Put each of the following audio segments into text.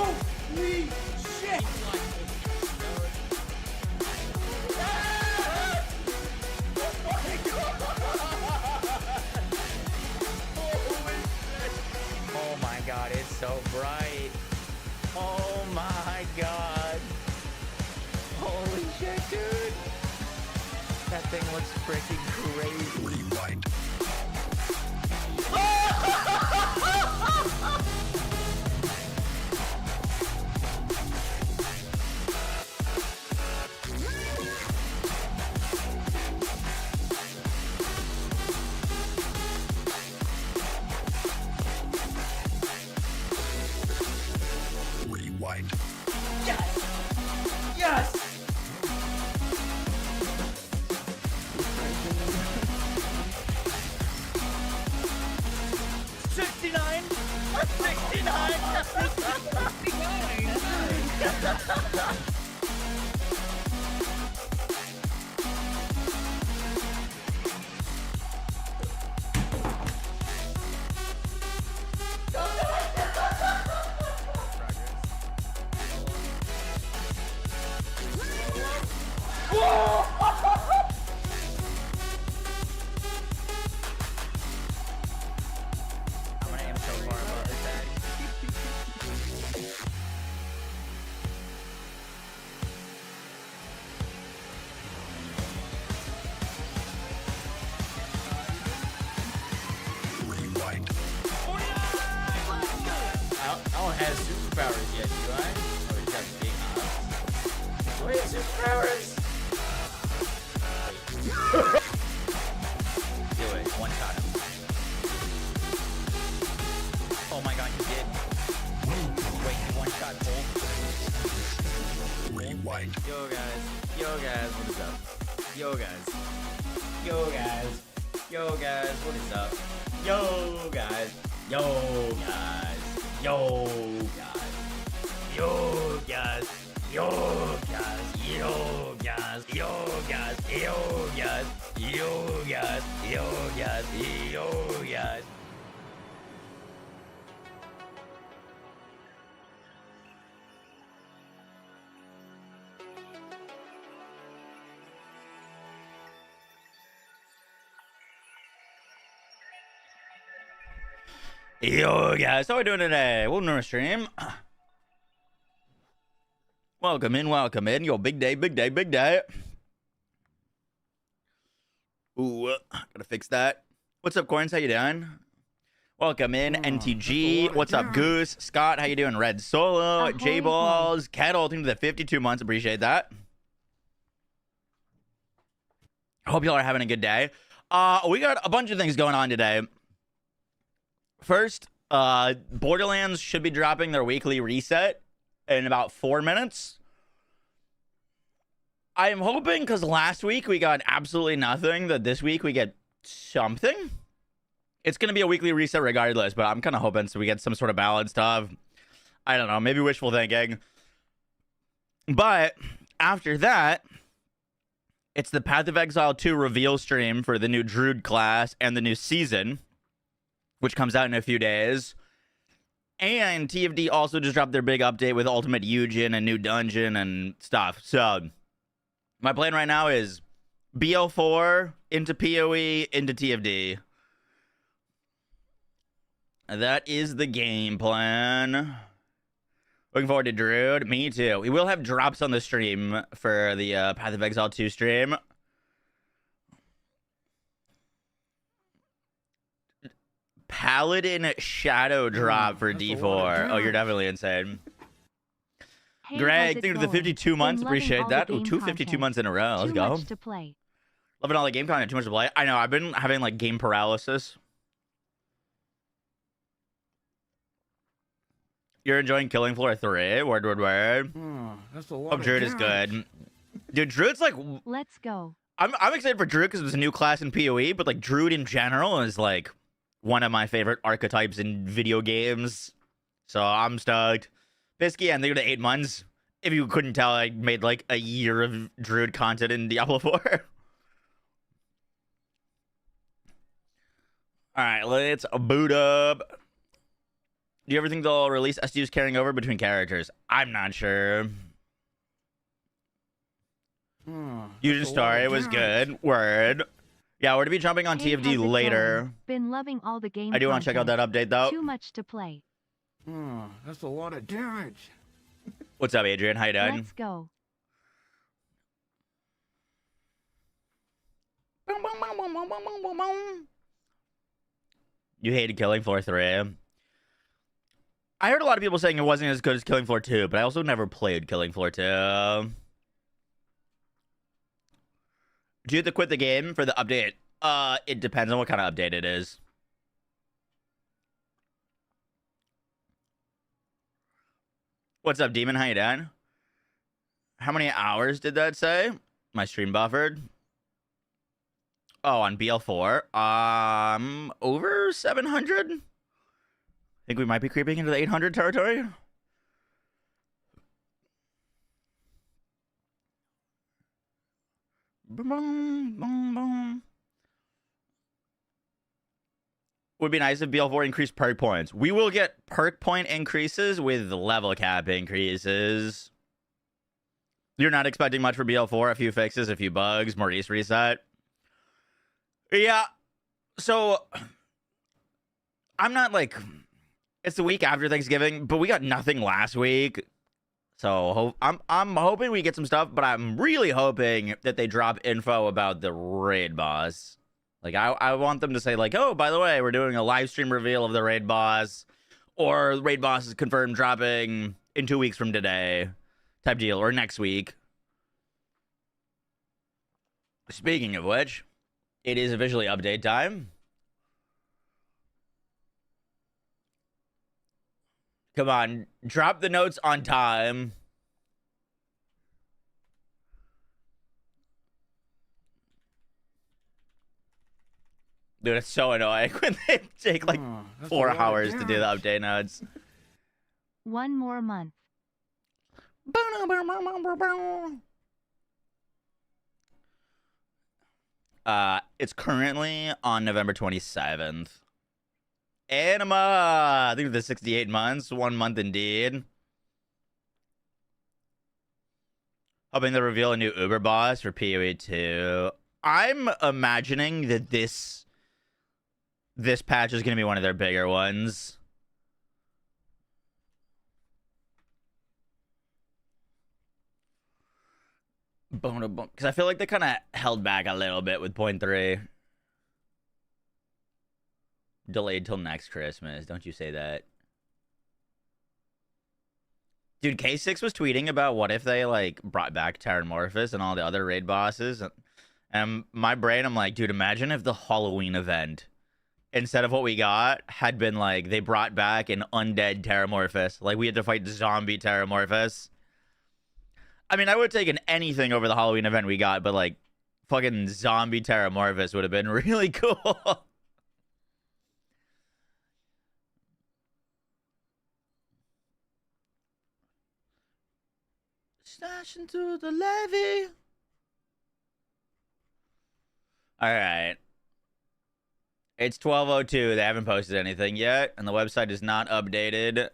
Holy shit! Oh my god, it's so bright. Oh my god. Holy shit, dude. That thing looks freaking crazy. Rewind. Rewind. Yes! Yes! $69! I'm gonna aim so far above his head. Rewind. I don't have superpowers yet, do I? Oh, he's got big eyes. Wait, superpowers! Do it. One shot him. Oh my god, you did. Wait, you one shot Cole. Rewind. Yo guys, what is up? Yo guys, what is up? Yo guys, yo guys, yo guys, yo guys, yo guys, yo guys, yo guys, yo guys, yo guys, yo guys, yo guys. Yo guys, how are we doing today? Welcome to our stream. Welcome in. Yo, big day. Ooh, gotta fix that. What's up, Corns? How you doing? Welcome in, NTG. What's up, Goose? Scott, how you doing? Red Solo, J Balls, Kettle, to the 52 months. Appreciate that. Hope y'all are having a good day. We got a bunch of things going on today. First, Borderlands should be dropping their weekly reset in about 4 minutes. I am hoping, because last week we got absolutely nothing, that this week we get something. It's going to be a weekly reset regardless, but I'm kind of hoping so we get some sort of ballad stuff. I don't know, maybe wishful thinking. But after that, it's the Path of Exile 2 reveal stream for the new Druid class and the new season, which comes out in a few days. And TFD also just dropped their big update with Ultimate Yujin and new dungeon and stuff. So my plan right now is BL4 into PoE into TFD. That is the game plan. Looking forward to Druid. Me too. We will have drops on the stream for the Path of Exile 2 stream. Paladin Shadow drop for D4. Oh, you're definitely insane. Hey, Greg, thank you for the 52 months. Appreciate that. Ooh, 252 months in a row. Let's go. To play. Loving all the game content. Too much to play. I know. I've been having like game paralysis. You're enjoying Killing Floor 3? Word. That's a lot. Hope Druid is good. Dude, Druid's like... Let's go. I'm excited for Druid because it's a new class in PoE, but like Druid in general is like one of my favorite archetypes in video games. So I'm stoked. Bisky, and they go to 8 months. If you couldn't tell, I made like a year of Druid content in Diablo 4. Alright, let's boot up. Do you ever think they'll release SDUs carrying over between characters? I'm not sure. Yujin story was good. Word. Yeah, we're to be jumping on Hey, TFD how's it later. going? Been loving all the game I do want to check out that update though. Too much to play. That's a lot of damage. What's up, Adrian? How you doing? Let's go. You hated Killing Floor 3. I heard a lot of people saying it wasn't as good as Killing Floor 2, but I also never played Killing Floor 2. Do you have to quit the game for the update? It depends on what kind of update it is. What's up, Demon? How you doing? How many hours did that say? My stream buffered. Oh, on BL4. Over 700? I think we might be creeping into the 800 territory. Would be nice if BL4 increased perk points. We will get perk point increases with level cap increases. You're not expecting much for BL4. A few fixes, a few bugs, Maurice reset. Yeah. So I'm not like, it's the week after Thanksgiving, but we got nothing last week. So I'm hoping we get some stuff, but I'm really hoping that they drop info about the raid boss. Like, I want them to say, like, oh, by the way, we're doing a live stream reveal of the raid boss, or the raid boss is confirmed dropping in 2 weeks from today type deal, or next week. Speaking of which, it is officially update time. Come on, drop the notes on time. Dude, it's so annoying when they take like 4 hours to do the update notes. 1 more month. It's currently on November 27th. Anima! I think the 68 months. 1 month indeed. Hoping to reveal a new Uber boss for PoE 2. I'm imagining that this patch is going to be one of their bigger ones. Because I feel like they kind of held back a little bit with point 3. Delayed till next Christmas. Don't you say that. Dude, K6 was tweeting about what if they, like, brought back Terramorphous and all the other raid bosses. And my brain, I'm like, dude, imagine if the Halloween event, instead of what we got, had been, like, they brought back an undead Terramorphous. Like, we had to fight zombie Terramorphous. I mean, I would have taken anything over the Halloween event we got, but, like, fucking zombie Terramorphous would have been really cool. Slash into the levee. All right. It's 12:02. They haven't posted anything yet, and the website is not updated.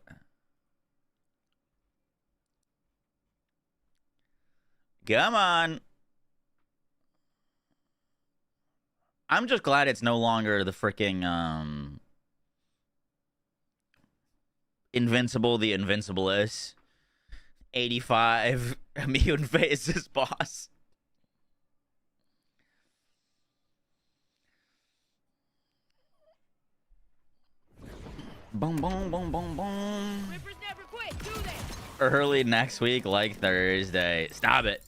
Come on. I'm just glad it's no longer the freaking Invincible the Invinciblest 85 immune phases boss. Boom, boom, boom, boom, boom. Rippers never quit, do they? Early next week, like Thursday. Stop it.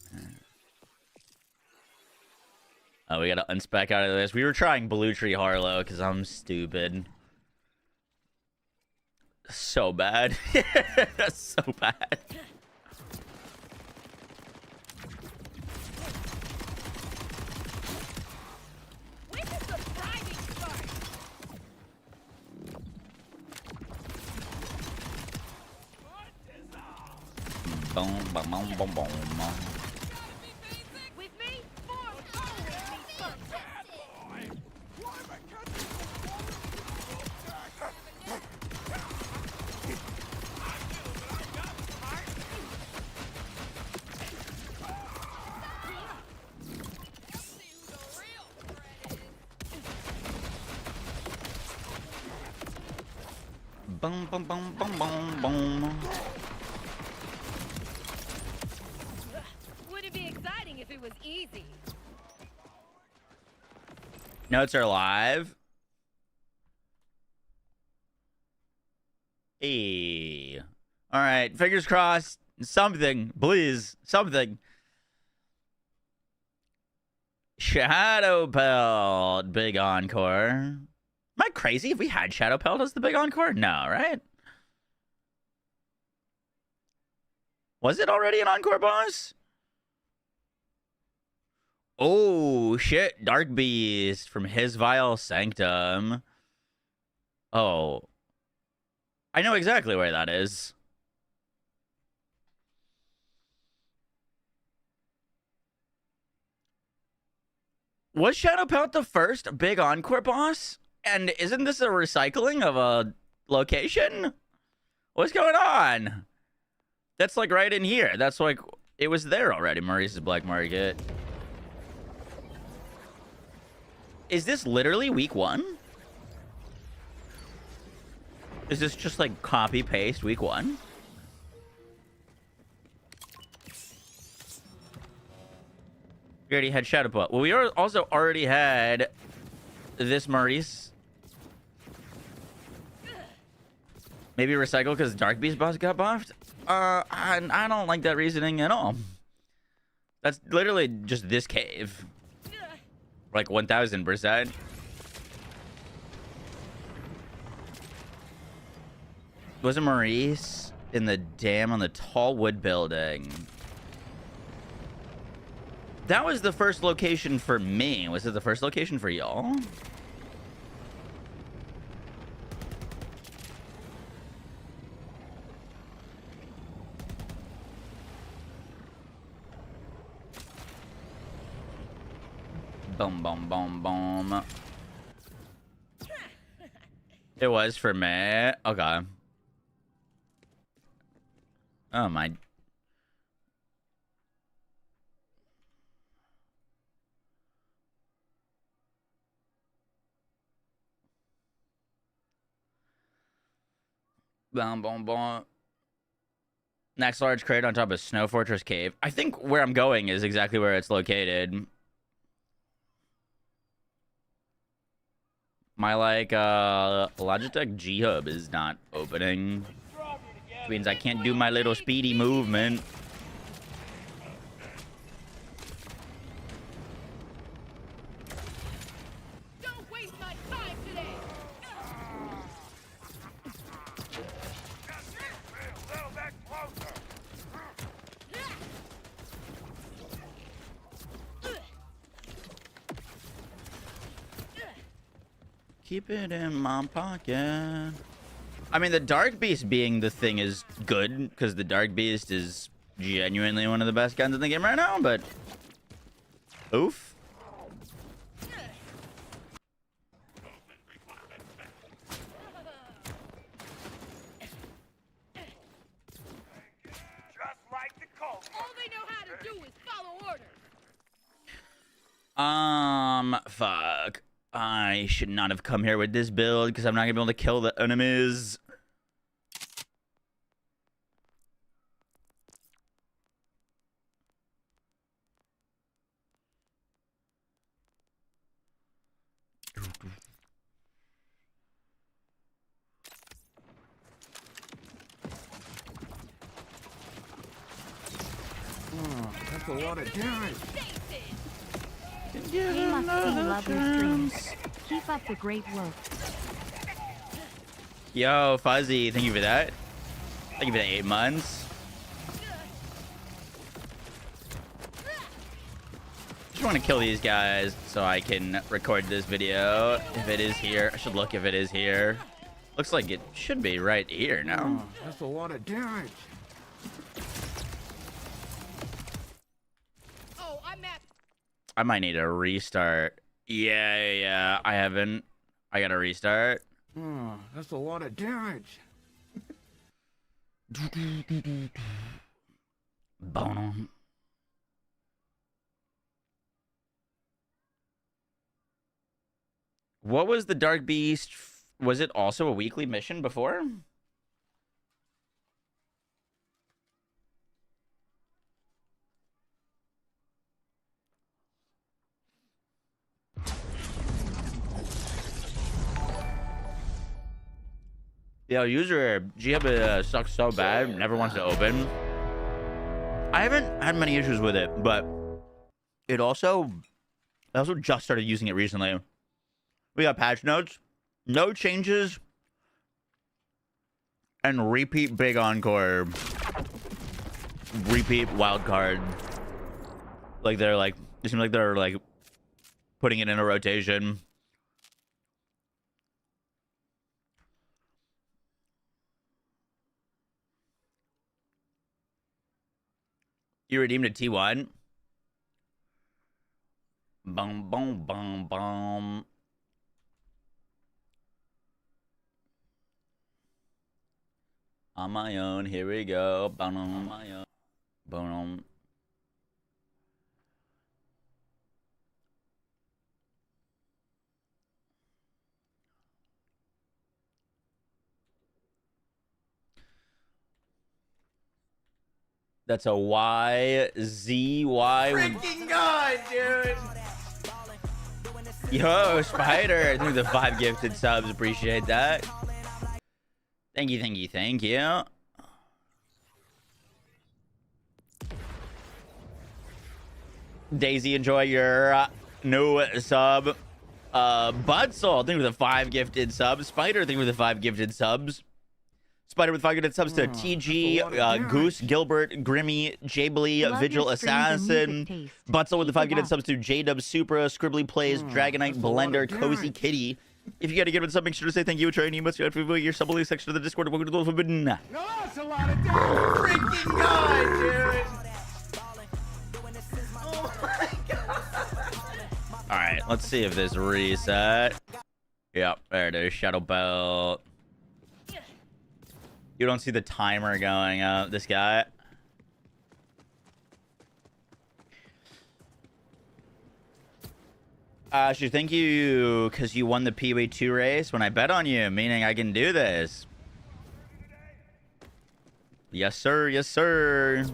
Oh, we gotta unspec out of this. We were trying Blue Tree Harlow because I'm stupid. So bad. So bad. When does the driving start? Boom, boom, boom, boom, boom. With me? Boom, boom, boom, boom, boom, boom. Would it be exciting if it was easy? Notes are live. Hey. All right. Fingers crossed. Something, please. Something. Shadow Pelt. Big encore. Am I crazy if we had Shadow Pelt as the big encore? No, right? Was it already an encore boss? Oh, shit. Dark Beast from his Vile Sanctum. Oh. I know exactly where that is. Was Shadow Pelt the first big encore boss? And isn't this a recycling of a location? What's going on? That's like right in here. That's like, it was there already. Maurice's Black Market. Is this literally week 1? Is this just like copy paste week 1? We already had Shadow Pelt. Well, we also already had this Maurice. Maybe recycle because Dark Beast boss got buffed? I don't like that reasoning at all. That's literally just this cave. Like 1000%. Was it Maurice in the dam on the tall wood building? That was the first location for me. Was it the first location for y'all? Boom, boom, boom, boom. It was for me. Okay. Oh my. Boom, boom, boom. Next large crate on top of Snow Fortress Cave. I think where I'm going is exactly where it's located. My Logitech G Hub is not opening. Which means I can't do my little speedy movement. Don't waste my time today. Keep it in my pocket. I mean, the Dark Beast being the thing is good, because the Dark Beast is genuinely one of the best guns in the game right now, but... Oof. All they know how to do is follow orders. Fuck. I should not have come here with this build because I'm not gonna be able to kill the enemies. Oh, that's a lot of damage. They must see love your streams. Keep up the great work. Yo, Fuzzy, thank you for that. Thank you for the 8 months. Just want to kill these guys so I can record this video. If it is here, I should look if it is here. Looks like it should be right here now. Oh, that's a lot of damage. Oh, I'm at. I might need a restart. Yeah, I haven't. I gotta restart. Oh, that's a lot of damage. Boom. What was the Dark Beast? Was it also a weekly mission before? Yo, user Giab sucks so bad, never wants to open. I haven't had many issues with it, but I also just started using it recently. We got patch notes, no changes, and repeat big encore. Repeat wild card. Like it seems like they're like putting it in a rotation. You redeemed a T1. Boom, boom, boom, boom. On my own, here we go. Boom, on my own. Boom. That's a YZY. Freaking God, dude. Yo, Spider. Thank you for the 5 gifted subs. Appreciate that. Thank you, thank you, thank you. Daisy, enjoy your new sub. Budsoul, thank you for the 5 gifted subs. Spider, thank you for the 5 gifted subs. Spider with 5 gifted subs to TG, Goose, Gilbert, Grimmy, Jably, Vigil Assassin. Butzel with the 5 gifted subs to J-Dub Supra, Scribbly Plays, Dragonite, Blender, Cozy Kitty. If you got to get with something, sure to say thank you. Try any must your sub section of the Discord. Welcome to the Forbidden. No, that's a lot of damage. Freaking God, dude. Oh my God. All right, let's see if this reset. Yep, there it is. Shadow Belt. You don't see the timer going up. This guy. Should thank you because you won the PW2 race when I bet on you, meaning I can do this. Yes, sir. Yes, sir.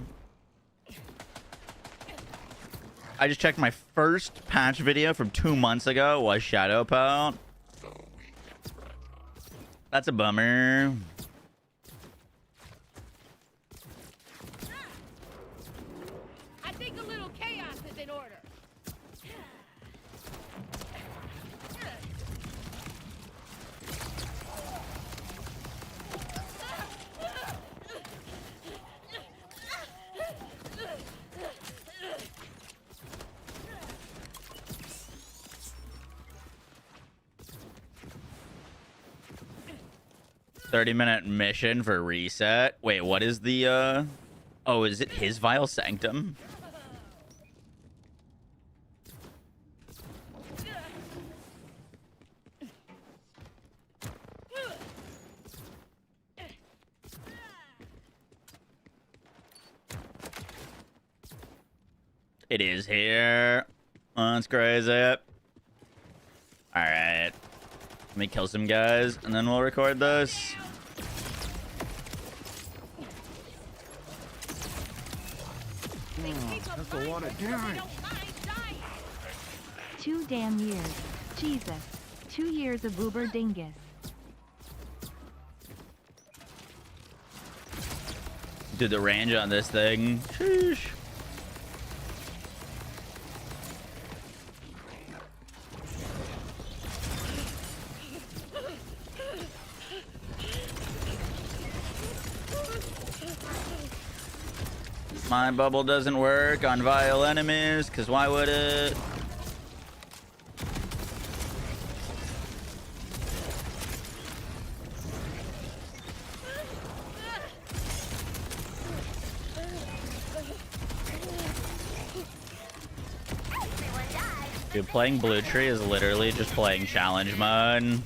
I just checked my first patch video from 2 months ago was Shadow Pelt. That's a bummer. I think a little chaos is in order. $30-minute mission for reset. Wait, what is the oh, is it his Vile Sanctum? It is here. Oh, that's crazy. All right. Let me kill some guys, and then we'll record this. That's a lot of damage. 2 damn years. Jesus. 2 years of Uber Dingus. Dude, the range on this thing. Sheesh. My bubble doesn't work on vile enemies, because why would it? Dude, playing Blue Tree is literally just playing challenge mode.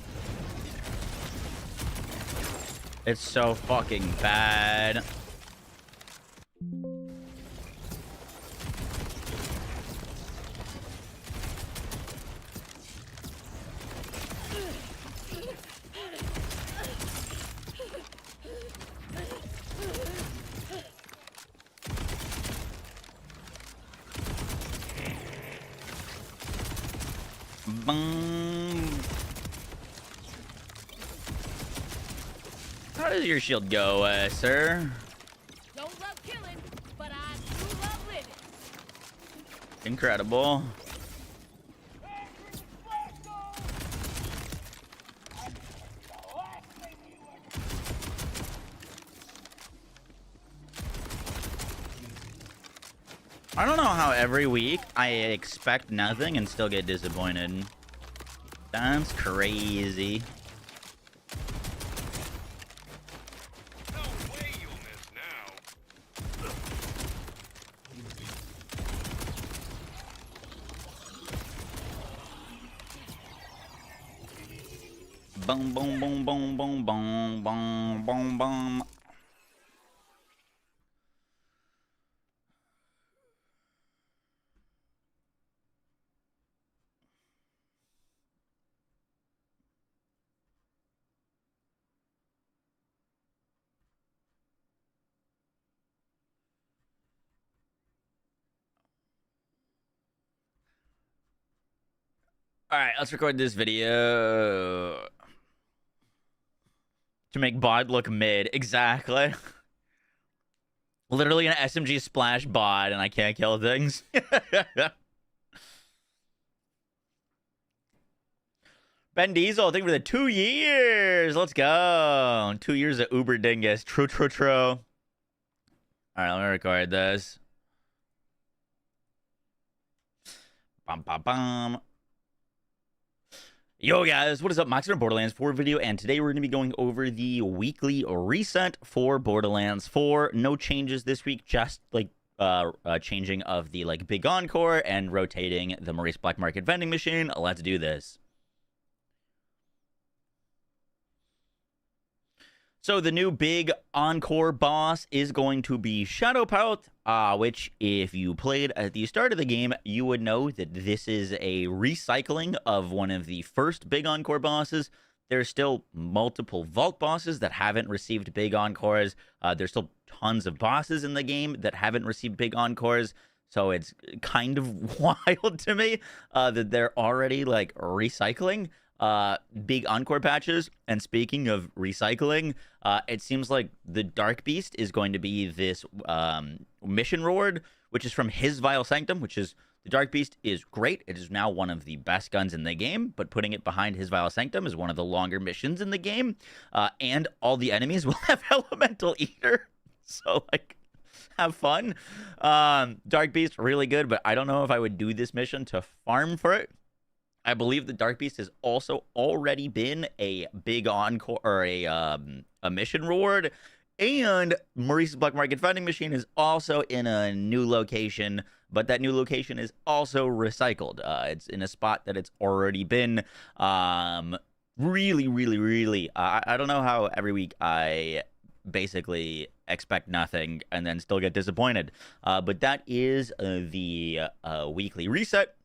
It's so fucking bad. does your shield go, sir? Don't love killing, but I do love living. Incredible. I don't know how every week I expect nothing and still get disappointed. That's crazy. No way you'll miss now. Boom, boom, boom, boom, boom, boom, boom, boom, boom. All right, let's record this video to make bot look mid. Exactly. Literally an SMG splash bot, and I can't kill things. Ben Diesel, thank you for the 2 years. Let's go. 2 years of Uber Dingus. True, true, true. All right, let me record this. Bum, bum, bum. Yo guys, what is up? Max from Borderlands 4 video, and today we're going to be going over the weekly reset for Borderlands 4. No changes this week, just like changing of the like big encore and rotating the Maurice Black Market vending machine. Let's do this. So the new big encore boss is going to be Shadowpout, which if you played at the start of the game, you would know that this is a recycling of one of the first big encore bosses. There's still multiple vault bosses that haven't received big encores. There's still tons of bosses in the game that haven't received big encores. So it's kind of wild to me that they're already like recycling big encore patches. And speaking of recycling, it seems like the Dark Beast is going to be this mission reward, which is from his Vile Sanctum, which is the Dark Beast is great. It is now one of the best guns in the game, but putting it behind his Vile Sanctum is one of the longer missions in the game. And all the enemies will have Elemental Eater. So like, have fun. Dark Beast, really good, but I don't know if I would do this mission to farm for it. I believe the Dark Beast has also already been a big encore or a mission reward, and Maurice's Black Market vending machine is also in a new location, but that new location is also recycled. It's in a spot that it's already been. Really, I don't know how every week I basically expect nothing and then still get disappointed. But that is the weekly reset.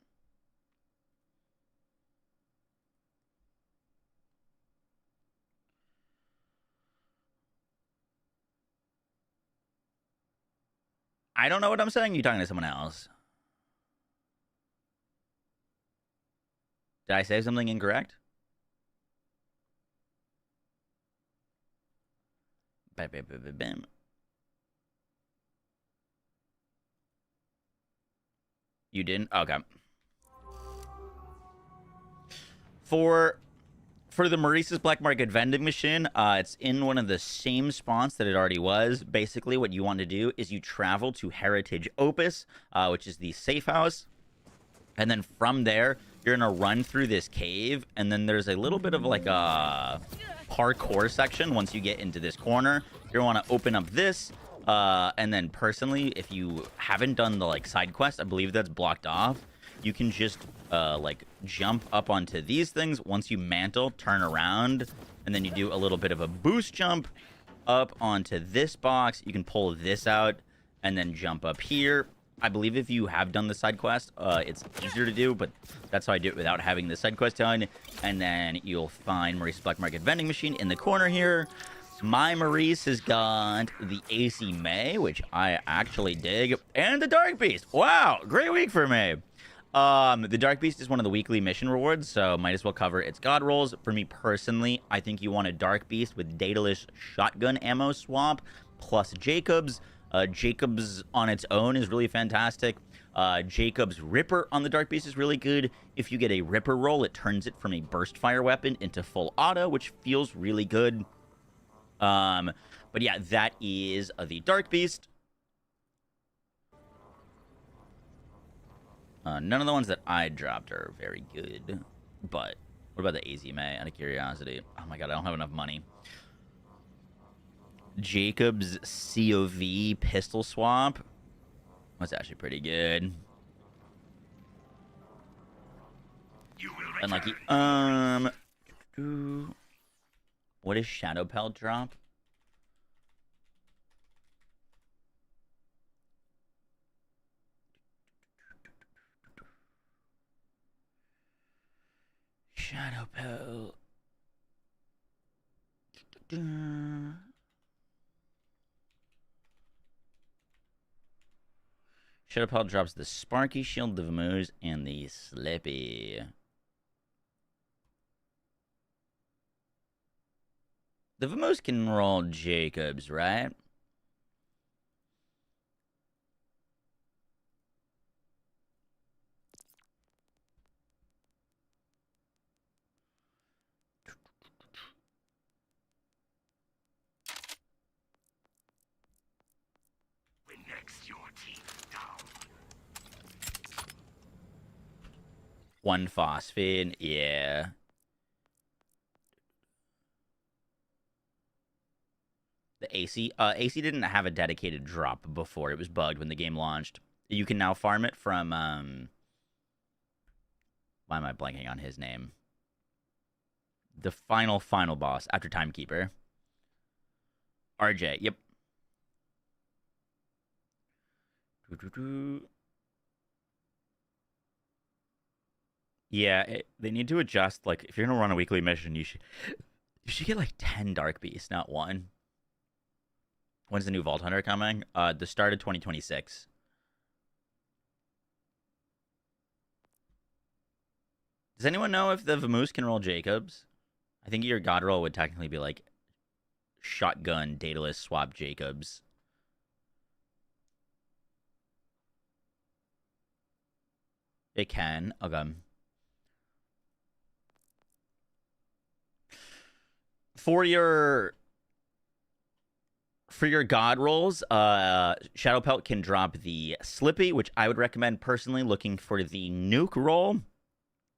I don't know what I'm saying. You talking to someone else? Did I say something incorrect? Bam, bam, bam, bam, bam. You didn't? Okay. For the Maurice's Black Market vending machine, it's in one of the same spots that it already was. Basically, what you want to do is you travel to Heritage Opus, which is the safe house. And then from there, you're going to run through this cave. And then there's a little bit of like a parkour section once you get into this corner. You're going to want to open up this. And then personally, if you haven't done the like side quest, I believe that's blocked off. You can just like jump up onto these things. Once you mantle, turn around, and then you do a little bit of a boost jump up onto this box. You can pull this out and then jump up here. I believe if you have done the side quest, it's easier to do, but that's how I do it without having the side quest done. And then you'll find Maurice's Black Market vending machine in the corner here. My Maurice has got the AC May, which I actually dig, and the Dark Beast. Wow, great week for me. The Dark Beast is one of the weekly mission rewards, so might as well cover its god rolls. For me personally, I think you want a Dark Beast with Daedalus shotgun ammo swap plus Jacobs. Jacobs on its own is really fantastic. Jacob's Ripper on the Dark Beast is really good. If you get a Ripper roll, it turns it from a burst fire weapon into full auto, which feels really good. But yeah, that is the Dark Beast. None of the ones that I dropped are very good. But what about the AZMA, out of curiosity? Oh my god, I don't have enough money. Jacob's COV pistol swap. That's actually pretty good. Unlucky. What is Shadow Pelt drop? Shadow Pelt. Shadow Pelt drops the Sparky Shield, the Moze, and the Slippy. The Moze can roll Jacobs, right? One phosphate, yeah. The AC didn't have a dedicated drop before. It was bugged when the game launched. You can now farm it from, why am I blanking on his name? The final boss after Timekeeper. RJ, yep. Yeah, they need to adjust. Like, if you're gonna run a weekly mission, you should get like 10 Dark Beasts, not one. When's the new Vault Hunter coming? The start of 2026. Does anyone know if the Vamoose can roll Jacobs? I think your god roll would technically be like shotgun Daedalus swap Jacobs. It can. Okay. For your god rolls, Shadow Pelt can drop the Slippy, which I would recommend personally, looking for the nuke roll,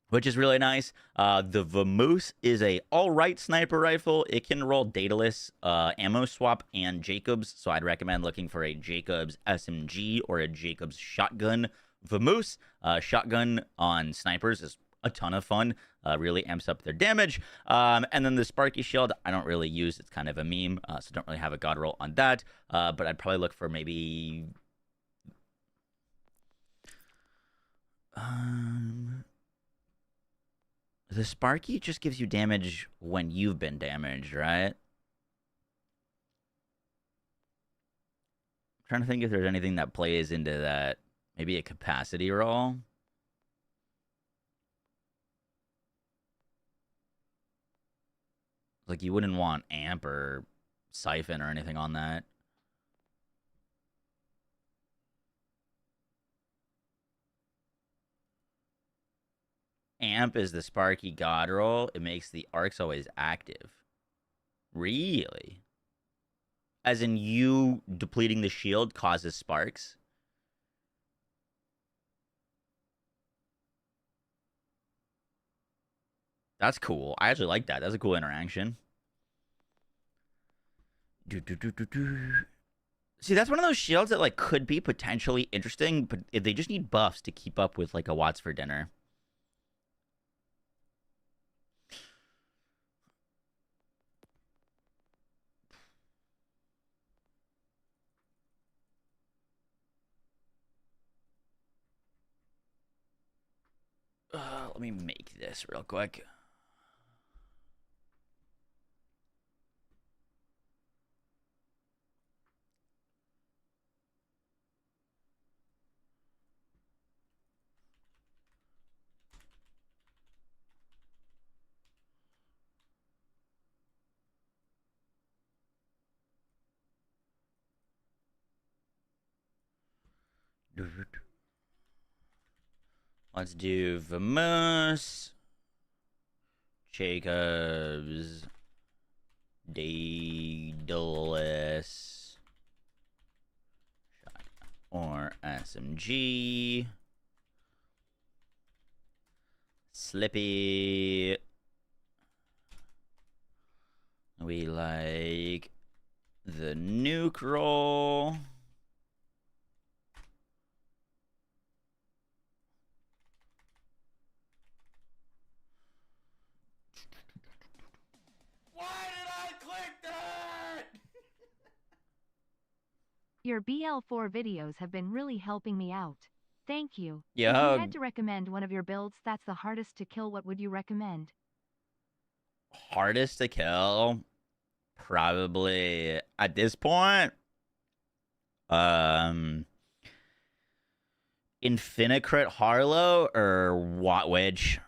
which is really nice. The Vamoose is a all-right sniper rifle. It can roll Daedalus, ammo swap, and Jacobs, so I'd recommend looking for a Jacobs SMG or a Jacobs shotgun. Vamoose shotgun on snipers is a ton of fun. Really amps up their damage. And then the Sparky Shield, I don't really use. It's kind of a meme, so don't really have a god roll on that. But I'd probably look for maybe... the Sparky just gives you damage when you've been damaged, right? I'm trying to think if there's anything that plays into that. Maybe a capacity roll? Like, you wouldn't want Amp or Siphon or anything on that. Amp is the Sparky god roll. It makes the arcs always active. Really? As in, you depleting the shield causes sparks? That's cool. I actually like that. That's a cool interaction. See, that's one of those shields that like could be potentially interesting, but they just need buffs to keep up with like a Watts for dinner. Let me make this real quick. Let's do Moze, Jacobs, Daedalus, or SMG, Slippy. We like the nuke roll. Why did I click that? Your BL4 videos have been really helping me out. Thank you. Yeah. If you had to recommend one of your builds that's the hardest to kill, what would you recommend? Hardest to kill? Probably at this point. Infinicrit Harlow or Watt Wedge.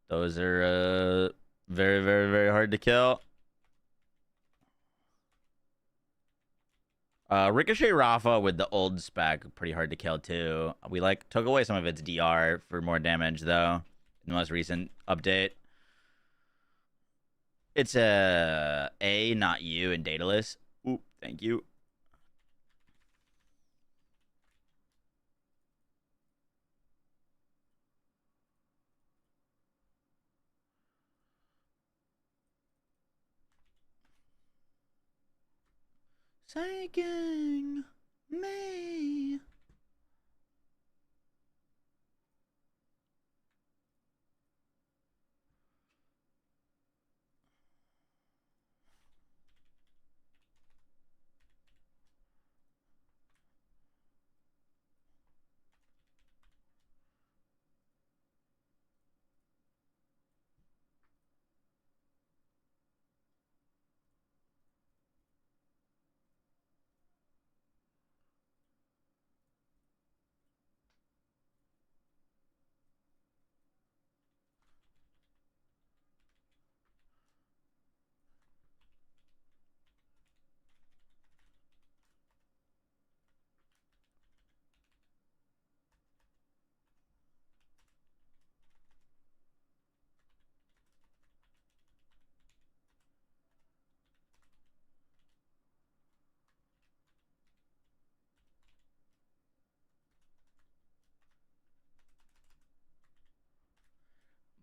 Those are very, very, very hard to kill. Ricochet Rafa with the old spec, pretty hard to kill too. We took away some of its DR for more damage though in the most recent update. It's a not you, and Daedalus. Ooh, thank you. Taking me.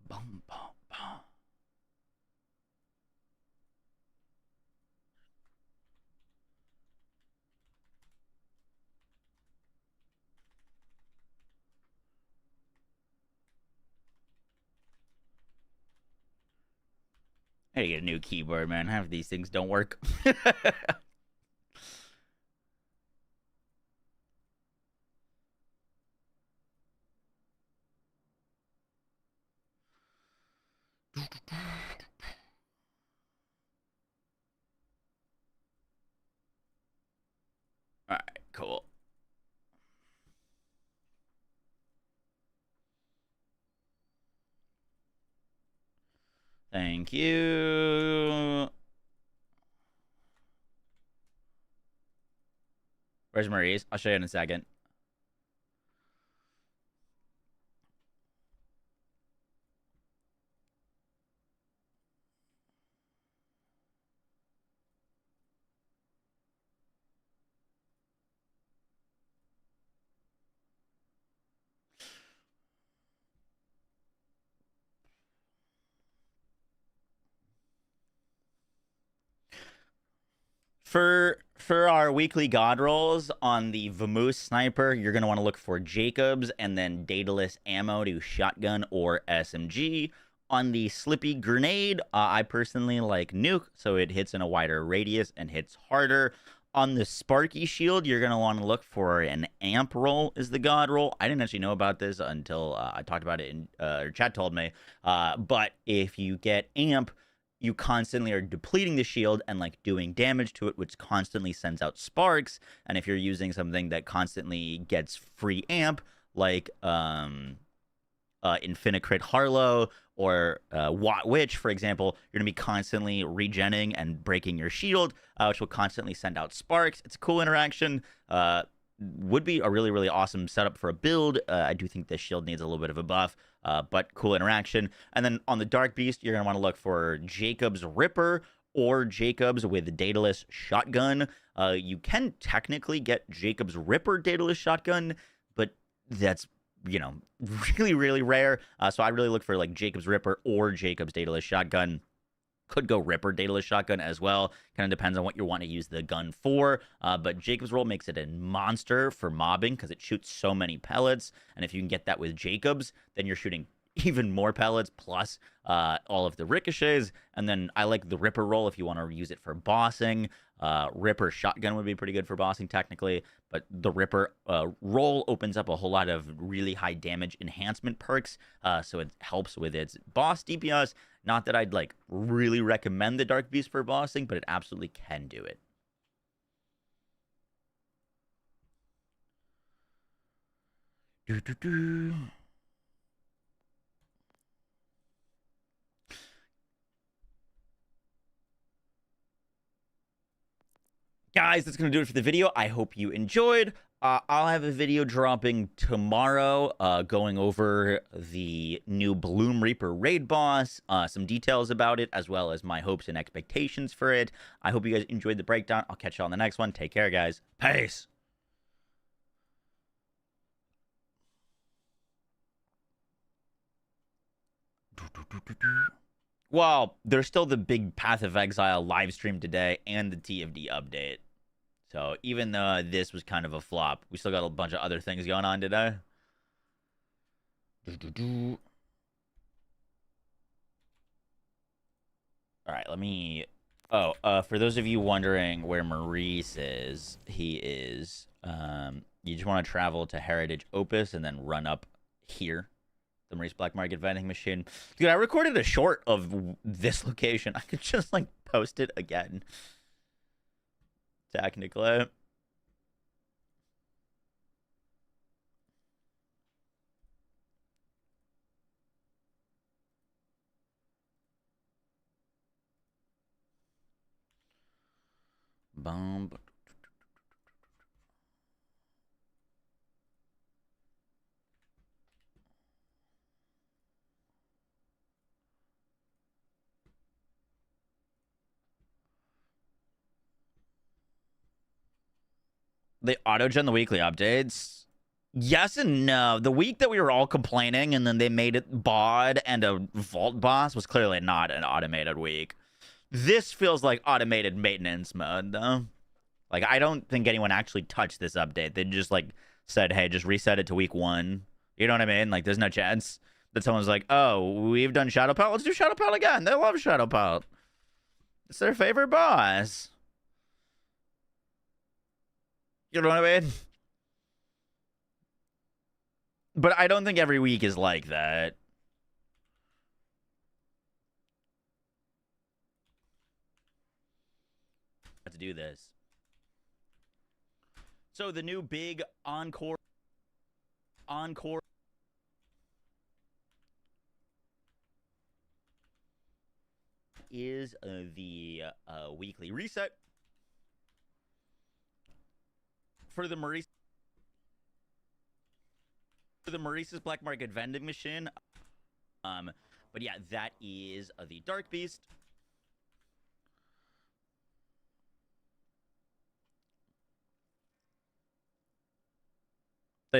Bum, bum, bum. I gotta get a new keyboard, man. Half of these things don't work. Alright, cool. Thank you. Where's Maurice? I'll show you in a second. For our weekly god rolls on the Vamoose sniper, you're gonna want to look for Jacobs and then Daedalus ammo to shotgun or SMG. On the Slippy grenade, I personally like nuke, so it hits in a wider radius and hits harder. On the Sparky shield, you're gonna want to look for an amp roll is the god roll. I didn't actually know about this until I talked about it in or chat told me. But if you get amp, you constantly are depleting the shield and like doing damage to it, which constantly sends out sparks. And if you're using something that constantly gets free amp, like Infinicrit Harlow or Watt Witch, for example, you're going to be constantly regenning and breaking your shield, which will constantly send out sparks. It's a cool interaction. Would be a really, really awesome setup for a build. I do think this shield needs a little bit of a buff, but cool interaction. And then on the Dark Beast, you're going to want to look for Jacob's Ripper or Jacob's with Daedalus Shotgun. You can technically get Jacob's Ripper Daedalus Shotgun, but that's, you know, really, really rare. So I really look for like Jacob's Ripper or Jacob's Daedalus Shotgun. Could go Ripper Daedalus Shotgun as well. Kind of depends on what you want to use the gun for. But Jacob's Roll makes it a monster for mobbing because it shoots so many pellets. And if you can get that with Jacob's, then you're shooting even more pellets plus all of the ricochets. And then I like the Ripper Roll if you want to use it for bossing. Ripper Shotgun would be pretty good for bossing technically, but the Ripper Roll opens up a whole lot of really high damage enhancement perks, so it helps with its boss DPS. Not that I'd like really recommend the Dark Beast for bossing, but it absolutely can do it. Guys, that's going to do it for the video. I hope you enjoyed. I'll have a video dropping tomorrow going over the new Bloom Reaper raid boss, some details about it, as well as my hopes and expectations for it. I hope you guys enjoyed the breakdown. I'll catch you on the next one. Take care, guys. Peace. Well, there's still the big Path of Exile live stream today and the TFD update. So even though this was kind of a flop, we still got a bunch of other things going on today. All right, let me... Oh, for those of you wondering where Maurice is, he is... you just want to travel to Heritage Opus and then run up here. The Maurice Black Market vending machine. Dude, I recorded a short of this location. I could just, like, post it again. Technically. Bomb. They auto-gen the weekly updates? Yes and no. The week that we were all complaining and then they made it bod and a vault boss was clearly not an automated week. This feels like automated maintenance mode, though. Like, I don't think anyone actually touched this update. They just, like, said, hey, just reset it to week 1. You know what I mean? Like, there's no chance that someone's like, oh, we've done Shadow Pelt. Let's do Shadow Pelt again. They love Shadow Pelt. It's their favorite boss. You know what I mean? But I don't think every week is like that. Let's do this. So the new big encore is the weekly reset for the Maurice's Black Market vending machine. But yeah, that is the Dark Beast.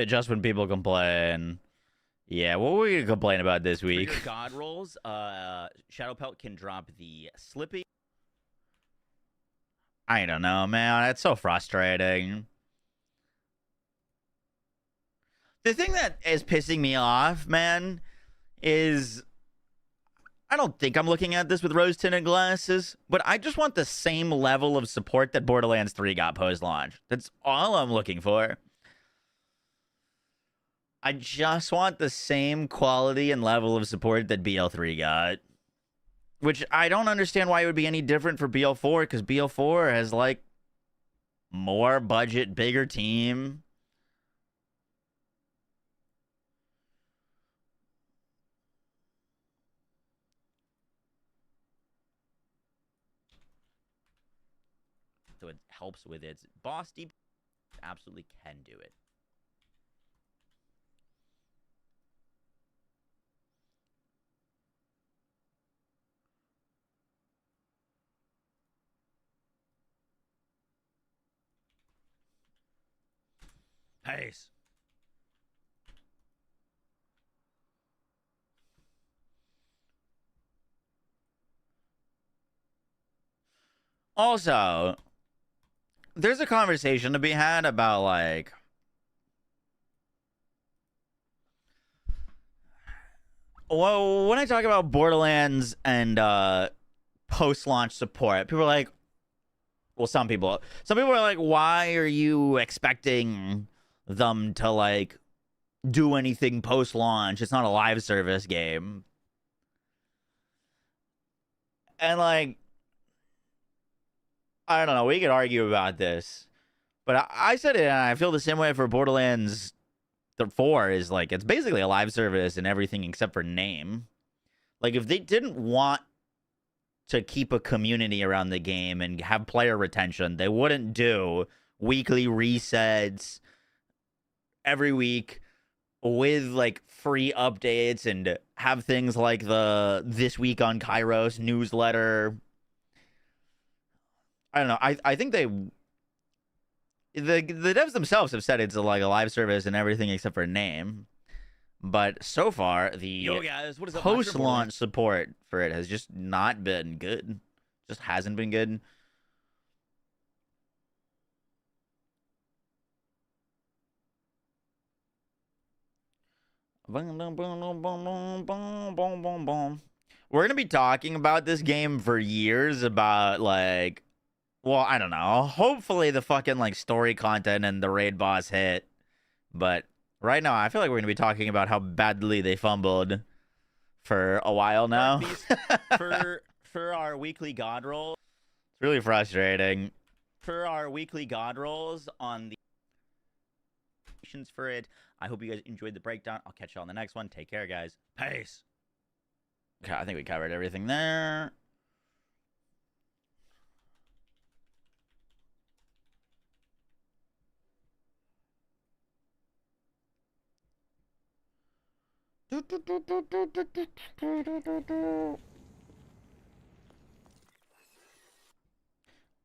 Just when people complain. Yeah, what were we gonna complain about this week? For your god rolls, Shadow Pelt can drop the Slippy. I don't know, man. It's so frustrating. The thing that is pissing me off, man, is I don't think I'm looking at this with rose-tinted glasses, but I just want the same level of support that Borderlands 3 got post-launch. That's all I'm looking for. I just want the same quality and level of support that BL3 got. Which I don't understand why it would be any different for BL4, because BL4 has, like, more budget, bigger team. so it helps with its boss deep. Absolutely can do it. Nice. Also, there's a conversation to be had about like well, when I talk about Borderlands and post-launch support, people are like, well, some people are like, why are you expecting them to like do anything post-launch? It's not a live service game. And like, I don't know, we could argue about this, but I said it, and I feel the same way for Borderlands 4. Is like, it's basically a live service and everything except for name. Like, if they didn't want to keep a community around the game and have player retention, they wouldn't do weekly resets every week with like free updates and have things like the This Week on Kairos newsletter. I don't know. I think the devs themselves have said it's like a live service and everything except for name. But so far, the post-launch support for it has just not been good. Just hasn't been good. We're going to be talking about this game for years about, like, well, I don't know. Hopefully the fucking, like, story content and the raid boss hit. But right now, I feel like we're going to be talking about how badly they fumbled for a while now. for our weekly god roll. It's really frustrating. For our weekly god rolls on the for it. I hope you guys enjoyed the breakdown. I'll catch you on the next one. Take care, guys. Peace. Okay, I think we covered everything there.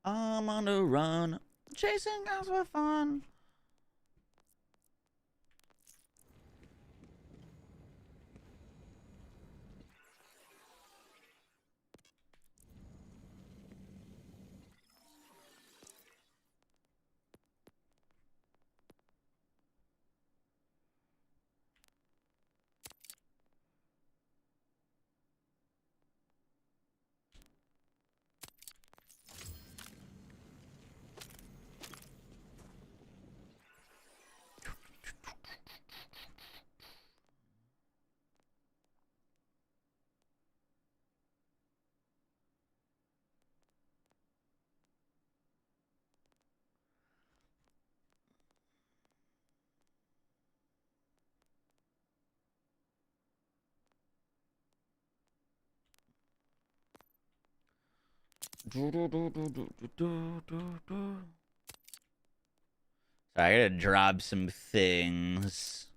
I'm on the run, chasing girls for fun. So I gotta drop some things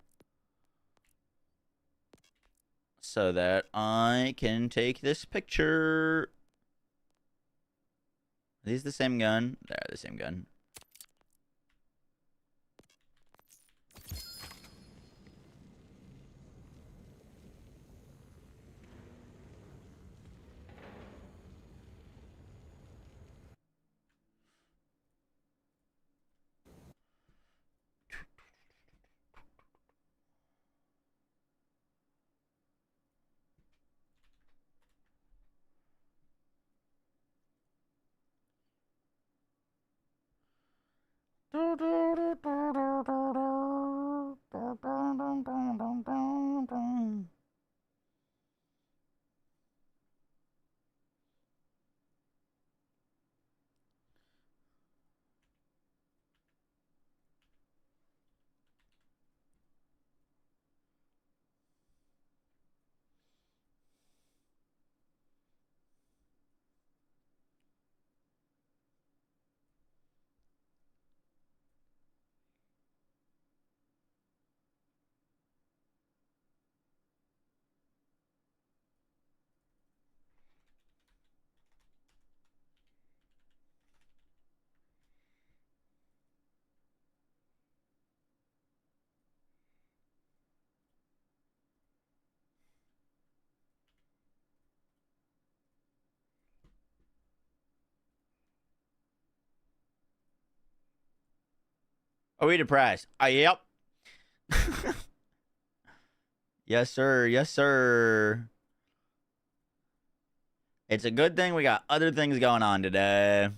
so that I can take this picture. Are these the same gun? They're the same gun. Are we depressed? Yep. Yes, sir. Yes, sir. It's a good thing we got other things going on today.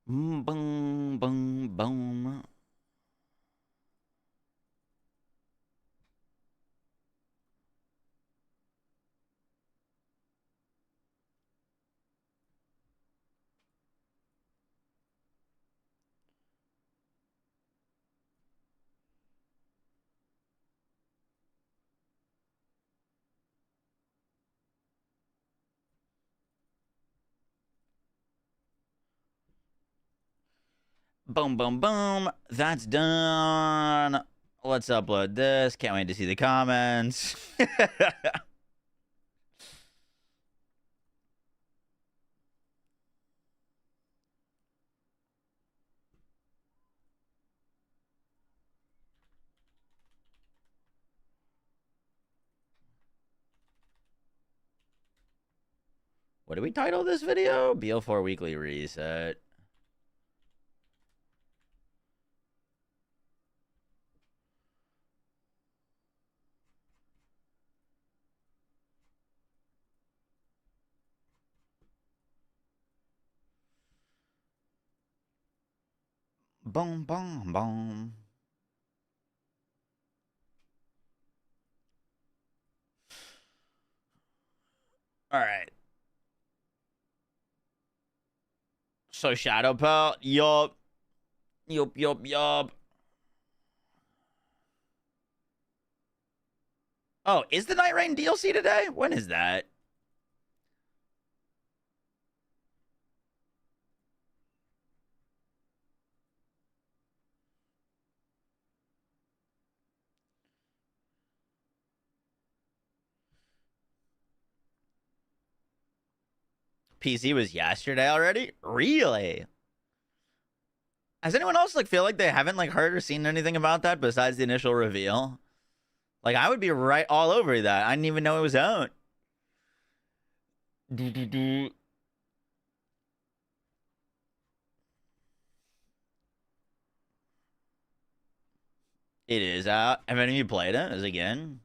Boom, boom, boom, boom. Boom, boom, boom. That's done. Let's upload this. Can't wait to see the comments. What do we title this video? BL4 Weekly Reset. Boom, boom, boom. All right. So Shadow Pal, yup. Yup, yup, yup. Oh, is the Night Rain DLC today? When is that? PC was yesterday already? Really? Has anyone else like feel like they haven't like heard or seen anything about that besides the initial reveal? Like I would be right all over that. I didn't even know it was out. It is out. Have any of you played it? Is it again?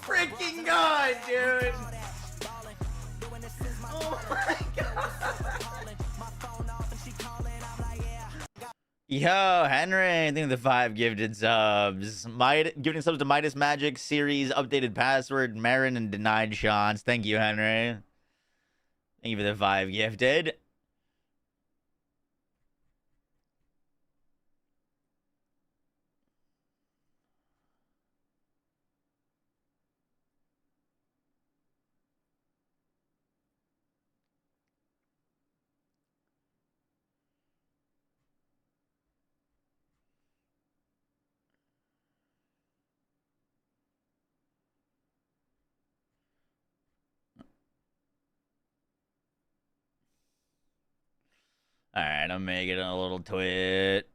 Freaking God, dude! Oh my God! Yo, Henry, I think the 5 gifted subs. Gifting subs to Midas Magic series, updated password, Marin, and denied shots. Thank you, Henry. Thank you for the 5 gifted. All right, I'm making a little twit.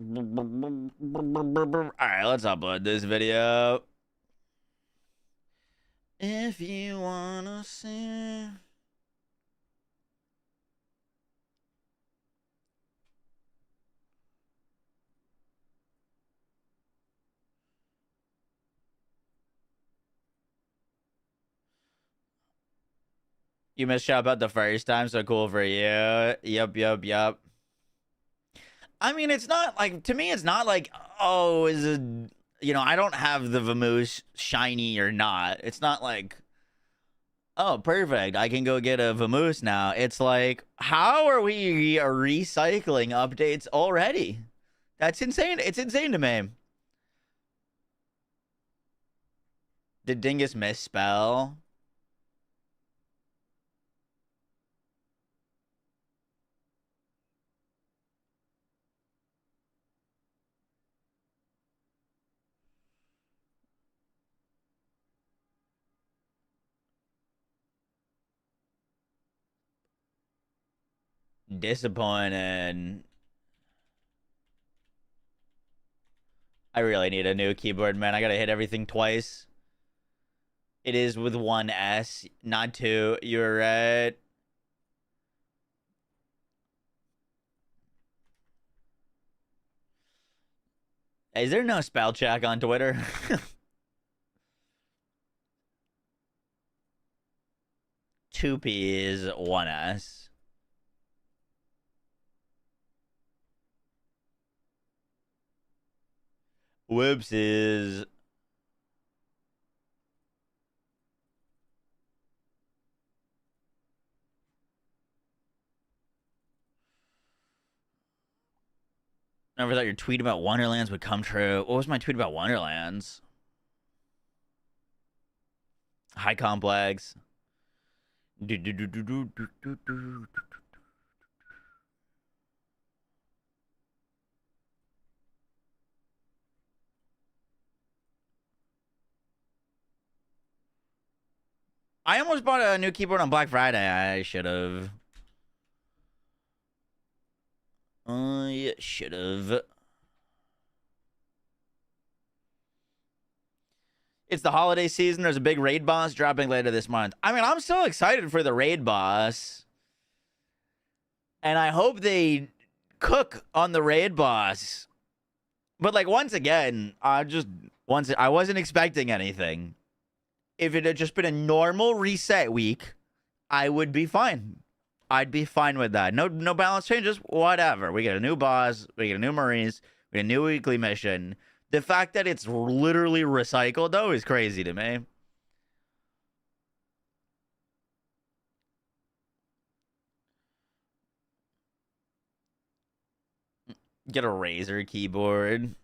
Alright, let's upload this video. If you wanna see... You missed Shop Out the first time, so cool for you. Yup. I mean, it's not like, to me, it's not like, oh, is it, you know, I don't have the Vamoose shiny or not. It's not like, oh, perfect, I can go get a Vamoose now. It's like, how are we recycling updates already? That's insane. It's insane to me. Did Dingus misspell? Disappointed. I really need a new keyboard, man. I gotta hit everything twice. It is with one S, not two. You're right. Is there no spell check on Twitter? Two P's, one S. Whoopsies. Never thought your tweet about Wonderlands would come true. What was my tweet about Wonderlands? High complex. I almost bought a new keyboard on Black Friday. I should have. I should have. It's the holiday season. There's a big raid boss dropping later this month. I mean, I'm so excited for the raid boss. And I hope they cook on the raid boss. But like, once again, I wasn't expecting anything. If it had just been a normal reset week, I would be fine. I'd be fine with that. No balance changes, whatever. We get a new boss, we get a new Marines, we get a new weekly mission. The fact that it's literally recycled, though, is crazy to me. Get a Razer keyboard.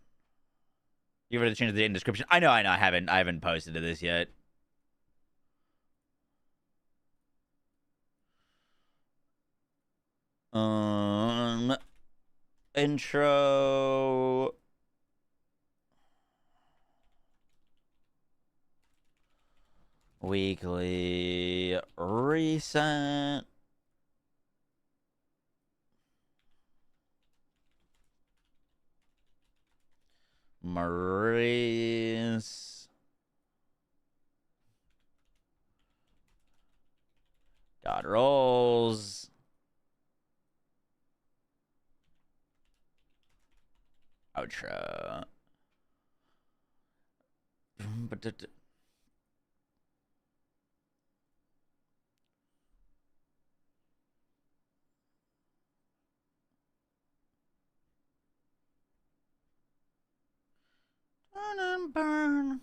Give it a change the date and description. I know. I haven't posted to this yet. Intro. Weekly reset. Maurice. Dot rolls. Outro. Turn and burn.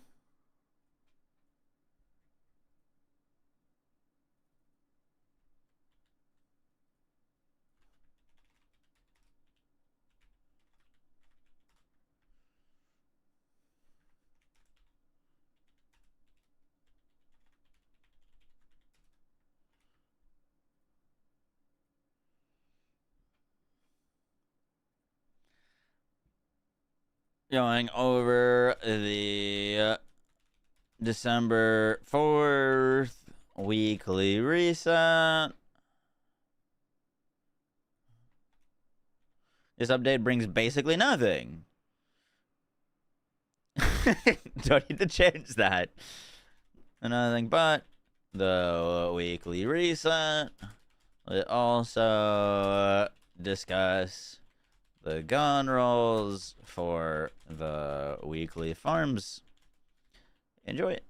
Going over the December 4th weekly reset. This update brings basically nothing. Don't need to change that. Nothing but the weekly reset. We also discuss the gun rolls for the weekly farms. Enjoy it.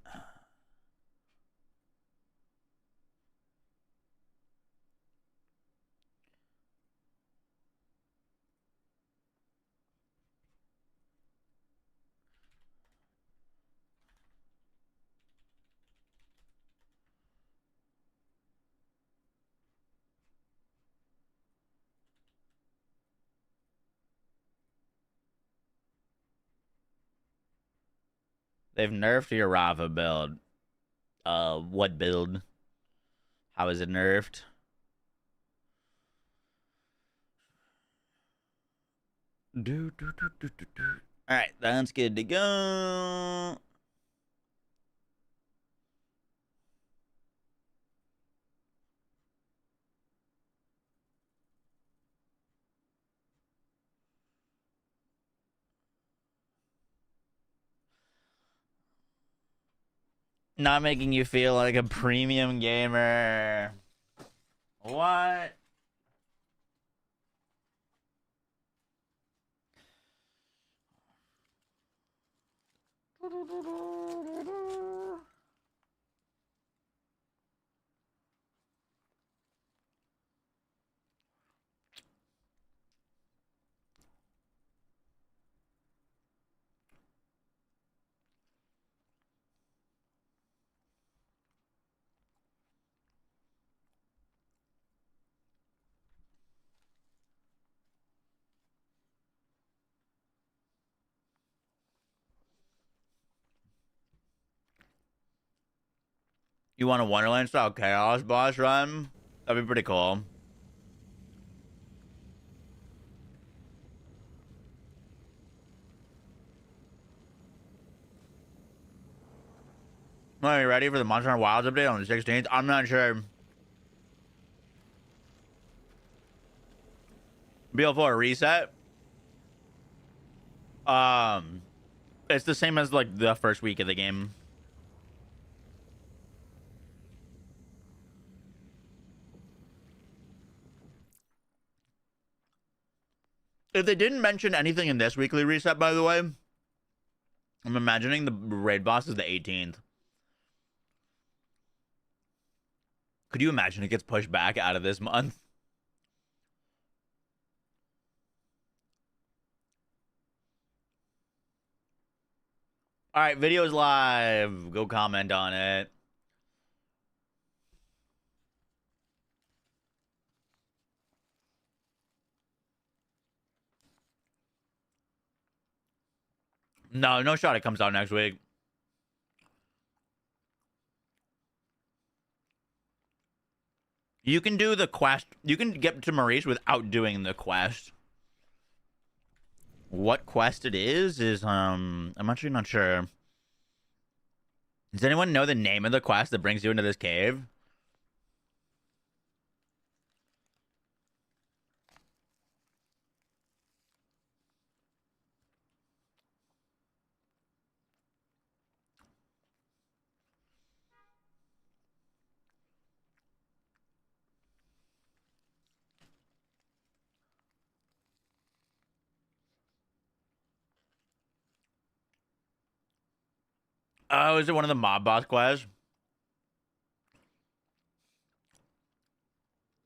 They've nerfed your Rava build. What build? How is it nerfed? Alright, that's good to go. Not making you feel like a premium gamer. What? You want a Wonderland style chaos boss run? That'd be pretty cool. Are you ready for the Monster Hunter Wilds update on the 16th? I'm not sure. BL4 reset. It's the same as like the first week of the game. If they didn't mention anything in this weekly reset, by the way, I'm imagining the raid boss is the 18th. Could you imagine it gets pushed back out of this month? All right, video's live. Go comment on it. No shot it comes out next week. You can do the quest. You can get to Maurice without doing the quest. What quest it is I'm actually not sure. Does anyone know the name of the quest that brings you into this cave? Oh, is it one of the mob boss quests?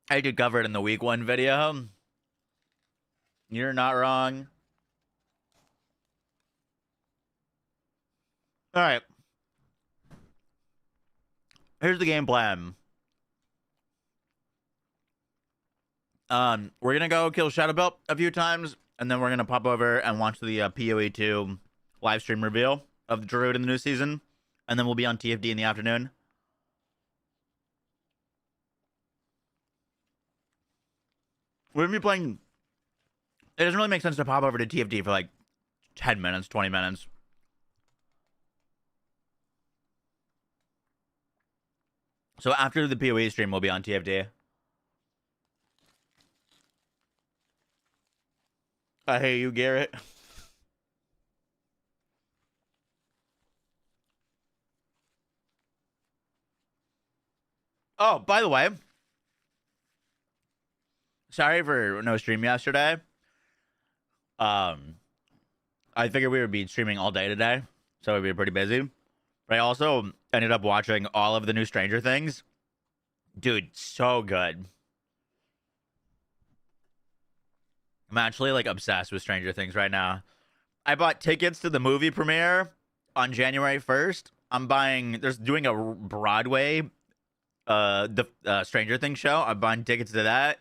I did cover it in the week 1 video. You're not wrong. All right. Here's the game plan. We're gonna go kill Shadowbelt a few times, and then we're gonna pop over and watch the PoE2 live stream reveal of the Druid in the new season, and then we'll be on TFD in the afternoon. We're gonna be playing. It doesn't really make sense to pop over to TFD for like 10 minutes, 20 minutes. So after the PoE stream, we'll be on TFD. I hate you, Garrett. Oh, by the way, sorry for no stream yesterday. I figured we would be streaming all day today, so we'd be pretty busy. But I also ended up watching all of the new Stranger Things. Dude, so good. I'm actually like obsessed with Stranger Things right now. I bought tickets to the movie premiere on January 1st. There's doing a Broadway the Stranger Things show. I'm buying tickets to that.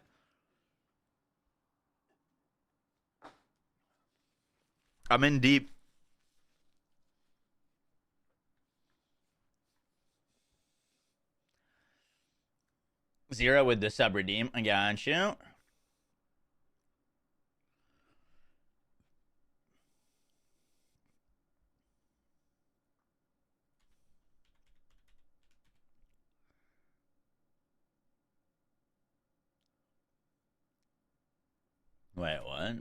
I'm in deep. Zero with the sub redeem. I got you. Wait, what?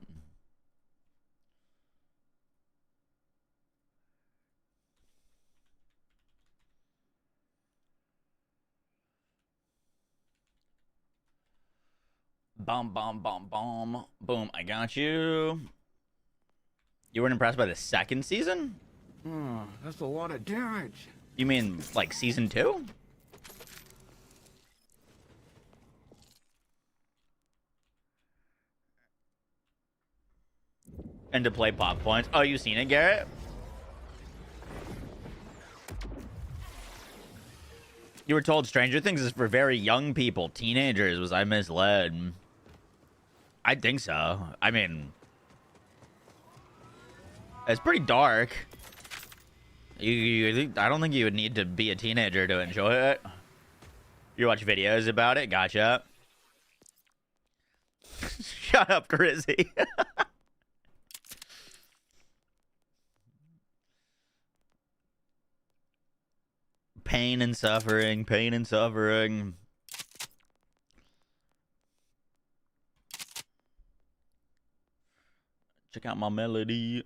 Bomb, bomb, bomb, bomb. Boom, I got you. You weren't impressed by the second season? Oh, that's a lot of damage. You mean like season 2? And to play pop points. Oh, you seen it, Garrett? You were told Stranger Things is for very young people, teenagers. Was I misled? I think so. I mean, it's pretty dark. I don't think you would need to be a teenager to enjoy it. You watch videos about it? Gotcha. Shut up, Grizzy. Pain and suffering, pain and suffering. Check out my melody.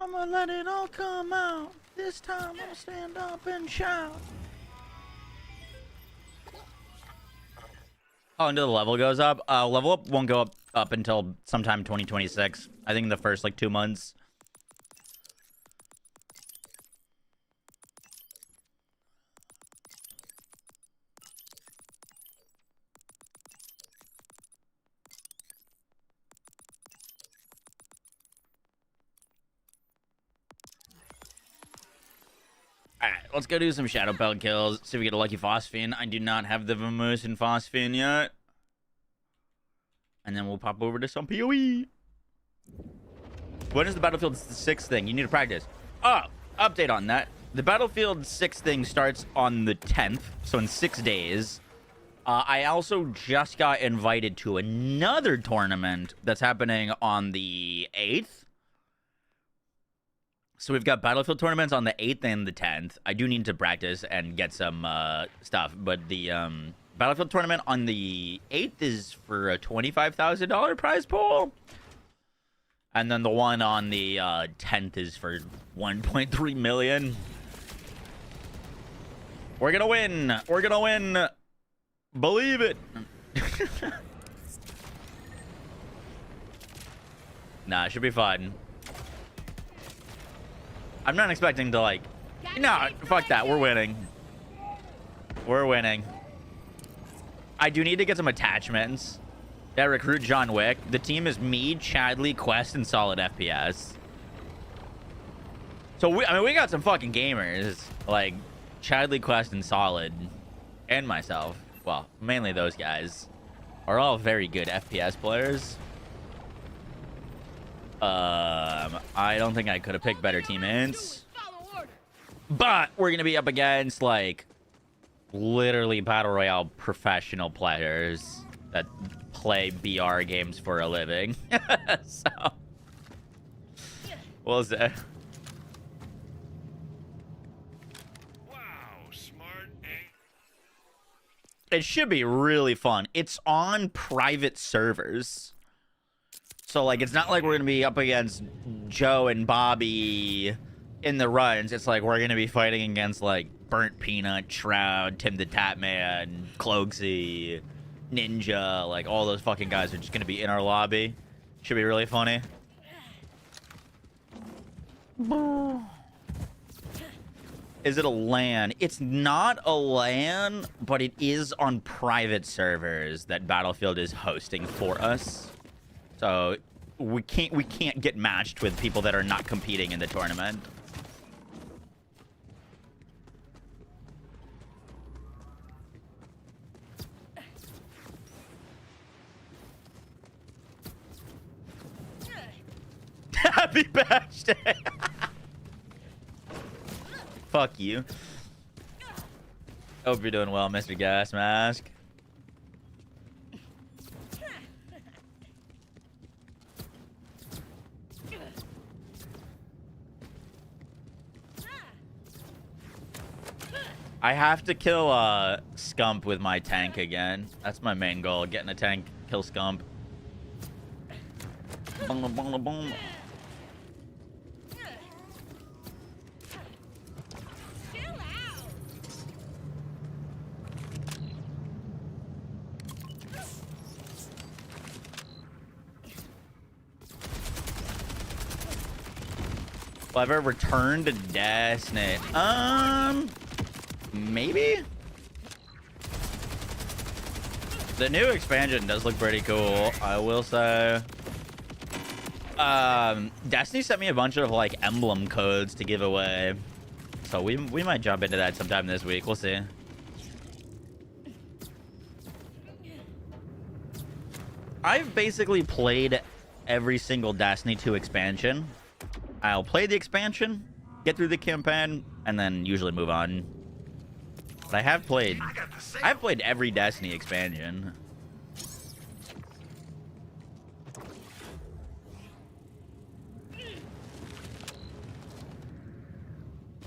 I'm gonna let it all come out. This time I'm gonna stand up and shout. Oh, until the level goes up? Level up won't go up until sometime 2026. I think in the first like 2 months. Alright, let's go do some shadow pelt kills. See if we get a lucky phosphine. I do not have the Vamoose and phosphine yet. And then we'll pop over to some PoE. When is the Battlefield 6 thing? You need to practice. Oh, update on that. The Battlefield 6 thing starts on the 10th, so in 6 days. I also just got invited to another tournament that's happening on the 8th. So we've got Battlefield tournaments on the 8th and the 10th. I do need to practice and get some stuff. But the Battlefield tournament on the 8th is for a $25,000 prize pool. And then the one on the 10th is for 1.3 million. We're going to win. We're going to win. Believe it. Nah, it should be fun. I'm not expecting to, like... No, fuck that. We're winning. We're winning. I do need to get some attachments that recruit John Wick. The team is me, Chadley, Quest, and Solid FPS. So, we got some fucking gamers. Like, Chadley, Quest, and Solid. And myself. Well, mainly those guys. Are all very good FPS players. I don't think I could have picked better teammates. Follow order. But we're gonna be up against like literally battle royale professional players that play BR games for a living. So we'll see. Wow, smart and It should be really fun. It's on private servers. So, like, it's not like we're going to be up against Joe and Bobby in the runs. It's like we're going to be fighting against, like, Burnt Peanut, Shroud, Tim the Tatman, Cloaksy, Ninja. Like, all those fucking guys are just going to be in our lobby. Should be really funny. Is it a LAN? It's not a LAN, but it is on private servers that Battlefield is hosting for us. So we can't get matched with people that are not competing in the tournament. Happy Batch Day. Fuck you. Hope you're doing well, Mr. Gas Mask. I have to kill Scump with my tank again. That's my main goal, getting a tank, kill Scump. Boom, boom, boom, boom. Will I ever return to Destiny? Maybe? The new expansion does look pretty cool, I will say. Destiny sent me a bunch of, like, emblem codes to give away. So we might jump into that sometime this week. We'll see. I've basically played every single Destiny 2 expansion. I'll play the expansion, get through the campaign, and then usually move on. But I've played every Destiny expansion.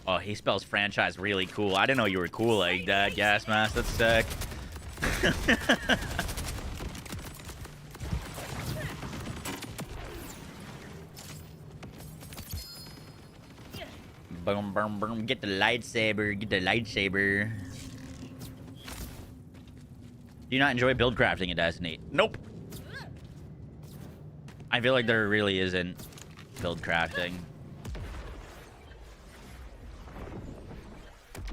Oh, he spells franchise really cool. I didn't know you were cool like that, Gas Mask. That's sick. Boom, boom, boom. Get the lightsaber. Get the lightsaber. Do you not enjoy build crafting in Destiny? Nope. I feel like there really isn't build crafting.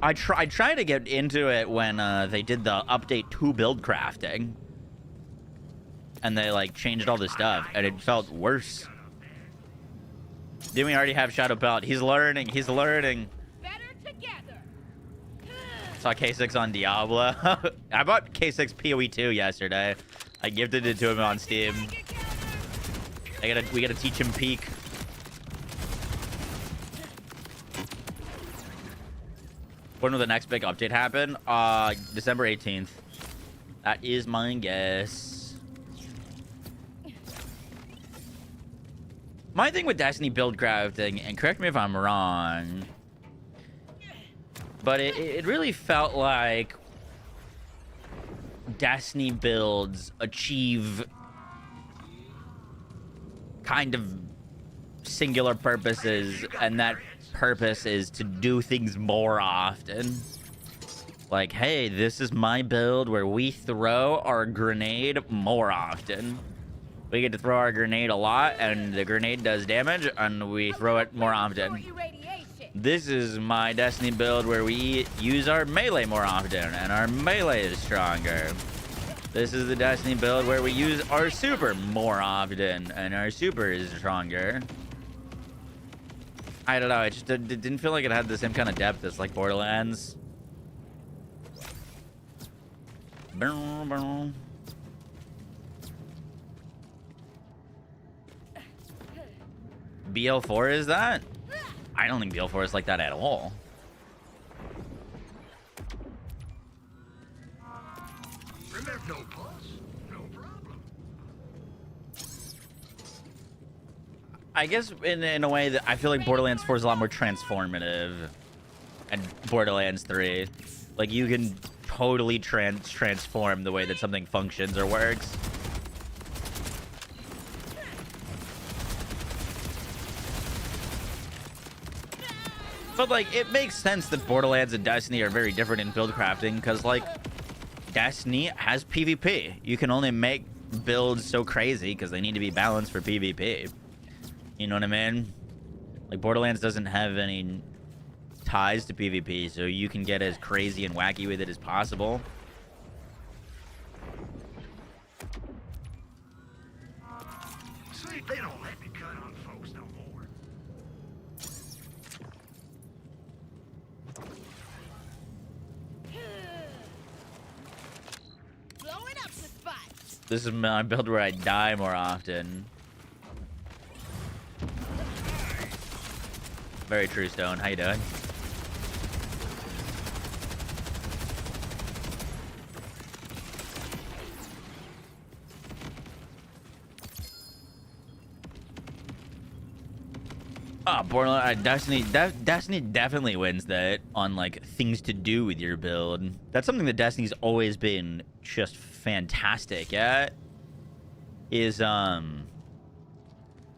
I tried to get into it when they did the update to build crafting. And they, like, changed all the stuff. And it felt worse. Didn't we already have Shadow Belt? He's learning. He's learning. Better together. Saw K6 on Diablo. I bought K6 PoE 2 yesterday. I gifted it to him on Steam. We gotta teach him Peak. When will the next big update happen? December 18th. That is my guess. My thing with Destiny build crafting, and correct me if I'm wrong, but it really felt like Destiny builds achieve kind of singular purposes, and that purpose is to do things more often. Like, hey, this is my build where we throw our grenade more often. We get to throw our grenade a lot, and the grenade does damage, and we throw it more often. This is my Destiny build where we use our melee more often, and our melee is stronger. This is the Destiny build where we use our super more often, and our super is stronger. I don't know, it didn't feel like it had the same kind of depth as, like, Borderlands. Boom, boom. BL4 is that? I don't think BL4 is like that at all. Remember, no pulse, no problem. I guess in a way that I feel like Borderlands 4 is a lot more transformative, and Borderlands 3, like you can totally transform the way that something functions or works. But like it makes sense that Borderlands and Destiny are very different in build crafting, because like Destiny has PvP. You can only make builds so crazy because they need to be balanced for PvP. You know what I mean? Like Borderlands doesn't have any ties to PvP, so you can get as crazy and wacky with it as possible. See, they don't let me cut on folks no more. Blowing up the spot. This is my build where I die more often. Very true, Stone. How you doing? Oh, Borderlands, Destiny definitely wins that on like things to do with your build. That's something that Destiny's always been just fantastic at. Is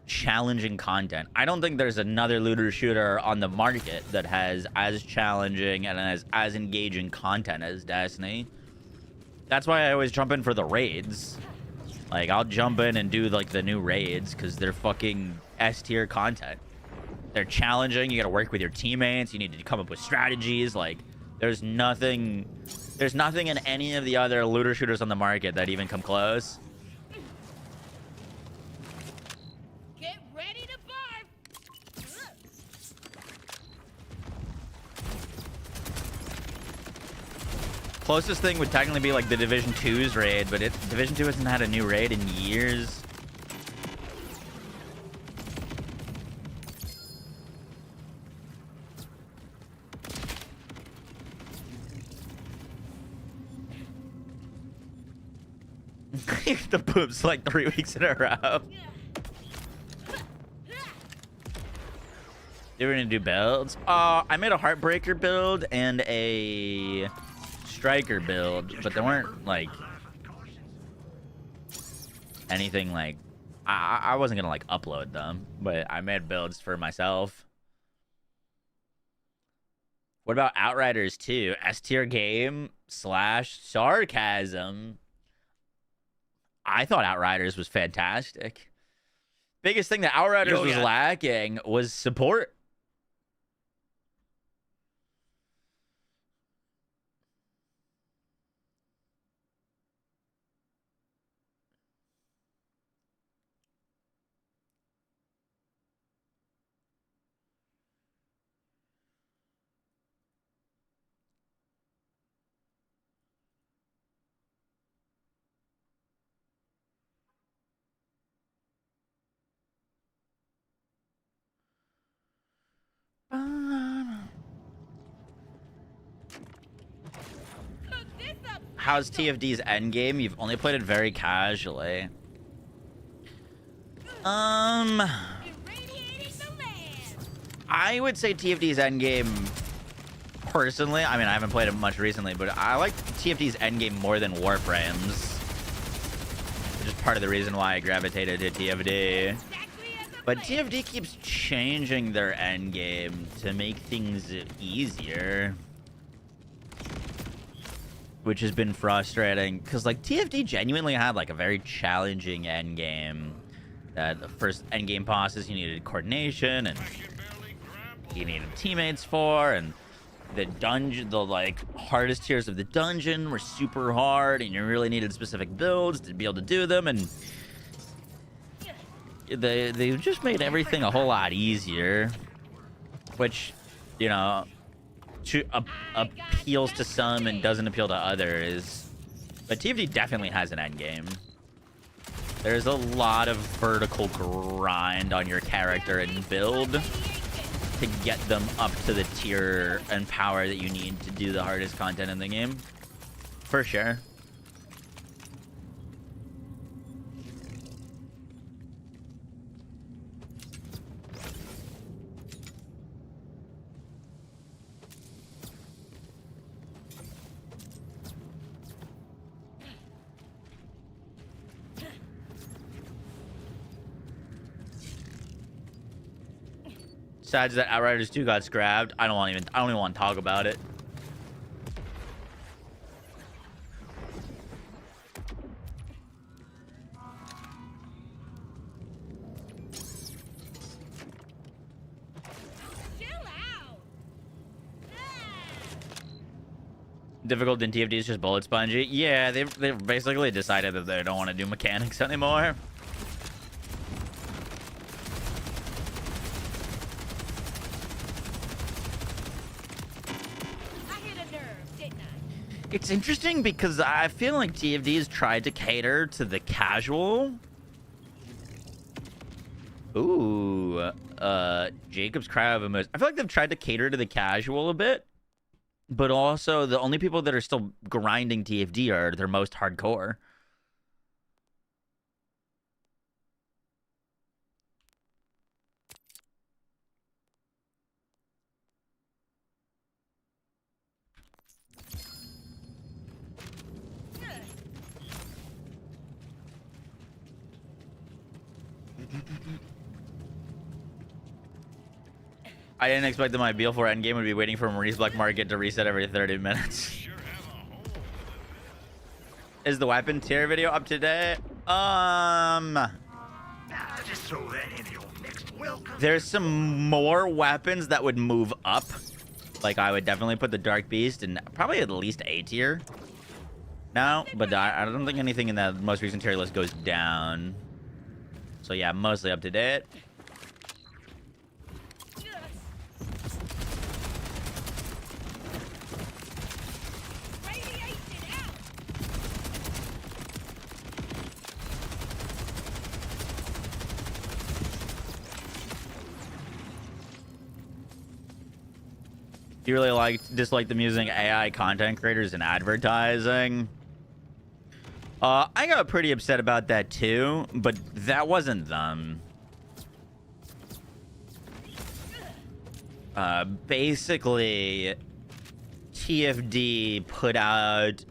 challenging content. I don't think there's another looter shooter on the market that has as challenging and as engaging content as Destiny. That's why I always jump in for the raids. Like I'll jump in and do like the new raids because they're fucking S tier content. They're challenging. You got to work with your teammates. You need to come up with strategies. Like there's nothing in any of the other looter shooters on the market that even come close. Get ready to barf. Closest thing would technically be like the Division 2's raid, but Division 2 hasn't had a new raid in years. The poops like 3 weeks in a row. You were gonna do builds? I made a Heartbreaker build and a Striker build, but they weren't like anything like I wasn't gonna like upload them, but I made builds for myself. What about Outriders 2? S tier game / sarcasm. I thought Outriders was fantastic. Biggest thing that Outriders was lacking was support. How's TFD's endgame? You've only played it very casually. Irradiating the land. I would say TFD's endgame, personally, I mean, I haven't played it much recently, but I like TFD's endgame more than Warframe's. Which is part of the reason why I gravitated to TFD. Exactly as a But plan. TFD keeps changing their endgame to make things easier. Which has been frustrating, because like TFD genuinely had like a very challenging endgame. That the first endgame bosses you needed coordination and you needed teammates for, and the dungeon, the like hardest tiers of the dungeon were super hard, and you really needed specific builds to be able to do them, and they just made everything a whole lot easier, which, you know, appeals to some and doesn't appeal to others. But TFD definitely has an end game. There's a lot of vertical grind on your character and build to get them up to the tier and power that you need to do the hardest content in the game. For sure. Besides that, Outriders 2 got scrapped. I don't even want to talk about it. Chill out. Difficult in TFD is just bullet spongy. Yeah, they've basically decided that they don't want to do mechanics anymore. It's interesting because I feel like TFD has tried to cater to the casual. Ooh, Jacob's Cry of a Moze. I feel like they've tried to cater to the casual a bit, but also the only people that are still grinding TFD are their most hardcore. I didn't expect that my BL4 endgame would be waiting for Marie's Black Market to reset every 30 minutes. Is the weapon tier video up to date? Just throw that in your next welcome. There's some more weapons that would move up. Like, I would definitely put the Dark Beast in probably at least A tier. No, but I don't think anything in that most recent tier list goes down. So yeah, mostly up to date. Do you really dislike them using AI content creators in advertising? I got pretty upset about that too, but that wasn't them. Basically, TFD put out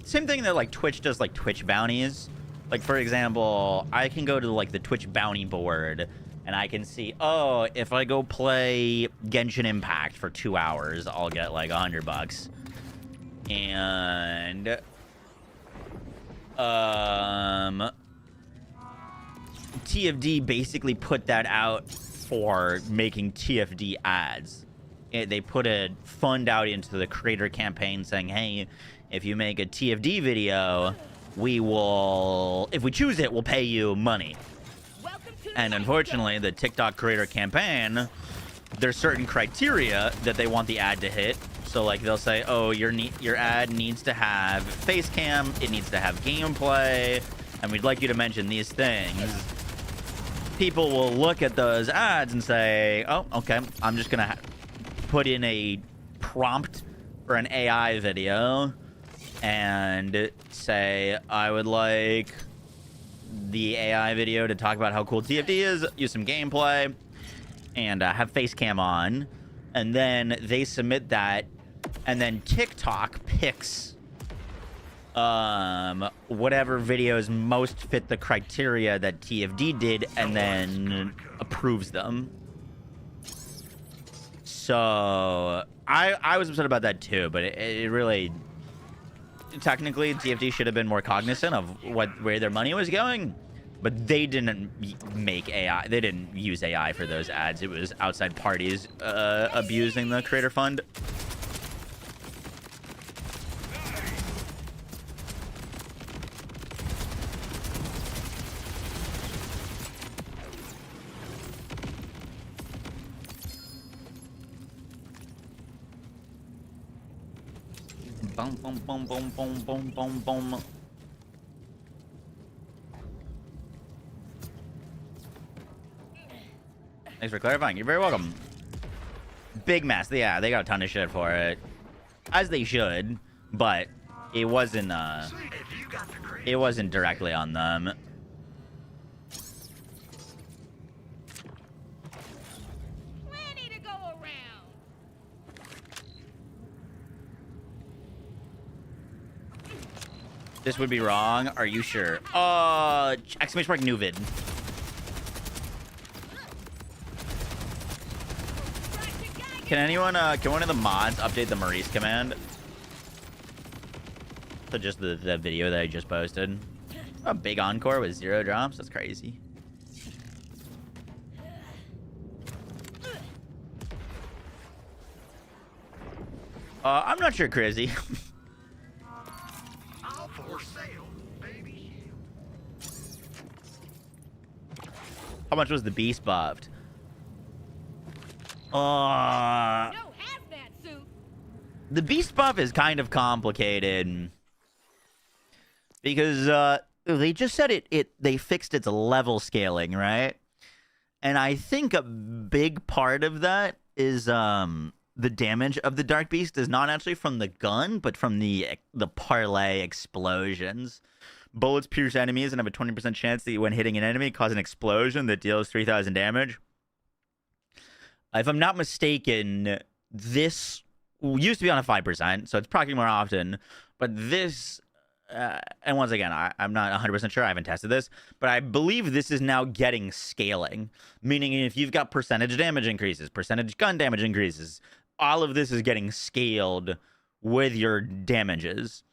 same thing that like Twitch does, like Twitch bounties. Like, for example, I can go to like the Twitch bounty board and I can see, oh, if I go play Genshin Impact for 2 hours, I'll get like $100. And TFD basically put that out for making TFD ads. They put a fund out into the creator campaign saying, hey, if you make a TFD video, we will, if we choose it, we'll pay you money. And unfortunately, the TikTok creator campaign, there's certain criteria that they want the ad to hit. So like they'll say, oh, your ad needs to have face cam, it needs to have gameplay, and we'd like you to mention these things. People will look at those ads and say, oh, okay, I'm just gonna put in a prompt for an AI video and say, I would like the AI video to talk about how cool TFD is, use some gameplay, and have face cam on, and then they submit that, and then TikTok picks whatever videos most fit the criteria that TFD did, and then approves them. So I was upset about that too, but it really, technically TFD should have been more cognizant of where their money was going, but they didn't make AI. They didn't use AI for those ads. It was outside parties abusing the creator fund. Boom, boom, boom, boom, boom, boom, boom, boom. Thanks for clarifying. You're very welcome. Big mess. Yeah, they got a ton of shit for it. As they should, but it wasn't Sweet, if you got the green. it wasn't directly on them. Plenty to go around. This would be wrong. Are you sure? Exclamation mark new vid. Can anyone, can one of the mods update the Maurice command? So just the video that I just posted. A big encore with 0 drops? That's crazy. I'm not sure, Crizzy. All for sale, baby. How much was the beast buffed? No hazmat suit. The beast buff is kind of complicated because they just said they fixed its level scaling, right? And I think a big part of that is the damage of the dark beast is not actually from the gun, but from the parlay explosions. Bullets pierce enemies and have a 20% chance that when hitting an enemy cause an explosion that deals 3,000 damage. If I'm not mistaken, this used to be on a 5%, so it's proccing more often. But this, and once again, I'm not 100% sure. I haven't tested this, but I believe this is now getting scaling. Meaning if you've got percentage damage increases, percentage gun damage increases, all of this is getting scaled with your damages.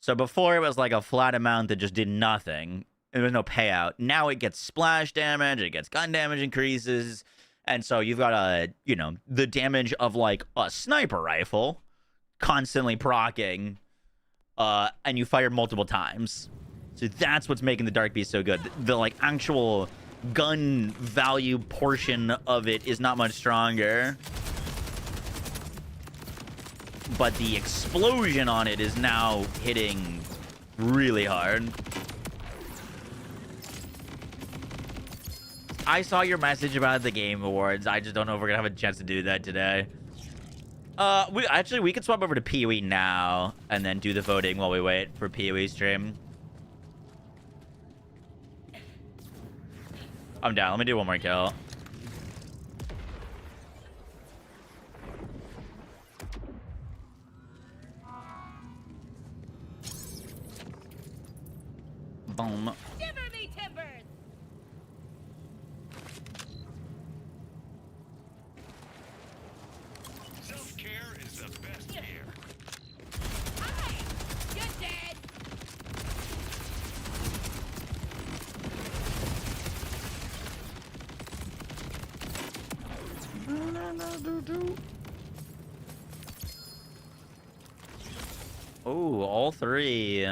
So before it was like a flat amount that just did nothing. There was no payout. Now it gets splash damage, it gets gun damage increases. And so you've got the damage of like a sniper rifle constantly proccing, and you fire multiple times. So that's what's making the Dark Beast so good. The like actual gun value portion of it is not much stronger. But the explosion on it is now hitting really hard. I saw your message about the Game Awards. I just don't know if we're gonna have a chance to do that today. We could swap over to PoE now and then do the voting while we wait for PoE stream. I'm down. Let me do one more kill. Boom. Shiver me timbers. Self-care is the best care. Hi. You're dead. Oh, all three.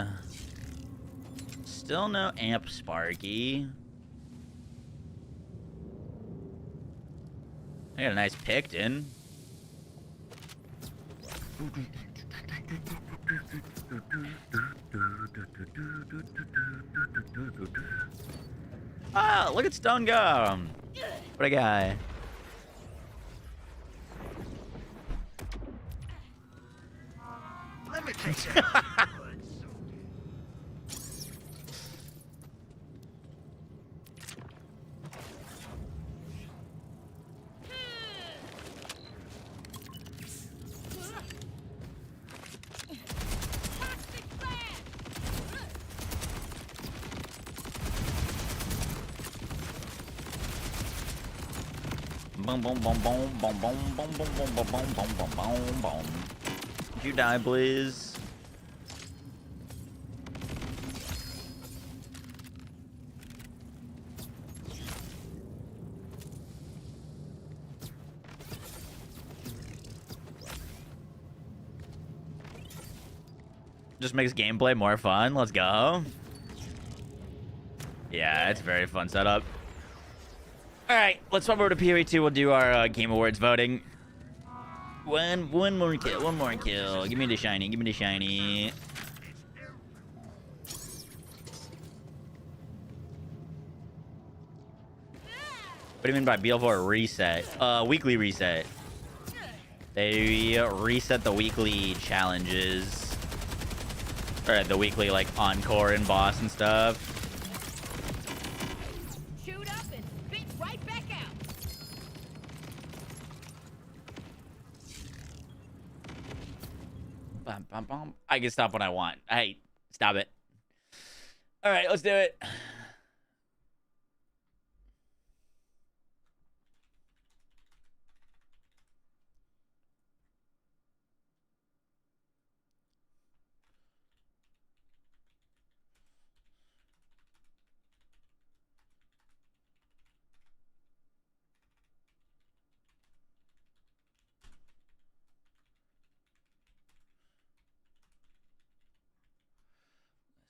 Still no amp Sparky. I got a nice Picton. Ah, look at Stone go. What a guy. Let me take that. Toxic blast. Boom, boom, boom, boom, boom, boom, boom, boom, boom, boom, boom, boom, boom, boom, boom. You die, please. Just makes gameplay more fun. Let's go. Yeah, it's a very fun setup. All right, let's swap over to PoE 2. We'll do our Game Awards voting. One more kill. One more kill. Give me the shiny. Give me the shiny. What do you mean by BL4 reset? Weekly reset. They reset the weekly challenges. Or the weekly, like, encore and boss and stuff. Shoot up and spit right back out. Bum, bum, bum. I can stop when I want. Hey, stop it. All right, let's do it.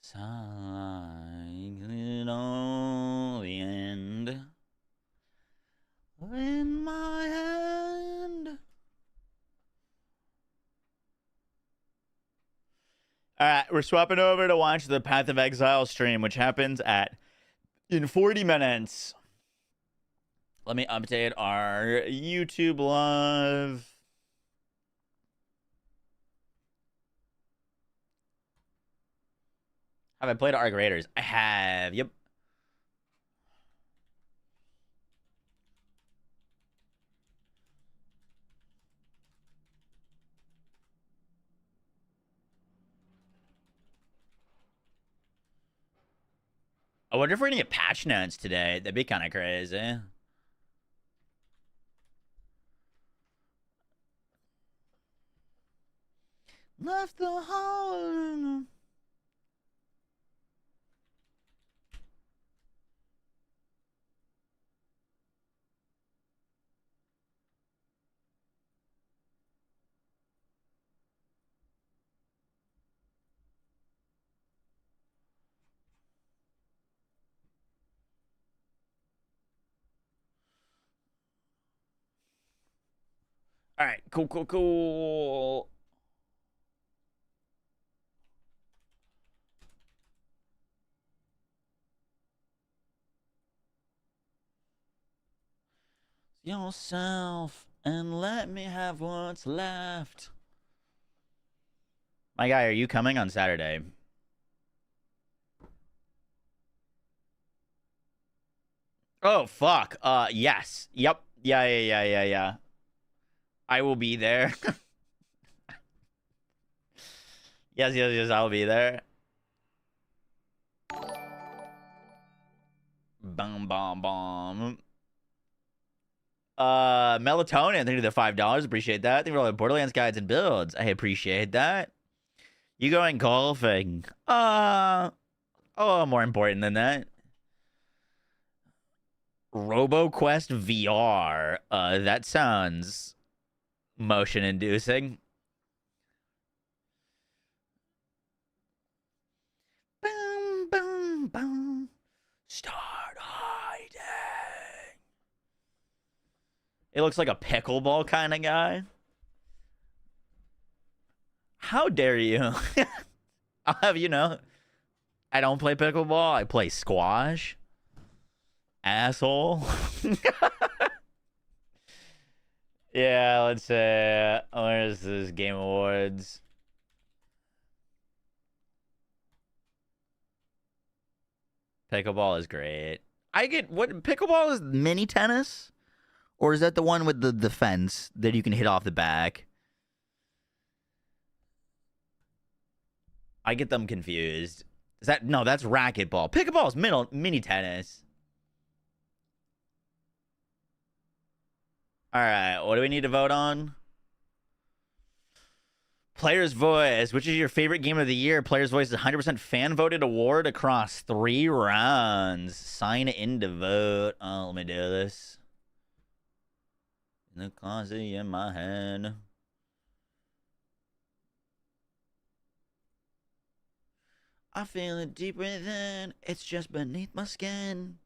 Cycling on the end in my hand. All right, we're swapping over to watch the Path of Exile stream, which happens in 40 minutes. Let me update our YouTube live. Have I played Arc Raiders? I have. Yep. I wonder if we're gonna get patch notes today. That'd be kind of crazy. Left the hole. All right, cool. Yourself and let me have what's left. My guy, are you coming on Saturday? Oh, fuck. Yes. Yep. Yeah. I will be there. Yes, I'll be there. Boom. Melatonin, thank you for the $5. Appreciate that. Thank you for all the Borderlands guides and builds. I appreciate that. You going golfing? More important than that. RoboQuest VR. That sounds motion inducing. Boom. Start hiding. It looks like a pickleball kind of guy. How dare you? I'll have you know, I don't play pickleball. I play squash. Asshole. Yeah, let's say, where's this Game Awards? Pickleball is great. Pickleball is mini tennis? Or is that the one with the fence that you can hit off the back? I get them confused. No, that's racquetball. Pickleball is mini tennis. All right, what do we need to vote on? Player's Voice. Which is your favorite game of the year? Player's Voice is 100% fan voted award across 3 rounds. Sign in to vote. Oh, let me do this. The cozy in my head. I feel it deep within. It's just beneath my skin.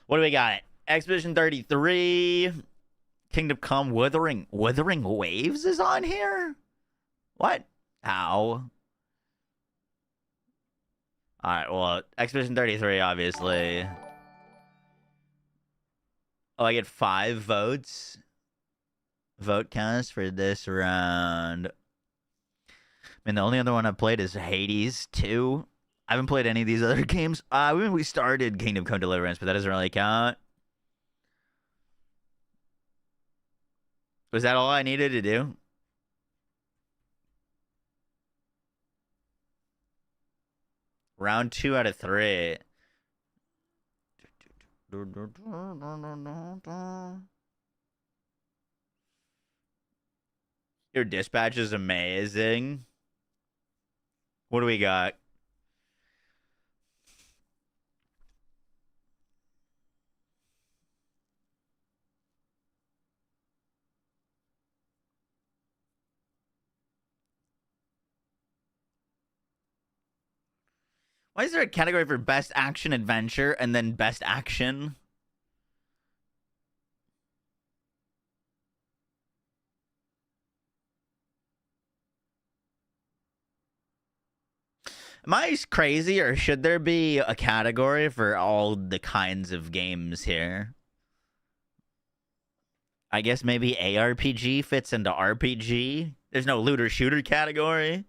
What do we got? Expedition 33. Kingdom Come Wuthering Waves is on here? What? How? Alright, well, Expedition 33, obviously. Oh, I get 5 votes. Vote counts for this round. I mean, the only other one I've played is Hades 2. I haven't played any of these other games. We started Kingdom Come Deliverance, but that doesn't really count. Was that all I needed to do? Round 2 out of 3. Your dispatch is amazing. What do we got? Why is there a category for best action adventure and then best action? Am I crazy, or should there be a category for all the kinds of games here? I guess maybe ARPG fits into RPG. There's no looter shooter category.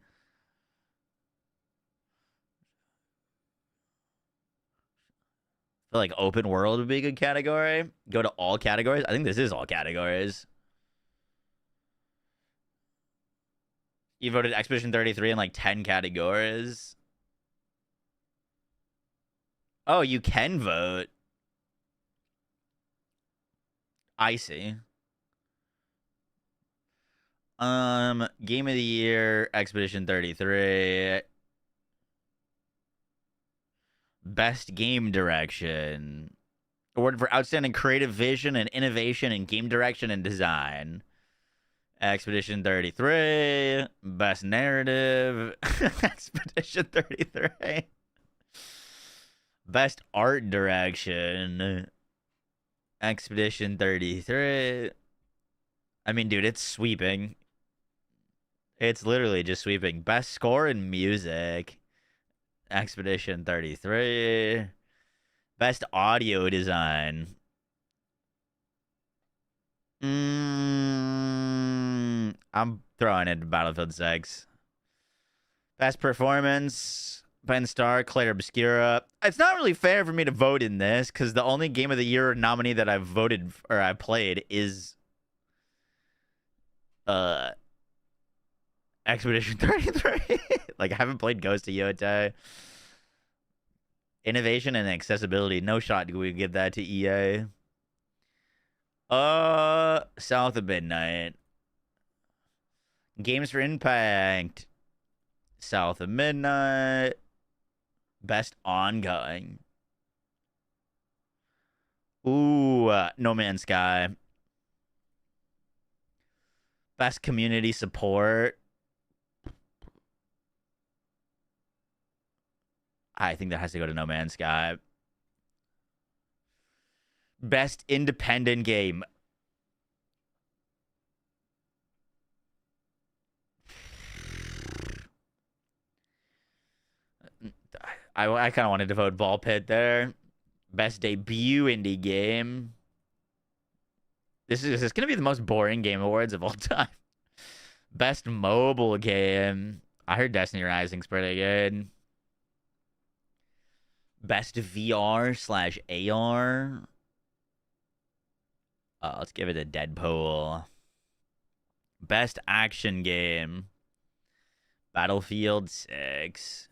I feel like open world would be a good category. Go to all categories. I think this is all categories. You voted Expedition 33 in like 10 categories. Oh, you can vote. I see. Game of the Year, Expedition 33. Best Game Direction. Award for Outstanding Creative Vision and Innovation in Game Direction and Design. Expedition 33. Best Narrative. Expedition 33. Best Art Direction. Expedition 33. I mean, dude, it's sweeping. It's literally just sweeping. Best Score and Music. Expedition 33. Best Audio Design. I'm throwing it Battlefield 6. Best Performance. Ben Star, Claire Obscura. It's not really fair for me to vote in this because the only Game of the Year nominee that I've voted or I played is Expedition 33. Like, I haven't played Ghost of Yotei. Innovation and accessibility. No shot do we give that to EA. South of Midnight. Games for Impact. South of Midnight. Best Ongoing. Ooh, No Man's Sky. Best Community Support. I think that has to go to No Man's Sky. Best Independent Game. I kind of wanted to vote Ball Pit there. Best Debut Indie Game. This is going to be the most boring game awards of all time. Best Mobile Game. I heard Destiny Rising's pretty good. Best VR/AR. Let's give it to Deadpool. Best Action Game. Battlefield 6.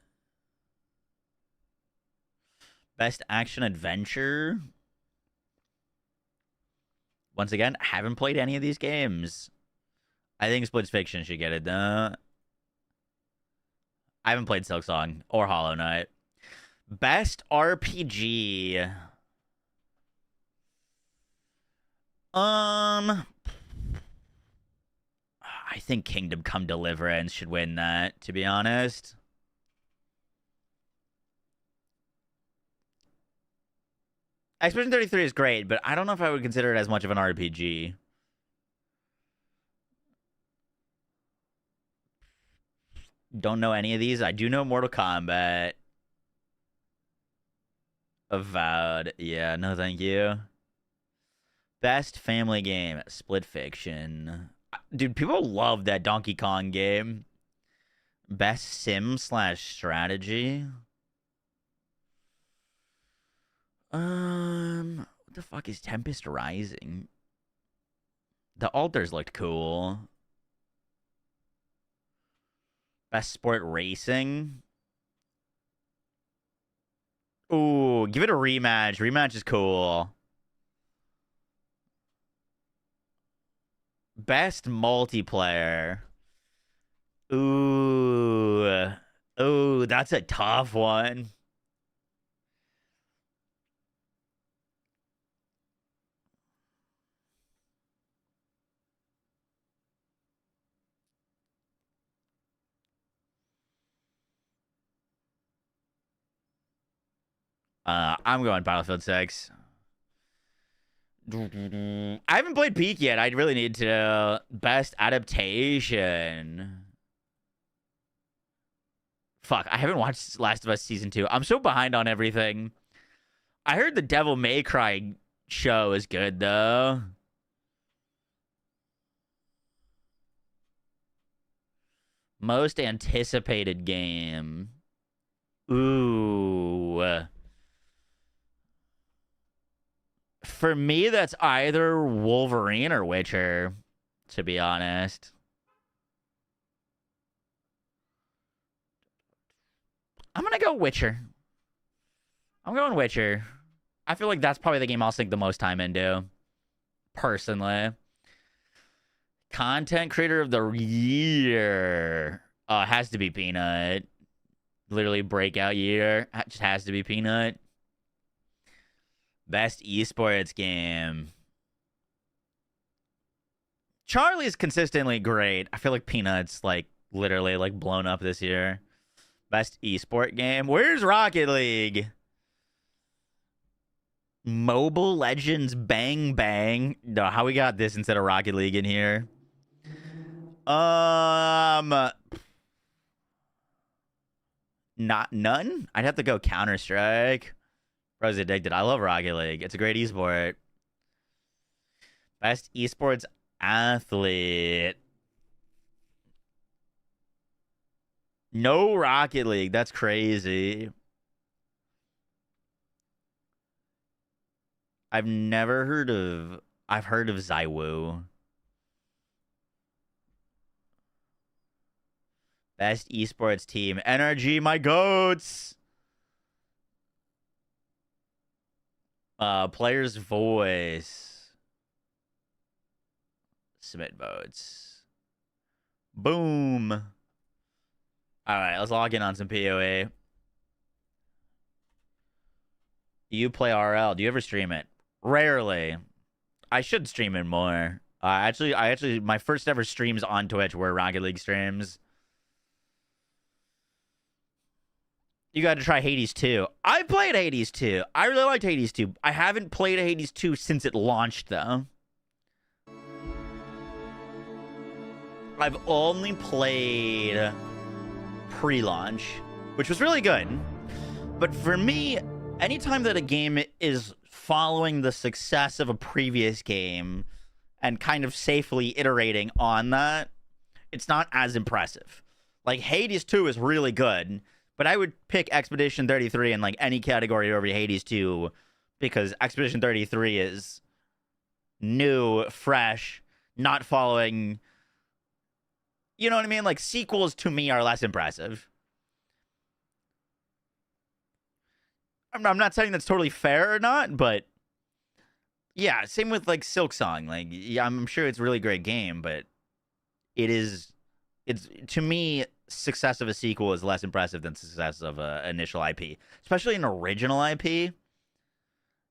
Best Action Adventure. Once again, haven't played any of these games. I think Splits Fiction should get it, though. I haven't played Silksong or Hollow Knight. Best RPG. I think Kingdom Come Deliverance should win that, to be honest. Expedition 33 is great, but I don't know if I would consider it as much of an RPG. Don't know any of these. I do know Mortal Kombat. Avowed. Yeah, no thank you. Best family game, Split Fiction. Dude, people love that Donkey Kong game. Best sim / strategy. What the fuck is Tempest Rising? The altars looked cool. Best sport racing. Ooh, give it a rematch. Rematch is cool. Best multiplayer. Ooh. Ooh, that's a tough one. I'm going Battlefield 6. I haven't played Peak yet. I really need to. Best adaptation. Fuck, I haven't watched Last of Us Season 2. I'm so behind on everything. I heard the Devil May Cry show is good, though. Most anticipated game. Ooh. For me, that's either Wolverine or Witcher, to be honest. I'm going to go Witcher. I'm going Witcher. I feel like that's probably the game I'll sink the most time into, personally. Content creator of the year. Has to be Peanut. Literally breakout year. It just has to be Peanut. Best esports game. Charlie's consistently great. I feel like Peanut's like literally like blown up this year. Best esport game. Where's Rocket League? Mobile Legends Bang Bang. No, how we got this instead of Rocket League in here? Not none. I'd have to go Counter-Strike. Bro's addicted. I love Rocket League. It's a great esport. Best esports athlete. No Rocket League. That's crazy. I've heard of Zywoo. Best esports team. NRG, my goats. Player's voice. Submit votes. Boom. All right, let's log in on some PoE. Do you play RL? Do you ever stream it? Rarely. I should stream it more. Actually, my first ever streams on Twitch were Rocket League streams. You got to try Hades 2. I played Hades 2. I really liked Hades 2. I haven't played Hades 2 since it launched, though. I've only played pre-launch, which was really good. But for me, anytime that a game is following the success of a previous game and kind of safely iterating on that, it's not as impressive. Like, Hades 2 is really good, but I would pick Expedition 33 in like any category over Hades 2 because Expedition 33 is new, fresh, not following. You know what I mean? Like, sequels to me are less impressive. I'm not saying that's totally fair or not, but yeah, same with like Silksong. Like, yeah, I'm sure it's a really great game, but it's to me, success of a sequel is less impressive than success of an initial IP, especially an original IP.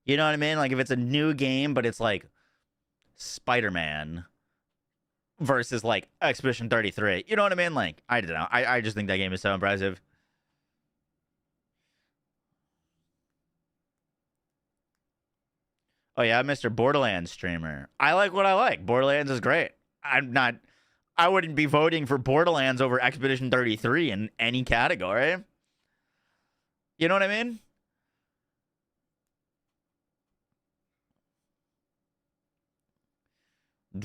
You know what I mean? Like, if it's a new game, but it's like Spider-Man versus like Expedition 33. You know what I mean? Like, I don't know. I just think that game is so impressive. Oh yeah, Mr. Borderlands streamer. I like what I like. Borderlands is great. I wouldn't be voting for Borderlands over Expedition 33 in any category. You know what I mean? Hey,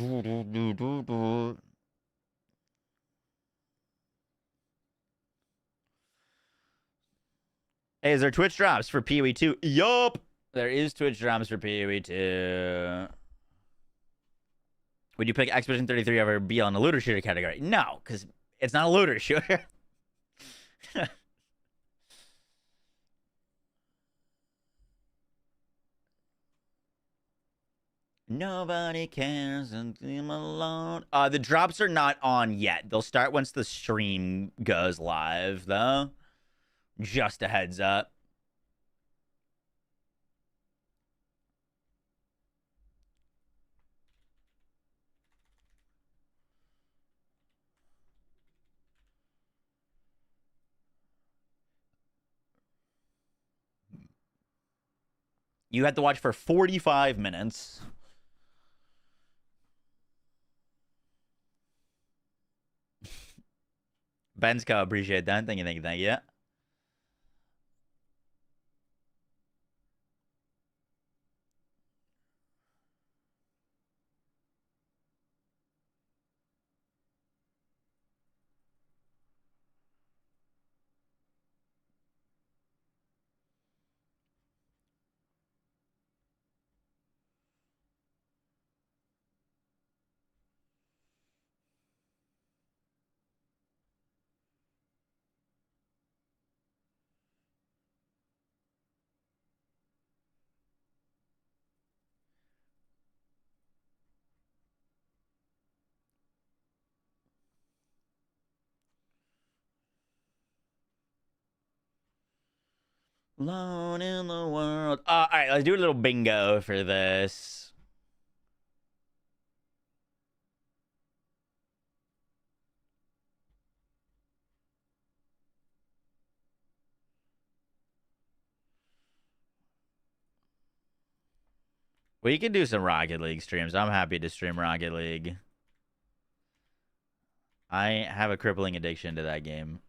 is there Twitch drops for PoE 2? Yup! There is Twitch drops for PoE 2. Would you pick Expedition 33 over BL in the looter shooter category? No, because it's not a looter shooter. Nobody cares and I'm alone. The drops are not on yet. They'll start once the stream goes live, though. Just a heads up. You had to watch for 45 minutes. Bensko, appreciate that. Thank you. Alone in the world. All right, let's do a little bingo for this. We can do some Rocket League streams. I'm happy to stream Rocket League. I have a crippling addiction to that game.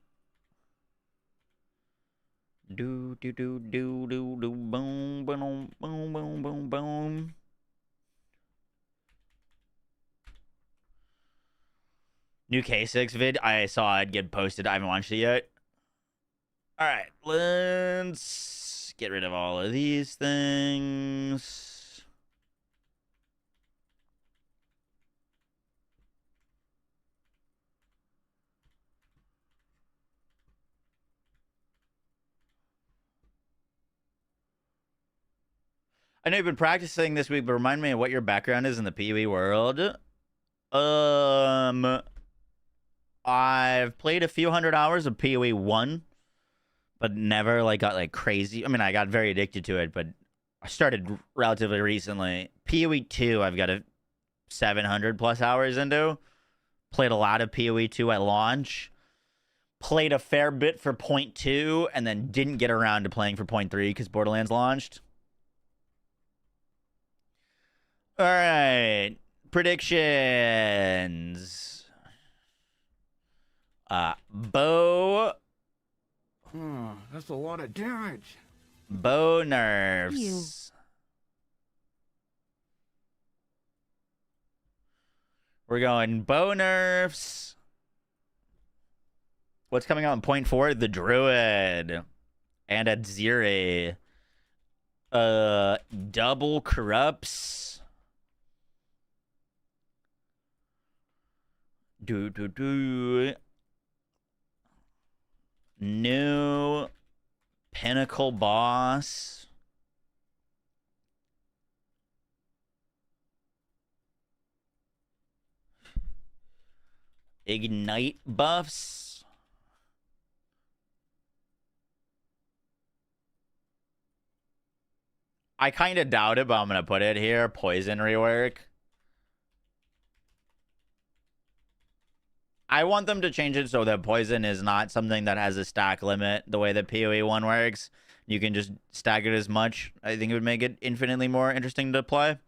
Do do do do do do boom boom boom boom boom boom. New K6 vid. I saw it get posted. I haven't watched it yet. All right, let's get rid of all of these things. I know you've been practicing this week, but remind me of what your background is in the PoE world. I've played a few hundred hours of PoE 1, but never like got like crazy. I mean, I got very addicted to it, but I started relatively recently. PoE 2, I've got a 700 plus hours into. Played a lot of PoE 2 at launch. Played a fair bit for Point 2, and then didn't get around to playing for Point 3 because Borderlands launched. All right. Predictions. Bow. That's a lot of damage. Bow nerfs. You. We're going bow nerfs. What's coming out in Point 4? The Druid. And at Ziri. Double corrupts. New pinnacle boss. Ignite buffs. I kind of doubt it, but I'm going to put it here. Poison rework. I want them to change it so that poison is not something that has a stack limit the way that PoE 1 works. You can just stack it as much. I think it would make it infinitely more interesting to play.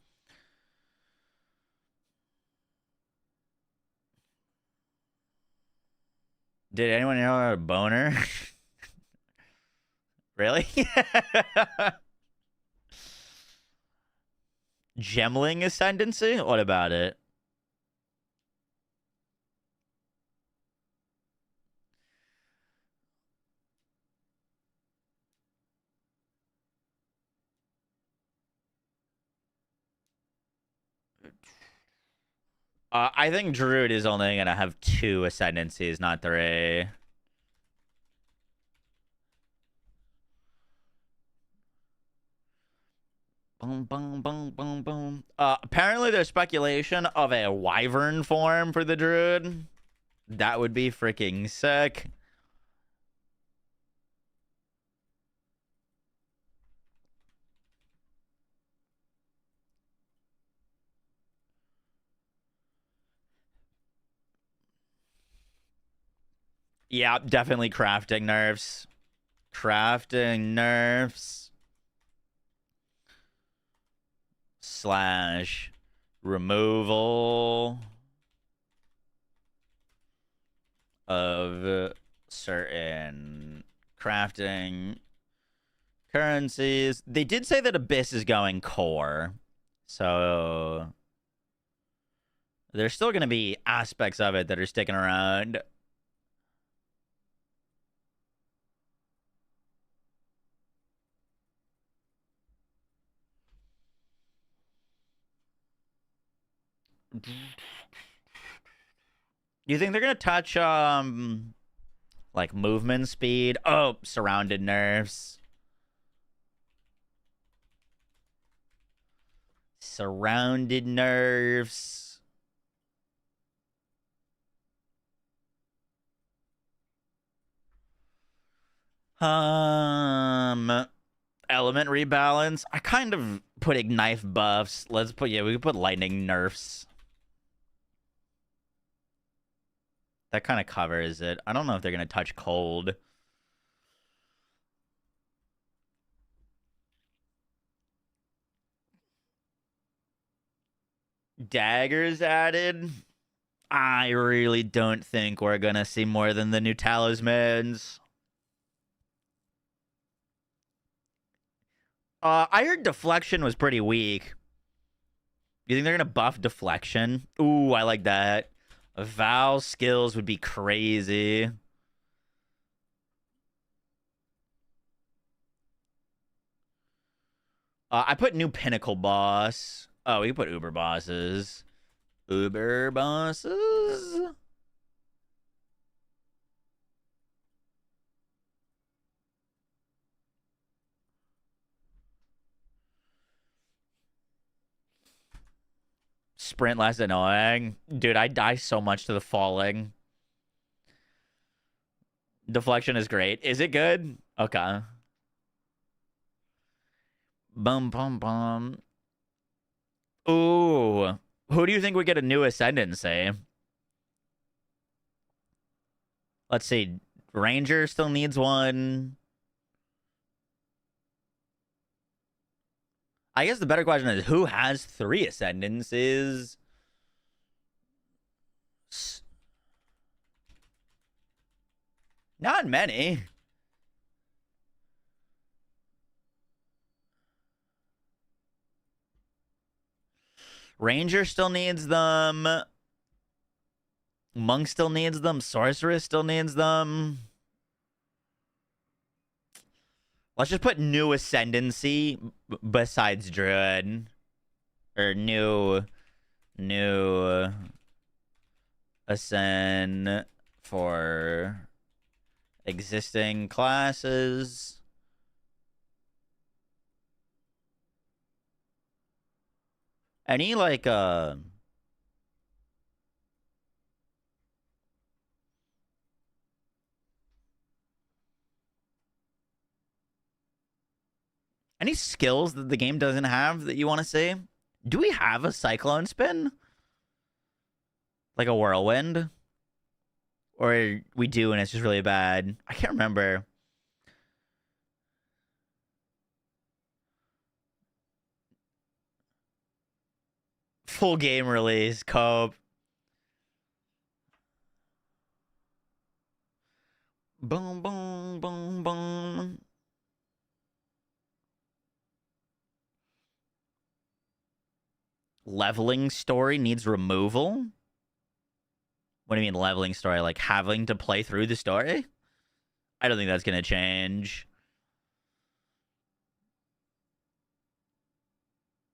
Did anyone know a boner? Really? Gemling Ascendancy? What about it? I think Druid is only gonna have 2 ascendancies, not 3. Boom, boom, boom, boom, boom. Apparently there's speculation of a wyvern form for the Druid. That would be freaking sick. Yeah, definitely crafting nerfs. Crafting nerfs. Slash removal of certain crafting currencies. They did say that Abyss is going core. So there's still going to be aspects of it that are sticking around. You think they're going to touch like movement speed? Oh, surrounded nerfs. Surrounded nerfs. Element rebalance. I kind of put Ignite buffs. Let's put, yeah, we could put lightning nerfs. That kind of covers it. I don't know if they're going to touch cold. Daggers added. I really don't think we're going to see more than the new talismans. I heard deflection was pretty weak. You think they're going to buff deflection? Ooh, I like that. Val skills would be crazy. I put new pinnacle boss. Oh, we can put Uber bosses. Uber bosses. Sprint less annoying. Dude, I die so much to the falling. Deflection is great. Is it good? Okay. Bum, bum, bum. Ooh. Who do you think would get a new ascendancy? Let's see. Ranger still needs one. I guess the better question is who has 3 ascendancies? Not many. Ranger still needs them. Monk still needs them. Sorceress still needs them. Let's just put new ascendancy besides Druid. Or new ascend for existing classes. Any like any skills that the game doesn't have that you want to see? Do we have a cyclone spin? Like a whirlwind? Or we do and it's just really bad? I can't remember. Full game release, Cope. Boom, boom, boom, boom. Leveling story needs removal? What do you mean leveling story? Like having to play through the story? I don't think that's going to change.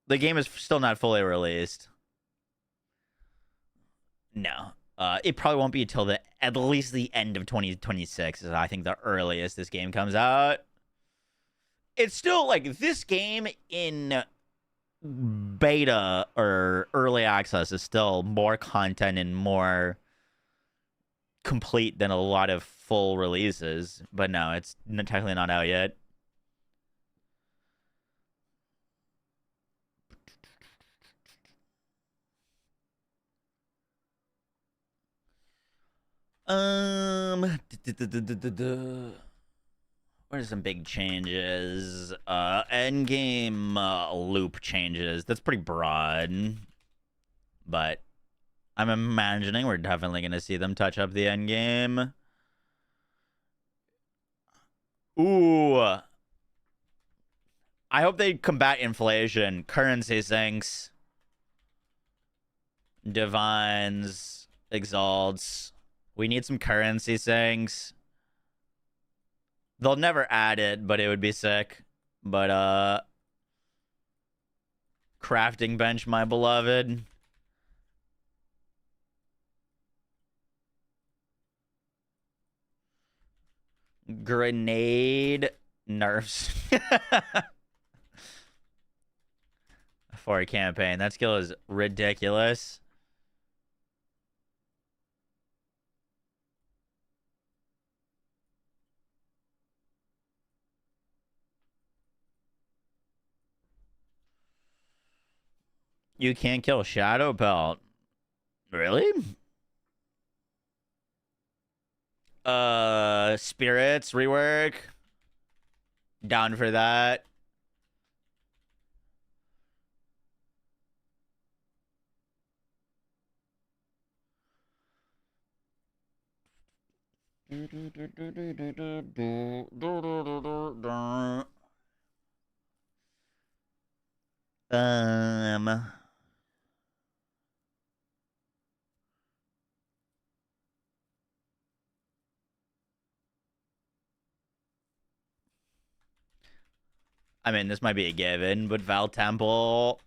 The game is still not fully released. No. It probably won't be until at least the end of 2026 is I think the earliest this game comes out. It's still like this game in beta or early access is still more content and more complete than a lot of full releases. But no, it's technically not out yet. What are some big changes? Endgame loop changes. That's pretty broad. But I'm imagining we're definitely going to see them touch up the endgame. Ooh. I hope they combat inflation. Currency sinks. Divines. Exalts. We need some currency sinks. They'll never add it, but it would be sick. But, crafting bench, my beloved. Grenade nerfs. For a campaign. That skill is ridiculous. You can't kill Shadow Pelt. Really? Spirits rework. Down for that. I mean, this might be a given, but Val Temple.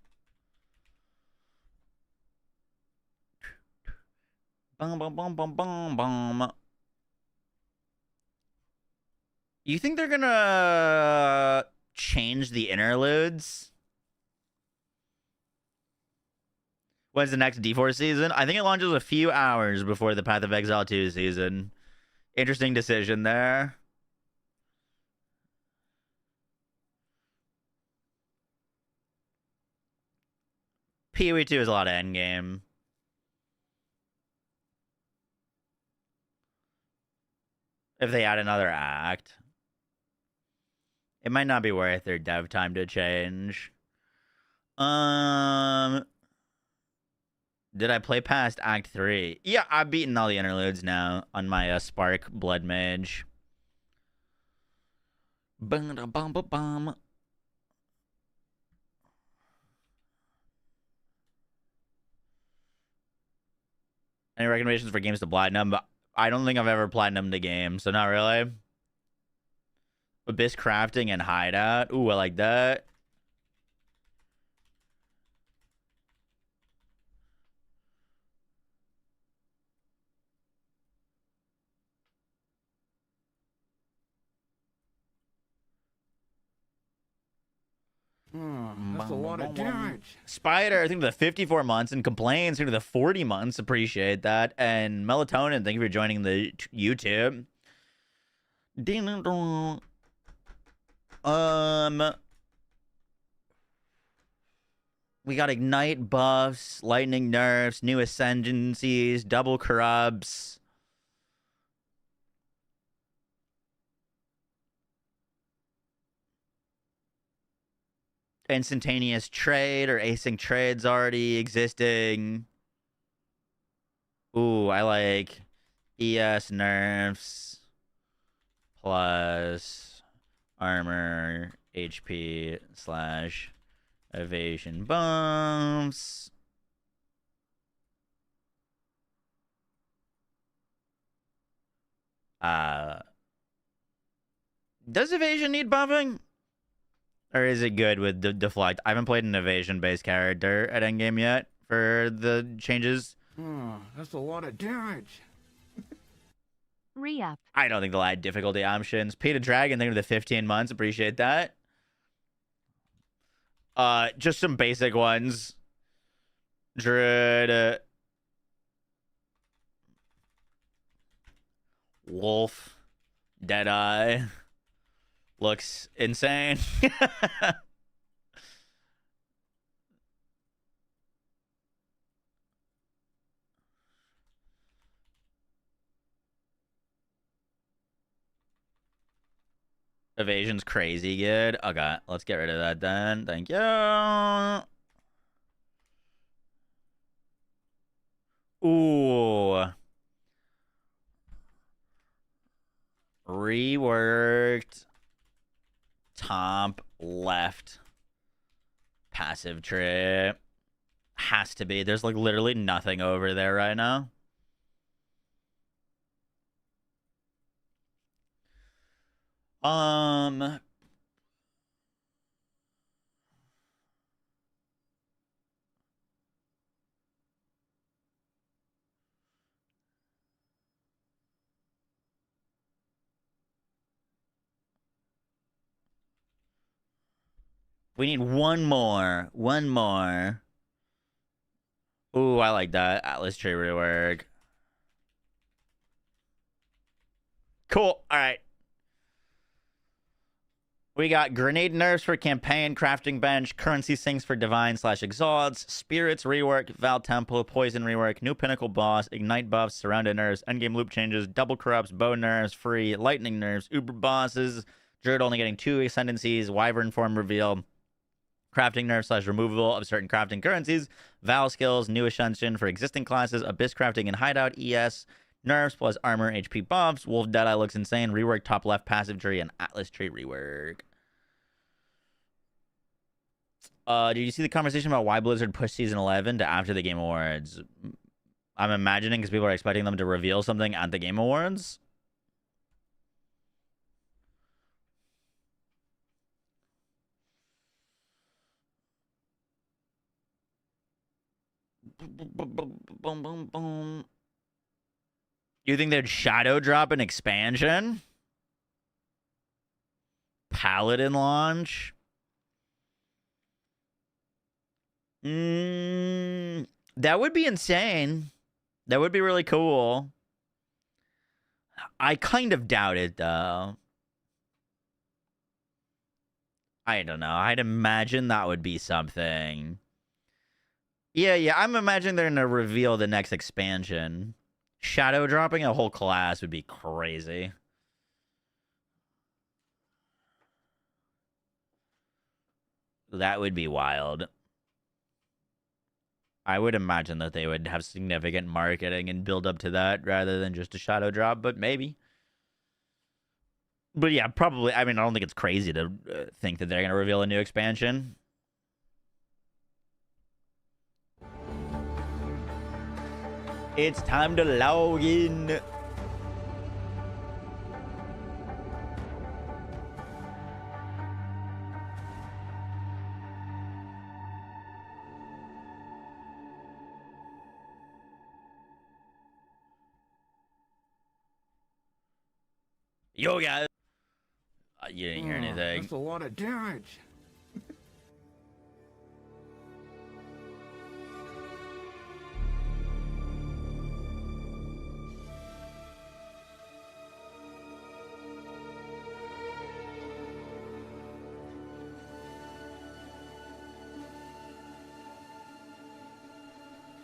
Bum, bum, bum, bum, bum, bum. You think they're gonna change the interludes? When's the next D4 season? I think it launches a few hours before the Path of Exile 2 season. Interesting decision there. PoE 2 is a lot of endgame. If they add another act, it might not be worth their dev time to change. Did I play past Act 3? Yeah, I've beaten all the interludes now on my Spark Blood Mage. Bum-da-bum-ba-bum. Any recommendations for games to platinum? I don't think I've ever platinumed a game, so not really. Abyss Crafting and Hideout. Ooh, I like that. That's a lot of damage. Spider, I think the 54 months, and Complaints, I think the 40 months. Appreciate that. And Melatonin, thank you for joining the YouTube. We got Ignite buffs, Lightning nerfs, new Ascendancies, double corrupts. Instantaneous trade or async trades already existing. Ooh, I like ES nerfs plus armor HP / evasion bumps. Does evasion need buffing? Or is it good with deflect? I haven't played an evasion-based character at endgame yet for the changes. That's a lot of damage. Re-up. I don't think they'll add difficulty options. Peter Dragon, thank you for the 15 months. Appreciate that. Just some basic ones. Druid. Wolf. Deadeye. Looks insane. Evasion's crazy good. Okay, let's get rid of that then. Thank you. Ooh. Reworked. Top left. Passive trip. Has to be. There's like literally nothing over there right now. We need one more. One more. Ooh, I like that. Atlas tree rework. Cool. All right. We got grenade nerfs for campaign, crafting bench, currency sinks for divine / exalts, spirits rework, Val Temple, poison rework, new pinnacle boss, ignite buffs, surrounded nerfs, endgame loop changes, double corrupts, bow nerfs, free, lightning nerfs, uber bosses, Druid only getting 2 ascendancies, wyvern form reveal, crafting nerfs / removal of certain crafting currencies, Val skills, new ascension for existing classes, abyss crafting and hideout ES, nerfs plus armor HP buffs, wolf deadeye looks insane, rework top left passive tree, and atlas tree rework. Did you see the conversation about why Blizzard pushed Season 11 to after the Game Awards? I'm imagining because people are expecting them to reveal something at the Game Awards. You think they'd shadow drop an expansion? Paladin launch? That would be insane. That would be really cool. I kind of doubt it, though. I don't know. I'd imagine that would be something. Yeah, I'm imagining they're going to reveal the next expansion. Shadow dropping a whole class would be crazy. That would be wild. I would imagine that they would have significant marketing and build up to that rather than just a shadow drop, but maybe. But yeah, probably. I mean, I don't think it's crazy to think that they're going to reveal a new expansion. It's time to log in. Yo, guys. You didn't hear anything. That's a lot of damage.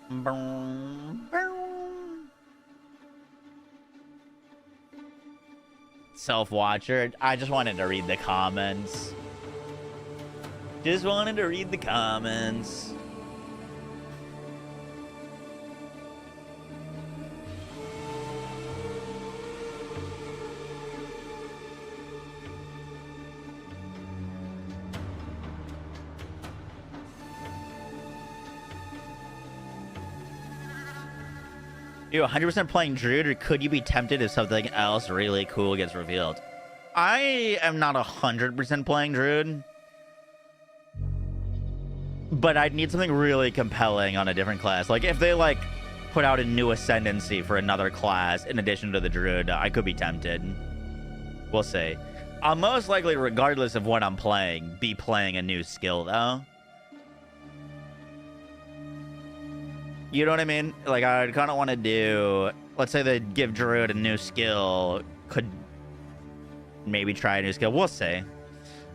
Boom, boom. Self-watcher. I just wanted to read the comments. Just wanted to read the comments. You 100% playing Druid, or could you be tempted if something else really cool gets revealed? I am not 100% playing Druid, but I'd need something really compelling on a different class. Like if they like put out a new ascendancy for another class in addition to the druid, I could be tempted. We'll see. I'll most likely, regardless of what I'm playing, be playing a new skill, though. You know what I mean? Like, I kind of want to do... Let's say they give druid a new skill. Could maybe try a new skill. We'll see.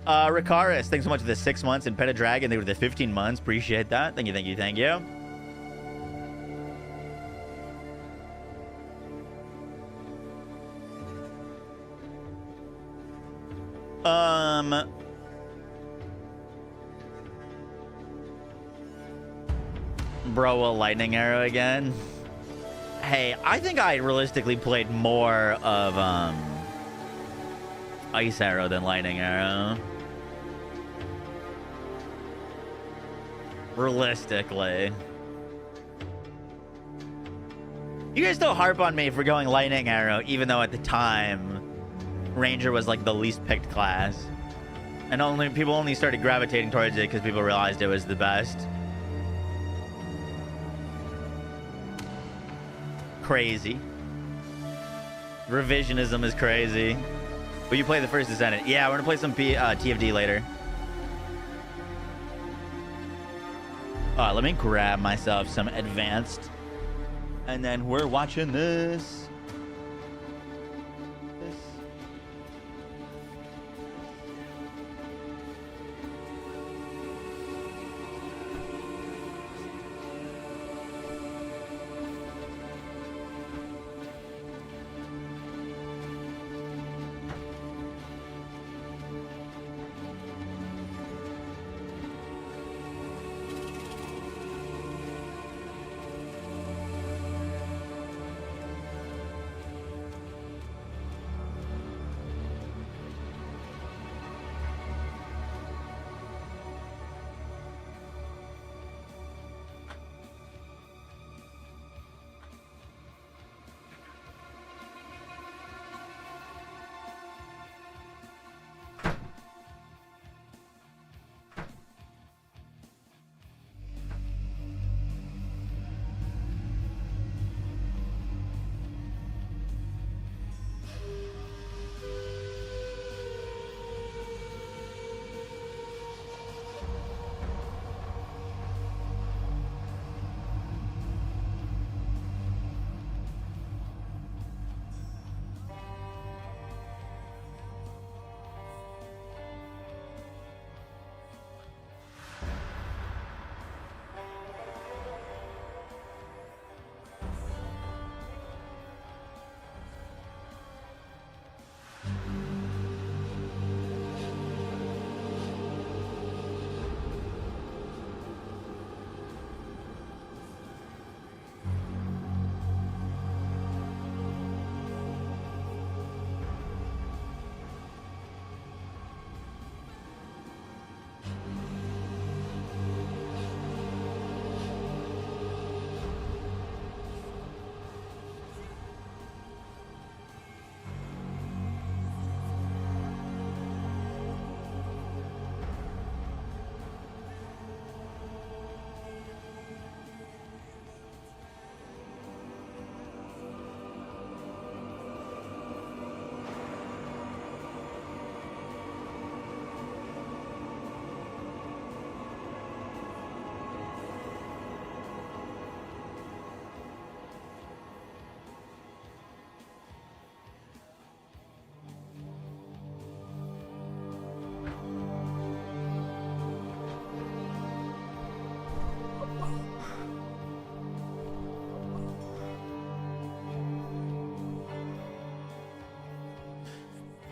Rikaris, thanks so much for the 6 months. And Pet Dragon, they were the 15 months. Appreciate that. Thank you, thank you, thank you. Bro, a lightning arrow again. Hey, I think I realistically played more of ice arrow than lightning arrow. Realistically. You guys still harp on me for going lightning arrow, even though at the time Ranger was like the least picked class. And people only started gravitating towards it because people realized it was the best. Crazy. Revisionism is crazy. Will you play the first Descendant? Yeah, we're gonna play some TFD later. Let me grab myself some advanced. And then we're watching this.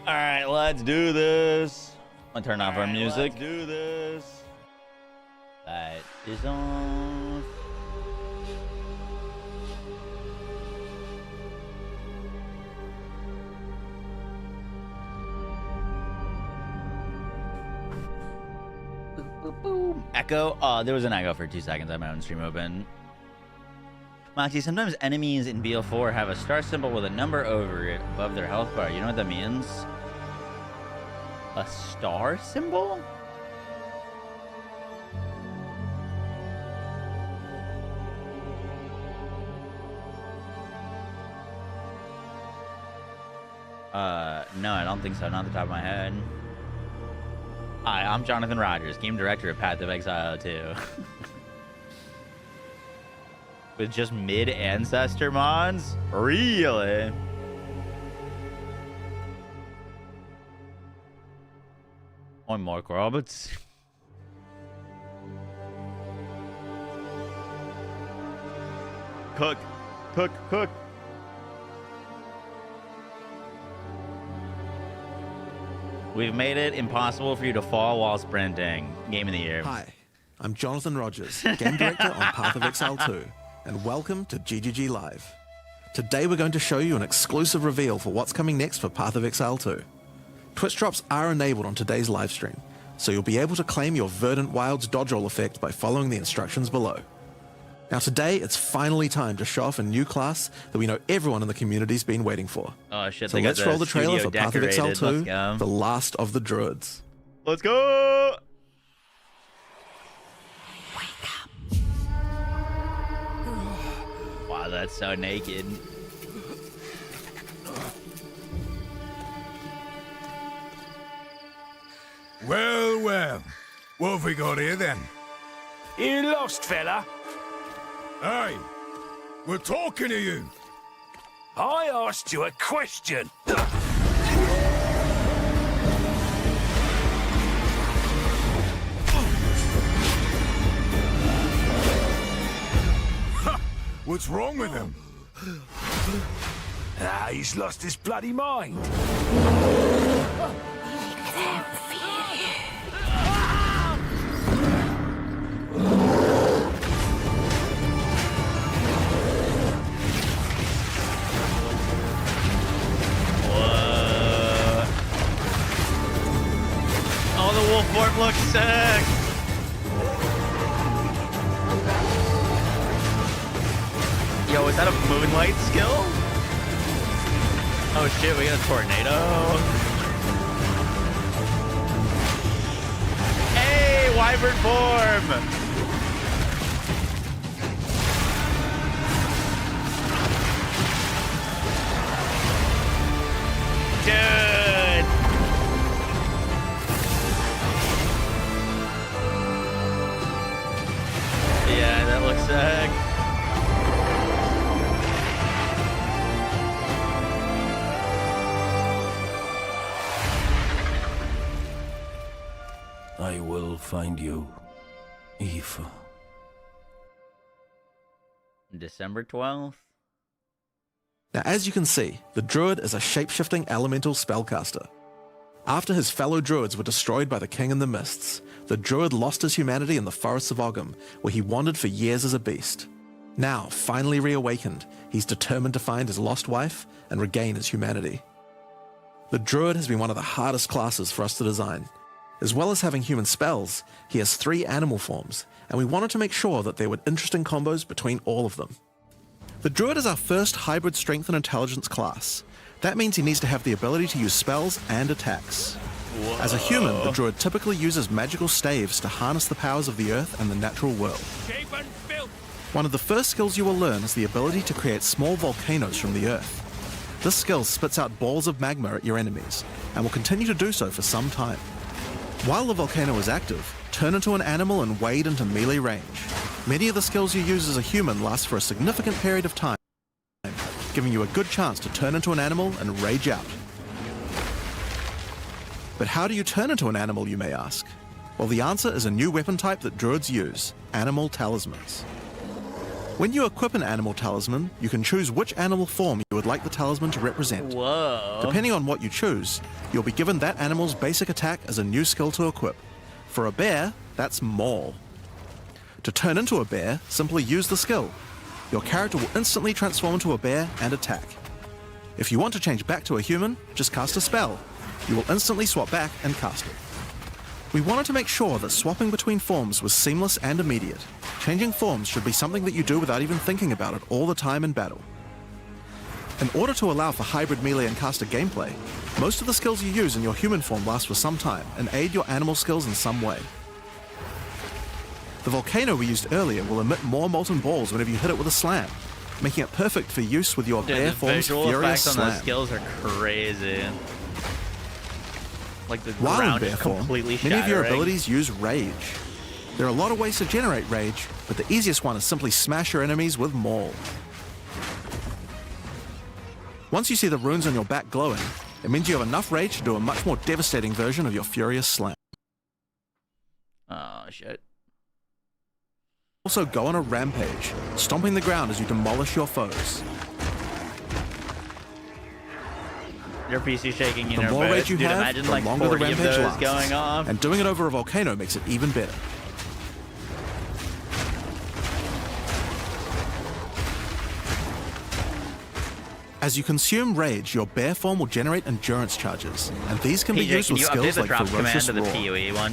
All right, let's do this. I'm gonna turn off our music. Let's do this. That is on. Boom. Echo. Oh, there was an echo for 2 seconds. I had my own stream open. Moxie, sometimes enemies in BL4 have a star symbol with a number over it above their health bar. You know what that means? A star symbol? No, I don't think so. Not off the top of my head. Hi, I'm Jonathan Rogers, game director of Path of Exile 2. With just mid-ancestor mods? Really? Or Mark Roberts? Cook. Cook. Cook. We've made it impossible for you to fall while sprinting. Game of the year. Hi, I'm Jonathan Rogers, game director on Path of Exile 2, and welcome to GGG Live. Today we're going to show you an exclusive reveal for what's coming next for Path of Exile 2. Twitch drops are enabled on today's live stream, so you'll be able to claim your Verdant Wilds dodge roll effect by following the instructions below. Now today, it's finally time to show off a new class that we know everyone in the community's been waiting for. Oh shit, so they got let's roll the trailer for Path of Exile 2, go. The Last of the Druids. Let's go! Wow, that's so naked. Well, well. What have we got here then? You lost, fella? Hey, we're talking to you. I asked you a question. What's wrong with him? He's lost his bloody mind. Oh, the wolf form looks sick. Yo, is that a moonlight skill? Oh shit, we got a tornado. Hey, wyvern form. Dude. Yeah, that looks sick. I will find you, Eve. December 12th. Now, as you can see, the Druid is a shape-shifting elemental spellcaster. After his fellow Druids were destroyed by the King in the Mists, the Druid lost his humanity in the forests of Ogham, where he wandered for years as a beast. Now, finally reawakened, he's determined to find his lost wife and regain his humanity. The Druid has been one of the hardest classes for us to design. As well as having human spells, he has 3 animal forms, and we wanted to make sure that there were interesting combos between all of them. The Druid is our first hybrid strength and intelligence class. That means he needs to have the ability to use spells and attacks. Whoa. As a human, the Druid typically uses magical staves to harness the powers of the earth and the natural world. One of the first skills you will learn is the ability to create small volcanoes from the earth. This skill spits out balls of magma at your enemies, and will continue to do so for some time. While the volcano is active, turn into an animal and wade into melee range. Many of the skills you use as a human last for a significant period of time, giving you a good chance to turn into an animal and rage out. But how do you turn into an animal, you may ask? Well, the answer is a new weapon type that Druids use, animal talismans. When you equip an animal talisman, you can choose which animal form you would like the talisman to represent. Whoa. Depending on what you choose, you'll be given that animal's basic attack as a new skill to equip. For a bear, that's Maul. To turn into a bear, simply use the skill. Your character will instantly transform into a bear and attack. If you want to change back to a human, just cast a spell. You will instantly swap back and cast it. We wanted to make sure that swapping between forms was seamless and immediate. Changing forms should be something that you do without even thinking about it all the time in battle. In order to allow for hybrid melee and caster gameplay, most of the skills you use in your human form last for some time and aid your animal skills in some way. The volcano we used earlier will emit more molten balls whenever you hit it with a slam, making it perfect for use with your bear the form's visual furious effects on those slam. skills are crazy. Like the While in ground bear is form, completely many of your shattering. abilities use rage. There are a lot of ways to generate rage, but the easiest one is simply smash your enemies with Maul. Once you see the runes on your back glowing, it means you have enough rage to do a much more devastating version of your Furious Slam. Oh, shit. Also go on a rampage, stomping the ground as you demolish your foes. Your PC shaking in The your more bed. rage you Dude, have, imagine the like longer the 40 of rampage those lasts. going off. And doing it over a volcano makes it even better. As you consume rage, your bear form will generate endurance charges, and these can be PJ, used can with you update skills the like drop command Ferocious to the Roar. PoE one?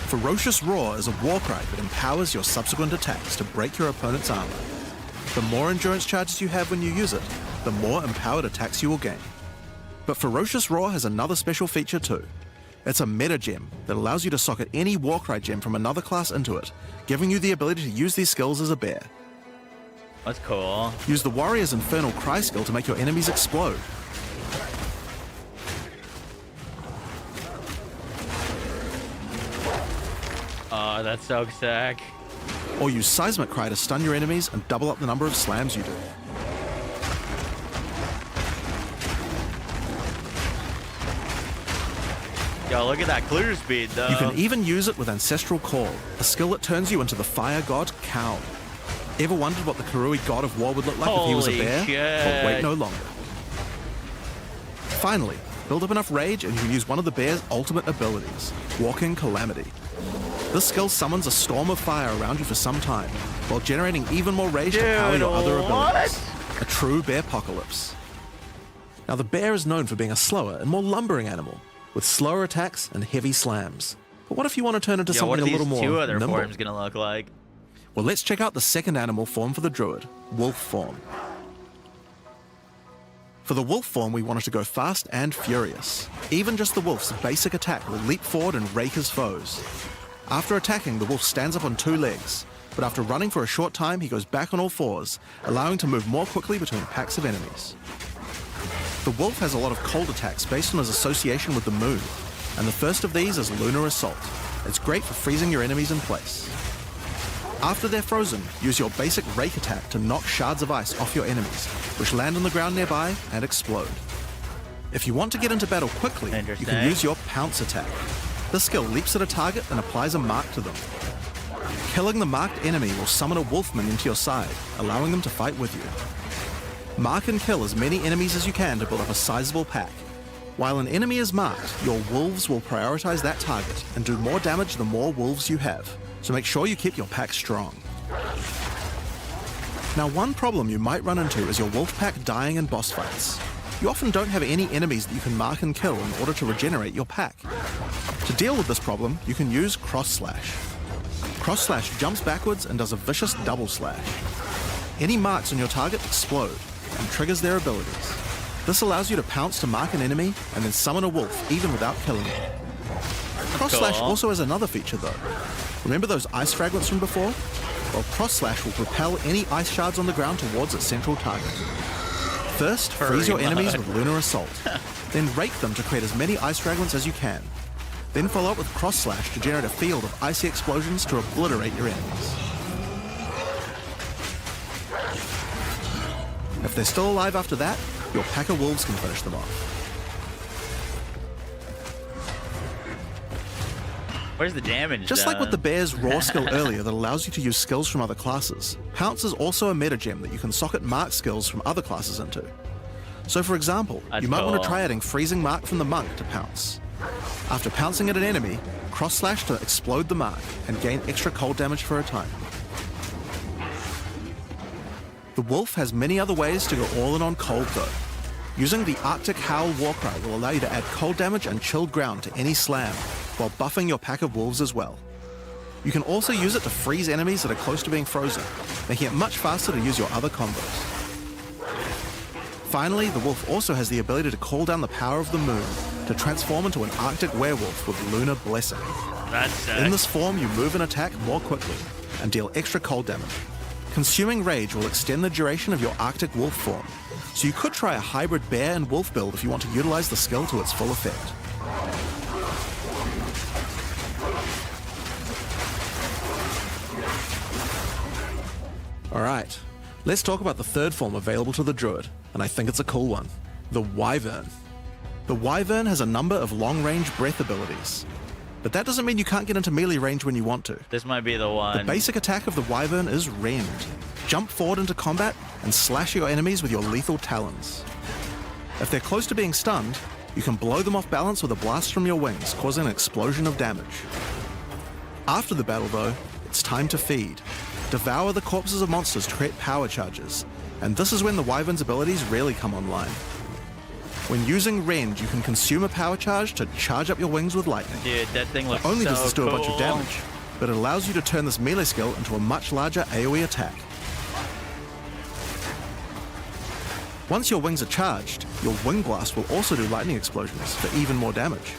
Ferocious Roar is a war cry that empowers your subsequent attacks to break your opponent's armor. The more endurance charges you have when you use it, the more empowered attacks you will gain. But Ferocious Roar has another special feature too. It's a meta gem that allows you to socket any Warcry gem from another class into it, giving you the ability to use these skills as a bear. That's cool. Use the Warrior's Infernal Cry skill to make your enemies explode. Oh, that's so sick. Or use Seismic Cry to stun your enemies and double up the number of slams you do. Yo, look at that clear speed, though. You can even use it with Ancestral Call, a skill that turns you into the fire god Khal. Ever wondered what the Karui god of war would look like if he was a Holy bear? shit. Well, wait no longer. Finally, build up enough rage and you can use one of the bear's ultimate abilities, Walking Calamity. This skill summons a storm of fire around you for some time, while generating even more rage to power your other abilities. A true bear apocalypse. Now the bear is known for being a slower and more lumbering animal, with slower attacks and heavy slams. But what if you want to turn into Yo, what something are a little these more two other nimble? forms gonna look like? Well, let's check out the second animal form for the druid, wolf form. For the wolf form, we wanted to go fast and furious. Even just the wolf's basic attack will leap forward and rake his foes. After attacking, the wolf stands up on two legs, but after running for a short time, he goes back on all fours, allowing to move more quickly between packs of enemies. The wolf has a lot of cold attacks based on his association with the moon, and the first of these is Lunar Assault. It's great for freezing your enemies in place. After they're frozen, use your basic rake attack to knock shards of ice off your enemies, which land on the ground nearby and explode. If you want to get into battle quickly, you Interesting. can use your pounce attack. This skill leaps at a target and applies a mark to them. Killing the marked enemy will summon a wolfman into your side, allowing them to fight with you. Mark and kill as many enemies as you can to build up a sizable pack. While an enemy is marked, your wolves will prioritize that target and do more damage the more wolves you have, so make sure you keep your pack strong. Now, one problem you might run into is your wolf pack dying in boss fights. You often don't have any enemies that you can mark and kill in order to regenerate your pack. To deal with this problem, you can use Cross Slash. Cross Slash jumps backwards and does a vicious double slash. Any marks on your target explode and triggers their abilities. This allows you to pounce to mark an enemy and then summon a wolf even without killing it. Cross Slash Cool. also has another feature though. Remember those ice fragments from before? Well, Cross Slash will propel any ice shards on the ground towards its central target. First, freeze your enemies with Lunar Assault. Then rake them to create as many ice fragments as you can. Then follow up with Cross Slash to generate a field of icy explosions to obliterate your enemies. If they're still alive after that, your pack of wolves can finish them off. Where's the damage? Just like with the done? bear's raw skill earlier that allows you to use skills from other classes, Pounce is also a meta gem that you can socket mark skills from other classes into. So for example, That's you might want cool. to try adding Freezing Mark from the Monk to Pounce. After pouncing at an enemy, Cross Slash to explode the mark and gain extra cold damage for a time. The wolf has many other ways to go all in on cold though. Using the Arctic Howl Warcry will allow you to add cold damage and chilled ground to any slam, while buffing your pack of wolves as well. You can also use it to freeze enemies that are close to being frozen, making it much faster to use your other combos. Finally, the wolf also has the ability to call down the power of the moon to transform into an Arctic werewolf with Lunar Blessing. That's sick. In this form, you move and attack more quickly and deal extra cold damage. Consuming Rage will extend the duration of your Arctic wolf form, so you could try a hybrid bear and wolf build if you want to utilize the skill to its full effect. Alright, let's talk about the third form available to the druid, and I think it's a cool one, the wyvern. The wyvern has a number of long-range breath abilities, but that doesn't mean you can't get into melee range when you want to. This might be the one. The basic attack of the wyvern is rend. Jump forward into combat and slash your enemies with your lethal talons. If they're close to being stunned, you can blow them off balance with a blast from your wings, causing an explosion of damage. After the battle though, it's time to feed. Devour the corpses of monsters to create power charges, and this is when the wyvern's abilities really come online. When using rend, you can consume a power charge to charge up your wings with lightning. Dude, that thing looks Not only so does this do a bunch of cool. damage, but it allows you to turn this melee skill into a much larger AoE attack. Once your wings are charged, your wing blast will also do lightning explosions for even more damage.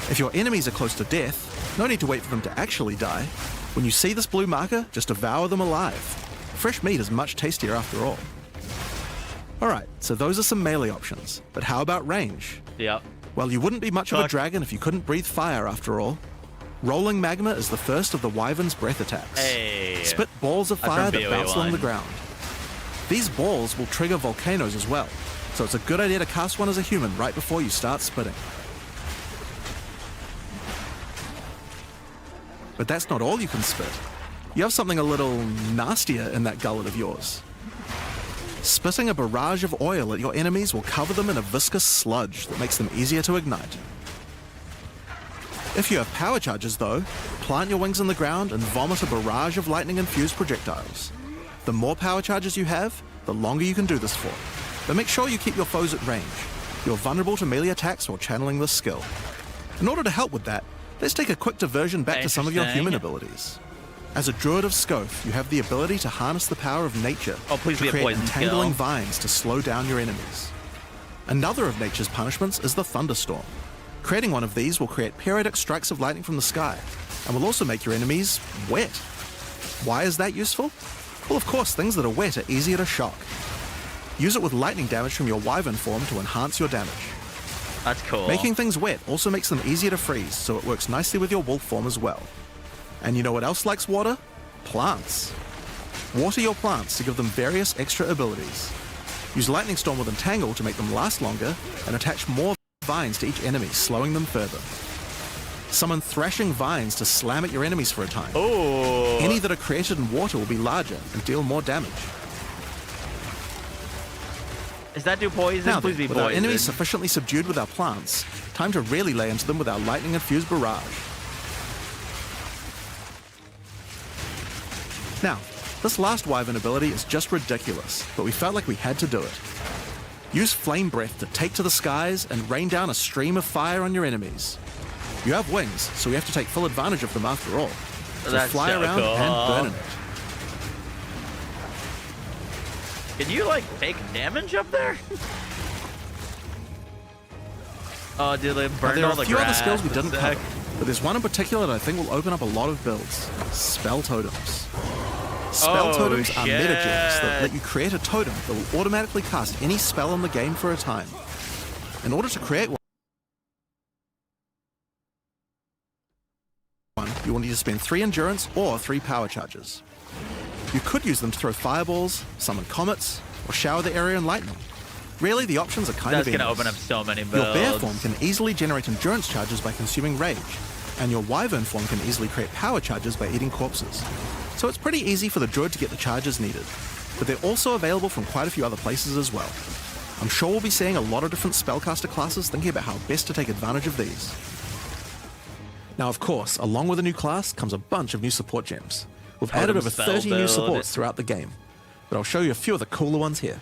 If your enemies are close to death, no need to wait for them to actually die. When you see this blue marker, just devour them alive. Fresh meat is much tastier after all. Alright, so those are some melee options, but how about range? Yep. Well, you wouldn't be much of a dragon if you couldn't breathe fire after all. Rolling magma is the first of the wyvern's breath attacks. Hey. Spit balls of That's fire from that bounce along BOE1. the ground. These balls will trigger volcanoes as well, so it's a good idea to cast one as a human right before you start spitting. But that's not all you can spit. You have something a little nastier in that gullet of yours. Spitting a barrage of oil at your enemies will cover them in a viscous sludge that makes them easier to ignite. If you have power charges though, plant your wings in the ground and vomit a barrage of lightning-infused projectiles. The more power charges you have, the longer you can do this for. But make sure you keep your foes at range. You're vulnerable to melee attacks while channeling this skill. In order to help with that, let's take a quick diversion back to some of your human abilities. As a druid of Scoth, you have the ability to harness the power of nature Oh, please to be a create poison entangling skill. vines to slow down your enemies. Another of nature's punishments is the thunderstorm. Creating one of these will create periodic strikes of lightning from the sky, and will also make your enemies wet. Why is that useful? Well, of course, things that are wet are easier to shock. Use it with lightning damage from your wyvern form to enhance your damage. That's cool. Making things wet also makes them easier to freeze, so it works nicely with your wolf form as well. And you know what else likes water? Plants. Water your plants to give them various extra abilities. Use Lightning Storm with Entangle to make them last longer, and attach more vines to each enemy, slowing them further. Summon Thrashing Vines to slam at your enemies for a time. Oh. Any that are created in water will be larger and deal more damage. Does that do poison? Now Please then, be with our poison. enemies sufficiently subdued with our plants, time to really lay into them with our lightning-infused barrage. Now, this last wyvern ability is just ridiculous, but we felt like we had to do it. Use Flame Breath to take to the skies and rain down a stream of fire on your enemies. You have wings, so we have to take full advantage of them after all. So That's fly so around cool. and burn in it. Can you, like, take damage up there? Oh, dude, they Now, burned there all are the a few grass. other skills we didn't Sick. cover, but there's one in particular that I think will open up a lot of builds. Spell Totems. Spell Oh, Totems are shit. metagems that let you create a totem that will automatically cast any spell in the game for a time. In order to create one, you will need to spend 3 endurance or 3 power charges. You could use them to throw fireballs, summon comets, or shower the area in lightning. Really, the options are kind That's of gonna endless. open up so many Your builds. bear form can easily generate endurance charges by consuming rage, and your wyvern form can easily create power charges by eating corpses. So it's pretty easy for the druid to get the charges needed, but they're also available from quite a few other places as well. I'm sure we'll be seeing a lot of different spellcaster classes thinking about how best to take advantage of these. Now, of course, along with a new class comes a bunch of new support gems. We've added Totem over spell 30 new build. supports throughout the game, but I'll show you a few of the cooler ones here.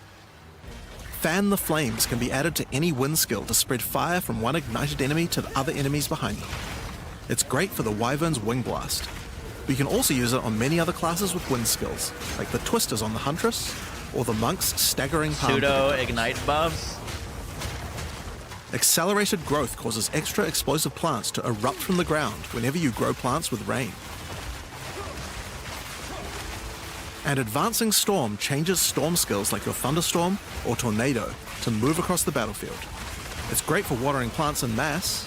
Fan the Flames can be added to any wind skill to spread fire from one ignited enemy to the other enemies behind them. It's great for the wyvern's Wing Blast. We can also use it on many other classes with wind skills, like the Twisters on the Huntress, or the Monk's Staggering Palm. Pseudo ignite buffs. Accelerated growth causes extra explosive plants to erupt from the ground whenever you grow plants with rain. And Advancing Storm changes storm skills like your Thunderstorm or Tornado to move across the battlefield. It's great for watering plants en masse,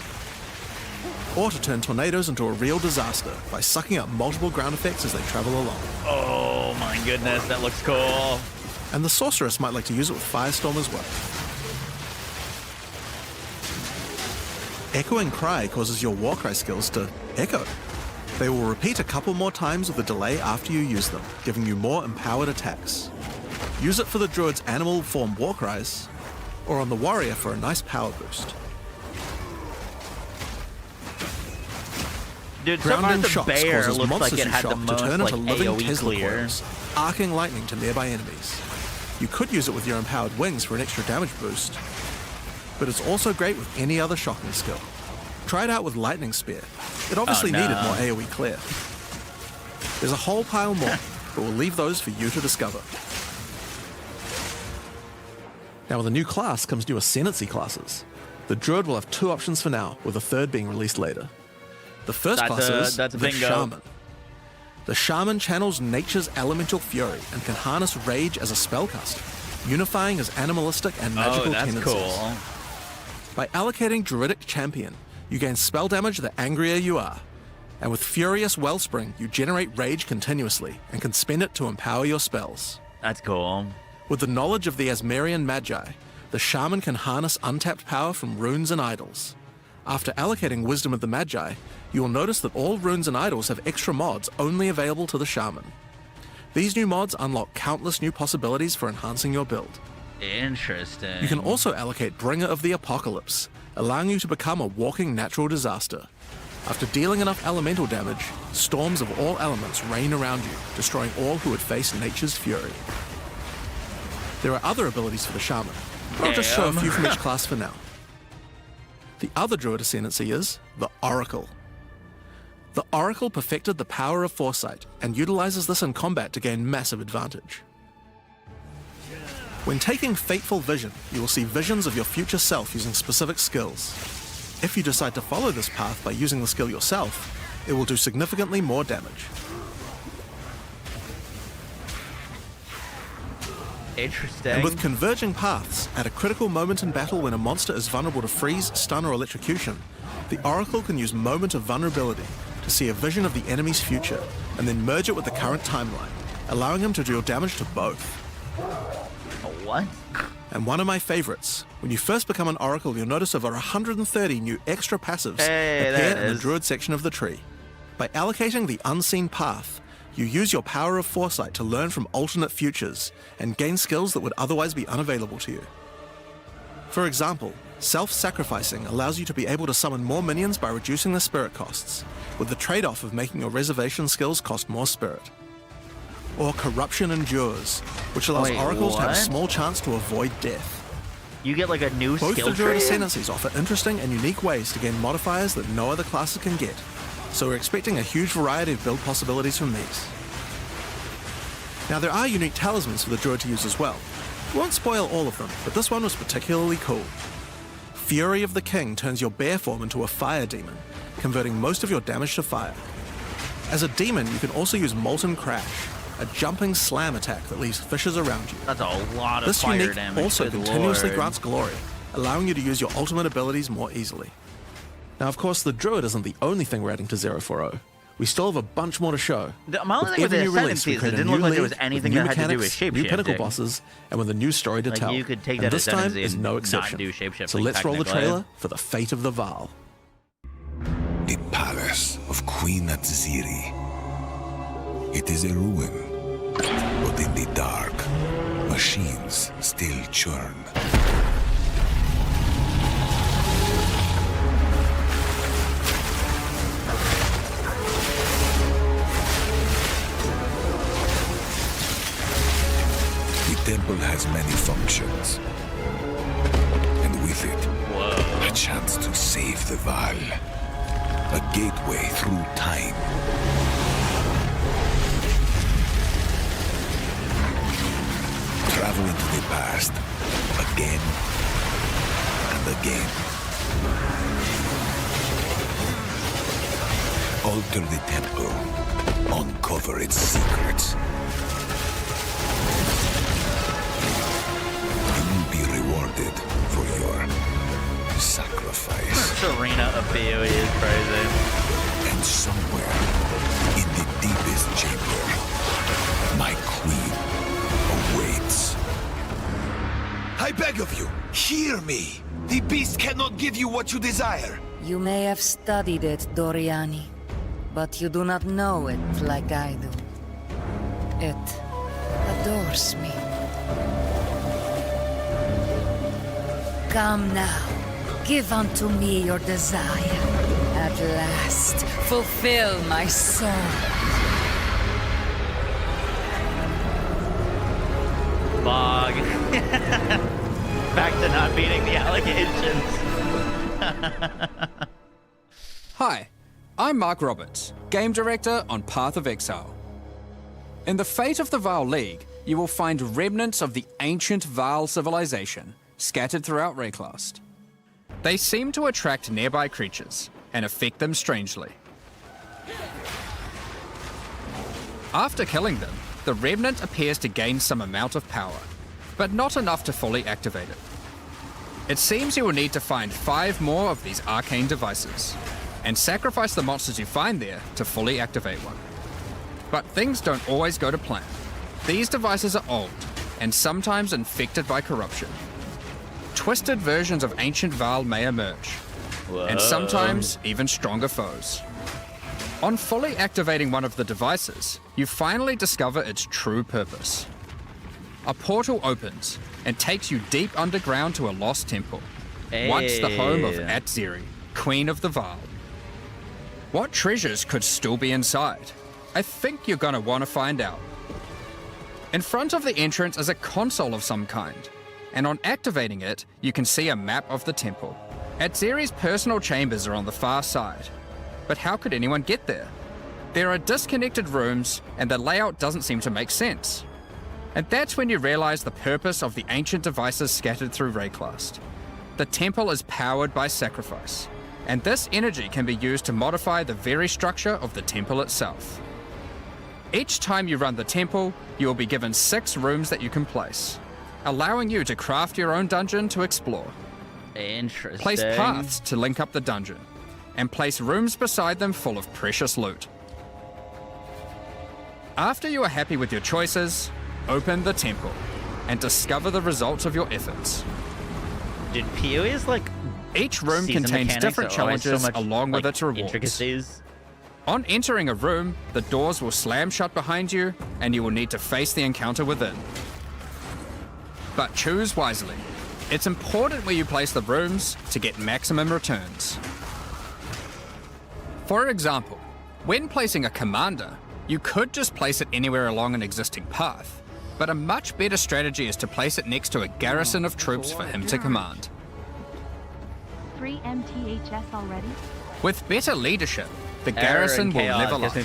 or to turn tornadoes into a real disaster by sucking up multiple ground effects as they travel along. Oh my goodness, that looks cool. And the Sorceress might like to use it with Firestorm as well. Echoing Cry causes your Warcry skills to echo. They will repeat a couple more times with a delay after you use them, giving you more empowered attacks. Use it for the Druid's animal form Warcries, or on the Warrior for a nice power boost. Dude, so far Grounding the Shocks bear causes looks like monsters it you had the shock to most turn like into living AoE Tesla clear. coils, arcing lightning to nearby enemies. You could use it with your empowered wings for an extra damage boost, but it's also great with any other shocking skill. Try it out with Lightning Spear. It obviously needed more AoE clear. There's a whole pile more, but we'll leave those for you to discover. Now with a new class comes new Ascendancy classes. The Druid will have 2 options for now, with a third being released later. The first class is that's the bingo. Shaman. The Shaman channels nature's elemental fury and can harness rage as a spellcaster, unifying his animalistic and magical that's tendencies. cool. By allocating Druidic Champion, you gain spell damage the angrier you are. And with Furious Wellspring, you generate rage continuously and can spend it to empower your spells. That's cool. With the knowledge of the Asmerian Magi, the Shaman can harness untapped power from runes and idols. After allocating Wisdom of the Magi, you will notice that all runes and idols have extra mods only available to the Shaman. These new mods unlock countless new possibilities for enhancing your build. Interesting. You can also allocate Bringer of the Apocalypse, allowing you to become a walking natural disaster. After dealing enough elemental damage, storms of all elements rain around you, destroying all who would face nature's fury. There are other abilities for the Shaman, but I'll just show a few from each class for now. The other Druid Ascendancy is the Oracle. The Oracle perfected the power of foresight and utilizes this in combat to gain massive advantage. When taking Fateful Vision, you will see visions of your future self using specific skills. If you decide to follow this path by using the skill yourself, it will do significantly more damage. Interesting. And with Converging Paths, at a critical moment in battle when a monster is vulnerable to freeze, stun, or electrocution, the Oracle can use Moment of Vulnerability to see a vision of the enemy's future, and then merge it with the current timeline, allowing him to deal damage to both. What? And one of my favorites, when you first become an Oracle, you'll notice over 130 new extra passives appear in the Druid section of the tree. By allocating the Unseen Path, you use your power of foresight to learn from alternate futures and gain skills that would otherwise be unavailable to you. For example, self-sacrificing allows you to be able to summon more minions by reducing the spirit costs, with the trade-off of making your reservation skills cost more spirit. Or Corruption Endures, which allows Oracles to have a small chance to avoid death. You get like a new Both skill the Druid tree? Ascendancies offer interesting and unique ways to gain modifiers that no other classes can get, so we're expecting a huge variety of build possibilities from these. Now there are unique talismans for the Druid to use as well. We won't spoil all of them, but this one was particularly cool. Fury of the King turns your bear form into a fire demon, converting most of your damage to fire. As a demon, you can also use Molten Crash, a jumping slam attack that leaves fissures around you. That's a lot of This fire unique damage. also good continuously lord. grants glory, allowing you to use your ultimate abilities more easily. Now, of course, the Druid isn't the only thing we're adding to 040. We still have a bunch more to show. My only thing with the every new release, we Ascendancies, it create a didn't new look like there league was anything with new that had to do with mechanics, new pinnacle shapeshifting. bosses, and with a new story to Like, tell. you could take and that this time Ascendancy is and no not exception. do shapeshifting, So let's roll the technically. trailer for the fate of the Vaal. The palace of Queen Atziri. It is a ruin, but in the dark, machines still churn. The temple has many functions, and with it, a chance to save the Vaal. A gateway through time. Travel into the past, again and again. Alter the temple, uncover its secrets. You will be rewarded for your sacrifice. Serena of PoE is crazy. And somewhere in the deepest chamber, my queen awaits. I beg of you, hear me. The beast cannot give you what you desire. You may have studied it, Doriani, but you do not know it like I do. It adores me. Come now, give unto me your desire. At last, fulfill my soul. Bog. Back to not beating the allegations. Hi, I'm Mark Roberts, Game Director on Path of Exile. In the Fate of the Vaal League, you will find remnants of the ancient Vaal civilization scattered throughout Rayclast. They seem to attract nearby creatures and affect them strangely. After killing them, the remnant appears to gain some amount of power, but not enough to fully activate it. It seems you will need to find 5 more of these arcane devices, and sacrifice the monsters you find there to fully activate one. But things don't always go to plan. These devices are old, and sometimes infected by corruption. Twisted versions of ancient Vaal may emerge, and sometimes even stronger foes. On fully activating one of the devices, you finally discover its true purpose. A portal opens and takes you deep underground to a lost temple, once the home of Atziri, Queen of the Vaal. What treasures could still be inside? I think you're gonna want to find out. In front of the entrance is a console of some kind, and on activating it, you can see a map of the temple. Atziri's personal chambers are on the far side, but how could anyone get there? There are disconnected rooms, and the layout doesn't seem to make sense. And that's when you realize the purpose of the ancient devices scattered through Rayclast. The temple is powered by sacrifice, and this energy can be used to modify the very structure of the temple itself. Each time you run the temple, you will be given 6 rooms that you can place, allowing you to craft your own dungeon to explore. Interesting. Place paths to link up the dungeon, and place rooms beside them full of precious loot. After you are happy with your choices, open the temple and discover the results of your efforts. Dude, PoE is like each room season contains mechanics different are always so challenges much, along with like, its rewards. intricacies. On entering a room, the doors will slam shut behind you, and you will need to face the encounter within. But choose wisely. It's important where you place the rooms to get maximum returns. For example, when placing a commander, you could just place it anywhere along an existing path, but a much better strategy is to place it next to a garrison of troops for him to command. 3 MTHS already? With better leadership, the garrison will level up,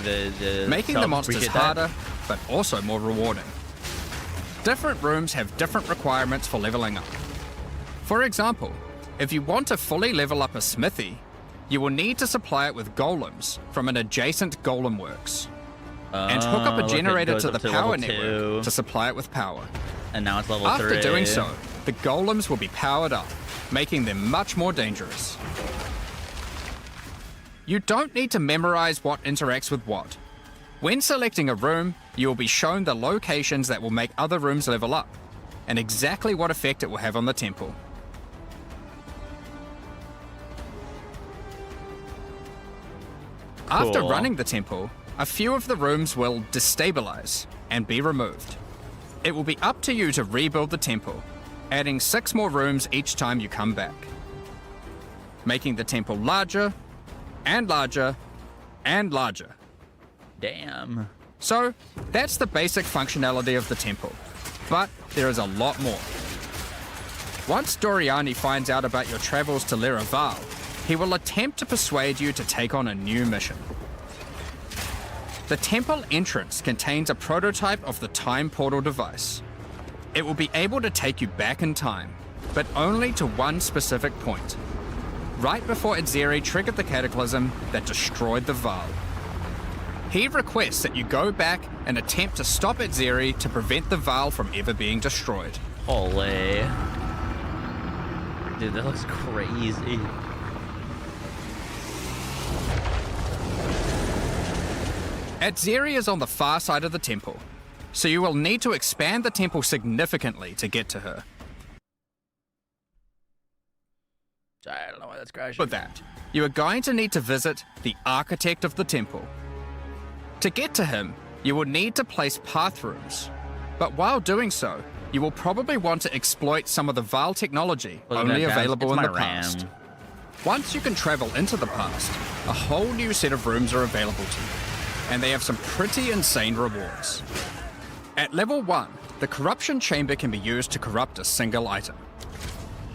making the monsters harder, but also more rewarding. Different rooms have different requirements for leveling up. For example, if you want to fully level up a smithy, you will need to supply it with golems from an adjacent golem works, and hook up a generator to the power network to supply it with power. And now it's level 3. After doing so, the golems will be powered up, making them much more dangerous. You don't need to memorize what interacts with what. When selecting a room, you will be shown the locations that will make other rooms level up, and exactly what effect it will have on the temple. After running the temple, a few of the rooms will destabilize and be removed. It will be up to you to rebuild the temple, adding 6 more rooms each time you come back, making the temple larger and larger and larger. Damn. So, that's the basic functionality of the temple, but there is a lot more. Once Doriani finds out about your travels to Lera Vaal, he will attempt to persuade you to take on a new mission. The temple entrance contains a prototype of the time portal device. It will be able to take you back in time, but only to one specific point, right before Atziri triggered the cataclysm that destroyed the Vaal. he requests that you go back and attempt to stop at Zeri to prevent the Val from ever being destroyed. Holy. Dude, that looks crazy. At Zeri is on the far side of the temple, so you will need to expand the temple significantly to get to her. I don't know why that's crashing. For that, you are going to need to visit the architect of the temple. To get to him, you will need to place path rooms, but while doing so, you will probably want to exploit some of the Val technology only available in the past. Once you can travel into the past, a whole new set of rooms are available to you, and they have some pretty insane rewards. At level 1, the corruption chamber can be used to corrupt a single item.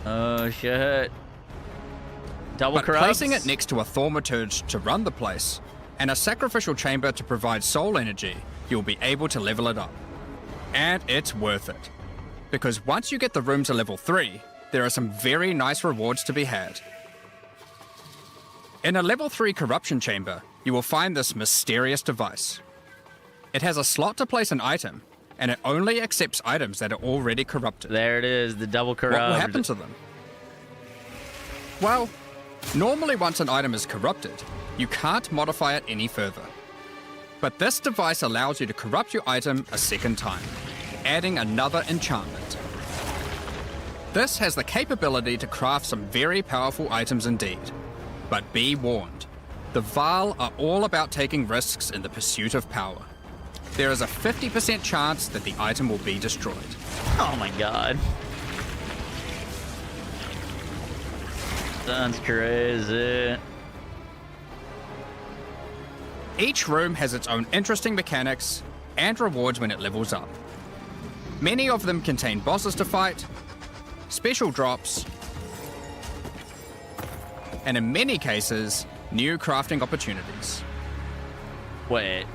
Oh shit. Double But corrupts? placing it next to a thaumaturge to run the place, and a sacrificial chamber to provide soul energy, you'll be able to level it up. And it's worth it. Because once you get the room to level 3, there are some very nice rewards to be had. In a level 3 corruption chamber, you will find this mysterious device. It has a slot to place an item, and it only accepts items that are already corrupted. There it is, the double corrupt. What will happen to them? Well, normally once an item is corrupted, you can't modify it any further. But this device allows you to corrupt your item a second time, adding another enchantment. This has the capability to craft some very powerful items indeed. But be warned, the Val are all about taking risks in the pursuit of power. There is a 50% chance that the item will be destroyed. Oh my god. Sounds crazy. Each room has its own interesting mechanics and rewards when it levels up. Many of them contain bosses to fight, special drops, and in many cases, new crafting opportunities. Wait.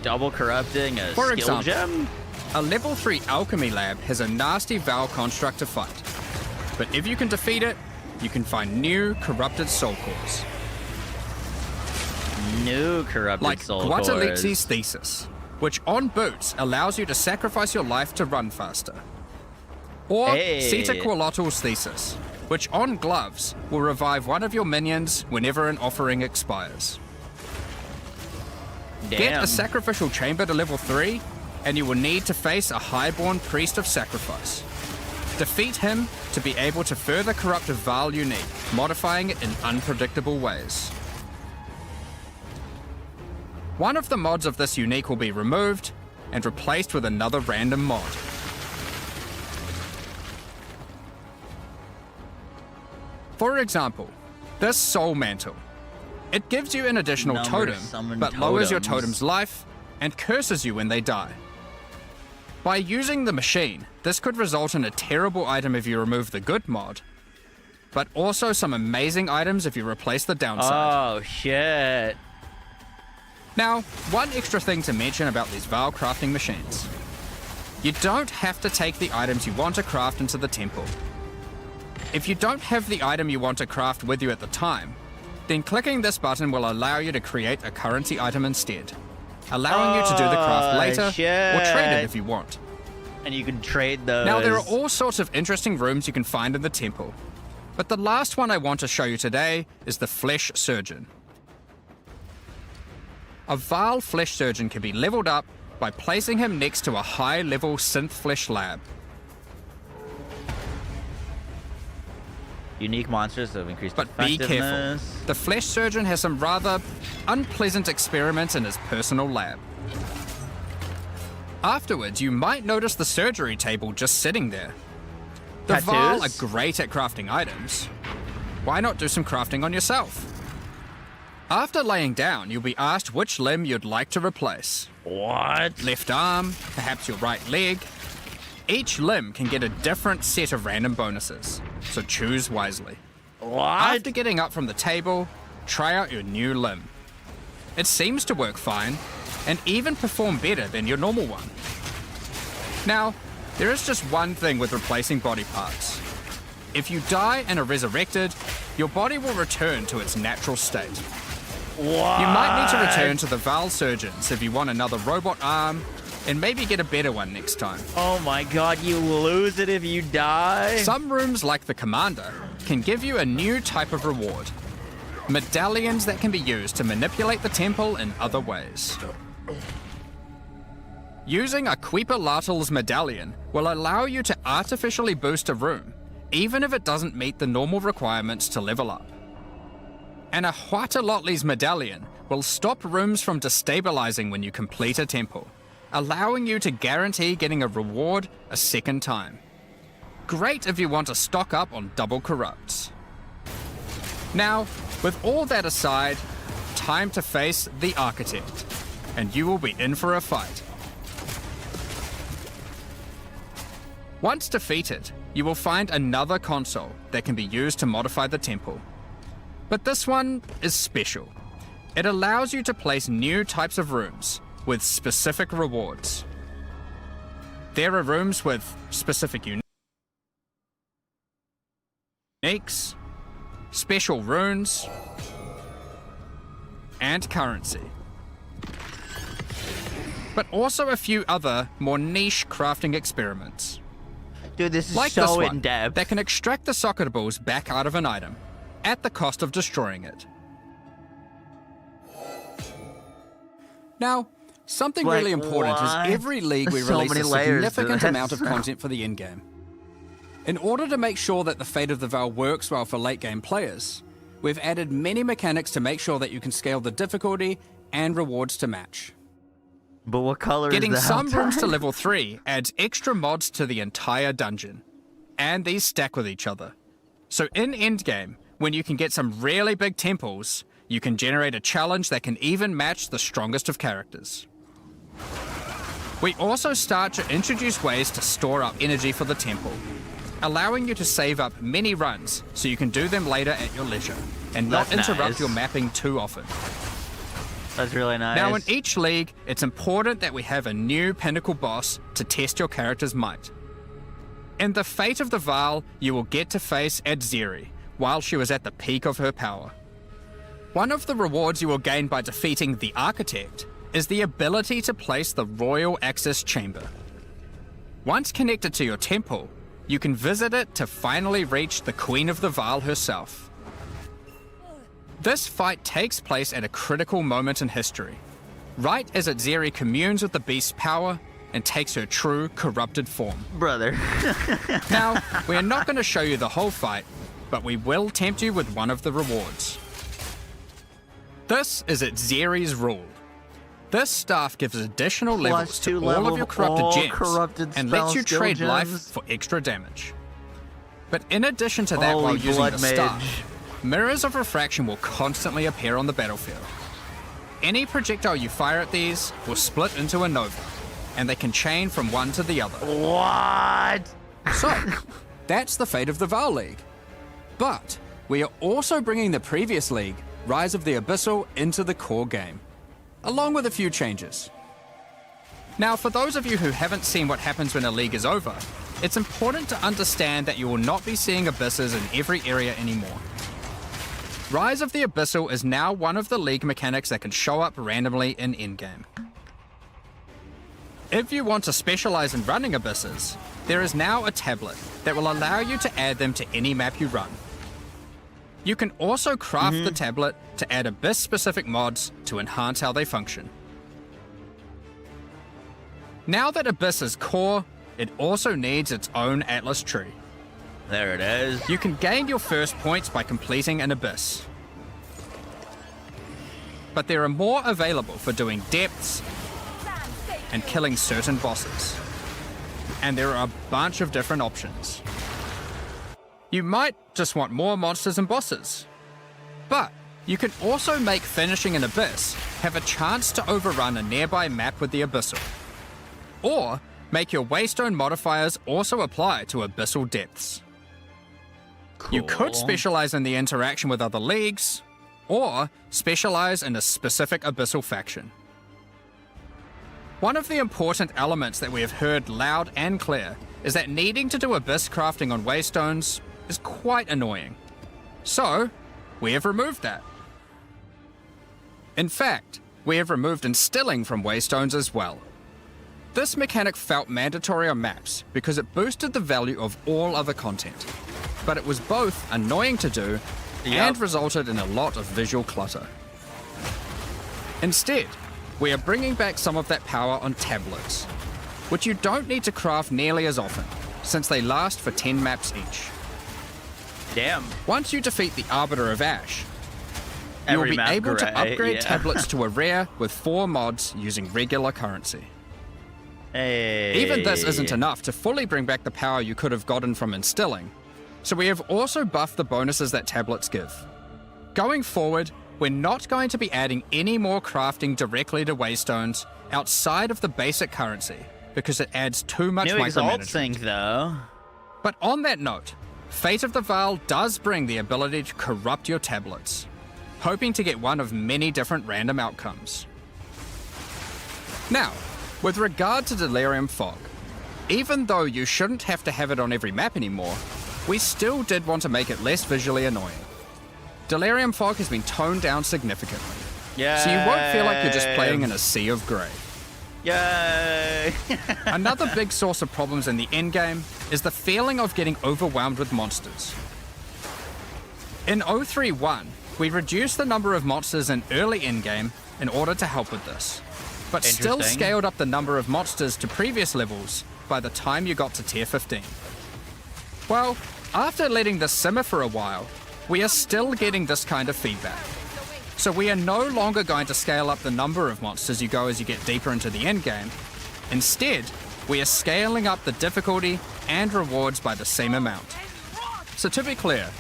Double corrupting a For skill example, gem? a level 3 alchemy lab has a nasty Val construct to fight. But if you can defeat it, you can find new corrupted soul cores. New corrupted Like soul cores. Guatalixi's Thesis, which on boots allows you to sacrifice your life to run faster. Or Seta Qualotl's Thesis, which on gloves will revive one of your minions whenever an offering expires. Damn. Get a sacrificial chamber to level 3, and you will need to face a highborn priest of sacrifice. Defeat him to be able to further corrupt a Val you need, modifying it in unpredictable ways. One of the mods of this unique will be removed and replaced with another random mod. For example, this Soul Mantle. It gives you an additional totem, but lowers your totem's life and curses you when they die. By using the machine, this could result in a terrible item if you remove the good mod, but also some amazing items if you replace the downside. Oh, shit. Now, one extra thing to mention about these Val crafting machines. You don't have to take the items you want to craft into the temple. If you don't have the item you want to craft with you at the time, then clicking this button will allow you to create a currency item instead, allowing you to do the craft later or trade it if you want. And you can trade those. Now, there are all sorts of interesting rooms you can find in the temple, but the last one I want to show you today is the Flesh Surgeon. A Val Flesh Surgeon can be leveled up by placing him next to a high-level synth flesh lab. Unique monsters have increased But be careful. effectiveness. The Flesh Surgeon has some rather unpleasant experiments in his personal lab. Afterwards, you might notice the surgery table just sitting there. The Val are great at crafting items. Why not do some crafting on yourself? After laying down, you'll be asked which limb you'd like to replace. What? Left arm, perhaps your right leg. Each limb can get a different set of random bonuses, so choose wisely. What? After getting up from the table, try out your new limb. It seems to work fine, and even perform better than your normal one. Now, there is just one thing with replacing body parts. If you die and are resurrected, your body will return to its natural state. What? You might need to return to the Val Surgeons if you want another robot arm, and maybe get a better one next time. Oh my god, you lose it if you die? Some rooms, like the Commander, can give you a new type of reward. Medallions that can be used to manipulate the temple in other ways. Using a Queeperlatl's medallion will allow you to artificially boost a room, even if it doesn't meet the normal requirements to level up. And a Huatalotli's medallion will stop rooms from destabilizing when you complete a temple, allowing you to guarantee getting a reward a second time. Great if you want to stock up on double corrupts. Now, with all that aside, time to face the Architect, and you will be in for a fight. Once defeated, you will find another console that can be used to modify the temple. But this one is special. It allows you to place new types of rooms with specific rewards. There are rooms with specific uniques, special runes, and currency. But also a few other, more niche crafting experiments. Dude, this is Like so this one, in-depth. that can extract the socket balls back out of an item, at the cost of destroying it. Now, something Like, really important what? is every league we There's so release many a layers to significant this. amount of content for the in-game. In order to make sure that the Fate of the Val works well for late-game players, we've added many mechanics to make sure that you can scale the difficulty and rewards to match. But what color Getting is the some hell rooms to time? level 3 adds extra mods to the entire dungeon, and these stack with each other. So in endgame, when you can get some really big temples, you can generate a challenge that can even match the strongest of characters. We also start to introduce ways to store up energy for the temple, allowing you to save up many runs so you can do them later at your leisure, and not That's interrupt nice. your mapping too often. That's really nice. Now in each league, it's important that we have a new pinnacle boss to test your character's might. In the Fate of the Val, you will get to face Adzeri while she was at the peak of her power. One of the rewards you will gain by defeating the Architect is the ability to place the Royal Access Chamber. Once connected to your temple, you can visit it to finally reach the Queen of the Val herself. This fight takes place at a critical moment in history, right as Adzeri communes with the beast's power and takes her true corrupted form. Brother. Now, we are not going to show you the whole fight, but we will tempt you with one of the rewards. This is Adzeri's rule. This staff gives additional levels to 2 all of level your corrupted all gems corrupted and spell lets you skill trade life gems. for extra damage. But in addition to that, Holy while using blood the mage. staff, mirrors of refraction will constantly appear on the battlefield. Any projectile you fire at these will split into a nova, and they can chain from one to the other. What? So, that's the Fate of the Val League. But we are also bringing the previous league, Rise of the Abyssal, into the core game, along with a few changes. Now, for those of you who haven't seen what happens when a league is over, it's important to understand that you will not be seeing abysses in every area anymore. Rise of the Abyssal is now one of the league mechanics that can show up randomly in endgame. If you want to specialize in running abysses, there is now a tablet that will allow you to add them to any map you run. You can also craft the tablet to add abyss-specific mods to enhance how they function. Now that Abyss is core, it also needs its own Atlas tree. There it is. You can gain your first points by completing an Abyss. But there are more available for doing depths and killing certain bosses. And there are a bunch of different options. You might just want more monsters and bosses. But you can also make finishing an Abyss have a chance to overrun a nearby map with the Abyssal. Or make your Waystone modifiers also apply to Abyssal depths. You could Cool. specialize in the interaction with other leagues, or specialize in a specific Abyssal faction. One of the important elements that we have heard loud and clear is that needing to do Abyss crafting on Waystones is quite annoying. So, we have removed that. In fact, we have removed instilling from waystones as well. This mechanic felt mandatory on maps because it boosted the value of all other content, but it was both annoying to do and resulted in a lot of visual clutter. Instead, we are bringing back some of that power on tablets, which you don't need to craft nearly as often, since they last for 10 maps each. Damn. Once you defeat the Arbiter of Ash, you'll be able to upgrade tablets to a rare with 4 mods using regular currency. Hey. Even this isn't enough to fully bring back the power you could have gotten from instilling, so we have also buffed the bonuses that tablets give. Going forward, we're not going to be adding any more crafting directly to waystones outside of the basic currency, because it adds too much New Exalt micromanagement. sync, though. But on that note, Fate of the Vial does bring the ability to corrupt your tablets, hoping to get one of many different random outcomes. Now, with regard to Delirium Fog, even though you shouldn't have to have it on every map anymore, we still did want to make it less visually annoying. Delirium Fog has been toned down significantly, so you won't feel like you're just playing in a sea of grey. Yay! Another big source of problems in the endgame is the feeling of getting overwhelmed with monsters. In 031, we reduced the number of monsters in early endgame in order to help with this, but still scaled up the number of monsters to previous levels by the time you got to tier 15. Well, after letting this simmer for a while, we are still getting this kind of feedback. So we are no longer going to scale up the number of monsters you go as you get deeper into the endgame. Instead, we are scaling up the difficulty and rewards by the same amount. So to be clear,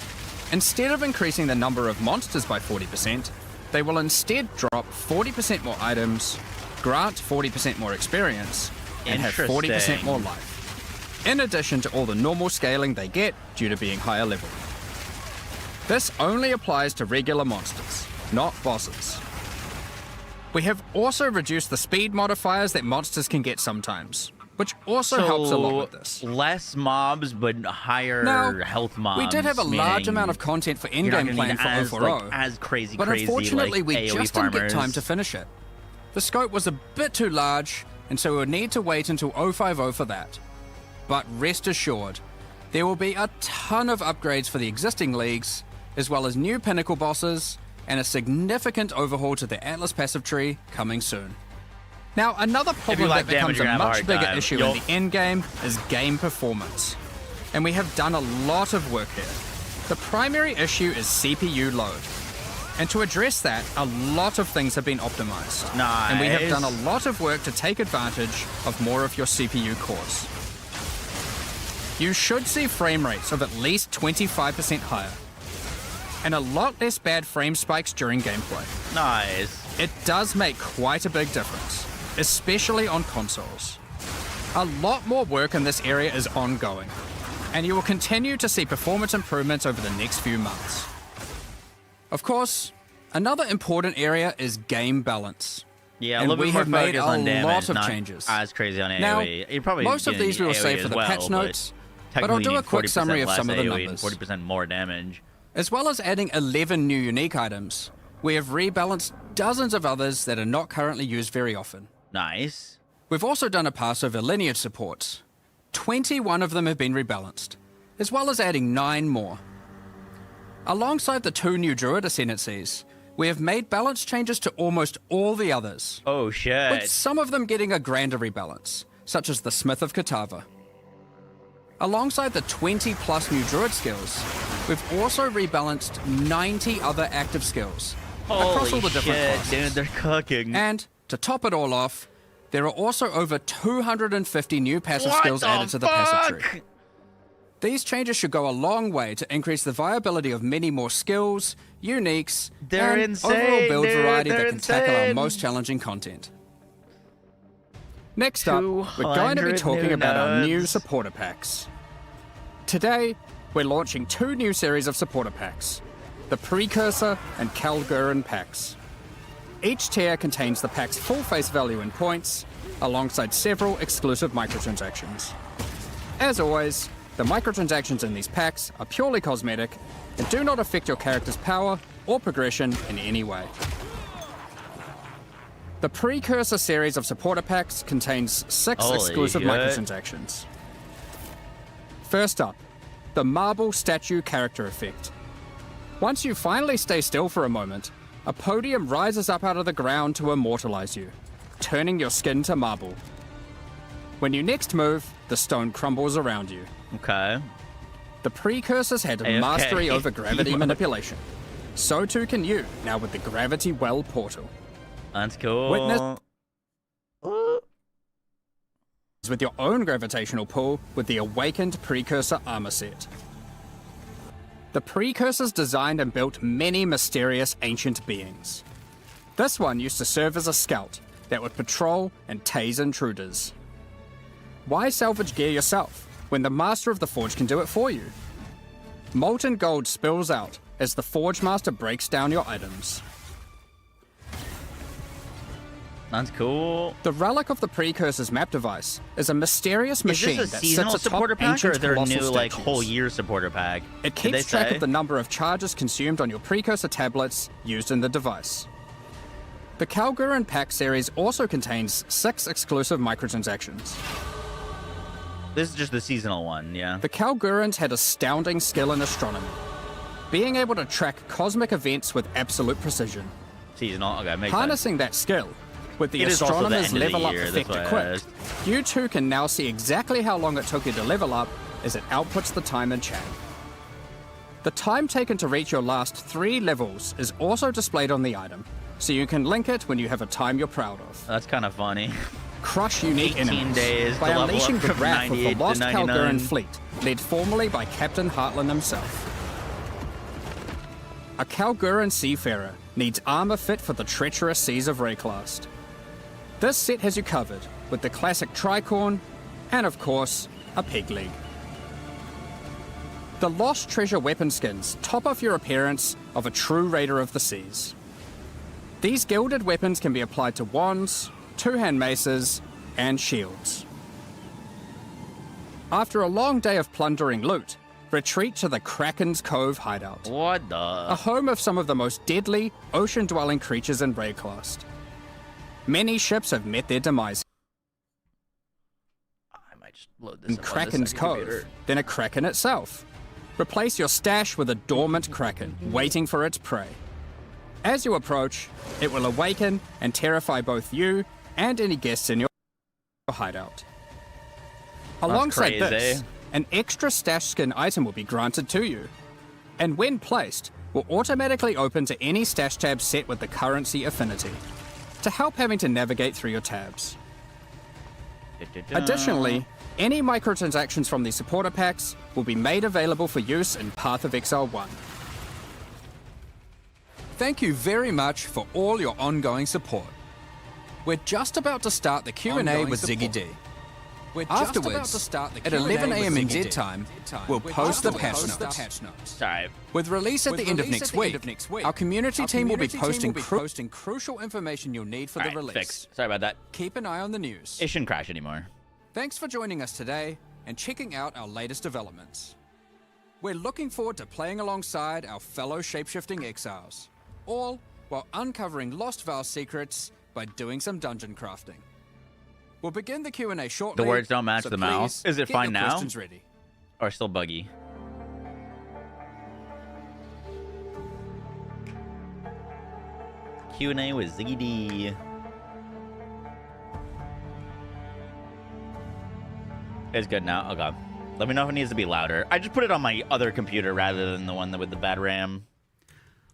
instead of increasing the number of monsters by 40%, they will instead drop 40% more items, grant 40% more experience, and have 40% more life, in addition to all the normal scaling they get due to being higher level. This only applies to regular monsters, not bosses. We have also reduced the speed modifiers that monsters can get sometimes, which also helps a lot with this. Less mobs, but higher health mobs. We did have a large amount of content for endgame planned for 040, as crazy, but unfortunately like we AoE just didn't get time to finish it. The scope was a bit too large, and so we'll need to wait until 050 for that. But rest assured, there will be a ton of upgrades for the existing leagues, as well as new pinnacle bosses, and a significant overhaul to the Atlas passive tree coming soon. Now, another problem that becomes a much bigger issue in the endgame is game performance. And we have done a lot of work here. The primary issue is CPU load. And to address that, a lot of things have been optimized. Nice. And we have done a lot of work to take advantage of more of your CPU cores. You should see frame rates of at least 25% higher, and a lot less bad frame spikes during gameplay. Nice. It does make quite a big difference, especially on consoles. A lot more work in this area is ongoing, and you will continue to see performance improvements over the next few months. Of course, another important area is game balance. Yeah, and a little we bit more have made focus a on damage, lot of not changes. as crazy on AoE. Now, You're probably most of these we will AoE save for as the well, patch notes, but I'll technically do you a need quick 40% summary of less some of the AoE numbers. and 40% more damage. As well as adding 11 new unique items, we have rebalanced dozens of others that are not currently used very often. Nice. We've also done a pass over lineage supports. 21 of them have been rebalanced, as well as adding 9 more. Alongside the 2 new Druid ascendancies, we have made balance changes to almost all the others, Oh shit. with some of them getting a grander rebalance, such as the Smith of Katava. Alongside the 20 plus new Druid skills, we've also rebalanced 90 other active skills across all the different classes. Dude, they're cooking. And to top it all off, there are also over 250 new passive skills added to the passive tree. These changes should go a long way to increase the viability of many more skills, uniques, They're and insane, overall build dude, variety they're that can tackle our insane. most challenging content. Next up, we're going to be 200 talking new about our new nodes. supporter packs. Today, we're launching 2 new series of supporter packs, the Precursor and Kalgurin packs. Each tier contains the pack's full face value in points, alongside several exclusive microtransactions. As always, the microtransactions in these packs are purely cosmetic and do not affect your character's power or progression in any way. The Precursor series of supporter packs contains 6 Holy exclusive shit. microtransactions. First up, the Marble Statue Character Effect. Once you finally stay still for a moment, a podium rises up out of the ground to immortalize you, turning your skin to marble. When you next move, the stone crumbles around you. Okay. The Precursors had AFK. mastery over gravity manipulation. So too can you, now with the Gravity Well portal. That's cool. Witness with your own gravitational pull with the Awakened Precursor armor set. The Precursors designed and built many mysterious ancient beings. This one used to serve as a scout that would patrol and tase intruders. Why salvage gear yourself when the Master of the Forge can do it for you? Molten gold spills out as the Forge Master breaks down your items. That's cool. The Relic of the Precursors map device is a mysterious machine Is this a that seasonal sits atop supporter pack, or ancient is there a colossal new like statues. whole year supporter pack? It Did they keeps track say? of the number of charges consumed on your Precursor tablets used in the device. The Kalguran pack series also contains 6 exclusive microtransactions. This is just the seasonal one, yeah. The Kalgurans had astounding skill in astronomy, being able to track cosmic events with absolute precision. Seasonal, okay, makes Harnessing that skill, with the It is also the astronomer's end of the level up year, effect that's why I equipped, you too can now see exactly how long it took you to level up as it outputs the time in chat. The time taken to reach your last 3 levels is also displayed on the item, so you can link it when you have a time you're proud of. That's kind of funny. Crush unique 18 enemies days by to level unleashing up the from wrath of the 98 to lost 99. Kalguran fleet, led formerly by Captain Heartland himself. A Kalguran seafarer needs armor fit for the treacherous seas of Rayclast. This set has you covered with the classic tricorn and, of course, a peg leg. The Lost Treasure weapon skins top off your appearance of a true raider of the seas. These gilded weapons can be applied to wands, two-hand maces, and shields. After a long day of plundering loot, retreat to the Kraken's Cove hideout, What a the? home of some of the most deadly ocean-dwelling creatures in Rayclast. Many ships have met their demise I might just load this in up on this Kraken's second Cove, computer. then a Kraken itself. Replace your stash with a dormant Kraken, waiting for its prey. As you approach, it will awaken and terrify both you and any guests in your hideout. Alongside this, crazy. an extra stash skin item will be granted to you, and when placed, will automatically open to any stash tab set with the currency affinity, to help having to navigate through your tabs. Additionally, any microtransactions from these supporter packs will be made available for use in Path of Exile 1. Thank you very much for all your ongoing support. We're just about to start the Q&A Ongoing with support. Ziggy D. Afterwards, at 11 a.m. in dead time, we'll post the patch notes. Sorry. With release at the end of next week, our community team will be posting crucial information you'll need for the Alright, release. fixed. Sorry about that. Keep an eye on the news. It shouldn't crash anymore. Thanks for joining us today and checking out our latest developments. We're looking forward to playing alongside our fellow shapeshifting exiles, all while uncovering Lost Vow secrets by doing some dungeon crafting. We'll begin the Q&A shortly. The words don't match so the mouse. please Is it get fine your now? questions ready. Or still buggy? Q&A with Ziggy D. It's good now. Okay. Let me know if it needs to be louder. I just put it on my other computer rather than the one with the bad RAM.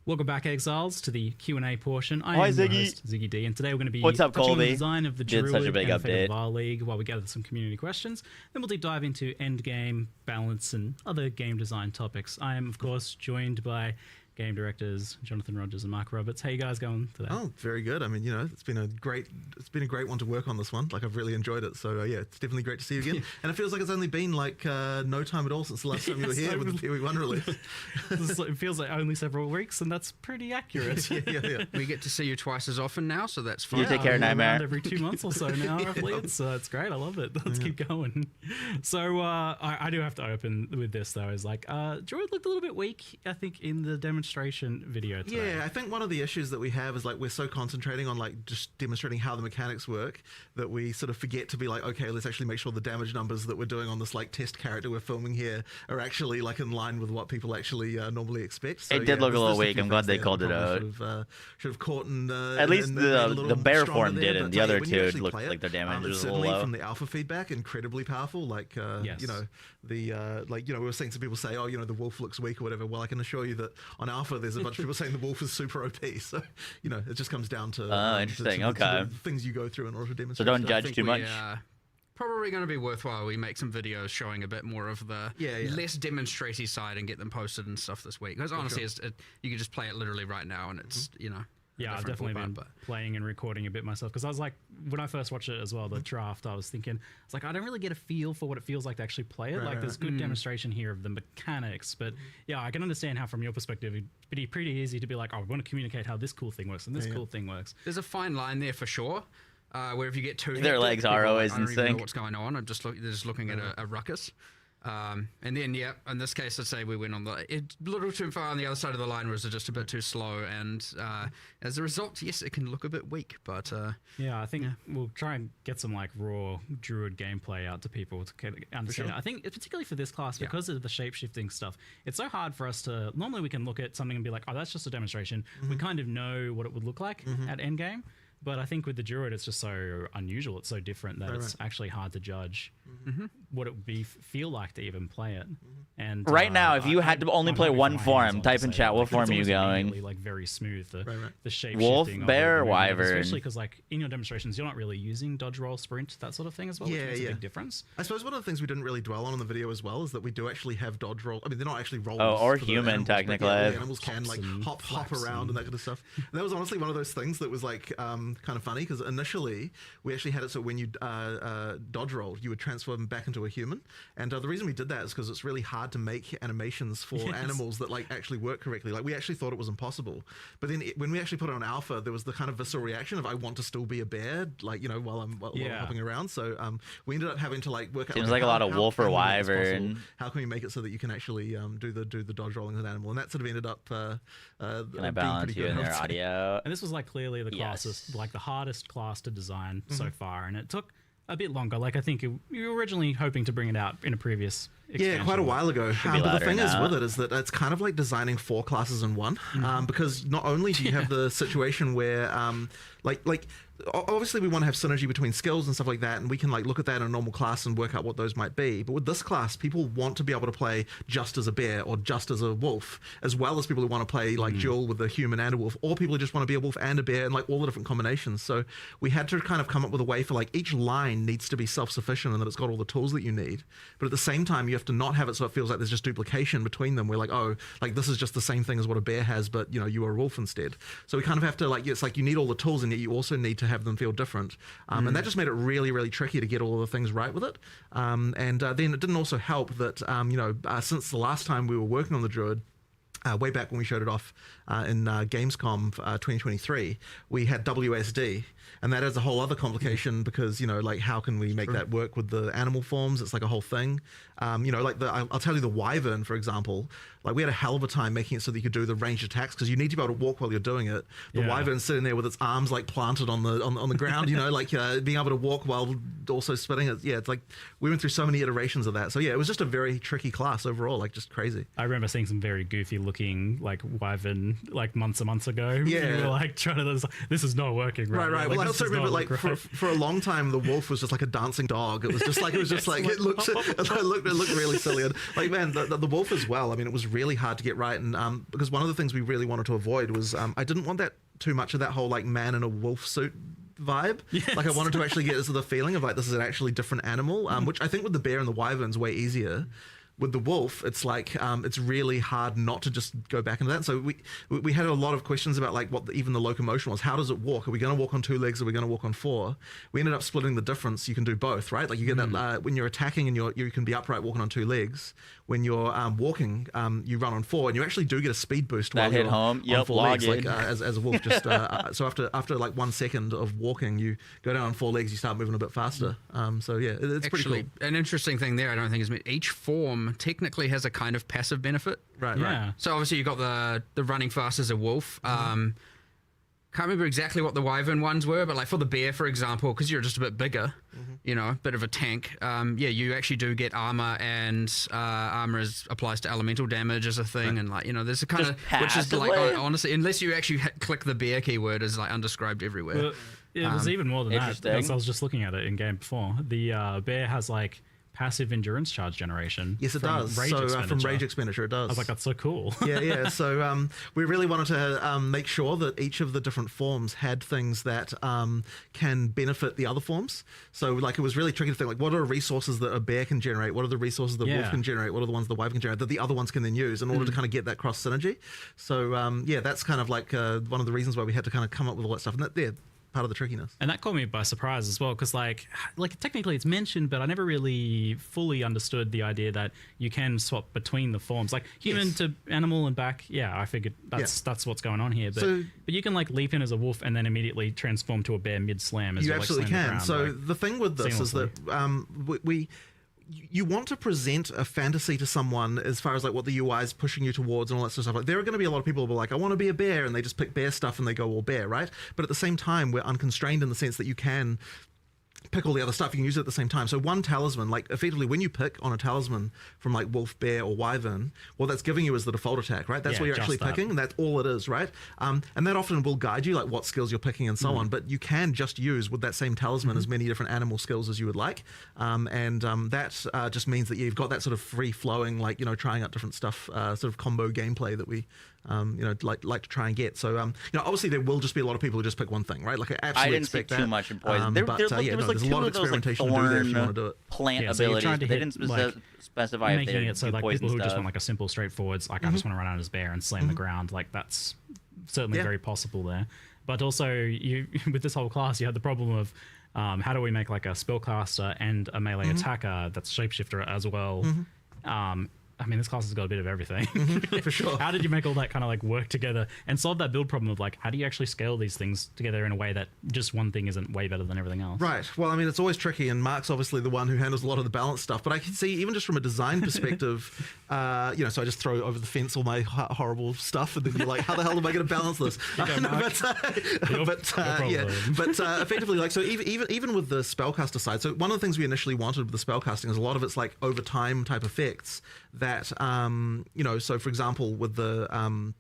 Welcome back, Exiles, to the Q&A portion. I Hi, am your Ziggy. host, Ziggy D, and today we're going to be What's up, touching on the Colby? design of the Did Druid such a big and the Fate update. of our League while we gather some community questions. Then we'll deep dive into endgame, balance, and other game design topics. I am, of course, joined by game directors Jonathan Rogers and Mark Roberts. How you guys going today? Oh, very good. I mean, you know, it's been a great one to work on this one. Like, I've really enjoyed it. So yeah, it's definitely great to see you again. And it feels like it's only been like no time at all since the last time you were here with the PoE1 release. It feels like only several weeks, and that's pretty accurate. yeah. We get to see you twice as often now, so that's fine. You take care, I'm Nightmare. around every 2 months or so now, roughly. It's great. I love it. Let's keep going. So I do have to open with this though. Is like Druid looked a little bit weak, I think, in the demonstration demonstration video today. Yeah, I think one of the issues that we have is like we're so concentrating on like just demonstrating how the mechanics work that we sort of forget to be like, okay, let's actually make sure the damage numbers that we're doing on this like test character we're filming here are actually like in line with what people actually normally expect. So, It did look a little weak. I'm glad they called it out. Should have caught and at least the bear form didn't. The other two looked like their damage was a little low. From the alpha feedback, incredibly powerful. Like Yes. you know, the like you know, we were seeing some people say, oh, you know, the wolf looks weak or whatever. Well, I can assure you that on alpha there's a bunch of people saying the wolf is super OP. So you know, it just comes down to interesting. to the things you go through in order to demonstrate. So don't judge too much. Probably going to be worthwhile. We make some videos showing a bit more of the less demonstratey side and get them posted and stuff this week. Because honestly, you can just play it literally right now, and it's you know. Yeah, I've definitely been playing and recording a bit myself because I was like, when I first watched it as well, the draft, I was thinking, it's like I don't really get a feel for what it feels like to actually play it. There's good demonstration here of the mechanics, but yeah, I can understand how from your perspective it'd be pretty easy to be like, oh, I want to communicate how this cool thing works and this cool thing works. There's a fine line there for sure. Where if you get too their legs are always in I don't even know sync. what's going on. I'm just looking at a ruckus. And then, in this case, let's say we went on a little too far on the other side of the line, was just a bit too slow, and as a result, yes, it can look a bit weak. But I think we'll try and get some like raw druid gameplay out to people to understand. Sure. I think particularly for this class, because of the shape-shifting stuff, it's so hard for us to. Normally, we can look at something and be like, "Oh, that's just a demonstration." We kind of know what it would look like at endgame. But I think with the druid, it's just so unusual. It's so different that it's actually hard to judge what it would feel like to even play it. And right now, if you had to only play one form, type in chat. What form are you going? Like very smooth. The shape wolf, shifting bear, of it, wyvern. especially because like in your demonstrations, you're not really using dodge, roll, sprint, that sort of thing as well. Which makes a big difference. I suppose one of the things we didn't really dwell on in the video as well is that we do actually have dodge roll. I mean, they're not actually rolls. Oh, or for the human animals, technically. But, the animals can like hop around and that kind of stuff. And that was honestly one of those things that was like kind of funny because initially we actually had it so when you dodge rolled, you would transform back into a human. And the reason we did that is because it's really hard to make animations for animals that like actually work correctly. Like we actually thought it was impossible. But then when we actually put it on alpha, there was the kind of visceral reaction of I want to still be a bear, like, you know, while I'm hopping around. So we ended up having to like work out. Seems like a lot of wolf or wyvern. How can we make it so that you can actually do the dodge rolling as an animal? And that sort of ended up can I balance you in their audio? And this was like clearly the classist, like the hardest class to design so far, and it took a bit longer. Like I think you were originally hoping to bring it out in a previous expansion. Yeah, quite a while ago. But the thing is with it is that it's kind of like designing 4 classes in one, because not only do you have the situation where like obviously we want to have synergy between skills and stuff like that, and we can like look at that in a normal class and work out what those might be. But with this class, people want to be able to play just as a bear or just as a wolf, as well as people who want to play like dual with a human and a wolf, or people who just want to be a wolf and a bear, and like all the different combinations. So we had to kind of come up with a way for like each line needs to be self-sufficient and that it's got all the tools that you need. But at the same time, you have to not have it so it feels like there's just duplication between them. We're like, oh, like this is just the same thing as what a bear has, but you know, you are a wolf instead. So we kind of have to like, it's like you need all the tools and yet you also need to have them feel different. And that just made it really, really tricky to get all of the things right with it. And then it didn't also help that, since the last time we were working on the Druid, way back when we showed it off in Gamescom 2023, we had WSD. And that is a whole other complication because, you know, like how can we make that work with the animal forms? It's like a whole thing. You know, like I'll tell you the wyvern, for example, like we had a hell of a time making it so that you could do the ranged attacks because you need to be able to walk while you're doing it. The wyvern's sitting there with its arms like planted on the ground, you know, like being able to walk while also spitting it. Yeah, it's like we went through so many iterations of that. So yeah, it was just a very tricky class overall, like just crazy. I remember seeing some very goofy looking like wyvern like months and months ago. Yeah, we were like trying to, this is not working. Right. Like, well, I also remember like for a long time the wolf was just like a dancing dog. It was just like it looked really silly. And like man, the wolf as well. I mean, it was really hard to get right, and because one of the things we really wanted to avoid was I didn't want that too much of that whole like man in a wolf suit vibe. Like I wanted to actually get the feeling of like this is an actually different animal, which I think with the bear and the wyvern's way easier. With the wolf, it's like it's really hard not to just go back into that. So we had a lot of questions about like what even the locomotion was. How does it walk? Are we going to walk on 2 legs? Are we going to walk on 4? We ended up splitting the difference. You can do both, right? Like you get that when you're attacking and you can be upright walking on 2 legs. When you're walking, you run on 4, and you actually do get a speed boost while you're on 4 legs, like as a wolf. Just so after like 1 second of walking, you go down on 4 legs. You start moving a bit faster. So yeah, it's pretty cool. An interesting thing there, I don't think is each form technically has a kind of passive benefit. Right. Yeah. So obviously you've got the running fast as a wolf. Can't remember exactly what the wyvern ones were, but like for the bear, for example, because you're just a bit bigger, you know, a bit of a tank. You actually do get armor, and armor applies to elemental damage as a thing, and like, you know, there's a kind of, which is like, honestly, unless you actually click the bear keyword, is like undescribed everywhere. Well, it was even more than that. Interesting. Because I was just looking at it in game before. The bear has like passive endurance charge generation. Yes, it does. Rage From rage expenditure, it does. I was like, that's so cool. yeah. So we really wanted to make sure that each of the different forms had things that can benefit the other forms. So like, it was really tricky to think, like, what are resources that a bear can generate? What are the resources that wolf can generate? What are the ones the wyvern can generate that the other ones can then use in order to kind of get that cross synergy? So that's kind of like one of the reasons why we had to kind of come up with all that stuff. And that, part of the trickiness. And that caught me by surprise as well, because like technically it's mentioned, but I never really fully understood the idea that you can swap between the forms, like human to animal and back. Yeah, I figured that's what's going on here. But but you can like leap in as a wolf and then immediately transform to a bear mid slam. You absolutely can. So the thing with this is that you want to present a fantasy to someone as far as like what the UI is pushing you towards and all that sort of stuff. Like, there are going to be a lot of people who are like, I want to be a bear, and they just pick bear stuff and they go all bear, right? But at the same time, we're unconstrained in the sense that you can pick all the other stuff. You can use it at the same time. So one talisman, like effectively when you pick on a talisman from like wolf, bear, or wyvern, what that's giving you is the default attack, right? That's what you're actually picking, and that's all it is, right? And that often will guide you, like what skills you're picking and so on. But you can just use with that same talisman as many different animal skills as you would like, that just means that you've got that sort of free flowing, like, you know, trying out different stuff, sort of combo gameplay that we like to try and get. So obviously there will just be a lot of people who just pick one thing, right? Like, I absolutely expect that. Too much in poison. There was there's a lot of experimentation to do there if you want to do it. Plant abilities. They didn't specify if making they it so like people who just want like a simple, straightforward, like I just want to run out as bear and slam the ground. Like that's certainly very possible there. But also you with this whole class, you had the problem of how do we make like a spellcaster and a melee attacker that's shapeshifter as well. I mean, this class has got a bit of everything. For sure. How did you make all that kind of like work together and solve that build problem of like, how do you actually scale these things together in a way that just one thing isn't way better than everything else? Right. Well, I mean, it's always tricky, and Mark's obviously the one who handles a lot of the balance stuff, but I can see even just from a design perspective, so I just throw over the fence all my horrible stuff, and then you're like, how the hell am I going to balance this? Effectively, like, so even with the spellcaster side, so one of the things we initially wanted with the spellcasting is a lot of it's like over time type effects that, so for example, with the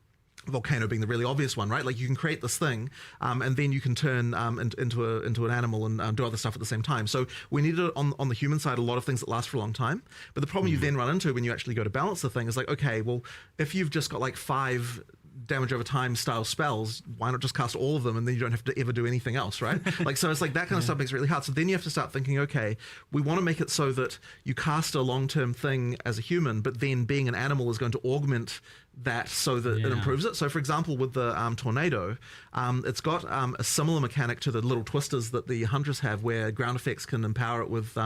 volcano being the really obvious one, right? Like, you can create this thing, and then you can turn into an animal and do other stuff at the same time. So we needed on the human side a lot of things that last for a long time. But the problem you then run into when you actually go to balance the thing is like, okay, well, if you've just got like 5 damage over time style spells, why not just cast all of them and then you don't have to ever do anything else, right? Like, so it's like that kind of stuff makes it really hard. So then you have to start thinking, okay, we want to make it so that you cast a long-term thing as a human, but then being an animal is going to augment that so that it improves it. So for example, with the tornado, it's got a similar mechanic to the little twisters that the hunters have, where ground effects can empower it with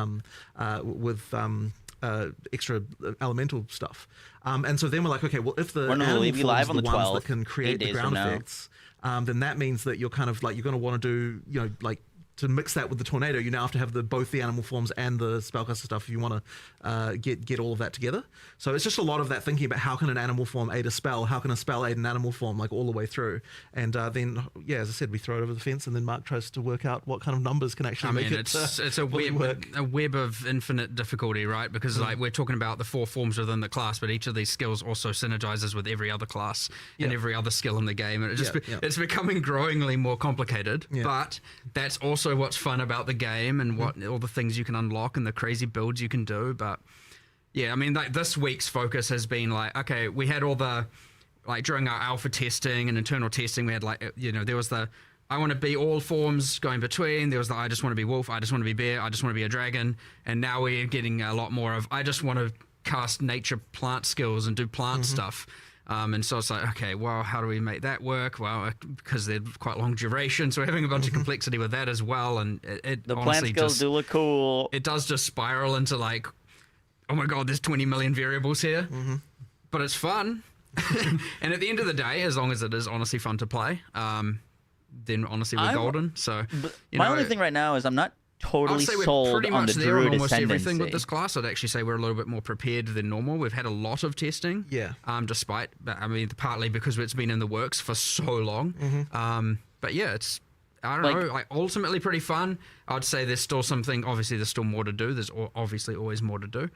extra elemental stuff. And so then we're like, okay, well, if the animal forms live on the the ones 12th, that can create the ground effects, then that means that you're kind of like, you're going to want to do, like, to mix that with the tornado, you now have to have both the animal forms and the spellcaster stuff if you want to get all of that together. So it's just a lot of that thinking about how can an animal form aid a spell, how can a spell aid an animal form, like all the way through. And then, as I said, we throw it over the fence, and then Mark tries to work out what kind of numbers can actually make it it's a web of infinite difficulty, right? Because like, we're talking about the 4 forms within the class, but each of these skills also synergizes with every other class and every other skill in the game, and it's becoming growingly more complicated. But that's also what's fun about the game, and what all the things you can unlock and the crazy builds you can do. But I mean, like, this week's focus has been like, okay, we had all the, like, during our alpha testing and internal testing, we had like, there was the I want to be all forms going between, there was the I just want to be wolf, I just want to be bear, I just want to be a dragon, and now we're getting a lot more of I just want to cast nature plant skills and do plant stuff. And so it's like, okay, well, how do we make that work? Well, because they're quite long duration, so we're having a bunch of complexity with that as well. And the plant skills do look cool. It does just spiral into like, oh my god, there's 20 million variables here, but it's fun. And at the end of the day, as long as it is honestly fun to play, then honestly we're golden. So my only thing right now is I'm not totally I'd say we're sold pretty on much the there on druid almost everything with ascendancy. this class. I'd actually say we're a little bit more prepared than normal. We've had a lot of testing. Yeah. Despite, I mean, partly because it's been in the works for so long. But yeah, it's, I don't know, like ultimately pretty fun. I'd say there's still something, obviously there's still more to do. There's obviously always more to do.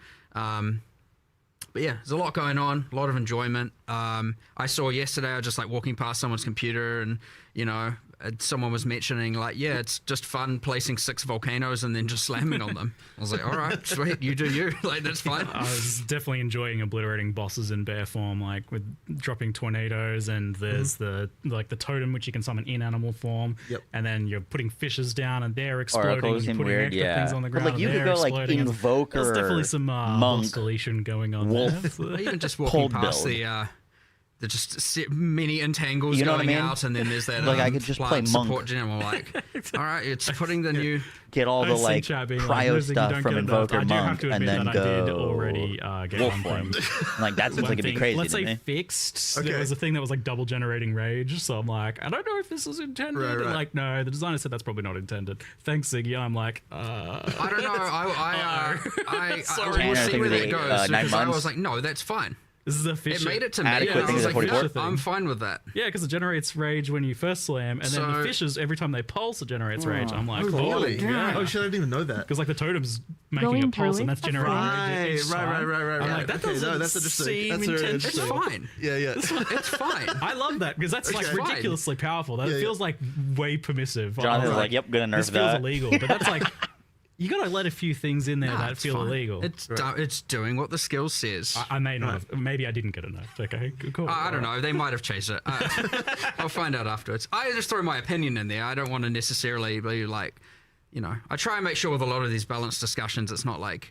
But yeah, there's a lot going on, a lot of enjoyment. I saw yesterday, I was just like walking past someone's computer and, you know, someone was mentioning like, yeah, it's just fun placing 6 volcanoes and then just slamming on them. I was like, all right, sweet, you do you. Like, that's fine. I was definitely enjoying obliterating bosses in bear form, like with dropping tornadoes, and there's the totem which you can summon in animal form. Yep. And then you're putting fishes down and they're exploding. Oracles You're seem putting weird, extra things on the But ground. like you and could they're go like exploding. invoker, There's definitely some monk, boss deletion going on wolf. there. So- Even just walking Cold past build. the just mini entangles You know what I going mean? out, and then there's that Like, I could just play plant monk. support general. Like, all right, it's putting the new. get all I the see like chat being like, cryo "Listen, you stuff don't from get enough." invoker I do have monk, to and admit then that go I did already get wolf one form. thing. Like that seems One like it'd be thing. crazy Let's to say me. fixed. Okay. There was a thing that was like double generating rage. So I'm like, I don't know if this is intended. Right, And right. like, no, the designer said that's probably not intended. Thanks, Ziggy. I'm like, I don't know. I Sorry. we'll see where that Tanner, goes. I think 'Cause I months. was like, no, that's fine. this is a fish. It made it to me. Adequate and I thing was is a like, 44. yeah, I'm fine with that. Yeah, because it generates rage when you first slam, and then the So- fishes, every time they pulse, it generates rage. I'm like, Oh, really? yeah. Oh shit, I didn't even know that. Because like the totem's making Going a pulse, through and it? that's generating Right, rage. each time. right. I'm like, that Okay, no, doesn't that's interesting. seem That's very intentional. It's interesting. fine. Yeah. It's fine. I love that because that's like Okay. Fine. ridiculously powerful. That Yeah, feels like way permissive. Jonathan's I'm like, yep, gonna nerf this feels that. illegal, but that's like you gotta let a few things in there Nah, that it's feel fine. illegal. It's doing what the skill says. I may not have. Maybe I didn't get enough. Okay, cool. I don't know. They might have changed it. I'll find out afterwards. I just throw my opinion in there. I don't want to necessarily be like, you know, I try and make sure with a lot of these balanced discussions, it's not like,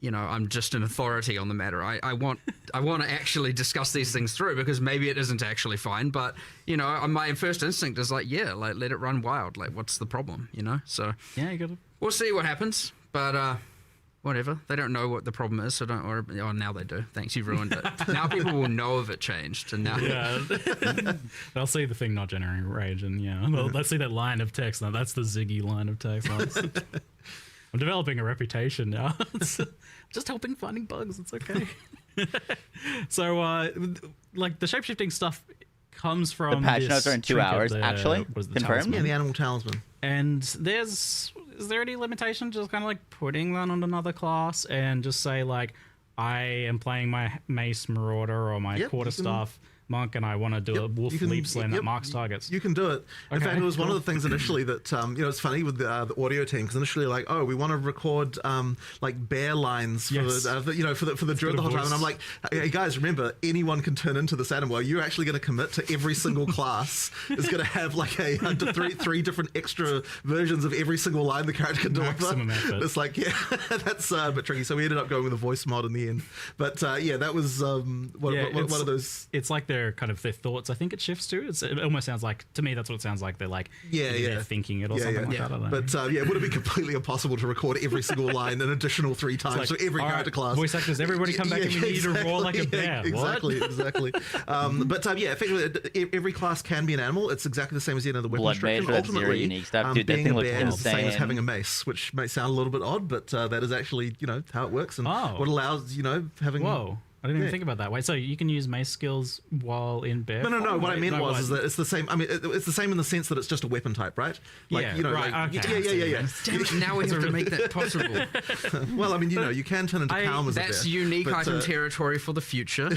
you know, I'm just an authority on the matter. I want to actually discuss these things through, because maybe it isn't actually fine, but you know, my first instinct is like, yeah, like let it run wild. Like, what's the problem? You know, so Yeah, you gotta. we'll see what happens. But whatever. They don't know what the problem is, so don't worry. Oh, now they do. Thanks, you ruined it. Now people will know if it changed, and now Yeah, they'll see the thing not generating rage, and yeah, they'll see that line of text. Now that's the Ziggy line of text. I'm developing a reputation now. It's just helping finding bugs. It's okay. So, like the shapeshifting stuff comes from The patch this notes are in 2 trinket, hours, actually. what is it, the Confirmed? talisman? Yeah, the animal talisman. And is there any limitation to just kind of like putting that on another class and just say like, I am playing my mace marauder or my Yep, quarterstaff monk, and I want to do a wolf leap slam that marks targets. You can do it. In Okay, fact, it was one cool. of the things initially that you know, it's funny with the audio team, because initially like, oh, we want to record like bear lines for Yes. you know, for the druid the whole time, and I'm like, hey guys, remember, anyone can turn into this animal. Are you actually going to commit to every single class is going to have like a three different extra versions of every single line the character can deliver? Maximum effort. It's like, yeah, that's a bit tricky. So we ended up going with a voice mod in the end. But yeah, that was one of those. It's like their kind of their thoughts. I think it shifts to. It almost sounds like, to me, that's what it sounds like. They're like, they're thinking it or something like that. I don't know. But yeah, would it be completely impossible to record every single line an additional 3 times like, for every all right, character class? voice actors, everybody come back and we need to roar like a bear. Exactly, What? exactly. But yeah, effectively, every class can be an animal. It's exactly the same as the end of the weapon Blood restriction. mage, that's zero Ultimately, unique stuff. Dude, that being thing a looks bear is the same as insane. having a mace, which may sound a little bit odd, but that is actually, you know, how it works and what allows, you know, having. Whoa. I didn't even think about that. Wait, so you can use mace skills while in bear? No. What I meant was what? is that it's the same. I mean, it's the same in the sense that it's just a weapon type, right? Like, Yeah, you know, right, like, okay. yeah. Damn it, now we have to make that possible. Well, I mean, you know, you can turn into Calm as a That's bear, unique but, item territory for the future.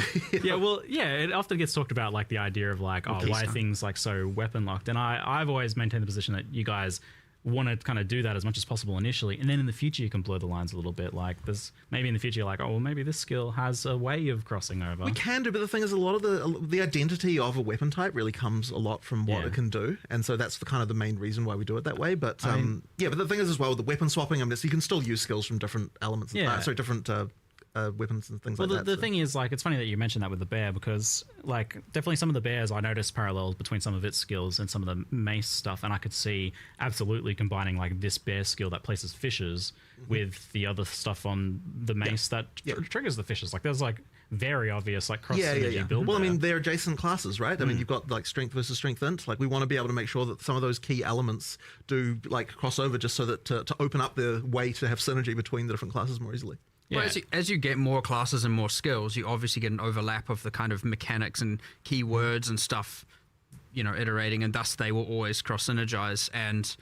Yeah, well, yeah, it often gets talked about like the idea of like, oh, why are things like so weapon locked? And I've always maintained the position that you guys want to kind of do that as much as possible initially, and then in the future you can blur the lines a little bit. Like there's maybe in the future you're like, oh, well, maybe this skill has a way of crossing over. We can do, but the thing is, a lot of the identity of a weapon type really comes a lot from what it can do, and so that's the kind of the main reason why we do it that way. But yeah, but the thing is as well with the weapon swapping, I mean, you can still use skills from different elements. Different weapons and things like that. The thing is, like, it's funny that you mentioned that with the bear, because, like, definitely some of the bears, I noticed parallels between some of its skills and some of the mace stuff, and I could see absolutely combining, like, this bear skill that places fishes with the other stuff on the mace that triggers the fishes. Like, there's, like, very obvious like cross synergy build. Well, I there. mean, they're adjacent classes, right? I mean, you've got like strength versus strength int. Like, we want to be able to make sure that some of those key elements do like cross over, just so that to open up the way to have synergy between the different classes more easily. Yeah. Well, as you get more classes and more skills, you obviously get an overlap of the kind of mechanics and keywords and stuff, iterating, and thus they will always cross synergize. And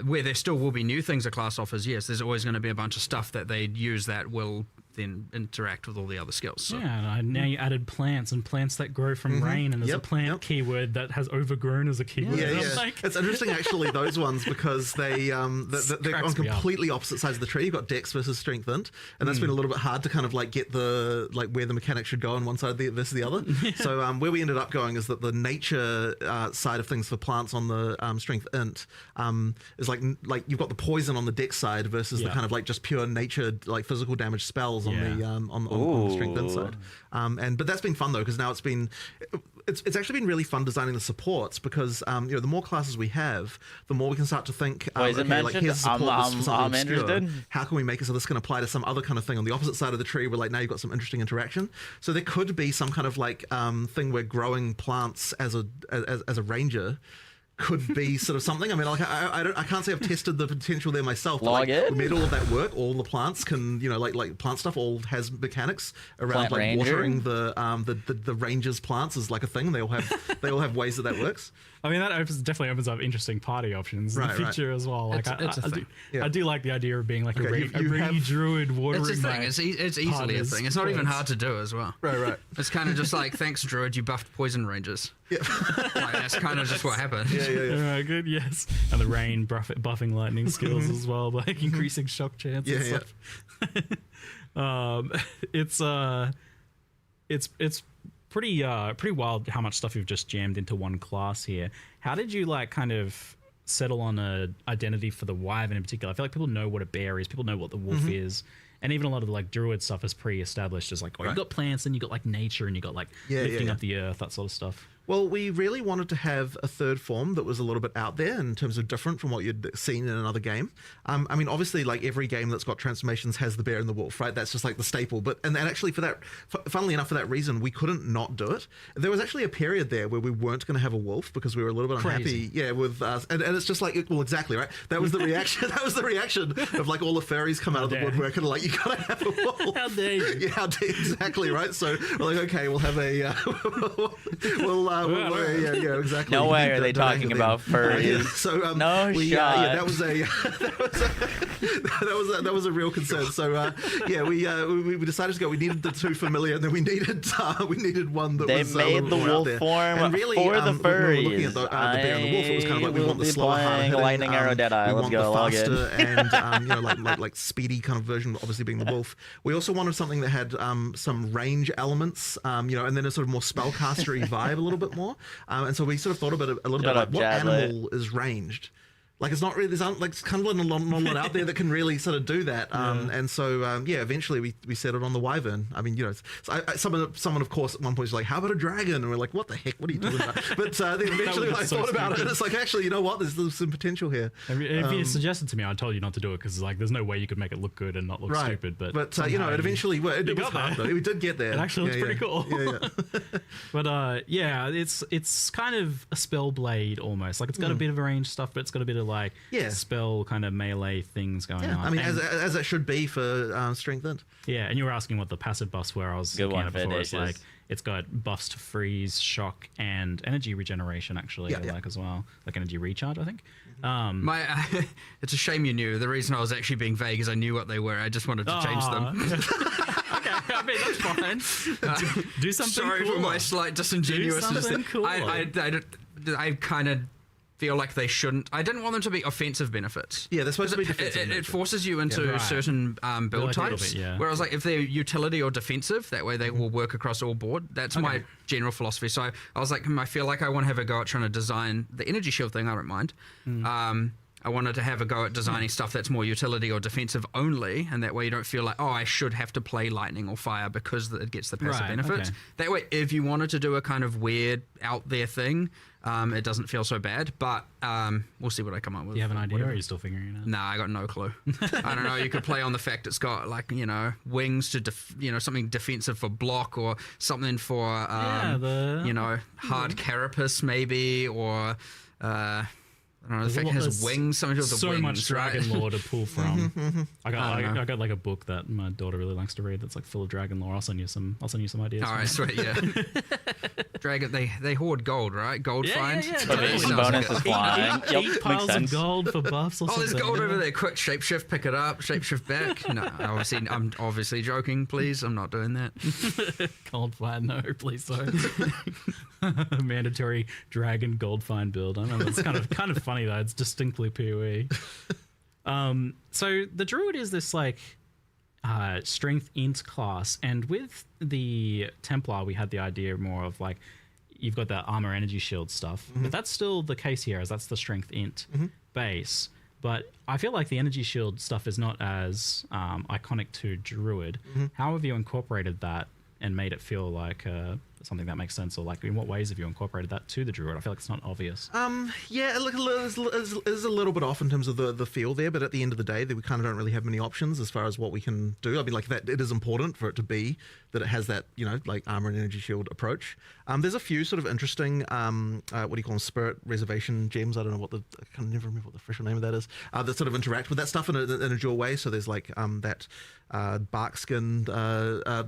where there still will be new things a class offers, yes, there's always going to be a bunch of stuff that they use that will then interact with all the other skills. So. Yeah, and now you added plants and plants that grow from rain, and there's a plant keyword that has overgrown as a keyword. Yeah. Like... It's interesting actually, those ones, because they're on completely opposite sides of the tree. You've got dex versus strength int, and that's been a little bit hard to kind of like get the where the mechanic should go on one side versus the other. So where we ended up going is that the nature side of things for plants on the strength int is like you've got the poison on the dex side versus the kind of like just pure nature like physical damage spells on the strength int side. But that's been fun though, because now it's actually been really fun designing the supports, because the more classes we have, the more we can start to think, Poison like here's a support for something I'm obscure. interested. How can we make it so this can apply to some other kind of thing on the opposite side of the tree, where like now you've got some interesting interaction. So there could be some kind of like thing where growing plants as a ranger could be sort of something. I mean, like I can't say I've tested the potential there myself. But, like, we made all of that work. All the plants can, like plant stuff all has mechanics around Plant watering the ranger's plants is like a thing. They all have ways that works. I mean, that definitely opens up interesting party options in the future as well. Like, I do like the idea of being like a rainy druid watering. It's a thing. It's easily a thing. It's not even hard to do as well. Right. It's kind of just like, thanks, druid, you buffed poison rangers. Yeah. That's kind of just what happened. Yeah. Alright, good, yes. And the rain buffing lightning skills as well, like increasing shock chance and stuff. It's pretty wild how much stuff you've just jammed into one class here. How did you like kind of settle on a identity for the wyvern in particular? I feel like people know what a bear is, people know what the wolf is, and even a lot of the like druid stuff is pre-established as like, you've got plants, and you got like nature, and you got like lifting up the earth, that sort of stuff. Well, we really wanted to have a third form that was a little bit out there in terms of different from what you'd seen in another game. I mean, obviously, like every game that's got transformations has the bear and the wolf, right? That's just like the staple. But and actually, funnily enough, for that reason, we couldn't not do it. There was actually a period there where we weren't going to have a wolf because we were a little bit unhappy. Yeah, with us, and it's just like, well, exactly right. That was the reaction. That was the reaction of like all the furries come out of the woodwork and like, you gotta have a wolf. How dare you? Yeah, how dare exactly right. So we're like, okay, we'll have a yeah, exactly. No way are they talking about furries. So no shot. That was a real concern. So we decided to go. We needed the two familiar, and then we needed one that they was made the wolf form and really, for the furries. When we were looking at the bear and the wolf, it was kind of like we want the slower, harder hitting, lightning arrow dead eye. We Let's want go. the faster and like speedy kind of version, obviously being the wolf. We also wanted something that had some range elements, and then a sort of more spellcastery vibe a little bit more. And so we sort of thought about it a little bit like, what animal is ranged? Like, it's not really, there's like, it's kind of not a lot out there that can really sort of do that. And so, eventually we settled on the wyvern. I mean, someone of course at one point was like, how about a dragon? And we're like, what the heck? What are you talking about? But then eventually I thought about it, and it's like, actually, you know what? There's some potential here. If you suggested to me, I told you not to do it because like, there's no way you could make it look good and not look stupid. But it eventually it was hard though. We did get there. It actually looks pretty cool. Yeah. But it's kind of a spell blade almost. Like, it's got a bit of range stuff, but it's got a bit of like spell kind of melee things going on. I mean, as it should be for strength int. Yeah, and you were asking what the passive buffs were. I was looking at it before. It's like, it's got buffs to freeze, shock, and energy regeneration actually, as well. Like energy recharge, I think. It's a shame you knew. The reason I was actually being vague is I knew what they were. I just wanted to change them. Okay, I mean, that's fine. Do something Sorry cool. for my slight disingenuousness. Do something cool. I kind of feel like they shouldn't. I didn't want them to be offensive benefits. Yeah, they're supposed to be defensive. It forces you into certain build types. Whereas, like, if they're utility or defensive, that way they will work across all board. That's my general philosophy. So I was like, I feel like I want to have a go at trying to design the energy shield thing. I don't mind. I I wanted to have a go at designing stuff that's more utility or defensive only, and that way you don't feel like, oh, I should have to play lightning or fire because it gets the passive benefits. okay. That way, if you wanted to do a kind of weird out there thing, it doesn't feel so bad, but we'll see what I come up with. Do you have an idea, whatever. or are you still figuring it out? Nah, I got no clue. I don't know. You could play on the fact it's got like, you know, wings to, something defensive for block, or something for, hard carapace maybe, or, I don't know, the fact it has wings, something to do with the so wings, much dragon right? lore to pull from. I know. got like a book that my daughter really likes to read that's like full of dragon lore. I'll send you some ideas. All right, sweet, yeah. Dragon, they hoard gold, right? Gold finds. Yeah, Motivation bonus is flying. Yep, Eight makes piles of sense. gold for buffs or Oh, something. there's gold over there. Quick, shapeshift, pick it up, shapeshift back. No, I'm obviously joking. Please, I'm not doing that. Gold find, no, please don't. Mandatory dragon gold find build. I know that's kind of funny though. It's distinctly PoE. So the druid is this like strength int class, and with the Templar we had the idea more of like you've got that armor energy shield stuff, but that's still the case here, as that's the strength int base. But I feel like the energy shield stuff is not as iconic to druid. How have you incorporated that and made it feel like something that makes sense, or like in what ways have you incorporated that to the druid? I feel like it's not obvious. Yeah, look, it is a little bit off in terms of the feel there, but at the end of the day, we kind of don't really have many options as far as what we can do. I mean, like that, it is important for it to be that it has that, like armor and energy shield approach. There's a few sort of interesting, what do you call them, spirit reservation gems. I don't know I can never remember what the official name of that is. That sort of interact with that stuff in a dual way. So there's like that bark skin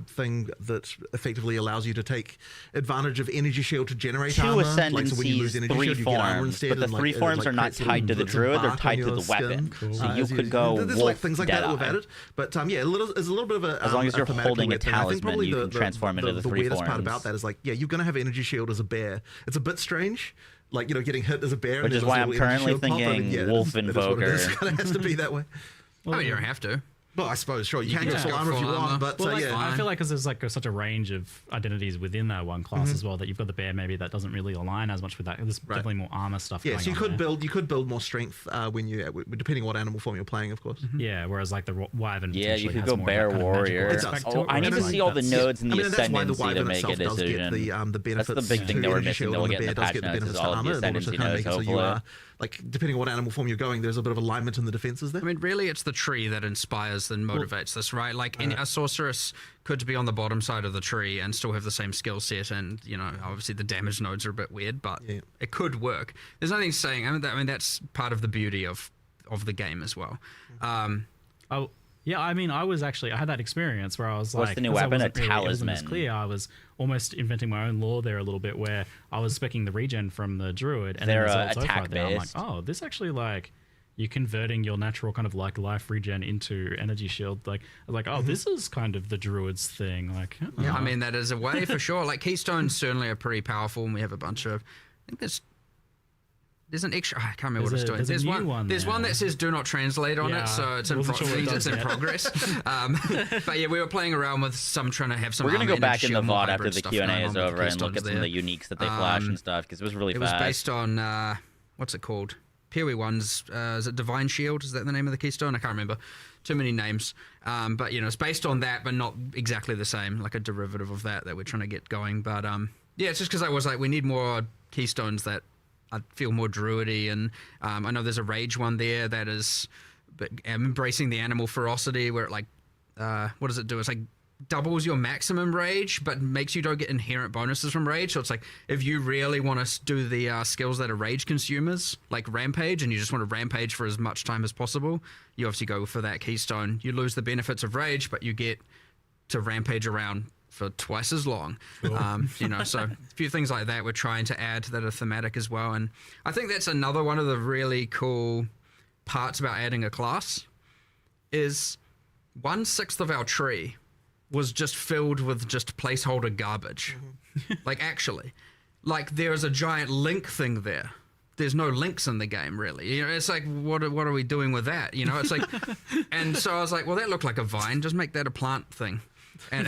thing that effectively allows you to take advantage of energy shield to generate Two armor. ascendancies, So when you lose energy three shield, you get armor forms, instead, but the and, three forms are not creates tied to the little druid, they're bark tied on to your the weapon. skin. So you could go There's wolf, like things like that that we've Deadeye. added, but yeah, there's a little bit of a As long as you're thematic holding to a it, and I think talisman, probably you can transform into the three weirdest part forms. about that is like, yeah, you're gonna have energy shield as a bear. It's a bit strange, like getting hit as a bear, Which and is then why also I'm energy currently shield pop. I mean, thinking yeah, wolf it is what it is. invoker. It kind of has to be that way. Oh, you don't have to. Well, I suppose, sure, you can can go full go armor if full you armor. want, but Well, yeah. I feel like because there's like such a range of identities within that one class as well, that you've got the bear maybe that doesn't really align as much with that. There's definitely more armor stuff. Yeah, going so you on could there. build more strength when depending on what animal form you're playing, of course. Yeah, whereas like the wyvern. Yeah, you potentially could has go more bear of that kind of magical warrior. aspect to Oh, it, I need to whereas, see like, all the that's- nodes in the that's why the ascendancy to wyvern make a itself does get decision. the benefits. That's the big thing to that we're energy missing shield, that we'll and get in the bear does patch get the notes benefits is to all of the armor, in order to ascendancy kind of nodes, make it so you hopefully. are, like, depending on what animal form you're going, there's a bit of alignment in the defenses there. I mean, really, it's the tree that inspires and motivates this, right? Like, a sorceress could be on the bottom side of the tree and still have the same skill set, and obviously the damage nodes are a bit weird, but it could work. There's nothing saying. I mean, that's part of the beauty of the game as well. Yeah, I mean, I had that experience where I was What's like, the new 'cause I weapon? A wasn't really- it wasn't as talisman. clear. I was almost inventing my own lore there a little bit, where I was specking the regen from the druid, and They're, then the results attack over there. I'm like, based. oh, this actually like you're converting your natural kind of like life regen into energy shield. Like, this is kind of the druid's thing. Like, Yeah, I mean, that is a way for sure. Like, keystones certainly are pretty powerful, and we have a bunch of. I think there's an extra. I can't remember what it's doing. There's a new one. one There's there. one that says "Do not translate" on Yeah, it, so it's in, wasn't sure what it does yet. progress. But yeah, we were playing around with trying to have some. We're gonna go armor back in energy the and more VOD after hybrid the stuff Q&A going is on with over and look keystones at some of there. the uniques that they flash and stuff, because it was really It fast. was based on what's it called? PoE one's is it Divine Shield? Is that the name of the keystone? I can't remember. Too many names. But it's based on that, but not exactly the same. Like a derivative of that we're trying to get going. But yeah, it's just because I was like, we need more keystones that I feel more druidy, and I know there's a rage one there that is embracing the animal ferocity, where it like what does it do? It's like doubles your maximum rage, but makes you don't get inherent bonuses from rage. So it's like, if you really want to do the skills that are rage consumers, like rampage, and you just want to rampage for as much time as possible, you obviously go for that keystone. You lose the benefits of rage, but you get to rampage around for twice as long. Sure. So a few things like that we're trying to add that are thematic as well. And I think that's another one of the really cool parts about adding a class is 1/6 of our tree was just filled with just placeholder garbage. Like, actually, like, there's a giant link thing there. There's no links in the game, really. It's like, what are we doing with that? It's like, and so I was like, well, that looked like a vine. Just make that a plant thing. And,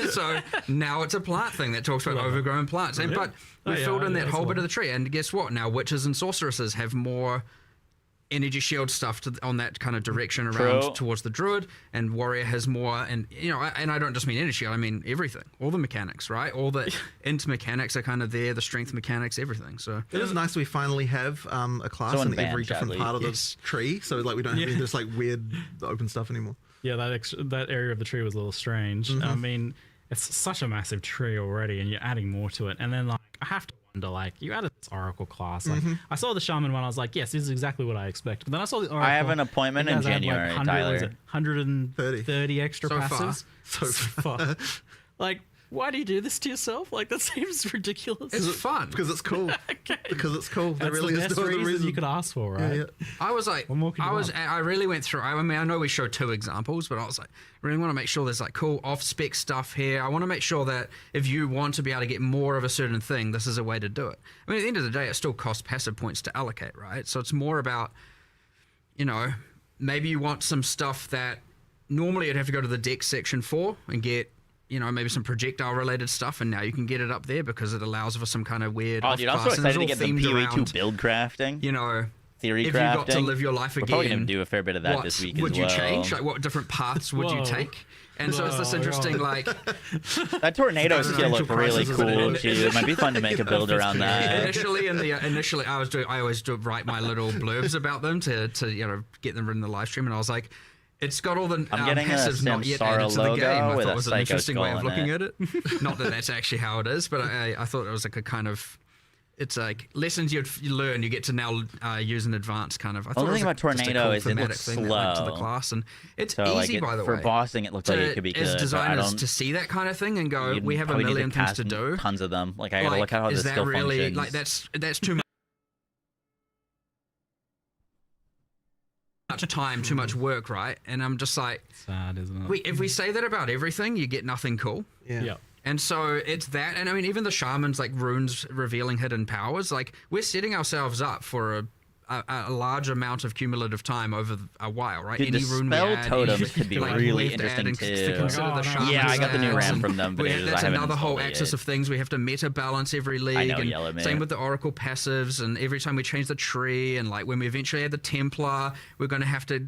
so now it's a plant thing that talks about overgrown plants. But we filled in that whole bit of the tree. And guess what? Now witches and sorceresses have more energy shield stuff on that kind of direction around True. towards the druid, and warrior has more, and and I don't just mean energy shield, I mean everything, all the mechanics, right? All the int mechanics are kind of there, the strength mechanics, everything. So it is nice we finally have a class in every different part of the tree, so like we don't have any this like weird open stuff anymore. Yeah, that area of the tree was a little strange. I mean, it's such a massive tree already, and you're adding more to it, and then like I have to wonder, like, you added this Oracle class. Like, I saw the Shaman one, I was like, yes, this is exactly what I expected. But then I saw the Oracle. I have an appointment in January, like Tyler. 130 extra So passives. far. So far. Like, why do you do this to yourself? Like, that seems ridiculous. It's fun. Because it's cool. Because it's cool. That's really the is best no other reason you could ask for, right? Yeah. I was like, I really went through. I mean, I know we showed 2 examples, but I was like, really want to make sure there's like cool off-spec stuff here. I want to make sure that if you want to be able to get more of a certain thing, this is a way to do it. I mean, at the end of the day, it still costs passive points to allocate, right? So it's more about, maybe you want some stuff that normally you'd have to go to the deck section for and get, maybe some projectile related stuff, and now you can get it up there because it allows for some kind of weird. Oh, dude, I'm so excited to get the PoE2 build crafting. Theory if crafting. you got to live your life again, we're probably going to do a fair bit of that this week as well. Would you change? Like, what different paths would you take? And so it's this interesting, like... That tornado skill looked really cool, too. It might be fun to make a build around that. Initially, I always write my little blurbs about them to get them in the live stream, and I was like, it's got all the passives not yet added to the game. I thought it was an interesting way of looking at it. Not that that's actually how it is, but I thought it was like a kind of... It's like lessons you learn, you get to now use in advance, kind of. I thought the only thing about tornado is it looks slow to the class, and it's easy, by the way. For bossing, it looks like it could be good. As designers, to see that kind of thing and go, we have a million things to do. Tons of them. Like, I gotta look at how this still functions. Like, that's too much time, too much work, right? And I'm just like, sad, isn't it? If we say that about everything, you get nothing cool. Yeah. And so it's that, and I mean, even the shamans, like runes revealing hidden powers, like we're setting ourselves up for a large amount of cumulative time over a while, right? Dude, any the rune spell we add, totems could be really interesting too. Yeah, I got the new RAM from them, but that's another whole axis of things. We have to meta balance every league. I know, and Yellow Man. Same with the Oracle passives, and every time we change the tree, and like when we eventually add the Templar, we're going to have to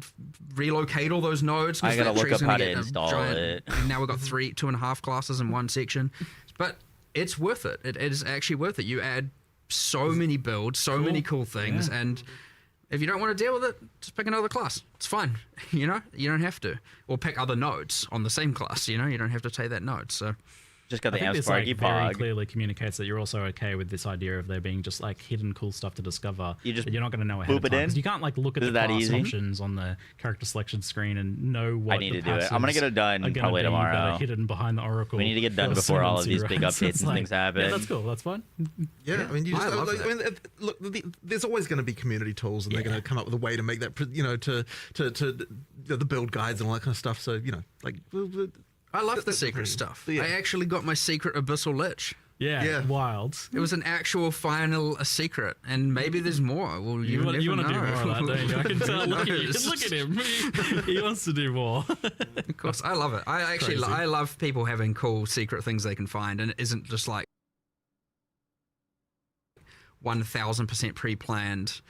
relocate all those nodes. I gotta look up how to install it. And now we've got 2.5 classes in one section, but it's worth it. It is actually worth it. You add so many builds, so many cool things, and if you don't want to deal with it, just pick another class. It's fine. You don't have to. Or pick other nodes on the same class. You don't have to take that node. So just got the I think this very clearly communicates that you're also okay with this idea of there being just like hidden cool stuff to discover. You're not going to know ahead of time. 'Cause you can't like look at the class options on the character selection screen and know what I need to do it. I'm gonna get it done probably tomorrow. That are hidden behind the Oracle. We need to get done before all of these big updates and things happen. Yeah, that's cool. That's fun. Yeah, I mean, look, there's always going to be community tools, and they're going to come up with a way to make that, to the build guides and all that kind of stuff. So like. I love the secret stuff. Yeah. I actually got my secret Abyssal Lich. Yeah, wild. It was an actual final secret, and maybe there's more. Well, you want to do more of that, don't you? I can tell. Look at him. He wants to do more. Of course, I love it. I love people having cool secret things they can find, and it isn't just like 1000% pre-planned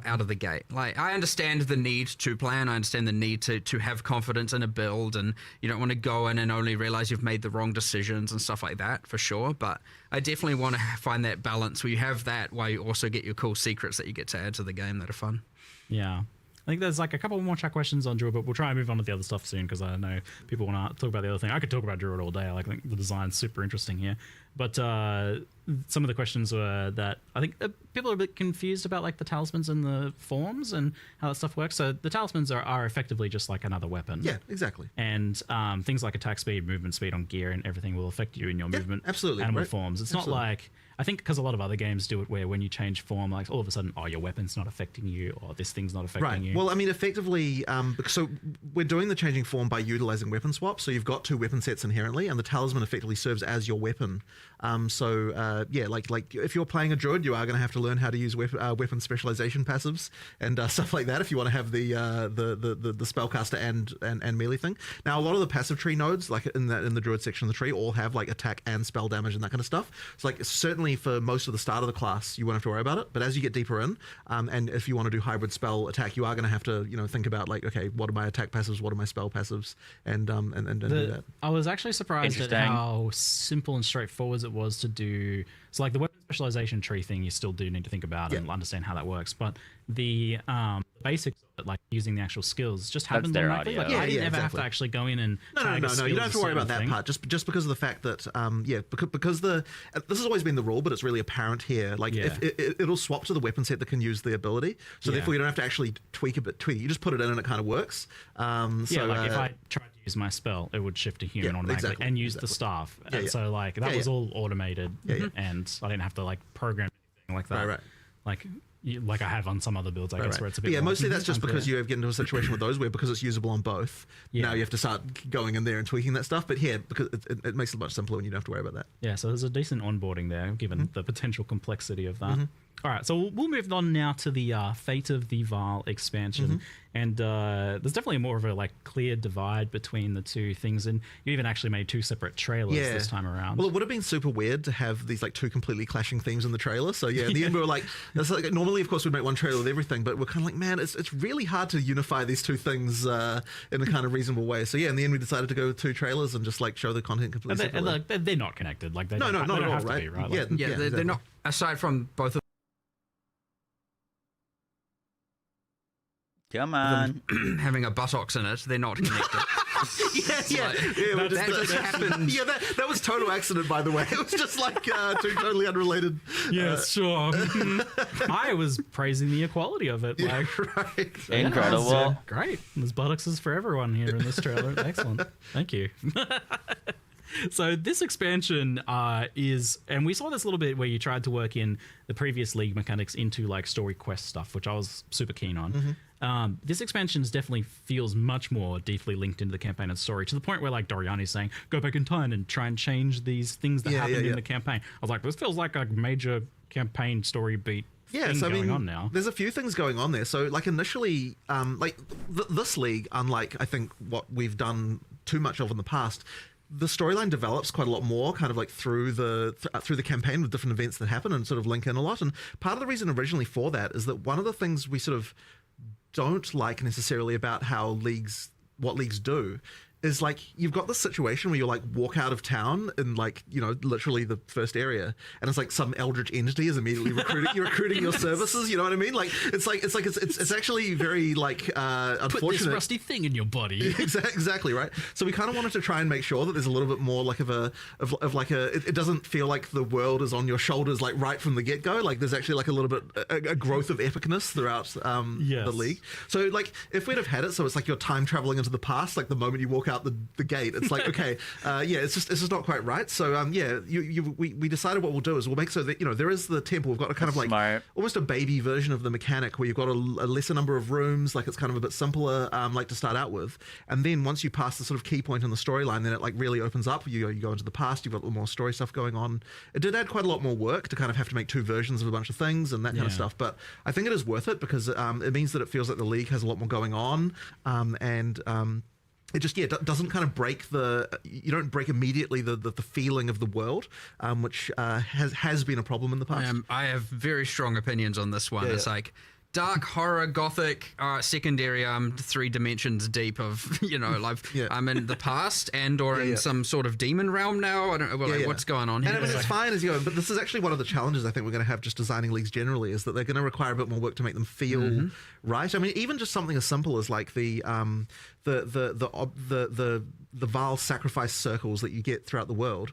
out of the gate. Like, I understand the need to plan. I understand the need to have confidence in a build, and you don't want to go in and only realize you've made the wrong decisions and stuff like that, for sure. But I definitely want to find that balance where you have that while you also get your cool secrets that you get to add to the game that are fun. Yeah. I think there's like a couple more chat questions on Druid, but we'll try and move on to the other stuff soon because I know people want to talk about the other thing. I could talk about Druid all day. I think the design's super interesting here. But some of the questions were that I think people are a bit confused about like the talismans and the forms and how that stuff works. So the talismans are effectively just like another weapon. Yeah, exactly. And things like attack speed, movement speed on gear and everything will affect you in your movement. Absolutely. Animal forms. It's not like... I think because a lot of other games do it where when you change form, like all of a sudden, your weapon's not affecting you or this thing's not affecting you. Well, I mean, effectively, so we're doing the changing form by utilizing weapon swaps. So you've got 2 weapon sets inherently, and the talisman effectively serves as your weapon. Like if you're playing a druid, you are going to have to learn how to use weapon specialization passives and stuff like that if you want to have the spellcaster and melee thing. Now, a lot of the passive tree nodes, like in the druid section of the tree, all have like attack and spell damage and that kind of stuff. So like certainly originally for most of the start of the class, you won't have to worry about it. But as you get deeper in, and if you want to do hybrid spell attack, you are going to have to, think about like, okay, what are my attack passives, what are my spell passives, and do that. I was actually surprised at how simple and straightforward it was to do. So like the weapon specialization tree thing, you still do need to think about and understand how that works. But the basics of it, like using the actual skills, just happens automatically. Like, I didn't ever have to actually go in and no. You don't have to worry about that part. Just because of the fact that because this has always been the rule, but it's really apparent here. Like if it'll swap to the weapon set that can use the ability, so therefore you don't have to actually tweak. You just put it in and it kind of works. So like if I tried to use my spell, it would shift to human automatically and use the staff. And so like that was all automated, and I didn't have to like program anything like that. Right. Like I have on some other builds, I guess, where it's a bit. Yeah, mostly that's just because you have get into a situation with those where because it's usable on both. Now you have to start going in there and tweaking that stuff. But here, because it makes it much simpler when you don't have to worry about that. Yeah, so there's a decent onboarding there, given the potential complexity of that. All right, so we'll move on now to the Fate of the Vaal expansion, and there's definitely more of a like clear divide between the two things, and you even actually made 2 separate trailers this time around. Well, it would have been super weird to have these like 2 completely clashing themes in the trailer. So in the end we were like, normally of course we'd make one trailer with everything, but we're kind of like, man, it's really hard to unify these 2 things in a kind of reasonable way. So in the end we decided to go with 2 trailers and just like show the content completely separately. And they're not connected. Like not at all, have to be, right? Like, they're not. Aside from both of Come on. having a buttocks in it, they're not connected. That just happened. Yeah, that was total accident, by the way. It was just like 2 totally unrelated. Yes, sure. I was praising the equality of it. Like, Incredible. Great. There's buttocks for everyone here in this trailer. Excellent. Thank you. So this expansion is, and we saw this a little bit where you tried to work in the previous League mechanics into like story quest stuff, which I was super keen on. This expansion definitely feels much more deeply linked into the campaign and story, to the point where like Doriani's saying, go back in time and try and change these things that happened in the campaign. I was like, this feels like a major campaign story beat. So I mean, there's a few things going on there. So like initially, this League, unlike I think what we've done too much of in the past, the storyline develops quite a lot more kind of like through the campaign with different events that happen and sort of link in a lot. And part of the reason originally for that is that one of the things we sort of don't like necessarily about what leagues do is like you've got this situation where you like walk out of town in like literally the first area, and it's like some eldritch entity is immediately recruiting your services. You know what I mean? Like it's actually very like unfortunate. Put this rusty thing in your body. Exactly right. So we kind of wanted to try and make sure that there's a little bit more like it doesn't feel like the world is on your shoulders like right from the get go. Like there's actually like a little bit a growth of epicness throughout the League. So like if we'd have had it so it's like you're time traveling into the past, like the moment you walk out the gate, it's like okay, it's just not quite right. So we decided what we'll do is we'll make so that there is the temple. We've got a kind of like almost a baby version of the mechanic where you've got a lesser number of rooms, like it's kind of a bit simpler, like to start out with. And then once you pass the sort of key point in the storyline, then it like really opens up. You go into the past. You've got a little more story stuff going on. It did add quite a lot more work to kind of have to make 2 versions of a bunch of things and that kind of stuff. But I think it is worth it because it means that it feels like the League has a lot more going on, it just doesn't kind of you don't break immediately the feeling of the world, which has been a problem in the past. I have very strong opinions on this one. It's like dark horror, gothic, secondary. 3 dimensions deep of I'm in the past or in some sort of demon realm now. I don't know what's going on here. And it's fine as you go, but this is actually one of the challenges I think we're going to have just designing leagues generally, is that they're going to require a bit more work to make them feel right. I mean, even just something as simple as like the Vaal sacrifice circles that you get throughout the world.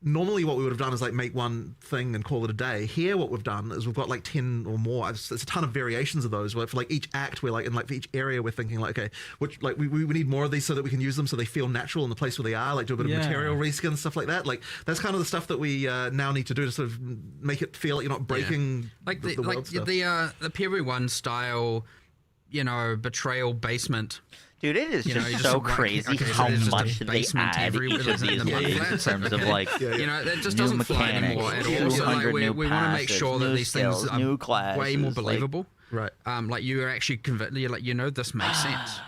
Normally what we would have done is like make one thing and call it a day. Here what we've done is we've got like 10 or more. It's a ton of variations of those where for like each act we're like, and like for each area we're thinking like, okay, which like we need more of these so that we can use them so they feel natural in the place where they are, like do a bit of material reskin, stuff like that. Like that's kind of the stuff that we now need to do to sort of make it feel like you're not breaking like the world stuff. The PB1 style, betrayal basement. Dude, it is just so crazy how much they add each of these in terms of like that just doesn't fly anymore at all. So like we want to make sure that these things are way more believable. Right. Like you're actually convinced. You're like, this makes sense.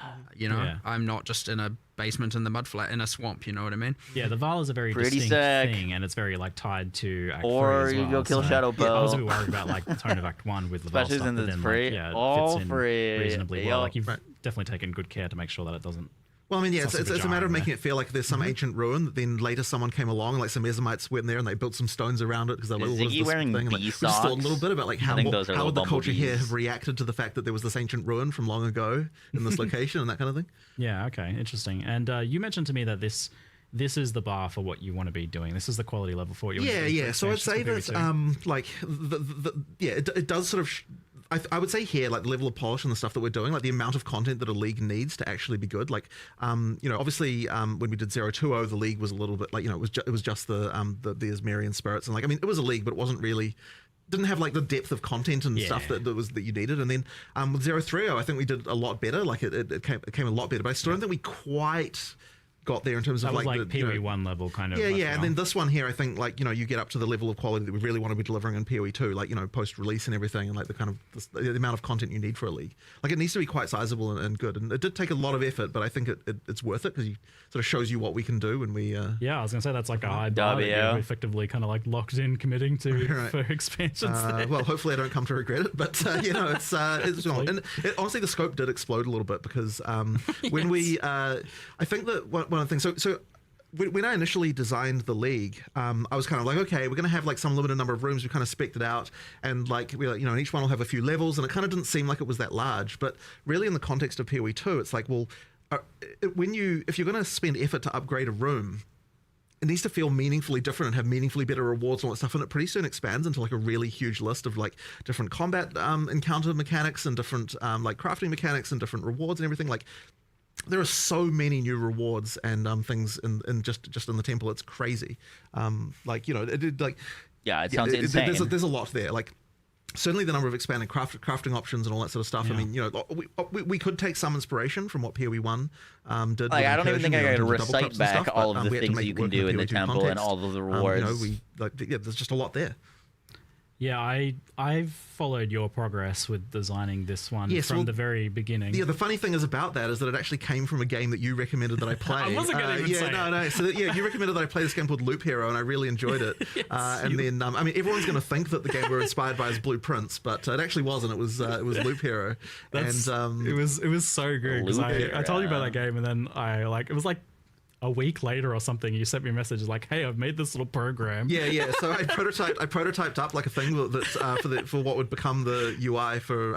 I'm not just in a basement in the mudflat in a swamp. You know what I mean? Yeah, the Val is a very Pretty distinct sick. thing, and it's very like tied to Act Or 3 as you well, go kill so Shadow I was Bow. a bit worried about like the tone of Act 1 with the Val Especially stuff, since but it's then free. like, yeah, it All fits in free. reasonably Yo. well. Like you've Right. definitely taken good care to make sure that it doesn't. Well, I mean, yeah, It's it's not a super matter of jarring making it feel like there's some ancient ruin that then later someone came along and like some Ezomites went in there and they built some stones around it because they're like, Is what is Ziggy this wearing thing? And, like, bee we just thought a little socks? bit about like I how think those are how would the little culture here bumblebees. have reacted to the fact that there was this ancient ruin from long ago in this location and that kind of thing. Yeah. Okay. Interesting. And you mentioned to me that this is the bar for what you want to be doing. This is the quality level for what you want to be doing. So I'd say that like it does sort of. I would say here, like the level of polish and the stuff that we're doing, like the amount of content that a league needs to actually be good. Like, obviously, when we did 020, the league was a little bit like, it was just the Asmerian spirits, and like, I mean, it was a league, but it wasn't really. Didn't have like the depth of content and stuff that you needed. And then with 030, I think we did a lot better. Like it came a lot better, but I still don't think we quite got there in terms that of was like the, PoE 1 level kind of. Yeah. And then this one here, I think like, you get up to the level of quality that we really want to be delivering in PoE 2, like, post release and everything, and like the kind of the amount of content you need for a league. Like it needs to be quite sizable and good. And it did take a lot of effort, but I think it's worth it because you sort of shows you what we can do when we. Yeah, I was gonna say that's like a high bar that you're effectively kind of like locked in committing to Right. for expansions. Well, hopefully I don't come to regret it, but it's wrong. And honestly, the scope did explode a little bit because when we, I think that one of the things. So when I initially designed the league, I was kind of like, okay, we're going to have like some limited number of rooms. We kind of spec'd it out, and like and each one will have a few levels, and it kind of didn't seem like it was that large. But really, in the context of PoE 2, it's like, well, if you're going to spend effort to upgrade a room, it needs to feel meaningfully different and have meaningfully better rewards and all that stuff. And it pretty soon expands into like a really huge list of like different combat encounter mechanics and different like crafting mechanics and different rewards and everything. Like there are so many new rewards and things in just in the temple. It's crazy. Like it sounds insane. There's a lot there. Like certainly the number of expanded crafting options and all that sort of stuff. Yeah. I mean, we could take some inspiration from what PoE 1 did. Like, I don't even think I could could recite back all of the things you can do in the temple and all of the rewards. There's just a lot there. Yeah, I've followed your progress with designing this one from the very beginning. Yeah, the funny thing is about that is that it actually came from a game that you recommended that I play. I wasn't going to even say no. So you recommended that I play this game called Loop Hero, and I really enjoyed it. Then I mean, everyone's going to think that the game we're inspired by is Blueprints, but it actually wasn't. It was Loop Hero. It was so good because I told you about that game, and then it was like a week later or something, you sent me a message like, "Hey, I've made this little program." Yeah. So I prototyped up like a thing that's for what would become the UI for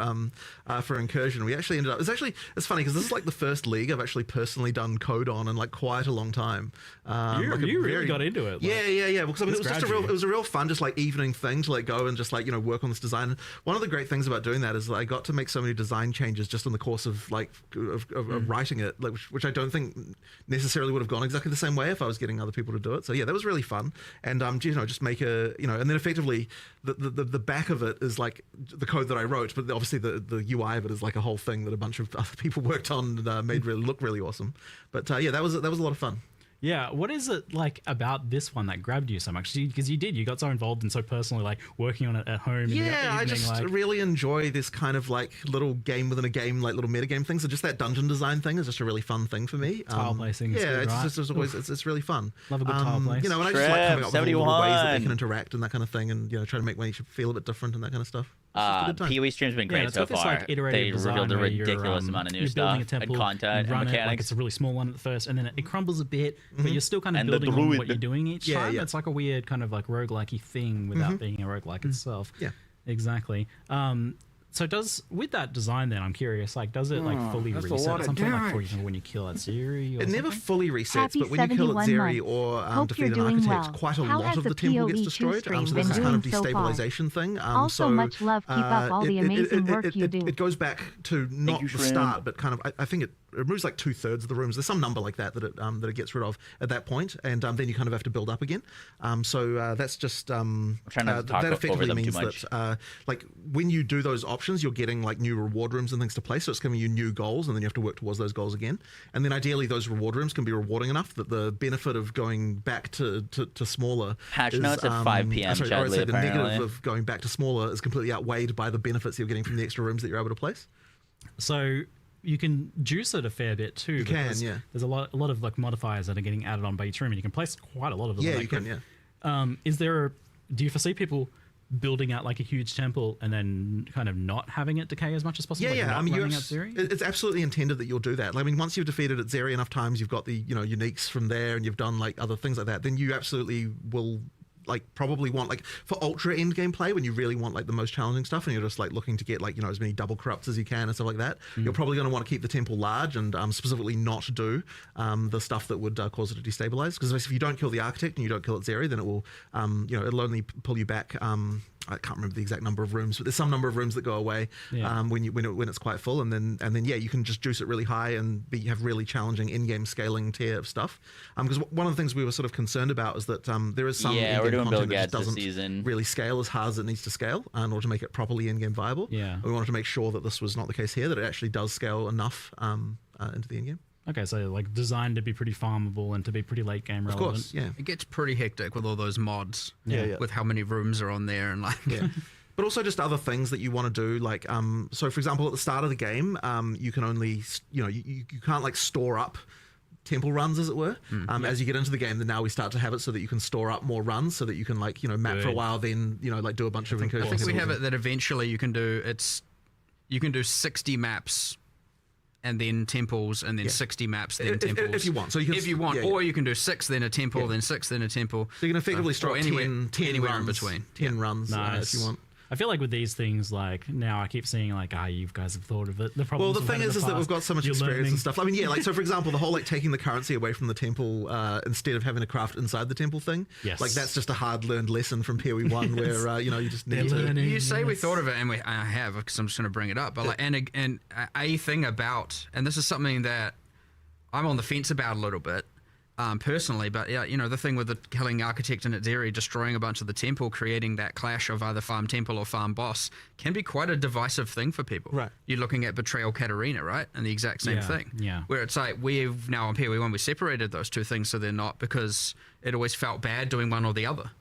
Incursion. We actually ended up. It's funny because this is like the first league I've actually personally done code on in like quite a long time. You really got into it. Yeah. Because I mean, it was a real fun, just like evening thing to like go and just like work on this design. One of the great things about doing that is that I got to make so many design changes just in the course of like of writing it, like, which I don't think necessarily would have gone exactly the same way if I was getting other people to do it. So yeah, that was really fun. And just make and then effectively the back of it is like the code that I wrote, but obviously the UI of it is like a whole thing that a bunch of other people worked on and made really look really awesome. But that was a lot of fun. Yeah, what is it like about this one that grabbed you so much? Because you got so involved and so personally, like working on it at home. Yeah, I just really enjoy this kind of like little game within a game, like little metagame things. So just that dungeon design thing is just a really fun thing for me. Tile placing. Yeah, good, right? it's always it's really fun. Love a good tile place. And I just like coming up with little ways that they can interact and that kind of thing, and try to make each feel a bit different and that kind of stuff. PoE stream's been great so far. They revealed a ridiculous amount of new stuff and content and mechanics. Like it's a really small one at first, and then it crumbles a bit, but you're still kind of building on what you're doing each time. It's like a weird kind of like roguelike-y thing without being a roguelike itself. Yeah, exactly. So with that design then, I'm curious, like does it like fully reset at some point, like when you kill Zeri? It never fully resets, but when you kill Zeri or defeat an architect, quite a lot of the temple gets destroyed. So there's this kind of destabilization thing. Also, much love. Keep up all the amazing work you do. It goes back to not the start, but kind of I think it removes like 2/3 of the rooms. There's some number like that it gets rid of at that point, and then you kind of have to build up again. So that's just that effectively means that like when you do those options, you're getting like new reward rooms and things to play. So it's giving you new goals, and then you have to work towards those goals again. And then ideally, those reward rooms can be rewarding enough that the benefit of going back to smaller patch notes at 5 p.m. The negative of going back to smaller is completely outweighed by the benefits you're getting from the extra rooms that you're able to place. So you can juice it a fair bit too. You can, because yeah. There's a lot of like modifiers that are getting added on by each room, and you can place quite a lot of them. Yeah, like, you can, yeah. Do you foresee people building out like a huge temple and then kind of not having it decay as much as possible? Yeah, like yeah. I mean, Zeri? it's absolutely intended that you'll do that. Like, I mean, once you've defeated Zeri enough times, you've got the uniques from there, and you've done like other things like that. Then you absolutely will like probably want like for ultra end game play when you really want like the most challenging stuff, and you're just like looking to get like as many double corrupts as you can and stuff like that. You're probably going to want to keep the temple large and specifically not do the stuff that would cause it to destabilize. Because if you don't kill the architect and you don't kill it Zeri, then it will it'll only pull you back. I can't remember the exact number of rooms, but there's some number of rooms that go away when it's quite full, and then yeah, you can just juice it really high and have really challenging in-game scaling tier of stuff. Because one of the things we were sort of concerned about is that there is some in-game content that just doesn't really scale as hard as it needs to scale in order to make it properly in-game viable. Yeah, we wanted to make sure that this was not the case here, that it actually does scale enough into the in-game. Okay, so like designed to be pretty farmable and to be pretty late game relevant. Of course, yeah. It gets pretty hectic with all those mods. Yeah. With how many rooms are on there and like. Yeah. But also just other things that you want to do, like so for example at the start of the game, you can only you can't like store up temple runs, as it were. As you get into the game, then now we start to have it so that you can store up more runs, so that you can like map for a while, then like do a bunch of incursions. I think we have it that eventually you can do 60 maps. And then temples, and then 60 maps, then temples. If you want. So or you can do 6, then a temple, then 6, then a temple. So you can effectively store anywhere 10 runs, in between. 10 runs nice. If you want. I feel like with these things, like now I keep seeing like, you guys have thought of it. The problem. Well, the thing is that we've got so much experience and stuff. I mean, yeah, like so for example, the whole like taking the currency away from the temple instead of having to craft inside the temple thing. Yes. Like that's just a hard learned lesson from PoE1 where you just need to. You say we thought of it, and I have, because I'm just going to bring it up. But like, and a thing about, and this is something that I'm on the fence about a little bit. Personally, but yeah, the thing with the killing architect and Zeri, destroying a bunch of the temple, creating that clash of either farm temple or farm boss, can be quite a divisive thing for people. Right. You're looking at Betrayal Katarina, right? And the exact same thing. Yeah. Where it's like, we've now on PoE1, we separated those two things so they're not, because it always felt bad doing one or the other.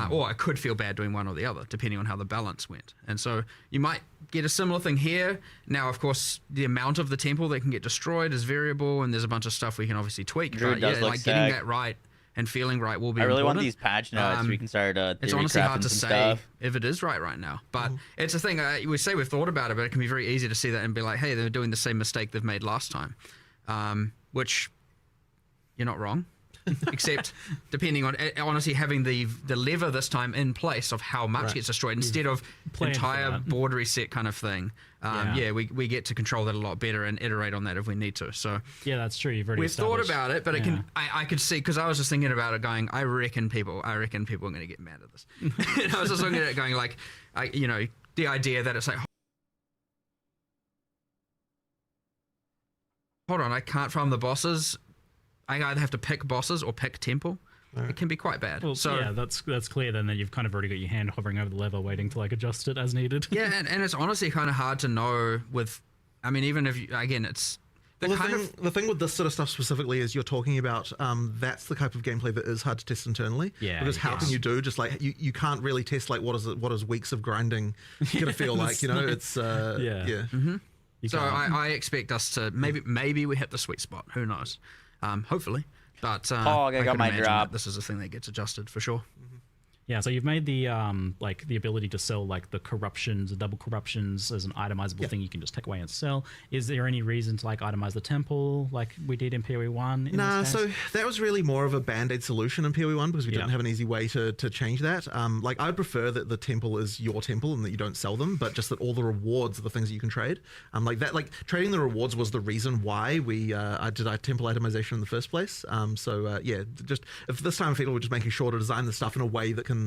Or it could feel bad doing one or the other, depending on how the balance went. And so you might get a similar thing here. Now, of course, the amount of the temple that can get destroyed is variable, and there's a bunch of stuff we can obviously tweak. Druid But does look like sick. getting that right and feeling right will be I really important. want these patch notes so we can start it's honestly hard to say stuff. if it is right now. But it's a thing, we say we've thought about it, but it can be very easy to see that and be like, hey, they're doing the same mistake they've made last time. Which, you're not wrong. Except depending on honestly having the lever this time in place of how much gets destroyed instead of entire board reset kind of thing. We get to control that a lot better and iterate on that if we need to. So yeah, that's true. We've thought about it, but it can. I could see, because I was just thinking about it, going, I reckon people are going to get mad at this. And I was just looking at it, going like, the idea that it's like, hold on, I can't farm the bosses. I either have to pick bosses or pick temple. It can be quite bad. Well, so yeah, that's clear then that you've kind of already got your hand hovering over the lever waiting to like adjust it as needed. Yeah, and it's honestly kind of hard to know with, I mean, even if you, again, it's the thing with this sort of stuff specifically is you're talking about that's the type of gameplay that is hard to test internally. Yeah. Because how can you do just like you can't really test like what is weeks of grinding gonna feel like, it's So I expect us to maybe we hit the sweet spot. Who knows? Hopefully, but I got my drop. This is a thing that gets adjusted for sure. Yeah, so you've made the like the ability to sell like the corruptions, the double corruptions as an itemizable thing you can just take away and sell. Is there any reason to like itemize the temple like we did in PoE1? Nah, so that was really more of a band-aid solution in PoE1 because we didn't have an easy way to change that. Like I'd prefer that the temple is your temple and that you don't sell them, but just that all the rewards are the things that you can trade. Like that, like trading the rewards was the reason why we I did our temple itemization in the first place. Yeah, just if this time I feel we're just making sure to design the stuff in a way that can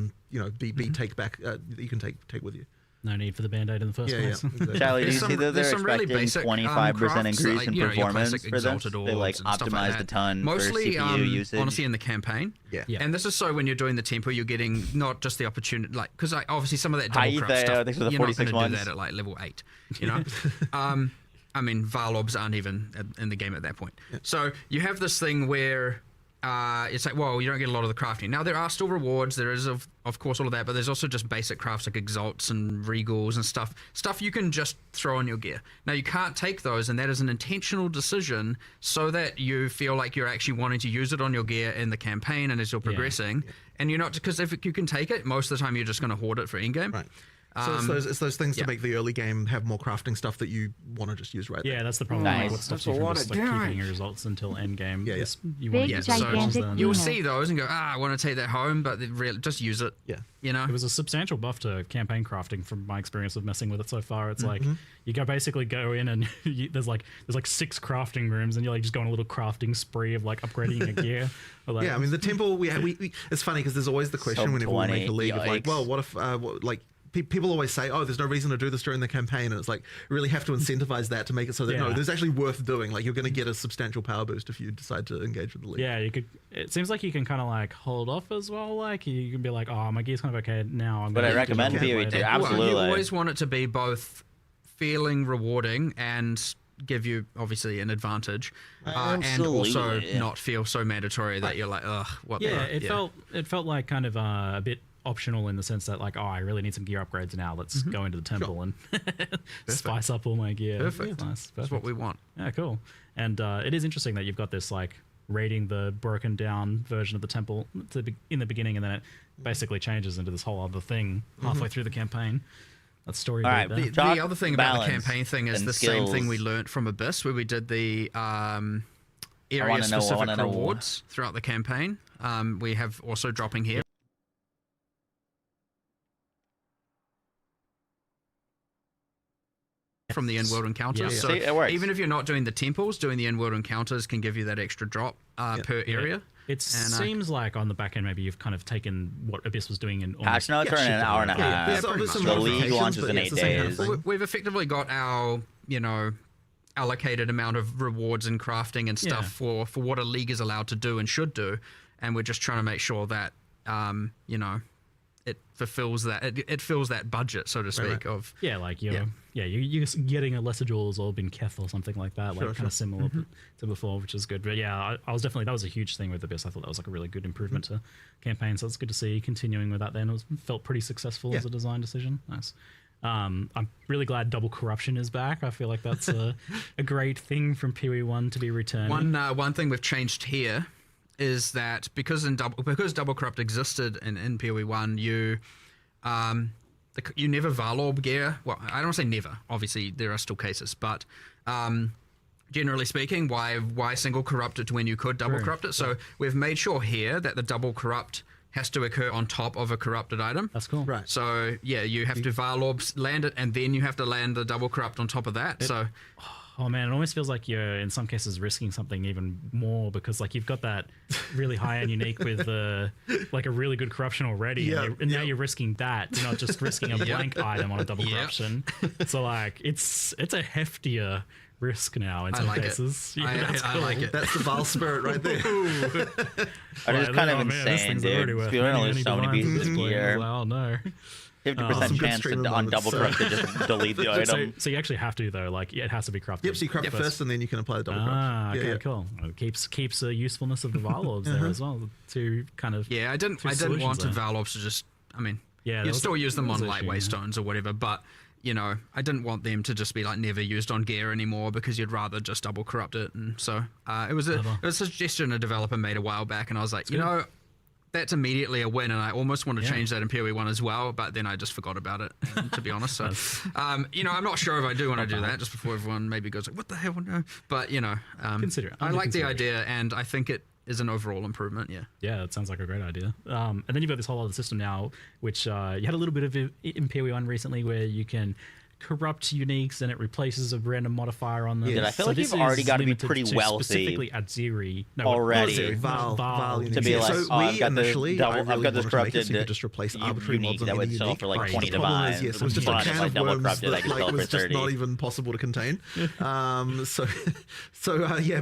be take back that you can take with you. No need for the band-aid in the first place. Yeah, exactly. Charlie, do you see that they're expecting 25% increase in performance for this? They like optimized a ton mostly, for CPU usage. honestly, in the campaign. Yeah. And this is so when you're doing the tempo, you're getting not just the opportunity, like, because obviously some of that double craft stuff, thanks for the you're not 46 going to do ones. that at like level 8, you know? I mean, Varlobs aren't even in the game at that point. Yeah. So you have this thing where it's like, well, you don't get a lot of the crafting. Now, there are still rewards. There is, of course, all of that, but there's also just basic crafts like exalts and regals and stuff you can just throw on your gear. Now, you can't take those, and that is an intentional decision so that you feel like you're actually wanting to use it on your gear in the campaign and as you're progressing. And you're not, because if you can take it, most of the time you're just going to hoard it for in-game. Right. So it's those things to make the early game have more crafting stuff that you want to just use right there. Yeah, that's the problem. Nice. Like, what stops you from just like keeping your results until end game? Yeah, yeah. You Big, want to use gigantic them. You'll see those and go, I want to take that home, but just use it. Yeah. You know? It was a substantial buff to campaign crafting from my experience of messing with it so far. It's like you basically go in and there's like 6 crafting rooms and you're like just going on a little crafting spree of like upgrading your gear. Like, yeah, I mean the temple. We it's funny because there's always the question whenever we make a league of like, well, what if people always say, oh, there's no reason to do this during the campaign, and it's like we really have to incentivize that to make it so that no, there's actually worth doing. Like you're going to get a substantial power boost if you decide to engage with the league. Yeah, you could. It seems like you can kind of like hold off as well. Like you can be like, oh, my gear's kind of okay now. But I recommend PoE too. Absolutely. Well, you always want it to be both feeling rewarding and give you obviously an advantage, and also not feel so mandatory that you're like, ugh, what? Yeah, it felt like kind of a bit optional in the sense that like, oh, I really need some gear upgrades now. Let's go into the temple and spice up all my gear. Perfect. Yeah, nice. Perfect. That's what we want. Yeah, cool. And it is interesting that you've got this like raiding the broken down version of the temple in the beginning, and then it basically changes into this whole other thing halfway through the campaign. That's story. All right. The other thing about the campaign thing is the same thing we learnt from Abyss, where we did the area-specific rewards throughout the campaign. We have also dropping here. From the in-world encounters. So even if you're not doing the temples, doing the in-world encounters can give you that extra drop per area. It seems like on the back end, maybe you've kind of taken what Abyss was doing in almost... Patch notes are in an hour and a half. The league launches in 8 days. We've effectively got our, allocated amount of rewards and crafting and stuff for what a league is allowed to do and should do. And we're just trying to make sure that, it fulfills that, it fills that budget, so to speak, of... Yeah, like you're getting a lesser jewels or bin Keth or something like that, like kind of similar to before, which is good. But yeah, I was definitely, that was a huge thing with Abyss. I thought that was like a really good improvement to campaign, so it's good to see continuing with that then. It felt pretty successful as a design decision. Nice. I'm really glad double corruption is back. I feel like that's a great thing from PoE 1 to be returning. One thing we've changed here is that because double corrupt existed in PoE 1, you never Valorb gear. Well, I don't say never. Obviously, there are still cases, but generally speaking, why single corrupt it when you could double corrupt it? So we've made sure here that the double corrupt has to occur on top of a corrupted item. That's cool. Right. So yeah, you have to Valorb land it, and then you have to land the double corrupt on top of that. Oh man, it almost feels like you're in some cases risking something even more, because like you've got that really high-end unique with like a really good corruption already, and now you're risking that. You're not just risking a blank item on a double corruption. So like it's a heftier risk now in some cases. I like it. That's the Val spirit right there. It is kind of insane, dude. You're gonna lose so many pieces of gear. Oh no. 50% chance on double corrupt to just delete the item. So you actually have to, though. Like it has to be crafted. Yep. So you craft first, and then you can apply the double corrupt. Okay, cool. It keeps the usefulness of the Valorbs there as well to kind of. Yeah, I didn't want to Valorbs to just. I mean, you still use them on lightweight stones or whatever, but I didn't want them to just be like never used on gear anymore, because you'd rather just double corrupt it. And so it was a suggestion a developer made a while back, and I was like, that's immediately a win, and I almost want to change that in PoE 1 as well, but then I just forgot about it, to be honest. So, I'm not sure if I do want to do that, just before everyone maybe goes like, what the hell? No. But, consider it. I like the idea, and I think it is an overall improvement, Yeah, that sounds like a great idea. And then you've got this whole other system now, which you had a little bit of it in PoE 1 recently, where you can corrupt uniques and it replaces a random modifier on them. Yeah, I feel like you've already got to be pretty wealthy. Specifically at Zeri. Already. Val to be like, I've got this corrupted just replace arbitrary unique mods on that would any sell unique. for like 20 The problem divines. is, it was just a can of double worms corrupted, I that could sell for was just 30. not even possible to contain.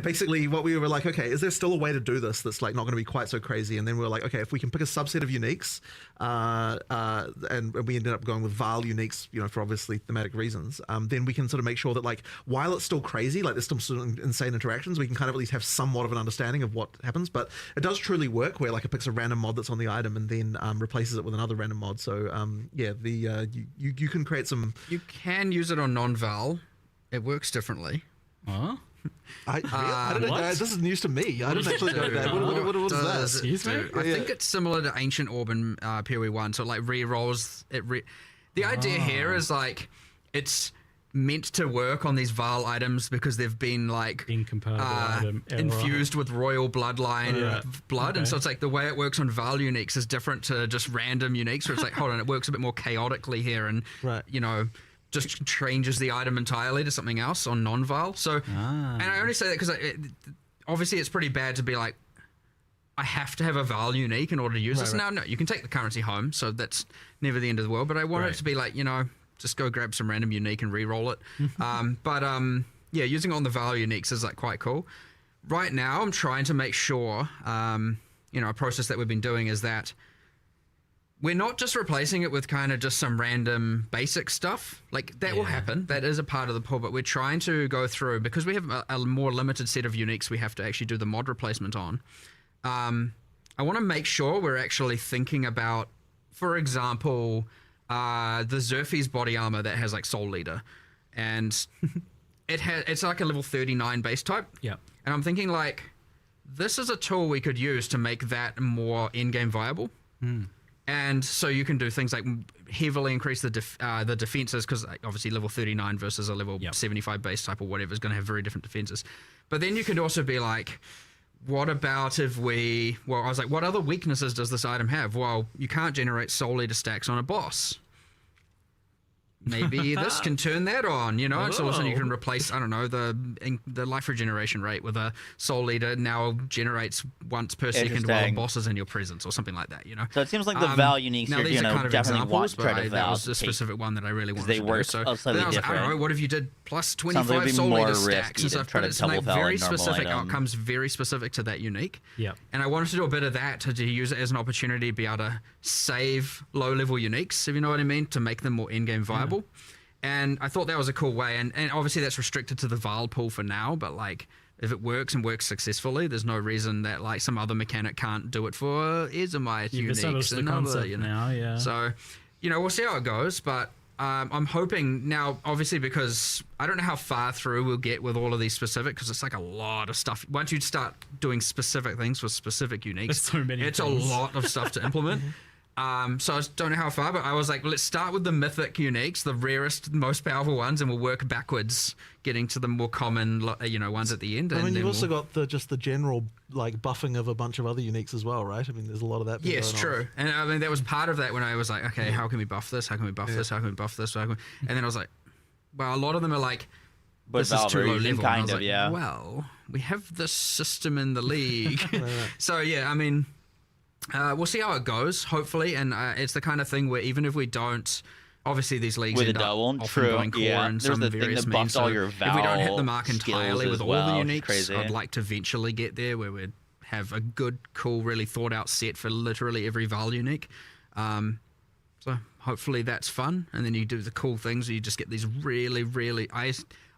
Basically what we were like, okay, is there still a way to do this that's like not going to be quite so crazy? And then we were like, okay, if we can pick a subset of uniques, and we ended up going with Val uniques, for obviously thematic specific reasons, then we can sort of make sure that like while it's still crazy, like there's still sort of insane interactions, we can kind of at least have somewhat of an understanding of what happens. But it does truly work where like it picks a random mod that's on the item and then replaces it with another random mod. So yeah, you can create some. You can use it on non-val. It works differently. Huh? I don't know. This is news to me. I didn't actually know that. What is that? I think it's similar to Ancient Orb in PoE 1, so it like re-rolls it. The idea here is like it's meant to work on these Val items because they've been like infused with royal bloodline blood, and so it's like the way it works on Val uniques is different to just random uniques. Where it's like, hold on, it works a bit more chaotically here, and you know. Just changes the item entirely to something else on non-Val. So, and I only say that because obviously it's pretty bad to be like, I have to have a Val unique in order to use this. Now, no, you can take the currency home, so that's never the end of the world. But I want it to be like, you know, just go grab some random unique and re-roll it. Yeah, using it on the Val uniques is like quite cool. Right now, I'm trying to make sure, you know, a process that we've been doing is that we're not just replacing it with kind of just some random basic stuff. Like, that will happen. That is a part of the pull, but we're trying to go through, because we have a more limited set of uniques we have to actually do the mod replacement on. I want to make sure we're actually thinking about, for example, the Zerfi's body armor that has, like, Soul Leader. And it's like a level 39 base type. Yeah. And I'm thinking, like, this is a tool we could use to make that more in-game viable. And so you can do things like heavily increase the defenses, because obviously level 39 versus a level 75 base type or whatever is going to have very different defenses. But then you can also be like, what about if I was like, what other weaknesses does this item have? Well, you can't generate Soul Leader stacks on a boss. Maybe this can turn that on, you know? And so also you can replace, I don't know, the life regeneration rate with a Soul Leader now generates once per second while a boss is in your presence or something like that, you know? So it seems like the Val uniques now, are, you know, kind of definitely want to try to that was a specific one that I really wanted to work do. So slightly I was like, I don't know, what if you did plus 25 Soul Leader stacks and stuff? But it's like very specific outcomes, very specific to that unique. Yeah. And I wanted to do a bit of that to use it as an opportunity to be able to save low-level uniques, if you know what I mean, to make them more in-game viable. And I thought that was a cool way. And obviously that's restricted to the Val pool for now, but like if it works and works successfully, there's no reason that like some other mechanic can't do it for Ezomite uniques and other, you know. Now, So, you know, we'll see how it goes, but I'm hoping now, obviously, because I don't know how far through we'll get with all of these specific, because it's like a lot of stuff. Once you start doing specific things for specific uniques, so many it's things. a lot of stuff to implement. So I don't know how far, but I was like, let's start with the mythic uniques, the rarest, most powerful ones, and we'll work backwards, getting to the more common, you know, ones at the end. I mean, you've also got the general like buffing of a bunch of other uniques as well, right? I mean, there's a lot of that. Yes, true. And I mean, that was part of that when I was like, okay, how can we buff this? How can we buff this? How can we buff this? And then I was like, well, a lot of them are like, this is too low level. Kind of, yeah. Well, we have this system in the league. So yeah, I mean, we'll see how it goes, hopefully, and it's the kind of thing where even if we don't, obviously these leagues end up often going core in some various means. So if we don't hit the mark entirely with all the uniques, I'd like to eventually get there where we'd have a good, cool, really thought out set for literally every Val unique. So hopefully that's fun, and then you do the cool things where you just get these really, really...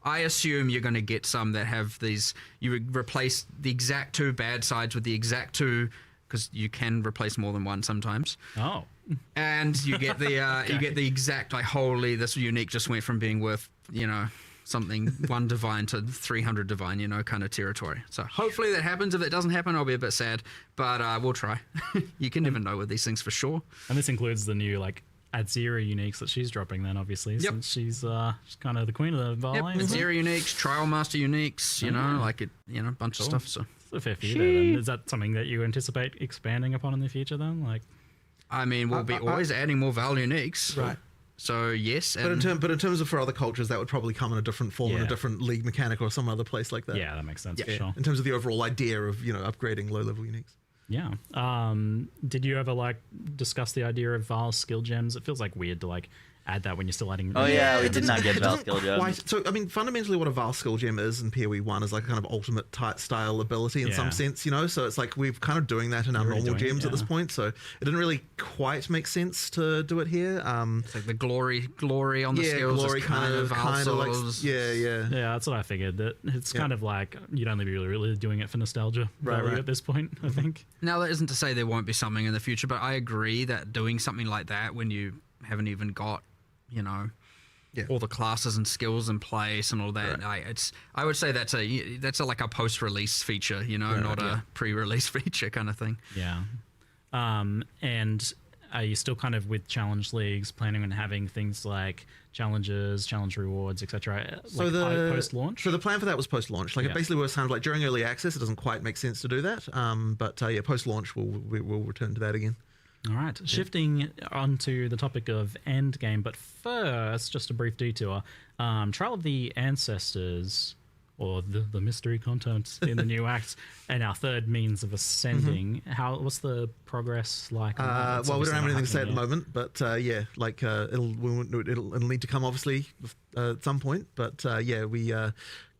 I assume you're going to get some that have these... You replace the exact two bad sides with the exact two... because you can replace more than one sometimes. Oh. And you get the you get the exact, like, holy, this unique just went from being worth, you know, something 1 divine to 300 divine, you know, kind of territory. So hopefully that happens. If it doesn't happen, I'll be a bit sad, but we'll try. You can never know with these things for sure. And this includes the new, like, Adzira uniques that she's dropping then, obviously, since she's kind of the queen of the Val. Yep, Adzira uniques, Trial Master uniques, you know, like it, you know, a bunch of stuff, so... A fair few there, then. Is that something that you anticipate expanding upon in the future then? Like, I mean, we'll be always adding more Val uniques. Right. So, yes. But in terms of for other cultures, that would probably come in a different form, in a different league mechanic or some other place like that. Yeah, that makes sense for sure. In terms of the overall idea of, you know, upgrading low-level uniques. Yeah. Did you ever, like, discuss the idea of Val's skill gems? It feels, like, weird to, like, add that when you're still adding. Oh yeah, we did not get it Val doesn't skill gem. quite- So, I mean, fundamentally what a Val skill gem is in PoE 1 is like a kind of ultimate type style ability in some sense, you know? So it's like we're kind of doing that in our normal gems at this point, so it didn't really quite make sense to do it here. It's like the glory on the skills glory is kind of like, yeah. Yeah, that's what I figured. That it's kind of like you'd only be really doing it for nostalgia value at this point, I think. Now, that isn't to say there won't be something in the future, but I agree that doing something like that when you haven't even got, you know, all the classes and skills in place and all that, I would say that's like a post-release feature, you know, not a pre-release feature kind of thing. Yeah. And are you still kind of with challenge leagues planning on having things like challenges, challenge rewards, etc. So post-launch? So the plan for that was post-launch. Like it basically was kind of like during early access, it doesn't quite make sense to do that. But post-launch, we'll return to that again. All right, shifting onto the topic of endgame, but first, just a brief detour. Trial of the Ancestors, or the mystery content in the new act, and our third means of ascending. What's the progress like? Well, we don't have anything to say at the moment, but it'll need to come obviously at some point. But we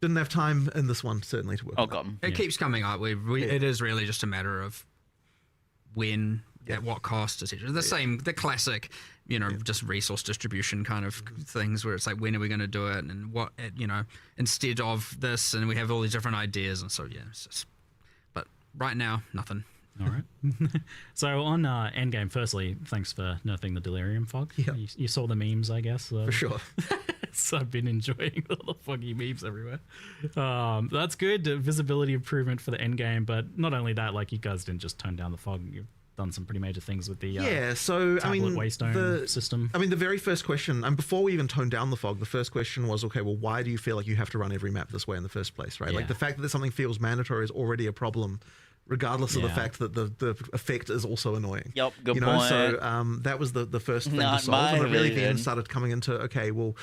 didn't have time in this one certainly to work. on that. It keeps coming up. It is really just a matter of when. At what cost, etc. The classic, you know, just resource distribution kind of things where it's like, when are we going to do it, and what, you know, instead of this, and we have all these different ideas, and so but right now, nothing. All right. So on Endgame, firstly, thanks for nerfing the Delirium Fog. Yeah. You saw the memes, I guess. For sure. So I've been enjoying all the foggy memes everywhere. That's good. Visibility improvement for the Endgame, but not only that, like, you guys didn't just tone down the fog. You've done some pretty major things with the tablet waystone system. I mean, the very first question, and before we even toned down the fog, the first question was, okay, well, why do you feel like you have to run every map this way in the first place, right? Like the fact that something feels mandatory is already a problem, regardless of the fact that the effect is also annoying. Yep, good point. So that was the first thing to solve, and it really then started coming into, okay, well,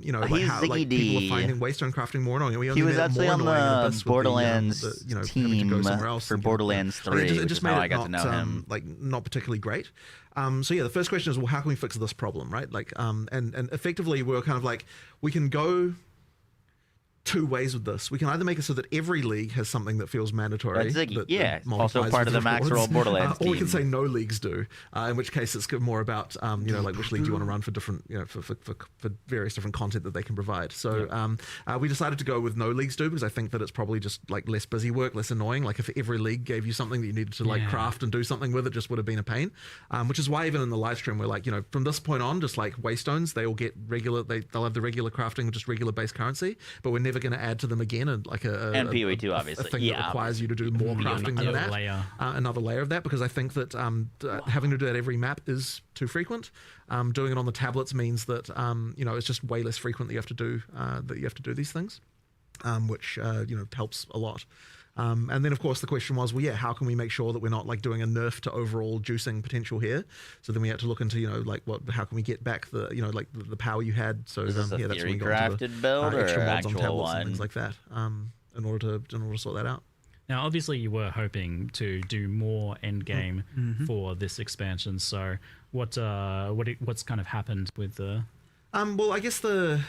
you know, like how like people are finding waystone crafting more annoying. He was actually on the Borderlands team for Borderlands 3, it just made I got to know him. Like not particularly great. So the first question is, well, how can we fix this problem, right? Like, and effectively we're kind of like, we can go two ways with this. We can either make it so that every league has something that feels mandatory. That also part of the max roll Borderlands or we can say no leagues do, in which case it's more about you know, like which league do you want to run for different, you know, for various different content that they can provide. So we decided to go with no leagues do, because I think that it's probably just like less busy work, less annoying. Like if every league gave you something that you needed to like craft and do something with, it just would have been a pain. Which is why even in the live stream we're like, you know, from this point on, just like waystones, they will get regular, they'll have the regular crafting, just regular base currency, but we're never going to add to them again, and like and PoE 2 obviously a thing that requires you to do more crafting than that, another layer of that, because I think that having to do that every map is too frequent. Doing it on the tablets means that you know, it's just way less frequent that you have to do these things, which you know, helps a lot. And then of course the question was, well, how can we make sure that we're not like doing a nerf to overall juicing potential here? So then we had to look into, you know, like how can we get back the, you know, like the power you had. So is this a that's when theory we got into crafted build or extra mods on actual tablets one? and things like that, in order to sort that out. Now, obviously, you were hoping to do more endgame for this expansion. So, what's kind of happened with the? Well, I guess the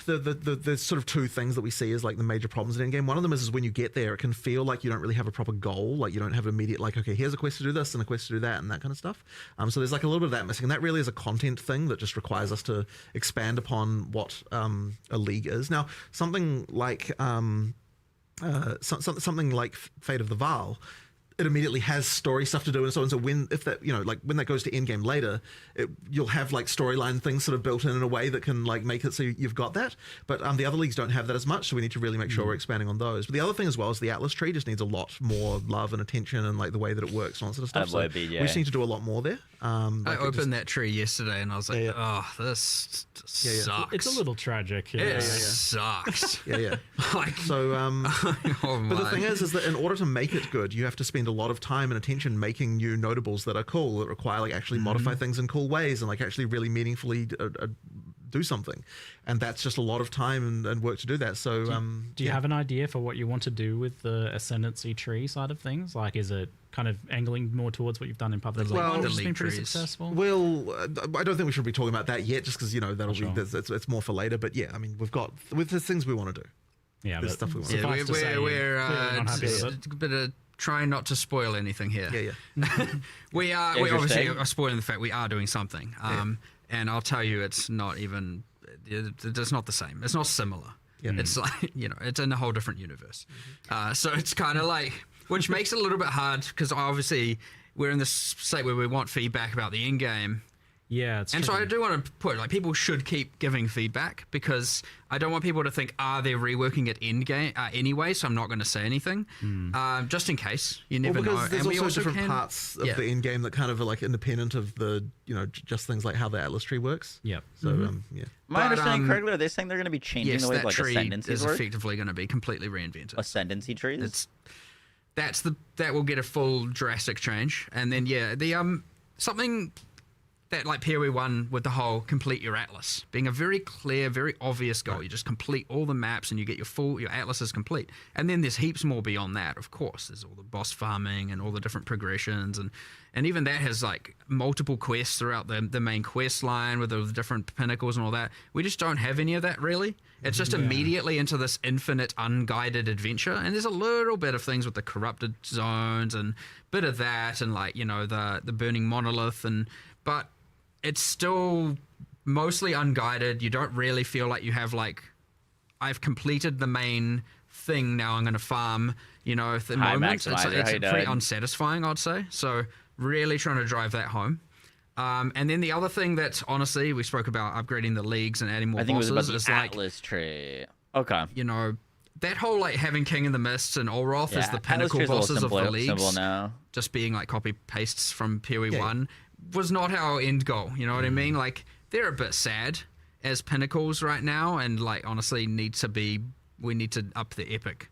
sort of two things that we see as like the major problems in endgame. One of them is when you get there, it can feel like you don't really have a proper goal. Like you don't have immediate, like, okay, here's a quest to do this and a quest to do that and that kind of stuff. So there's like a little bit of that missing. And that really is a content thing that just requires us to expand upon what a league is. Now, something like something like Fate of the Vaal, it immediately has story stuff to do and so on. So when that goes to endgame later, you'll have like storyline things sort of built in a way that can like make it so you've got that. But the other leagues don't have that as much, so we need to really make sure we're expanding on those. But the other thing as well is the Atlas tree just needs a lot more love and attention and like the way that it works and all that sort of stuff. So we just need to do a lot more there. I opened that tree yesterday and I was like, oh, this sucks. It's a little tragic. It sucks. Like, so, but the thing is that in order to make it good, you have to spend a lot of time and attention making new notables that are cool, that require like actually modify things in cool ways and like actually really meaningfully do something, and that's just a lot of time and work to do that. So do you have an idea for what you want to do with the ascendancy tree side of things? Like, is it kind of angling more towards what you've done in public? Well, which has been pretty successful. Well, I don't think we should be talking about that yet, just because that'll Sure. be it's more for later. But yeah, I mean, there's things we want to do. Yeah, there's stuff we want to do. We're a bit of trying not to spoil anything here. Yeah. we obviously are spoiling the fact we are doing something. And I'll tell you, it's not even. It's not the same. It's not similar. Yeah. It's like it's in a whole different universe. So it's kind of like, which makes it a little bit hard because obviously we're in this state where we want feedback about the in game. Yeah, it's and true. so I do want to put, like, people should keep giving feedback because I don't want people to think, they're reworking it in game anyway, so I'm not going to say anything, just in case. You never know. There's and also different parts of the in game that kind of are like independent of the, just things like how the Atlas tree works. Yep. So My understanding correctly, are they saying they're going to be changing the way that like tree ascendancies is work? effectively going to be completely reinvented. Ascendancy trees. That will get a full drastic change, and then the something that like PoE 1 with the whole complete your atlas being a very clear, very obvious goal. You just complete all the maps and you get your atlas is complete. And then there's heaps more beyond that, of course. There's all the boss farming and all the different progressions, and even that has like multiple quests throughout the main quest line with the different pinnacles and all that. We just don't have any of that really. It's just immediately into this infinite unguided adventure, and there's a little bit of things with the corrupted zones and bit of that, and like the burning monolith, but it's still mostly unguided. You don't really feel like you have like, I've completed the main thing, now I'm going to farm, at the moment. It's pretty unsatisfying, I'd say. So really trying to drive that home. And then the other thing that, honestly, we spoke about upgrading the leagues and adding more bosses. I think it was about is the like, Atlas tree. Okay. That whole like having King in the Mists and Olroth as the pinnacle bosses of the leagues, now. Just being like copy pastes from PoE 1 was not our end goal. You know what I mean? Like, they're a bit sad as pinnacles right now, and like honestly we need to up the epic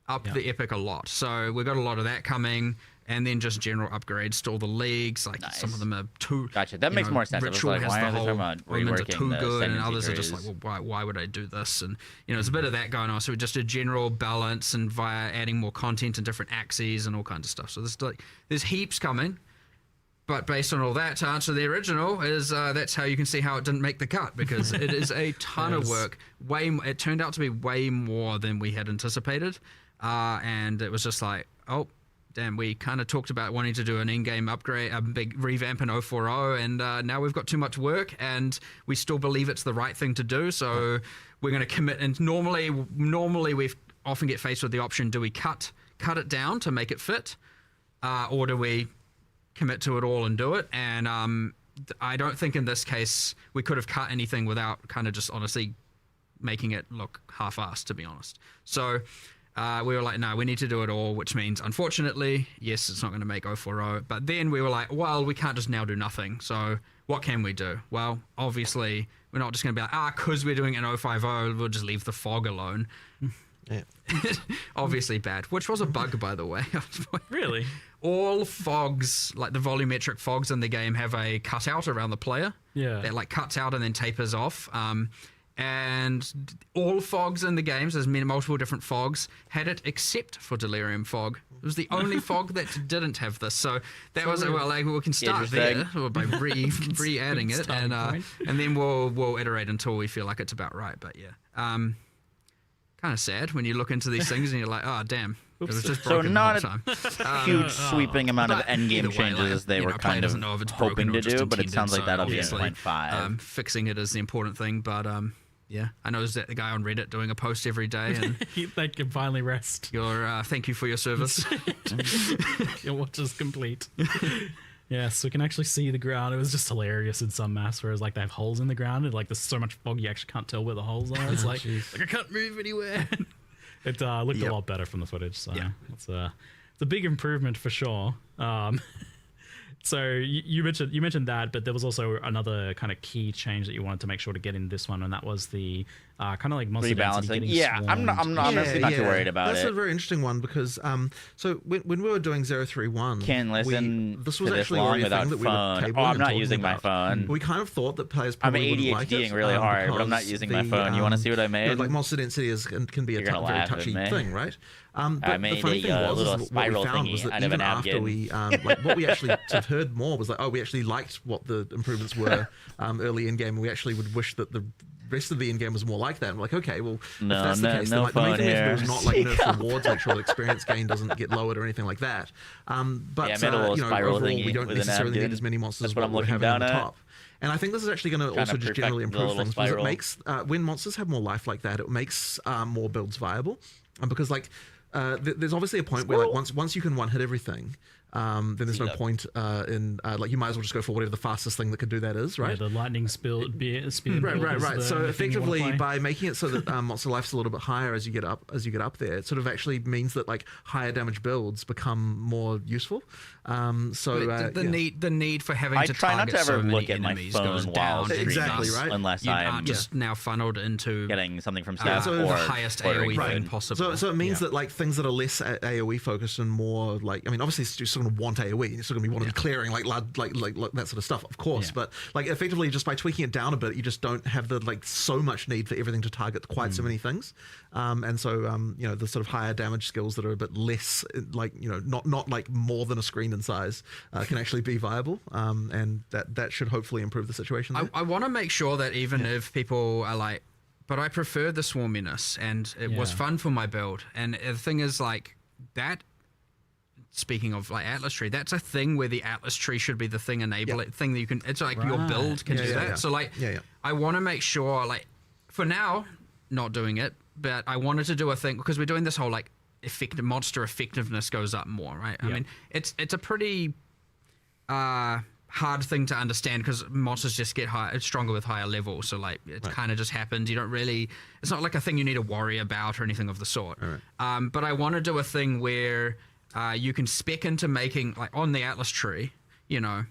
a lot. So we've got a lot of that coming, and then just general upgrades to all the leagues. Like some of them are too. Gotcha. That makes more sense. Ritual Like, has why the are they whole talking about omens are reworking too the good, and ascendancy others are just trees? like, well, why would I do this? And there's a bit of that going on. So just a general balance, and via adding more content and different axes and all kinds of stuff. So there's heaps coming. But based on all that, to answer the original, is that's how you can see how it didn't make the cut, because it is a ton of work. It turned out to be way more than we had anticipated, and it was just like, oh, damn, we kind of talked about wanting to do an in-game upgrade, a big revamp in 040, and now we've got too much work, and we still believe it's the right thing to do, so we're going to commit. And normally we often get faced with the option: do we cut it down to make it fit, or do we commit to it all and do it? And I don't think in this case we could have cut anything without kind of just honestly making it look half-assed, to be honest. So we were like, no, we need to do it all, which means, unfortunately, yes, it's not going to make 040. But then we were like, well, we can't just now do nothing. So what can we do? Well, obviously, we're not just going to be like, because we're doing an 050, we'll just leave the fog alone. Yeah. Obviously bad, which was a bug, by the way. Really? All fogs, like the volumetric fogs in the game, have a cutout around the player. Yeah. That like cuts out and then tapers off. And all fogs in the games, there's multiple different fogs, had it except for Delirium Fog. It was the only fog that didn't have this. So that was, well, like, we can start there by re-adding it, and then we'll iterate until we feel like it's about right. But yeah, kind of sad when you look into these things and you're like, oh, damn. It was just broken the whole time. Huge sweeping amount of endgame changes as they were kind of hoping to do, but it sounds like that'll be in 0.5. Fixing it is the important thing, but yeah, I know there's the guy on Reddit doing a post every day, and they can finally rest. Thank you for your service. Your watch is complete. Yes, we can actually see the ground. It was just hilarious in some maps, whereas like they have holes in the ground, and like there's so much fog you actually can't tell where the holes are. It's like I can't move anywhere. It looked a lot better from the footage, so it's a big improvement for sure. So you mentioned that, but there was also another kind of key change that you wanted to make sure to get in this one, and that was the kind of like monster density rebalancing. getting Yeah, I'm not honestly not too worried about That's it. a very interesting one because so when we were doing 031, Can't listen this was to this actually long already a without thing that we were phone. cabling Oh, I'm and not talking using my about. phone. We kind of thought that players I'm probably wouldn't like ADHDing it, really hard, but I'm not because using my phone. You want to see what I made? Like monster density can be a You're gonna very laugh at touchy me. thing, right? I But made the funny a, thing was little is what we spiral found was thingy that out of even an after napkin. we like what we actually sort of heard more was like, oh, we actually liked what the improvements were early in game, and we actually would wish that the rest of the in game was more like that. And we're like, okay, well, if that's the case, then like the main thing we have to do is not like nerf rewards, make sure the experience gain doesn't get lowered or anything like that. But Yeah, I made a little you know, spiral overall, thingy we don't with a necessarily need napkin. as many monsters That's as what I'm we're looking having on down the at. top. And I think this is actually going to Trying also to just perfect generally the improve little things because it spiral. makes when monsters have more life like that, it makes more builds viable. And because like there's obviously a point where like once you can one hit everything, then there's no point in like you might as well just go for whatever the fastest thing that could do that is, right? Yeah, the lightning spin. Right. So effectively, by making it so that monster life's a little bit higher as you get up there, it sort of actually means that like higher damage builds become more useful. The need for having I to try not target to ever so many look at my enemies phone goes while down. streaming, Exactly, right? unless You I'm aren't just now funneled into getting something from staff the or highest ordering AoE thing food. possible. So it means that like things that are less AoE focused and more like, I mean, obviously you're still going to want AoE, you're still going to want to be clearing like that sort of stuff, of course. But like effectively, just by tweaking it down a bit, you just don't have the like so much need for everything to target quite so many things. And so you know, the sort of higher damage skills that are a bit less like, you know, not like more than a screen in size can actually be viable. And that should hopefully improve the situation there. I want to make sure that even if people are like, but I prefer the swarminess and it was fun for my build. And the thing is like that, speaking of like Atlas tree, that's a thing where the Atlas tree should be the thing thing that you can, it's like your build can do that. So like, I want to make sure like for now, not doing it, but I wanted to do a thing because we're doing this whole like monster effectiveness goes up more, right? I mean, it's a pretty hard thing to understand because monsters just get stronger with higher levels. So like it kind of just happens. You don't really, it's not like a thing you need to worry about or anything of the sort. But I want to do a thing where you can spec into making like on the Atlas tree, you know,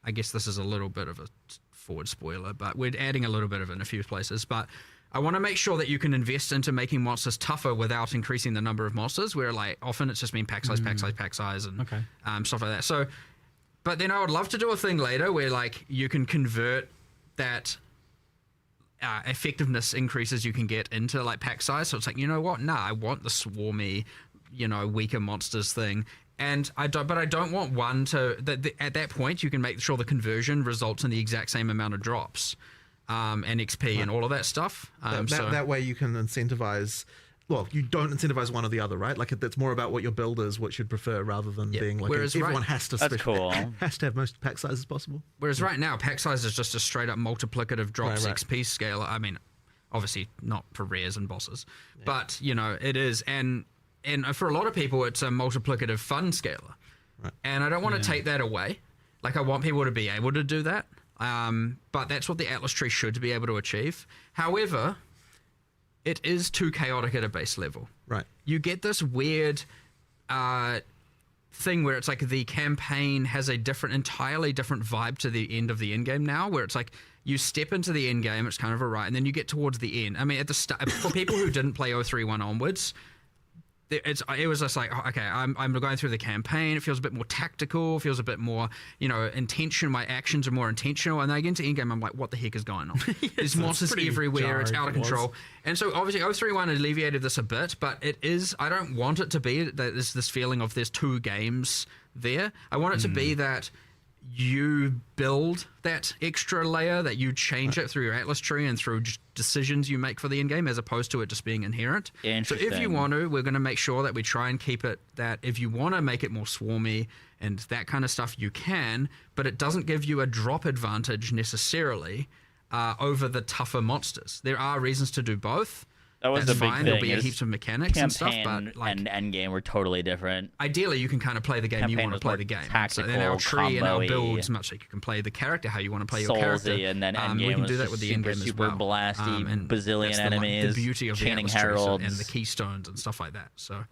I guess this is a little bit of a forward spoiler, but we're adding a little bit of it in a few places. But I want to make sure that you can invest into making monsters tougher without increasing the number of monsters, where like often it's just been pack size, and stuff like that. So, but then I would love to do a thing later where like you can convert that effectiveness increases you can get into like pack size. So it's like, you know what? Nah, I want the swarmy, you know, weaker monsters thing. And I don't want one to at that point you can make sure the conversion results in the exact same amount of drops. And XP and all of that stuff. That way you can incentivize. Well, you don't incentivize one or the other, right? Like it's more about what your build is, what you'd prefer, rather than being like everyone has to. That's cool. Has to have most pack sizes possible. Whereas right now, pack size is just a straight up multiplicative drops XP scale. I mean, obviously not for rares and bosses, but you know it is, and for a lot of people, it's a multiplicative fun scaler. Right. And I don't want to take that away. Like I want people to be able to do that. But that's what the Atlas tree should be able to achieve. However, it is too chaotic at a base level. Right. You get this weird thing where it's like the campaign has a entirely different vibe to the end of the end game now, where it's like you step into the end game, it's kind of a right, and then you get towards the end. I mean, at the start, for people who didn't play 031 onwards, it was just like, okay, I'm going through the campaign. It feels a bit more tactical. Feels a bit more, you know, intention. My actions are more intentional. And then I get into endgame, I'm like, what the heck is going on? There's monsters everywhere. It's out of control. And so obviously 031 alleviated this a bit, but it is, I don't want it to be that there's this feeling of there's two games there. I want it to be that you build that extra layer, that you change it through your Atlas tree and through decisions you make for the end game, as opposed to it just being inherent. So if you want to, we're going to make sure that we try and keep it that if you want to make it more swarmy and that kind of stuff, you can, but it doesn't give you a drop advantage necessarily over the tougher monsters. There are reasons to do both. That was That's the big fine. thing. There'll be heaps of mechanics and stuff, Campaign but like and endgame were totally different. Ideally, you can kind of play the game you want to play the game. Tactical, so in our tree and our combo-y, builds, much like you can play the character how you want to play your character. and then endgame we can was do that just with the endgame super as well. blasty, And bazillion that's enemies, the beauty of the chaining Atlas trees heralds, and the keystones and stuff like that. So,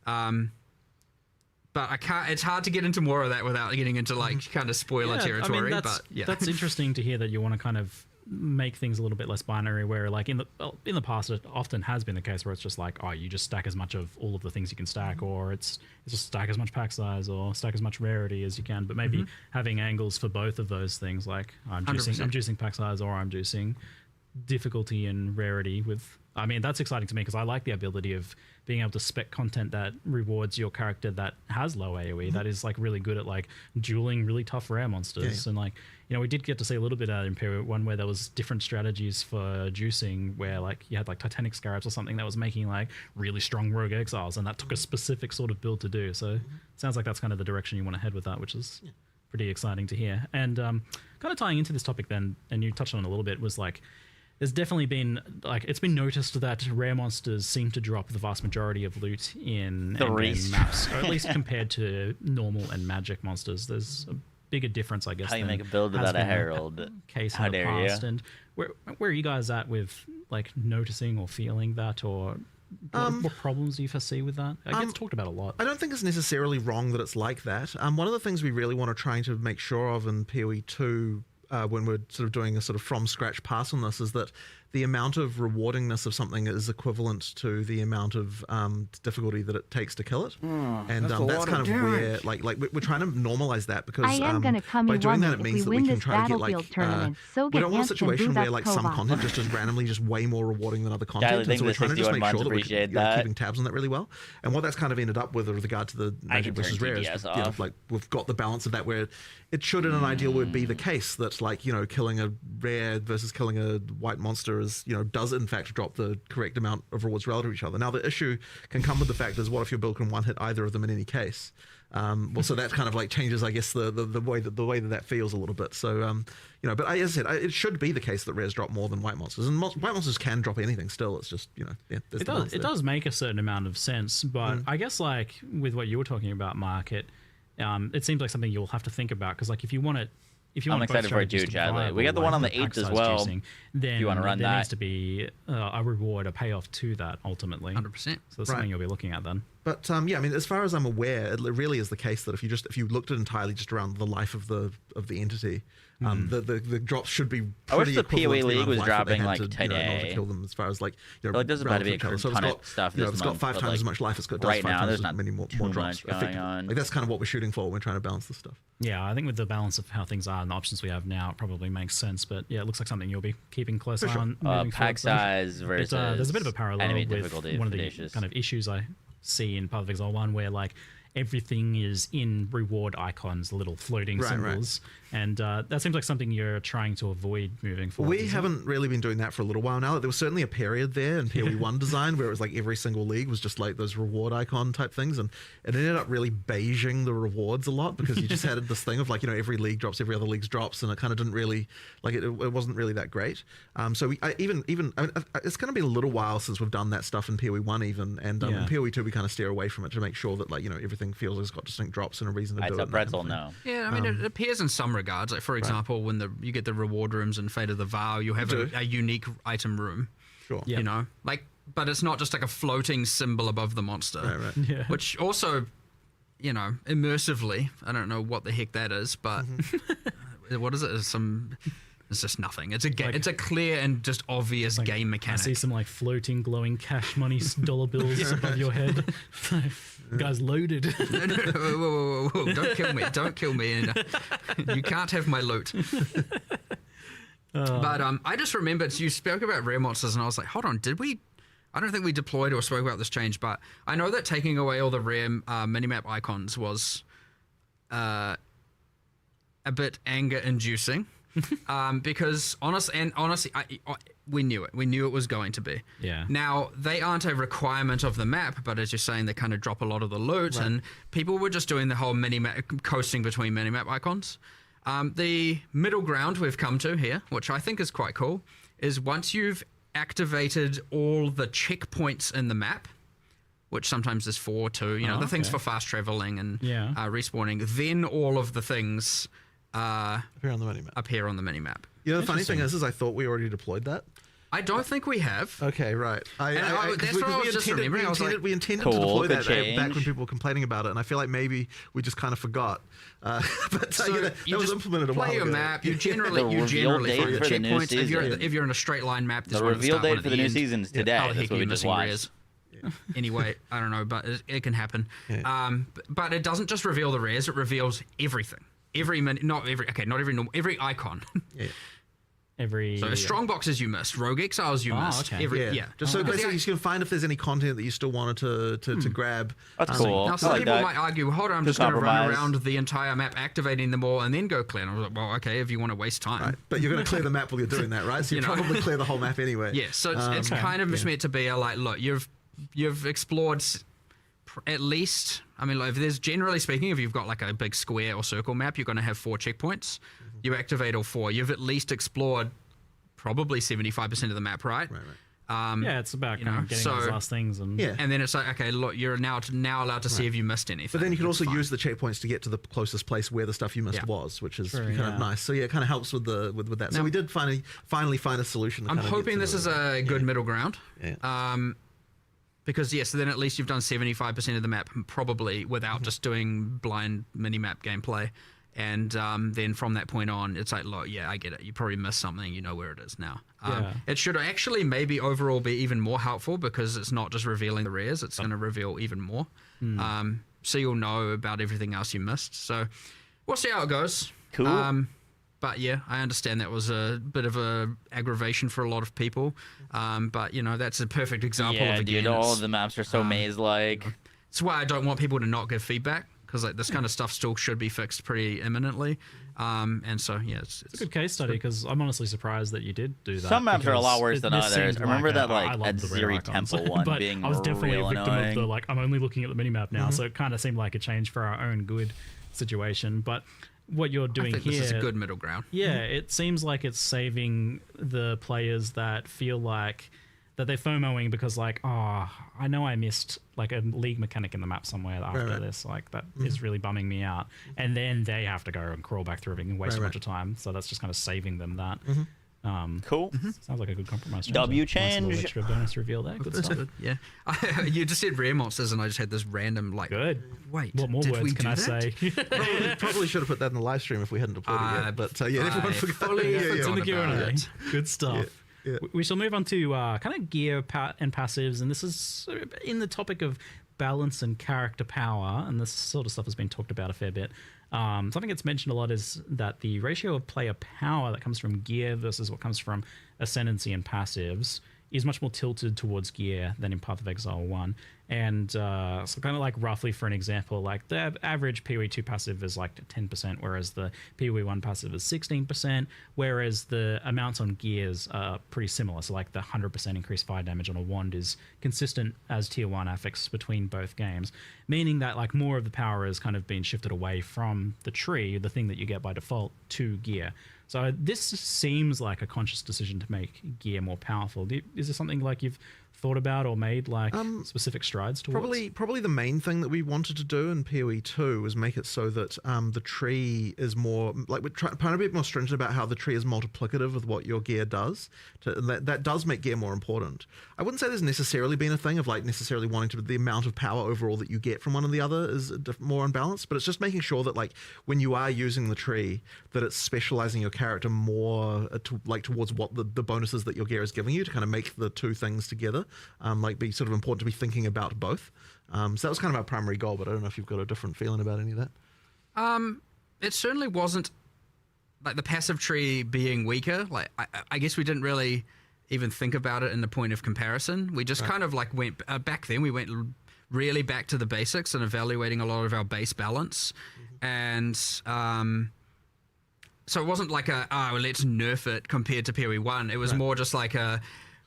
but I can't. It's hard to get into more of that without getting into like kind of spoiler territory. I mean, but yeah, that's interesting to hear that you want to kind of make things a little bit less binary, where like in the past it often has been the case where it's just like, oh, you just stack as much of all of the things you can stack, or it's just stack as much pack size or stack as much rarity as you can. But maybe having angles for both of those things, like I'm juicing pack size, or I'm juicing difficulty and rarity with. I mean, that's exciting to me because I like the ability of being able to spec content that rewards your character that has low AoE, that is like really good at like dueling really tough rare monsters. And like, you know, we did get to see a little bit at Imperial 1 where there was different strategies for juicing, where like you had like Titanic Scarabs or something that was making like really strong rogue exiles, and that took a specific sort of build to do. So it sounds like that's kind of the direction you want to head with that, which is pretty exciting to hear. And kind of tying into this topic then, and you touched on it a little bit, was like, there's definitely been, like, it's been noticed that rare monsters seem to drop the vast majority of loot in endgame maps, or at least compared to normal and magic monsters. There's a bigger difference, I guess. How you make a build without a herald? Case in the past. And where are you guys at with like noticing or feeling that, or what problems do you foresee with that? It gets talked about a lot. I don't think it's necessarily wrong that it's like that. One of the things we really want to try to make sure of in PoE 2 when we're sort of doing a sort of from scratch pass on this is that the amount of rewardingness of something is equivalent to the amount of difficulty that it takes to kill it. And that's kind of where, like we're trying to normalize that, because I am gonna come by in doing that, if it we means that we win can this try to get like, Battlefield tournament, so we get don't want a Ants and situation where Budak like some Kovac. content just is randomly just way more rewarding than other content. And so we're trying to just make sure that we're keeping tabs on that really well. And what that's kind of ended up with regard to the Magic versus Rare is, you know, like we've got the balance of that where it should in an ideal world be the case that, like, you know, killing a rare versus killing a white monster is, you know, does in fact drop the correct amount of rewards relative to each other. Now the issue can come with the fact is, what if your build can one hit either of them in any case? Well, so that kind of like changes, I guess, the way that feels a little bit. So you know, but as I said, it should be the case that rares drop more than white monsters, and white monsters can drop anything still. It's just, you know, it does make a certain amount of sense, but I guess like with what you were talking about, Mark, it seems like something you'll have to think about, because like if you want it. I'm excited for it too, Chadley. We got the one on the 8th as well. Juicing, then if you want to run there that, needs to be a reward, a payoff to that ultimately. 100%. So that's something you'll be looking at then. But yeah, I mean, as far as I'm aware, it really is the case that if you looked at entirely just around the life of the entity, the drops should be pretty. I wish the PoE equivalent to the League amount of was life that they dropping had like to, today. You know, in order to kill them, as far as like, you know, well, it doesn't matter to be a relative to each other. ton So of stuff. You know, this it's got month, 5 times like, as much life. It's got right five now. times There's as not many more drops. much going on. Like, that's kind of what we're shooting for when we're trying to balance this stuff. Yeah, I think with the balance of how things are and the options we have now, it probably makes sense. But yeah, it looks like something you'll be keeping close on. Pack size versus there's a bit of a parallel enemy with difficulty one of the Audacious. kind of issues I see in Path of Exile 1, where like everything is in reward icons, little floating symbols. And that seems like something you're trying to avoid moving forward. We haven't really been doing that for a little while now. There was certainly a period there in PoE 1 design where it was like every single league was just like those reward icon type things, and it ended up really beiging the rewards a lot, because you just had this thing of like, you know, every league drops, every other league's drops, and it kind of didn't really, like, it wasn't really that great. So I mean, it's going to be a little while since we've done that stuff in PoE 1 even, and in PoE 2 we kind of steer away from it to make sure that, like, you know, everything feels like it's got distinct drops and a reason to do it. It's a pretzel, no. Yeah, I mean, it appears in some regards. Like, for example, when you get the reward rooms in Fate of the Vow, you have a unique item room. Sure. You know, like, but it's not just like a floating symbol above the monster. Yeah. Which also, you know, immersively, I don't know what the heck that is, but what is it? It's just nothing. It's a clear and just obvious game mechanic. I see some like floating, glowing cash money dollar bills above your head. Guy's loaded. Whoa. Don't kill me. Don't kill me. You can't have my loot. But I just remembered, you spoke about rare monsters, and I was like, hold on, did we? I don't think we deployed or spoke about this change, but I know that taking away all the rare minimap icons was a bit anger-inducing. Because honestly, we knew it. We knew it was going to be. Yeah. Now, they aren't a requirement of the map, but as you're saying, they kind of drop a lot of the loot, and people were just doing the whole minimap, coasting between minimap icons. The middle ground we've come to here, which I think is quite cool, is once you've activated all the checkpoints in the map, which sometimes is 4, 2, you know, the things for fast traveling and respawning, then all of the things appear on the minimap. You know, the funny thing is I thought we already deployed that. I don't think we have. Okay, right. That's what I was just remembering. We intended to deploy that back when people were complaining about it, and I feel like maybe we just kind of forgot. But so that was implemented a while ago. Play your map. You generally find the checkpoints if you're in a straight line map. The reveal date for the new season's today. Yeah, that's what we just watched. Anyway, I don't know, but it can happen. Yeah. But it doesn't just reveal the rares; it reveals everything. Every icon. Yeah. So strongboxes you missed, rogue exiles you missed. Okay. Just so basically you can find if there's any content that you still wanted to grab. That's cool. Now some people might argue, hold on, I'm just going to run around the entire map activating them all and then go clear. And I was like, well, okay, if you want to waste time. Right. But you're going to clear the map while you're doing that, right? So you probably clear the whole map anyway. Yeah, so it's kind of meant to be a like, look, you've explored at least, I mean, like, if there's generally speaking, if you've got like a big square or circle map, you're going to have 4 checkpoints. You activate all 4. You've at least explored probably 75% of the map, right? Right. It's about getting those last things, and then it's like, okay, look, you're now allowed to see if you missed anything. But then you can also use the checkpoints to get to the closest place where the stuff you missed was, which is kind of nice. So it kind of helps with that. So we did finally find a solution. I'm hoping this is a good middle ground. Yeah. Because so then at least you've done 75% of the map probably without just doing blind mini-map gameplay. And then from that point on, it's like, look, I get it. You probably missed something. You know where it is now. It should actually maybe overall be even more helpful because it's not just revealing the rares. It's going to reveal even more. So you'll know about everything else you missed. So we'll see how it goes. Cool. But I understand that was a bit of a aggravation for a lot of people. But, that's a perfect example of, again, all of the maps are so maze-like. That's why I don't want people to not give feedback. Because this kind of stuff still should be fixed pretty imminently, and so it's a good case study. Because I'm honestly surprised that you did do that. Some maps are a lot worse than others. I remember that at Ziri Temple one but being I was definitely real a victim annoying. of the I'm only looking at the minimap now, so it kind of seemed like a change for our own good situation. But what you're doing here, this is a good middle ground. Yeah, it seems like it's saving the players that feel like that they're FOMOing because I know I missed like a league mechanic in the map somewhere after this, that is really bumming me out, and then they have to go and crawl back through everything and waste a bunch of time. So that's just kind of saving them that. Cool. Sounds like a good compromise. W change. Nice extra bonus reveal there. Good stuff. Yeah. You just said rare monsters, and I just had this random Good. Wait. What more words can I say? Probably should have put that in the live stream if we hadn't deployed it yet. But everyone forgot. It's in the Q&A. Good stuff. Yeah. We shall move on to kind of gear and passives, and this is in the topic of balance and character power, and this sort of stuff has been talked about a fair bit. Something that's mentioned a lot is that the ratio of player power that comes from gear versus what comes from ascendancy and passives is much more tilted towards gear than in Path of Exile 1. And so kind of like roughly for an example, like the average PoE 2 passive is like 10%, whereas the PoE 1 passive is 16%, whereas the amounts on gears are pretty similar. So like the 100% increased fire damage on a wand is consistent as tier 1 affix between both games, meaning that like more of the power has kind of been shifted away from the tree, the thing that you get by default, to gear. So this seems like a conscious decision to make gear more powerful. Is there something like you've thought about or made like specific strides towards? Probably the main thing that we wanted to do in PoE 2 was make it so that the tree is more like we're trying to be more stringent about how the tree is multiplicative with what your gear does. That does make gear more important. I wouldn't say there's necessarily been a thing of like necessarily wanting to the amount of power overall that you get from one and the other is more unbalanced, but it's just making sure that like when you are using the tree that it's specializing your character more towards what the bonuses that your gear is giving you to kind of make the two things together. Be sort of important to be thinking about both. So that was kind of our primary goal, but I don't know if you've got a different feeling about any of that. It certainly wasn't like the passive tree being weaker. Like I guess we didn't really even think about it in the point of comparison. We just kind of like went back then. We went really back to the basics and evaluating a lot of our base balance, and so it wasn't like let's nerf it compared to PoE 1. It was more just like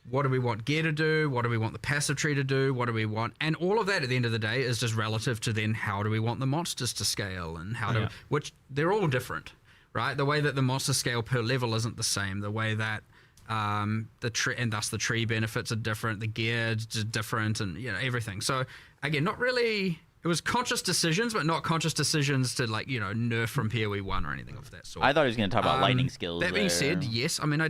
what do we want gear to do? What do we want the passive tree to do? What do we want? And all of that at the end of the day is just relative to then how do we want the monsters to scale and how which they're all different, right? The way that the monster scale per level isn't the same. The way that the tree and thus the tree benefits are different. The gear is different, and everything. So again, not really. It was conscious decisions, but not conscious decisions to nerf from PoE 1 or anything of that sort. I thought he was going to talk about lightning skills. That being said, yes. I mean,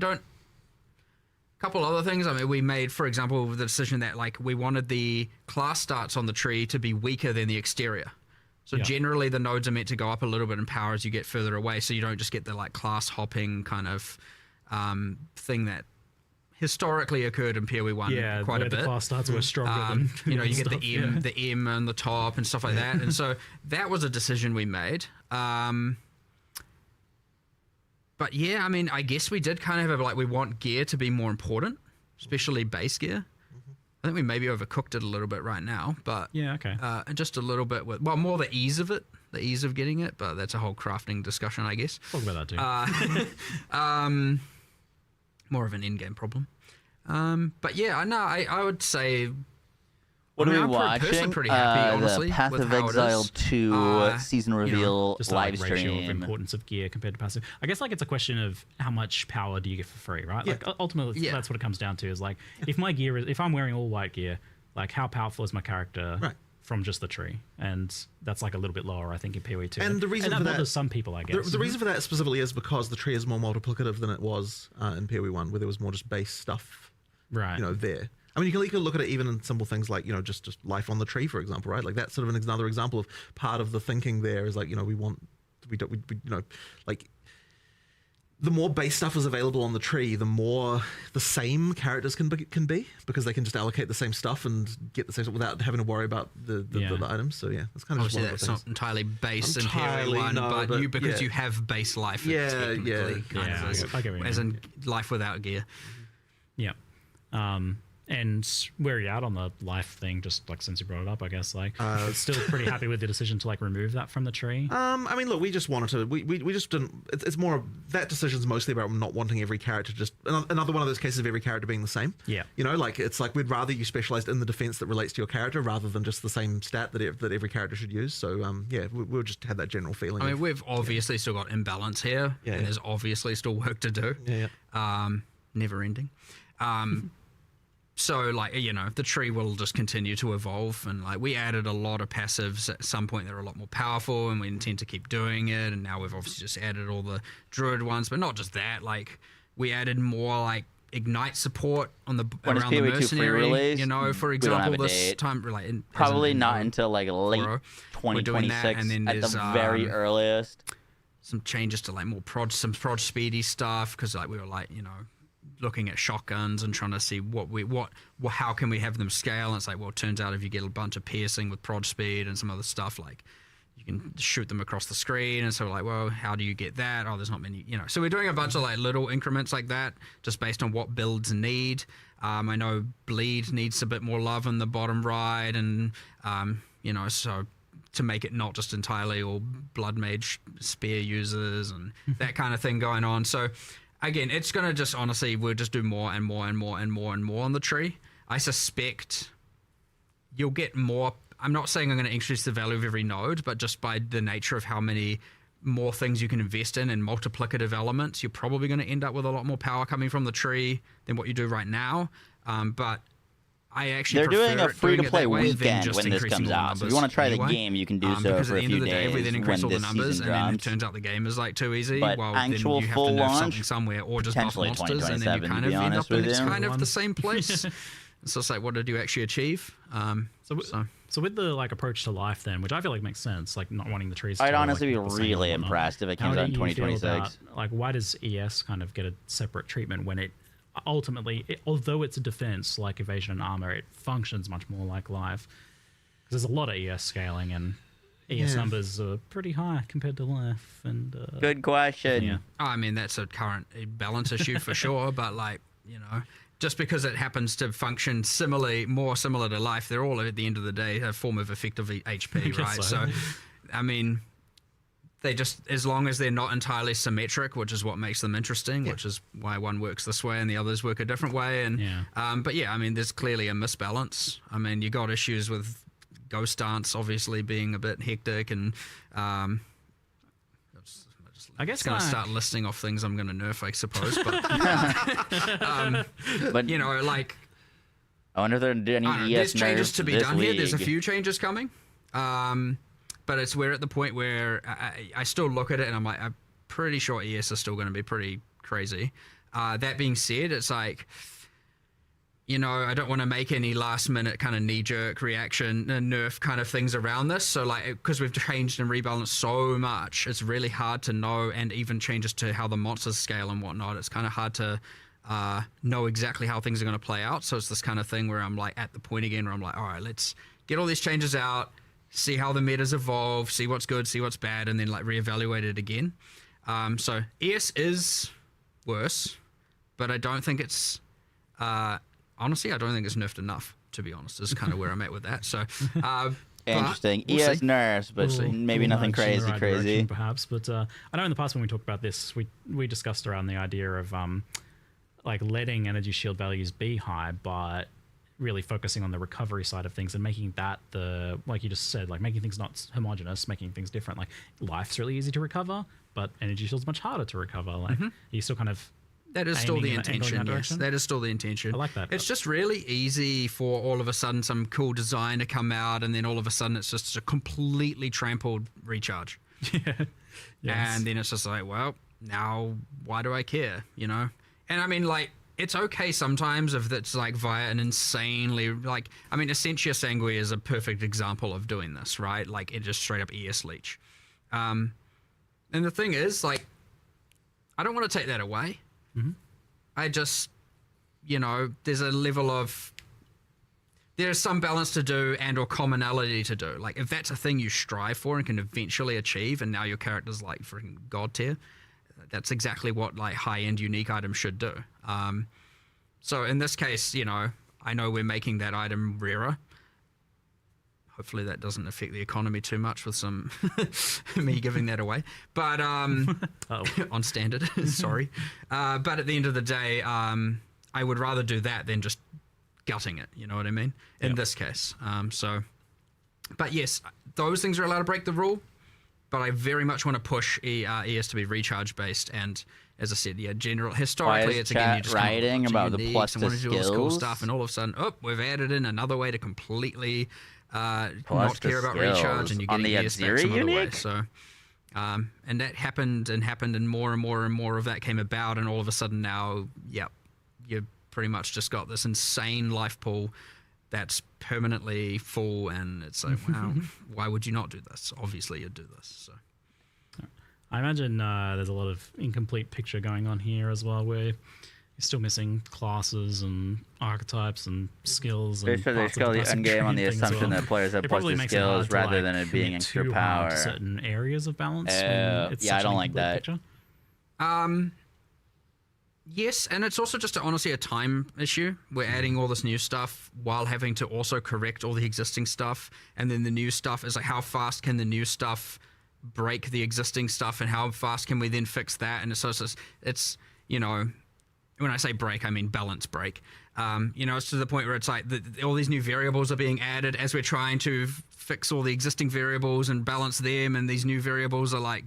couple other things. I mean, we made, for example, the decision that like we wanted the class stats on the tree to be weaker than the exterior. So generally the nodes are meant to go up a little bit in power as you get further away, so you don't just get the like class hopping kind of thing that historically occurred in PoE1 quite a bit. The class stats were stronger than you know, you get stuff, the M on the top and stuff like that. And so that was a decision we made. But yeah, I mean, I guess we did kind of have like, we want gear to be more important, especially base gear. I think we maybe overcooked it a little bit right now, but and just a little bit with, well, more the ease of it, the ease of getting it, but that's a whole crafting discussion, I guess. Talk about that too. More of an in-game problem. But yeah, I know, I would say. What are we I'm watching? personally pretty happy, honestly, the Path with of how it Exile is. 2 season reveal just live like ratio of stream. importance of gear compared to passive. I guess like it's a question of how much power do you get for free, right? Like ultimately, that's what it comes down to. Is like if my gear is, if I'm wearing all white gear, like how powerful is my character from just the tree? And that's like a little bit lower, I think, in PoE 2. And the reason that for that, bothers some people, I guess. The reason for that specifically is because the tree is more multiplicative than it was in PoE 1, where there was more just base stuff, right? You know, there. I mean, you can look at it even in simple things like, you know, just life on the tree, for example, right? Like that's sort of another example of part of the thinking there is like, you know, we you know, like the more base stuff is available on the tree, the more the same characters can be because they can just allocate the same stuff and get the same stuff without having to worry about the items. So yeah, that's kind of obviously just one of the that's not entirely base in Entirely, PoE1, no, but you because you have base life. Yeah, technically kind of is, I get what you as mean. in life without gear. Yeah. And where are you at on the life thing? Just like since you brought it up, I guess like still pretty happy with the decision to like remove that from the tree. I mean, look, we just wanted to. We just didn't. It's more that decision's mostly about not wanting every character just another one of those cases of every character being the same. Yeah, you know, like it's like we'd rather you specialized in the defense that relates to your character rather than just the same stat that every character should use. So yeah, we'll just have that general feeling. I mean, we've obviously still got imbalance here, and there's obviously still work to do. Never ending. So, like, you know, the tree will just continue to evolve. And, like, we added a lot of passives at some point that are a lot more powerful, and we intend to keep doing it. And now we've obviously just added all the druid ones. But not just that. Like, we added more, like, ignite support on the around the mercenary. You know, for example, this time, like, probably not until, like, late 2026 and then at the very earliest. Some changes to, like, more some prod speedy stuff. Because, like, we were, like, you know, looking at shotguns and trying to see how can we have them scale, and it's like, well, it turns out if you get a bunch of piercing with prod speed and some other stuff, like you can shoot them across the screen, and so like, well, how do you get that? Oh, there's not many, you know. So we're doing a bunch of like little increments like that, just based on what builds need. I know bleed needs a bit more love in the bottom right, and you know, so to make it not just entirely all blood mage spear users and that kind of thing going on. So again, it's going to just, honestly, we'll just do more and more and more and more and more on the tree. I suspect you'll get more. I'm not saying I'm going to increase the value of every node, but just by the nature of how many more things you can invest in and multiplicative elements, you're probably going to end up with a lot more power coming from the tree than what you do right now. But I actually they're doing a free-to-play weekend when this comes out. So if you want to try the game, you can do so for a few days we then increase all the when this numbers, season and then it drops. turns out the game is like too easy. But well, actual then you have full to nerf launch, something somewhere, or just buff potentially monsters, and then you 2027, kind to of be end honest up in with it's you. kind of the same place. So it's like, what did you actually achieve? So with the like approach to life, then, which I feel like makes sense, like not wanting the trees. I'd to honestly like, be really impressed if it comes out in 2026. Like, why does ES kind of get a separate treatment when it ultimately, although it's a defense like evasion and armor, it functions much more like life? Because there's a lot of ES scaling, and ES numbers are pretty high compared to life. And good question. Yeah. I mean, that's a current balance issue for sure, but like, you know, just because it happens to function more similar to life, they're all at the end of the day a form of effective HP, right? So, I mean, they just, as long as they're not entirely symmetric, which is what makes them interesting, which is why one works this way and the others work a different way. And but yeah, I mean, there's clearly a misbalance. I mean, you got issues with Ghost Dance obviously being a bit hectic, and I guess going to start listing off things I'm going to nerf, I suppose. But you know, like, I wonder if there are any ES there's changes to be done here. There's a league. few changes coming. But we're at the point where I still look at it and I'm like, I'm pretty sure ES is still going to be pretty crazy. That being said, it's like, you know, I don't want to make any last minute kind of knee-jerk reaction nerf kind of things around this. So like, because we've changed and rebalanced so much, it's really hard to know, and even changes to how the monsters scale and whatnot. It's kind of hard to know exactly how things are going to play out. So it's this kind of thing where I'm like at the point again where I'm like, all right, let's get all these changes out, see how the metas evolve, see what's good, see what's bad, and then like reevaluate it again. So ES is worse, but I don't think it's honestly, I don't think it's nerfed enough, to be honest. This is kind of where I'm at with that. So, interesting. We'll ES see. nerfs, but maybe nothing nudge in the crazy, right crazy. direction, perhaps. But I know in the past when we talked about this, we discussed around the idea of like letting energy shield values be high, but really focusing on the recovery side of things and making that the, like you just said, like making things not homogenous, making things different. Like life's really easy to recover, but energy shield's much harder to recover. Like you still kind of. That is still the intention, yes. Direction? That is still the intention. I like that. It's just really easy for all of a sudden some cool design to come out, and then all of a sudden it's just a completely trampled recharge. Yeah. Yes. And then it's just like, well, now why do I care, you know? And I mean, like, it's okay sometimes if it's like via an insanely, like, I mean, Essentia Sanguine is a perfect example of doing this, right? Like, it just straight up ES leech. And the thing is, like, I don't want to take that away. I just, you know, there's a level of, there's some balance to do and or commonality to do. Like, if that's a thing you strive for and can eventually achieve, and now your character's like freaking god tier, that's exactly what like high-end unique items should do. So in this case, you know, I know we're making that item rarer. Hopefully that doesn't affect the economy too much with some me giving that away. But on standard, sorry. But at the end of the day, I would rather do that than just gutting it. You know what I mean? In this case. But yes, those things are allowed to break the rule. But I very much want to push ES to be recharge based, and as I said, yeah, historically it's again you just writing about the plus and want to do all this cool skills stuff, and all of a sudden, we've added in another way to completely not Plus care about skills recharge, and you get on the ES back Aziri some other way. unique? So, and that happened, and more and more and more of that came about, and all of a sudden now, yep, you pretty much just got this insane life pool that's permanently full, and it's like, wow, why would you not do this? Obviously you'd do this. So I imagine there's a lot of incomplete picture going on here as well, where you're still missing classes and archetypes and skills. They And said they parts of scale the passive end game on the training thing as assumption well. that players have It plus probably the makes it hard skills to, rather like, than it being commit extra too hard to power. certain areas of balance. when it's Yeah, I such an don't like incomplete that. picture. yes, and it's also just honestly a time issue. We're adding all this new stuff while having to also correct all the existing stuff, and then the new stuff is like, how fast can the new stuff break the existing stuff, and how fast can we then fix that? And it's you know, when I say break, I mean balance break. You know, it's to the point where it's like all these new variables are being added as we're trying to fix all the existing variables and balance them, and these new variables are like,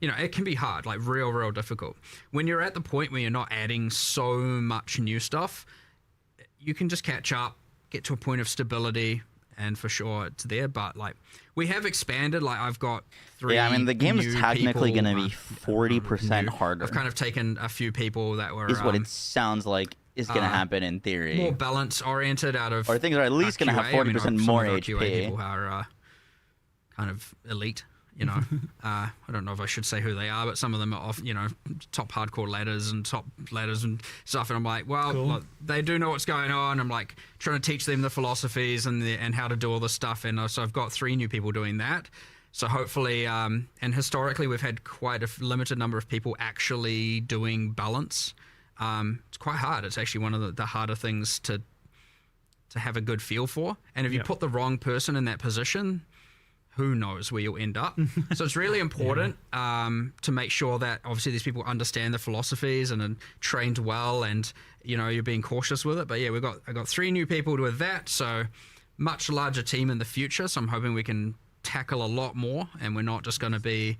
you know, it can be hard, like real difficult. When you're at the point where you're not adding so much new stuff, you can just catch up, get to a point of stability, and for sure it's there. But like, we have expanded. Like, I've got 3 Yeah, I mean, the game is new technically people, going to be 40% harder. I've kind of taken a few people that were is what it sounds like is going to happen in theory. more balance oriented out of, or things are at least going to have QA. I mean, 40% some more of our QA HP. people are kind of elite, you know. I don't know if I should say who they are, but some of them are off, you know, top hardcore ladders and stuff. And I'm like, well, Cool. look, they do know what's going on. I'm like trying to teach them the philosophies and how to do all this stuff. And so I've got 3 new people doing that. So hopefully, and historically we've had quite a limited number of people actually doing balance. It's quite hard. It's actually one of the harder things to have a good feel for. And if you put the wrong person in that position, who knows where you'll end up. So it's really important to make sure that obviously these people understand the philosophies and are trained well, and you know, you're being cautious with it. But yeah, I got 3 new people with that, so much larger team in the future. So I'm hoping we can tackle a lot more, and we're not just going to be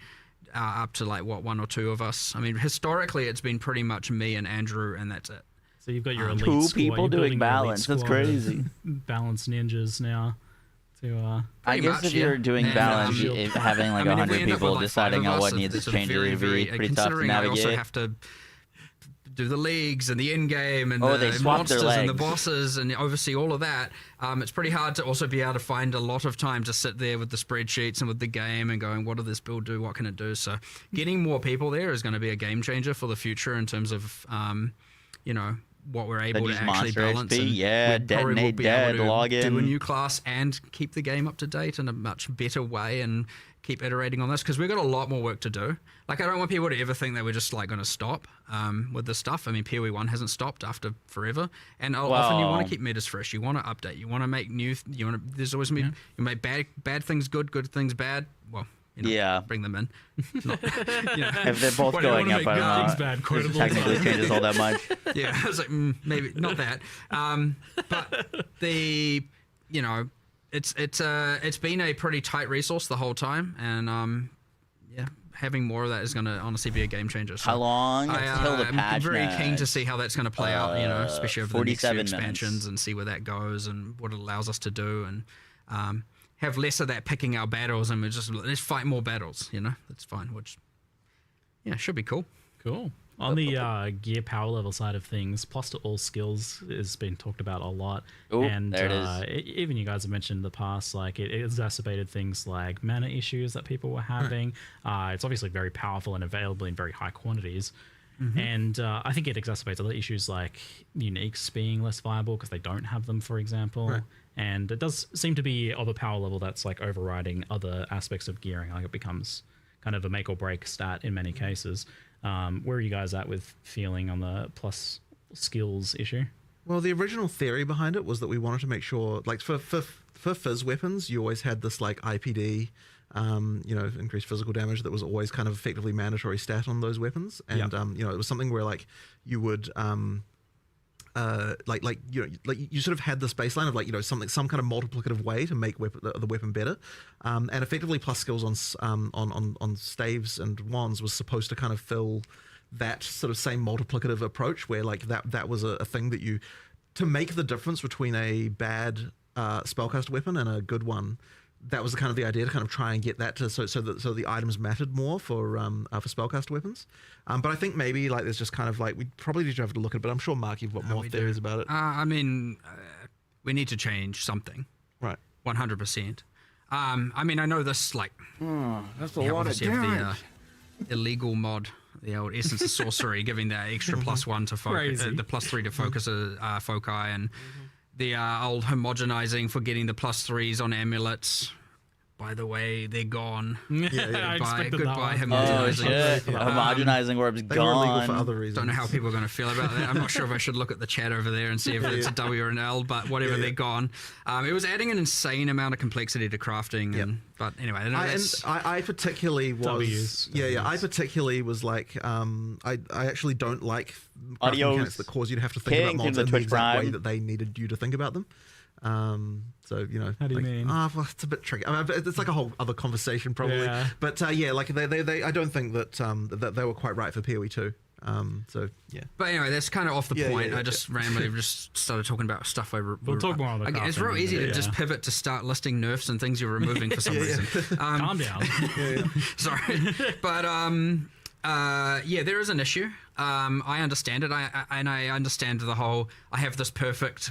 up to like 1 or 2 of us. I mean, historically it's been pretty much me and Andrew, and that's it. So you've got your elite 2 squad. people You're doing building your elite balance. That's squad of crazy. Balance ninjas now. To I guess much, if you're yeah. doing And, balance, if having like I mean, if we 100 end up people with, like, 5 deciding of on us, what it's needs to sort of change would be pretty tough to considering I also navigate. have to do the leagues and the end game and Oh, they the swapped their monsters and the legs. bosses and oversee all of that. It's pretty hard to also be able to find a lot of time to sit there with the spreadsheets and with the game and going, what did this build do? What can it do? So getting more people there is going to be a game changer for the future in terms of, you know, what we're able to just actually monster balance. HP, And yeah, we probably will detonate be able dead, to log do a in. new class and keep the game up to date in a much better way and keep iterating on this because we've got a lot more work to do. Like, I don't want people to ever think that we're just like going to stop with this stuff. I mean, PoE 1 hasn't stopped after forever, and often you want to keep metas fresh. You want to update. You want to make new. There's always you make bad things good things bad. Well, you know, bring them in. Not, you know, If they're both going up, I don't know. It technically changes all that much. Yeah, I was like, maybe not that. But the, you know, it's been a pretty tight resource the whole time, and yeah, having more of that is going to honestly be a game changer. So How long until the patch? I'm very keen to see how that's going to play out. You know, especially over the next few 47 expansions minutes. and see where that goes and what it allows us to do, and have less of that picking our battles and let's fight more battles. You know, that's fine. Which, yeah, should be cool. Cool. On the gear power level side of things, plus to all skills has been talked about a lot. Ooh, and there it is. Even you guys have mentioned in the past, like it exacerbated things like mana issues that people were having. It's obviously very powerful and available in very high quantities. And I think it exacerbates other issues like uniques being less viable because they don't have them, for example. Right. And it does seem to be of a power level that's like overriding other aspects of gearing. Like it becomes kind of a make or break stat in many cases. Where are you guys at with feeling on the plus skills issue? Well, the original theory behind it was that we wanted to make sure, like for fizz weapons, you always had this like IPD, you know, increased physical damage that was always kind of effectively mandatory stat on those weapons, and you know, it was something where like you would like you sort of had this baseline of like, you know, some kind of multiplicative way to make the weapon better, and effectively plus skills on staves and wands was supposed to kind of fill that sort of same multiplicative approach where like that was a thing that you, to make the difference between a bad spellcast weapon and a good one. That was kind of the idea, to kind of try and get that to so the items mattered more for spellcast weapons. But I think maybe like there's just kind of like we probably need to have to look at it. But I'm sure Mark, you've got more theories about it. I mean, we need to change something. Right. 100%. I mean, I know this like That's a lot of damage. The illegal mod, the old Essence of Sorcery, giving that extra +1 to focus, the +3 to focus foci, and the old homogenizing for getting the +3s on amulets. By the way, they're gone. Goodbye, homogenizing. Oh shit! Homogenizing orbs They were illegal for gone. other reasons. Don't know how people are going to feel about that. I'm not sure if I should look at the chat over there and see if it's a W or an L, but whatever, they're gone. It was adding an insane amount of complexity to crafting. But anyway, I particularly was W's. I particularly was like I actually don't like crafting Adios. mechanics that cause you to have to think King about mods in the in the Twitch exact way Prime. that they needed you to think about them. So you know, How do you like, mean? well, it's a bit tricky. I mean, it's like a whole other conversation probably. Yeah. But yeah, like they I don't think that that they were quite right for PoE 2. So yeah. But anyway, that's kind of off the point. yeah, I just randomly just started talking about stuff We'll talk more on the It's real crafting easy to later. just pivot to start listing nerfs and things you're removing for some reason. Calm down. Sorry, but yeah, there is an issue. I understand it. I understand the whole. I have this perfect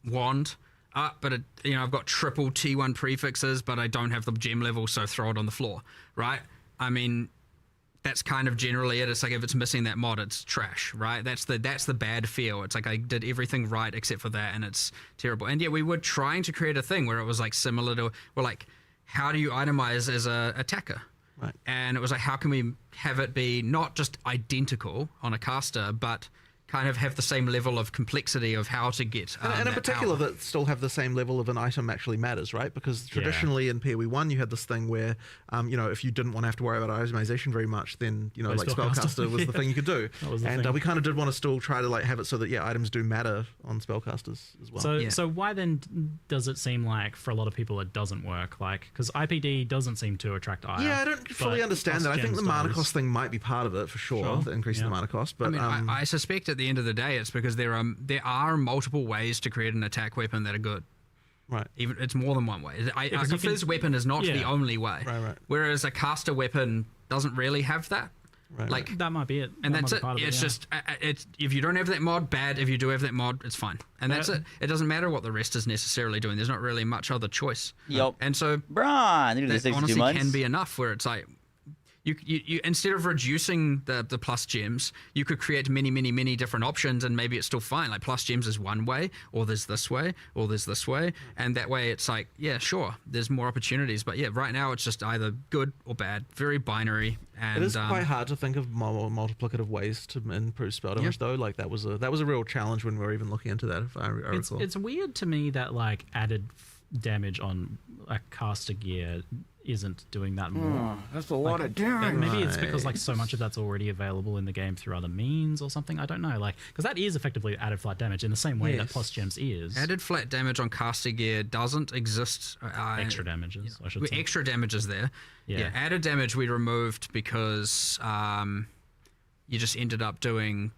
wand, but it, you know, I've got triple T1 prefixes, but I don't have the gem level, so throw it on the floor, right? I mean, that's kind of generally it. It's like if it's missing that mod, it's trash, right? That's the bad feel. It's like I did everything right except for that, and it's terrible. And yeah, we were trying to create a thing where it was like similar to, well, like how do you itemize as a attacker? Right. And it was like, how can we have it be not just identical on a caster, but kind of have the same level of complexity of how to get And in that particular, power. that still have the same level of an item actually matters, right? Because traditionally in PoE 1, you had this thing where, you know, if you didn't want to have to worry about itemization very much, then, you know, like Spellcaster was the thing you could do. And we kind of did want to still try to like have it so that, yeah, items do matter on Spellcasters as well. So why then does it seem like for a lot of people it doesn't work? Like, because IPD doesn't seem to attract ire. Yeah, I don't fully understand that. I think the mana cost thing might be part of it for sure, the increase in the mana cost. But I mean, I suspect at the end of the day, it's because there are multiple ways to create an attack weapon that are good. Right. Even it's more than one way. A fizz weapon is not the only way. Right. Whereas a caster weapon doesn't really have that. Right, like that might be it. And That that's might it. be part of It's yeah. just it's if you don't have that mod, bad. If you do have that mod, it's fine. And that's it. It doesn't matter what the rest is necessarily doing. There's not really much other choice. Yep. And so Bron, that honestly can be enough. Where it's like. You instead of reducing the plus gems, you could create many different options, and maybe it's still fine. Like plus gems is one way, or there's this way, or there's this way, and that way it's like, yeah, sure, there's more opportunities. But yeah, right now it's just either good or bad, very binary. And it is quite hard to think of multiplicative ways to improve spell damage, though. Like that was a real challenge when we were even looking into that. If I recall, it's weird to me that like added damage on a caster gear isn't doing that more. That's a lot of damage. Maybe it's because like so much of that's already available in the game through other means or something. I don't know, like because that is effectively added flat damage in the same way that plus gems is. Added flat damage on caster gear doesn't exist. Extra damages, I should say. Extra damages there. Yeah. Added damage we removed because you just ended up doing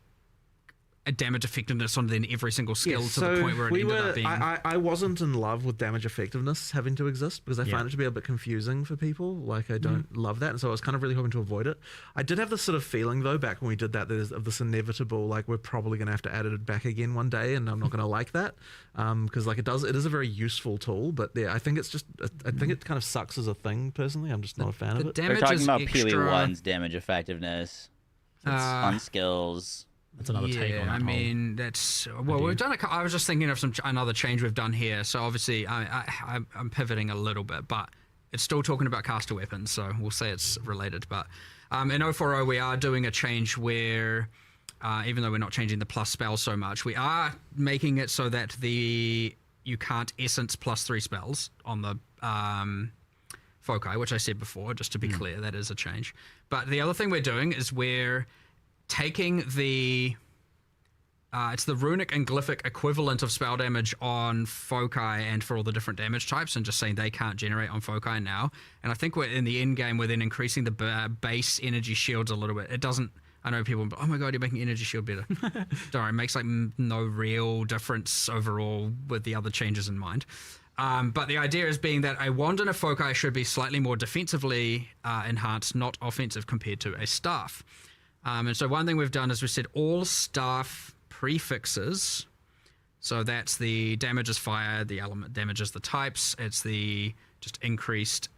a damage effectiveness on then every single skill to the point where it ended up being... I wasn't in love with damage effectiveness having to exist because I find it to be a bit confusing for people. Like, I don't love that, and so I was kind of really hoping to avoid it. I did have this sort of feeling, though, back when we did that, of this inevitable, like, we're probably going to have to add it back again one day, and I'm not going to like that, because, like, it is a very useful tool, but yeah, I think it's just... I think it kind of sucks as a thing, personally. I'm just not a fan of it. We're talking about PoE1's damage effectiveness on skills. That's another take on that. I mean, that's we've done. I was just thinking of another change we've done here. So obviously, I'm pivoting a little bit, but it's still talking about caster weapons. So we'll say it's related. But in 040, we are doing a change where, even though we're not changing the plus spell so much, we are making it so that you can't essence +3 spells on the foci, which I said before. Just to be clear, that is a change. But the other thing we're doing is we're taking it's the runic and glyphic equivalent of spell damage on foci and for all the different damage types, and just saying they can't generate on foci now. And I think we're in the end game, we're then increasing the base energy shields a little bit. It doesn't. I know people, oh my god, you're making energy shield better. Don't worry, it makes like no real difference overall with the other changes in mind. But the idea is being that a wand and a foci should be slightly more defensively enhanced, not offensive compared to a staff. And so one thing we've done is we said all staff prefixes. So that's the damage is fire, the element damage is the types. It's the just increased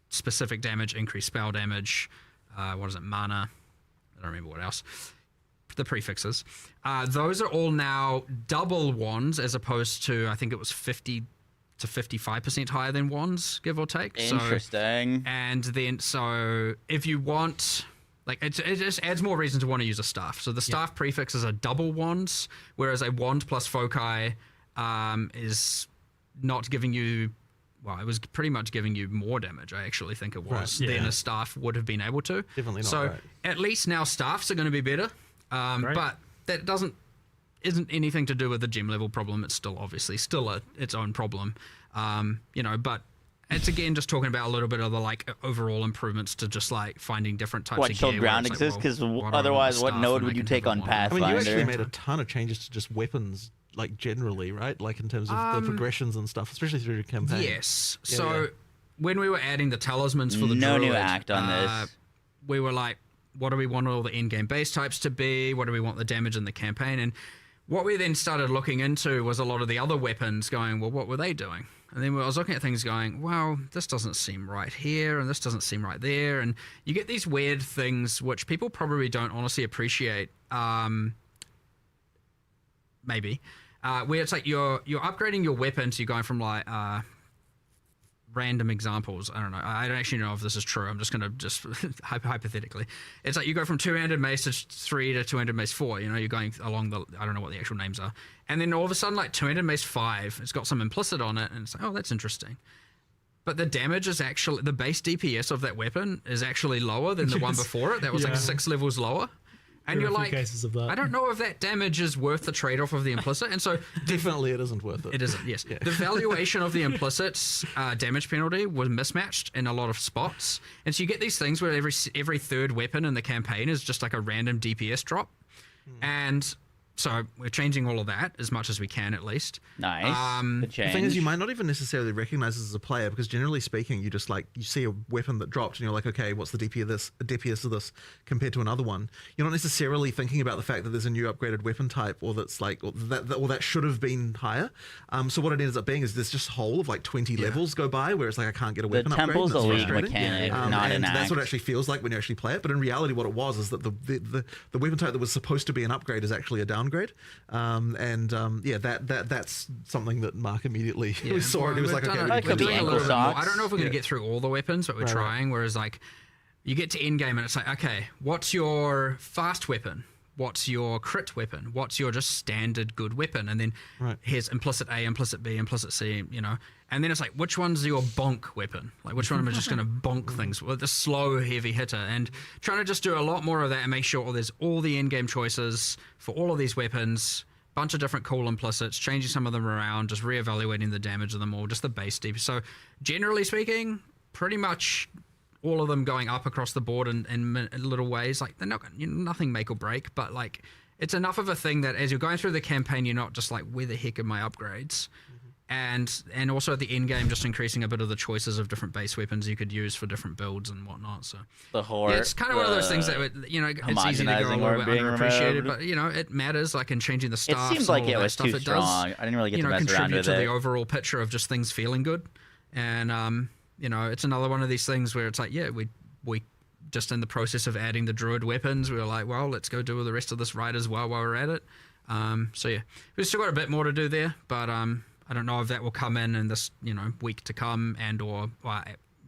specific damage, increased spell damage. What is it? Mana. I don't remember what else. The prefixes. Those are all now double wands as opposed to, I think it was 50 to 55% higher than wands, give or take. Interesting. And then, so if you want... Like, it just adds more reason to want to use a staff. So the staff prefixes are double wands, whereas a wand plus foci is not giving you... Well, it was pretty much giving you more damage, I actually think it was, than a staff would have been able to. Definitely not. So at least now staffs are going to be better. But that isn't anything to do with the gem level problem. It's still obviously its own problem. But... It's again just talking about a little bit of the like overall improvements to just like finding different types of gear. What, kill ground exists? Because otherwise, what node would you take on Pathfinder? I mean, you actually made a ton of changes to just weapons, like generally, right? Like in terms of the progressions and stuff, especially through your campaign. Yes. When we were adding the talismans for the druid, new act on this. We were like, what do we want all the in-game base types to be? What do we want the damage in the campaign? And what we then started looking into was a lot of the other weapons going, well, what were they doing? And then I was looking at things going, well, this doesn't seem right here, and this doesn't seem right there. And you get these weird things which people probably don't honestly appreciate, maybe, where it's like you're upgrading your weapon, so you're going from like random examples. I don't know. I don't actually know if this is true. I'm just going to hypothetically. It's like you go from two-handed mace to 3 to two-handed mace 4. You know, you're going along I don't know what the actual names are. And then all of a sudden, like two-handed mace 5, it's got some implicit on it, and it's like, oh, that's interesting. But the damage is actually, the base DPS of that weapon is actually lower than the one before it. That was like 6 levels lower. And you're like, I don't know if that damage is worth the trade-off of the implicit. And so definitely it isn't worth it. It isn't, yes. Yeah. The valuation of the implicit damage penalty was mismatched in a lot of spots. And so you get these things where every third weapon in the campaign is just like a random DPS drop. And So we're changing all of that as much as we can, at least. Nice. Good The change. thing is, you might not even necessarily recognize this as a player because generally speaking, you just like you see a weapon that dropped and you're like, okay, what's the DPS of this compared to another one? You're not necessarily thinking about the fact that there's a new upgraded weapon type or that's like or that should have been higher. So what it ends up being is there's just a whole of like 20 levels go by where it's like I can't get a weapon upgrade. Temple's and a that's league frustrating. mechanic, not and an that's what it axe. actually feels like when you actually play it. But in reality, what it was is that the weapon type that was supposed to be an upgrade is actually a downgrade. That's something that Mark immediately saw and he was like, okay, That could be doing a ankle little bit more. socks. I don't know if we're going to get through all the weapons, but we're Right. trying. Whereas like you get to end game and it's like, okay, what's your fast weapon? What's your crit weapon? What's your just standard good weapon? And then here's implicit A, implicit B, implicit C, you know. And then it's like, which one's your bonk weapon? Like, which one am I just going to bonk things with the slow, heavy hitter? And trying to just do a lot more of that and make sure there's all the in-game choices for all of these weapons, bunch of different cool implicits, changing some of them around, just reevaluating the damage of them all, just the base deep. So generally speaking, pretty much all of them going up across the board in little ways. Like they're not nothing make or break, but like it's enough of a thing that as you're going through the campaign, you're not just like, where the heck are my upgrades? And also at the end game, just increasing a bit of the choices of different base weapons you could use for different builds and whatnot. So The horde. yeah, it's kind of one of those things that it's easy to go a homogenizing little or bit being underappreciated, removed. but it matters. Like in changing the It stuff. seems like it was too strong. I didn't really get to mess around contribute with to it. the overall picture of just things feeling good. And it's another one of these things where it's like, yeah, we just in the process of adding the druid weapons, we were like, well, let's go do the rest of this right as well while we're at it. So yeah, we've still got a bit more to do there, but I don't know if that will come in this week to come and or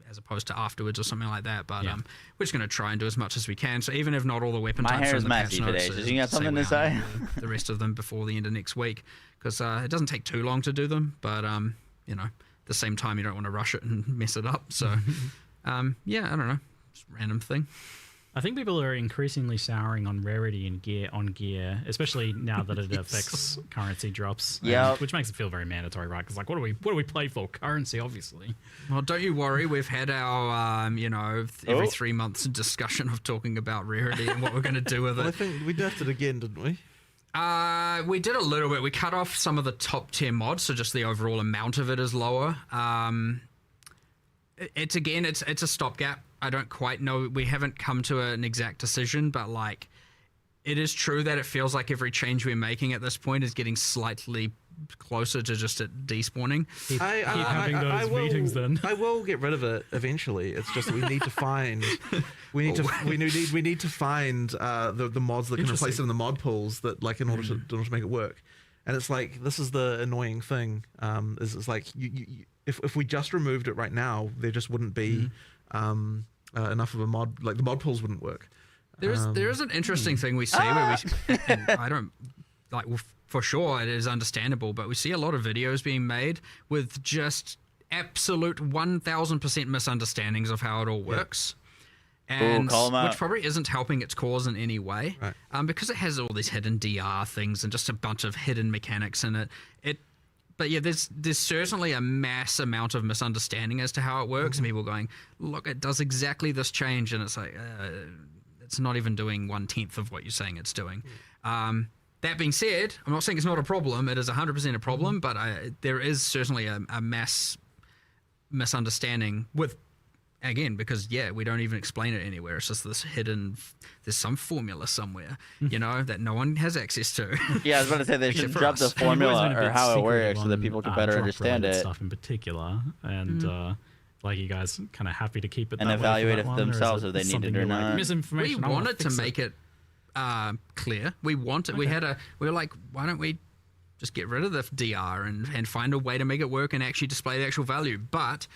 as opposed to afterwards or something like that. But we're just going to try and do as much as we can. So even if not all the weapon My types hair are is in the patch messy notes, today, so you got something to we say? are the rest of them before the end of next week, because it doesn't take too long to do them. But at the same time, you don't want to rush it and mess it up. So I don't know, just a random thing. I think people are increasingly souring on rarity and gear, especially now that it affects currency drops. Yep. Which makes it feel very mandatory, right? Because like, what do we play for? Currency, obviously. Well, don't you worry. We've had our every 3 months discussion of talking about rarity and what we're going to do with Well, I it. think we nerfed it again, didn't we? We did a little bit. We cut off some of the top tier mods, so just the overall amount of it is lower. It's a stopgap. I don't quite know. We haven't come to an exact decision, but like, it is true that it feels like every change we're making at this point is getting slightly closer to just it despawning. Keep having those meetings then. I will get rid of it eventually. It's just that we need to find we need to find the mods that can replace it in the mod pools that like in order to make it work. And it's like this is the annoying thing. Is it's like if we just removed it right now, there just wouldn't be enough of a mod. Like the mod pools wouldn't work. There is an interesting thing we see where and I don't like. For sure, it is understandable, but we see a lot of videos being made with just absolute 1000% misunderstandings of how it all works. And which probably isn't helping its cause in any way, because it has all these hidden DR things and just a bunch of hidden mechanics in it. But yeah, there's certainly a mass amount of misunderstanding as to how it works, and people going, look, it does exactly this change, and it's like, it's not even doing 1/10 of what you're saying it's doing. That being said, I'm not saying it's not a problem. It is 100% a problem, but there is certainly a mass misunderstanding with, again, because, we don't even explain it anywhere. It's just this hidden, there's some formula somewhere, that no one has access to. Yeah, I was about to say they should for drop us. the formula We've always been a or bit how it secretive works so that on, people can better understand drop-related it. stuff in particular, and like you guys kind of happy to keep it And that way for evaluate that if one, or is themselves it if they need something it or you're like, not. We misinformation. I wanna wanted to fix make it clear. We wanted. Okay. We were like, why don't we just get rid of the DR and find a way to make it work and actually display the actual value? But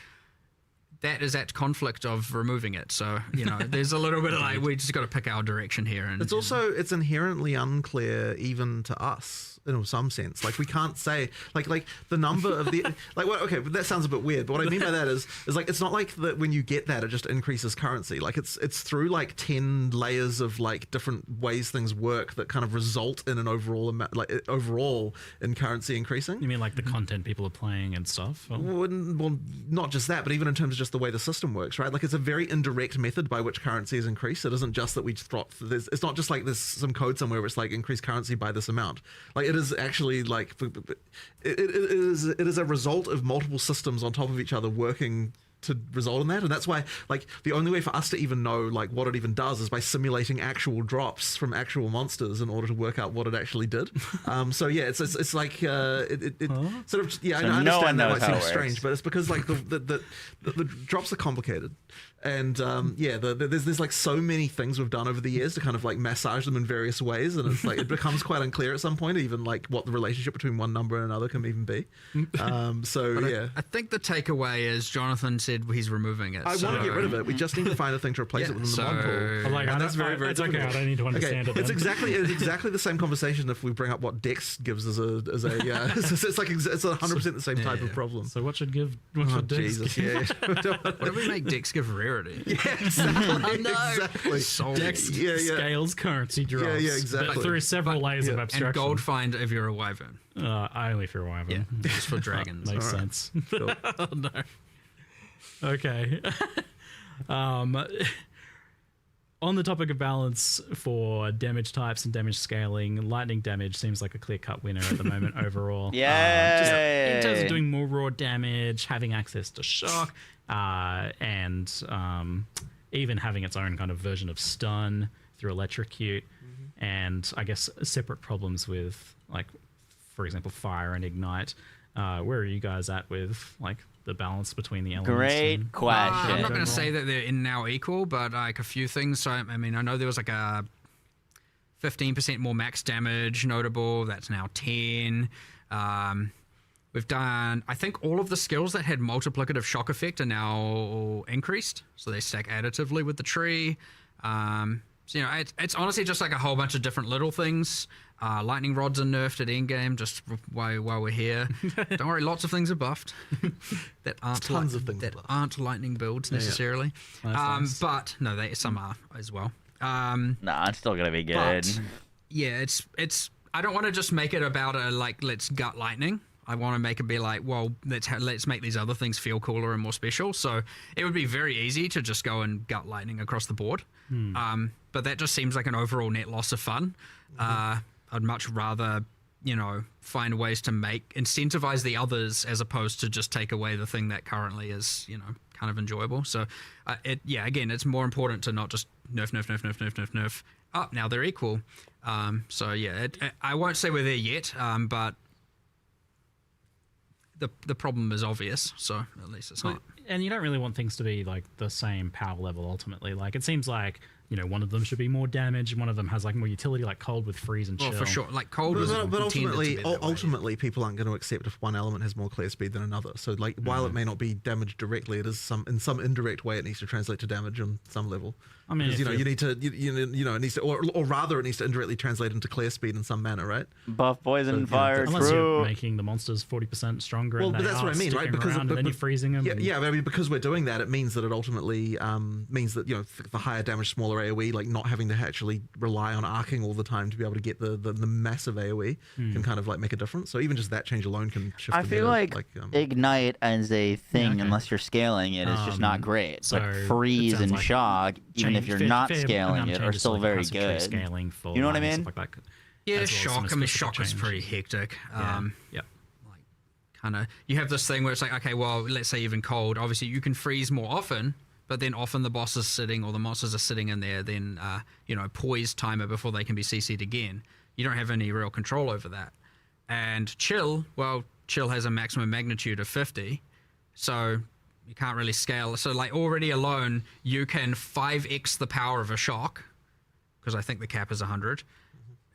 that is at conflict of removing it. So there's a little bit of like we just got to pick our direction here. And It's inherently unclear even to us in some sense. Like we can't say like the number of the like what okay, but that sounds a bit weird. But what I mean by that is like it's not like that when you get that it just increases currency. Like it's through like 10 layers of like different ways things work that kind of result in an overall amount, like overall in currency increasing. You mean like the content people are playing and stuff? Well, not just that, but even in terms of just the way the system works, right? Like it's a very indirect method by which currency is increased. It isn't just that we drop. It's not just like there's some code somewhere where it's like increase currency by this amount. Like it is actually like it is a result of multiple systems on top of each other working to result in that, and that's why like the only way for us to even know like what it even does is by simulating actual drops from actual monsters in order to work out what it actually did. So yeah, it's like sort of yeah. So I understand that might seem works. strange, but it's because like the drops are complicated, and there's like so many things we've done over the years to kind of like massage them in various ways, and it's like it becomes quite unclear at some point even like what the relationship between one number and another can even be. So But yeah. I think the takeaway is Jonathan said he's removing it. I want to get rid of it. We just need to find a thing to replace it within the mod pool. I'm like, And that's very, very it's okay. difficult. I don't need to understand it. It's then. exactly the same conversation if we bring up what Dex gives as a it's like it's 100% the same type of problem. So what should give? What should Dex Jesus, give? yeah. What if we make Dex give rarity? Yeah, exactly. Oh, no. Exactly. Sold. Dex Yeah, yeah. scales currency drops. Yeah, exactly. But through several layers of abstraction. And gold find if you're a wyvern. Only if you're a wyvern. Yeah, just for dragons. Makes All right. sense. Cool. Oh, no. Okay. On the topic of balance for damage types and damage scaling, lightning damage seems like a clear-cut winner at the moment overall. Just in terms of doing more raw damage, having access to shock, and even having its own kind of version of stun through electrocute, and I guess separate problems with, like, for example, fire and ignite. Where are you guys at with like the balance between the elements? Great question. I'm not going to say that they're in now equal, but like a few things. So I mean, I know there was like a 15% more max damage notable. That's now 10. We've done, I think all of the skills that had multiplicative shock effect are now increased. So they stack additively with the tree. So, you know, it's honestly just like a whole bunch of different little things. Lightning rods are nerfed at endgame just while we're here. Don't worry, lots of things are buffed that aren't Tons of things that aren't lightning builds necessarily. Nice. But no, some are as well. Nah, it's still gonna be good. But, yeah, it's. I don't want to just make it about let's gut lightning. I want to make it be like, well, let's make these other things feel cooler and more special. So it would be very easy to just go and gut lightning across the board. But that just seems like an overall net loss of fun. I'd much rather, you know, find ways to incentivize the others as opposed to just take away the thing that currently is, you know, kind of enjoyable. So again, it's more important to not just nerf. Oh, now they're equal. So yeah, I won't say we're there yet, but the problem is obvious, so at least it's not. And you don't really want things to be like the same power level ultimately. Like it seems like, you know, one of them should be more damage, one of them has like more utility, like cold with freeze and chill. Well, for sure. Like cold was But ultimately, ultimately, people aren't going to accept if one element has more clear speed than another. So, like, while it may not be damage directly, it is in some indirect way it needs to translate to damage on some level. I mean, because you need to, it needs to, or rather, it needs to indirectly translate into clear speed in some manner, right? Buff, poison, fire, unless true. you're making the monsters 40% stronger. Well, and but they that's are what I mean, right? sticking Because around and then you're freezing them. Yeah, but I mean, because we're doing that, it means that it ultimately means that, you know, the higher damage, smaller AOE, like not having to actually rely on arcing all the time to be able to get the massive AOE can kind of like make a difference. So even just that change alone can shift. I feel like ignite as a thing, unless you're scaling it, is just not great. so But freeze it sounds and like shock, even if you're not scaling it, are still very good. Scaling for You know what I mean? Like that. yeah, as well as shock. some I mean, specific shock is change. pretty hectic. Yep. Kind of, you have this thing where it's like, okay, well, let's say even cold. Obviously, you can freeze more often, but then often the boss is sitting or the monsters are sitting in there, then you know, poise timer before they can be CC'd again. You don't have any real control over that. And chill, well, chill has a maximum magnitude of 50, so you can't really scale. So like already alone, you can 5x the power of a shock, because I think the cap is 100,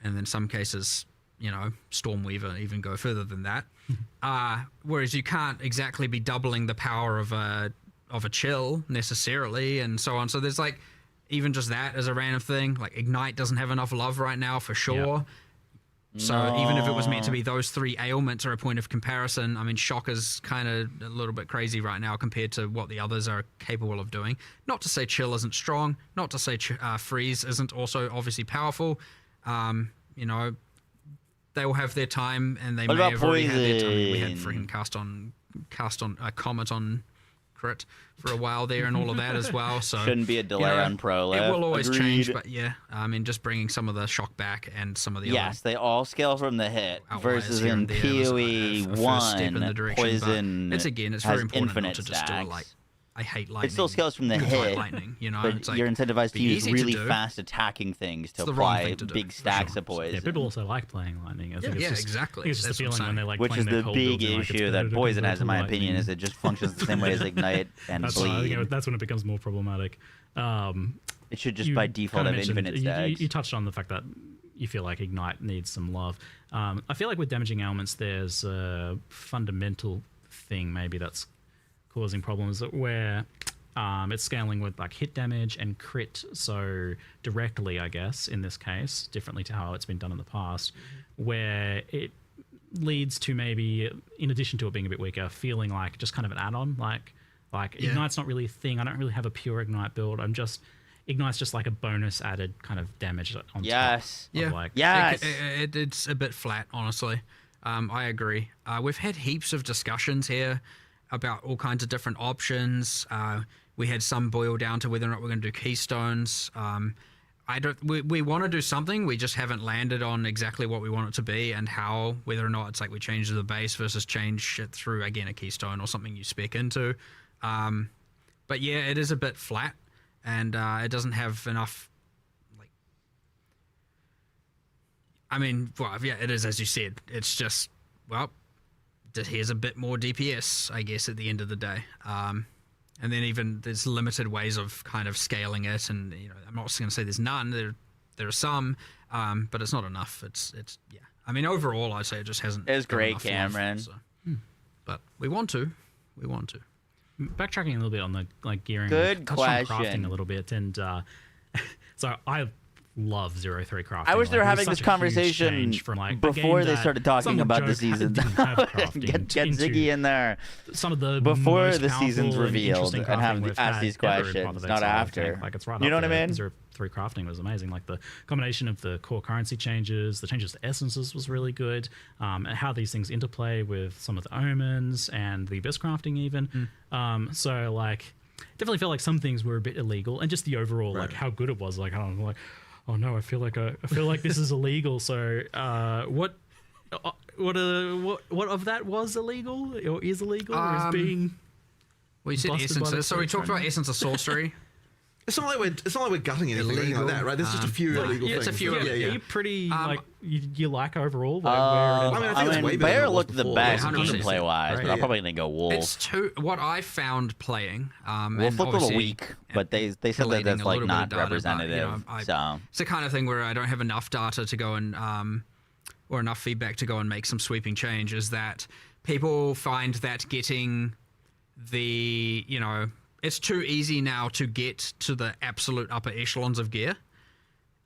and in some cases, you know, Stormweaver even go further than that. Whereas you can't exactly be doubling the power of a chill necessarily, and so on. So there's like, even just that as a random thing. Like Ignite doesn't have enough love right now for sure. So even if it was meant to be those 3 ailments are a point of comparison, I mean, Shock is kind of a little bit crazy right now compared to what the others are capable of doing. Not to say Chill isn't strong, not to say Freeze isn't also obviously powerful. You know, they will have their time, and they may have already had their time. We had freaking cast on Comet on crit for a while there and all of that as well. So shouldn't be a delay on pro lift. It will always Agreed. change, but yeah, I mean, just bringing some of the shock back and some of the yes, they all scale from the hit versus here in and there was PoE a first step in the 1 direction, poison but it's very has important infinite not to just do it like I hate lightning. It still scales from the I hate hit, lightning, you know, but it's like, you're incentivized to be use easy really do. fast attacking things to It's the wrong apply thing to do, big for stacks sure. of poison. Yeah, people also like playing lightning. I think it's just, exactly. It's just the That's what feeling I'm when they saying. like Which playing is their the cold big builds and, like, it's issue better that to poison convert has, to in my lightning. opinion, is it just functions the same way as ignite and That's why I bleed. think that's when it becomes more problematic. It should just You by default kinda have mentioned- infinite you- stacks. You touched on the fact that you feel like Ignite needs some love. I feel like with damaging elements, there's a fundamental thing maybe that's causing problems where it's scaling with like hit damage and crit so directly, I guess, in this case, differently to how it's been done in the past, where it leads to maybe, in addition to it being a bit weaker, feeling like just kind of an add-on, like Ignite's not really a thing. I don't really have a pure Ignite build. Ignite's just like a bonus added kind of damage on top. Yeah. Like, It's a bit flat, honestly. I agree. We've had heaps of discussions here about all kinds of different options. We had some boil down to whether or not we're going to do keystones. We want to do something. We just haven't landed on exactly what we want it to be and how, whether or not it's like we change the base versus change it through, again, a keystone or something you spec into. But yeah, it is a bit flat, and it doesn't have enough. I mean, well, yeah, it is, as you said. It's just, well, here's a bit more DPS, I guess, at the end of the day. And then even there's limited ways of kind of scaling it, and you know, I'm not going to say there's none. There are some, but it's not enough. It's yeah. I mean, overall, I'd say it just hasn't. It's got great, enough Cameron. love, so. But we want to. Backtracking a little bit on the like gearing. Good touched on question. crafting a little bit, and so I love 0-3 crafting. I wish they were Like, it was having such this a huge conversation change from, like, a before game they that started talking someone about the joked season. didn't have crafting get into Ziggy in there some of the before most the season's powerful and revealed interesting and have crafting we've ask had these ever in questions, Path of not Exile, I after. think. Like, it's right You up know what I there. mean? 0-3 crafting was amazing. Like the combination of the core currency changes, the changes to essences was really good, and how these things interplay with some of the omens and the abyss crafting even. So like, definitely felt like some things were a bit illegal, and just the overall like how good it was. Like I don't know, like, oh no, I feel like this is illegal. So what of that was illegal or is illegal or is being? Well, you said busted by the essences. So we church talked right about now? essence of sorcery. It's not like we're gutting anything or anything like that, right? There's just a few illegal it's things. a few. Are you pretty like you like overall? I think it's way better than Bear it was looked the before. best 100%. gameplay wise, but I'm probably gonna go Wolf. It's what I found playing. Wolf looked a little weak, but they said that collating that's a like little bit of not data, but, representative. So it's the kind of thing where I don't have enough data to go and or enough feedback to go and make some sweeping change. Is that people find that getting the it's too easy now to get to the absolute upper echelons of gear.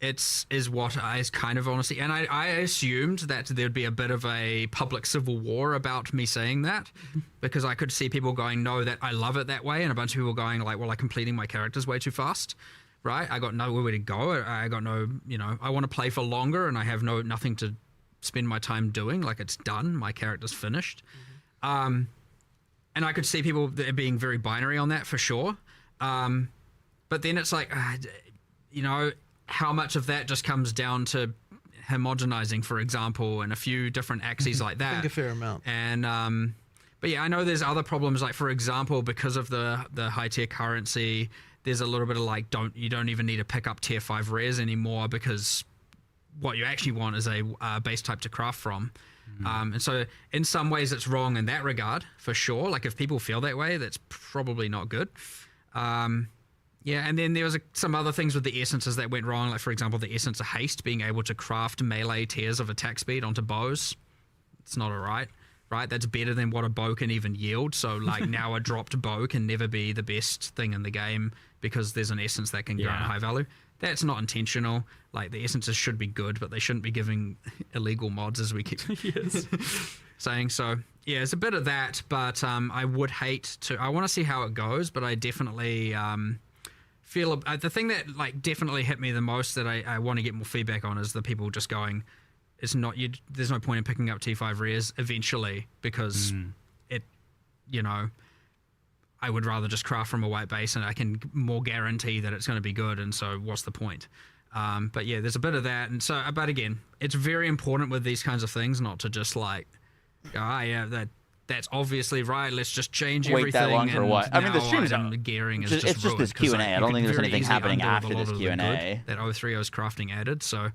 Is what I kind of honestly, and I assumed that there'd be a bit of a public civil war about me saying that, because I could see people going, no, that I love it that way, and a bunch of people going like, well, I'm completing my characters way too fast, right? I got nowhere to go. I got no, I want to play for longer, and I have nothing to spend my time doing. Like, it's done, my character's finished. And I could see people being very binary on that for sure. But then it's like, how much of that just comes down to homogenizing, for example, and a few different axes like that. I think a fair amount. And but yeah, I know there's other problems, like for example, because of the high tier currency, there's a little bit of like you don't even need to pick up tier 5 rares anymore, because what you actually want is a base type to craft from. And so in some ways it's wrong in that regard, for sure. Like, if people feel that way, that's probably not good. Yeah, and then there was some other things with the essences that went wrong. Like, for example, the essence of haste, being able to craft melee tiers of attack speed onto bows. It's not alright, right? That's better than what a bow can even yield. So like now a dropped bow can never be the best thing in the game because there's an essence that can grant high value. that's not intentional. Like, the essences should be good, but they shouldn't be giving illegal mods, as we keep saying. So yeah, it's a bit of that, but I would hate to. I want to see how it goes, but I definitely feel the thing that like definitely hit me the most that I want to get more feedback on is the people just going, it's not you. There's no point in picking up T5 rares eventually because it, you know, I would rather just craft from a white base and I can more guarantee that it's going to be good. And so what's the point? But yeah, there's a bit of that. And so, but again, it's very important with these kinds of things not to just like, yeah, that's obviously right. Let's just change everything. Wait that long for what? I mean, the streams are gearing is it's just this Q&A. I don't think there's anything happening after this Q&A. That O3O's crafting added. So,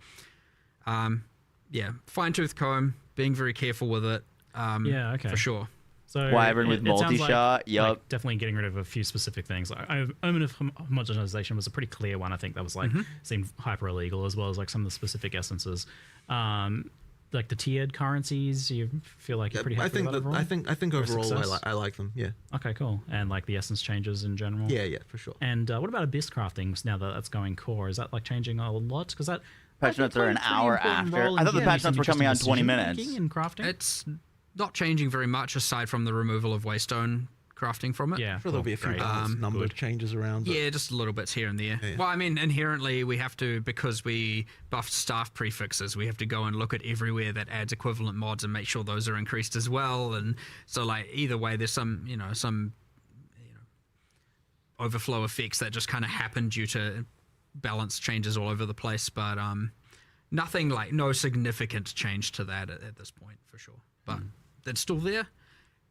yeah, fine-tooth comb, being very careful with it. Yeah, okay. For sure. So Wyvern with multi-shot, like definitely getting rid of a few specific things. Omen of Homogenization was a pretty clear one. I think that was like seemed hyper illegal, as well as like some of the specific essences. Like the tiered currencies, you feel like you're pretty happy with that overall? I think overall I like them. Yeah. Okay, cool. And like the essence changes in general. Yeah, for sure. And what about Abyss craftings now that that's going core? Is that like changing a lot? Because that patch notes are an hour after. I thought the patch notes were coming on 20 minutes. In crafting, it's not changing very much aside from the removal of Waystone crafting from it. Yeah, I'm sure there'll be a few number changes around. But... Yeah, just little bits here and there. Yeah. Well, I mean, inherently we have to, because we buffed staff prefixes, we have to go and look at everywhere that adds equivalent mods and make sure those are increased as well. And so, like, either way, there's some overflow effects that just kind of happen due to balance changes all over the place. But nothing like no significant change to that at this point for sure. But it's still there.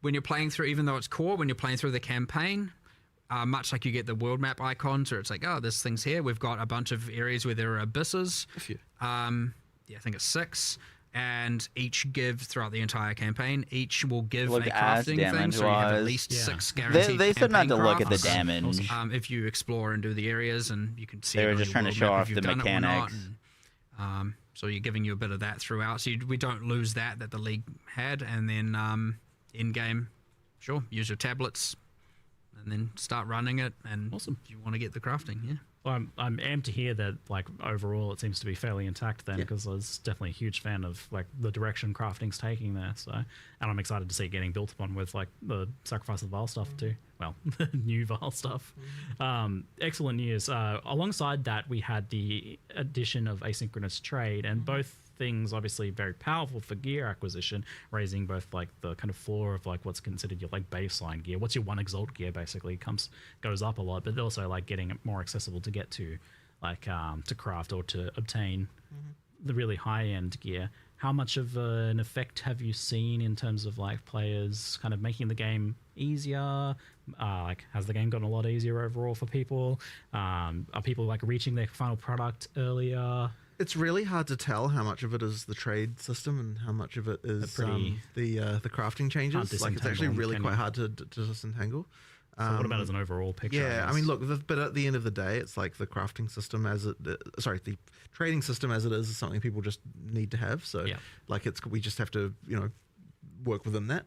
When you're playing through, even though it's core, when you're playing through the campaign, much like you get the world map icons, or it's like, oh, this thing's here. We've got a bunch of areas where there are abysses. I think it's 6, and each give throughout the entire campaign. Each will give a crafting thing, so you have at least 6 guaranteed. They said not to look at the crafts. damage. If you explore and do the areas, and you can see. They were just trying to show off the mechanics. So you're giving you a bit of that throughout, so we don't lose that the league had, and then. In-game, sure, use your tablets and then start running it, and awesome. If you want to get the crafting, yeah. Well, I'm amped to hear that, like, overall it seems to be fairly intact then, because I was definitely a huge fan of, like, the direction crafting's taking there, so, and I'm excited to see it getting built upon with, like, the Sacrifice of the Vile stuff too. Well, the new Vile stuff. Excellent news. Alongside that, we had the addition of asynchronous trade, and both things obviously very powerful for gear acquisition, raising both like the kind of floor of like what's considered your like baseline gear. What's your 1 exalt gear basically goes up a lot, but also like getting it more accessible to get to, like to craft or to obtain the really high end gear. How much of an effect have you seen in terms of like players kind of making the game easier? Like, has the game gotten a lot easier overall for people? Are people like reaching their final product earlier? It's really hard to tell how much of it is the trade system and how much of it is the crafting changes. Like, it's actually really quite hard to disentangle. So what about as an overall picture? Yeah, I mean, look, but at the end of the day, it's like the crafting system the trading system as it is something people just need to have. So, like, we just have to, work within that.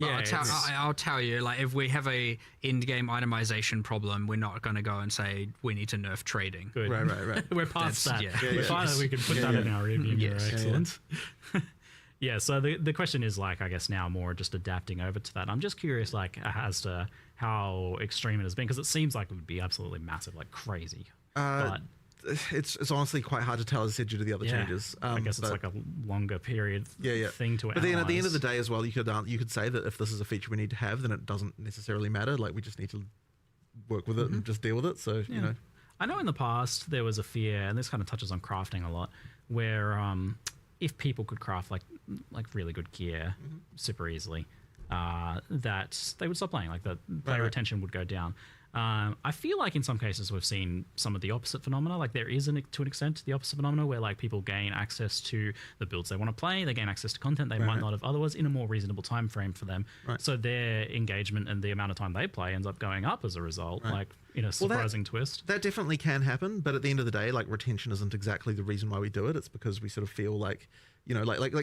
I'll tell you, like, if we have a end-game itemization problem, we're not going to go and say we need to nerf trading. Good. Right. We're past that. We're fine. We can put that in our review mirror. Excellent. Yeah, so the question is, like, I guess now more just adapting over to that. I'm just curious, like, as to how extreme it has been, because it seems like it would be absolutely massive, like crazy. But it's honestly quite hard to tell, as I said, due to the other changes. I guess it's like a longer period thing to analyze. But then at the end of the day as well, you could say that if this is a feature we need to have, then it doesn't necessarily matter. Like, we just need to work with it and just deal with it. So, I know in the past there was a fear, and this kind of touches on crafting a lot, where if people could craft like really good gear super easily, that they would stop playing. Like, the player retention would go down. I feel like in some cases we've seen some of the opposite phenomena. Like, there is, to an extent, the opposite phenomena where, like, people gain access to the builds they want to play, they gain access to content they might not have otherwise in a more reasonable time frame for them. So their engagement and the amount of time they play ends up going up as a result, like, in a surprising twist. That definitely can happen, but at the end of the day, like, retention isn't exactly the reason why we do it. It's because we sort of feel like, like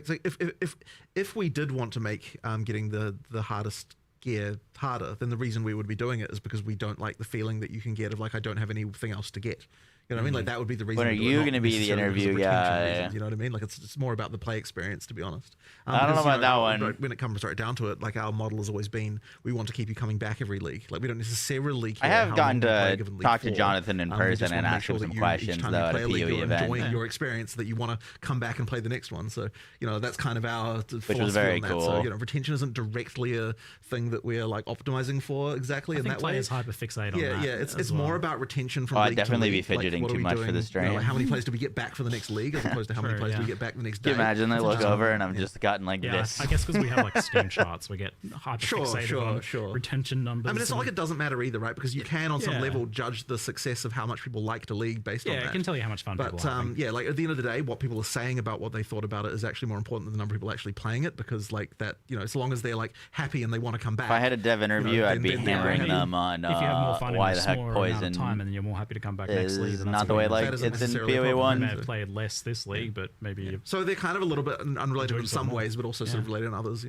if we did want to make getting the hardest gear harder, then the reason we would be doing it is because we don't like the feeling that you can get of like, I don't have anything else to get. You know what I mean? Like that would be the reason. When are we do it, you not going to be the necessarily because of interview retention guy? reasons, you know what I mean? Like it's more about the play experience, to be honest. I don't know about that one. one. When it comes right down to it, like our model has always been, we want to keep you coming back every league. Like we don't necessarily care. I have how gotten long you play a to given league talk to for. Jonathan in We person just and wanna make ask sure him that some you, questions, each time though, you at play a a league, PoE you're event. enjoying your experience, that you want to come back and play the next one. So that's kind of our philosophy was very on that. cool. So retention isn't directly a thing that we're like optimizing for exactly I in think that way. players hyperfixate on that. Yeah, it's more about retention from I'd league to definitely be league. fidgeting what are too we much for doing? the You know, stream. like how many plays do we get back for the next league as opposed to how many True, plays do we yeah. get back the next Can day? you imagine they look interesting. over and I've just gotten like Yeah, this? I guess because we have like Steam charts, we get hyperfixated on sure. retention numbers. I mean, it's not and- like it doesn't matter either, right? Because you can, on some Yeah. level, judge the success of how much people liked a league based on Yeah, that. it can tell you how much fun people But are having. yeah, like at the end of the day, what people are saying about what they thought about it is actually more important than the number of people actually playing it. Because like that, as long as they're like happy and they want to come back. If I had a dev interview, I'd be then hammering happy. them on If you have more fun why in the a heck smaller amount of poison time, and then you're more happy to come back next league. is then not that's the a way good like That isn't it's in necessarily a PoE problem. You one. may have played less this league, but maybe. So they're kind of a little bit unrelated Doing in some something. ways, but also sort of Yeah. related in others.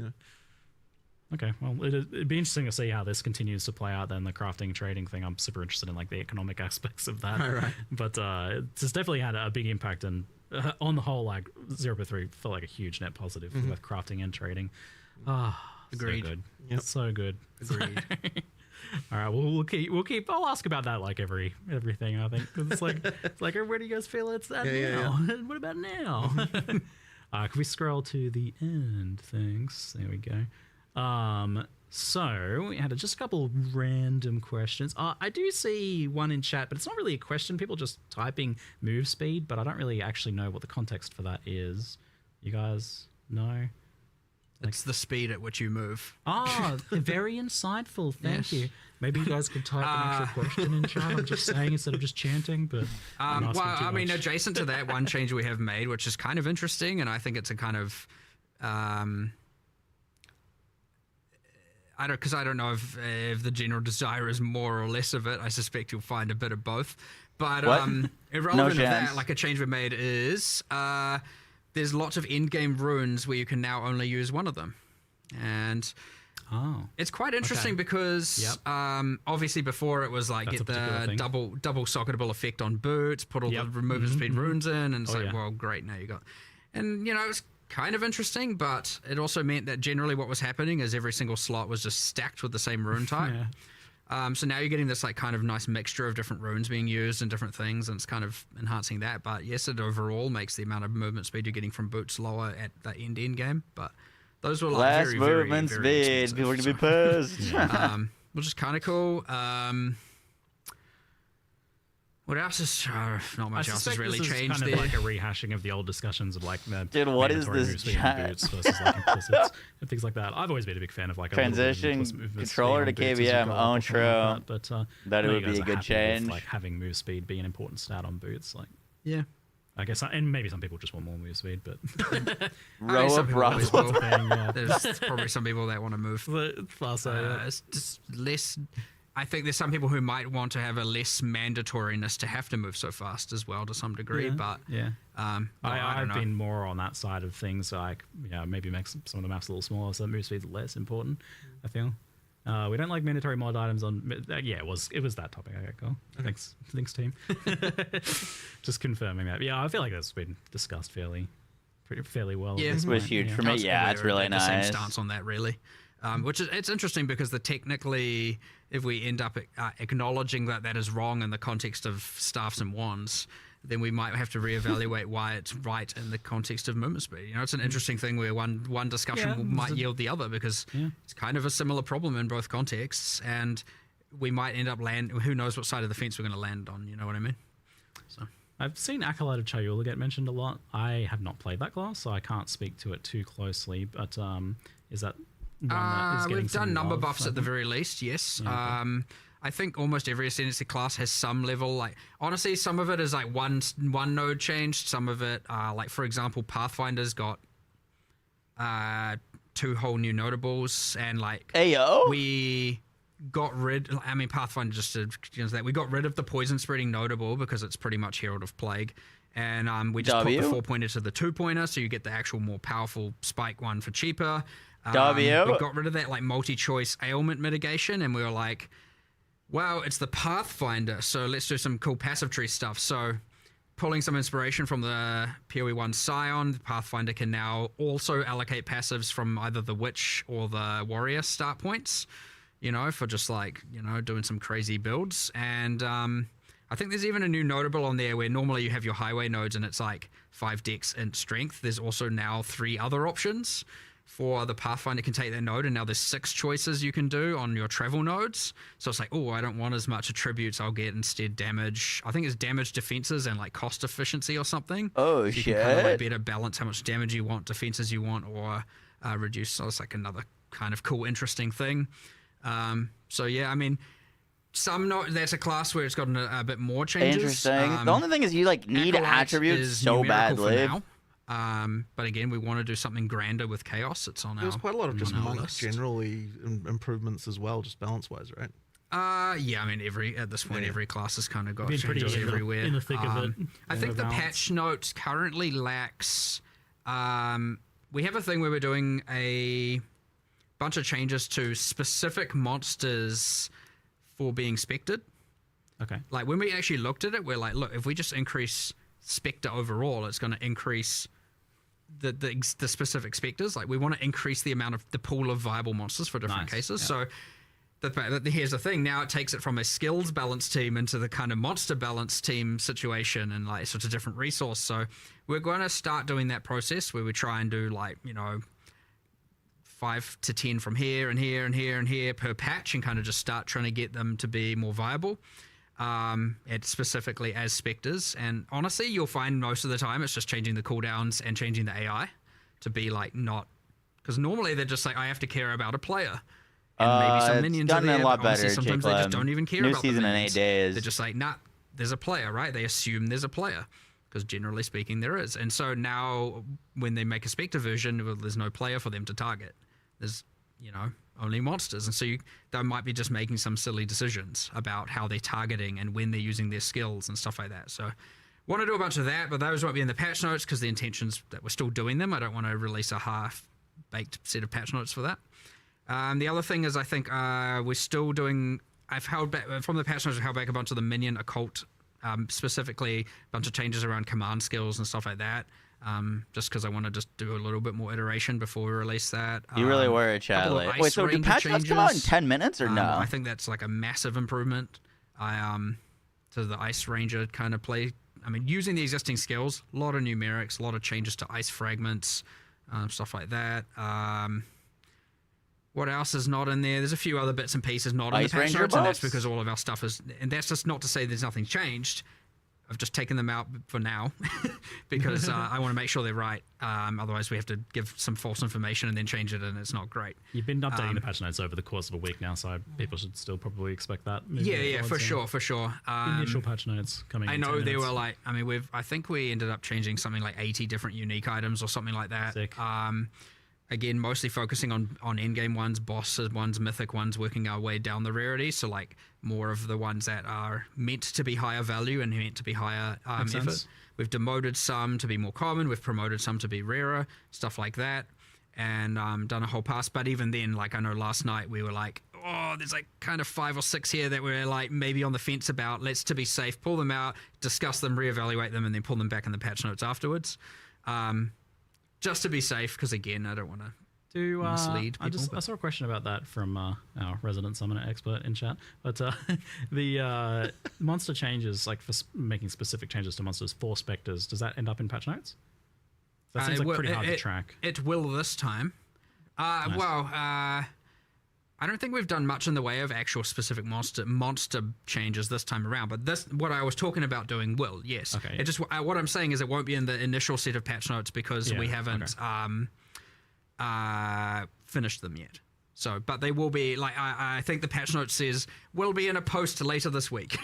Okay, well, it'd be interesting to see how this continues to play out. Then the crafting trading thing, I'm super interested in like the economic aspects of that. Right. But it's definitely had a big impact, and on the whole, like 0.3 felt like a huge net positive for both crafting and trading. Agreed. So good. Yep. So good. Agreed. All right, well, we'll keep. I'll ask about that like everything. I think 'cause it's like where do you guys feel it's at now? What about now? Can we scroll to the end? Thanks. There we go. So we had just a couple random questions. I do see one in chat, but it's not really a question. People just typing move speed, but I don't really actually know what the context for that is. You guys know? It's the speed at which you move. Very insightful. Thank Yes. you. Maybe you guys could type an actual question in chat. I'm just saying instead of just chanting, but I'm Well, asking too I mean, much. adjacent to that, one change we have made, which is kind of interesting, and I think it's a kind of, I don't know if the general desire is more or less of it. I suspect you'll find a bit of both. But What? irrelevant No of that, chance. like a change we made is there's lots of in-game runes where you can now only use one of them, and it's quite interesting because obviously before it was like That's a get particular the thing. double socketable effect on boots, put all the movement speed runes in, and it's like, well, great, now you got, and it's kind of interesting, but it also meant that generally what was happening is every single slot was just stacked with the same rune type. So now you're getting this like kind of nice mixture of different runes being used and different things, and it's kind of enhancing that. But yes, it overall makes the amount of movement speed you're getting from boots lower at the end game. But those were like Less very, movement very, very speed. expensive, People are gonna be so- pissed. which is kind of cool. What else is not much else has really this is changed kind there. of like a rehashing of the old discussions of like Dude, what is mandatory this move speed on chat? boots versus like implicits and things like that. I've always been a big fan of like a little bit of Transition implicit movement speed controller on to boots as you KBM. go up Oh, or something like true. that. But That I know would you be guys a are good happy with, change. like having move speed be an important stat on boots. Like Yeah. I guess, and maybe some people just want more move speed, but Row some of people always Bravo. will. yeah. There's probably some people that want to move. Faster, It's just less. I think there's some people who might want to have a less mandatoriness to have to move so fast as well to some degree. But yeah, I don't I've know. been more on that side of things. Like, maybe make some of the maps a little smaller, so move speed's less important. I feel. We don't like mandatory mod items on. It was that topic. Okay, cool. Thanks, team. Just confirming that. Yeah, I feel like that's been discussed fairly well. Yeah, This was huge for me. Yeah, it's really the same nice. stance on that, really. Which is it's interesting because technically, if we end up acknowledging that is wrong in the context of staffs and wands, then we might have to reevaluate why it's right in the context of movement speed. It's an interesting thing where one discussion might yield the other because it's kind of a similar problem in both contexts, and we might end up who knows what side of the fence we're going to land on. You know what I mean? So. I've seen Acolyte of Chayula get mentioned a lot. I have not played that class, so I can't speak to it too closely. But is that one that is getting we've some done number love, buffs I at the think? very least, yes. Yeah, okay. I think almost every ascendancy class has some level. Like honestly, some of it is like one node changed. Some of it, like for example, Pathfinder's got 2 whole new notables, and like Ayo. we got rid. I mean, Pathfinder just did that. We got rid of the poison spreading notable because it's pretty much Herald of Plague. And we just put the 4-pointer to the 2-pointer, so you get the actual more powerful spike one for cheaper. W. We got rid of that like multi-choice ailment mitigation, and we were like, wow, it's the Pathfinder, so let's do some cool passive tree stuff. So pulling some inspiration from the PoE1 Scion, the Pathfinder can now also allocate passives from either the Witch or the Warrior start points, you know, for just like, you know, doing some crazy builds. And I think there's even a new notable on there where normally you have your highway nodes and it's like 5 dex and strength. There's also now 3 other options for the Pathfinder can take that node, and now there's 6 choices you can do on your travel nodes. So it's like, oh, I don't want as much attributes. I'll get instead damage. I think it's damage, defenses, and like cost efficiency or something. Oh, so shit. you can kind of like better balance how much damage you want, defenses you want, or reduce. So it's like another kind of cool, interesting thing. So yeah, I mean, that's a class where it's gotten a bit more changes. Interesting. The only thing is you like need Acolyte attributes is so numerical for badly. now. But again, we want to do something grander with Chaos. It's on There's quite a lot of just on our monk list. generally improvements as well, just balance wise, right? Yeah, I mean, at this point, every class has kind of got Been pretty changes everywhere. in the thick of it. I think the patch notes currently lacks. We have a thing where we're doing a bunch of changes to specific monsters for being spected. Okay. Like when we actually looked at it, we're like, look, if we just increase Spectre overall, it's going to increase the specific specters. Like we want to increase the amount of the pool of viable monsters for different cases. Yeah. So here's the thing. Now it takes it from a skills balance team into the kind of monster balance team situation, and like such a different resource. So we're going to start doing that process where we try and do like, you know, 5 to 10 from here and here and here and here per patch, and kind of just start trying to get them to be more viable. Specifically as specters, and honestly you'll find most of the time it's just changing the cooldowns and changing the AI to be like not, because normally they're just like, I have to care about a player and maybe some minions are there, a lot but honestly, better, sometimes they just don't even care New about season the in minions. 8 days. They're just like, nah, there's a player, right? They assume there's a player because generally speaking there is. And so now when they make a specter version, well, there's no player for them to target. There's, you know, only monsters, and so they might be just making some silly decisions about how they're targeting and when they're using their skills and stuff like that. So want to do a bunch of that, but those won't be in the patch notes because the intention's that we're still doing them. I don't want to release a half-baked set of patch notes for that. The other thing is I think we're still doing, I've held back from the patch notes, I've held back a bunch of the minion occult, specifically a bunch of changes around command skills and stuff like that. Just because I want to just do a little bit more iteration before we release that. You really were, Charlie. Wait, so do patch notes come out in 10 minutes or no? I think that's like a massive improvement. To the Ice Ranger kind of play. I mean, using the existing skills, a lot of numerics, a lot of changes to ice fragments, stuff like that. What else is not in there? There's a few other bits and pieces not in the patch notes, and that's because all of our stuff is. And that's just not to say there's nothing changed. I've just taken them out for now because I want to make sure they're right. Otherwise, we have to give some false information and then change it, and it's not great. You've been updating the patch notes over the course of a week now, so people should still probably expect that. Yeah, for sure. Initial patch notes coming. I know they were like. I mean, I think we ended up changing something like 80 different unique items or something like that. Sick. Again, mostly focusing on endgame ones, boss ones, mythic ones, working our way down the rarity. So like more of the ones that are meant to be higher value and meant to be higher effort. We've demoted some to be more common. We've promoted some to be rarer, stuff like that. And done a whole pass. But even then, like I know last night we were like, oh, there's like kind of 5 or 6 here that we're like maybe on the fence about. Let's, to be safe, pull them out, discuss them, reevaluate them, and then pull them back in the patch notes afterwards. Just to be safe, because again, I don't want to mislead people. I saw a question about that from our resident summoner expert in chat. But the monster changes, like for making specific changes to monsters for specters, does that end up in patch notes? That seems like pretty hard to track. It will this time. Nice. Well, I don't think we've done much in the way of actual specific monster changes this time around, but this, what I was talking about doing will, yes. Okay. It just, what I'm saying is it won't be in the initial set of patch notes because we haven't finished them yet. So, but they will be, like, I think the patch note says will be in a post later this week,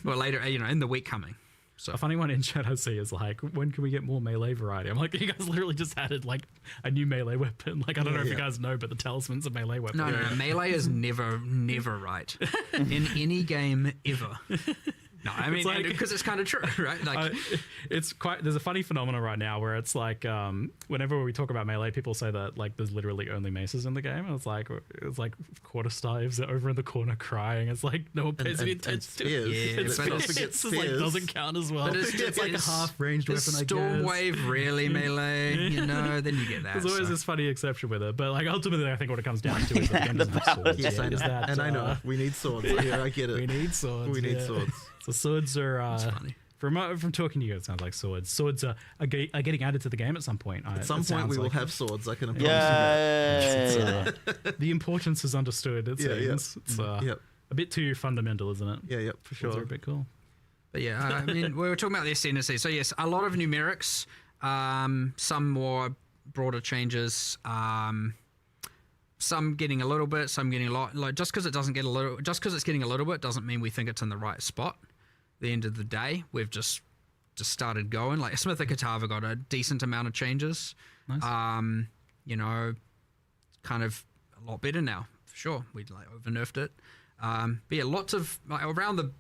or later, in the week coming. So a funny one in chat I see is like, when can we get more melee variety? I'm like, you guys literally just added like a new melee weapon. Like, I don't know if you guys know, but the talisman's a melee weapon. No. Melee is never right in any game ever. No, I mean, because it's kind of true, right? Like, there's a funny phenomenon right now where it's like, whenever we talk about melee, people say that like there's literally only maces in the game, and it's like quarterstaves are over in the corner crying. It's like no one pays any attention to it. Yeah, It's like doesn't count as well. But It's like a half-ranged weapon, I guess. Stormwave really melee, you know? Then you get that. There's always this funny exception with it, but like ultimately, I think what it comes down to is that the game doesn't have swords. Yes, I know. And I know we need swords. Yeah, I get it. We need swords. We need yeah. swords. So swords are. funny. From talking to you, it sounds like swords. Swords are getting added to the game at some point. At some point, we will have swords. I can promise you that. The importance is understood. It seems. It's a bit too fundamental, isn't it? Yeah, for sure. Swords are a bit cool. But yeah, I mean, we were talking about the ascendancy. So yes, a lot of numerics, some more broader changes, some getting a little bit, some getting a lot. Like just because it's getting a little bit doesn't mean we think it's in the right spot. At the end of the day, we've just started going. Like Smith and Katava got a decent amount of changes. Nice. You know, kind of a lot better now for sure. We like over nerfed it. But yeah, lots of like, around the.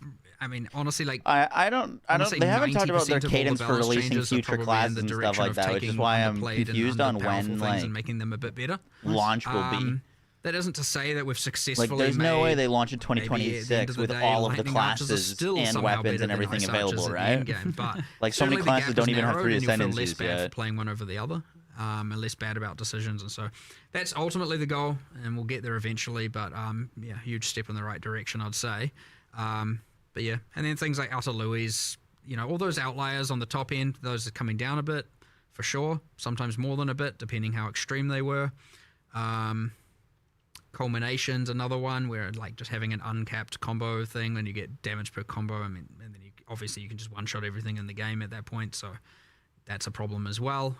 I mean, honestly, like I don't. They haven't talked about their cadence for releasing future classes and stuff like that, which is why I'm confused on when like and making them a bit better. Launch will be. That isn't to say that we've successfully. Like, there's no way they launch in 2026 with all of the classes and weapons and everything available, right? But like so many classes don't even have 3 ascendancies yet. Playing one over the other. And less bad about decisions, and so that's ultimately the goal, and we'll get there eventually. But yeah, huge step in the right direction, I'd say. But yeah, and then things like Outer Louis, you know, all those outliers on the top end, those are coming down a bit for sure. Sometimes more than a bit, depending how extreme they were. Culmination's another one where like just having an uncapped combo thing, then you get damage per combo. I mean, and then obviously you can just one-shot everything in the game at that point. So. That's a problem as well.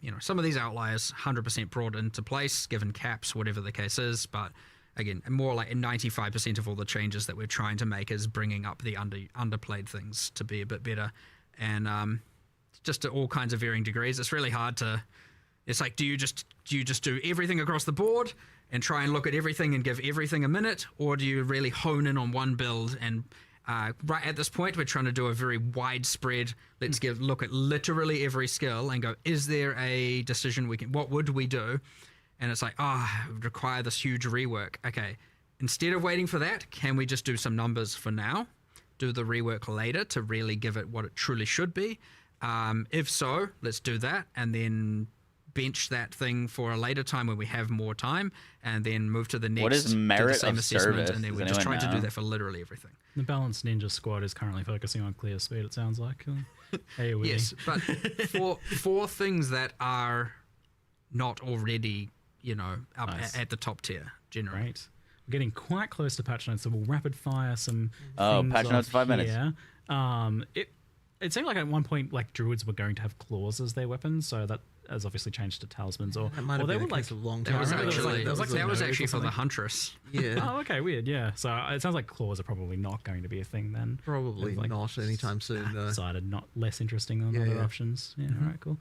You know, some of these outliers 100% brought into place, given caps, whatever the case is. But again, more like 95% of all the changes that we're trying to make is bringing up the underplayed things to be a bit better, and just to all kinds of varying degrees. It's really hard to. It's like, do you just do everything across the board and try and look at everything and give everything a minute, or do you really hone in on one build and right at this point, we're trying to do a very widespread, let's look at literally every skill and go, is there a decision what would we do? And it's like, it would require this huge rework. Okay, instead of waiting for that, can we just do some numbers for now? Do the rework later to really give it what it truly should be? If so, let's do that and then bench that thing for a later time when we have more time, and then move to the next. What is merit the same of assessment, service? and then we're just trying to do that for literally everything. The Balanced Ninja Squad is currently focusing on clear speed, it sounds like. AoE. Yes, but for things that are not already, you know, up at the top tier, generally. Right. We're getting quite close to patch notes, so we'll rapid fire some patch notes 5 minutes. It seemed like at one point, like, druids were going to have claws as their weapons, so that has obviously changed to talismans. Or that might have been like a long time. That was actually for the Huntress. Yeah. Oh, okay, weird. Yeah. So it sounds like claws are probably not going to be a thing then. Probably like, not anytime soon. Decided not less interesting than other options. Yeah. All right. Cool.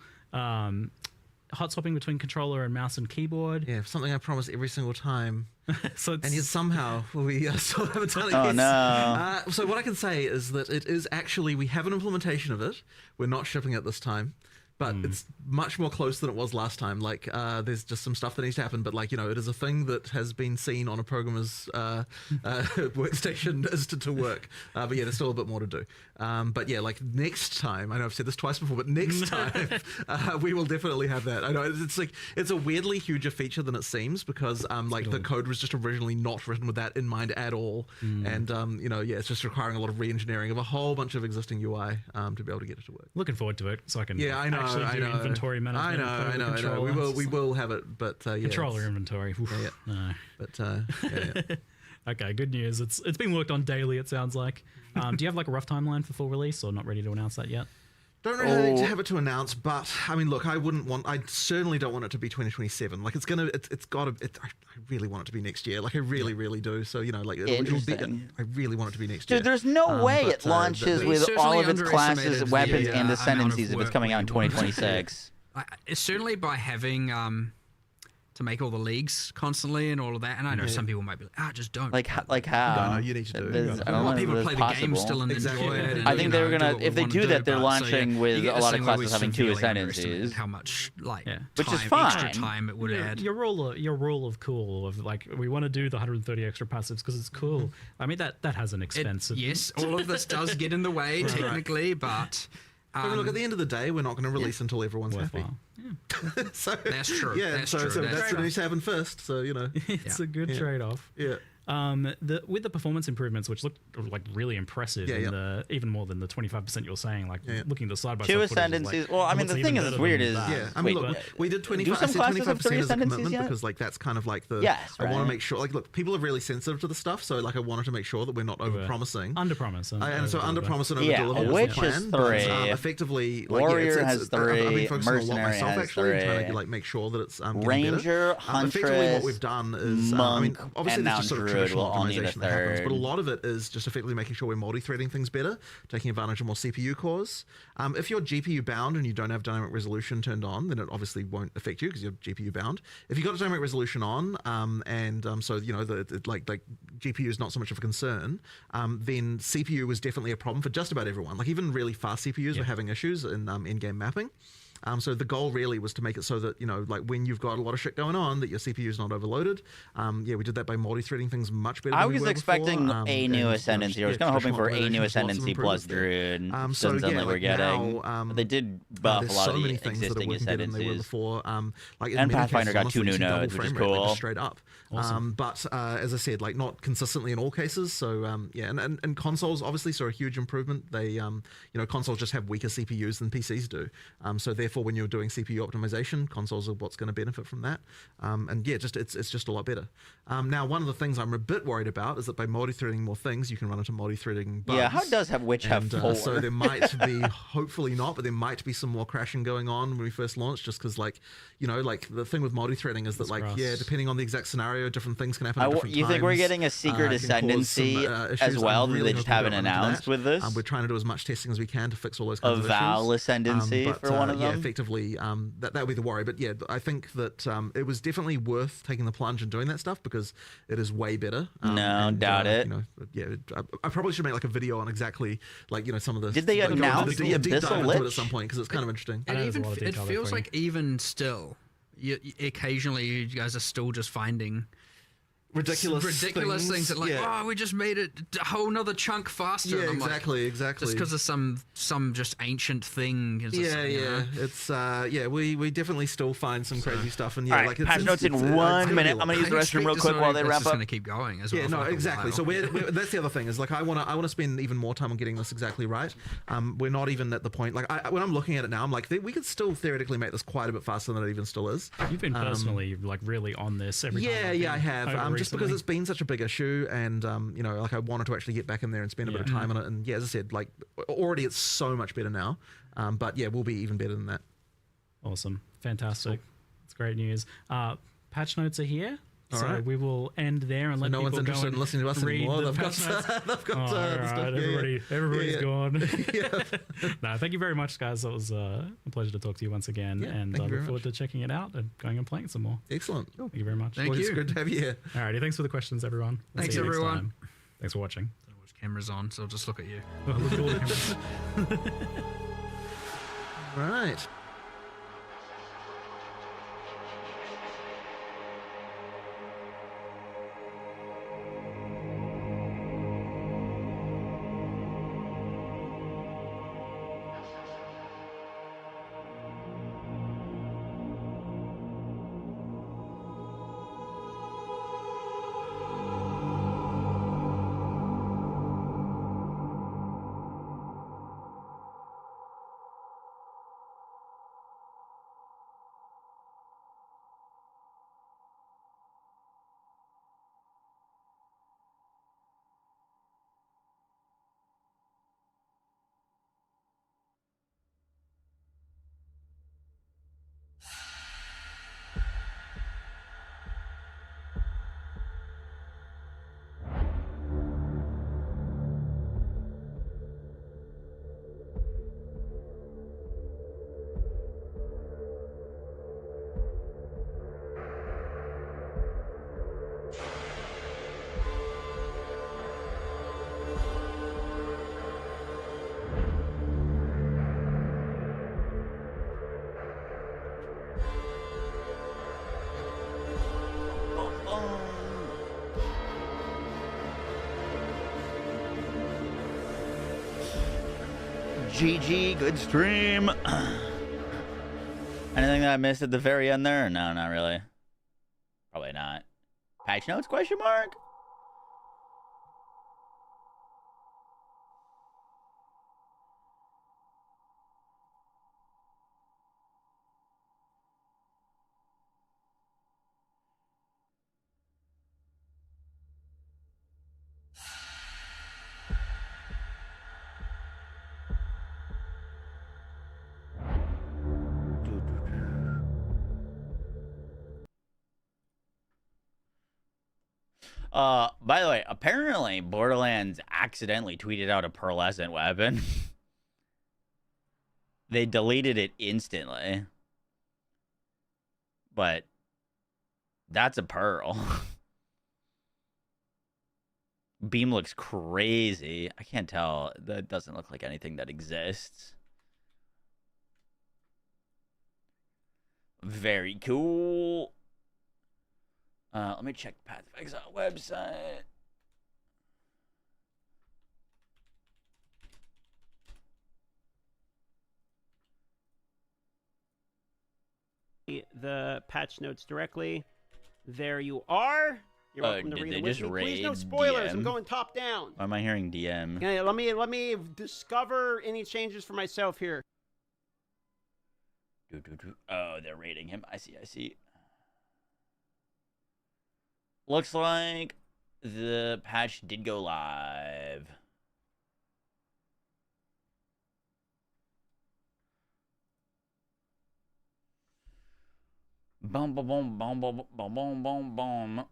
Hot swapping between controller and mouse and keyboard. Yeah, something I promise every single time. And yet somehow we still haven't done it. Oh, no. So what I can say is that it is actually, we have an implementation of it. We're not shipping it this time. But it's much more close than it was last time. Like, there's just some stuff that needs to happen. But, like, you know, it is a thing that has been seen on a programmer's workstation as to work. But, yeah, there's still a bit more to do. But, yeah, like, next time, I know I've said this twice before, but next time, we will definitely have that. I know it's like, it's a weirdly huger feature than it seems because, like, the code was just originally not written with that in mind at all. And, you know, yeah, it's just requiring a lot of re-engineering of a whole bunch of existing UI to be able to get it to work. Looking forward to it so I can I know. inventory management. I know. We will have it, but controller inventory. Oof, no. But okay, good news. It's being worked on daily. It sounds like. Do you have like a rough timeline for full release, or not ready to announce that yet? Don't really have it to announce, but I mean, look, I certainly don't want it to be 2027. Like, I really want it to be next year. Like, I really, really do. So, you know, like, I really want it to be next year. Dude, there's no way it launches with all of its classes, weapons, and ascendancies if it's coming out in 2026. Certainly by having to make all the leagues constantly and all of that. And I know some people might be like, just don't. Like how? No, you need to do it. I don't know if people it's play the game possible. still and enjoy it. And, I think they were gonna. what If we they wanna do that, they're but, launching with you get a lot this of thing where classes we having 2 severely underestimated ascendancies. how much which is extra fine. time it would add. Your rule of cool of like we want to do the 130 extra passives because it's cool. I mean that has an expense. Yes, all of this does get in the way technically, but. I mean, look, at the end of the day, we're not going to release until everyone's happy. So that's true. Yeah, that's so true. that's what needs to happen first. So it's a good trade-off. Yeah. With the performance improvements, which looked like really impressive, even more than the 25% you're saying, like looking at the side by side. 2 ascendancies. Well, I mean, the thing is weird is I mean, look, we did 25. I said 25% as a commitment because like that's kind of like the. Yes, I want to make sure. Like, look, people are really sensitive to the stuff, so like I wanted to make sure that we're not over promising. Under promise. And so under promise and over deliver was the plan. Which is 3. Effectively, like, Warrior has 3. I've been focusing a lot Mercenary myself has actually, 3. trying to like make sure that it's Ranger, Huntress, effectively what we've done is I mean, obviously and there's now just sort of Druid traditional will all need a optimization that happens, but a third. lot of it is just effectively making sure we're multi-threading things better, taking advantage of more CPU cores. If you're GPU bound and you don't have dynamic resolution turned on, then it obviously won't affect you because you're GPU bound. If you've got dynamic resolution on, so you know like GPU is not so much of a concern, then CPU was definitely a problem for just about everyone. Like even really fast CPUs were having issues in in-game mapping. So the goal really was to make it so that, you know, like when you've got a lot of shit going on, that your CPU is not overloaded. We did that by multi-threading things much better. I than we was were expecting before. a new ascendancy. I was kind of hoping for a new traditional ascendancy optimization, plus lots of improvements Druid. so Since then, yeah, we're like getting. now, But they did buff a there's lot so of the many things that are existing working better than they were ascendancies. before. Like in And many Pathfinder cases, got honestly, 2 new you see double nodes, which is frame rate, like, cool. just straight up. But as I said, like not consistently in all cases. So and consoles obviously saw a huge improvement. They you know, consoles just have weaker CPUs than PCs do. So therefore, when you're doing CPU optimization, consoles are what's going to benefit from that. And yeah, just it's just a lot better. Now, one of the things I'm a bit worried about is that by multi-threading more things, you can run into multi-threading bugs. Yeah, how does Witch have 4? So there might be, hopefully not, but there might be some more crashing going on when we first launched, just because, like, you know, like the thing with multi-threading is that, like, depending on the exact scenario, different things can happen at different times. You think we're getting a secret ascendancy as well that they just haven't announced with this? We're trying to do as much testing as we can to fix all those kinds of issues. A Val ascendancy for one of them? Yeah, effectively, that would be the worry. But yeah, I think that it was definitely worth taking the plunge and doing that stuff because it is way better. Doubt it. You know, yeah, I probably should make like a video on exactly like, you know, some of the. Did they announce the deep dive Abyssal into it at Lich? some point because it's kind of interesting. It feels like even still, occasionally you guys are still just finding ridiculous things that, like, oh, we just made it a whole nother chunk faster. Yeah, and I'm exactly. Just because of some just ancient thing. It's we definitely still find some crazy stuff, and all right, like patch notes in 1 minute. I'm gonna use the restroom real quick while they wrap up. It's gonna keep going as well. Yeah, no, exactly. So that's the other thing is like I want to spend even more time on getting this exactly right. We're not even at the point like when I'm looking at it now, I'm like we could still theoretically make this quite a bit faster than it even still is. You've been personally like really on this every time. Yeah, I have. Just because it's been such a big issue, and you know, like I wanted to actually get back in there and spend a bit of time on it. And yeah, as I said, like already it's so much better now. But yeah, we'll be even better than that. Awesome, fantastic. It's great news. Patch notes are here. All so right. we will end there and let no people one's interested go in listening to us anymore. They've got the stuff. Everybody's gone. No, thank you very much, guys. It was a pleasure to talk to you once again, and I look forward to checking it out and going and playing some more. Excellent. Thank you very much. Thank you. It's good to have you here. Alrighty, thanks for the questions, everyone. Thanks, See you next everyone. time. Thanks for watching. I don't know which camera's on, so I'll just look at you. Look at all the cameras. Right. GG, good stream. Anything that I missed at the very end there? No, not really. Probably not. Patch notes, question mark? By the way, apparently Borderlands accidentally tweeted out a pearlescent weapon. They deleted it instantly. But that's a pearl. Beam looks crazy. I can't tell. That doesn't look like anything that exists. Very cool. Let me check the Path of Exile website. The patch notes directly. There you are. You're welcome to read them with me. Please no spoilers. I'm going top down. Why am I hearing DM? Okay, let me discover any changes for myself here. Oh, they're rating him. I see. Looks like the patch did go live. Boom, boom, boom, boom, boom, boom, boom, boom, boom.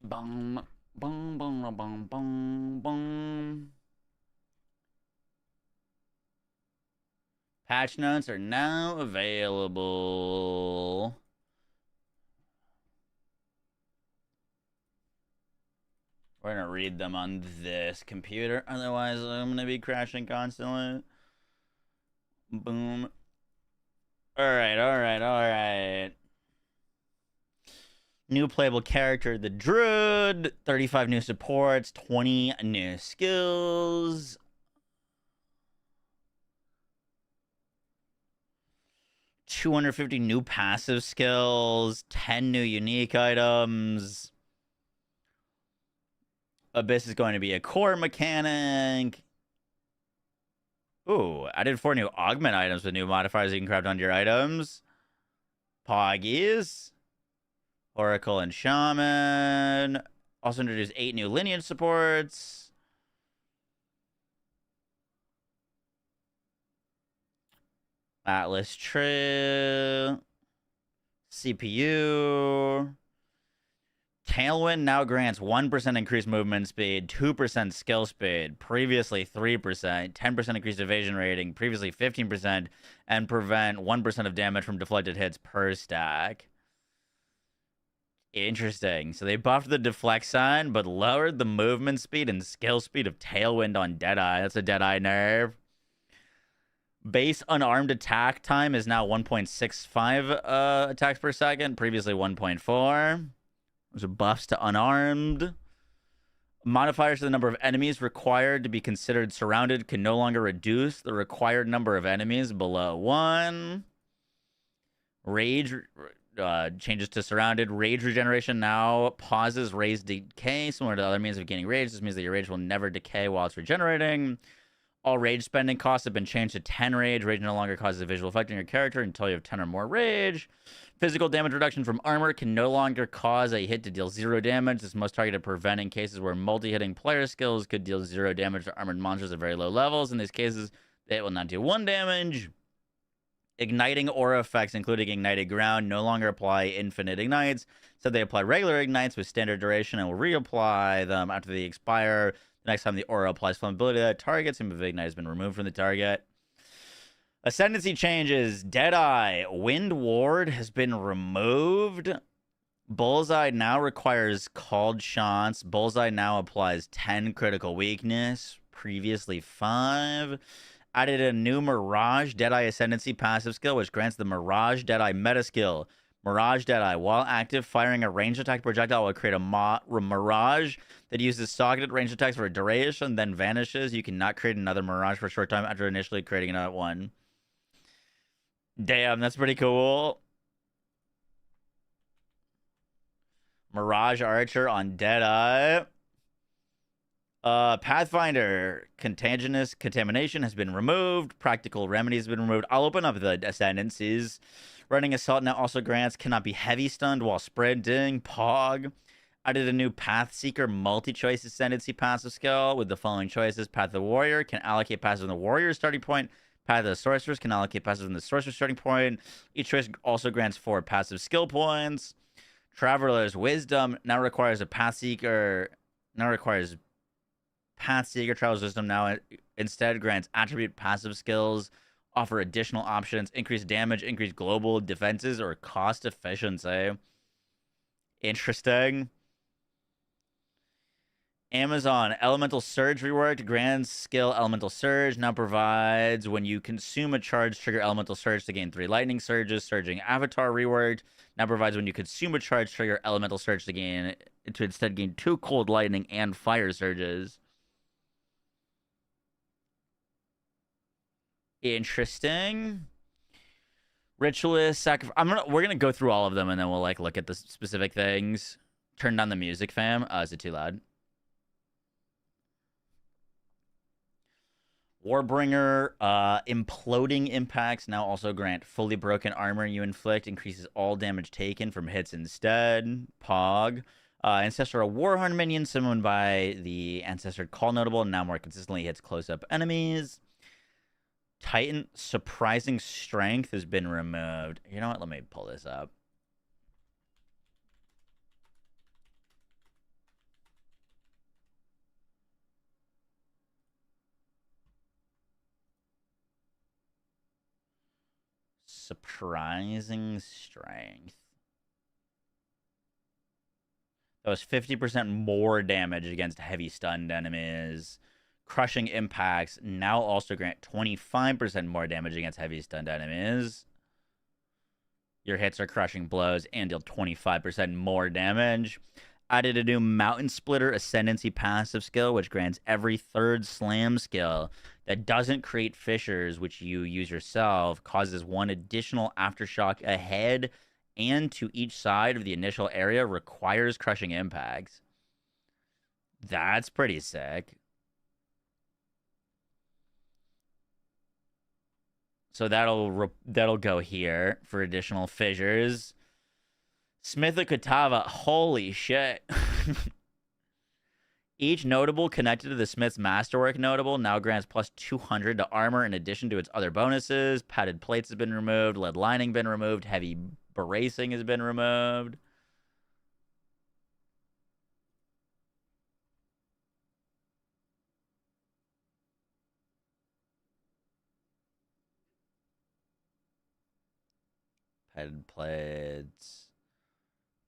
Bum, bum, bum, bum, bum, bum. Patch notes are now available. We're gonna read them on this computer, otherwise I'm gonna be crashing constantly. Boom. Alright. New playable character, the Druid. 35 new supports, 20 new skills. $250 new passive skills, 10 new unique items. Abyss is going to be a core mechanic. Ooh, added 4 new augment items with new modifiers you can craft onto your items. Poggies. Oracle and Shaman. Also introduced 8 new lineage supports. Atlas Trail. CPU. Tailwind now grants 1% increased movement speed, 2% skill speed, previously 3%, 10% increased evasion rating, previously 15%, and prevent 1% of damage from deflected hits per stack. Interesting. So they buffed the deflect sign, but lowered the movement speed and skill speed of Tailwind on Deadeye. That's a Deadeye nerve. Base unarmed attack time is now 1.65 attacks per second, previously 1.4. Those are buffs to unarmed. Modifiers to the number of enemies required to be considered surrounded can no longer reduce the required number of enemies below 1. Rage changes to surrounded. Rage regeneration now pauses raised decay, similar to other means of gaining rage. This means that your rage will never decay while it's regenerating. All rage spending costs have been changed to 10 rage. Rage no longer causes a visual effect on your character until you have 10 or more rage. Physical damage reduction from armor can no longer cause a hit to deal 0 damage. This is most targeted at preventing cases where multi-hitting player skills could deal 0 damage to armored monsters at very low levels. In these cases, they will not do 1 damage. Igniting aura effects, including Ignited Ground, no longer apply infinite ignites. So they apply regular ignites with standard duration and will reapply them after they expire. The next time the aura applies flammability to that target, some of Ignite has been removed from the target. Ascendancy changes. Deadeye. Wind Ward has been removed. Bullseye now requires called shots. Bullseye now applies 10 critical weakness. Previously 5. Added a new Mirage Deadeye Ascendancy passive skill, which grants the Mirage Deadeye meta skill. Mirage Deadeye. While active, firing a ranged attack projectile will create a Mirage that uses socketed ranged attacks for a duration, then vanishes. You cannot create another Mirage for a short time after initially creating another one. Damn, that's pretty cool. Mirage Archer on Deadeye. Pathfinder, Contamination has been removed. Practical Remedy has been removed. I'll open up the Ascendancies. Running Assault now also grants cannot be heavy stunned while sprinting. Pog. Added a new Path Seeker multi-choice Ascendancy passive skill with the following choices. Path of the Warrior can allocate passive on the Warrior's starting point. Path of the Sorceress can allocate passive on the Sorcerer's starting point. Each choice also grants 4 passive skill points. Traveler's Wisdom now requires a Path Seeker. Traveler's Wisdom now instead grants attribute passive skills, offer additional options, increase damage, increase global defenses, or cost efficiency. Interesting. Amazon Elemental Surge reworked. Grand Skill Elemental Surge now provides when you consume a charge, trigger Elemental Surge to gain 3 lightning surges. Surging Avatar reworked now provides when you consume a charge, trigger Elemental Surge to instead gain 2 cold lightning and fire surges. Interesting. Ritualist sacrifice. We're gonna go through all of them and then we'll look at the specific things. Turn down the music, fam. Is it too loud? Warbringer, imploding impacts now also grant fully broken armor you inflict, increases all damage taken from hits instead. Pog. Ancestral Warhorn minion summoned by the Ancestor Call notable now more consistently hits close-up enemies. Titan Surprising Strength has been removed. You know what? Let me pull this up. Surprising Strength. That was 50% more damage against heavy stunned enemies. Crushing Impacts now also grant 25% more damage against heavy stunned enemies. Your hits are crushing blows and deal 25% more damage. Added a new Mountain Splitter Ascendancy passive skill, which grants every 3rd slam skill that doesn't create fissures, which you use yourself, causes 1 additional aftershock ahead and to each side of the initial area, requires Crushing Impacts. That's pretty sick. So that'll go here for additional fissures. Smith of Katava, holy shit. Each notable connected to the Smith's Masterwork notable now grants plus 200 to armor in addition to its other bonuses. Padded plates has been removed. Lead lining been removed. Heavy bracing has been removed. Padded plates.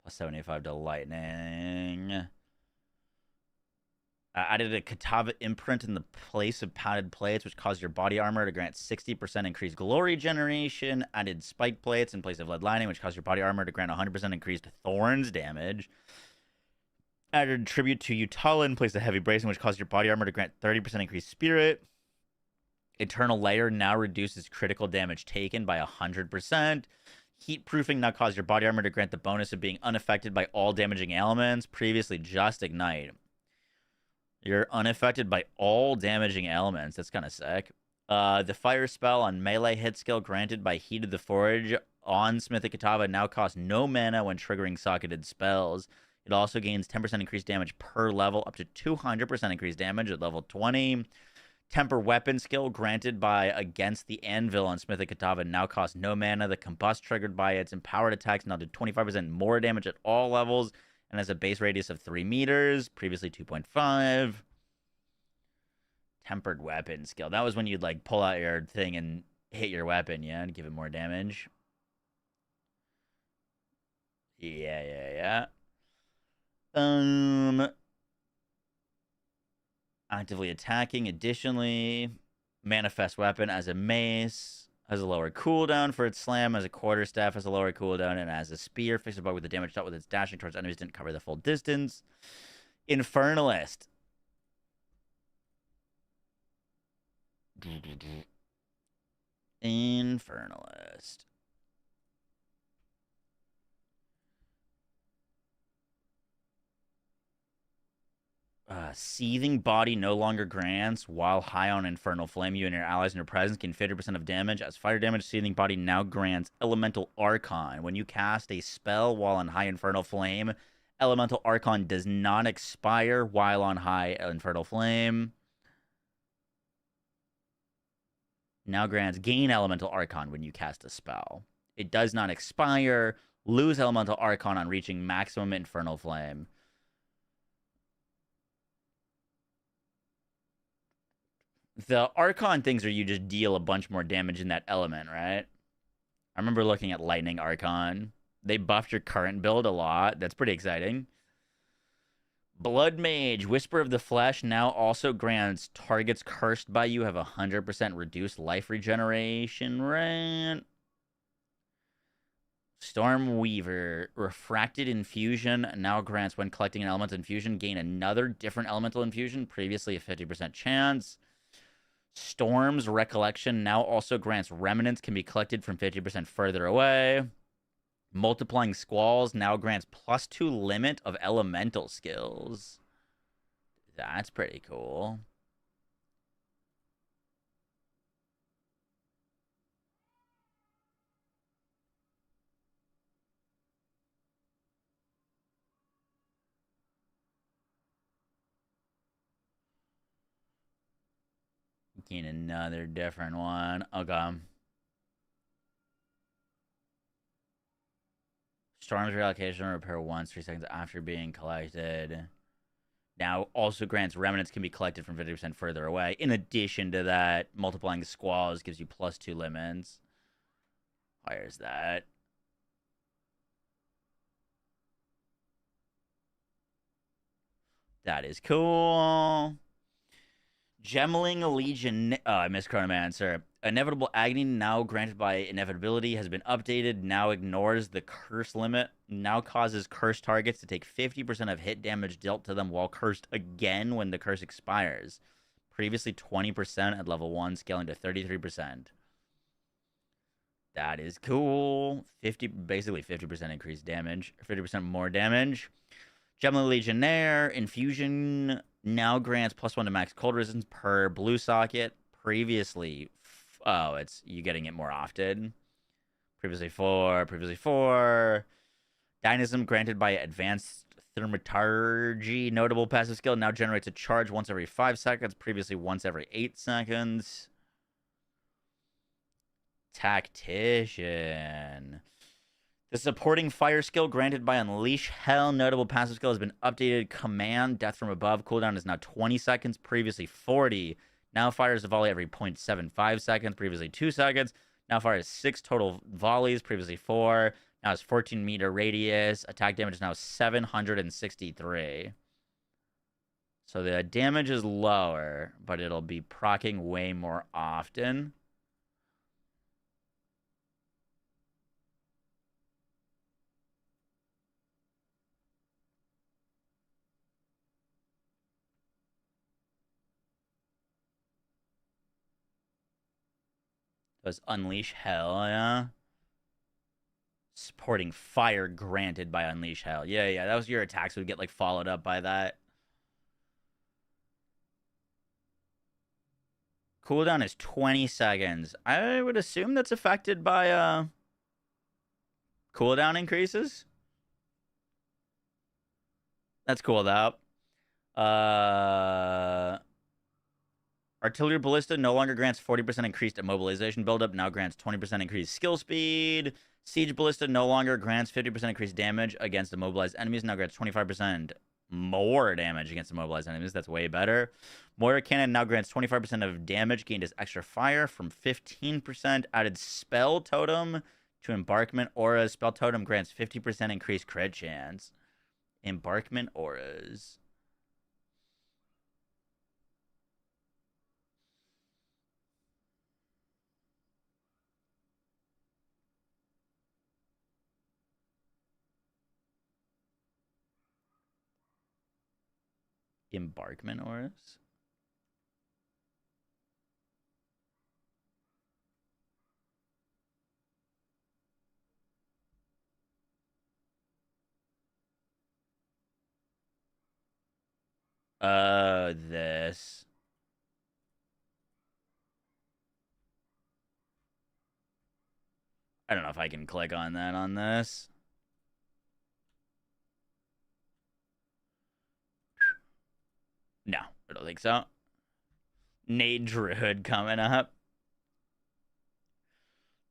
Plus 75 to lightning. Added a Katava imprint in the place of padded plates, which caused your body armor to grant 60% increased glory generation. Added spike plates in place of lead lining, which caused your body armor to grant 100% increased thorns damage. Added tribute to Utala in place of heavy bracing, which caused your body armor to grant 30% increased spirit. Eternal Layer now reduces critical damage taken by 100%. Heat Proofing now causes your body armor to grant the bonus of being unaffected by all damaging elements. Previously, just Ignite. You're unaffected by all damaging elements. That's kind of sick. The Fire Spell on melee hit skill granted by Heat of the Forge on Smith of Katava now costs no mana when triggering socketed spells. It also gains 10% increased damage per level, up to 200% increased damage at level 20. Temper weapon skill granted by against the anvil on Smith and Katava now costs no mana. The combust triggered by its empowered attacks now do 25% more damage at all levels and has a base radius of 3 meters, previously 2.5. Tempered weapon skill. That was when you'd like pull out your thing and hit your weapon, yeah, and give it more damage. Yeah. Actively attacking. Additionally, manifest weapon as a mace has a lower cooldown for its slam, as a quarterstaff has a lower cooldown, and as a spear fixes a bug with the damage dealt with its dashing towards enemies didn't cover the full distance. Infernalist. Infernalist. Seething body no longer grants while high on infernal flame. You and your allies in your presence gain 50% of damage. As fire damage, seething body now grants elemental archon. When you cast a spell while on high infernal flame, elemental archon does not expire while on high infernal flame. Now grants gain elemental archon when you cast a spell. It does not expire. Lose elemental archon on reaching maximum infernal flame. The Archon things are you just deal a bunch more damage in that element, right? I remember looking at Lightning Archon. They buffed your current build a lot. That's pretty exciting. Blood Mage, Whisper of the Flesh now also grants targets cursed by you have 100% reduced life regeneration rate. Storm Weaver, Refracted Infusion now grants when collecting an elemental infusion, gain another different elemental infusion, previously a 50% chance. Storm's Recollection now also grants remnants can be collected from 50% further away. Multiplying Squalls now grants +2 limit of elemental skills. That's pretty cool. Gain another different one. Okay. Storm's reallocation repair once 3 seconds after being collected. Now also grants remnants can be collected from 50% further away. In addition to that, multiplying squalls gives you +2 limits. Where's that? That is cool. Gemling Legion. I missed Chronomancer. Inevitable Agony, now granted by inevitability, has been updated. Now ignores the curse limit. Now causes cursed targets to take 50% of hit damage dealt to them while cursed again when the curse expires. Previously 20% at level 1, scaling to 33%. That is cool. Basically 50% increased damage. 50% more damage. Gemling Legionnaire. Infusion now grants +1 to max cold resistance per blue socket. Previously, it's you getting it more often. Previously 4. Dynamism granted by advanced thermaturgy. Notable passive skill now generates a charge once every 5 seconds. Previously once every 8 seconds. Tactician. The supporting fire skill granted by Unleash Hell. Notable passive skill has been updated. Command, Death from Above. Cooldown is now 20 seconds. Previously 40. Now fires a volley every 0.75 seconds. Previously 2 seconds. Now fires 6 total volleys. Previously 4. Now it's 14-meter radius. Attack damage is now 763. So the damage is lower, but it'll be proccing way more often. Was Unleash Hell, yeah? Supporting fire granted by Unleash Hell. Yeah, that was your attacks would get, like, followed up by that. Cooldown is 20 seconds. I would assume that's affected by, cooldown increases. That's cool, though. Artillery Ballista no longer grants 40% increased immobilization buildup, now grants 20% increased skill speed. Siege Ballista no longer grants 50% increased damage against immobilized enemies, now grants 25% more damage against immobilized enemies. That's way better. Mortar Cannon now grants 25% of damage gained as extra fire from 15%. Added Spell Totem to Embarkment Auras. Spell Totem grants 50% increased crit chance. Embarkment Auras. Embarkment Auras? This. I don't know if I can click on that on this. No, I don't think so. Nate Druid coming up.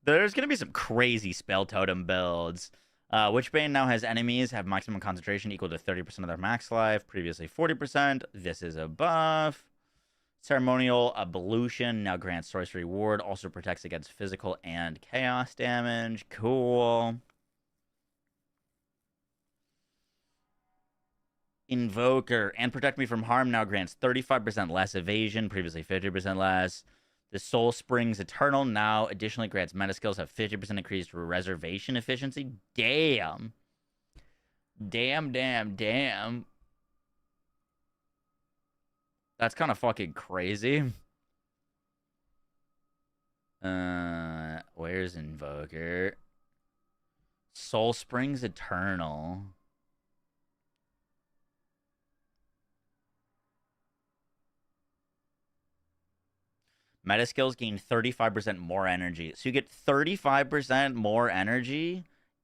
There's going to be some crazy spell totem builds. Witchbane now has enemies have maximum concentration equal to 30% of their max life. Previously 40%. This is a buff. Ceremonial Ablution now grants sorcery ward. Also protects against physical and chaos damage. Cool. Invoker and Protect Me from Harm now grants 35% less evasion. Previously 50% less. The Soul Springs Eternal now additionally grants meta skills have 50% increased reservation efficiency. Damn. Damn. That's kind of fucking crazy. Where's Invoker? Soul Springs Eternal. Meta skills gain 35% more energy. So you get 35% more energy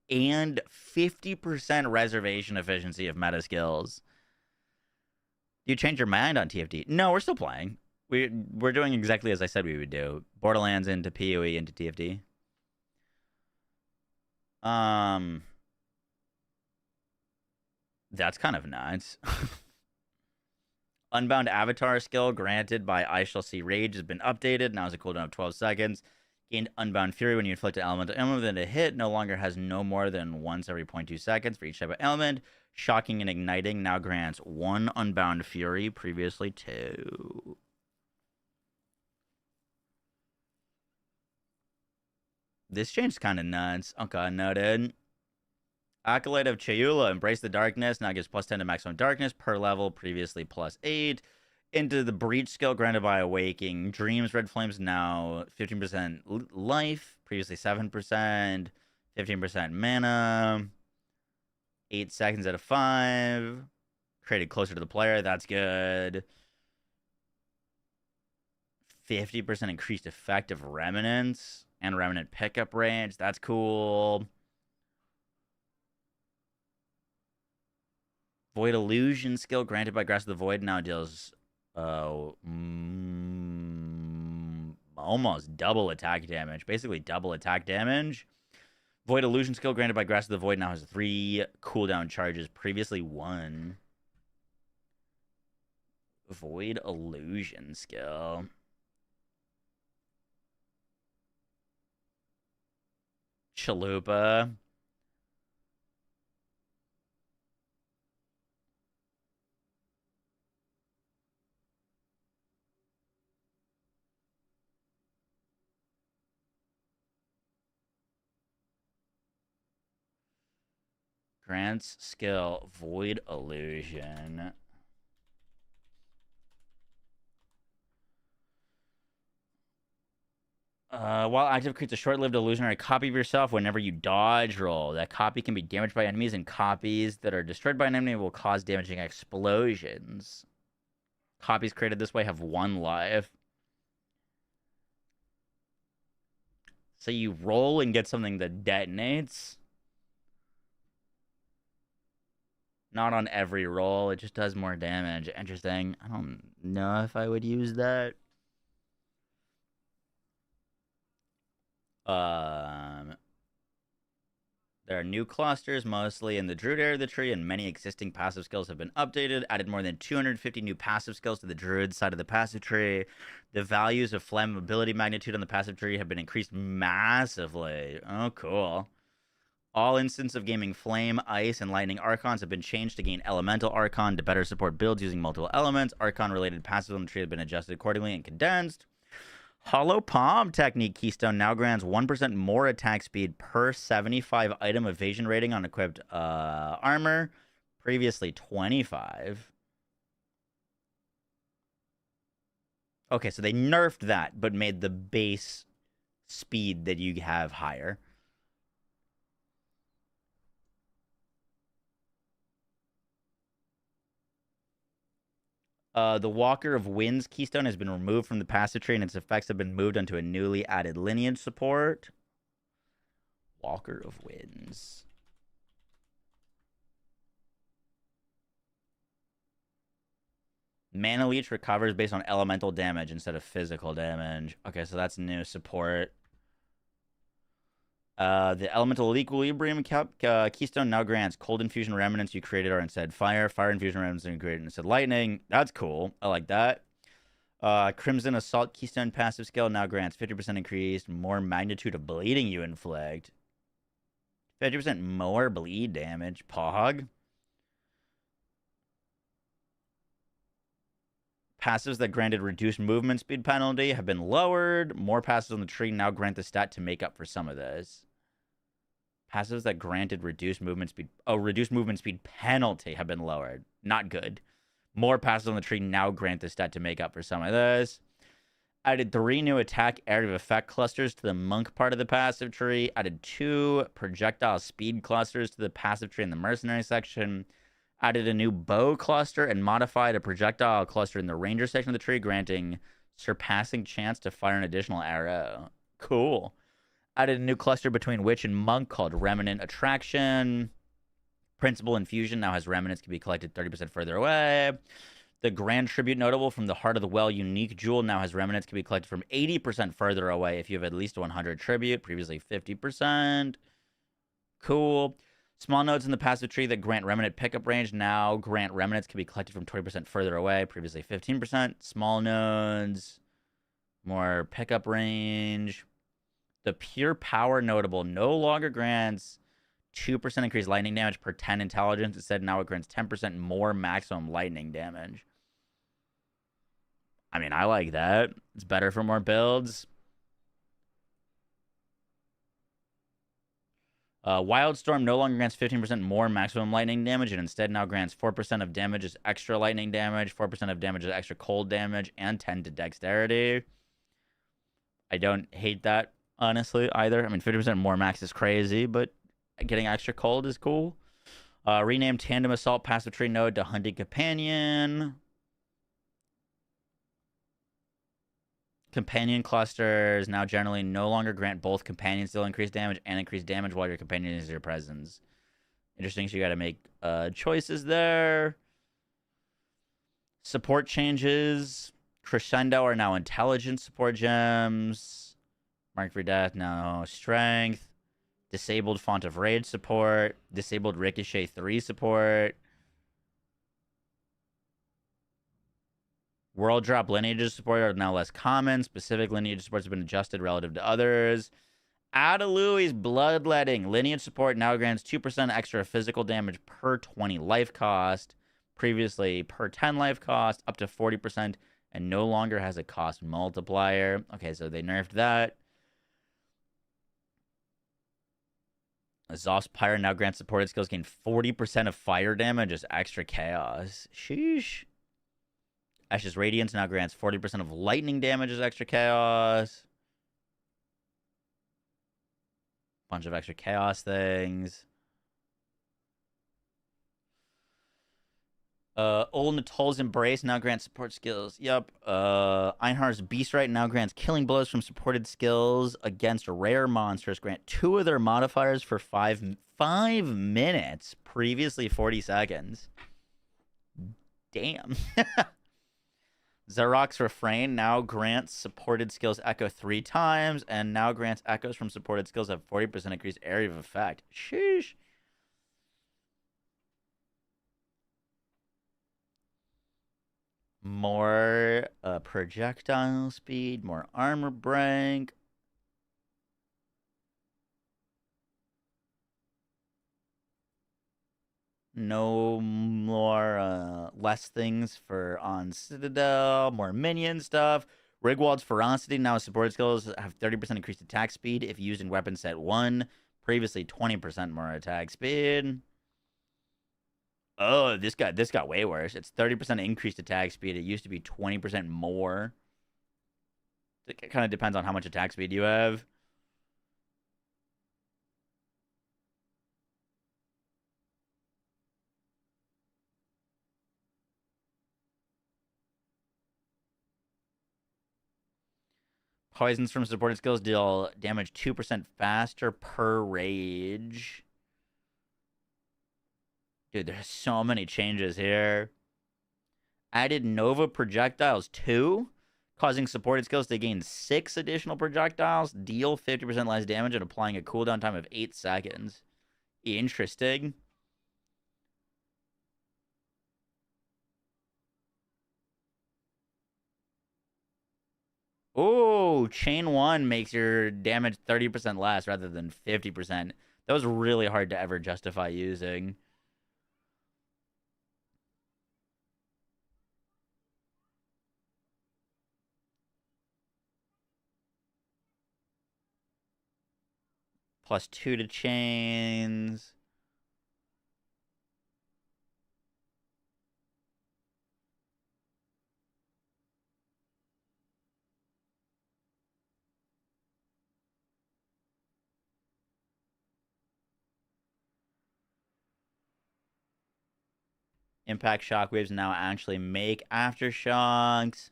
and 50% reservation efficiency of meta skills. You change your mind on TFT? No, we're still playing. We're doing exactly as I said we would do. Borderlands into PoE into TFT. That's kind of nuts. Unbound Avatar skill granted by I Shall See Rage has been updated. Now has a cooldown of 12 seconds. Gained Unbound Fury when you inflict an elemental ailment within a hit. No longer has no more than once every 0.2 seconds for each type of ailment. Shocking and Igniting now grants 1 Unbound Fury, previously 2. This change's kind of nuts. Okay, noted. Acolyte of Chayula, Embrace the Darkness, now gives plus 10 to maximum darkness per level, previously plus 8. Into the Breach skill granted by Awaking Dreams, Red Flames now 15% life, previously 7%, 15% mana, 8 seconds out of 5. Created closer to the player, that's good. 50% increased effective Remnants and Remnant pickup range, that's cool. Void Illusion skill granted by Grasp of the Void now deals almost double attack damage. Basically double attack damage. Void Illusion skill granted by Grasp of the Void now has 3 cooldown charges. Previously 1. Void Illusion skill. Chalupa. Grants skill Void Illusion. While active, creates a short-lived illusionary copy of yourself whenever you dodge roll. That copy can be damaged by enemies, and copies that are destroyed by an enemy will cause damaging explosions. Copies created this way have 1 life. So you roll and get something that detonates. Not on every roll, it just does more damage. Interesting. I don't know if I would use that. There are new clusters, mostly in the Druid area of the tree, and many existing passive skills have been updated. Added more than 250 new passive skills to the Druid side of the passive tree. The values of flammability magnitude on the passive tree have been increased massively. Oh, cool. All instances of gaming Flame, Ice, and Lightning Archons have been changed to gain Elemental Archon to better support builds using multiple elements. Archon-related passives on the tree have been adjusted accordingly and condensed. Hollow Palm Technique Keystone now grants 1% more attack speed per 75 item evasion rating on equipped armor. Previously 25. Okay, so they nerfed that, but made the base speed that you have higher. The Walker of Winds Keystone has been removed from the passive tree, and its effects have been moved onto a newly added lineage support. Walker of Winds. Mana Leech recovers based on elemental damage instead of physical damage. Okay, so that's new support. The Elemental Equilibrium Keystone now grants Cold Infusion Remnants you created are instead Fire. Fire Infusion Remnants you created instead Lightning. That's cool. I like that. Crimson Assault Keystone passive skill now grants 50% increased more magnitude of bleeding you inflict. 50% more bleed damage. Pog. Passives that granted reduced movement speed penalty have been lowered. More passives on the tree now grant the stat to make up for some of this. Passives that granted reduced movement speed... Oh, reduced movement speed penalty have been lowered. Not good. More passives on the tree now grant the stat to make up for some of this. Added 3 new attack area of effect clusters to the monk part of the passive tree. Added 2 projectile speed clusters to the passive tree in the mercenary section. Added a new bow cluster and modified a projectile cluster in the ranger section of the tree, granting surpassing chance to fire an additional arrow. Cool. Added a new cluster between witch and monk called Remnant Attraction. Principal Infusion now has remnants can be collected 30% further away. The Grand Tribute Notable from the Heart of the Well unique jewel now has remnants can be collected from 80% further away if you have at least 100 tribute, previously 50%. Cool. Small nodes in the passive tree that grant remnant pickup range now grant remnants can be collected from 20% further away, previously 15%. Small nodes, more pickup range. The Pure Power Notable no longer grants 2% increased lightning damage per 10 intelligence. Instead, now it grants 10% more maximum lightning damage. I mean, I like that. It's better for more builds. Wildstorm no longer grants 15% more maximum lightning damage, and instead now grants 4% of damage as extra lightning damage, 4% of damage as extra cold damage, and 10 to dexterity. I don't hate that, honestly, either. I mean, 50% more max is crazy, but getting extra cold is cool. Renamed Tandem Assault passive tree node to Hunting Companion. Companion clusters now generally no longer grant both companions still increased damage and increased damage while your companion is in your presence. Interesting, so you got to make choices there. Support changes. Crescendo are now intelligence support gems. Mark for Death now strength. Disabled Font of Rage support. Disabled Ricochet 3 support. World Drop lineages support are now less common. Specific lineage supports have been adjusted relative to others. Adalui's Bloodletting. Lineage support now grants 2% extra physical damage per 20 life cost. Previously per 10 life cost, up to 40%, and no longer has a cost multiplier. Okay, so they nerfed that. Zoff's Pyre now grants supported skills gain 40% of fire damage as extra chaos. Sheesh. Ash's Radiance now grants 40% of lightning damage as extra chaos. Bunch of extra chaos things. Old Natol's Embrace now grants support skills. Yep. Einhar's Beastrite now grants killing blows from supported skills against rare monsters. Grant 2 of their modifiers for 5 minutes. Previously 40 seconds. Damn. Zarok's Refrain now grants supported skills echo 3 times, and now grants echoes from supported skills have 40% increased area of effect. Sheesh. More projectile speed, more armor break. No more, less things for on Citadel, more minion stuff. Rigwald's Ferocity now supported skills have 30% increased attack speed if used in weapon set 1. Previously 20% more attack speed. Oh, this got way worse. It's 30% increased attack speed. It used to be 20% more. It kind of depends on how much attack speed you have. Poisons from supported skills deal damage 2% faster per rage. Dude, there's so many changes here. Added Nova projectiles 2, causing supported skills to gain 6 additional projectiles, deal 50% less damage, and applying a cooldown time of 8 seconds. Interesting. Oh, chain 1 makes your damage 30% less rather than 50%. That was really hard to ever justify using. +2 to chains. Impact shockwaves now actually make aftershocks.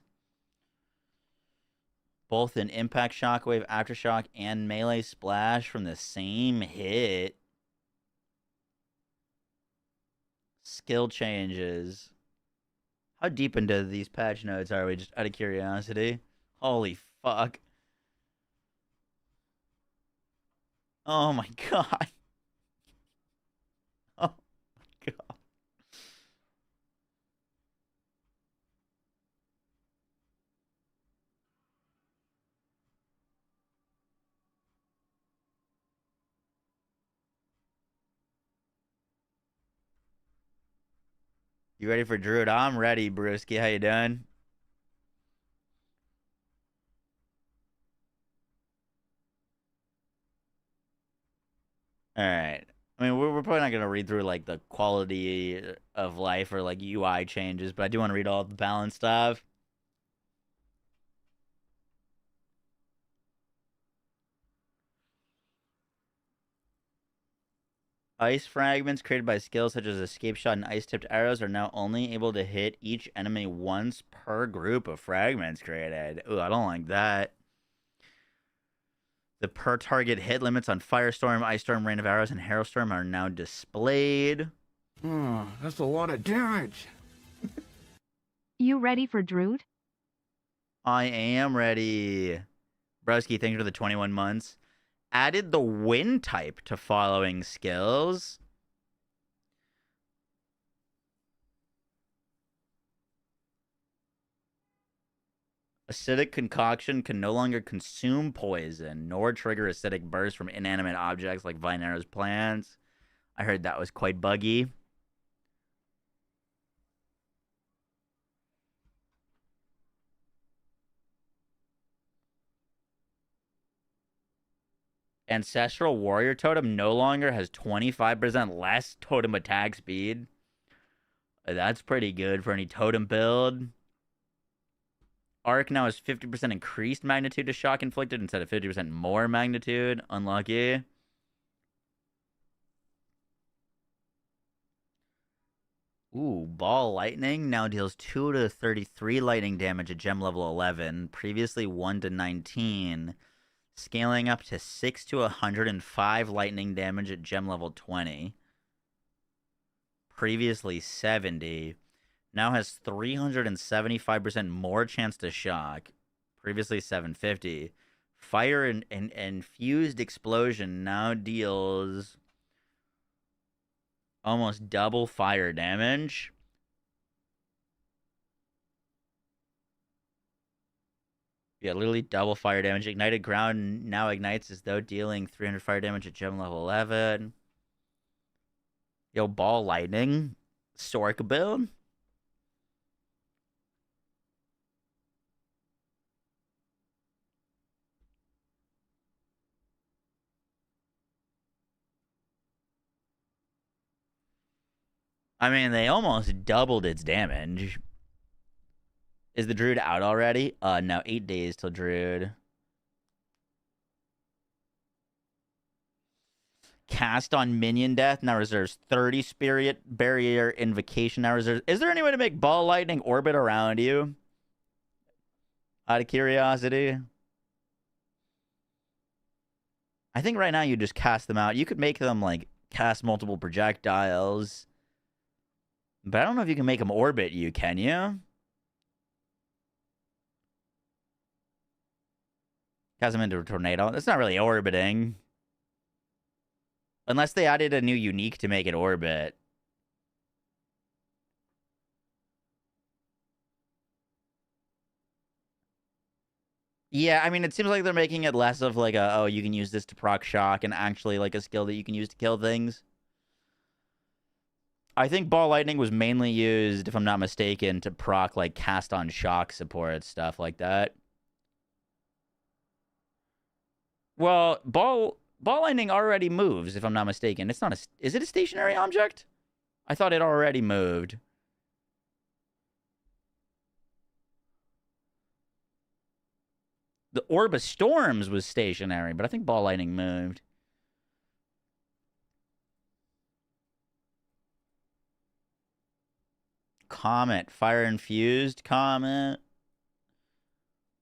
Both an impact shockwave, aftershock, and melee splash from the same hit. Skill changes. How deep into these patch notes are we, just out of curiosity? Holy fuck. Oh my god. Oh my god. You ready for Druid? I'm ready, Brewski. How you doing? All right. I mean, we're probably not going to read through, like, the quality of life or, like, UI changes, but I do want to read all the balance stuff. Ice fragments created by skills such as escape shot and ice-tipped arrows are now only able to hit each enemy once per group of fragments created. Ooh, I don't like that. The per target hit limits on Firestorm, Ice Storm, Rain of Arrows, and Hailstorm are now displayed. Oh, that's a lot of damage. You ready for Druid? I am ready. Broski, thank you for the 21 months. Added the wind type to following skills. Acidic concoction can no longer consume poison, nor trigger acidic bursts from inanimate objects like vine arrows, plants. I heard that was quite buggy. Ancestral Warrior Totem no longer has 25% less totem attack speed. That's pretty good for any totem build. Arc now has 50% increased magnitude to shock inflicted instead of 50% more magnitude. Unlucky. Ooh, Ball Lightning now deals 2 to 33 lightning damage at gem level 11. Previously 1 to 19. Scaling up to 6 to 105 lightning damage at gem level 20. Previously 70. Now has 375% more chance to shock. Previously 750. Fire and infused explosion now deals almost double fire damage. Yeah, literally double fire damage. Ignited ground now ignites as though dealing 300 fire damage at gem level 11. Yo, ball lightning. Sork build. I mean, they almost doubled its damage. Is the Druid out already? No, 8 days till Druid. Cast on minion death now reserves 30 spirit barrier invocation now reserves. Is there any way to make ball lightning orbit around you? Out of curiosity. I think right now you just cast them out. You could make them like cast multiple projectiles. But I don't know if you can make them orbit you, can you? Cast them into a tornado. That's not really orbiting. Unless they added a new unique to make it orbit. Yeah, I mean, it seems like they're making it less of like a, oh, you can use this to proc shock and actually like a skill that you can use to kill things. I think ball lightning was mainly used, if I'm not mistaken, to proc like cast on shock support, stuff like that. Well, ball lightning already moves, if I'm not mistaken. It's not a... Is it a stationary object? I thought it already moved. The Orb of Storms was stationary, but I think ball lightning moved. Comet. Fire infused comet.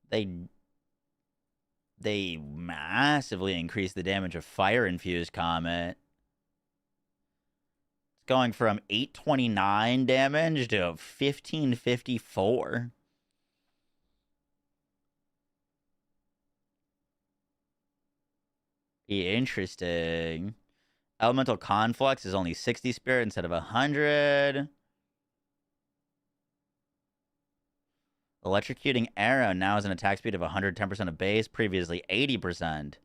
They massively increased the damage of fire infused comet. It's going from 829 damage to 1554. Interesting. Elemental Conflux is only 60 spirit instead of 100. Electrocuting Arrow now has an attack speed of 110% of base, previously 80%.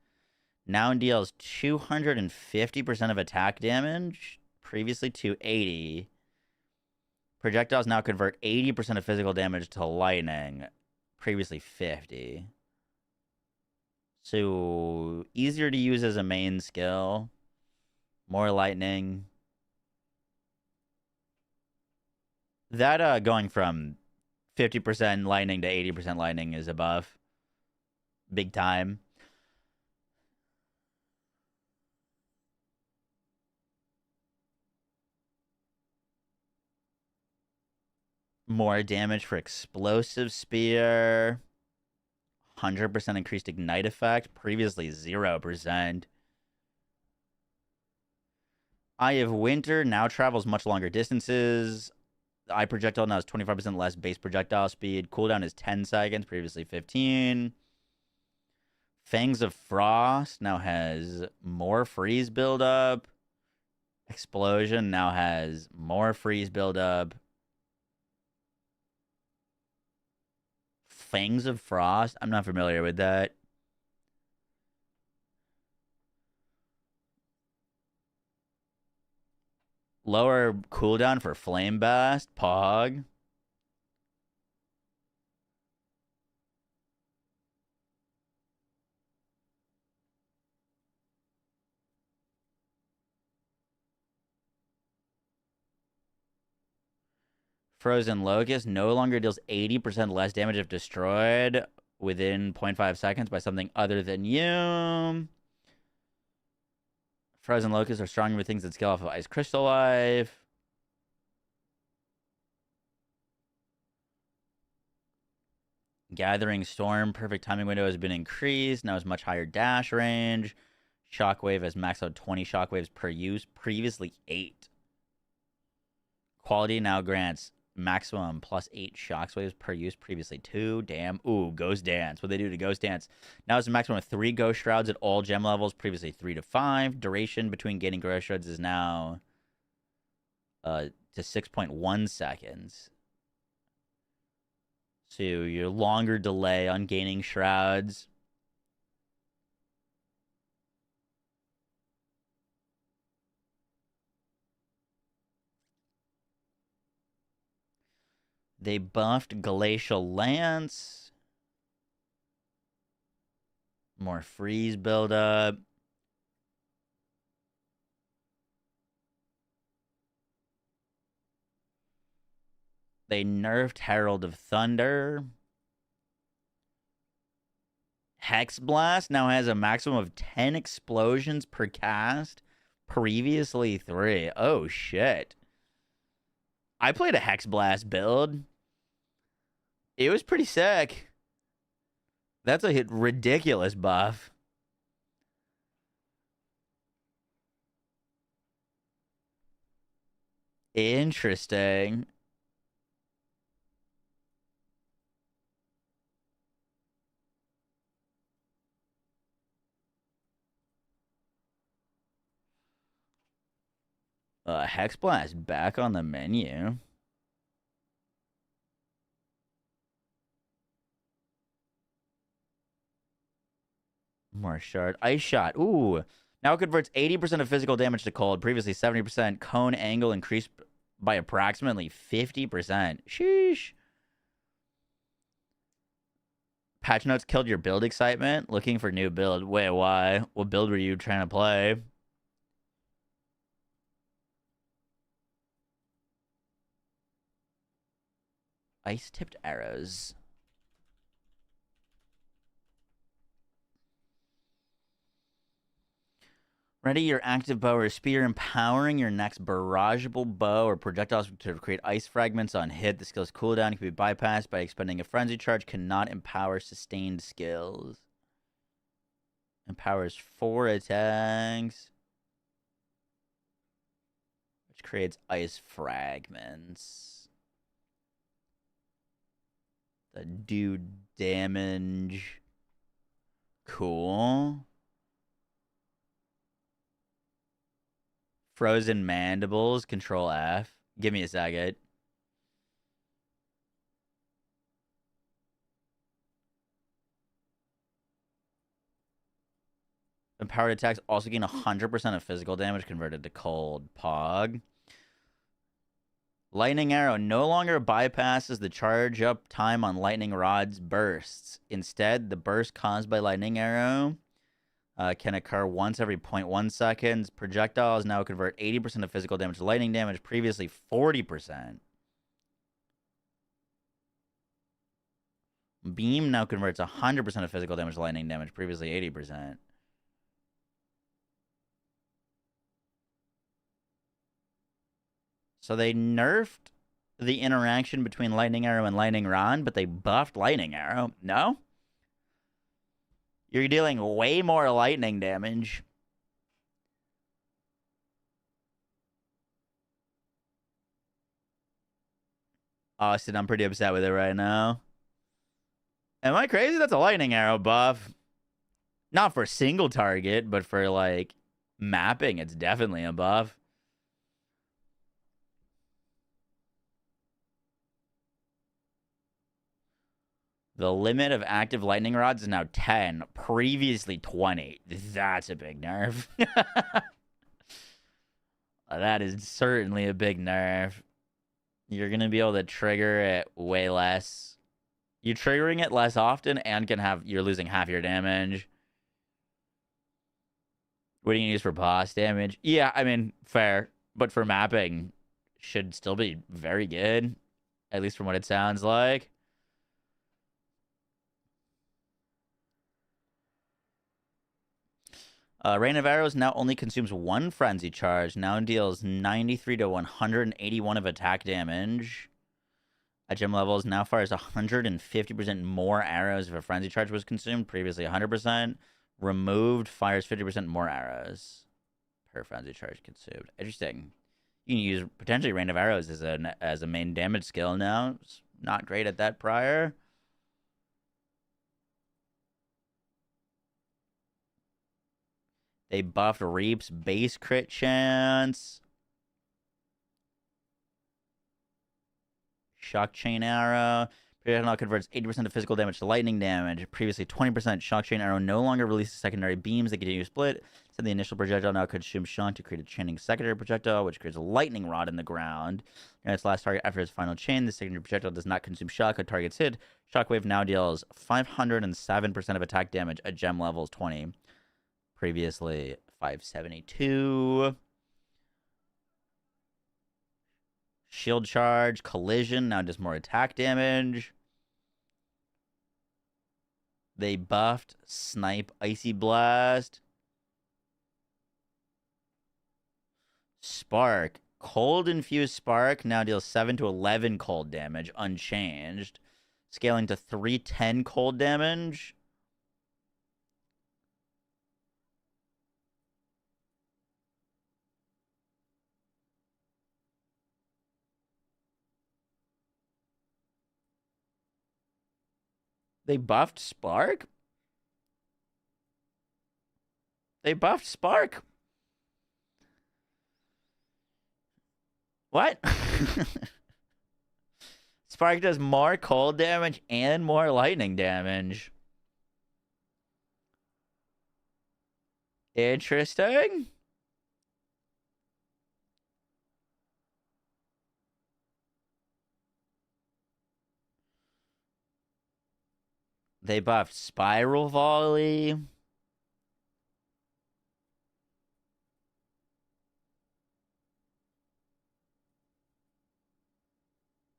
Now deals 250% of attack damage, previously 280. Projectiles now convert 80% of physical damage to lightning, previously 50. So, easier to use as a main skill. More lightning. That going from 50% lightning to 80% lightning is above. Big time. More damage for Explosive Spear. 100% increased ignite effect. Previously 0%. Eye of Winter now travels much longer distances. The eye projectile now has 25% less base projectile speed. Cooldown is 10 seconds, previously 15. Fangs of Frost now has more freeze buildup. Explosion now has more freeze buildup. Fangs of Frost? I'm not familiar with that. Lower cooldown for Flame Blast, Pog. Frozen Locust no longer deals 80% less damage if destroyed within 0.5 seconds by something other than you. Frozen Locusts are stronger with things that scale off of Ice Crystal Life. Gathering Storm, perfect timing window has been increased. Now has much higher dash range. Shockwave has maxed out 20 shockwaves per use, previously 8. Quality now grants Maximum +8 shockwaves per use, previously 2. Damn. Ooh, Ghost Dance. What they do to Ghost Dance? Now it's a maximum of 3 Ghost Shrouds at all gem levels, previously 3 to 5. Duration between gaining Ghost Shrouds is now to 6.1 seconds. So your longer delay on gaining Shrouds. They buffed Glacial Lance. More freeze buildup. They nerfed Herald of Thunder. Hex Blast now has a maximum of 10 explosions per cast. Previously 3. Oh, shit. I played a Hex Blast build. It was pretty sick. That's a ridiculous buff. Interesting. Hex Blast back on the menu. More shard. Ice Shot. Ooh. Now it converts 80% of physical damage to cold. Previously 70%. Cone angle increased by approximately 50%. Sheesh. Patch notes killed your build excitement. Looking for new build. Wait, why? What build were you trying to play? Ice-tipped arrows. Ready your active bow or spear, empowering your next barrageable bow or projectiles to create ice fragments on hit. The skill's cooldown can be bypassed by expending a frenzy charge. Cannot empower sustained skills. Empowers 4 attacks. Which creates ice fragments. That do damage. Cool. Frozen mandibles, control F. Give me a second. Empowered attacks also gain 100% of physical damage converted to cold. Pog. Lightning Arrow no longer bypasses the charge up time on Lightning Rod's bursts. Instead, the burst caused by Lightning Arrow can occur once every 0.1 seconds. Projectiles now convert 80% of physical damage to lightning damage, previously 40%. Beam now converts 100% of physical damage to lightning damage, previously 80%. So they nerfed the interaction between Lightning Arrow and Lightning Rod, but they buffed Lightning Arrow. No? You're dealing way more lightning damage. Austin, I'm pretty upset with it right now. Am I crazy? That's a Lightning Arrow buff. Not for single target, but for, like, mapping, it's definitely a buff. The limit of active lightning rods is now 10, previously 20. That's a big nerf. That is certainly a big nerf. You're going to be able to trigger it way less. You're triggering it less often and you're losing half your damage. What do you use for boss damage? Yeah, I mean, fair. But for mapping, should still be very good. At least from what it sounds like. Rain of Arrows now only consumes 1 frenzy charge. Now deals 93 to 181 of attack damage. At gem levels, now fires 150% more arrows if a frenzy charge was consumed. Previously 100%. Removed, fires 50% more arrows per frenzy charge consumed. Interesting. You can use potentially Rain of Arrows as a main damage skill now. It's not great at that prior. They buffed Reap's base crit chance. Shock Chain Arrow. Projectile converts 80% of physical damage to lightning damage. Previously 20%. Shock Chain Arrow no longer releases secondary beams that continue to split. So the initial projectile now consumes shock to create a chaining secondary projectile, which creates a lightning rod in the ground. And its last target after its final chain, the secondary projectile does not consume shock when targets hit. Shockwave now deals 507% of attack damage at gem levels 20. Previously 572. Shield charge, collision, now does more attack damage. They buffed Snipe, Icy Blast. Spark, Cold Infused Spark now deals 7 to 11 cold damage, unchanged. Scaling to 310 cold damage. They buffed Spark? They buffed Spark? What? Spark does more cold damage and more lightning damage. Interesting. They buffed Spiral Volley.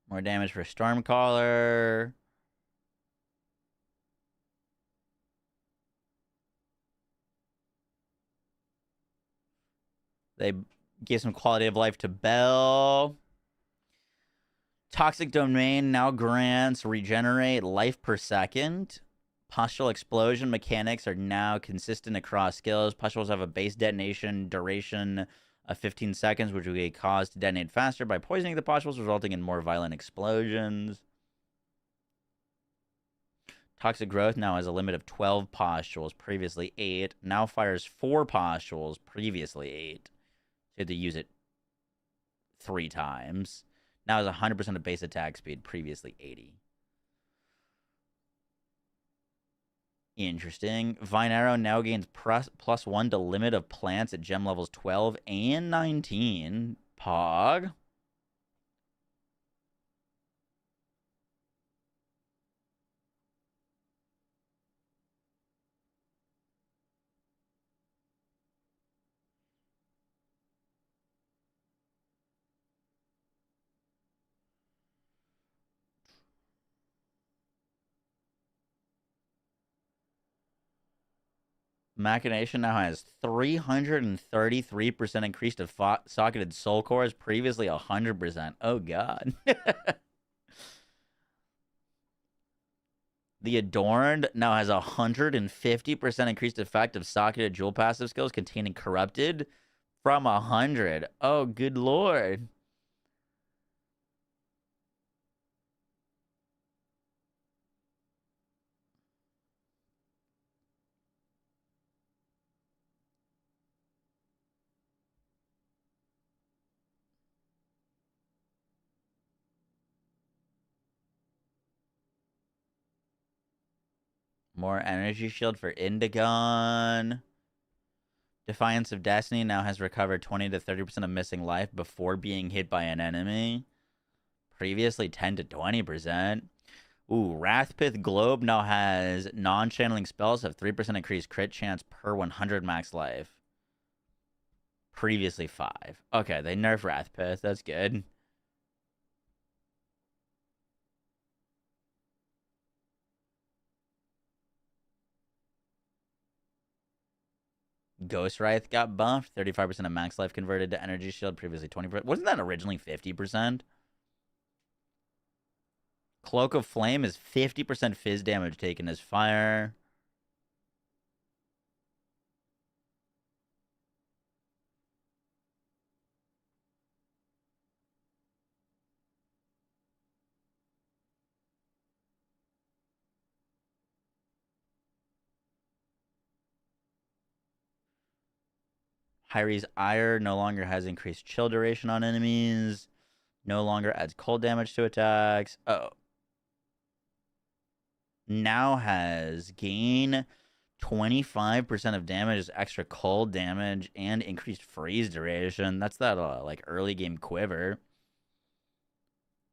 More damage for Stormcaller. They give some quality of life to Bell. Toxic Domain now grants regenerate life per second. Postural Explosion mechanics are now consistent across skills. Pustules have a base detonation duration of 15 seconds, which will be caused to detonate faster by poisoning the pustules, resulting in more violent explosions. Toxic Growth now has a limit of 12 pustules, previously 8. Now fires 4 pustules, previously 8. So you have to use it 3 times. Now has 100% of base attack speed, previously 80. Interesting. Vine Arrow now gains +1 to limit of plants at gem levels 12 and 19. Pog. Machination now has 333% increase to socketed soul cores, previously 100%. Oh, God. The Adorned now has 150% increased effect of socketed jewel passive skills containing Corrupted from 100. Oh, good Lord. More energy shield for Indigon. Defiance of Destiny now has recovered 20 to 30% of missing life before being hit by an enemy. Previously 10 to 20%. Ooh, Wrathpith Globe now has non-channeling spells have 3% increased crit chance per 100 max life. Previously 5. Okay, they nerfed Wrathpith. That's good. Ghost Wraith got buffed. 35% of max life converted to energy shield. Previously 20%. Wasn't that originally 50%? Cloak of Flame is 50% fizz damage taken as fire. Hyri's Ire no longer has increased chill duration on enemies. No longer adds cold damage to attacks. Oh. Now has gain 25% of damage as extra cold damage and increased freeze duration. That's that like early game quiver.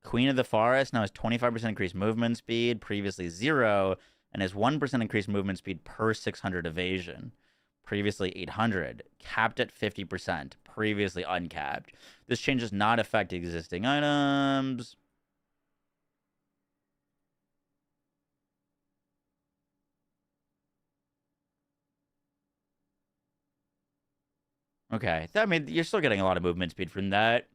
Queen of the Forest now has 25% increased movement speed, previously 0, and has 1% increased movement speed per 600 evasion. Previously 800, capped at 50%, previously uncapped. This change does not affect existing items. Okay, I mean, you're still getting a lot of movement speed from that.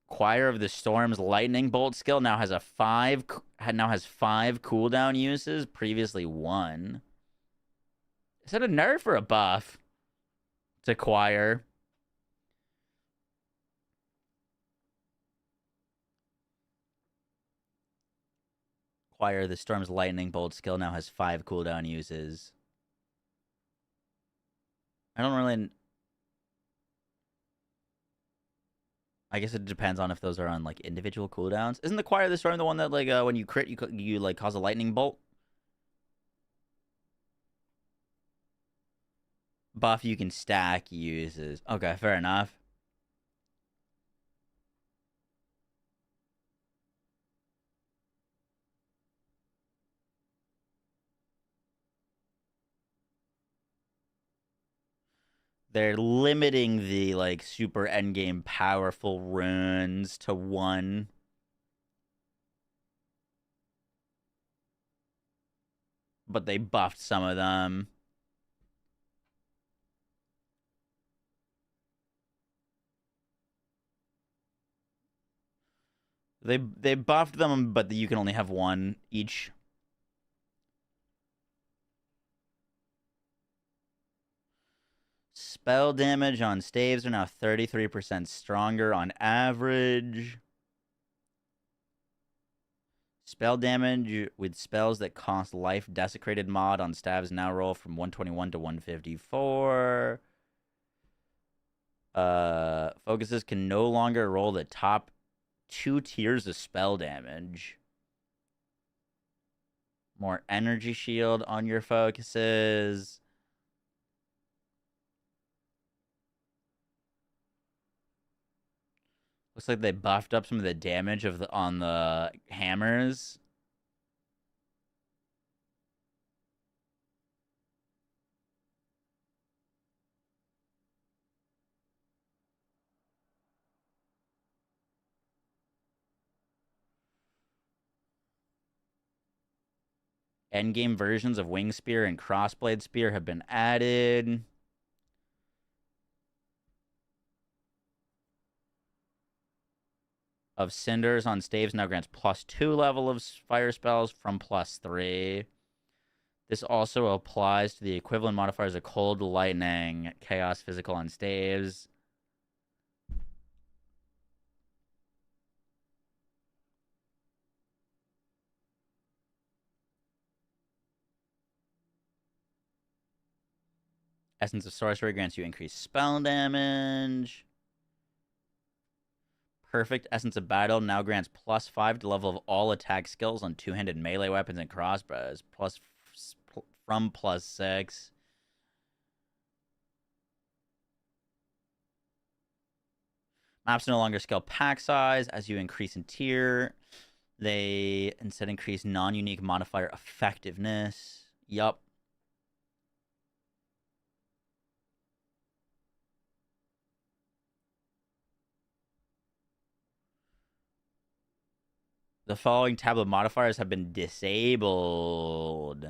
Choir of the Storm's lightning bolt skill now has 5 cooldown uses, previously 1. Is that a nerf or a buff to Choir? Choir of the Storm's lightning bolt skill now has 5 cooldown uses. I don't really... I guess it depends on if those are on, like, individual cooldowns. Isn't the Choir of the Storm the one that, like, when you crit, you like, cause a lightning bolt? Buff you can stack uses. Okay, fair enough. They're limiting the, like, super endgame powerful runes to 1. But they buffed some of them. They buffed them, but you can only have 1 each. Spell damage on staves are now 33% stronger on average. Spell damage with spells that cost life desecrated mod on staves now roll from 121 to 154. Focuses can no longer roll the top 2 tiers of spell damage. More energy shield on your focuses. Looks like they buffed up some of the damage on the hammers. Endgame versions of Wing Spear and Crossblade Spear have been added. Of Cinders on staves now grants +2 level of fire spells from +3. This also applies to the equivalent modifiers of Cold, Lightning, Chaos, Physical on staves. Essence of Sorcery grants you increased spell damage. Perfect Essence of Battle now grants +5 to level of all attack skills on two-handed melee weapons and crossbows, from +6. Maps no longer scale pack size as you increase in tier. They instead increase non-unique modifier effectiveness. Yup. The following tablet modifiers have been disabled.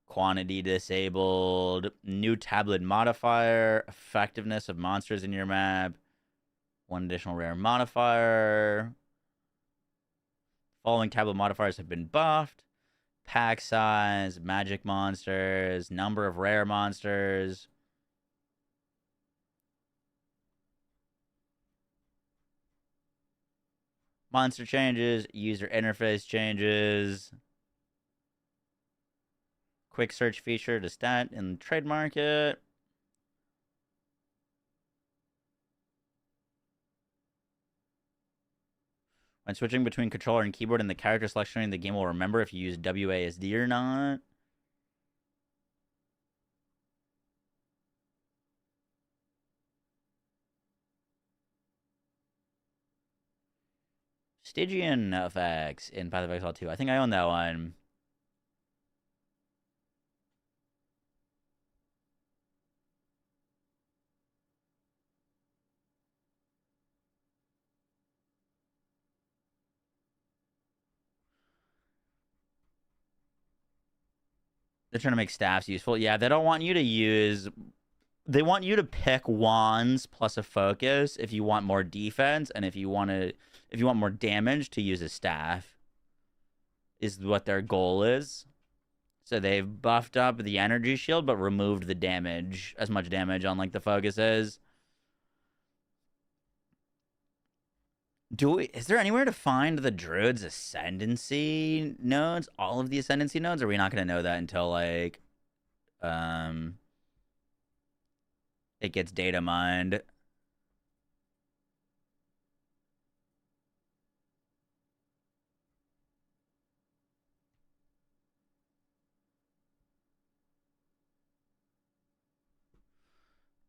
Quantity disabled. New tablet modifier. Effectiveness of monsters in your map. 1 additional rare modifier. Following tablet modifiers have been buffed. Pack size. Magic monsters. Number of rare monsters. Monster changes, user interface changes. Quick search feature to stat and trademark it. When switching between controller and keyboard in the character selection screen, the game will remember if you use WASD or not. Stygian effects in Path of Exile 2. I think I own that one. They're trying to make staffs useful. Yeah, they don't want you to use... They want you to pick wands plus a focus if you want more defense, and if you want more damage, to use a staff. Is what their goal is. So they've buffed up the energy shield, but removed the damage, as much damage on like the focuses. Is there anywhere to find the druid's ascendancy nodes? All of the ascendancy nodes? Or are we not going to know that until like it gets data mined?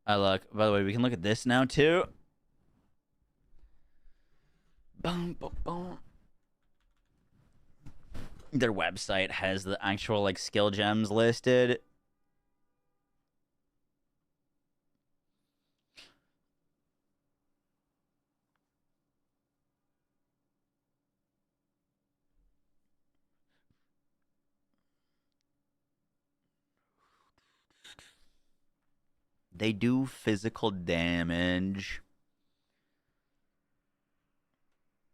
Look, by the way, we can look at this now too. Boom, boom, boom. Their website has the actual like skill gems listed. They do physical damage.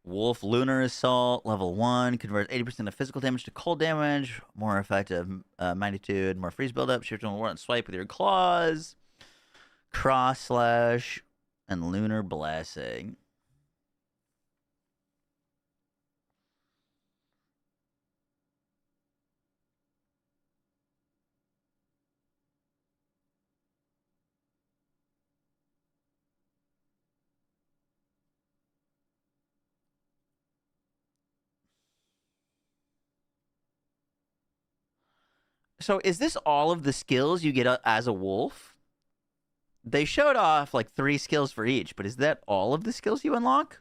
Wolf Lunar Assault, level 1, converts 80% of physical damage to cold damage. More effective magnitude, more freeze buildup. Shift on one swipe with your claws. Cross Slash, and Lunar Blessing. So is this all of the skills you get as a wolf? They showed off like 3 skills for each, but is that all of the skills you unlock?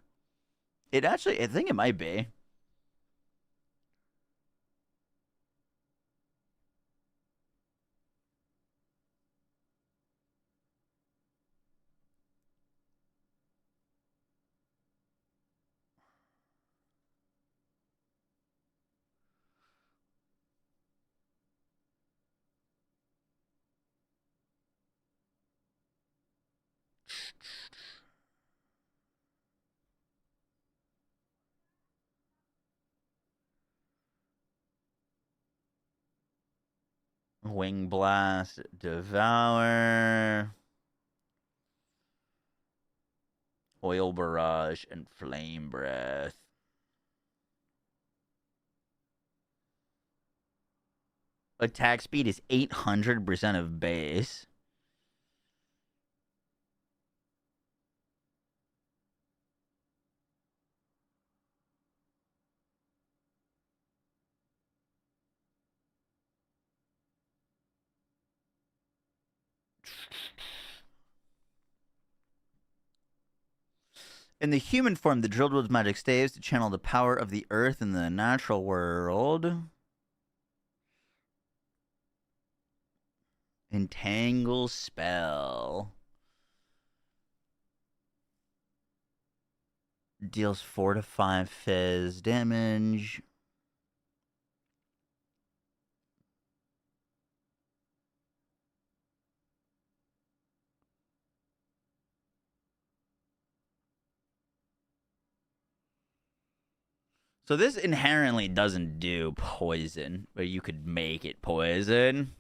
It actually, I think it might be. Wing Blast, Devour, Oil Barrage, and Flame Breath. Attack speed is 800% of base. In the human form, the drilled wields magic staves to channel the power of the earth in the natural world. Entangle spell. Deals 4 to 5 fizz damage. So this inherently doesn't do poison, but you could make it poison.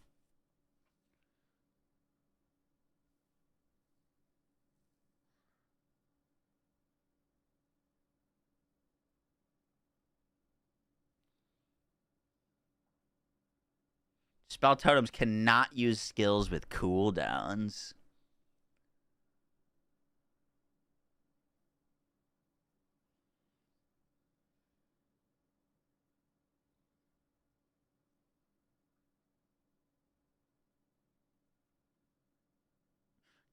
Spell totems cannot use skills with cooldowns.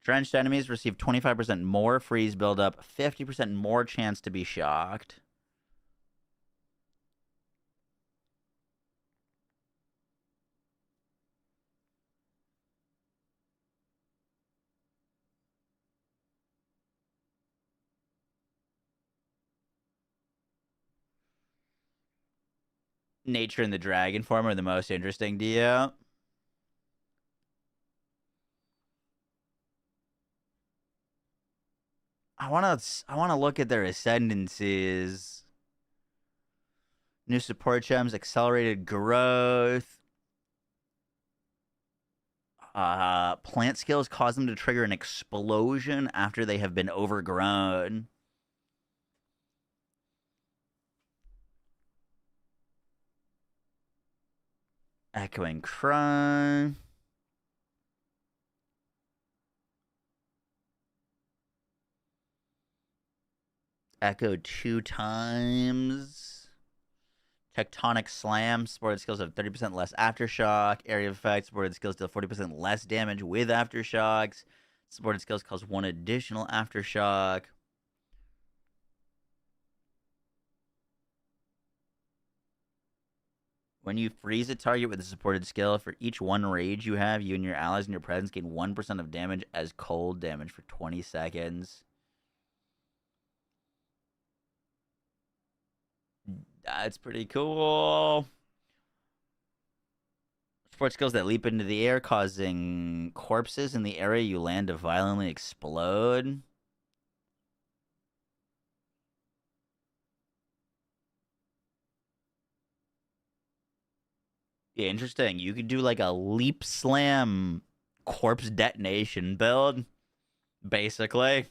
Drenched enemies receive 25% more freeze buildup, 50% more chance to be shocked. Nature and the dragon form are the most interesting to you. I wanna look at their ascendancies. New support gems, accelerated growth. Plant skills cause them to trigger an explosion after they have been overgrown. Echoing cry. Echo 2 times. Tectonic Slam. Supported skills have 30% less aftershock. Area of effect. Supported skills deal 40% less damage with aftershocks. Supported skills cause 1 additional aftershock. When you freeze a target with a supported skill, for each 1 rage you have, you and your allies in your presence gain 1% of damage as cold damage for 20 seconds. That's pretty cool. Support skills that leap into the air, causing corpses in the area you land to violently explode. Yeah, interesting. You could do like a leap slam corpse detonation build, basically.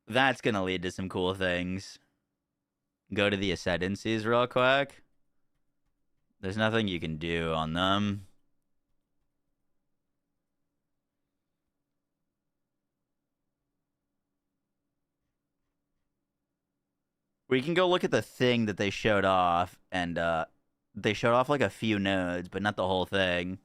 That's going to lead to some cool things. Go to the ascendancies real quick. There's nothing you can do on them. We can go look at the thing that they showed off, and they showed off like a few nodes, but not the whole thing.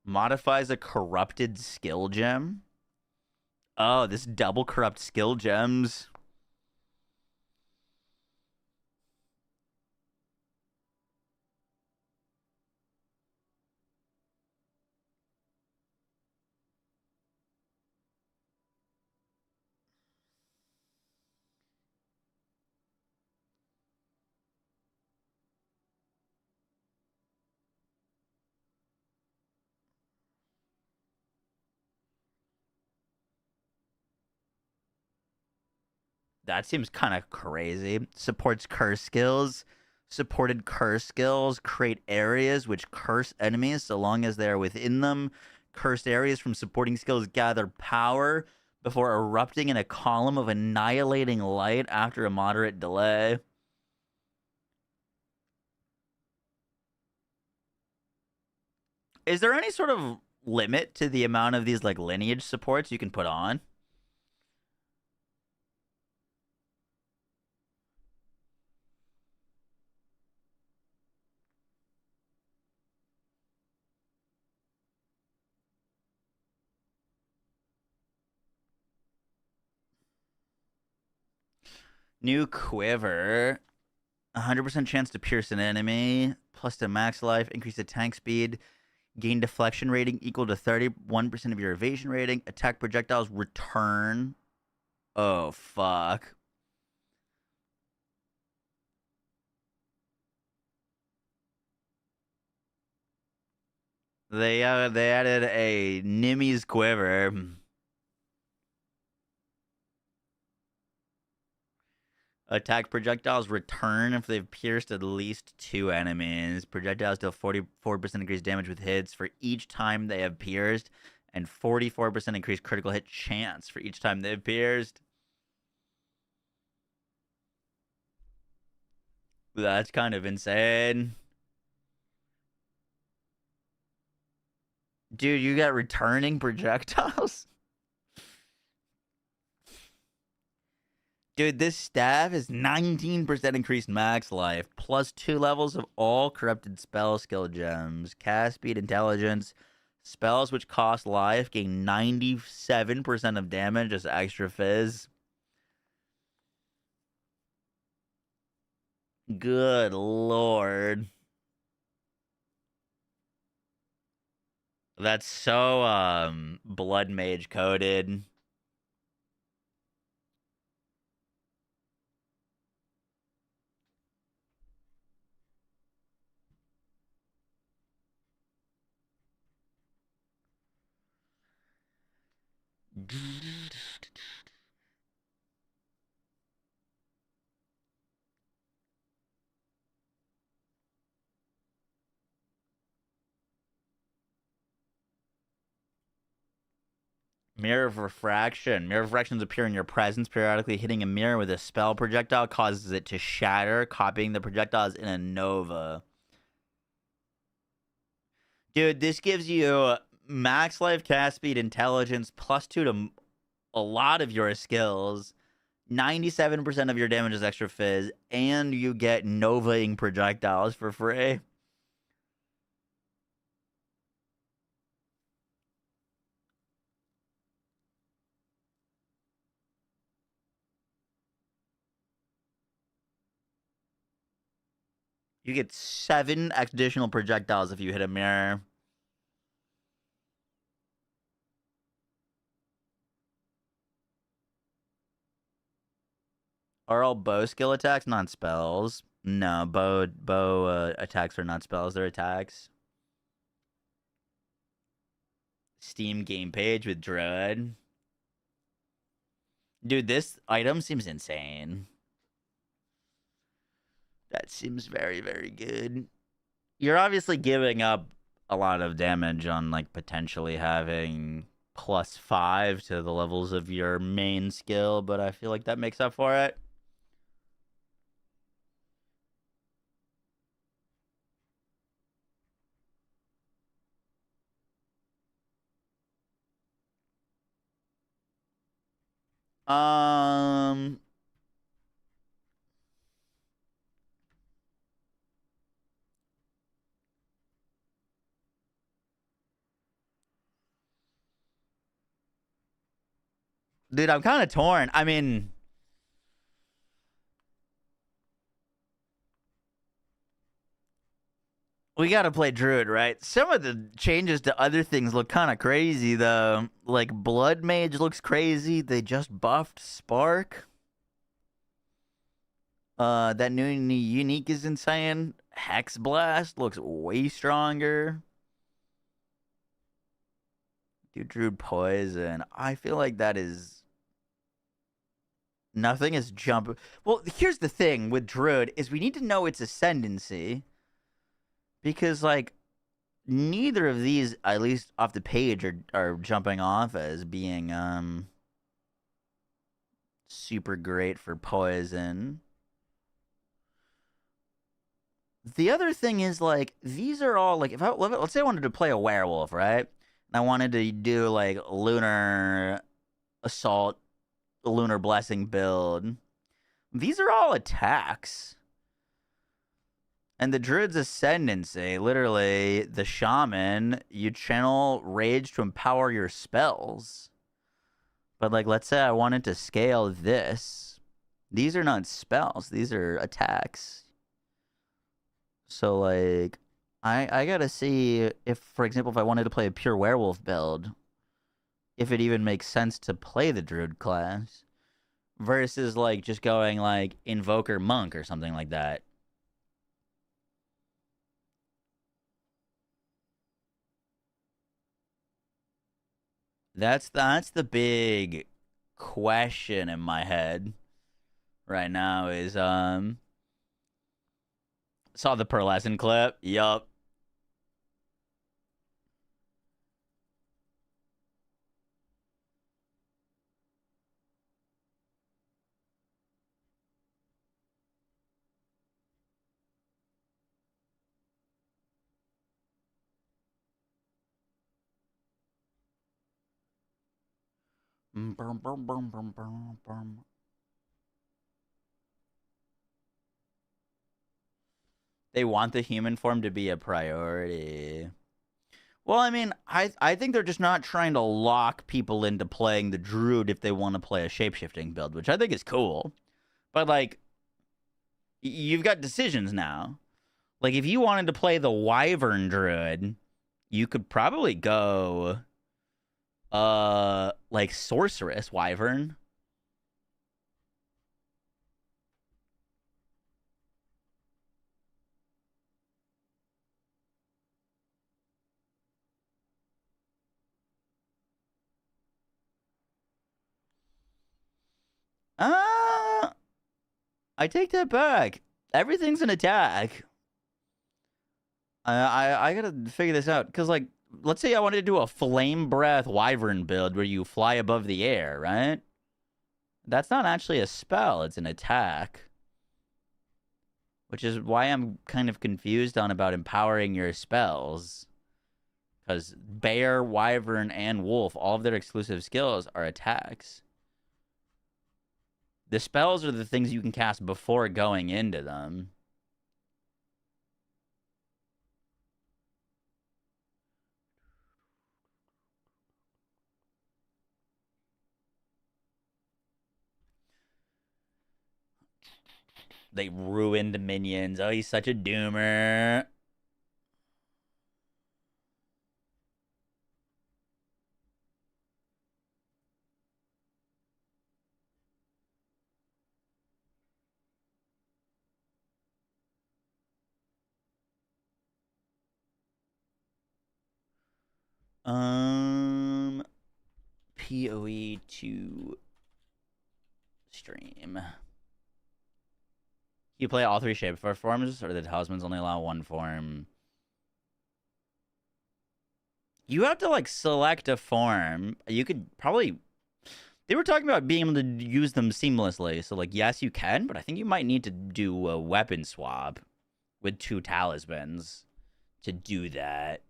Modifies a corrupted skill gem. Oh, this double corrupt skill gems. That seems kind of crazy. Supports curse skills. Supported curse skills create areas which curse enemies so long as they are within them. Cursed areas from supporting skills gather power before erupting in a column of annihilating light after a moderate delay. Is there any sort of limit to the amount of these like lineage supports you can put on? New quiver. 100% chance to pierce an enemy. Plus to max life. Increase the tank speed. Gain deflection rating equal to 31% of your evasion rating. Attack projectiles return. Oh, fuck. They added a Nimmy's quiver. Attack projectiles return if they've pierced at least 2 enemies. Projectiles deal 44% increased damage with hits for each time they have pierced, and 44% increased critical hit chance for each time they've pierced. That's kind of insane. Dude, you got returning projectiles? Dude, this staff is 19% increased max life, plus 2 levels of all corrupted spell skill gems, cast speed, intelligence. Spells which cost life gain 97% of damage as extra fizz. Good lord. That's so blood mage coded. Mirror of Refraction. Mirror of Refractions appear in your presence. Periodically hitting a mirror with a spell projectile causes it to shatter, copying the projectiles in a nova. Dude, this gives you max life, cast speed, intelligence, plus 2 to a lot of your skills. 97% of your damage is extra fizz, and you get novaing projectiles for free. You get 7 additional projectiles if you hit a mirror. Are all bow skill attacks not spells? No, bow attacks are not spells, they're attacks. Steam game page with Druid. Dude, this item seems insane. That seems very, very good. You're obviously giving up a lot of damage on, like, potentially having +5 to the levels of your main skill, but I feel like that makes up for it. Dude, I'm kind of torn. I mean, we gotta play Druid, right? Some of the changes to other things look kind of crazy, though. Like, Blood Mage looks crazy. They just buffed Spark. That new unique is insane. Hex Blast looks way stronger. Dude, Druid Poison. I feel like that is... Nothing is jump. Well, here's the thing with Druid is we need to know its ascendancy. Because, like, neither of these, at least off the page, are jumping off as being super great for poison. The other thing is, like, these are all, like, let's say I wanted to play a werewolf, right? And I wanted to do, like, Lunar Assault, Lunar Blessing build. These are all attacks. And the Druid's Ascendancy, literally, the Shaman, you channel Rage to empower your spells. But, like, let's say I wanted to scale this. These are not spells. These are attacks. So, like, I gotta see if, for example, if I wanted to play a pure werewolf build, if it even makes sense to play the Druid class. Versus, like, just going, like, Invoker Monk or something like that. That's the big question in my head. right now is saw the pearlescent clip. Yup. They want the human form to be a priority. Well, I mean, I think they're just not trying to lock people into playing the druid if they want to play a shapeshifting build, which I think is cool. But, like, you've got decisions now. Like, if you wanted to play the wyvern druid, you could probably go, like, sorceress wyvern. I take that back. Everything's an attack. I gotta figure this out. Because, like, let's say I wanted to do a flame breath wyvern build where you fly above the air, right? That's not actually a spell. It's an attack. Which is why I'm kind of confused about empowering your spells. Because bear, wyvern, and wolf, all of their exclusive skills are attacks. The spells are the things you can cast before going into them. They ruined minions. Oh, he's such a doomer. PoE to stream. You play all three shapeshifter forms, or the talismans only allow one form? You have to, like, select a form. You could probably... They were talking about being able to use them seamlessly. So, like, yes, you can, but I think you might need to do a weapon swap with 2 talismans to do that.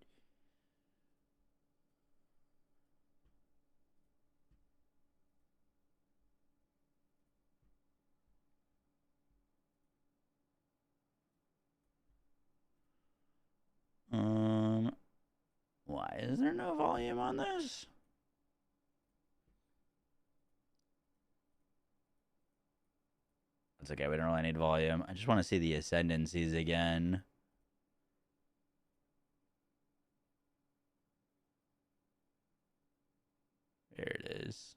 Why is there no volume on this? It's okay, we don't really need volume. I just want to see the ascendancies again. There it is.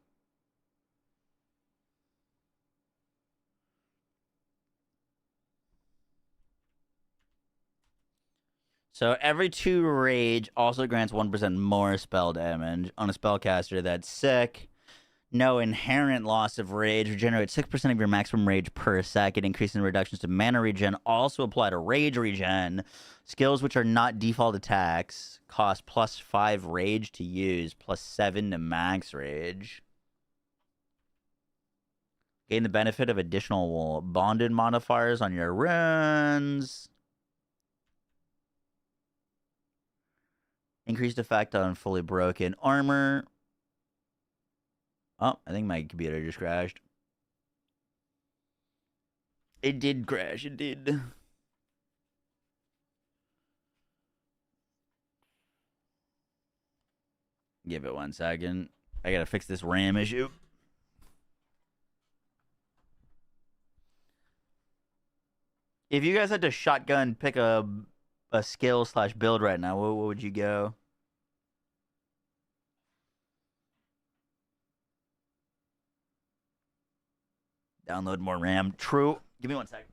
So every 2 rage also grants 1% more spell damage on a spellcaster that's sick. No inherent loss of rage. Regenerate 6% of your maximum rage per second. Increasing reductions to mana regen also apply to rage regen. Skills which are not default attacks cost +5 rage to use, +7 to max rage. Gain the benefit of additional bonded modifiers on your runes. Increased effect on fully broken armor. Oh, I think my computer just crashed. It did crash, it did. Give it 1 second. I gotta fix this RAM issue. If you guys had to shotgun pick a skill / build right now, what would you go? Download more RAM. True. Give me 1 second.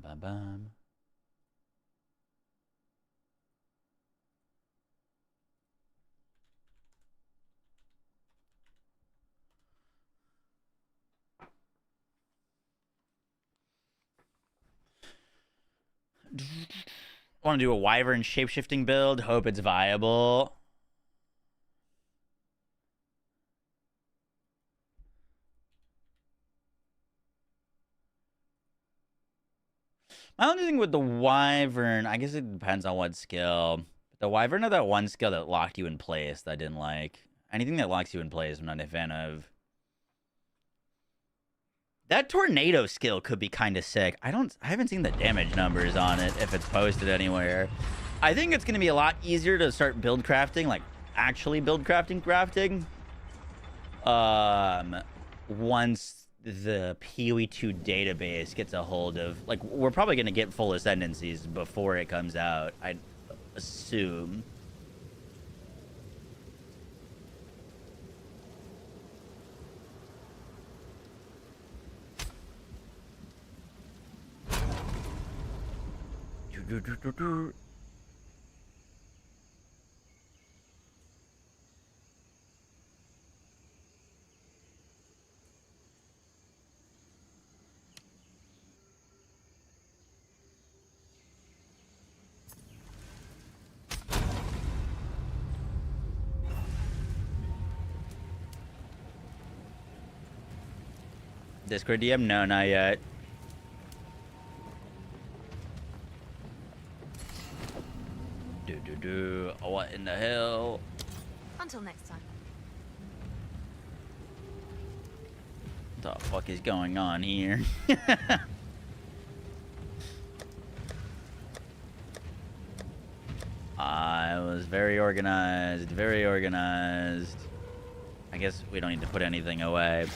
Bum, bum, bum. Want to do a wyvern shapeshifting build. Hope it's viable. My only thing with the wyvern, I guess it depends on what skill. The wyvern had that one skill that locked you in place that I didn't like. Anything that locks you in place, I'm not a fan of. That tornado skill could be kind of sick. I haven't seen the damage numbers on it if it's posted anywhere. I think it's going to be a lot easier to start build crafting, like actually build crafting. Once the PoE2 database gets a hold of, like, we're probably going to get full ascendancies before it comes out, I'd assume. Discord DM? No, not yet. What in the hell? Until next time. What the fuck is going on here? I was very organized, very organized. I guess we don't need to put anything away.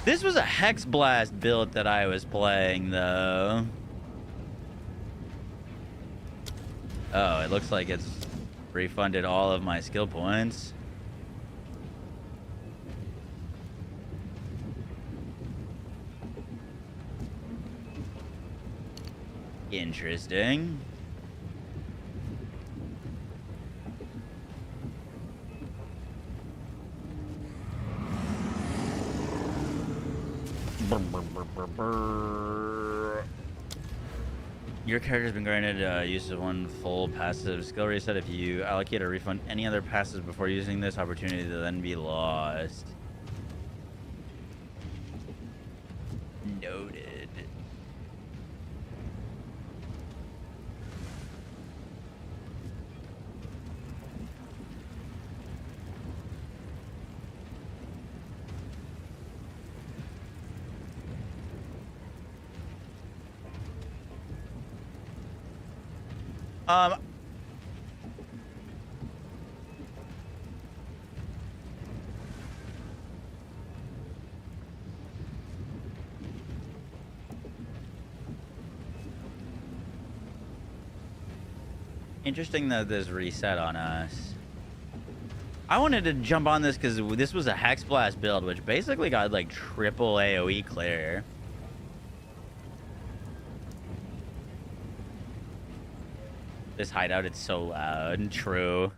This was a Hex Blast build that I was playing, though. Oh, it looks like it's refunded all of my skill points. Interesting. Your character has been granted use of one full passive skill reset. If you allocate or refund any other passives before using this opportunity to then be lost. Noted. Interesting that this reset on us. I wanted to jump on this because this was a Hex Blast build, which basically got like triple AoE clear. This hideout, it's so loud. True.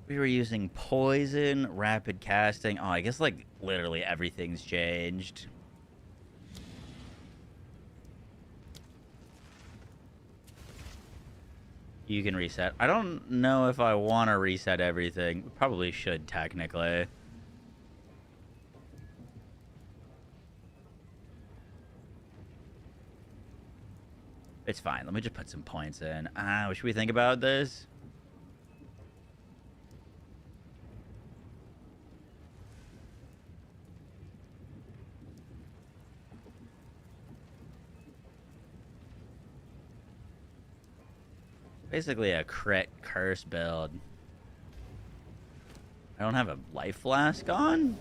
We were using poison, rapid casting. Oh, I guess like literally everything's changed. You can reset. I don't know if I want to reset everything. We probably should, technically. It's fine. Let me just put some points in. What should we think about this? Basically a crit curse build. I don't have a life flask on?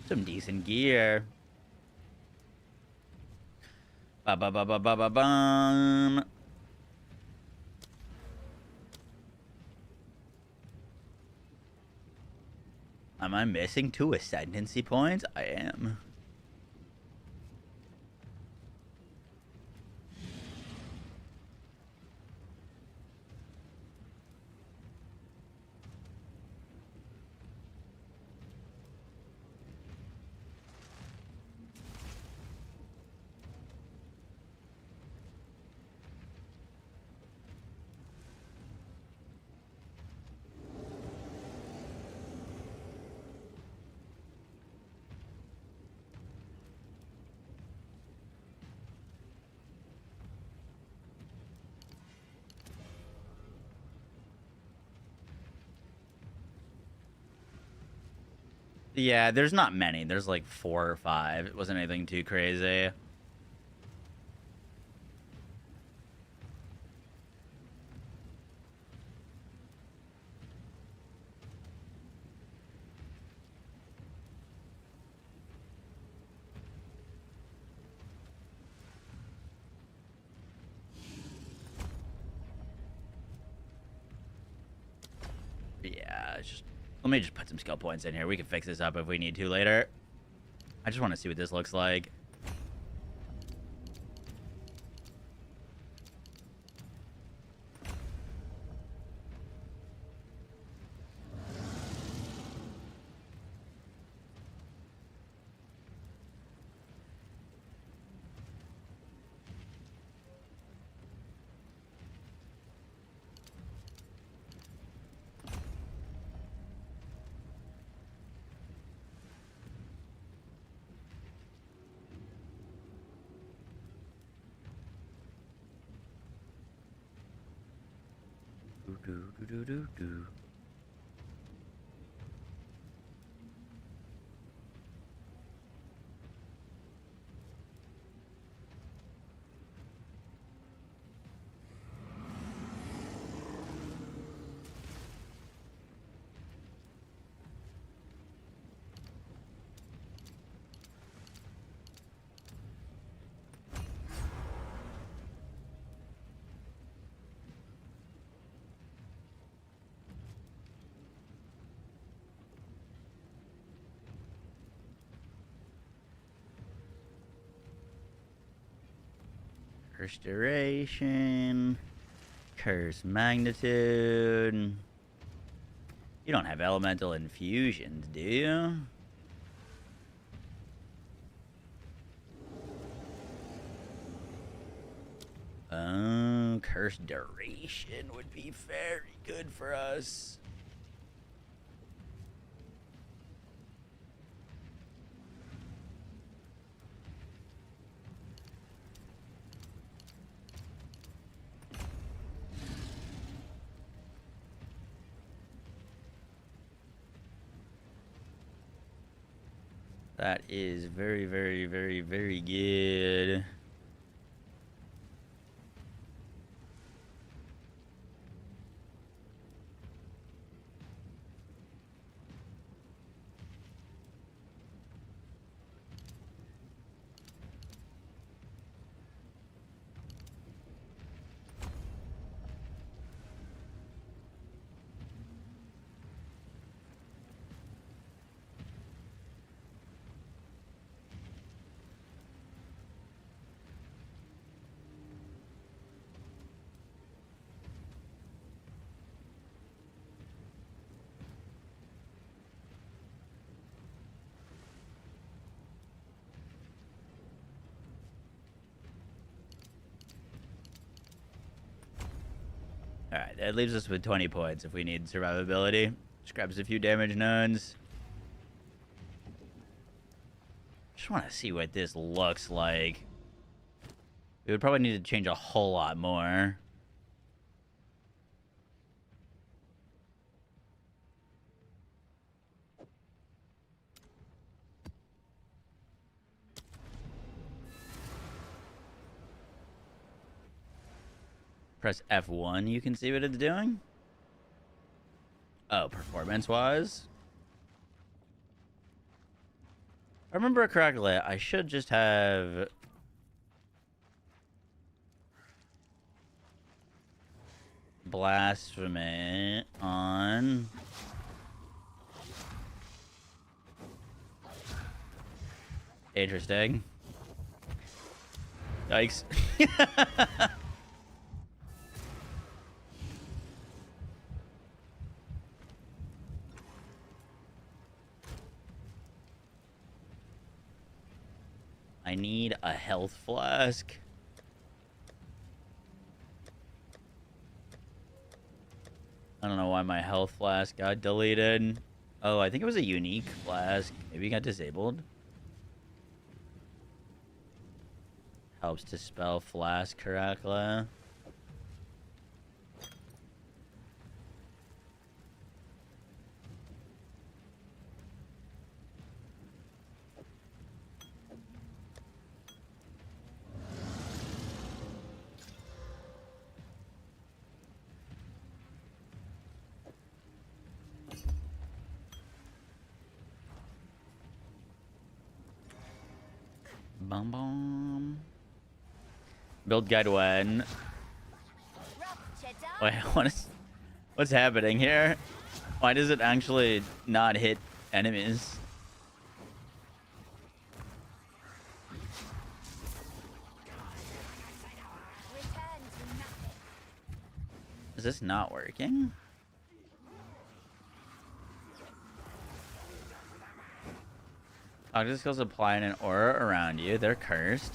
Some decent gear. Ba-ba-ba-ba-ba-ba-bum. Am I missing 2 ascendancy points? I am. Yeah, there's not many. There's like 4 or 5. It wasn't anything too crazy. Yeah, it's just... Let me just put some skill points in here. We can fix this up if we need to later. I just want to see what this looks like. Do. Curse duration, curse magnitude. You don't have elemental infusions, do you? Oh, curse duration would be very good for us. That is very, very, very, very good. Alright, that leaves us with 20 points if we need survivability. Just grabs a few damage nodes. Just want to see what this looks like. We would probably need to change a whole lot more. Press F1, you can see what it's doing. Oh, performance-wise? I remember correctly, I should just have... Blasphemy on... Interesting. Yikes. I need a health flask. I don't know why my health flask got deleted. Oh, I think it was a unique flask. Maybe it got disabled. Helps to spell flask correctly. Bum bum. Build guide 1. Wait, what's happening here? Why does it actually not hit enemies? Is this not working? Object skills applying an aura around you. They're cursed.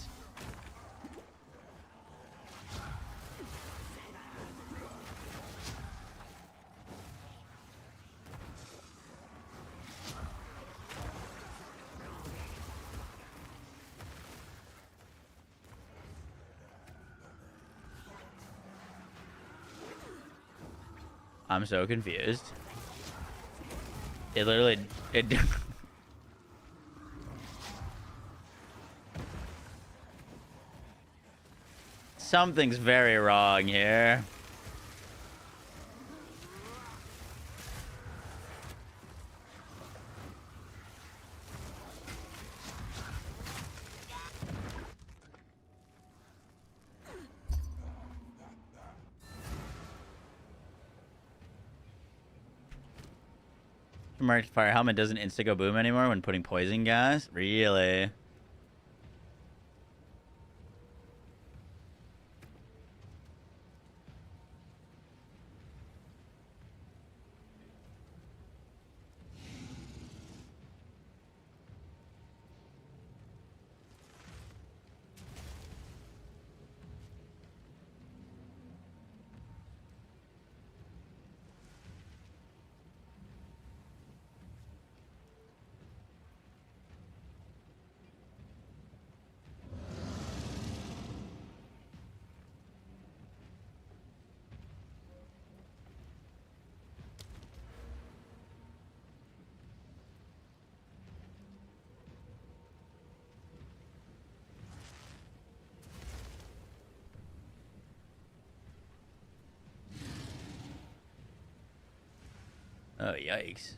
I'm so confused. It literally... Something's very wrong here. Marked fire helmet doesn't insta-go boom anymore when putting poison gas? Really? Oh, yikes.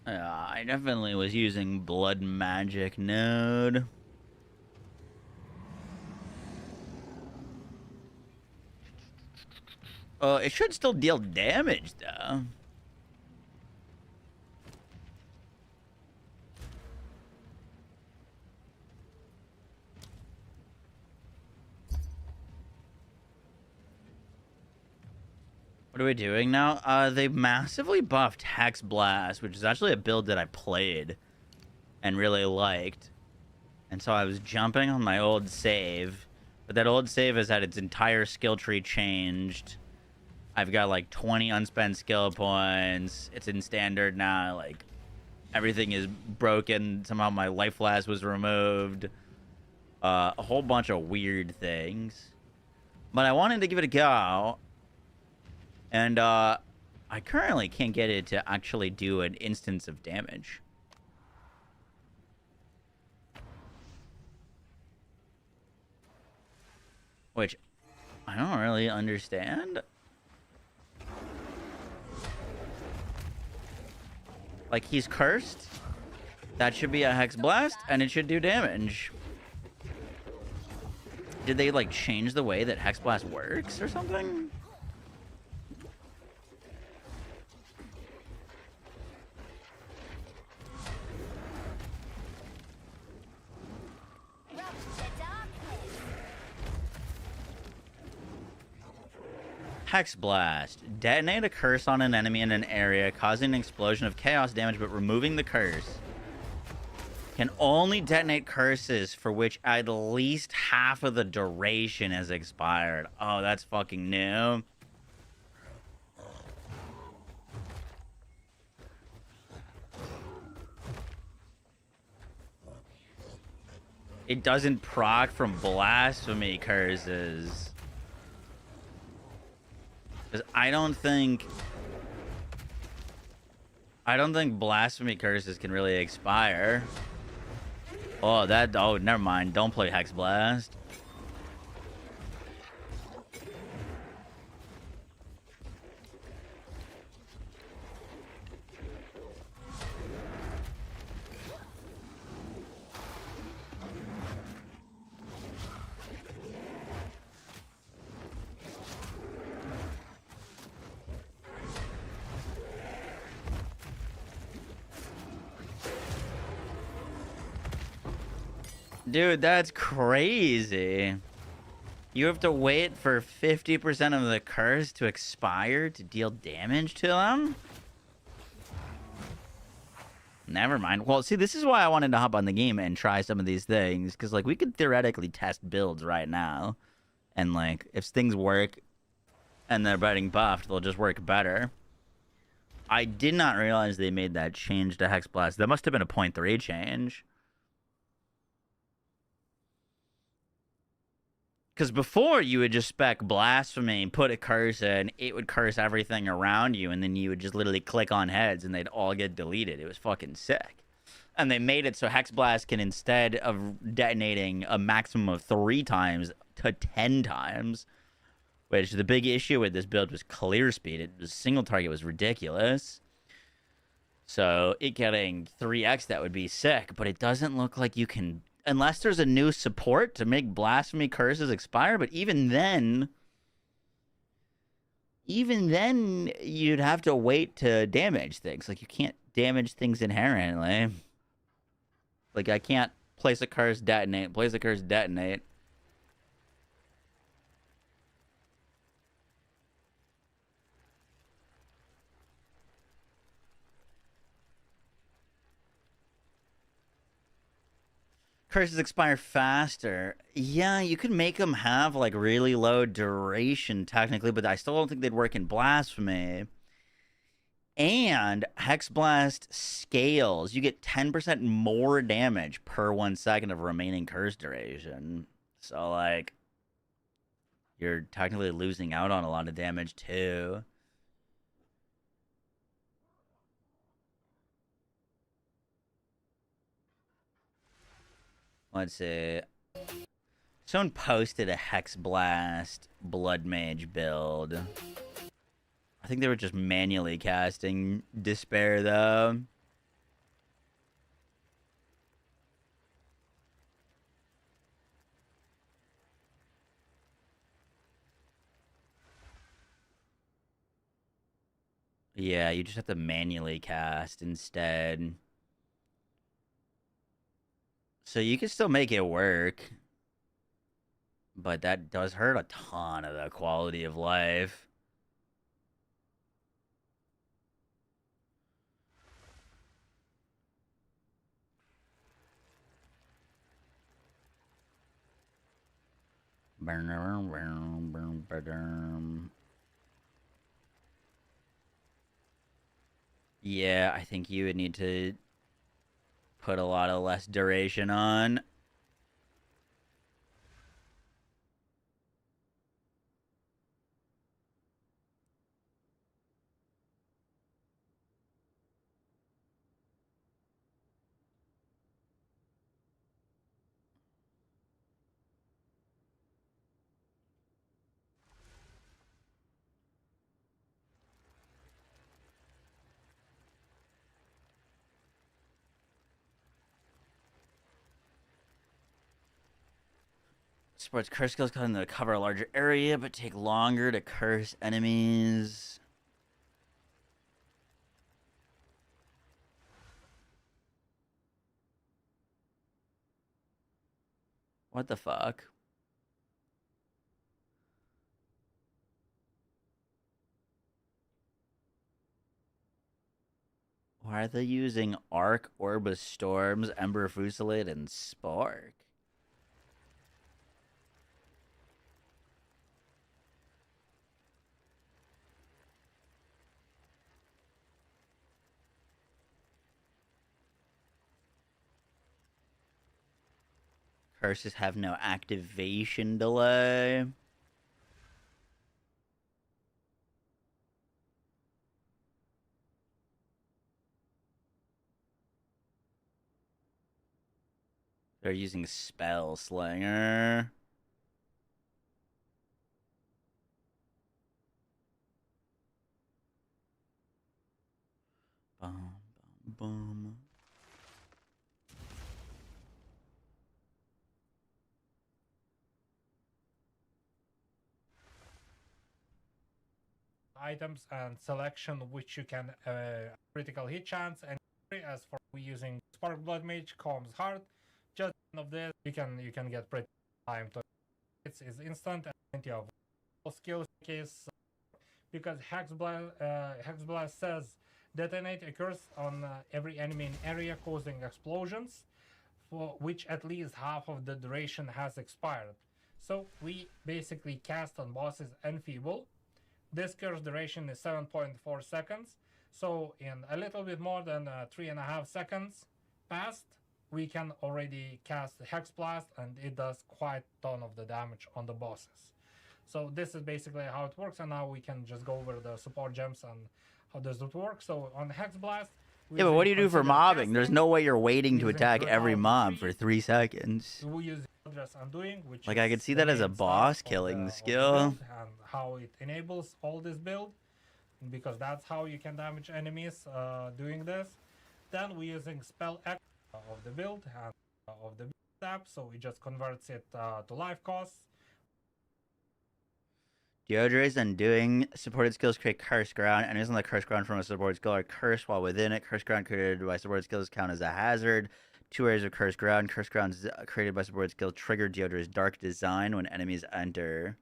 I definitely was using blood magic node. It should still deal damage though. What are we doing now? They massively buffed Hex Blast, which is actually a build that I played and really liked. And so I was jumping on my old save, but that old save has had its entire skill tree changed. I've got like 20 unspent skill points. It's in standard now. Like, everything is broken. Somehow my life flask was removed. A whole bunch of weird things. But I wanted to give it a go. And I currently can't get it to actually do an instance of damage. Which I don't really understand. Like, he's cursed. That should be a Hex Blast, and it should do damage. Did they, like, change the way that Hex Blast works or something? Hex Blast. Detonate a curse on an enemy in an area, causing an explosion of chaos damage but removing the curse. Can only detonate curses for which at least half of the duration has expired. Oh, that's fucking new. It doesn't proc from blasphemy curses. Because I don't think blasphemy curses can really expire. Oh, never mind. Don't play Hex Blast. Dude, that's crazy. You have to wait for 50% of the curse to expire to deal damage to them? Never mind. Well, see, this is why I wanted to hop on the game and try some of these things. Because, like, we could theoretically test builds right now. And, like, if things work and they're getting buffed, they'll just work better. I did not realize they made that change to Hex Blast. That must have been a 0.3 change. Because before, you would just spec Blasphemy and put a curse in, it would curse everything around you, and then you would just literally click on heads, and they'd all get deleted. It was fucking sick. And they made it so Hex Blast can, instead of detonating a maximum of 3 times, to 10 times. Which, the big issue with this build was clear speed. It was single target was ridiculous. So, it getting 3x, that would be sick, but it doesn't look like you can... Unless there's a new support to make blasphemy curses expire, but even then you'd have to wait to damage things. Like, you can't damage things inherently. Like, I can't place a curse, detonate, place a curse, detonate. Curses expire faster. Yeah, you could make them have, like, really low duration, technically, but I still don't think they'd work in Blasphemy. And Hex Blast scales. You get 10% more damage per 1 second of remaining curse duration. So, like, you're technically losing out on a lot of damage, too. Let's see. Someone posted a Hex Blast Blood Mage build. I think they were just manually casting Despair, though. Yeah, you just have to manually cast instead. So you can still make it work. But that does hurt a ton of the quality of life. Yeah, I think you would need to put a lot of less duration on. Sports curse skills cause them to cover a larger area, but take longer to curse enemies. What the fuck? Why are they using Arc, Orbis Storms, Ember Fusillade, and Spark? Curses have no activation delay. They're using Spell Slinger. Boom, boom, boom. Items and selection which you can critical hit chance, and as for we using Spark Blood Mage, Calm's Heart, just one of this you can get pretty time to it's instant and plenty of skills case because Hex Blast says detonate occurs on every enemy in area causing explosions for which at least half of the duration has expired. So we basically cast on bosses Enfeeble. This curse duration is 7.4 seconds, so in a little bit more than 3.5 seconds past, we can already cast the Hex Blast, and it does quite a ton of the damage on the bosses. So this is basically how it works, and now we can just go over the support gems and how does it work. So on Hex Blast... Yeah, but what do you do for mobbing? There's no way you're waiting to attack every mob for 3 seconds. We use Address Undoing, which like, I could see that as a boss killing skill. And how it enables all this build, because that's how you can damage enemies doing this. Then we're using Spell Echo of the build and of the tab, so it just converts it to life costs. Deodra's Undoing. Supported skills create Curse Ground. Enemies on the Curse Ground from a supported skill are cursed while within it. Curse Ground created by supported skills count as a hazard. 2 areas of Curse Ground. Curse Grounds created by supported skill trigger Deodra's Dark Design when enemies enter.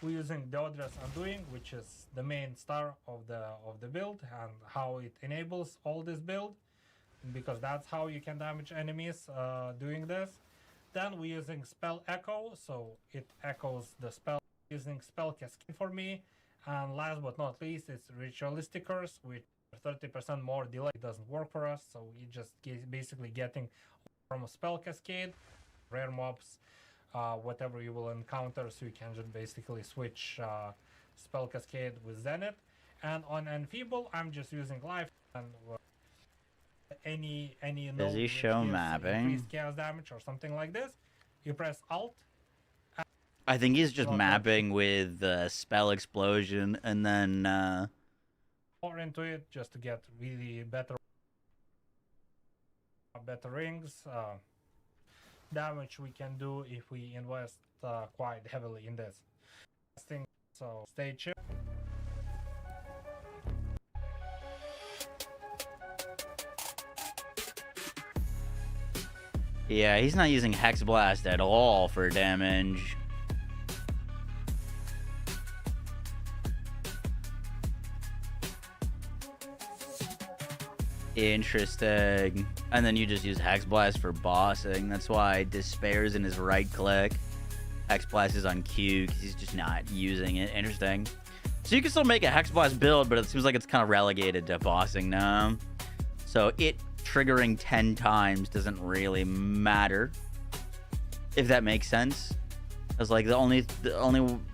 We're using Deodra's Undoing, which is the main star of the build, and how it enables all this build, because that's how you can damage enemies doing this. Then we're using Spell Echo, so it echoes the spell using Spell Cascade for me. And last but not least, it's Ritualistic Curse, which 30% more delay doesn't work for us, so we just basically getting from a Spell Cascade, rare mobs, whatever you will encounter, so you can just basically switch Spell Cascade with Zenith. And on Enfeeble, I'm just using Life and any does he show mapping? Increased chaos damage or something like this. You press Alt. I think he's just mapping with Spell Explosion and then more into it just to get really better rings. Damage we can do if we invest quite heavily in this thing. So stay chill. Yeah, he's not using Hex Blast at all for damage. Interesting. And then you just use Hex Blast for bossing. That's why Despair's in his right click. Hex Blast is on Q because he's just not using it. Interesting. So you can still make a Hex Blast build, but it seems like it's kind of relegated to bossing now. So it triggering 10 times doesn't really matter, if that makes sense. Because like the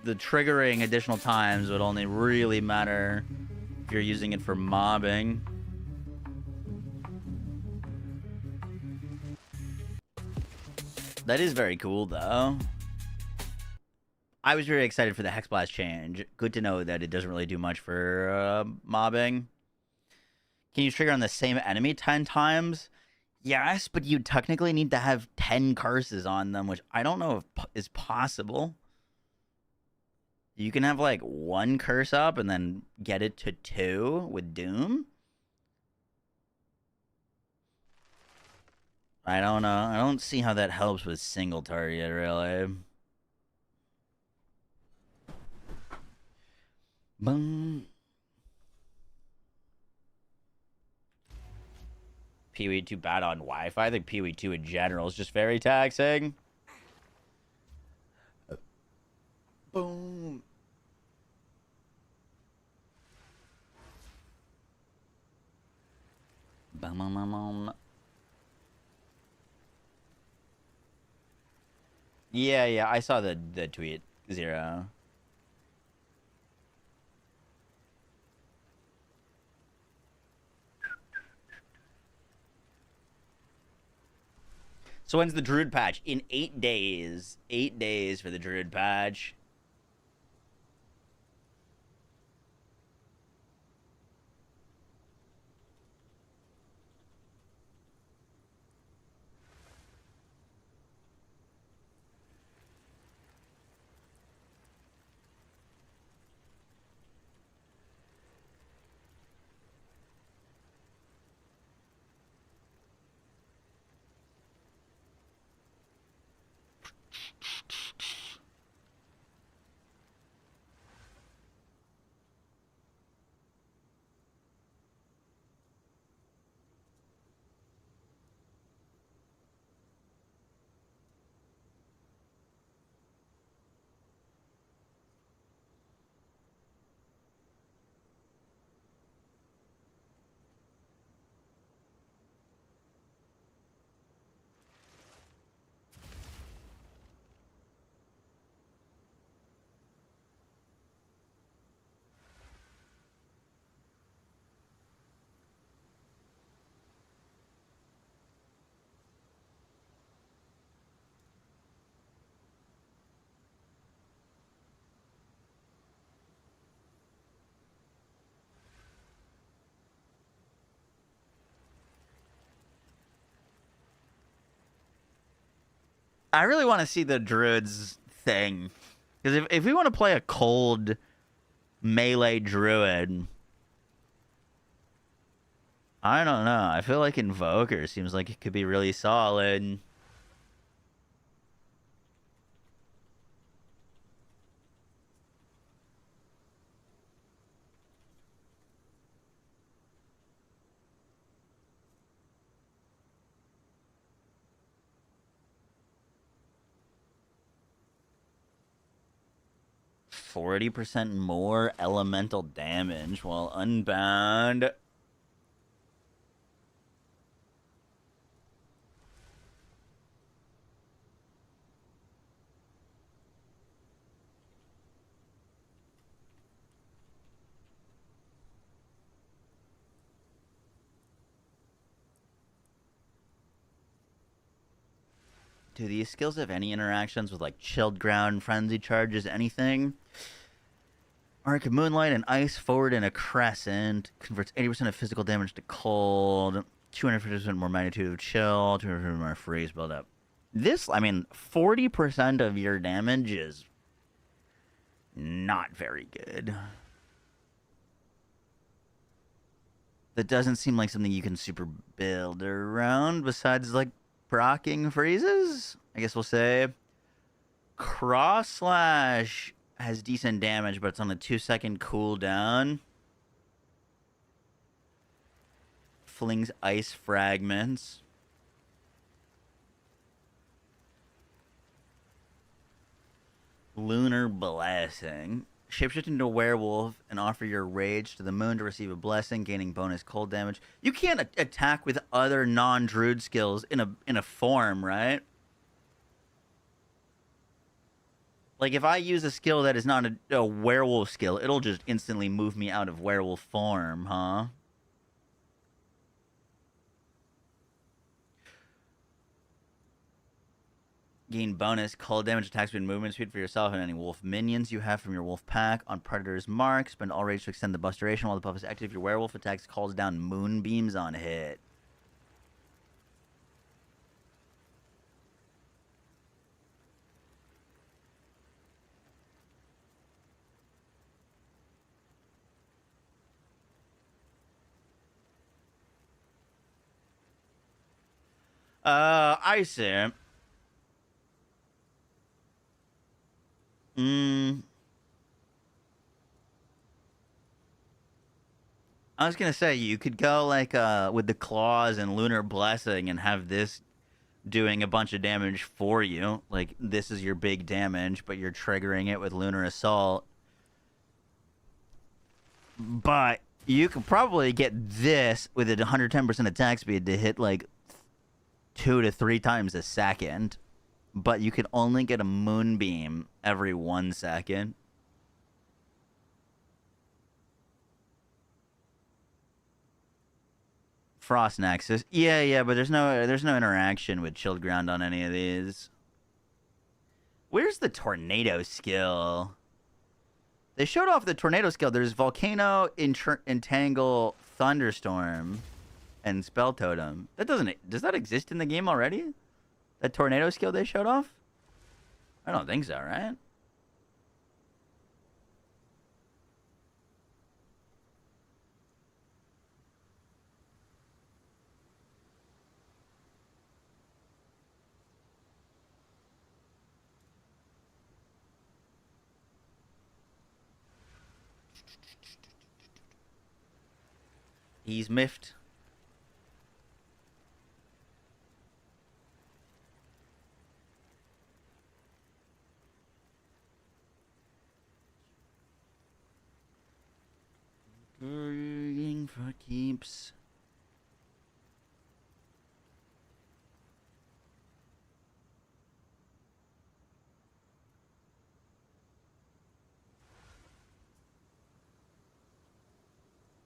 triggering additional times would only really matter if you're using it for mobbing. That is very cool though. I was very excited for the Hex Blast change. Good to know that it doesn't really do much for mobbing. Can you trigger on the same enemy 10 times? Yes, but you technically need to have 10 curses on them, which I don't know if is possible. You can have like 1 curse up and then get it to 2 with Doom. I don't know. I don't see how that helps with single target, really. Boom. PoE 2 bad on Wi-Fi. I think PoE 2 in general is just very taxing. Boom. Bum, bum, bum, bum. Yeah, I saw the tweet. 0. So when's the Druid patch? In 8 days. 8 days for the Druid patch. I really want to see the Druids thing. Because if we want to play a cold melee Druid, I don't know. I feel like Invoker seems like it could be really solid. %40 more elemental damage while unbound. Do these skills have any interactions with like chilled ground, frenzy charges, anything? Arc of Moonlight and Ice forward in a crescent. Converts 80% of physical damage to cold. 250% more magnitude of chill. 250% more freeze buildup. This, I mean, 40% of your damage is not very good. That doesn't seem like something you can super build around besides like proccing freezes. I guess we'll say Cross Slash has decent damage, but it's on a 2-second cooldown. Flings ice fragments. Lunar Blessing. Shapeshift into a werewolf and offer your rage to the moon to receive a blessing, gaining bonus cold damage. You can't attack with other non-druid skills in a form, right? Like, if I use a skill that is not a werewolf skill, it'll just instantly move me out of werewolf form, huh? Gain bonus cold damage, attack speed, and movement speed for yourself and any wolf minions you have from your wolf pack. On Predator's mark, spend all rage to extend the buff duration while the buff is active. If your werewolf attacks, calls down moonbeams on hit. I see. I was gonna say, you could go like with the claws and lunar blessing and have this doing a bunch of damage for you. Like, this is your big damage, but you're triggering it with lunar assault. But you could probably get this with a 110% attack speed to hit like 2 to 3 times a second. But you can only get a moonbeam every 1 second. Frost Nexus. Yeah, but there's no interaction with Chilled Ground on any of these. Where's the tornado skill? They showed off the tornado skill. There's Volcano, Entangle, Thunderstorm, and Spell Totem. Does that exist in the game already? That tornado skill they showed off? I don't think so, right? He's miffed. Burning for keeps.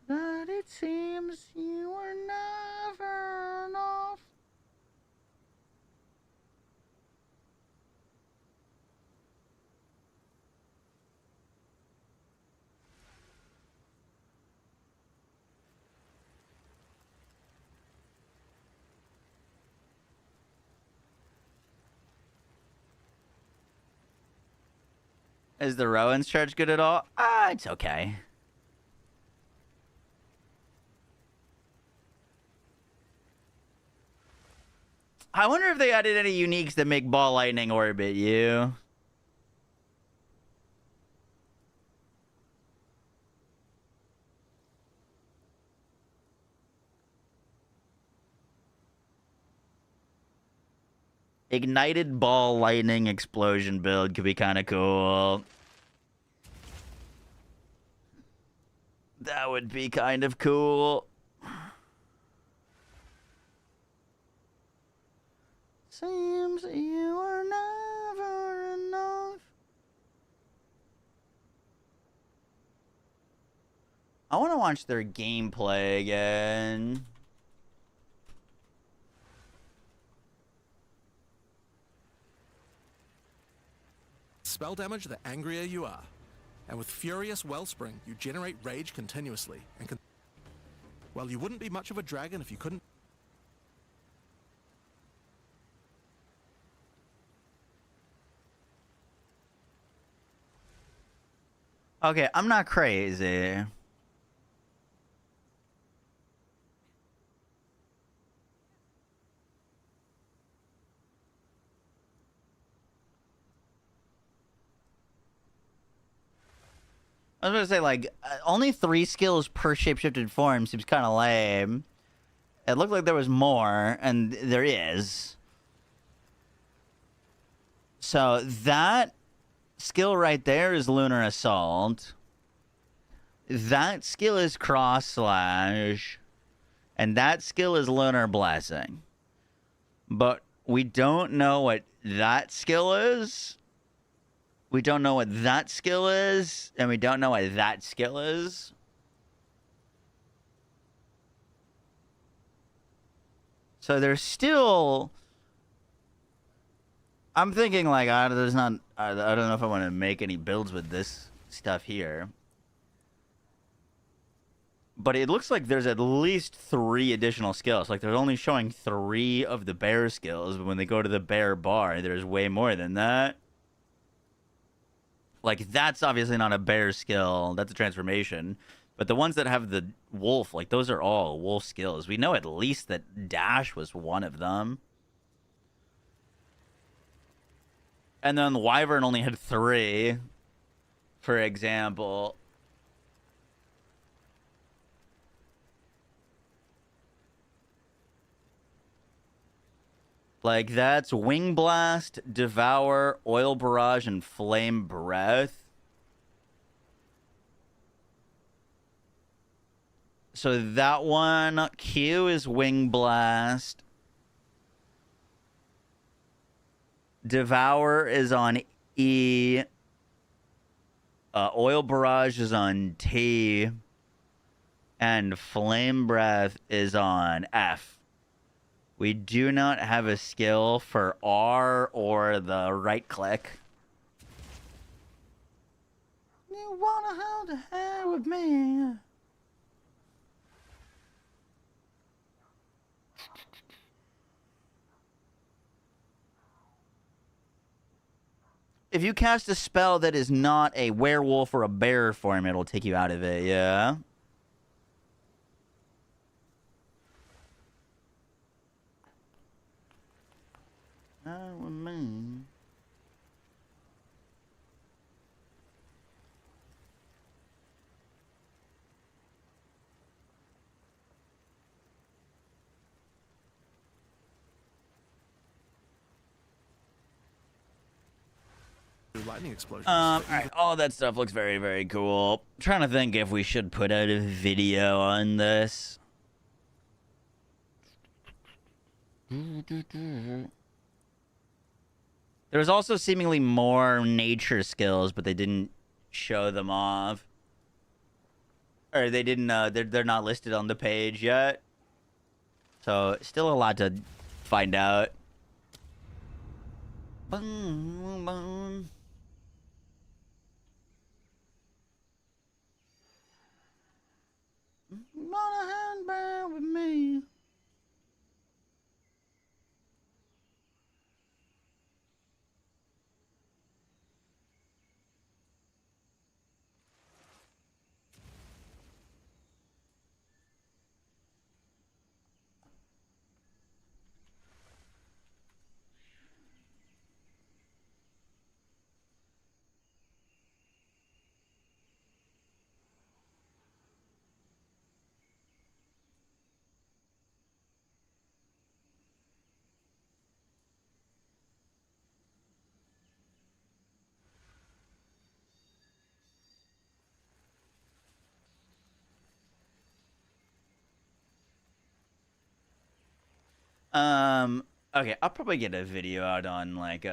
But it seems you were never enough. Is the Rowan's charge good at all? It's okay. I wonder if they added any uniques that make Ball Lightning orbit you. Ignited Ball Lightning Explosion build could be kind of cool. That would be kind of cool. Seems you were never enough. I want to watch their gameplay again. Spell damage the angrier you are. And with Furious Wellspring, you generate rage continuously. And well, you wouldn't be much of a dragon if you couldn't. Okay, I'm not crazy. I was gonna say, like, only 3 skills per shapeshifted form seems kind of lame. It looked like there was more, and there is. So that skill right there is Lunar Assault. That skill is Cross Slash. And that skill is Lunar Blessing. But we don't know what that skill is. We don't know what that skill is. And we don't know what that skill is. So there's still... I'm thinking, like, there's not... I don't know if I want to make any builds with this stuff here. But it looks like there's at least 3 additional skills. Like, they're only showing 3 of the bear skills. But when they go to the bear bar, there's way more than that. Like, that's obviously not a bear skill. That's a transformation. But the ones that have the wolf, like, those are all wolf skills. We know at least that dash was one of them. And then the wyvern only had 3, for example. Like, that's Wing Blast, Devour, Oil Barrage, and Flame Breath. So that one, Q is Wing Blast. Devour is on E. Oil Barrage is on T. And Flame Breath is on F. We do not have a skill for R or the right click. You wanna hold a hand with me? If you cast a spell that is not a werewolf or a bear form, it'll take you out of it, yeah? Oh, man. Lightning explosions. Alright, all that stuff looks very, very cool. I'm trying to think if we should put out a video on this. There's also seemingly more nature skills, but they didn't show them off. Or they didn't, they're not listed on the page yet. So, still a lot to find out. Boom, boom. Want a hand with me? Okay, I'll probably get a video out on, like,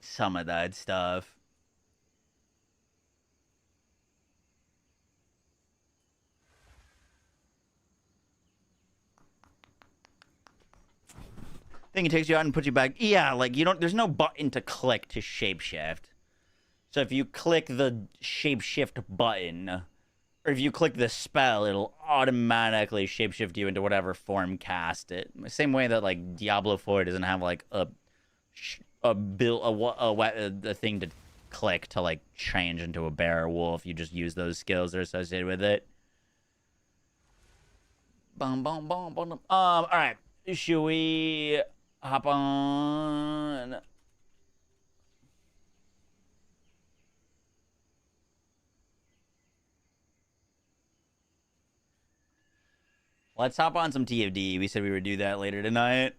some of that stuff. I think it takes you out and puts you back. Yeah, like, you don't, there's no button to click to shapeshift. So if you click the shapeshift button, or if you click the spell, it'll automatically shapeshift you into whatever form cast it. Same way that, like, Diablo 4 doesn't have, like, a thing to click to, like, change into a bear or wolf. You just use those skills that are associated with it. Boom, boom, boom, boom. All right. Should we hop on? Let's hop on some TFD. We said we would do that later tonight.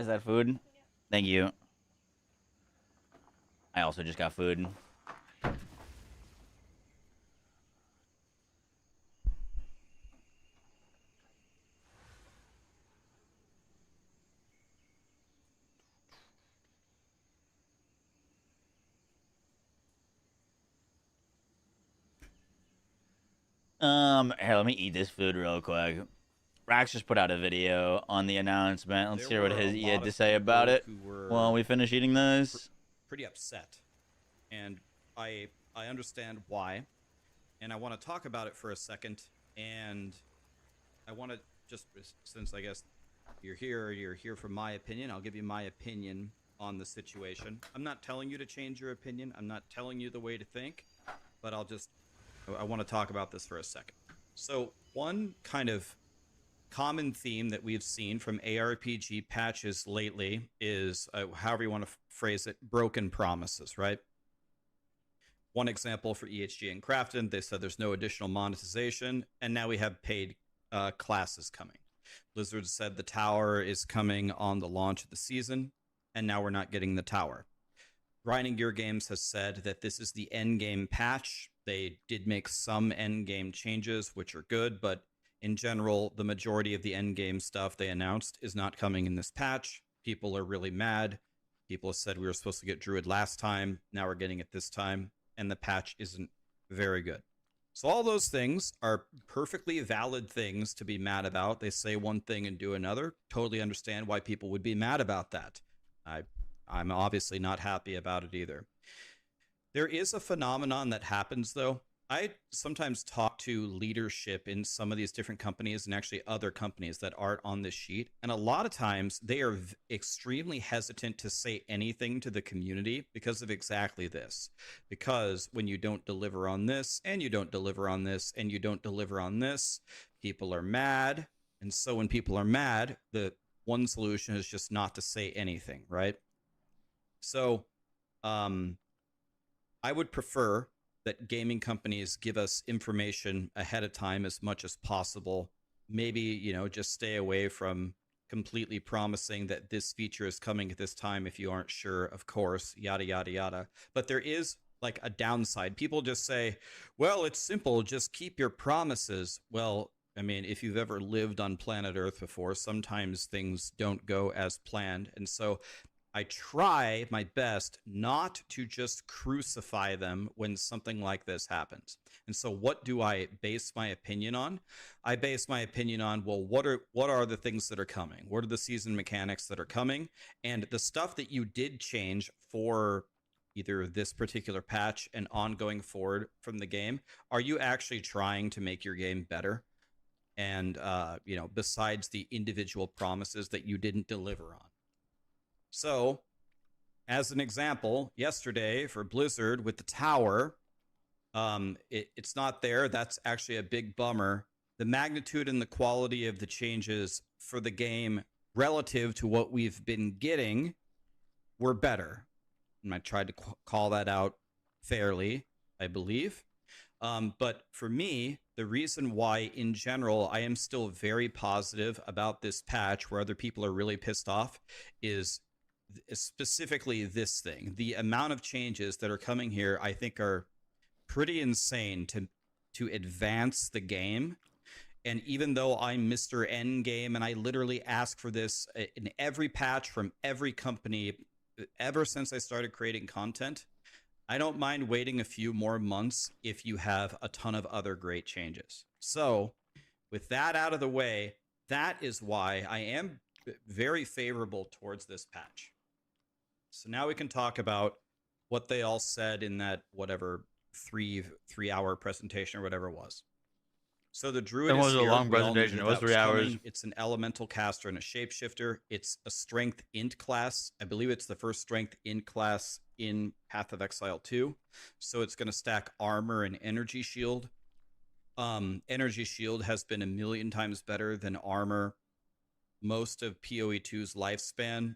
Is that food? Thank you. I also just got food. Here, let me eat this food real quick. Rax just put out a video on the announcement. Let's hear what he had to say about it while we finish eating this. Pretty upset, and I understand why, and I want to talk about it for a second. And I want to just, since I guess you're here for my opinion, I'll give you my opinion on the situation. I'm not telling you to change your opinion. I'm not telling you the way to think, but I want to talk about this for a second. So one kind of common theme that we've seen from ARPG patches lately is, however you want to phrase it, broken promises, right? One example for EHG and Crafton, they said there's no additional monetization, and now we have paid classes coming. Blizzard said the tower is coming on the launch of the season, and now we're not getting the tower. Grinding Gear Games has said that this is the end game patch. They did make some end game changes, which are good, but in general, the majority of the end game stuff they announced is not coming in this patch. People are really mad. People have said we were supposed to get Druid last time. Now we're getting it this time, and the patch isn't very good. So all those things are perfectly valid things to be mad about. They say one thing and do another. Totally understand why people would be mad about that. I'm obviously not happy about it either. There is a phenomenon that happens, though. I sometimes talk to leadership in some of these different companies and actually other companies that aren't on this sheet. And a lot of times they are extremely hesitant to say anything to the community because of exactly this. Because when you don't deliver on this, and you don't deliver on this, and you don't deliver on this, people are mad. And so when people are mad, the one solution is just not to say anything, right? So I would prefer that gaming companies give us information ahead of time as much as possible. Maybe, just stay away from completely promising that this feature is coming at this time if you aren't sure, of course, yada, yada, yada. But there is like a downside. People just say, well, it's simple, just keep your promises. Well, I mean, if you've ever lived on planet Earth before, sometimes things don't go as planned. And so I try my best not to just crucify them when something like this happens. And so what do I base my opinion on? I base my opinion on, well, what are the things that are coming? What are the season mechanics that are coming? And the stuff that you did change for either this particular patch and ongoing forward from the game, are you actually trying to make your game better? And, besides the individual promises that you didn't deliver on. So, as an example, yesterday for Blizzard with the tower, it's not there. That's actually a big bummer. The magnitude and the quality of the changes for the game relative to what we've been getting were better. And I tried to call that out fairly, I believe. But for me, the reason why, in general, I am still very positive about this patch where other people are really pissed off is specifically this thing. The amount of changes that are coming here, I think, are pretty insane to advance the game. And even though I'm Mr. Endgame and I literally ask for this in every patch from every company ever since I started creating content, I don't mind waiting a few more months if you have a ton of other great changes. So with that out of the way, that is why I am very favorable towards this patch. So now we can talk about what they all said in that whatever three-hour presentation or whatever it was. So the Druid is here. It was a long presentation. It was 3 hours. It's an elemental caster and a shapeshifter. It's a strength int class. I believe it's the first strength int class in Path of Exile 2. So it's going to stack armor and energy shield. Energy shield has been 1,000,000 times better than armor most of PoE2's lifespan.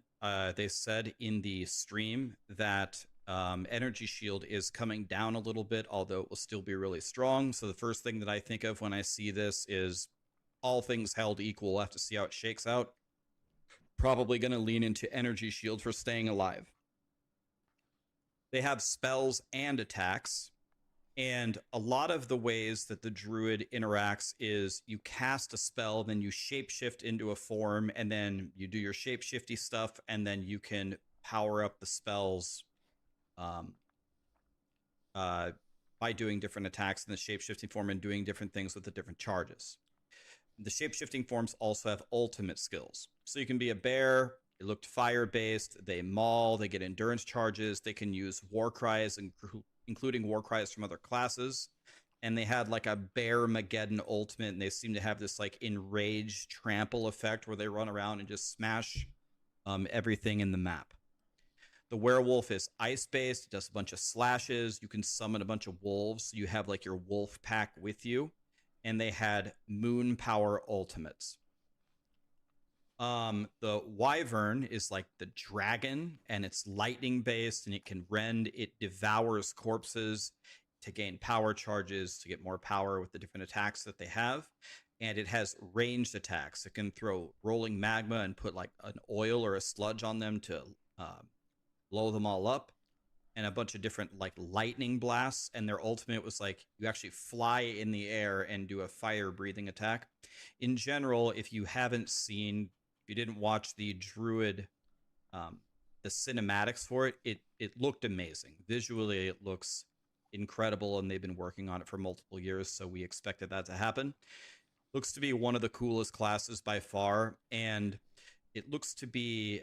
They said in the stream that energy shield is coming down a little bit, although it will still be really strong. So the first thing that I think of when I see this is all things held equal. We'll have to see how it shakes out. Probably going to lean into energy shield for staying alive. They have spells and attacks. And a lot of the ways that the druid interacts is you cast a spell, then you shapeshift into a form, and then you do your shapeshifty stuff, and then you can power up the spells by doing different attacks in the shapeshifting form and doing different things with the different charges. The shapeshifting forms also have ultimate skills. So you can be a bear, they look fire-based, they maul, they get endurance charges, they can use war cries, including war cries from other classes. And they had like a Bear-mageddon ultimate, and they seem to have this like enraged trample effect where they run around and just smash everything in the map. The werewolf is ice-based, it does a bunch of slashes, you can summon a bunch of wolves, so you have like your wolf pack with you. And they had moon power ultimates. The wyvern is like the dragon, and it's lightning based, and it can rend. It devours corpses to gain power charges, to get more power with the different attacks that they have. And it has ranged attacks. It can throw rolling magma and put like an oil or a sludge on them to blow them all up. And a bunch of different like lightning blasts, and their ultimate was like you actually fly in the air and do a fire breathing attack. In general, if you haven't seen, if you didn't watch the druid, the cinematics for it looked amazing. Visually, it looks incredible, and they've been working on it for multiple years, so we expected that to happen. Looks to be one of the coolest classes by far, and it looks to be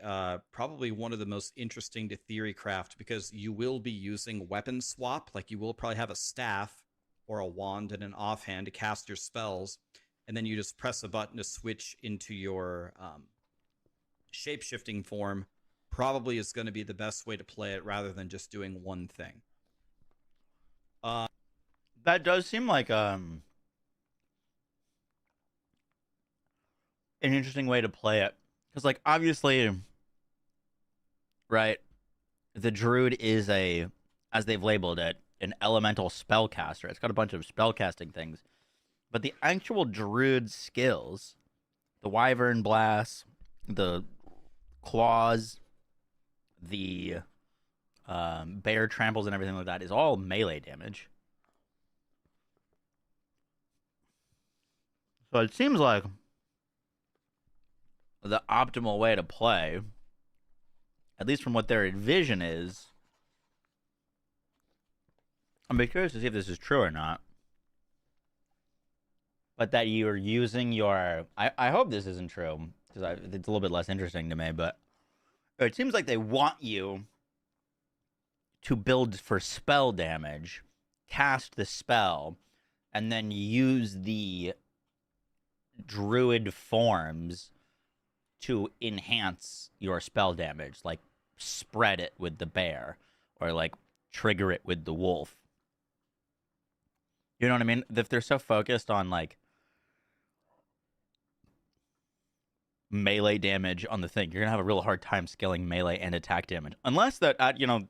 probably one of the most interesting to theory craft, because you will be using weapon swap. Like you will probably have a staff or a wand and an offhand to cast your spells, and then you just press a button to switch into your shape-shifting form. Probably is going to be the best way to play it rather than just doing one thing. That does seem like an interesting way to play it. Because, like, obviously, right, the druid is as they've labeled it, an elemental spellcaster. It's got a bunch of spellcasting things. But the actual druid skills, the wyvern blast, the claws, the bear tramples and everything like that, is all melee damage. So it seems like the optimal way to play, at least from what their vision is. I'm curious to see if this is true or not. But that you're using your... I hope this isn't true, because it's a little bit less interesting to me, but it seems like they want you to build for spell damage, cast the spell, and then use the druid forms to enhance your spell damage, like spread it with the bear or like trigger it with the wolf. You know what I mean? If they're so focused on like melee damage on the thing, you're gonna have a real hard time scaling melee and attack damage, unless that you know.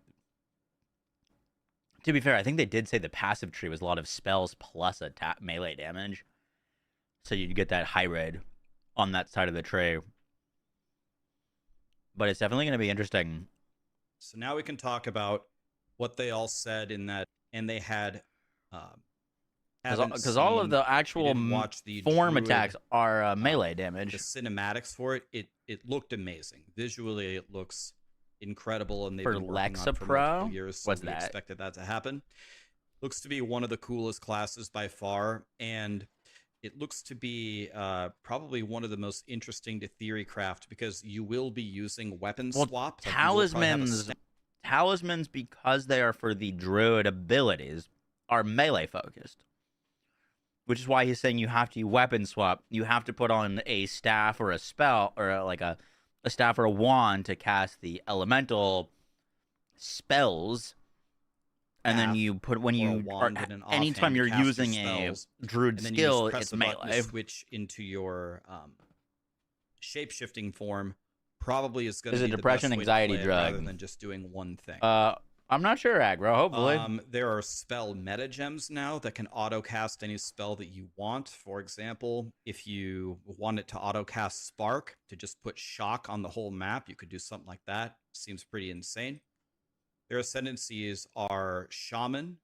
To be fair, I think they did say the passive tree was a lot of spells plus attack melee damage, so you'd get that high red on that side of the tree. But it's definitely going to be interesting. So now we can talk about what they all said in that, and they had because all of the actual form attacks are melee damage. The cinematics for it looked amazing. Visually, it looks incredible, and they've been working on it for multiple years. So we expected that to happen. Looks to be one of the coolest classes by far, and it looks to be probably one of the most interesting to theory craft, because you will be using weapon swap. Talismans, because they are for the druid abilities, are melee focused. Which is why he's saying you have to weapon swap. You have to put on a staff or a spell, or like a staff or a wand to cast the elemental spells. And then you put, when you are, anytime you're using a druid skill, it's melee. Switch into your shape-shifting form. Probably is going to be a depression the best anxiety way to drug rather than just doing one thing. I I'm not sure, aggro. Hopefully. There are spell meta gems now that can auto cast any spell that you want. For example, if you want it to auto cast Spark to just put shock on the whole map, you could do something like that. Seems pretty insane. Their ascendancies are Shaman,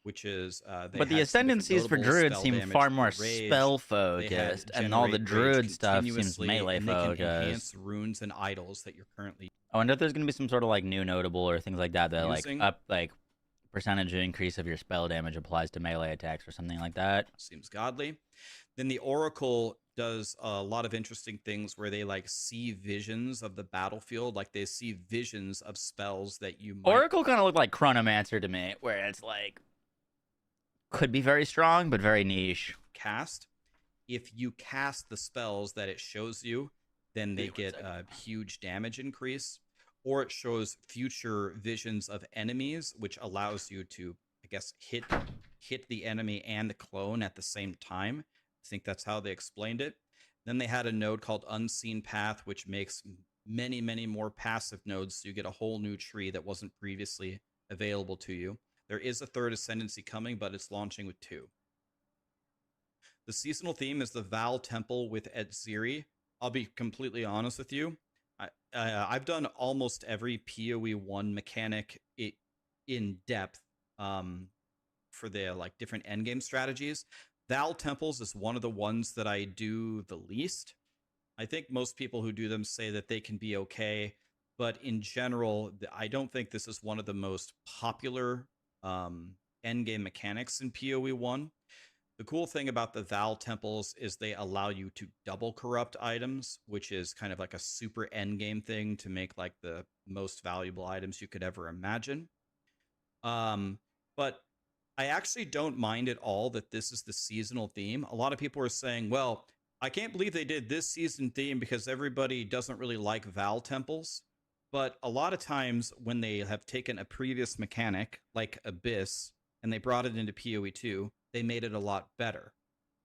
which is but the ascendancies for druids seem far more spell focused, and all the druid stuff seems melee and they focused. can enhance runes and idols that you're currently. I wonder if there's gonna be some sort of like new notable or things like that that Using? like up like percentage increase of your spell damage applies to melee attacks or something like that. Seems godly. Then the Oracle does a lot of interesting things where they like see visions of the battlefield, like they see visions of spells that you might Oracle kind of looked like Chronomancer to me, where it's like could be very strong but very niche. cast. If you cast the spells that it shows you, then they get a huge damage increase, or it shows future visions of enemies, which allows you to, I guess, hit the enemy and the clone at the same time. I think that's how they explained it. Then they had a node called Unseen Path, which makes many, many more passive nodes, so you get a whole new tree that wasn't previously available to you. There is a third ascendancy coming, but it's launching with 2. The seasonal theme is the Val Temple with Edziri. I'll be completely honest with you. I've done almost every PoE 1 mechanic in depth for the like different endgame strategies. Val Temples is one of the ones that I do the least. I think most people who do them say that they can be okay, but in general, I don't think this is one of the most popular endgame mechanics in PoE 1. The cool thing about the Val Temples is they allow you to double corrupt items, which is kind of like a super endgame thing to make like the most valuable items you could ever imagine. But I actually don't mind at all that this is the seasonal theme. A lot of people are saying, well, I can't believe they did this season theme because everybody doesn't really like Val Temples. But a lot of times when they have taken a previous mechanic like Abyss and they brought it into PoE 2, they made it a lot better.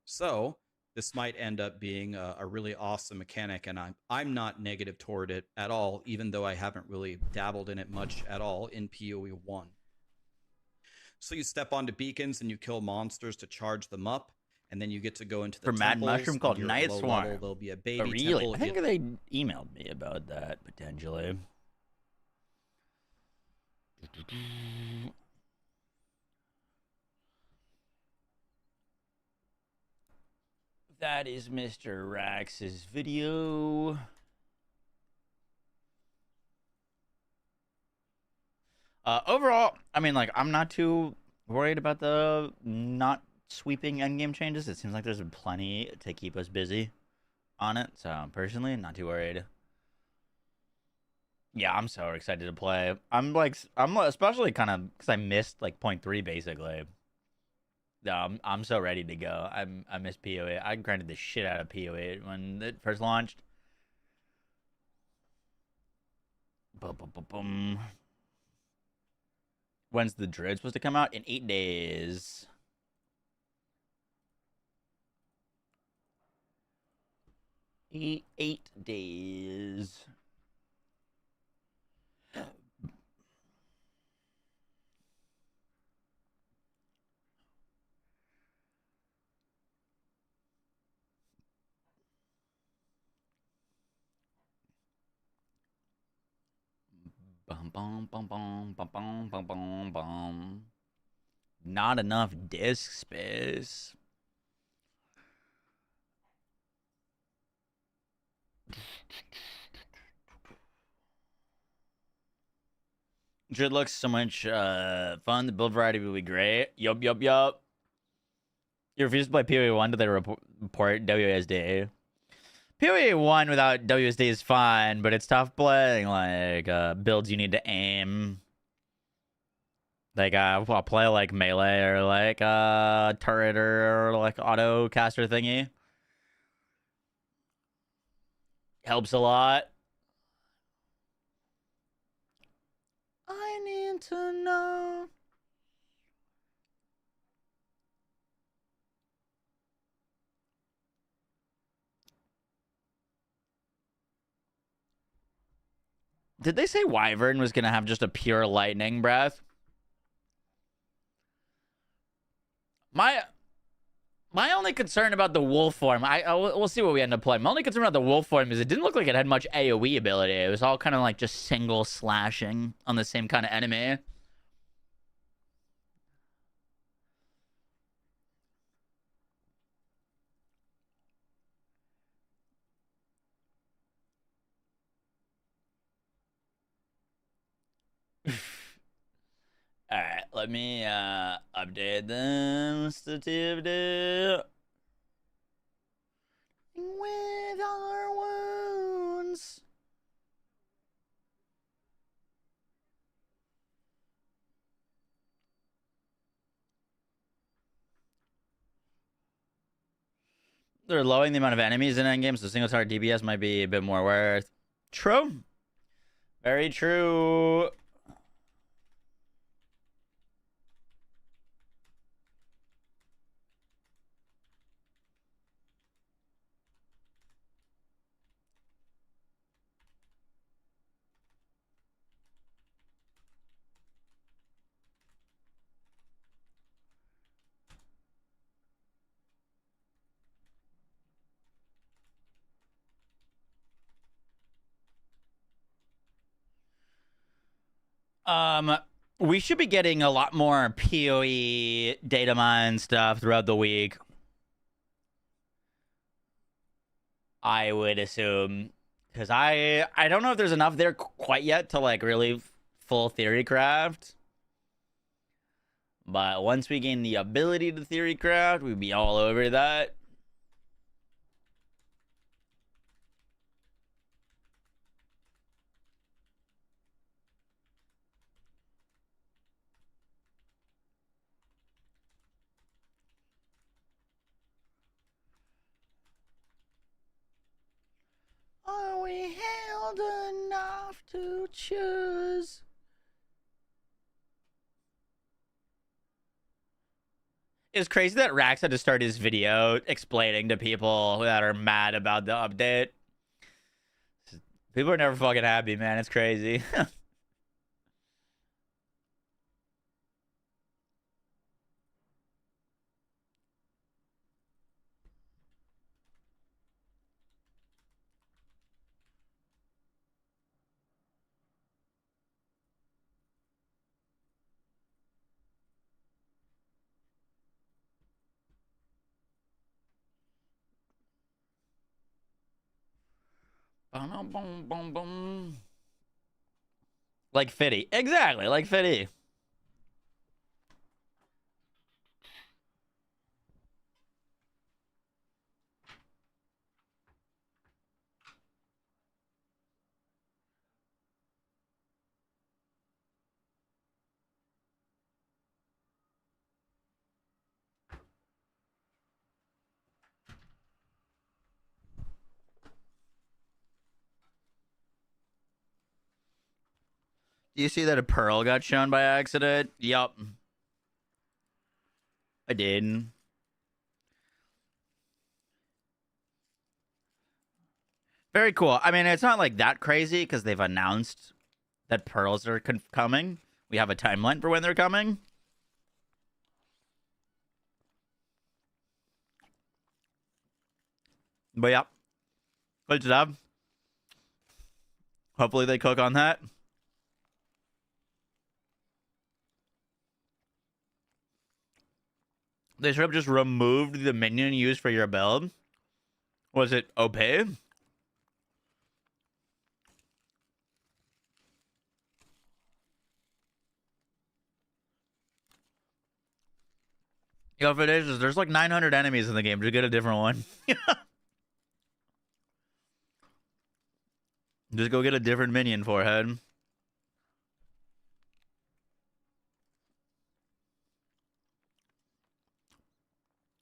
So this might end up being a really awesome mechanic, and I'm not negative toward it at all, even though I haven't really dabbled in it much at all in PoE 1. So you step onto beacons and you kill monsters to charge them up, and then you get to go into the For Mad temples. Mushroom called When you're Night low Swarm. level, there'll be a baby Really? temple. I think they emailed me about that potentially. That is Mr. Rax's video. Overall, I mean, like, I'm not too worried about the not sweeping endgame changes. It seems like there's plenty to keep us busy on it. So, personally, not too worried. Yeah, I'm so excited to play. I'm especially kind of because I missed like 0.3 basically. I'm so ready to go. I miss PoE. I grinded the shit out of PoE when it first launched. Boom, boom, boom, boom. When's the Druid supposed to come out? In 8 days. Eight days. Bum, bum, bum, bum, bum, bum, bum, bum, bum. Not enough disk space. Druid looks so much fun. The build variety will be great. Yup. You refuse to play PoE 1, do they report WSD? PoE 1 without WSD is fine, but it's tough playing like builds you need to aim. Like I'll play like melee or like turret or like auto caster thingy. Helps a lot. I need to know. Did they say Wyvern was gonna have just a pure lightning breath? My only concern about the wolf form, we'll see what we end up playing. My only concern about the wolf form is it didn't look like it had much AoE ability. It was all kind of like just single slashing on the same kind of enemy. All right, let me update the sensitivity. With our wounds. They're lowering the amount of enemies in endgame, so single target DPS might be a bit more worth. True. Very true. We should be getting a lot more PoE data mine stuff throughout the week. I would assume, because I don't know if there's enough there quite yet to like really full theory craft. But once we gain the ability to theory craft, we'd be all over that. Are we held enough to choose? It's crazy that Rax had to start his video explaining to people that are mad about the update. People are never fucking happy, man. It's crazy. Boom, boom, boom, boom. Like Fitty. Exactly, like Fitty. Do you see that a pearl got shown by accident? Yup. I did. Very cool. I mean, it's not like that crazy because they've announced that pearls are coming. We have a timeline for when they're coming. But yeah, good job. Hopefully they cook on that. They should have just removed the minion used for your build. Was it OP? Yo, if it is, there's like 900 enemies in the game. Just get a different one. Just go get a different minion, forehead.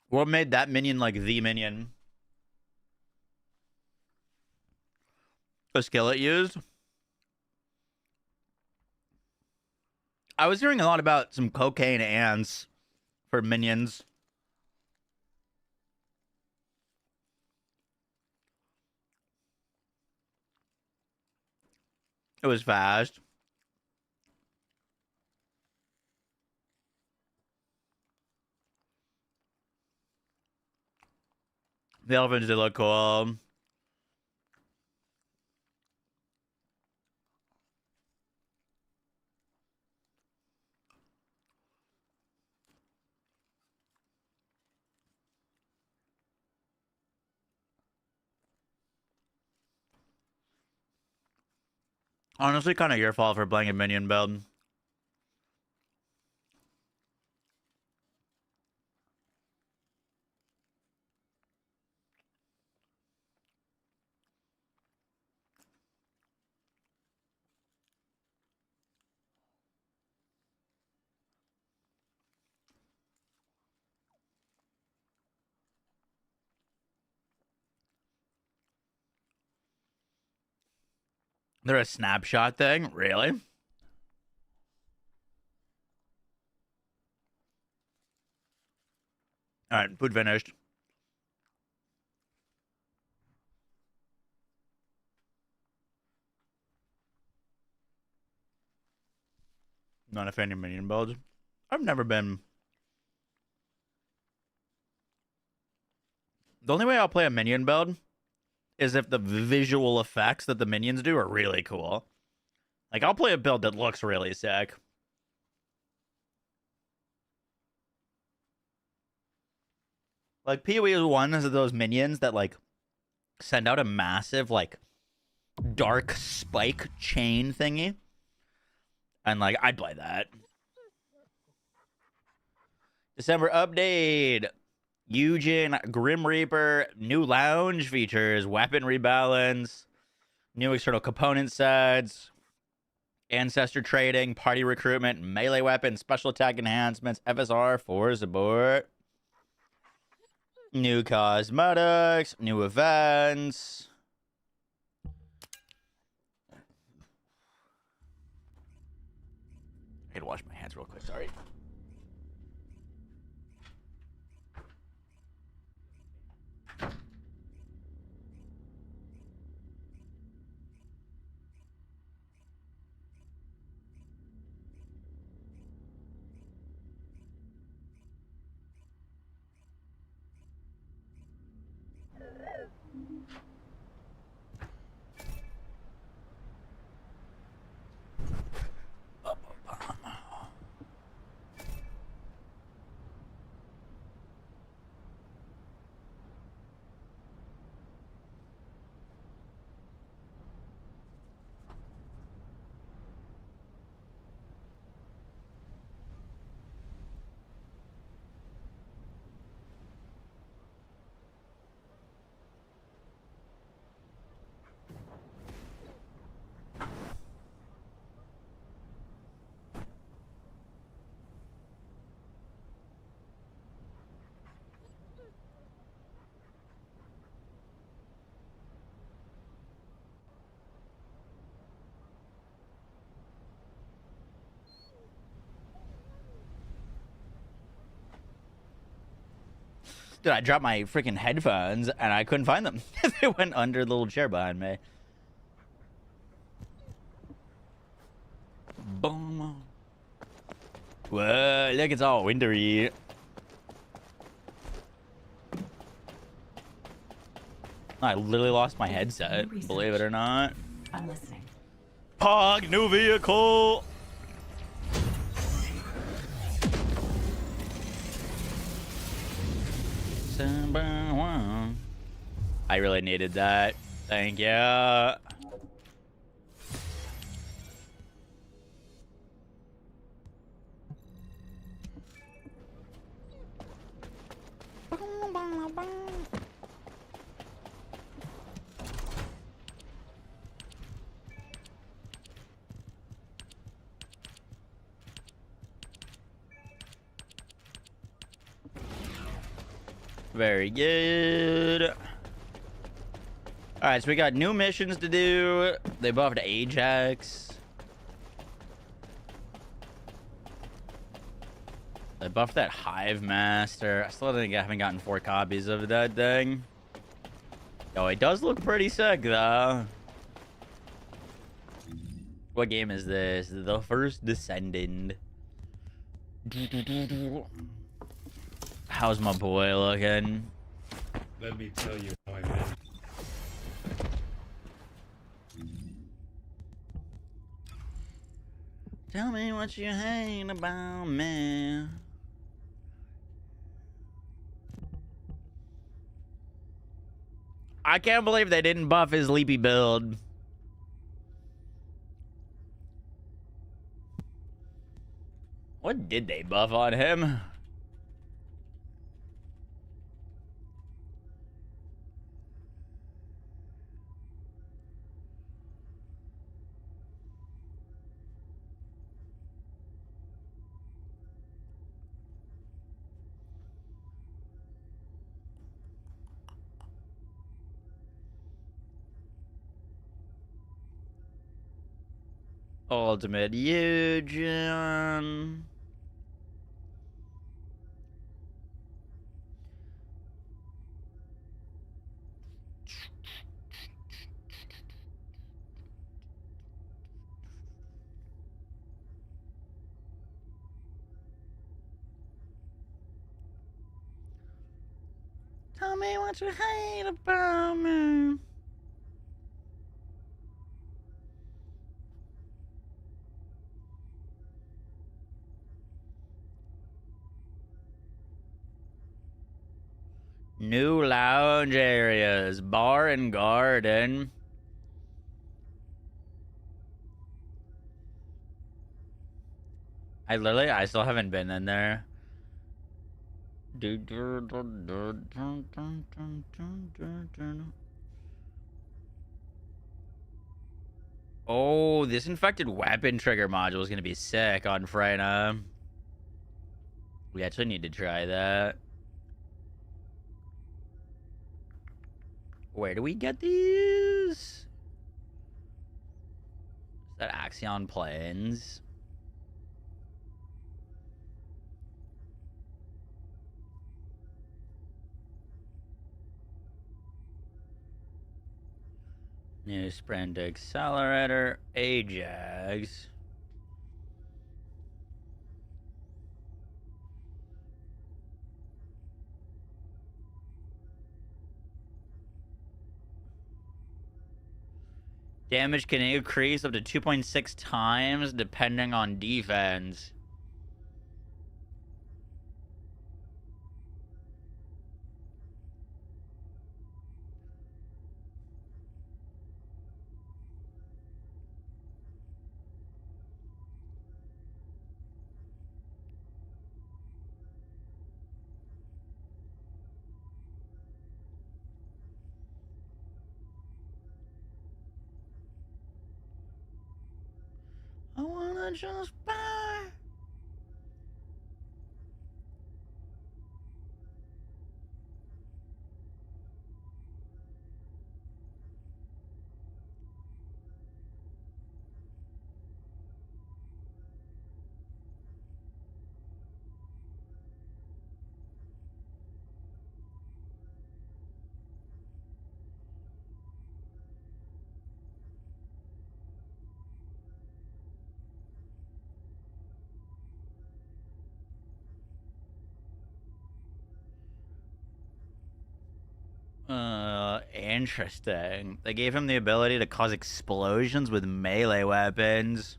What made that minion like the minion? A skillet used? I was hearing a lot about some cocaine ants for minions. It was fast. The elephants did look cool. Honestly, kind of your fault for playing a minion build. They're a snapshot thing? Really? Alright, food finished. Not a fan of minion builds. I've never been. The only way I'll play a minion build is if the visual effects that the minions do are really cool. Like, I'll play a build that looks really sick. Like, PoE is one of those minions that, like, send out a massive, like, dark spike chain thingy. And, like, I'd play that. December update. Yujin, Grim Reaper, new lounge features, weapon rebalance, new external component sets, ancestor trading, party recruitment, melee weapons, special attack enhancements, FSR 4 support, new cosmetics, new events. I gotta wash my hands real quick, sorry. Dude, I dropped my freaking headphones and I couldn't find them. They went under the little chair behind me. Boom. Whoa, look, it's all wintery. I literally lost my headset, believe it or not. I'm listening. Pog, new vehicle. I really needed that. Thank you. Very good. Alright, so we got new missions to do. They buffed Ajax. They buffed that Hive Master. I still think I haven't gotten 4 copies of that thing. Oh, it does look pretty sick, though. What game is this? The first Descendant. How's my boy looking? Let me tell you how I met. Tell me what you hate about me. I can't believe they didn't buff his Leapy build. What did they buff on him? Ultimate Yujin. Tell me what you hate about me. New lounge areas, bar and garden. I still haven't been in there. Oh, this infected weapon trigger module is going to be sick on Freyna. We actually need to try that. Where do we get these? Is that Axion Plains? New sprint accelerator, Ajax. Damage can increase up to 2.6 times depending on defense. I wanna just buy. Interesting. They gave him the ability to cause explosions with melee weapons.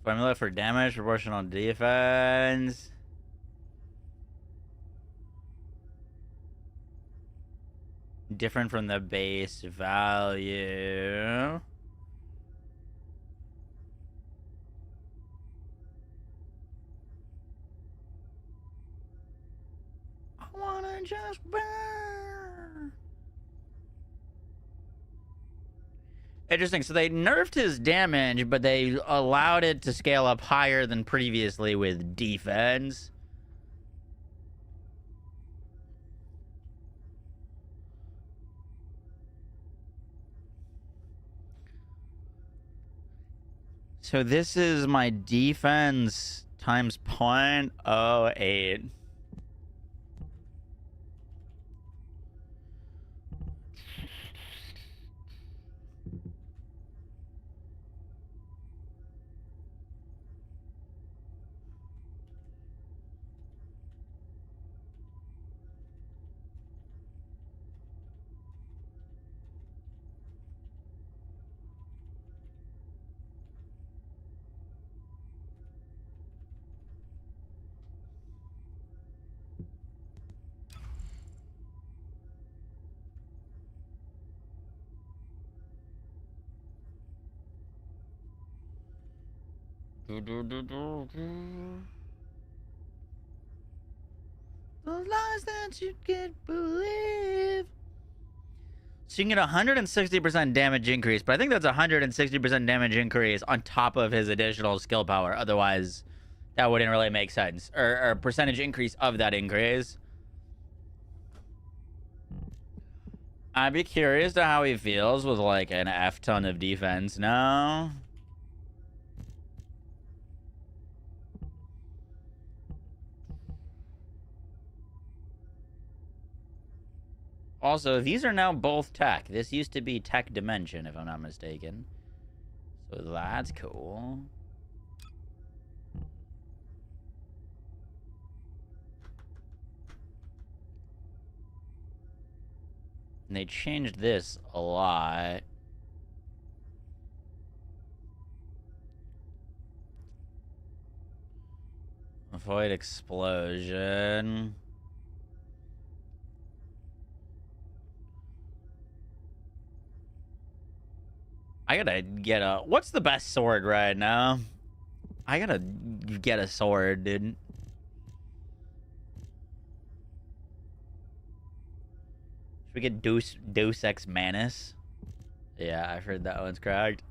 Formula for damage, proportional defense. Different from the base value. I wanna just burn. Interesting. So they nerfed his damage, but they allowed it to scale up higher than previously with defense. So this is my defense times 0.08. The lies that you can't believe. So you can get 160% damage increase, but I think that's 160% damage increase on top of his additional skill power. Otherwise, that wouldn't really make sense. Or percentage increase of that increase. I'd be curious to how he feels with like an F ton of defense now. Also, these are now both tech. This used to be tech dimension, if I'm not mistaken. So that's cool. And they changed this a lot. Avoid explosion. I gotta get a... What's the best sword right now? I gotta get a sword, dude. Should we get Deus Ex Manus? Yeah, I've heard that one's cracked.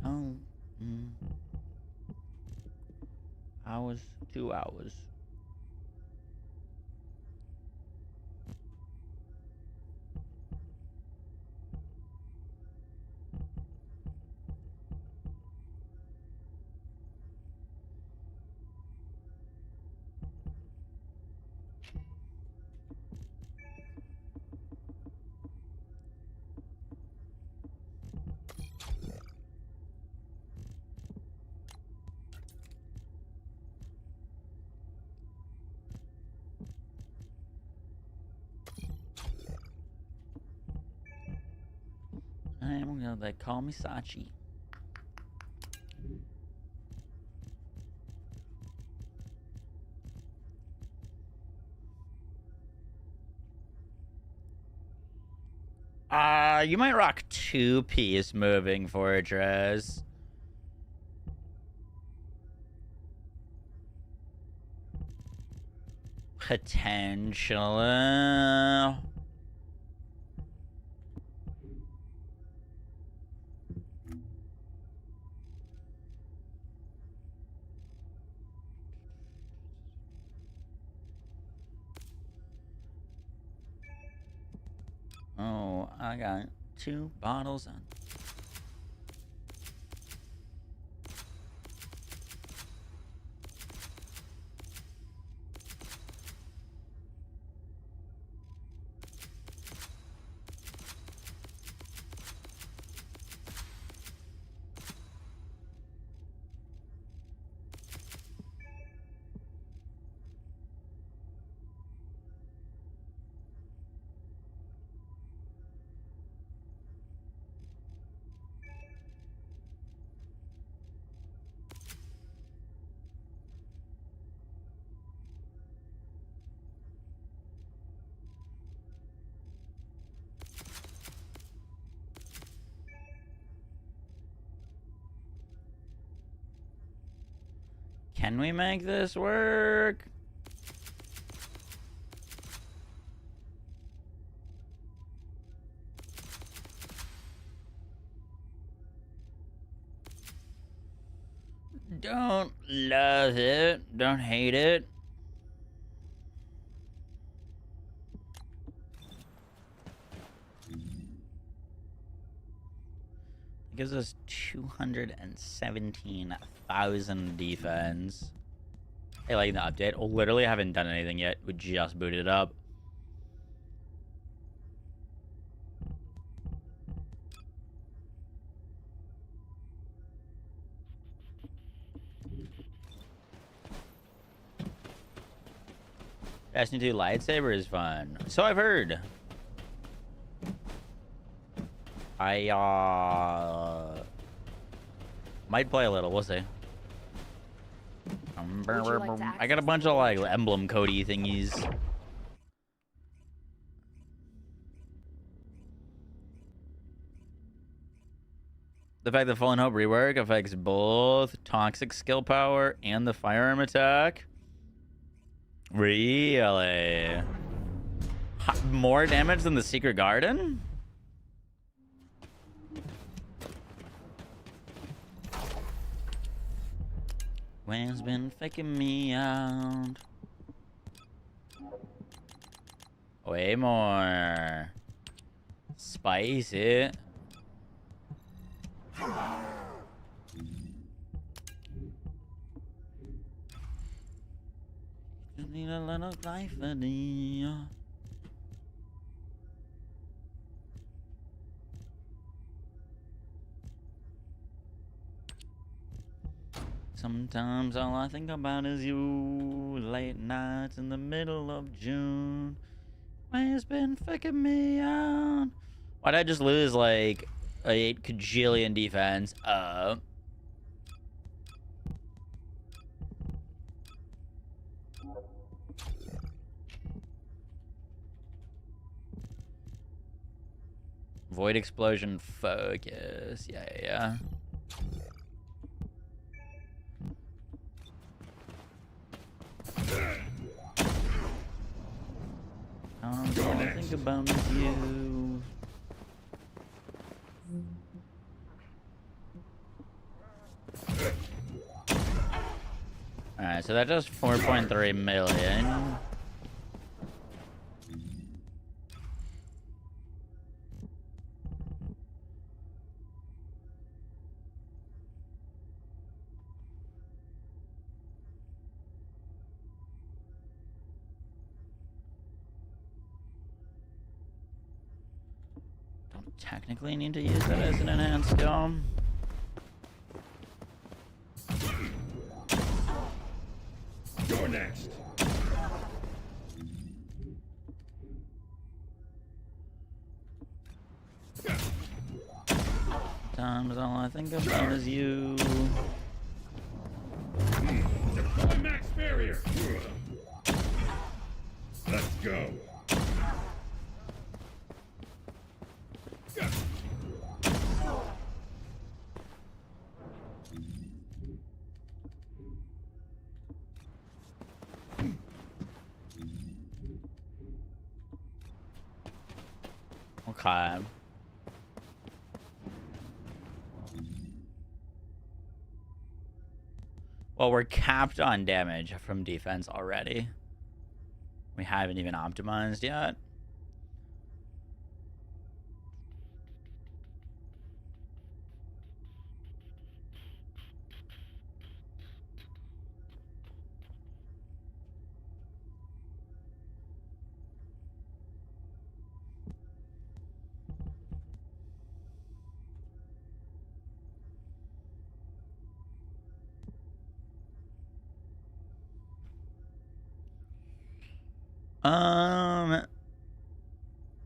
Oh. Hours, 2 hours. They call me Sachi. You might rock 2-piece moving fortress. Potentially. Oh, I got 2 bottles on. Can we make this work? Don't love it. Don't hate it. It gives us 217,000 defense. I like the update. Oh, literally haven't done anything yet. We just booted it up. Destiny 2 lightsaber is fun. So I've heard. I might play a little. We'll see. I got a bunch of like emblem codey thingies. The fact that Fallen Hope rework affects both toxic skill power and the firearm attack. Really? More damage than the Secret Garden? When's been faking me out? Way more. Spicy. Just need a little life idea. Sometimes all I think about is you. Late nights in the middle of June. Way's been fucking me out. Why'd I just lose like 8 kajillion defense? Void explosion focus. Yeah. All I think about is you. Alright, so that does 4.3 million. Don't technically need to use that as an enhanced skill. You're next. Sometimes all I think about is you. Deploy max barrier. Let's go. Okay. Well, we're capped on damage from defense already. We haven't even optimized yet.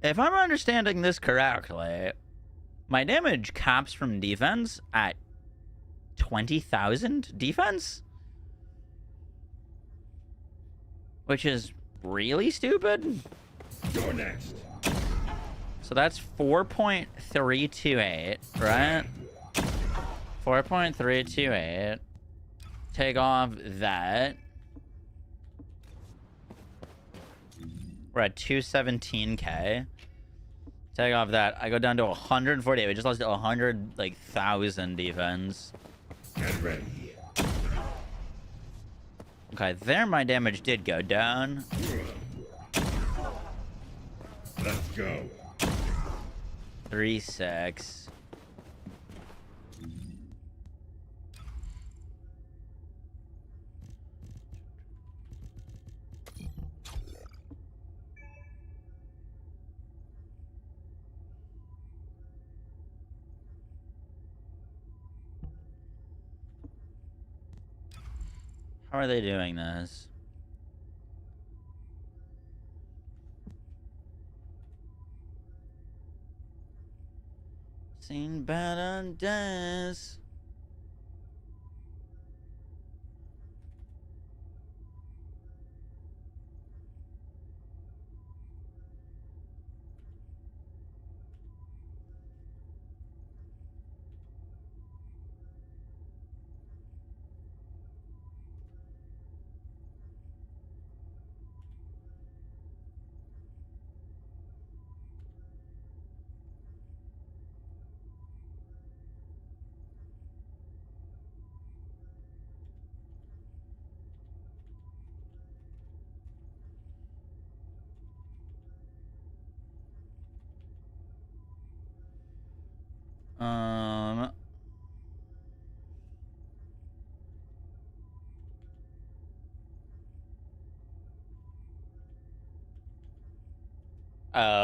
If I'm understanding this correctly, my damage caps from defense at 20,000 defense? Which is really stupid. You're next. So that's 4.328, right? 4.328. Take off that. We're at 217k. Take off that. I go down to 148. We just lost 100,000 defense. Get ready. Okay, there my damage did go down. Let's go. 3.6. How are they doing this? Seen better days. Oh,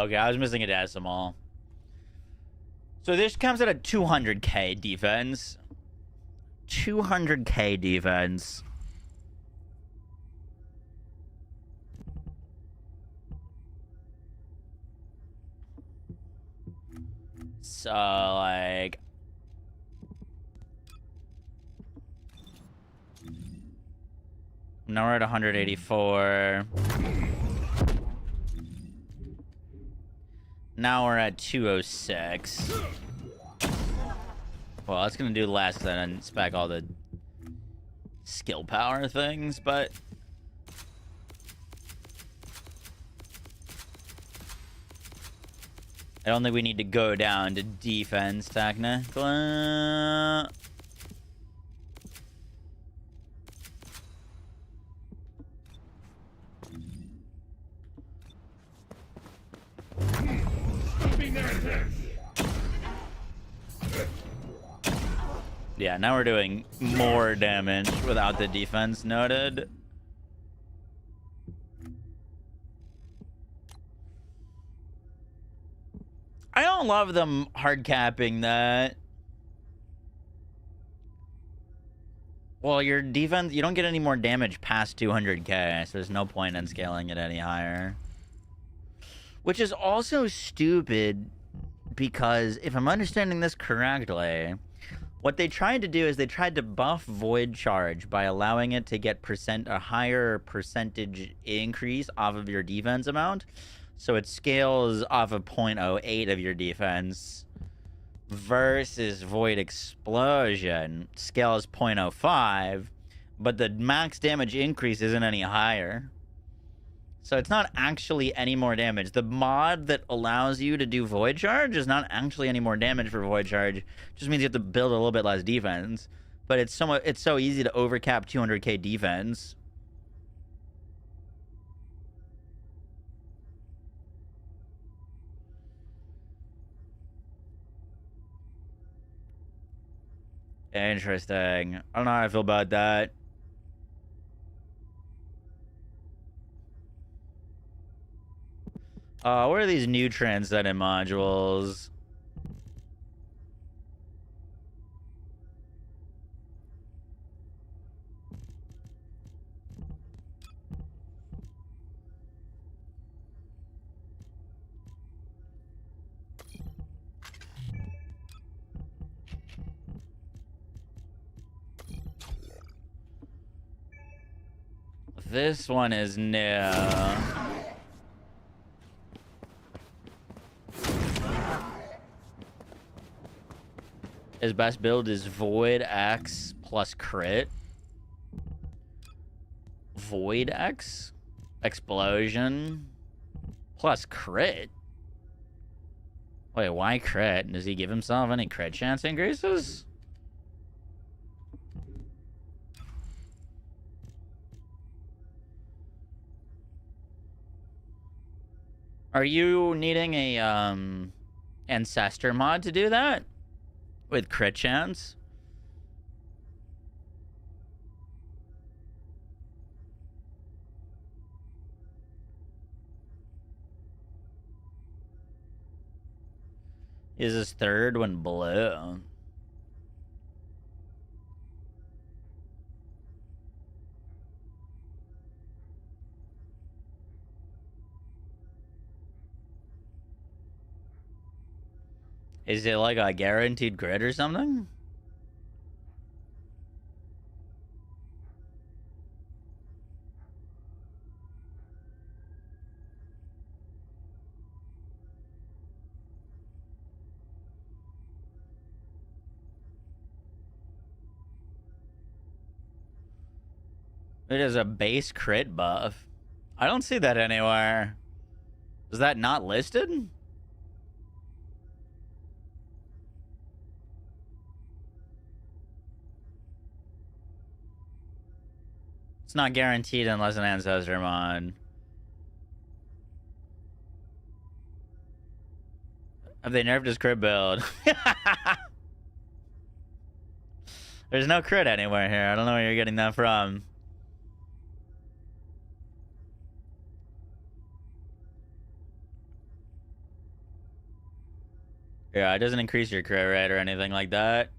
okay. I was missing a decimal. So this comes at a 200k defense. 200k defense. So, like... Now we're at 184. Now we're at 206. Well, it's gonna do less because I didn't spec all the skill power things, but... I don't think we need to go down to defense, technically. Yeah, now we're doing more damage without the defense noted. I don't love them hard capping that. Well, your defense, you don't get any more damage past 200k, so there's no point in scaling it any higher. Which is also stupid because if I'm understanding this correctly, what they tried to do is they tried to buff Void Charge by allowing it to get a higher percentage increase off of your defense amount. So it scales off of 0.08 of your defense versus Void Explosion scales 0.05, but the max damage increase isn't any higher. So it's not actually any more damage. The mod that allows you to do Void Charge is not actually any more damage for Void Charge. It just means you have to build a little bit less defense. But it's so easy to overcap 200k defense. Interesting. I don't know how I feel about that. What are these new Transcendent modules? This one is new. His best build is Void X plus crit. Void X? Explosion plus crit? Wait, why crit? Does he give himself any crit chance increases? Are you needing a ancestor mod to do that? With crit chance? Is his third one blue? Is it like a guaranteed crit or something? It is a base crit buff. I don't see that anywhere. Is that not listed? It's not guaranteed unless an ancestor mod. Have they nerfed his crit build? There's no crit anywhere here. I don't know where you're getting that from. Yeah, it doesn't increase your crit rate or anything like that.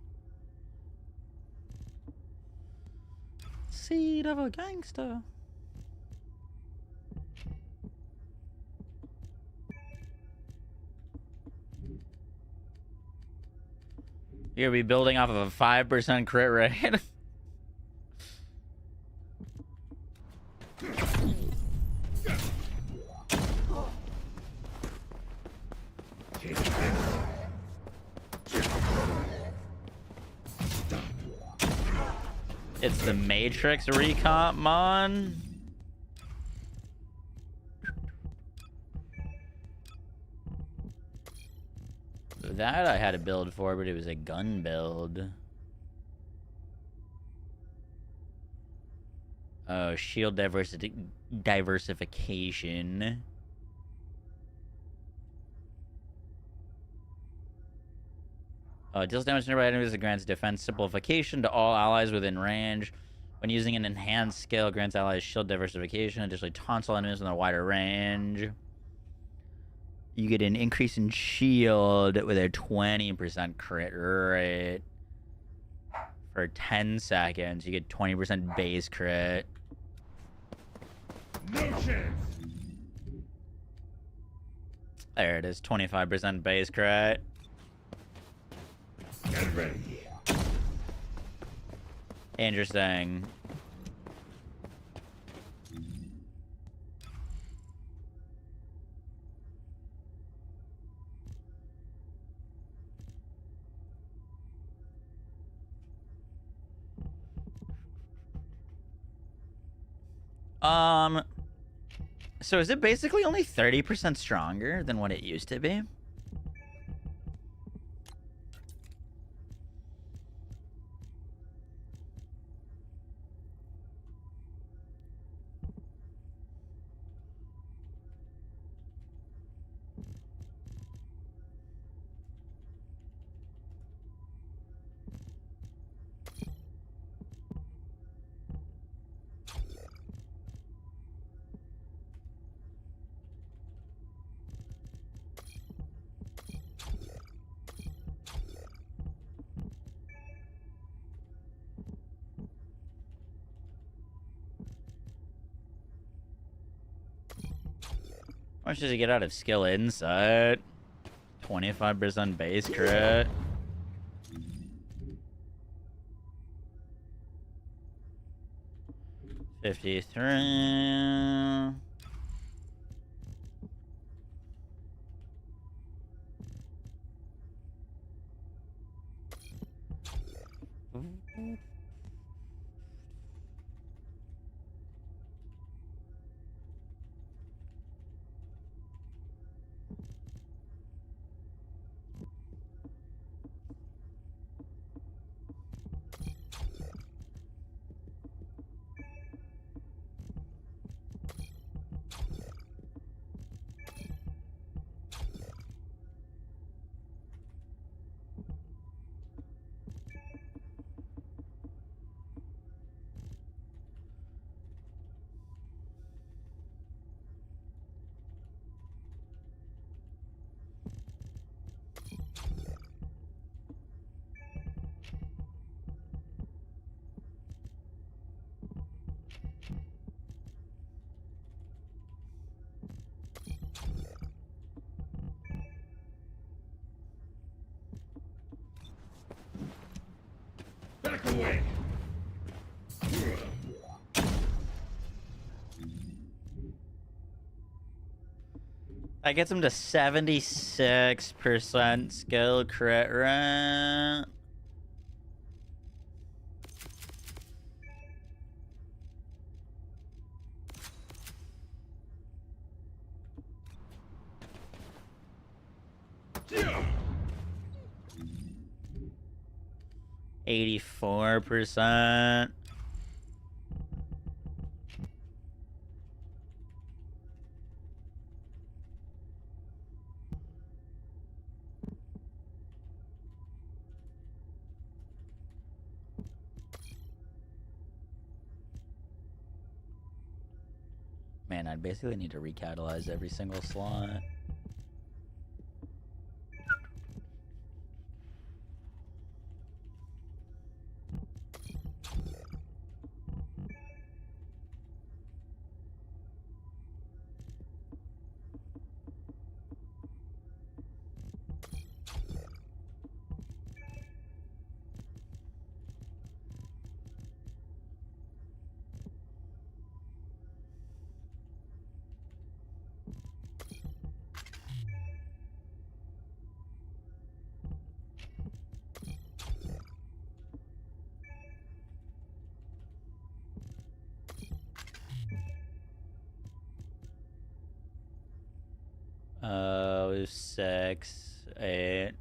Seed of a gangster. You're gonna be building off of a 5% crit rate. It's the Matrix recomp mon. That I had a build for, but it was a gun build. Oh, shield diversification. Deals damage to nearby enemies that grants defense simplification to all allies within range. When using an enhanced skill, grants allies shield diversification. Additionally, taunts all enemies in a wider range. You get an increase in shield with a 20% crit rate. For 10 seconds, you get 20% base crit. No chance. There it is, 25% base crit. Get ready. Interesting. So is it basically only 30% stronger than what it used to be? How much does he get out of skill insight? 25% base crit. $53. Back away. That gets him to 76% skill crit rate. Yeah. 84%. Man, I'd basically need to recatalyze every single slot. Oh, 6, 8.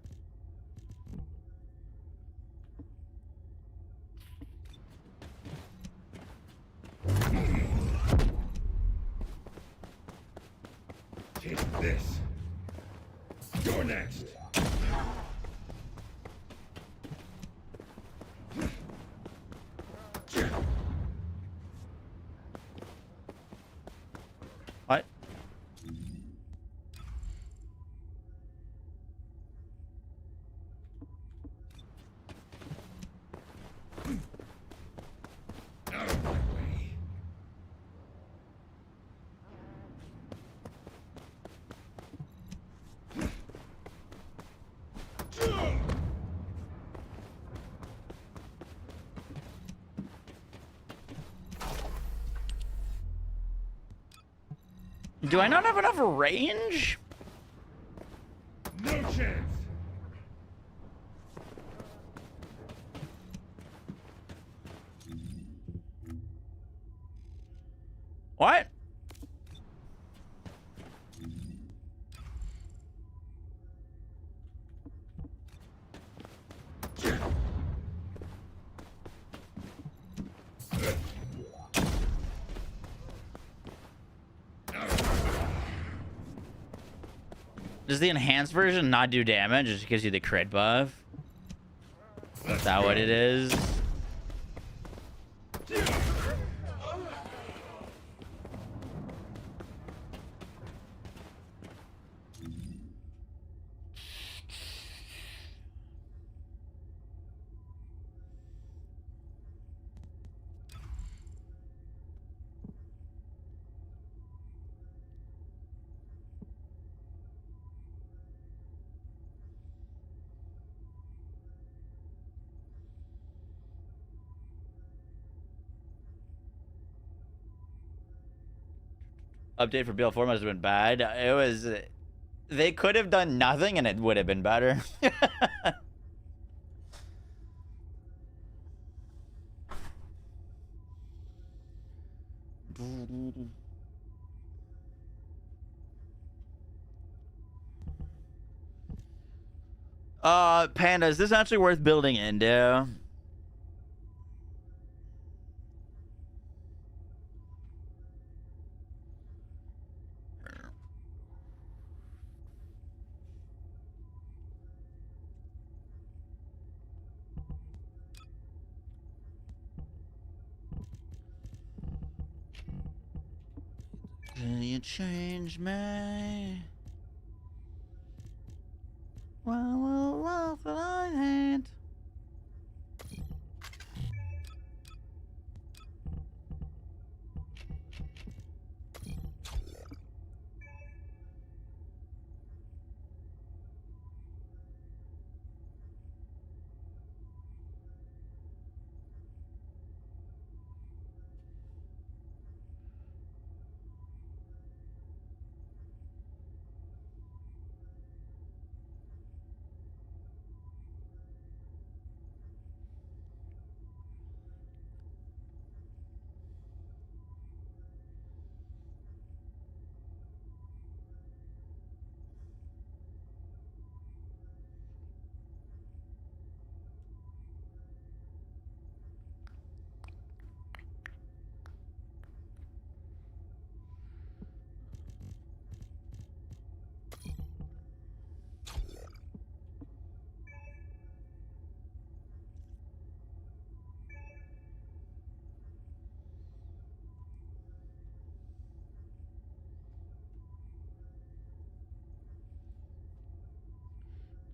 Take this. You're next. What? Out of my way. Do I not have enough range? No chance. What? Does the enhanced version not do damage? It just gives you the crit buff? Is that what it is? Update for BL4 must have been bad. It was... They could have done nothing and it would have been better. Panda, is this actually worth building into? Will you change me? Well, love that I hate.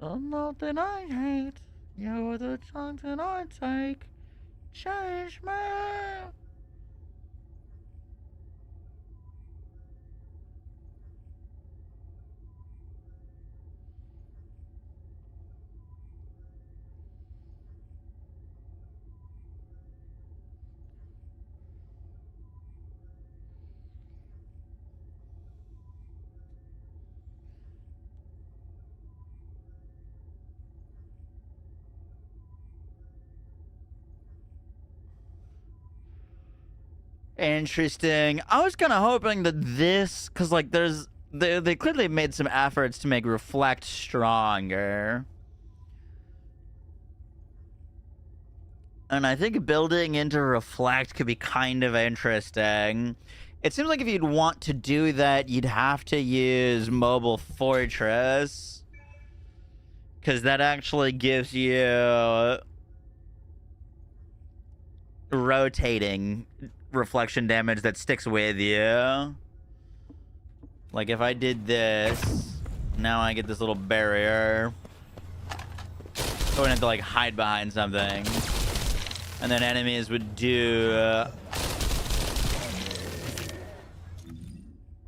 Nothing I hate. You're the something I take. Change me. Interesting. I was kind of hoping that this, because like they clearly made some efforts to make Reflect stronger. And I think building into Reflect could be kind of interesting. It seems like if you'd want to do that, you'd have to use Mobile Fortress. Because that actually gives you rotating reflection damage that sticks with you. Like if I did this, now I get this little barrier. I wouldn't have to like hide behind something. And then enemies would do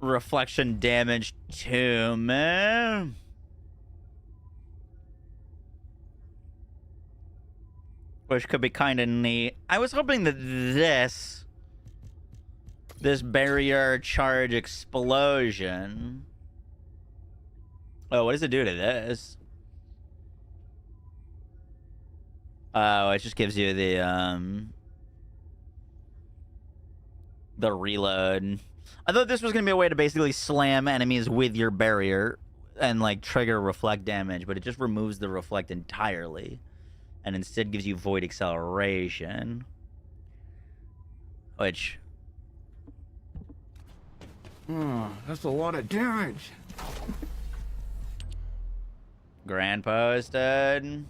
reflection damage to me. Which could be kind of neat. I was hoping that this barrier charge explosion. Oh, what does it do to this? Oh, it just gives you the reload. I thought this was gonna be a way to basically slam enemies with your barrier and like trigger reflect damage, but it just removes the reflect entirely and instead gives you void acceleration, which That's a lot of damage. Grand posted.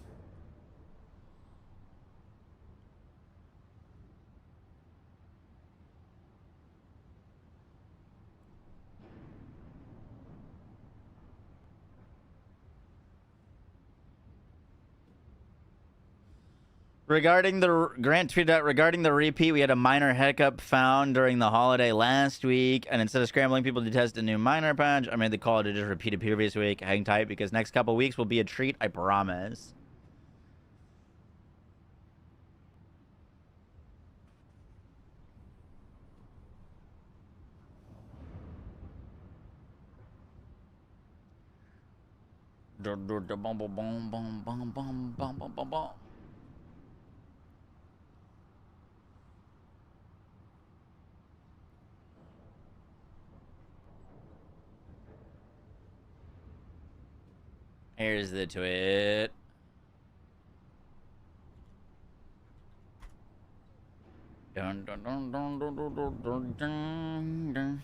Regarding the Grant tweeted out, regarding the repeat, we had a minor hiccup found during the holiday last week, and instead of scrambling people to test a new minor patch, I made the call to just repeat a previous week. Hang tight, because next couple weeks will be a treat, I promise. Here's the tweet. Dun, dun, dun, dun, dun, dun, dun, dun, dun.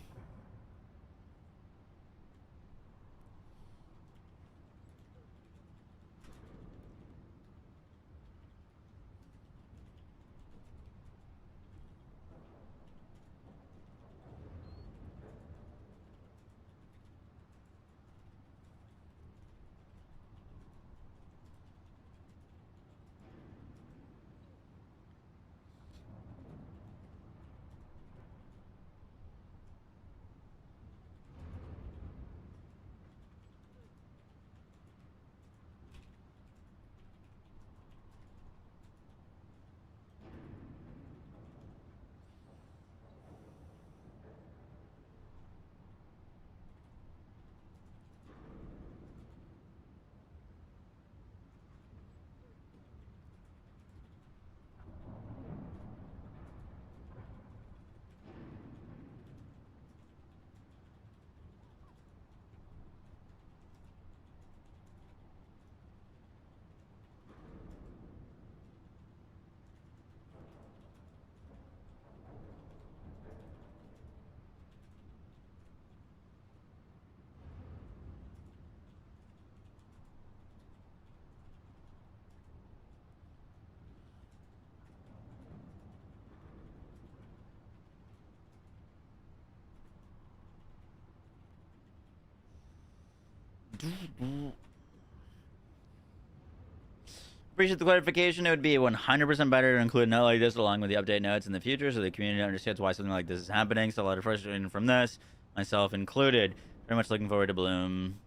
Appreciate the clarification. It would be 100% better to include a note like this along with the update notes in the future so the community understands why something like this is happening. So a lot of frustration from this, myself included. Very much looking forward to Bloom.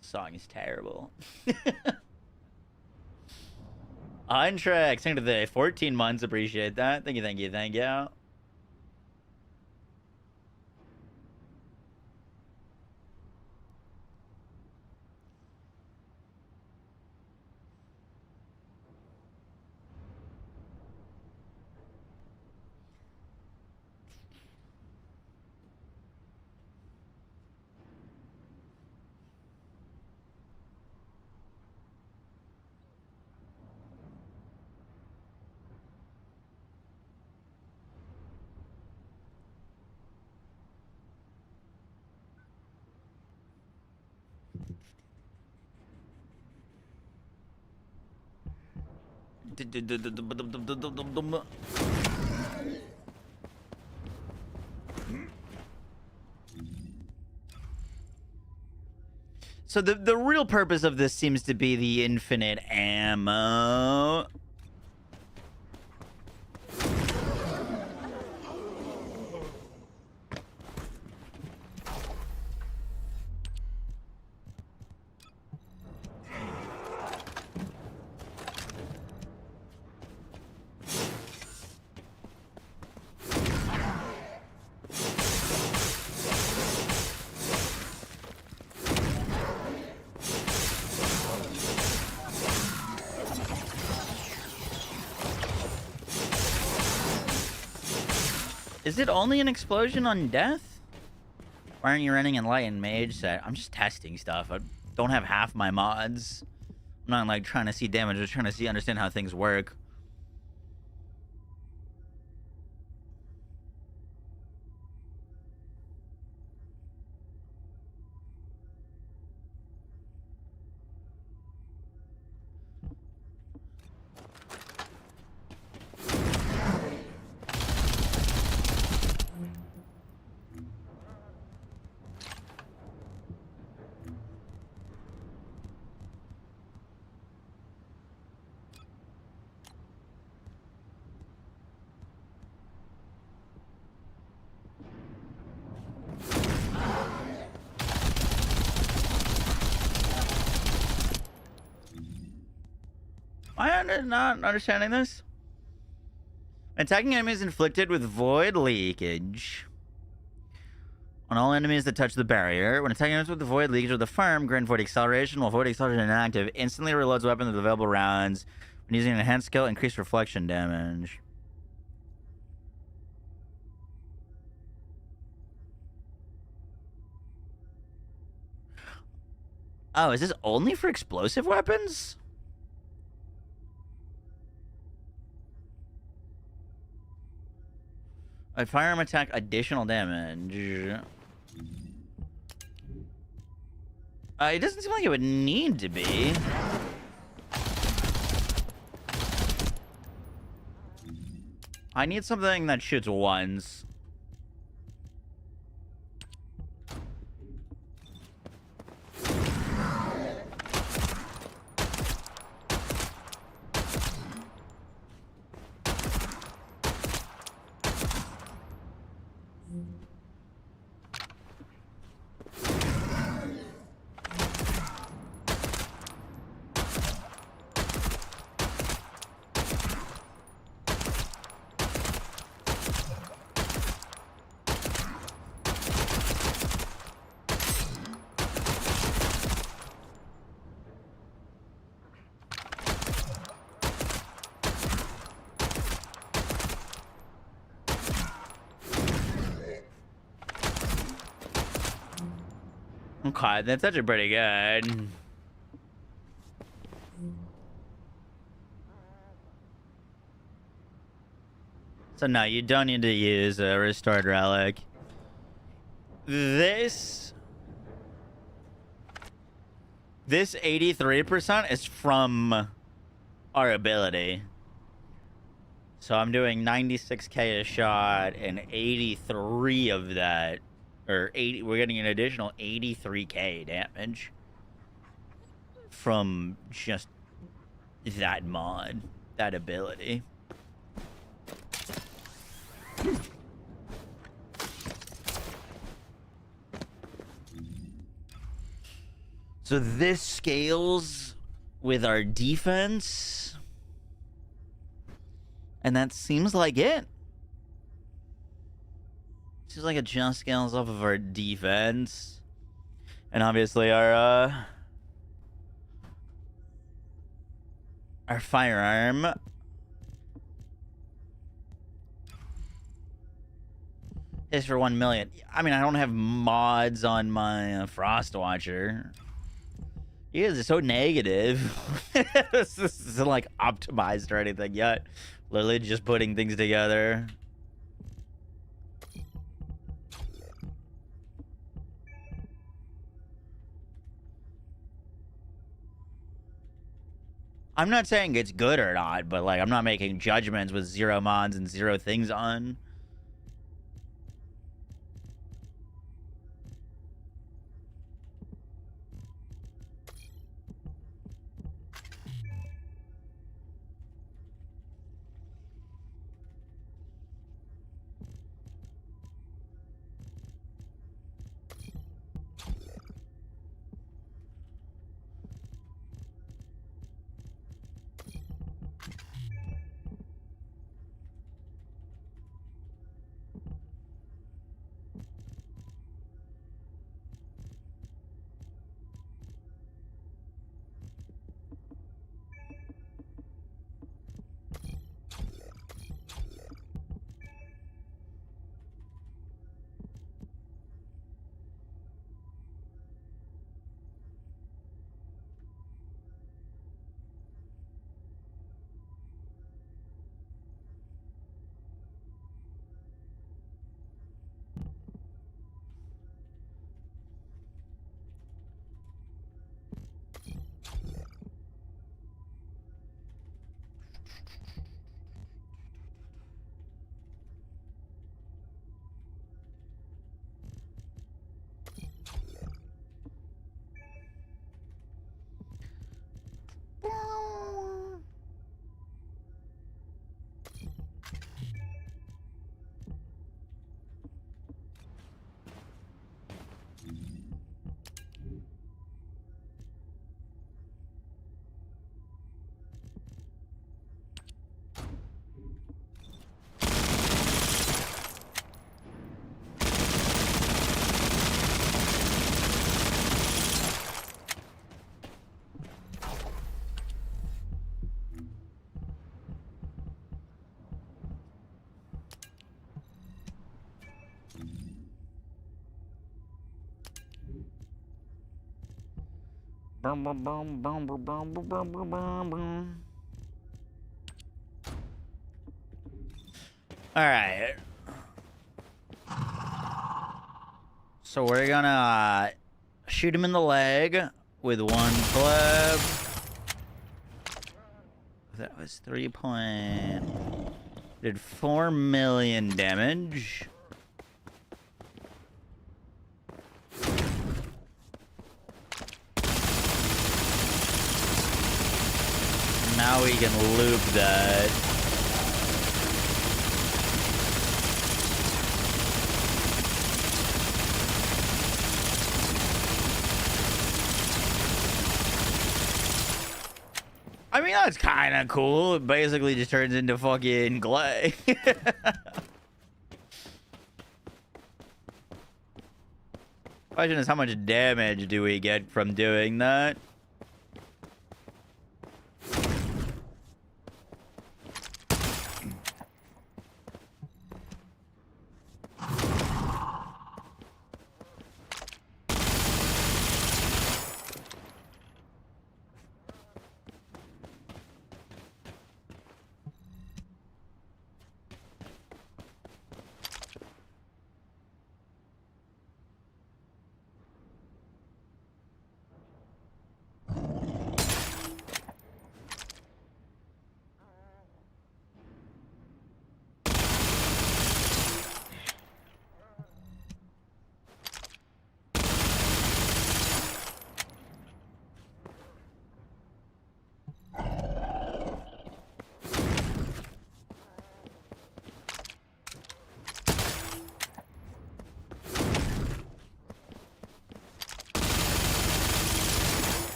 This song is terrible. Untrex, thank you to the 14 months. Appreciate that. Thank you, thank you, thank you. So the real purpose of this seems to be the infinite ammo. Is it only an explosion on death? Why aren't you running Enlightened Mage set? I'm just testing stuff. I don't have half my mods. I'm not like trying to see damage. I'm just trying to understand how things work. Not understanding this. Attacking enemies inflicted with void leakage. On all enemies that touch the barrier. When attacking enemies with the void leakage or the firm, grant void acceleration. While void acceleration is inactive, instantly reloads weapons with available rounds. When using an enhanced skill, increased reflection damage. Oh, is this only for explosive weapons? A firearm attack, additional damage. It doesn't seem like it would need to be. I need something that shoots once. Okay, that's actually pretty good. So no, you don't need to use a restored relic. This 83% is from our ability. So I'm doing 96k a shot and 83 of that. Or 80, we're getting an additional 83k damage. from just that mod, that ability. So this scales with our defense, and that seems like it. Seems like it just scales off of our defense, and obviously our firearm. Is for 1 million. I mean, I don't have mods on my Frost Watcher. You guys are so negative. This isn't like optimized or anything yet. Literally just putting things together. I'm not saying it's good or not, but like I'm not making judgments with 0 mods and 0 things on. All right. So we're gonna shoot him in the leg with 1 clip. That was 3 point. Did 4 million damage. Now we can loop that. I mean, that's kind of cool. It basically just turns into fucking clay. Question is, how much damage do we get from doing that?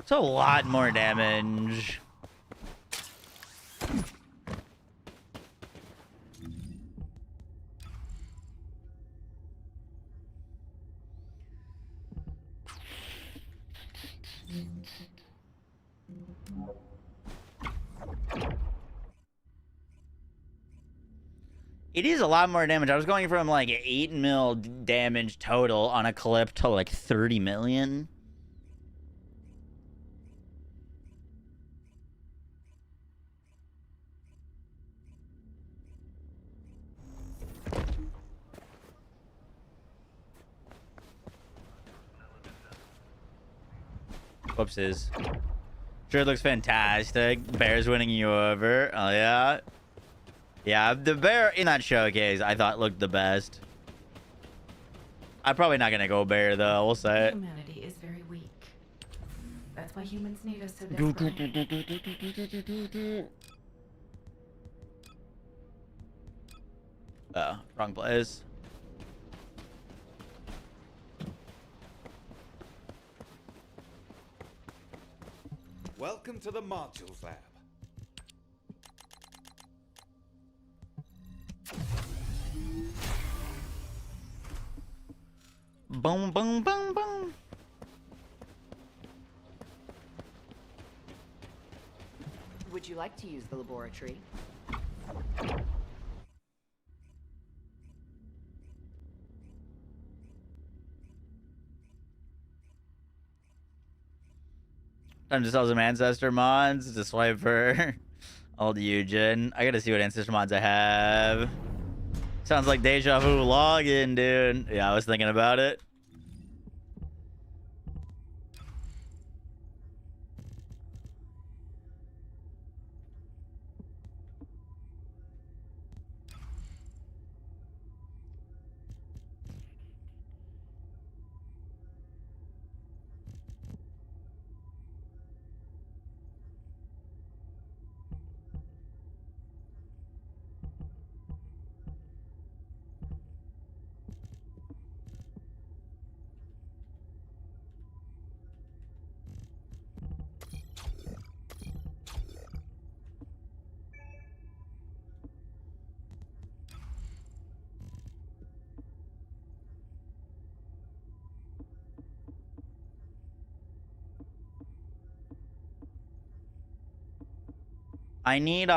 It's a lot more damage. It is a lot more damage. I was going from like 8 mil damage total on a clip to like 30 million. Whoopsies. Sure looks fantastic. Bear's winning you over. Oh, yeah. Yeah, the bear in that showcase I thought looked the best. I'm probably not going to go bear, though. We'll say it. Humanity is very weak. That's why humans need us so desperately. Oh, wrong place. Welcome to the Modules Lab. Boom, boom, boom, boom. Would you like to use the laboratory? Time to sell some ancestor mods to swipe for old Yujin. I gotta see what ancestor mods I have. Sounds like deja vu login, dude. Yeah, I was thinking about it. I need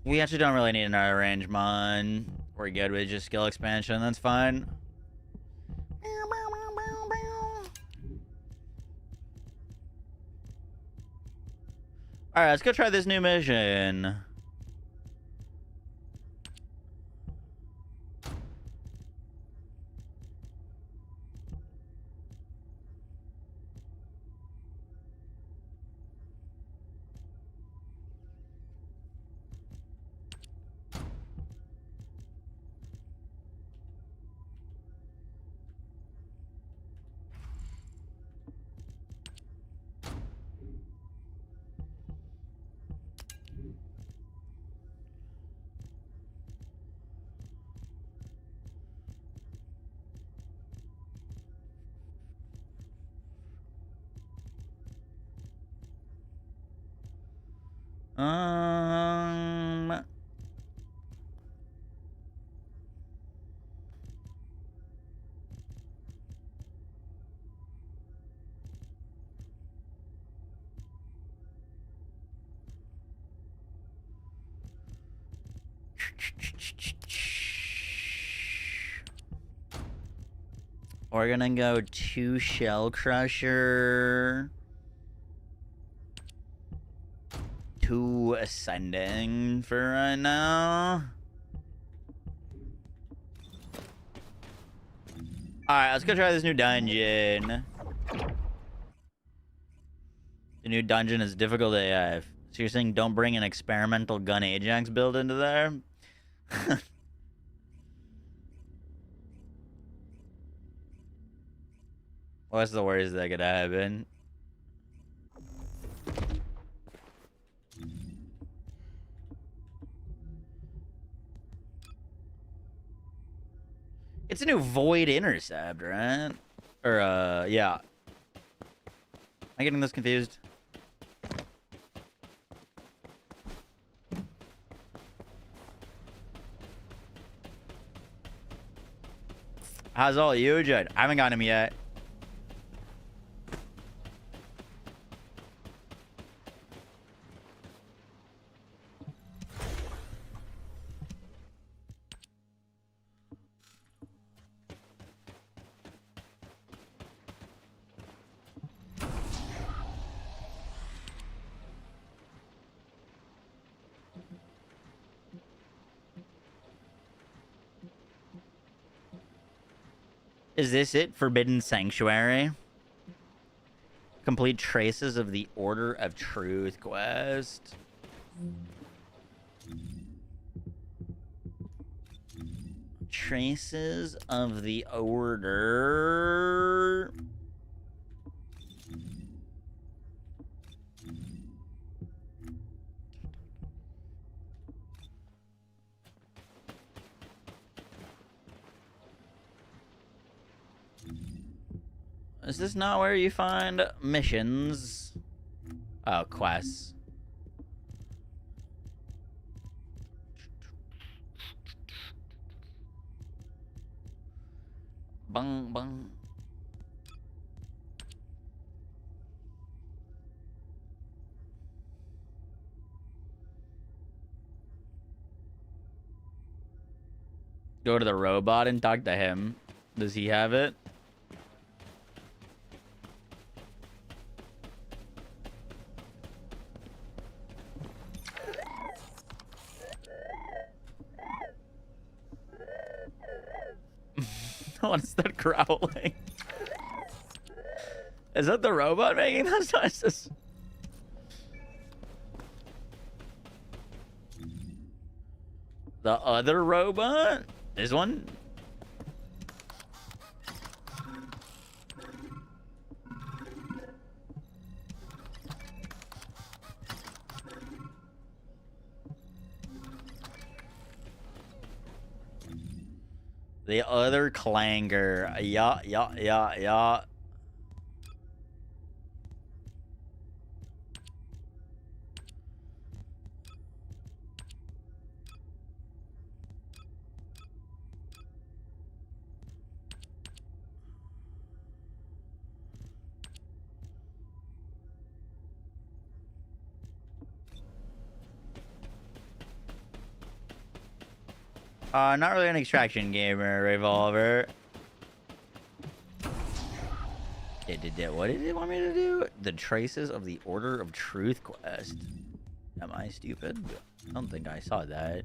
we actually don't really need another range mod. We're good with just skill expansion. That's fine. All right, let's go try this new mission. Um, we're gonna go to Shell Crusher. To Ascending for right now. Alright, let's go try this new dungeon. The new dungeon is difficult AF. So you're saying don't bring an experimental gun Ajax build into there? What's the worst that could happen? It's a new Void Intercept, right? Or, yeah. Am I getting this confused? How's all Yujin? I haven't got him yet. Is this it? Forbidden Sanctuary? Complete traces of the Order of Truth quest. Traces of the Order. Is this not where you find missions? Oh, quests. Bung, bung. Go to the robot and talk to him. Does he have it? What's that growling? Is that the robot making those noises? The other robot? This one? The other clanger. Yeah. Not really an extraction gamer, Revolver. What did it want me to do? The Traces of the Order of Truth quest. Am I stupid? I don't think I saw that.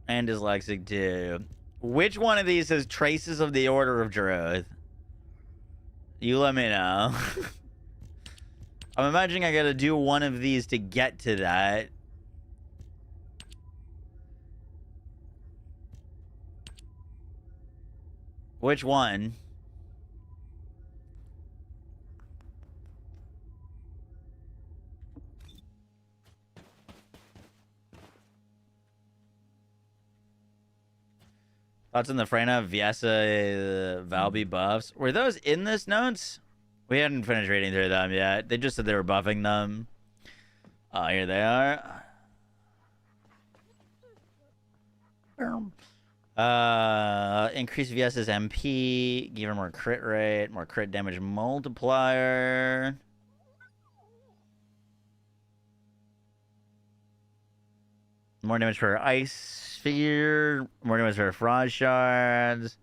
And dyslexic too. Which one of these is Traces of the Order of Truth? You let me know. I'm imagining I gotta do one of these to get to that. Which one? Thoughts on the Freyna Viesa Valby buffs. Were those in this notes? We hadn't finished reading through them yet. They just said they were buffing them. Here they are. Increase Viesa's MP. Give her more crit rate. More crit damage multiplier. More damage for ice sphere. More damage for frost shards.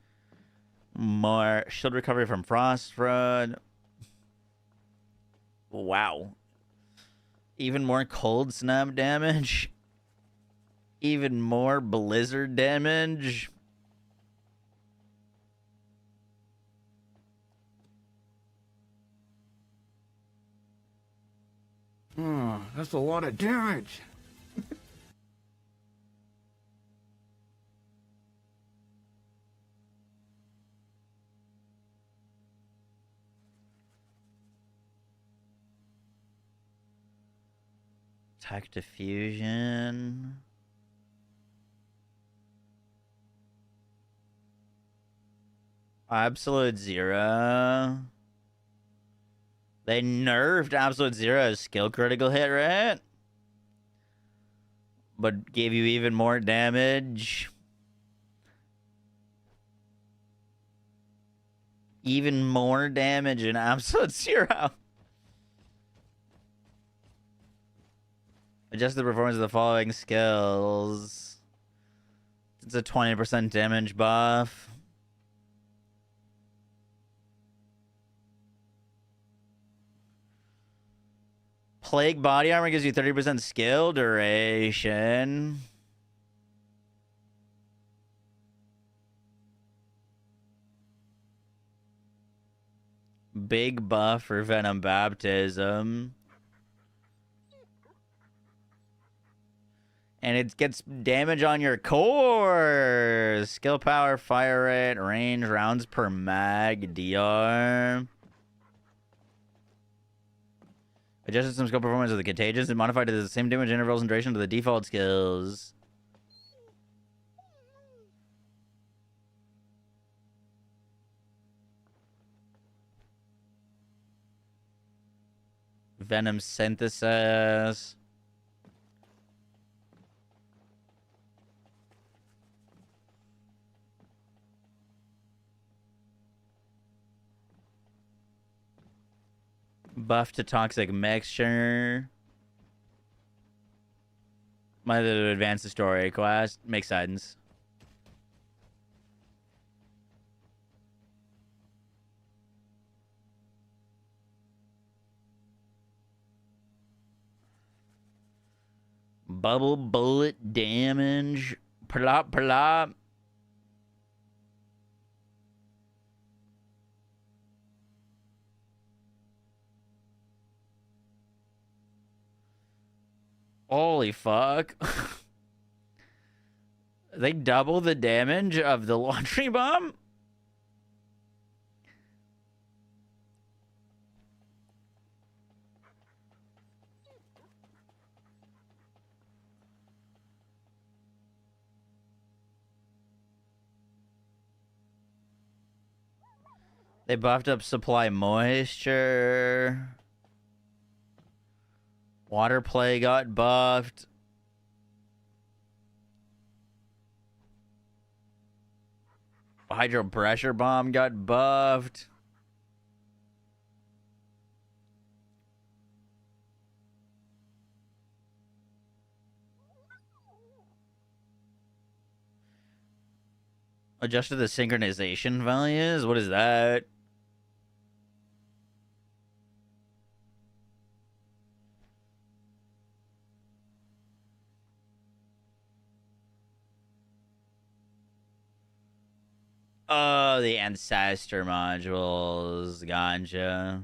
More shield recovery from frost flood. Wow. Even more cold snap damage. Even more blizzard damage. Oh, that's a lot of damage. Tech diffusion. Absolute Zero. They nerfed Absolute Zero's skill critical hit rate, but gave you even more damage. Even more damage in Absolute Zero. Adjust the performance of the following skills. It's a 20% damage buff. Plague body armor gives you 30% skill duration. Big buff for Venom Baptism. And it gets damage on your core. Skill power, fire rate, range, rounds per mag, DR. Adjusted some skill performance of the contagious and modified it to the same damage intervals and duration to the default skills. Venom synthesis. Buff to toxic mixture. Might have to advance the story quest. Makes sense. Bubble bullet damage. Plop, plop. Holy fuck. They double the damage of the laundry bomb? They buffed up supply moisture. Water play got buffed. Hydro pressure bomb got buffed. Adjusted the synchronization values? What is that? Oh, the ancestor modules. Gotcha.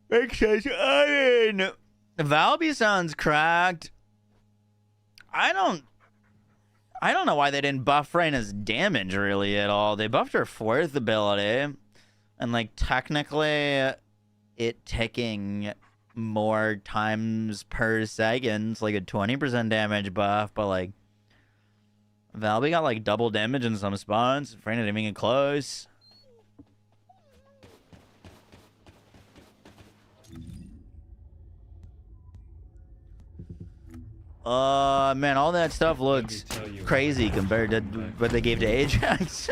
Makes sense. I mean, Valby sounds cracked. I don't know why they didn't buff Reyna's damage really at all. They buffed her fourth ability. And like technically it ticking more times per second, like a 20% damage buff, but like Valby got like double damage in some spots. Reyna didn't even get close. Man, all that stuff looks crazy compared to what they gave to Ajax.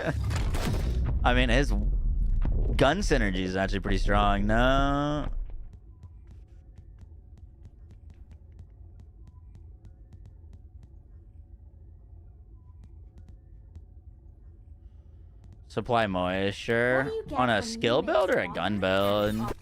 I mean, his gun synergy is actually pretty strong. No. Supply moisture on a skill build or a gun build?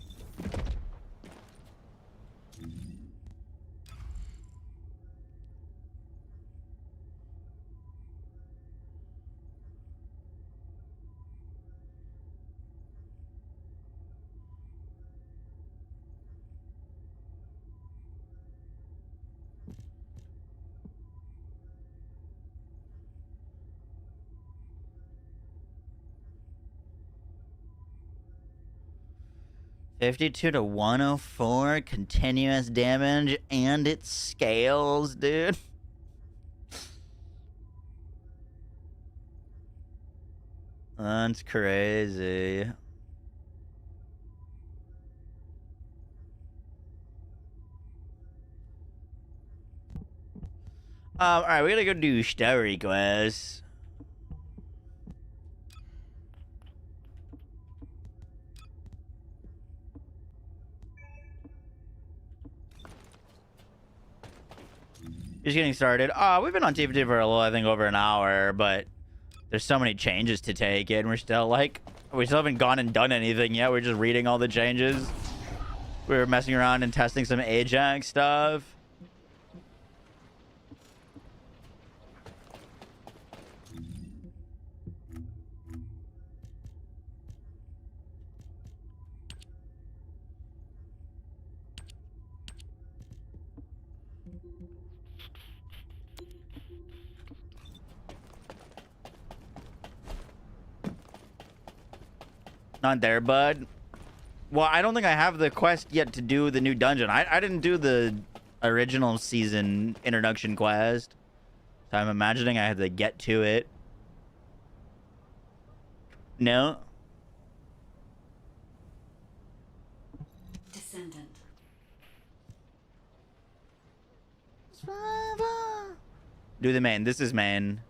52 to 104 continuous damage, and it scales, dude. That's crazy. All right, we gotta go do story quests. Just getting started. We've been on TFT for a little, I think, over an hour, but there's so many changes to take in. We're still like, we still haven't gone and done anything yet. We're just reading all the changes. We were messing around and testing some Ajax stuff. Not there, bud. Well, I don't think I have the quest yet to do the new dungeon. I didn't do the original season introduction quest. So I'm imagining I have to get to it. No? Descendant. Do the main. This is main.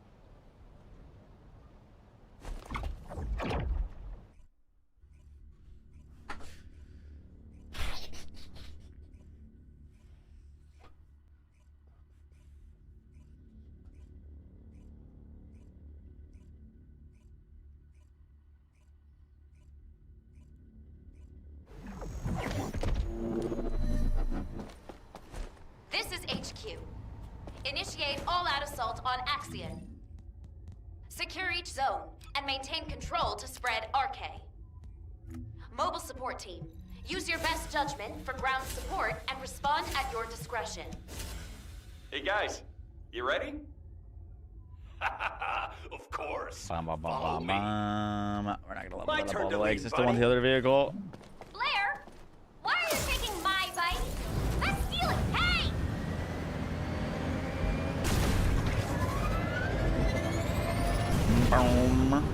This is HQ. Initiate all-out assault on Axion. Secure each zone and maintain control to spread RK. Mobile support team, use your best judgment for ground support and respond at your discretion. Hey guys, you ready? Of course. We're not gonna level My that up turn all to the way lead, because it's still on buddy. the other vehicle. Blair, why are you taking my bike? Let's steal it. Hey! Boom.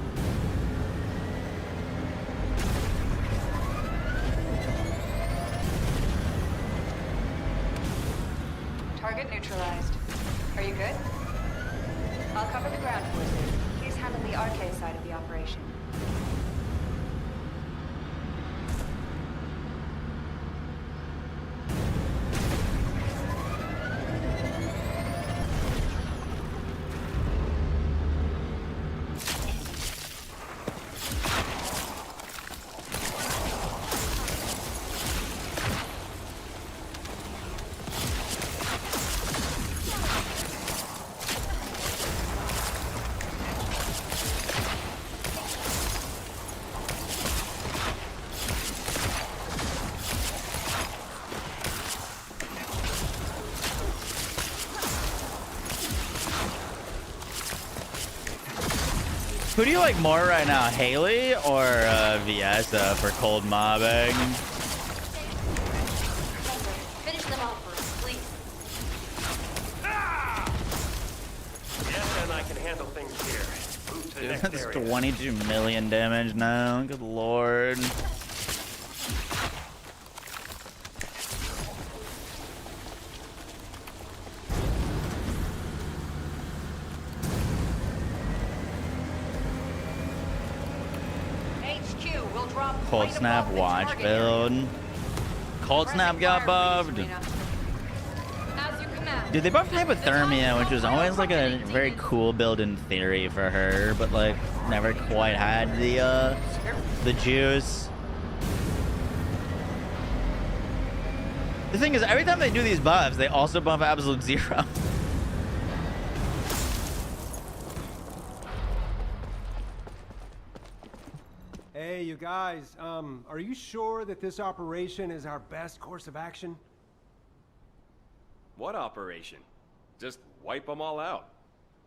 Target neutralized. Are you good? I'll cover the ground forces. Please handle the RK side of the operation. Who do you like more right now, Haley or Viesa for cold mobbing? Finish them off first, please. Yes, and I can handle things here. Move to the Dude, next that's area. 22 million damage now. Good lord. HQ will drop Cold right snap above the watch target build. area. Cold snap got buffed. As you command. Dude, they buffed hypothermia, which was always like a very cool build in theory for her, but like never quite had the juice. The thing is, every time they do these buffs, they also buff absolute zero. Hey, you guys, are you sure that this operation is our best course of action? What operation? Just wipe them all out.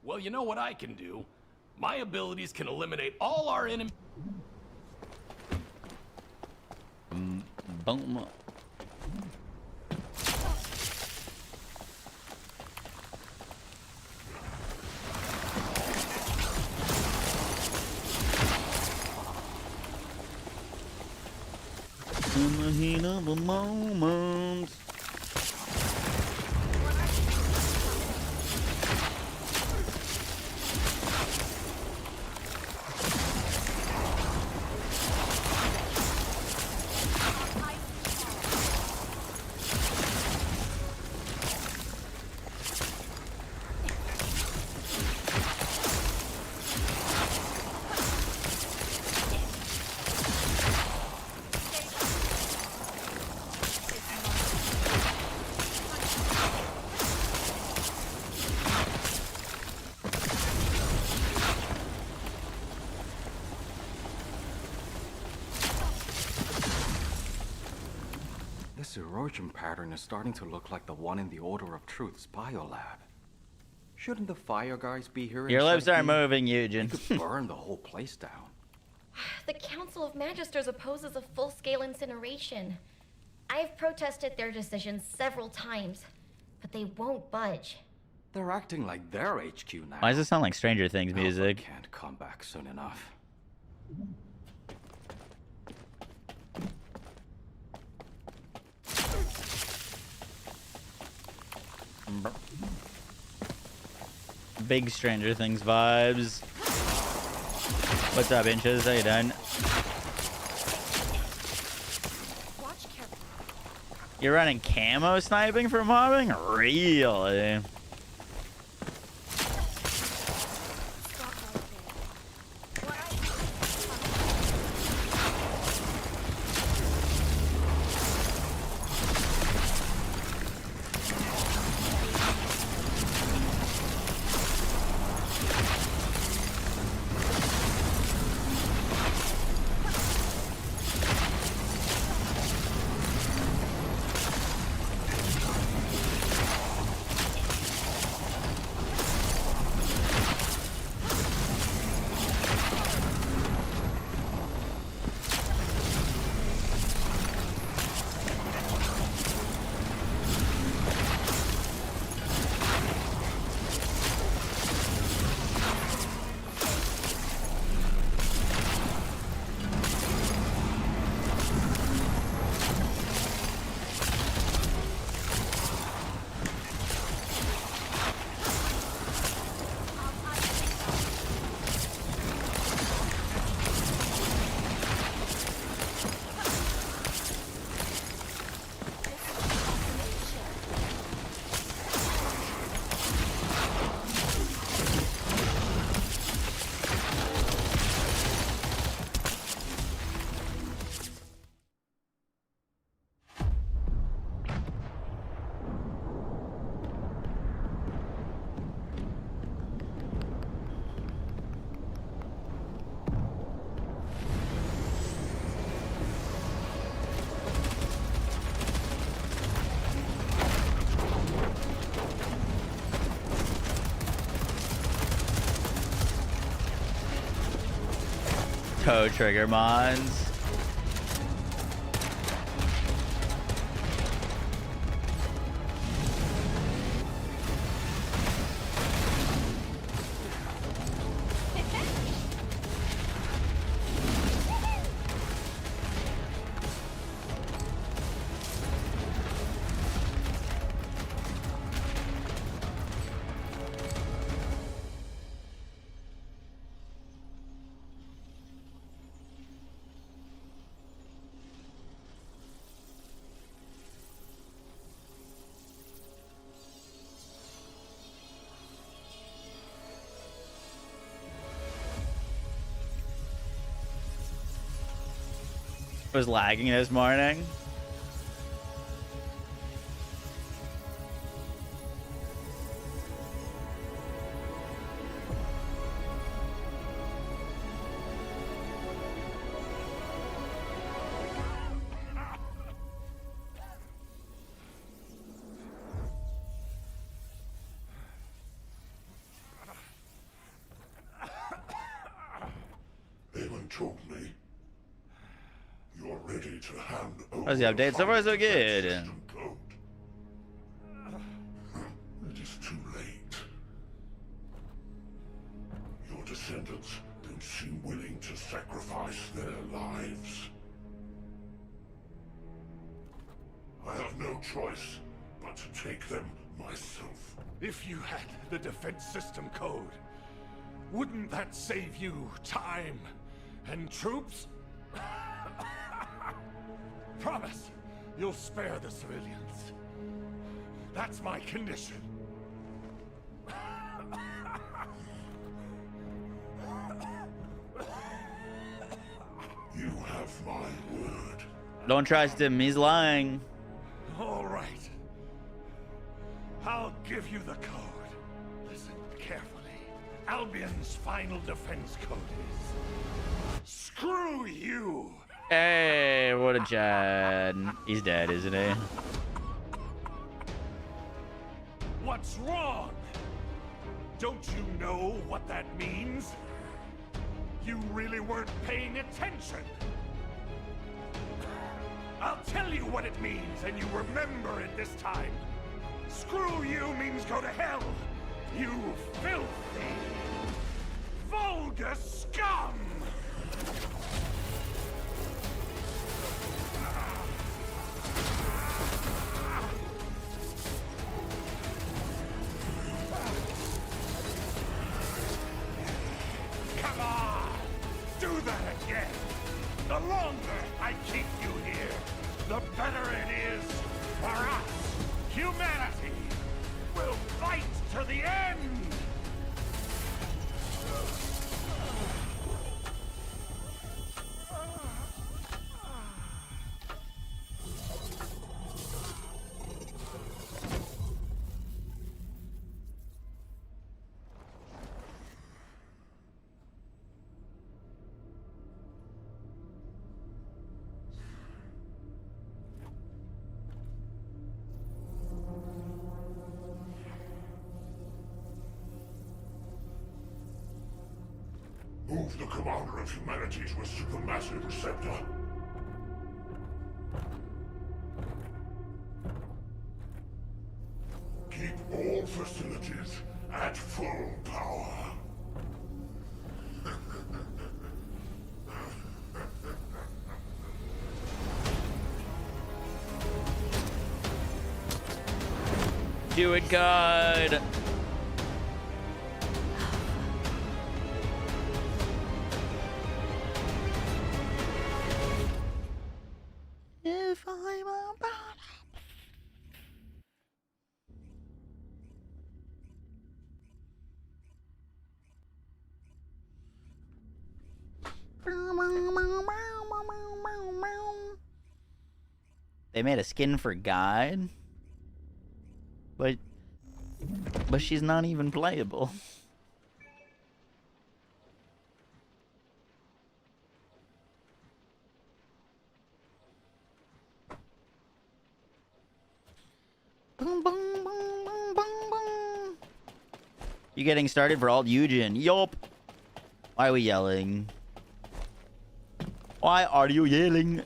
Well, you know what I can do? My abilities can eliminate all our enemies. Boom. In the heat of the moment. This erosion pattern is starting to look like the one in the Order of Truth's biolab. Shouldn't the fire guys be here? Your lips are moving, Yujin. You could burn the whole place down. The Council of Magisters opposes a full-scale incineration. I've protested their decisions several times, but they won't budge. They're acting like their HQ now. Why does it sound like Stranger Things music? Can't come back soon enough. Big Stranger Things vibes. What's up, Inches? How you doing? You're running camo sniping for mobbing? Really? Toe trigger mods. Was lagging this morning. They won't choke me. You're ready. ready to hand over. How's the update? So far, so good. It is too late. Your descendants don't seem willing to sacrifice their lives. I have no choice but to take them myself. If you had the defense system code, wouldn't that save you time and troops? Promise, you'll spare the civilians. That's my condition. You have my word. Don't trust him, he's lying. All right. I'll give you the code. Listen carefully. Albion's final defense code is... Screw you! Hey, what a Chad. He's dead, isn't he? What's wrong? Don't you know what that means? You really weren't paying attention. I'll tell you what it means, and you remember it this time. Screw you means go to hell, you filthy, vulgar scum! Come on! Do that again! The longer I keep you here, the better it is for us! Humanity will fight to the end! Move the commander of humanity to a supermassive receptor. Keep all facilities at full power. Do it, God. If I'm a They made a skin for Guide, but she's not even playable. Boom, boom, boom, boom, boom, boom. You getting started for alt Yujin? Yup. Why are we yelling? Why are you yelling?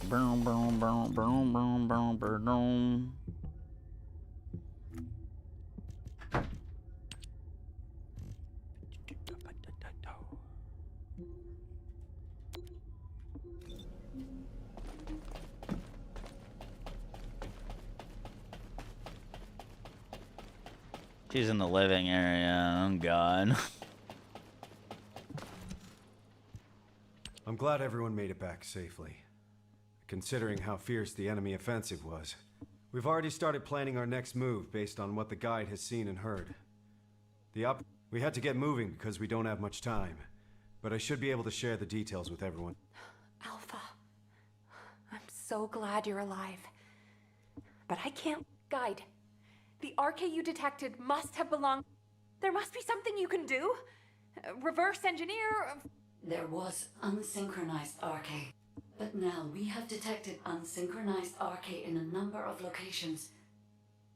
Boom, boom, boom, boom, boom, boom, boom. She's in the living area. Oh, God. I'm glad everyone made it back safely, considering how fierce the enemy offensive was. We've already started planning our next move based on what the guide has seen and heard. We had to get moving because we don't have much time, but I should be able to share the details with everyone. Alpha, I'm so glad you're alive. But I can't... Guide, the RK you detected must have belonged... There must be something you can do? Reverse engineer... There was unsynchronized RK, but now we have detected unsynchronized RK in a number of locations.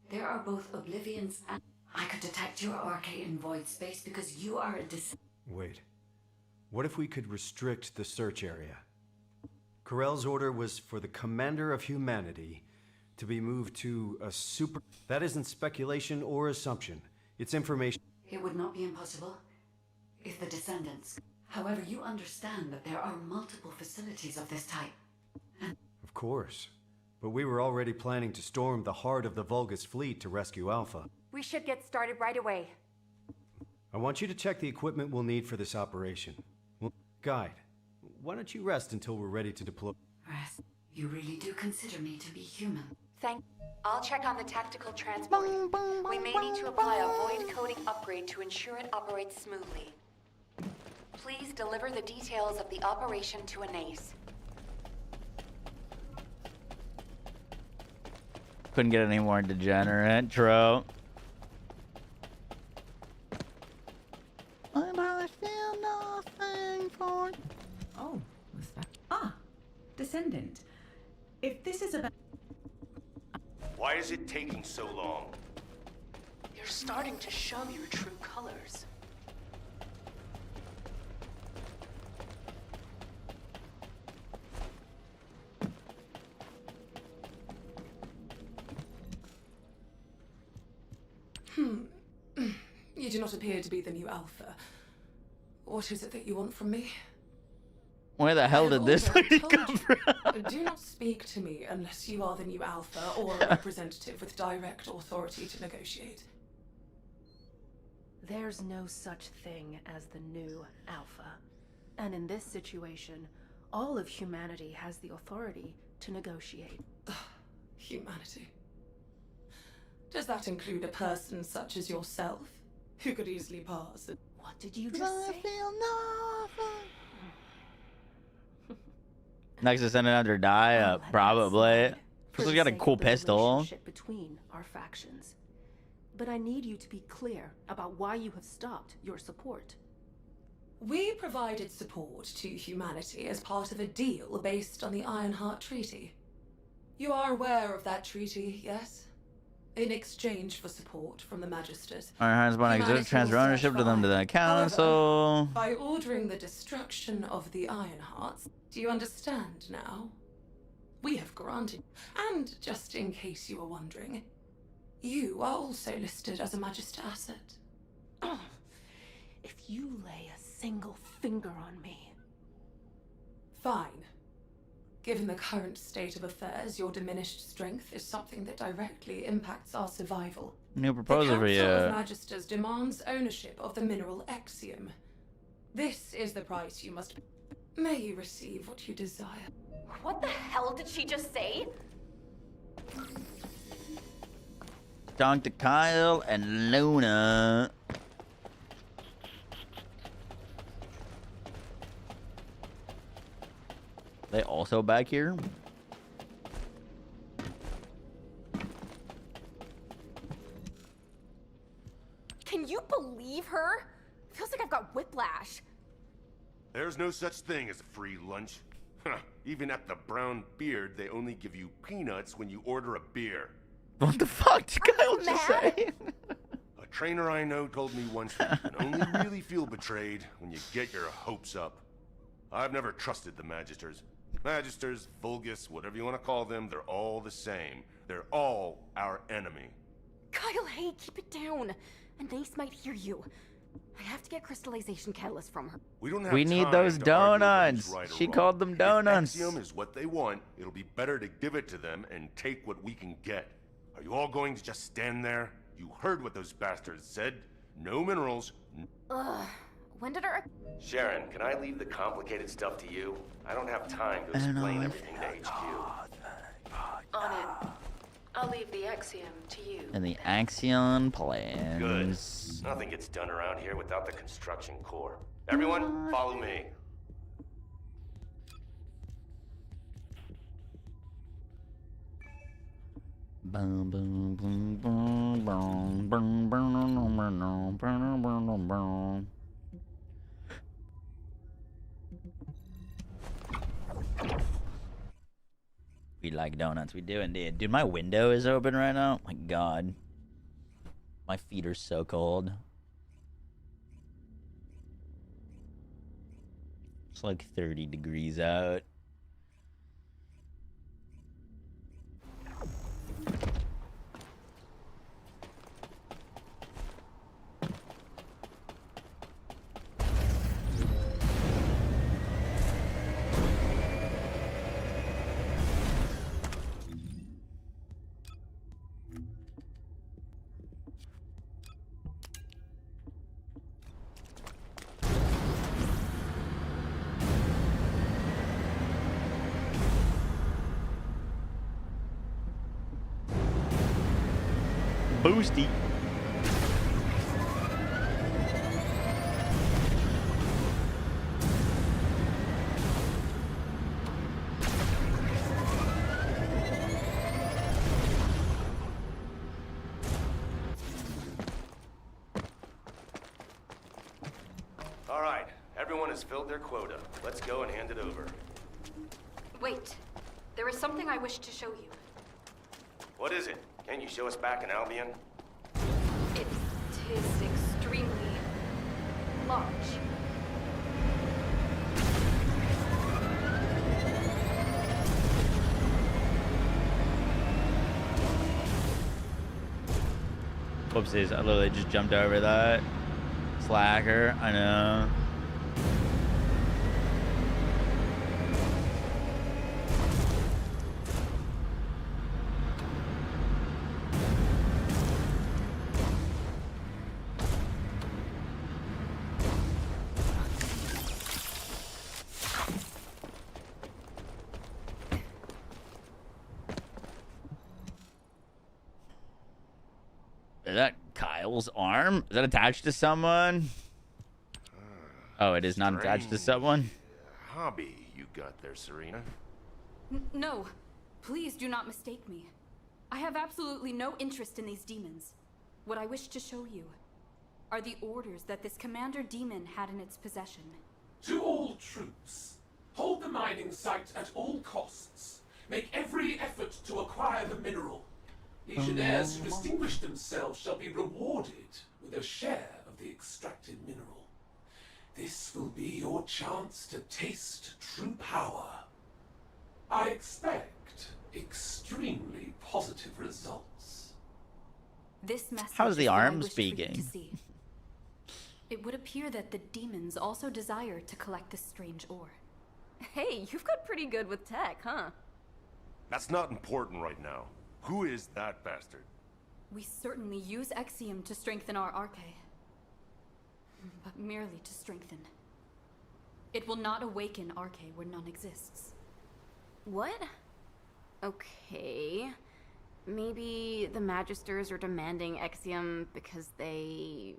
There are both Oblivions and... I could detect your RK in void space because you are a Wait. What if we could restrict the search area? Corell's order was for the commander of humanity to be moved to a super... That isn't speculation or assumption. It's information. It would not be impossible if the Descendants... However, you understand that there are multiple facilities of this type. Of course. But we were already planning to storm the heart of the Vulgus fleet to rescue Alpha. We should get started right away. I want you to check the equipment we'll need for this operation. Guide, why don't you rest until we're ready to deploy? Rest? You really do consider me to be human? I'll check on the tactical transport. We may need to apply a void coding upgrade to ensure it operates smoothly. Please deliver the details of the operation to Anais. Couldn't get any more degenerate, true. And I feel nothing for... Oh, was that... Ah, Descendant. If this is about... Why is it taking so long? You're starting to show your true colors. You do not appear to be the new Alpha. What is it that you want from me? Where the hell did this lady come from? Do not speak to me unless you are the new Alpha or a representative with direct authority to negotiate. There's no such thing as the new Alpha. And in this situation, all of humanity has the authority to negotiate. Humanity. Does that include a person such as yourself, who could easily pass? What did you just say? Next Descendant after die, probably. He's got a cool pistol. Between our factions. But I need you to be clear about why you have stopped your support. We provided support to humanity as part of a deal based on the Ironheart Treaty. You are aware of that treaty, yes? In exchange for support from the Magisters. Ironheart's bond exists, transfer ownership to them to the council. By ordering the destruction of the Ironhearts, do you understand now? We have granted. And just in case you were wondering, you are also listed as a Magister asset. Oh, if you lay a single finger on me. Fine. Given the current state of affairs, your diminished strength is something that directly impacts our survival. New proposal for you. The Council of Magisters demands ownership of the mineral Axiom. This is the price you must... May you receive what you desire. What the hell did she just say? Talk to Kyle and Luna. They also back here? Can you believe her? Feels like I've got whiplash. There's no such thing as a free lunch. Huh. Even at the Brown Beard, they only give you peanuts when you order a beer. What the fuck did Kyle just say? A trainer I know told me once that you can only really feel betrayed when you get your hopes up. I've never trusted the Magisters. Magisters, Vulgus, whatever you want to call them, they're all the same. They're all our enemy. Kyle, hey, keep it down. Anais might hear you. I have to get crystallization catalyst from her. We don't have We need time those to argue donuts. who's right or She wrong. called them donuts. If Axiom is what they want, it'll be better to give it to them and take what we can get. Are you all going to just stand there? You heard what those bastards said. No minerals. Ugh. When did our... Sharon, can I leave the complicated stuff to you? I don't have time to explain everything to HQ. On it. I'll leave the Axiom to you. And the Axion plans. Good. Nothing gets done around here without the construction core. Everyone, follow me. Boom, boom, boom, boom, boom, boom, boom, boom, boom, boom, boom. We like donuts. We do indeed. Dude, my window is open right now. My God. My feet are so cold. It's like 30 degrees out. Boosty. All right, everyone has filled their quota. Let's go and hand it over. Wait. There is something I wish to show you. What is it? Can you show us back in Albion? It is extremely large. Whoopsies, I literally just jumped over that. Slacker, I know. Is that Kyle's arm? Is that attached to someone? Oh, it is not attached to someone? Hobby you got there, Serena. No, please do not mistake me. I have absolutely no interest in these demons. What I wish to show you are the orders that this commander demon had in its possession. To all troops, hold the mining site at all costs. Make every effort to acquire the mineral. Legionnaires who distinguish themselves shall be rewarded with a share of the extracted mineral. This will be your chance to taste true power. I expect extremely positive results. This message How's the is what I arm wished for you to speaking? see. It would appear that the demons also desire to collect this strange ore. Hey, you've got pretty good with tech, huh? That's not important right now. Who is that bastard? We certainly use Exium to strengthen our arche. But merely to strengthen. It will not awaken arche where none exists. What? Okay. Maybe the Magisters are demanding Exium because they...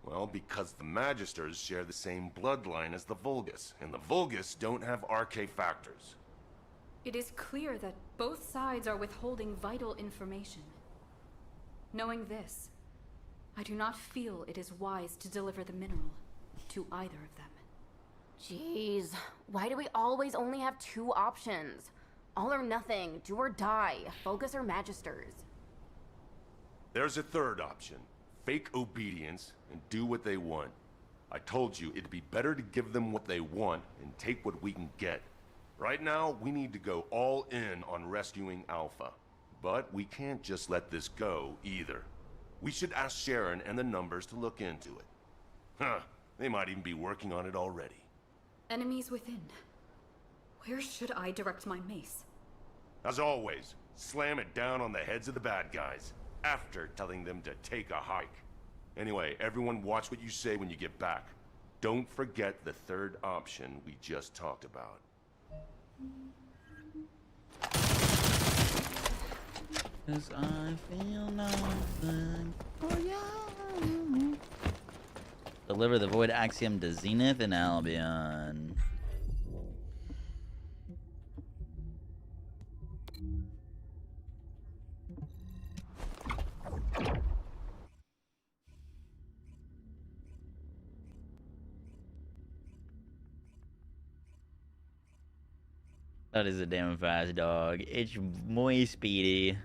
Well, because the Magisters share the same bloodline as the Vulgus, and the Vulgus don't have arche factors. It is clear that both sides are withholding vital information. Knowing this, I do not feel it is wise to deliver the mineral to either of them. Jeez, why do we always only have two options? All or nothing, do or die, Vulgus or Magisters. There's a third option. Fake obedience and do what they want. I told you it'd be better to give them what they want and take what we can get. Right now, we need to go all in on rescuing Alpha. But we can't just let this go, either. We should ask Sharon and the numbers to look into it. Huh, they might even be working on it already. Enemies within. Where should I direct my mace? As always, slam it down on the heads of the bad guys, after telling them to take a hike. Anyway, everyone watch what you say when you get back. Don't forget the third option we just talked about. 'Cause I feel nothing for you. Deliver the Void Axiom to Zenith and Albion. That is a damn fast dog. It's muy speedy.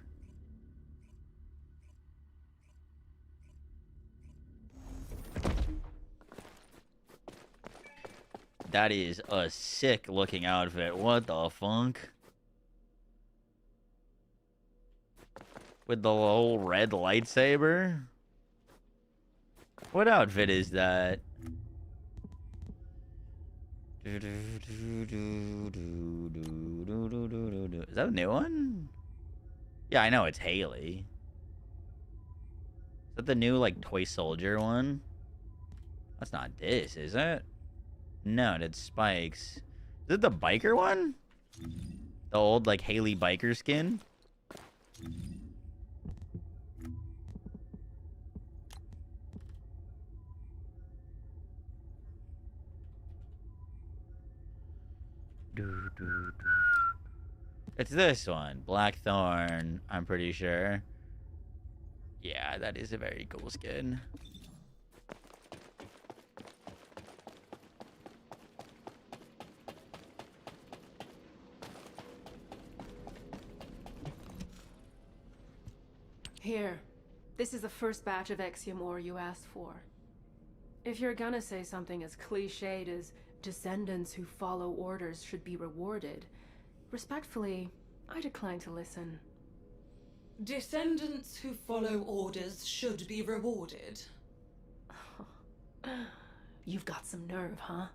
that is a sick looking outfit. What the funk? With the whole red lightsaber? What outfit is that? Is that a new one? Yeah, I know it's Haley. Is that the new, like, toy soldier one? That's not this, is it? No, that's Spikes. Is it the biker one? The old, like, Haley biker skin? It's this one. Blackthorn, I'm pretty sure. Yeah, that is a very cool skin. Here. This is the first batch of Exium ore you asked for. If you're gonna say something as cliched as descendants who follow orders should be rewarded, respectfully, I decline to listen. Descendants who follow orders should be rewarded. You've got some nerve, huh?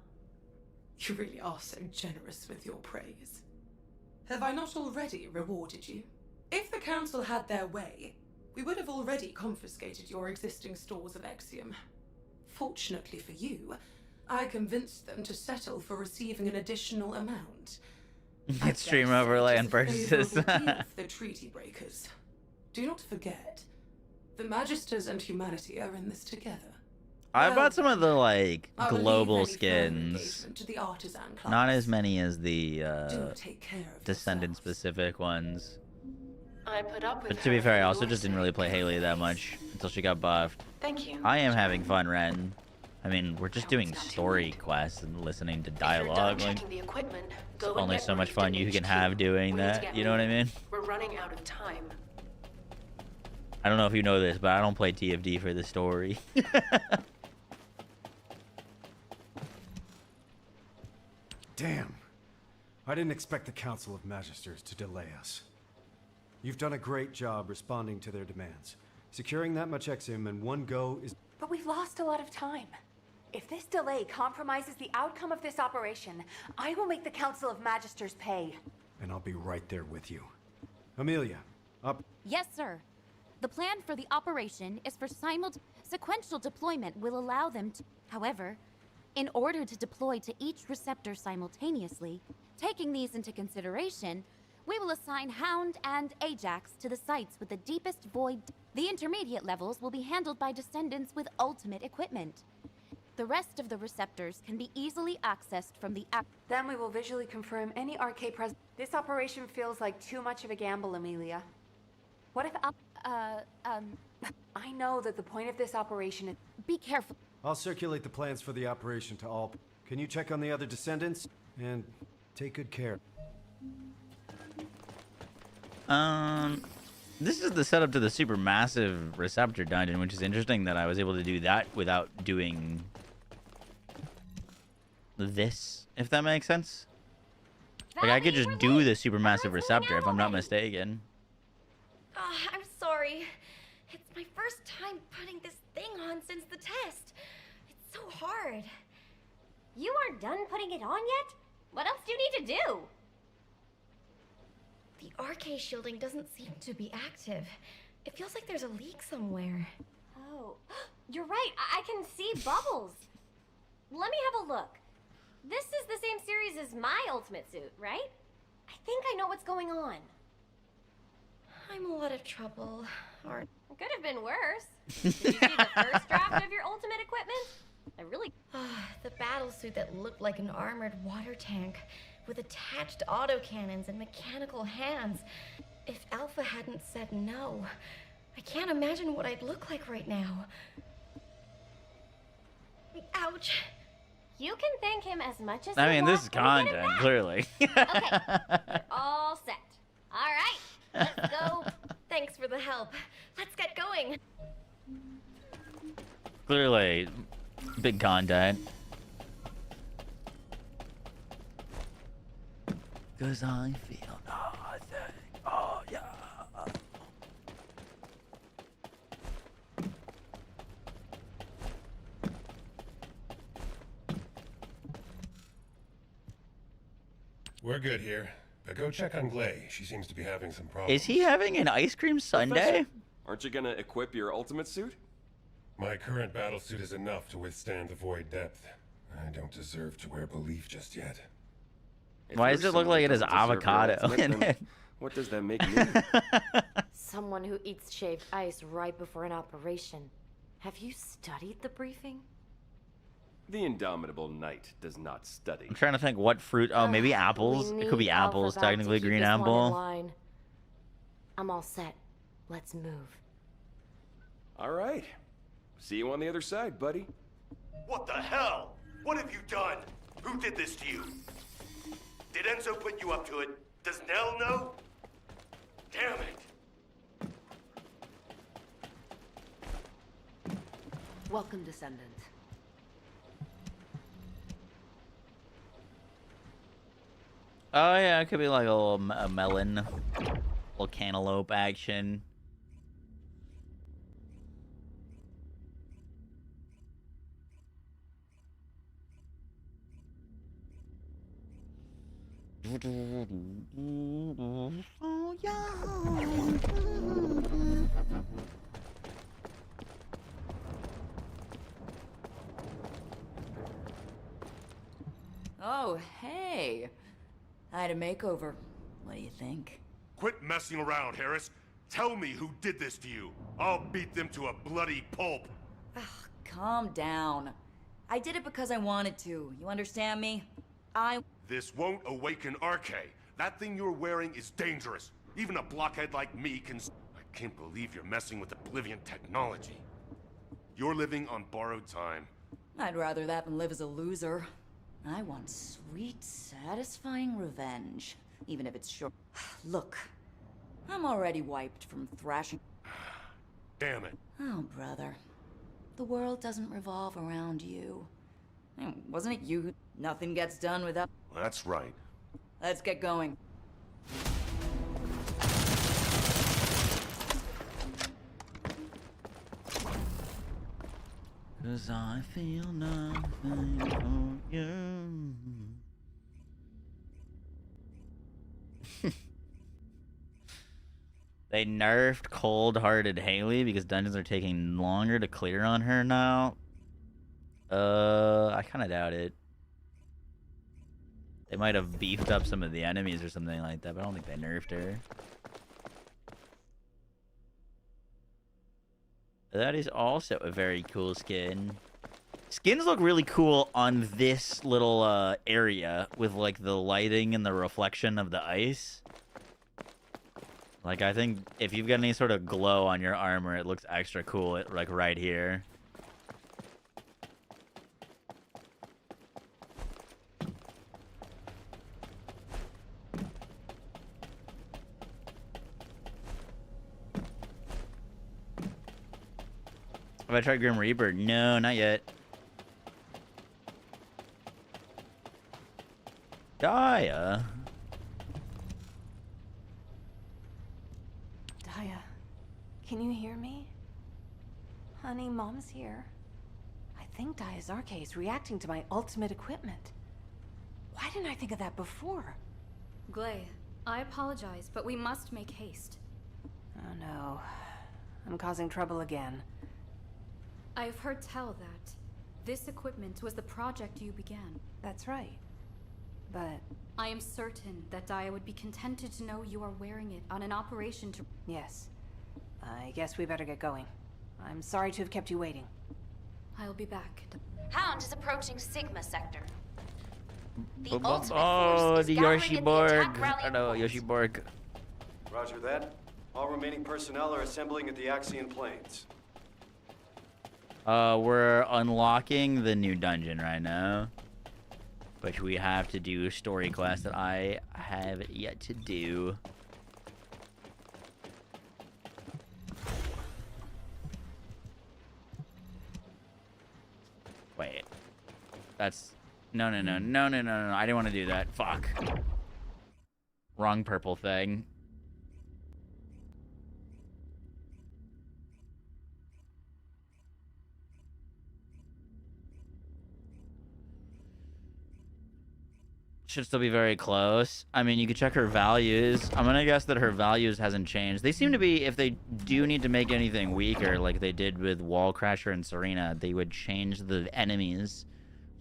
You really are so generous with your praise. Have I not already rewarded you? If the council had their way, we would have already confiscated your existing stores of Exium. Fortunately for you, I convinced them to settle for receiving an additional amount. It's stream overlay and purchases. The treaty breakers. Do not forget, the Magisters and humanity are in this together. I bought some of the, like, I will leave global any further skins. engagement to the artisan class. Not as many as the take care of Descendant specific ones. I put up with But to be fair, I also your just didn't really play Haley that much until she got buffed. Thank you. I am having fun, Ren. I mean, we're just doing story quests and listening to dialogue. Like, The equipment, it's only so much fun you can have doing that. You know what I mean? We're running out of time. I don't know if you know this, but I don't play TFD for the story. Damn. I didn't expect the Council of Magisters to delay us. You've done a great job responding to their demands. Securing that much Exium in one go is... But we've lost a lot of time. If this delay compromises the outcome of this operation, I will make the Council of Magisters pay. And I'll be right there with you. Amelia, up... Yes, sir. The plan for the operation is for sequential deployment will allow them to... However, in order to deploy to each receptor simultaneously, taking these into consideration, we will assign Hound and Ajax to the sites with the deepest void. The intermediate levels will be handled by Descendants with ultimate equipment. The rest of the receptors can be easily accessed from the app. Then we will visually confirm any RK presence. This operation feels like too much of a gamble, Amelia. What if I know that the point of this operation is... Be careful. I'll circulate the plans for the operation to all... Can you check on the other Descendants? And take good care. This is the setup to the super massive receptor dungeon, which is interesting that I was able to do that without doing this, if that makes sense. Like, I could just do the super massive receptor if I'm not mistaken. I'm sorry. It's my first time putting this thing on since the test. It's so hard. You aren't done putting it on yet? What else do you need to do? The RK shielding doesn't seem to be active. It feels like there's a leak somewhere. Oh, you're right. I can see bubbles. Let me have a look. This is the same series as my ultimate suit, right? I think I know what's going on. I'm in a lot of trouble. It could have been worse. Did you see the first draft of your ultimate equipment? I really... The battlesuit that looked like an armored water tank with attached autocannons and mechanical hands. If Alpha hadn't said no, I can't imagine what I'd look like right now. Ouch. You can thank him as much as I you mean, want this is when we get it content, back. clearly. Okay, you're all set. All right, let's go. Thanks for the help. Let's get going. Clearly, big content. 'Cause I feel nothing. Oh, yeah. We're good here. But go check on Glay. She seems to be having some problems. Is he having an ice cream sundae? Aren't you gonna equip your ultimate suit? My current battle suit is enough to withstand the void depth. I don't deserve to wear belief just yet. Why does it look like it has avocado in it? What does that make me? Someone who eats shaved ice right before an operation. Have you studied the briefing? The indomitable knight does not study. I'm trying to think what fruit. Oh, maybe apples. It could be apples, technically. Green apple. I'm all set. Let's move. All right. See you on the other side, buddy. What the hell? What have you done? Who did this to you? Did Enzo put you up to it? Does Nell know? Damn it. Welcome, Descendant. Oh yeah, it could be like a melon, little cantaloupe action. Oh yeah. Oh, hey. I had a makeover. What do you think? Quit messing around, Harris. Tell me who did this to you. I'll beat them to a bloody pulp. Calm down. I did it because I wanted to. You understand me? This won't awaken RK. That thing you're wearing is dangerous. Even a blockhead like me can... I can't believe you're messing with Oblivion technology. You're living on borrowed time. I'd rather that than live as a loser. I want sweet, satisfying revenge, even if it's short. Look, I'm already wiped from thrashing. Damn it. Oh, brother. The world doesn't revolve around you. Wasn't it you who... Nothing gets done without... That's right. Let's get going. 'Cause I feel nothing for you. They nerfed cold-hearted Haley because dungeons are taking longer to clear on her now. I kind of doubt it. They might have beefed up some of the enemies or something like that, but I don't think they nerfed her. That is also a very cool skin. Skins look really cool on this little area with like the lighting and the reflection of the ice. Like I think if you've got any sort of glow on your armor, it looks extra cool like right here. Have I tried Grim Reaper? No, not yet. Daya. Daya, can you hear me? Honey, Mom's here. I think Daya's RK is reacting to my ultimate equipment. Why didn't I think of that before? Glay, I apologize, but we must make haste. Oh no. I'm causing trouble again. I've heard tell that this equipment was the project you began. That's right. But... I am certain that Daya would be contented to know you are wearing it on an operation to... Yes. I guess we better get going. I'm sorry to have kept you waiting. I'll be back. Hound is approaching Sigma sector. The Oh, ultimate force is the gathering Yoshi in the attack Borg. rallying I know, point. Yoshi Borg. Roger that. All remaining personnel are assembling at the Axian Plains. We're unlocking the new dungeon right now, which we have to do story quest that I have yet to do. Wait, that's no. I didn't want to do that. Fuck. Wrong purple thing. Should still be very close. I mean, you could check her values. I'm gonna guess that her values hasn't changed. They seem to be, if they do need to make anything weaker, like they did with Wall Crasher and Serena, they would change the enemies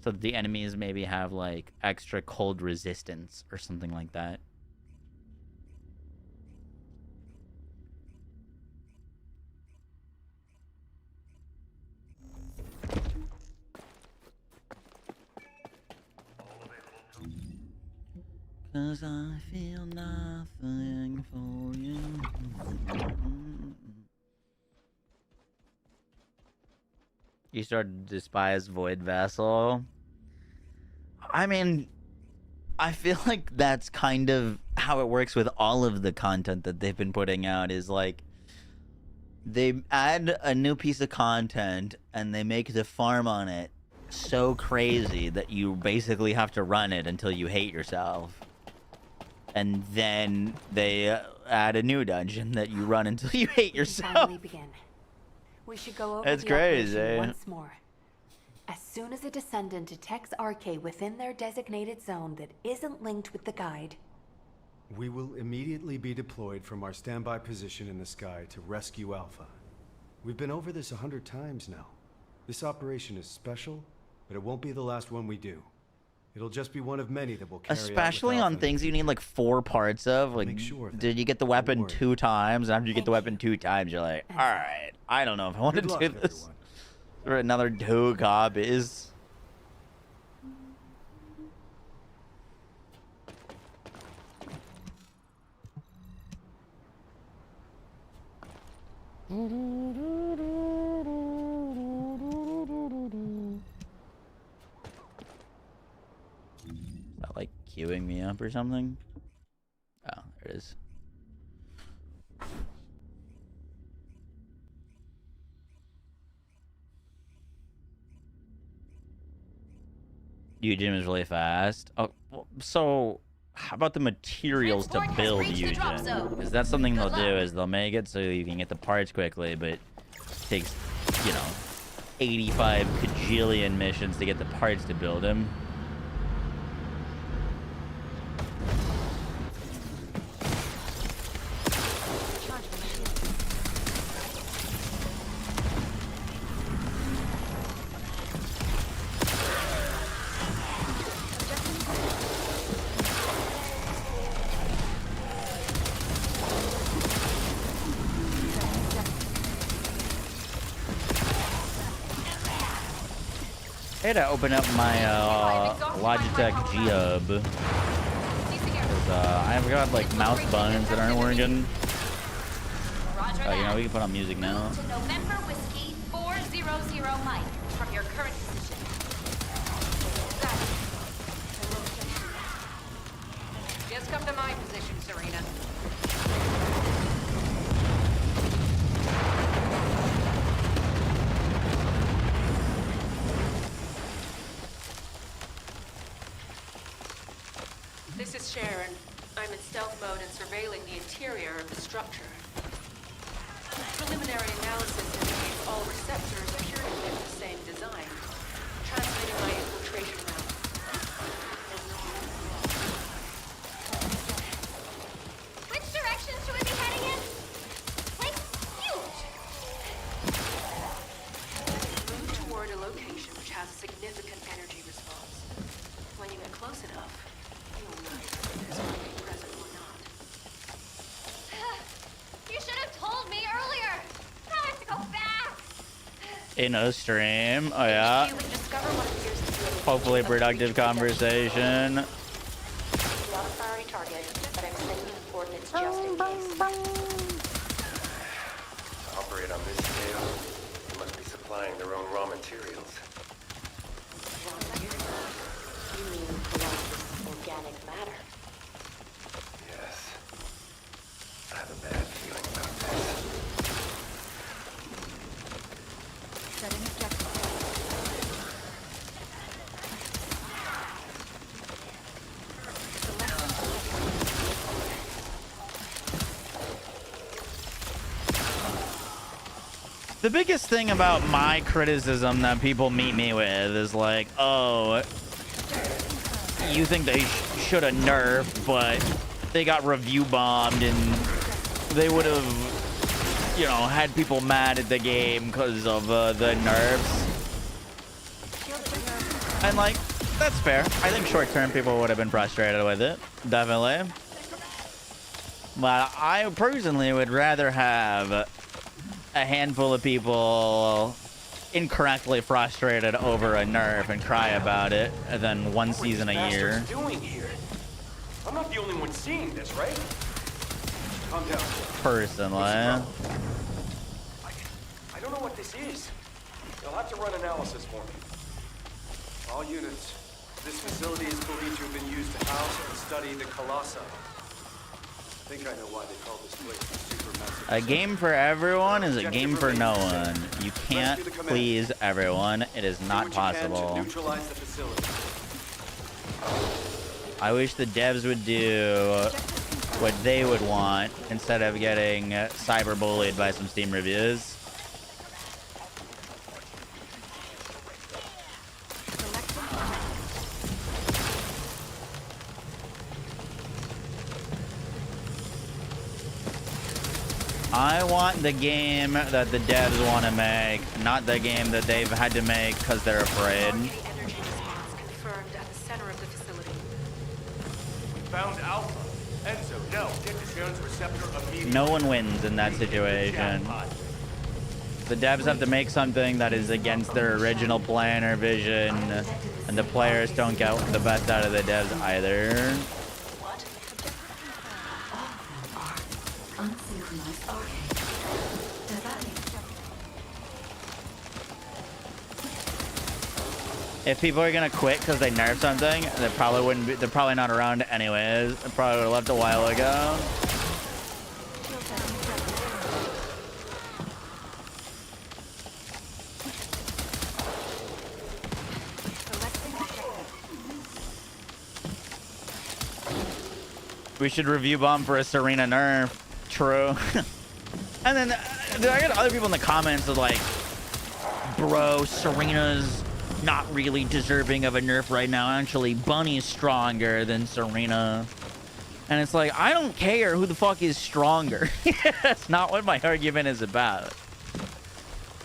so that the enemies maybe have like extra cold resistance or something like that. Cause I feel nothing for you. You started to despise Void Vessel. I mean, I feel like that's kind of how it works with all of the content that they've been putting out, is like they add a new piece of content and they make the farm on it so crazy that you basically have to run it until you hate yourself. And then they add a new dungeon that you run until you hate yourself. Finally begin. We should go over That's the crazy. operation once more. As soon as a Descendant detects RK within their designated zone that isn't linked with the guide, We will immediately be deployed from our standby position in the sky to rescue Alpha. We've been over this 100 times now. This operation is special, but it won't be the last one we do. It'll just be one of many that will carry out with Especially on Alpha. things you need like 4 parts of. Like, Make sure of that. did you get the weapon 2 times? And after you get the weapon 2 times, you're like, all right, I don't know if I want to Good do luck, this. For another 2 copies. Is that like queuing me up or something? Oh, there it is. Yujin is really fast. Oh, well, so how about the materials to build Yujin? Is that something they'll do? Is they'll make it so you can get the parts quickly, but it takes, you know, 85 kajillion missions to get the parts to build him. I had to open up my Logitech G-Hub. I've got like mouse buttons that aren't working. You know, we can put on music now. To November Whiskey 400 Mike from your current position. Just come to my position, Serena. This is Sharon. I'm in stealth mode and surveilling the interior of the structure. Preliminary analysis indicates all receptors appear to fit the same design. Transmitting my infiltration route. Which direction should we be heading in? Like, huge! Move toward a location which has a significant energy response. When you get close enough, you'll know if there's anything present or not. You should have told me earlier! Now I have to go back! In a stream. Oh yeah. Hopefully productive conversation. Not a priority target, but I'm sending you coordinates just in case. To operate on this scale, they must be supplying their own raw materials. Raw materials? You mean Colossus organic matter? Yes. I have a bad feeling about this. Setting objective. The biggest thing about my criticism that people meet me with is like, oh, you think they should have nerfed, but they got review bombed and they would have, you know, had people mad at the game because of the nerfs. And like, that's fair. I think short term people would have been frustrated with it, definitely. But I personally would rather have a handful of people incorrectly frustrated over a nerf and cry about it than one season a year. Doing here? I'm not the only one seeing this, right? Calm down. Personally. I don't know what this is. You'll have to run analysis for me. All units. This facility is believed to have been used to house and study the Colossi. I think I know why they call this place supermassive. A game for everyone is a game for no one. You can't please everyone. It is not possible. I wish the devs would do what they would want instead of getting cyberbullied by some Steam reviews. I want the game that the devs want to make, not the game that they've had to make because they're afraid. Confirmed at the center of the facility. We found Alpha. Enzo, no, get the Jones receptor immediately. No one wins in that situation. The devs have to make something that is against their original plan or vision, and the players don't get the best out of the devs either. If people are gonna quit because they nerfed something, they probably wouldn't be. They're probably not around anyways. They probably would have left a while ago. We should review bomb for a Serena nerf. True. And then I got other people in the comments that like, bro, Serena's not really deserving of a nerf right now. Actually, Bunny's stronger than Serena. And it's like, I don't care who the fuck is stronger. That's not what my argument is about.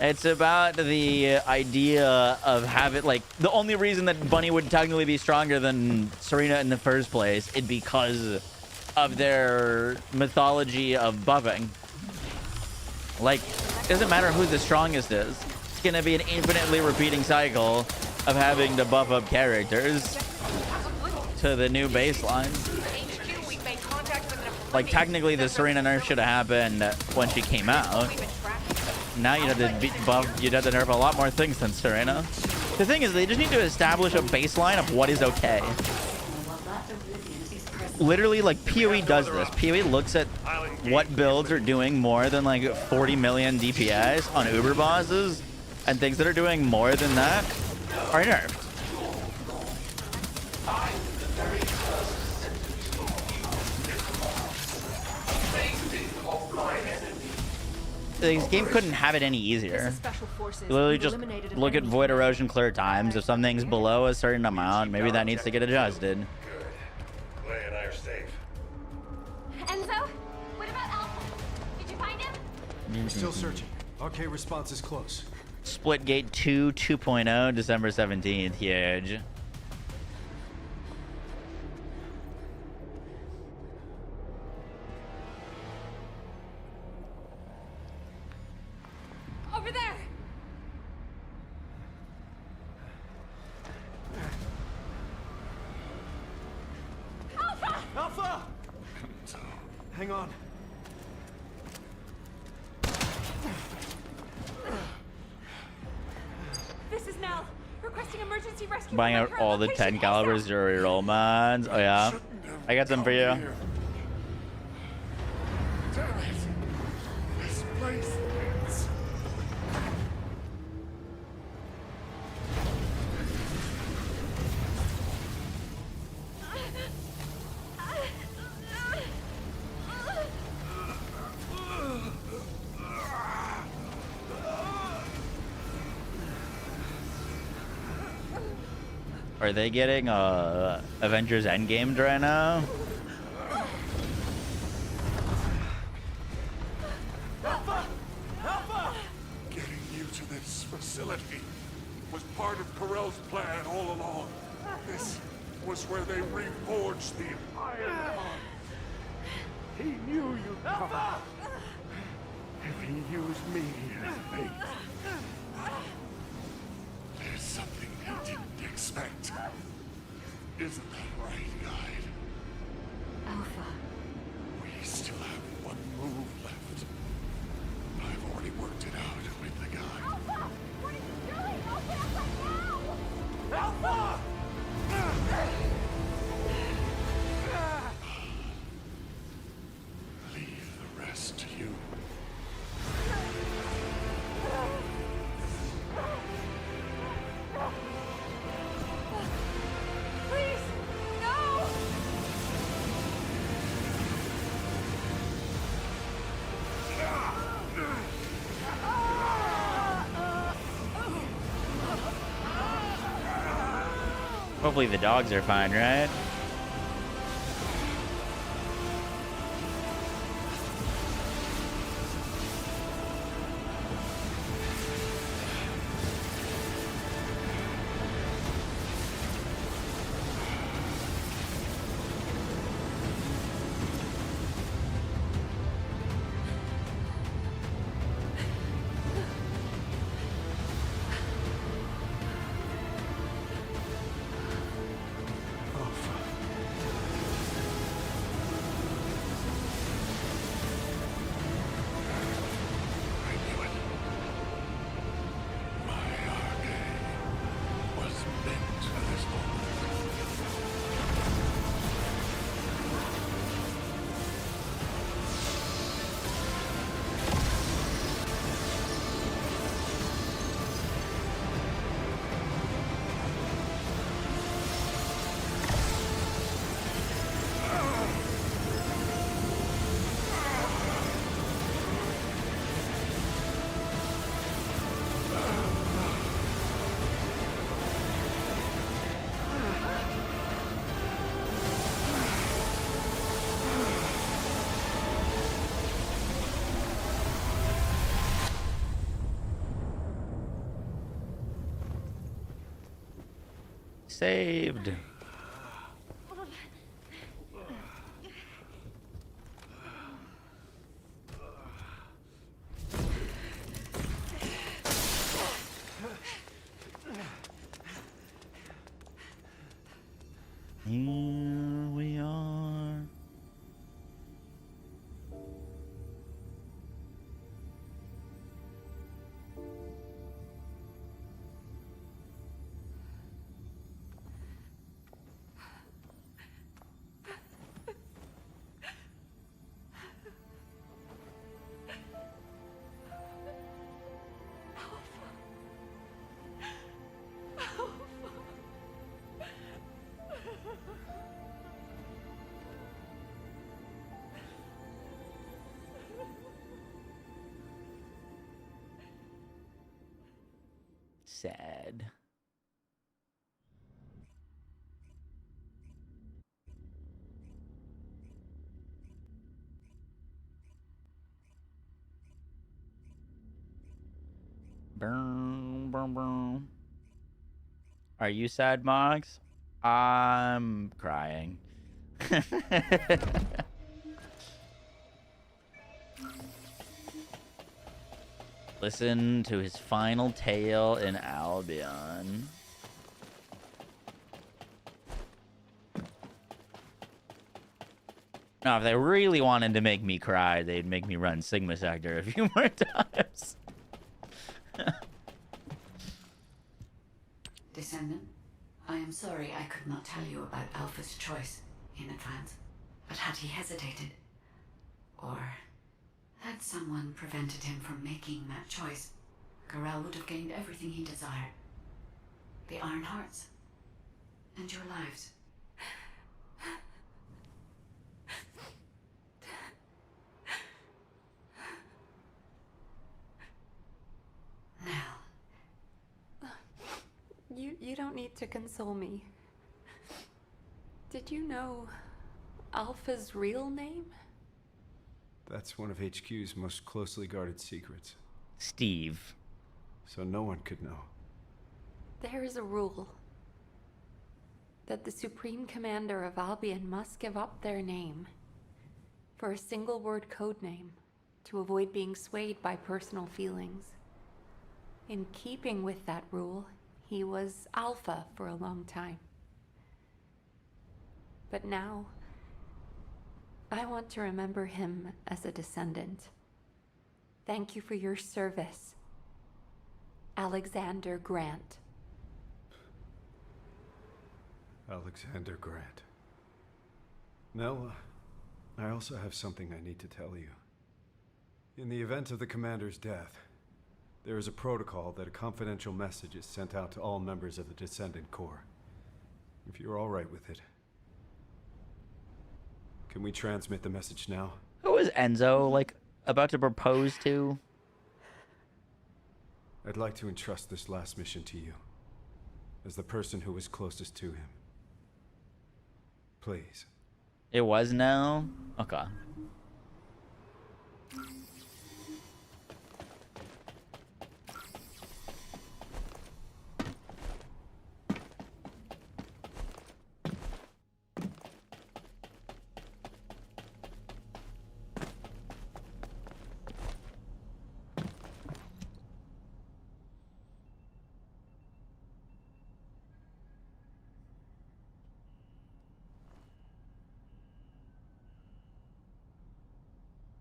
It's about the idea of having, like, the only reason that Bunny would technically be stronger than Serena in the first place is because of their mythology of buffing. Like, it doesn't matter who the strongest is. It's gonna be an infinitely repeating cycle of having to buff up characters to the new baseline. Like, technically the Serena nerf should have happened when she came out. Now you'd have to you'd have to nerf a lot more things than Serena. The thing is, they just need to establish a baseline of what is okay. Literally, like, PoE does this. PoE looks at what builds are doing more than like 40 million DPS on Uber bosses, and things that are doing more than that are nerfed. This game couldn't have it any easier. You literally just look at void erosion clear times. If something's below a certain amount, maybe that needs to get adjusted. Clay and I are safe. Enzo, what about Alpha? Did you find him? We're still searching. RK response is close. Splitgate 2 2.0, December 17th. Huge. Over there. Alpha! Alpha! Hang on. This is Nell. Requesting emergency rescue. Buying out all the 10 caliber 0-year-old mods. Oh yeah, I got some for you. Damn it. This place is... Are they getting Avengers Endgame right now? Alpha! Alpha! Getting you to this facility was part of Corell's plan all along. This was where they reforged the Iron Heart. He knew you'd come. If he used me as bait. There's something he didn't expect. Isn't that right, Guide? Alpha. We still have one move left. I've already worked it out with the guy. Alpha! What are you doing? Open up right now! Alpha! Leave the rest to you. Please, no! Hopefully the dogs are fine, right? Saved. Here we are. Sad. Boom, boom, boom. Are you sad, Mox? I'm crying. Listen to his final tale in Albion. Now, if they really wanted to make me cry, they'd make me run Sigma Sector a few more times. Descendant, I am sorry I could not tell you about Alpha's choice in advance. But had he hesitated, or had someone prevented him from making that choice, Corell would have gained everything he desired. The Iron Hearts, and your lives. You don't don't need to console me. Did you know Alpha's real name? That's one of HQ's most closely guarded secrets. Steve. So no one could know. There is a rule that the Supreme Commander of Albion must give up their name for a single word code name to avoid being swayed by personal feelings. In keeping with that rule, he was Alpha for a long time. But now, I want to remember him as a descendant. Thank you for your service, Alexander Grant. Alexander Grant. Nella, I also have something I need to tell you. In the event of the Commander's death, there is a protocol that a confidential message is sent out to all members of the Descendant Corps. If you're all right with it. Can we transmit the message now? Who is Enzo, like, about to propose to? I'd like to entrust this last mission to you, as the person who was closest to him. Please. It was now? Okay.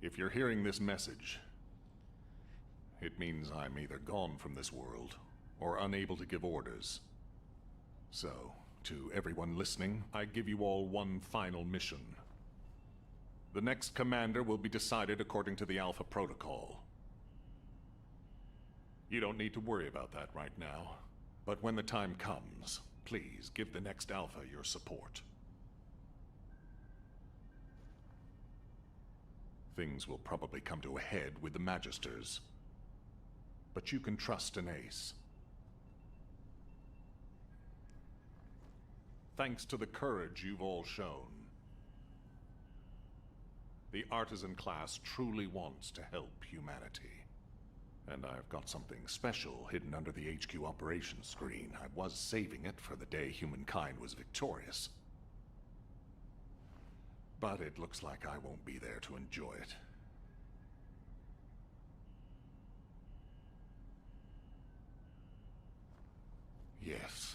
If you're hearing this message, it means I'm either gone from this world or unable to give orders. So, to everyone listening, I give you all one final mission. The next commander will be decided according to the Alpha Protocol. You don't need to worry about that right now, but when the time comes, please give the next Alpha your support. Things will probably come to a head with the Magisters, but you can trust an ace. Thanks to the courage you've all shown, the artisan class truly wants to help humanity. And I've got something special hidden under the HQ operations screen. I was saving it for the day humankind was victorious. But it looks like I won't be there to enjoy it. Yes,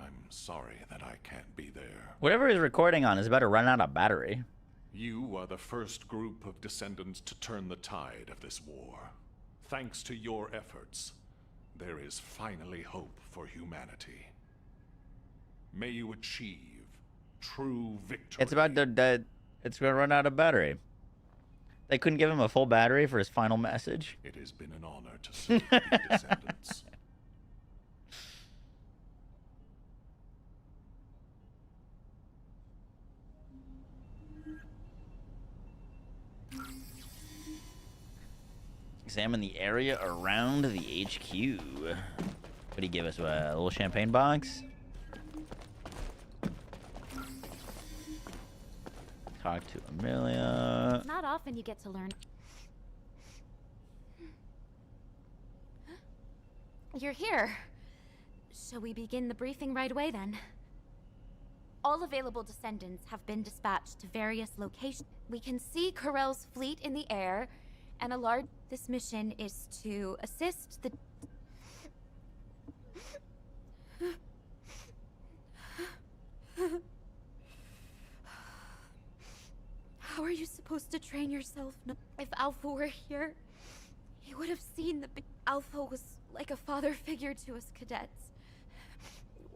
I'm sorry that I can't be there. Whatever he's recording on is about to run out of battery. You are the first group of descendants to turn the tide of this war. Thanks to your efforts, there is finally hope for humanity. May you achieve true victory. It's about to it's gonna run out of battery. They couldn't give him a full battery for his final message. It has been an honor to serve the descendants. Examine the area around the HQ. What did he give us? A little champagne box? Talk to Amelia. It's not often you get to learn. You're here. Shall we begin the briefing right away then? All available descendants have been dispatched to various locations. We can see Corell's fleet in the air, and a large... This mission is to assist the... How are you supposed to train yourself? If Alpha were here, he would have seen the... Alpha was like a father figure to us cadets.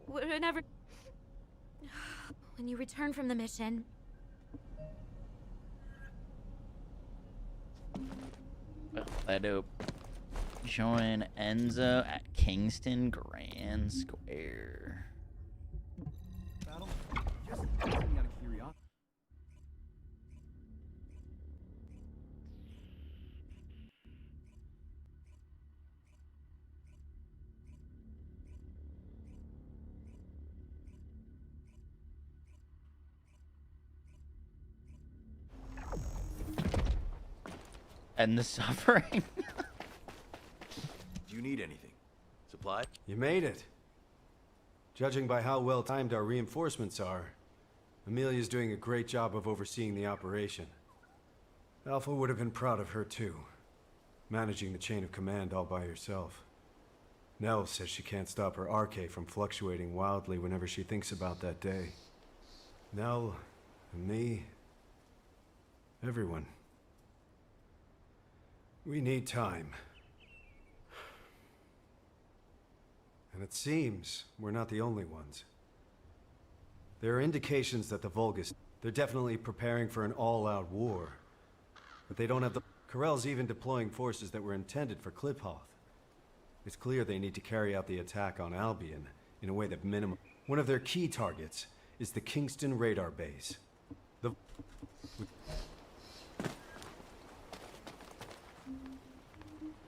Whenever... When you return from the mission... I dope. Join Enzo at Kingston Grand Square. Battle? Just asking out of curiosity. End the suffering. Do you need anything? Supply? You made it. Judging by how well timed our reinforcements are, Amelia's doing a great job of overseeing the operation. Alpha would have been proud of her too, managing the chain of command all by herself. Nell says she can't stop her RK from fluctuating wildly whenever she thinks about that day. Nell, and me, everyone. We need time. And it seems we're not the only ones. There are indications that the Vulgus, they're definitely preparing for an all-out war. But they don't have the... Corell's even deploying forces that were intended for Kliphoth. It's clear they need to carry out the attack on Albion in a way that minimum... One of their key targets is the Kingston radar base. The...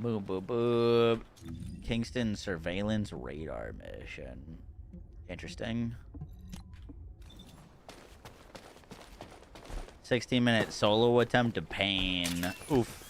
Boop, boop, boop. Kingston surveillance radar mission. Interesting. 16-minute solo attempt to Pain. Oof.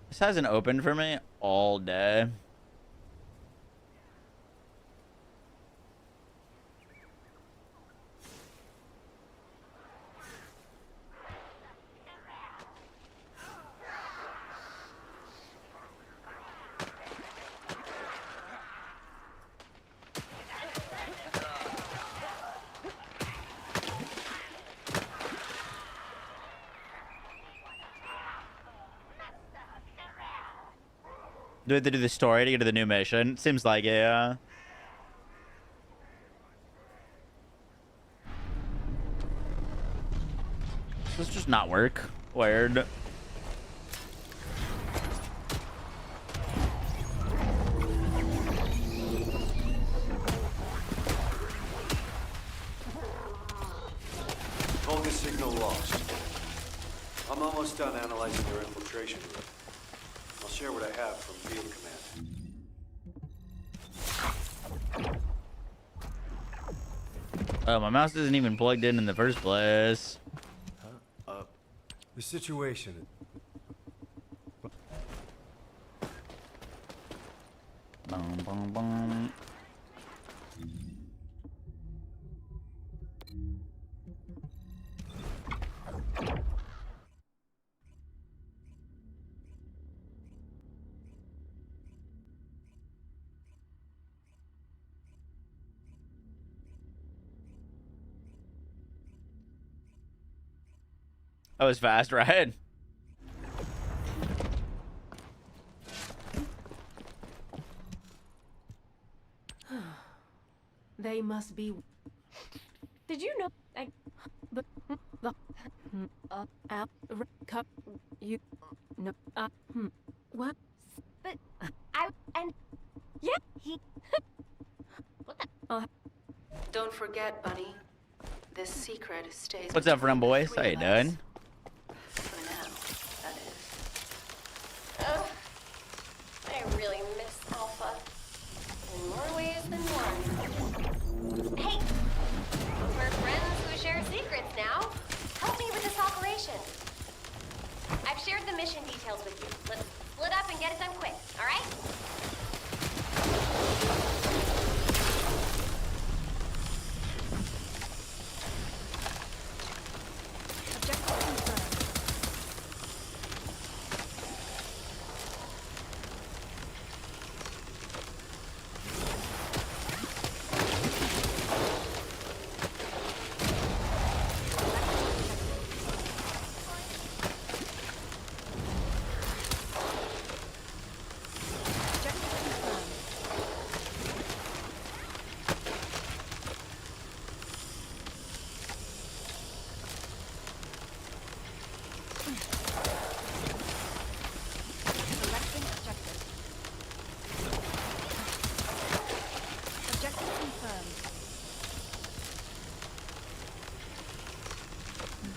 This hasn't opened for me all day. Do we have to do the story to get to the new mission? Seems like it, yeah. Does this just not work? Weird. Vulgus signal lost. I'm almost done analyzing their infiltration route. I'll share what I have from Field Command. Oh, my mouse isn't even plugged in the first place. The situation... Boom, boom, boom. That was fast, right? They must be. Did you know you no what? But I and yeah, he what the Don't forget, Bunny. This secret stays. What's up, friend boys? How you doing? For now, that is. Oh, I really miss Alpha. In more ways than one. Hey, we're friends who share secrets now. Help me with this operation. I've shared the mission details with you. Let's split up and get it done quick, all right?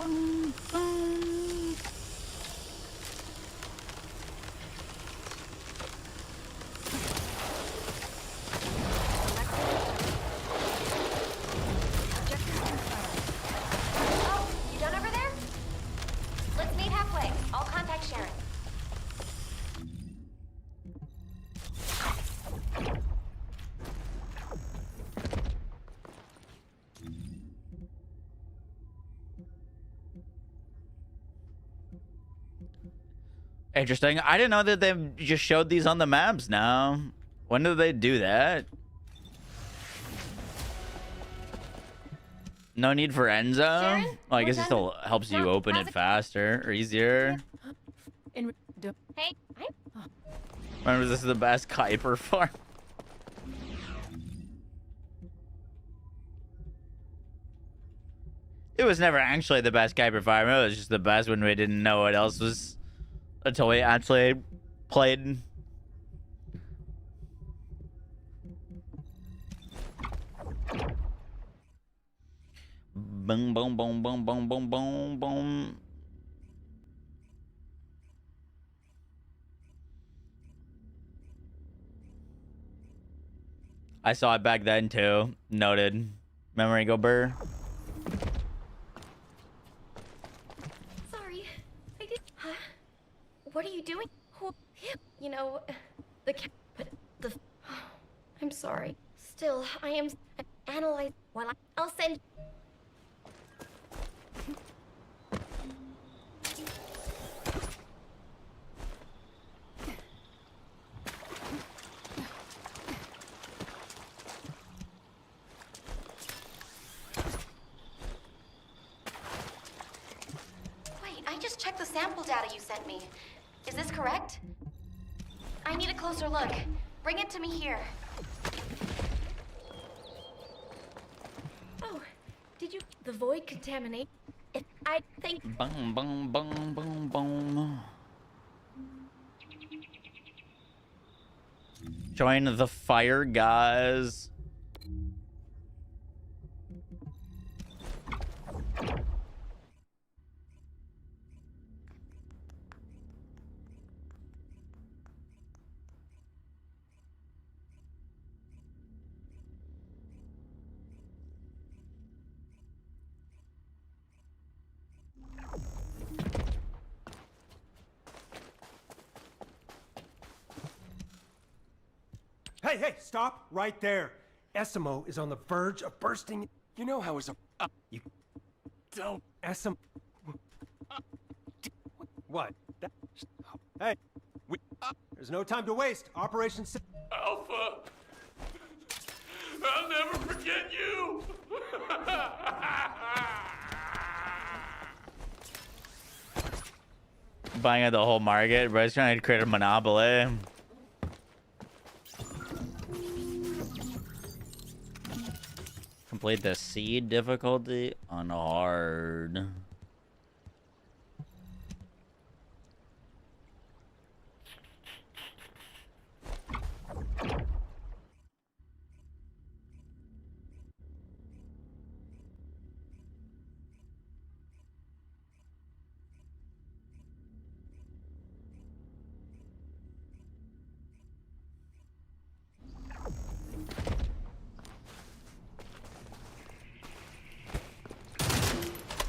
Oh, you done over there? Let's meet halfway. I'll contact Sharon. Interesting. I didn't know that they just showed these on the maps now. When did they do that? No need for end zone? Sharon, Well, I guess we're it still helps you open it faster or easier. Hey, Remember, this is the best Kuiper farm. It was never actually the best Kuiper farm. It was just the best when we didn't know what else was until we actually played. Boom, boom, boom, boom, boom, boom, boom, boom. I saw it back then too. Noted. Memory go burr. Sorry, I did. Huh? What are you doing? You know, but the. I'm sorry. Still, I am analyze. While I'll send. I just checked the sample data you sent me. Is this correct? I need a closer look. Bring it to me here. Oh, did you? The void contaminate? I think. Boom, boom, boom, boom, boom. Join the fire, guys. Hey, hey, stop right there. Esimo is on the verge of bursting. You know how it's a... you don't... Esimo... What? Hey, there's no time to waste. Operation... Alpha! I'll never forget you! Buying out the whole market, bro. He's trying to create a monopoly. Complete the seed difficulty on hard.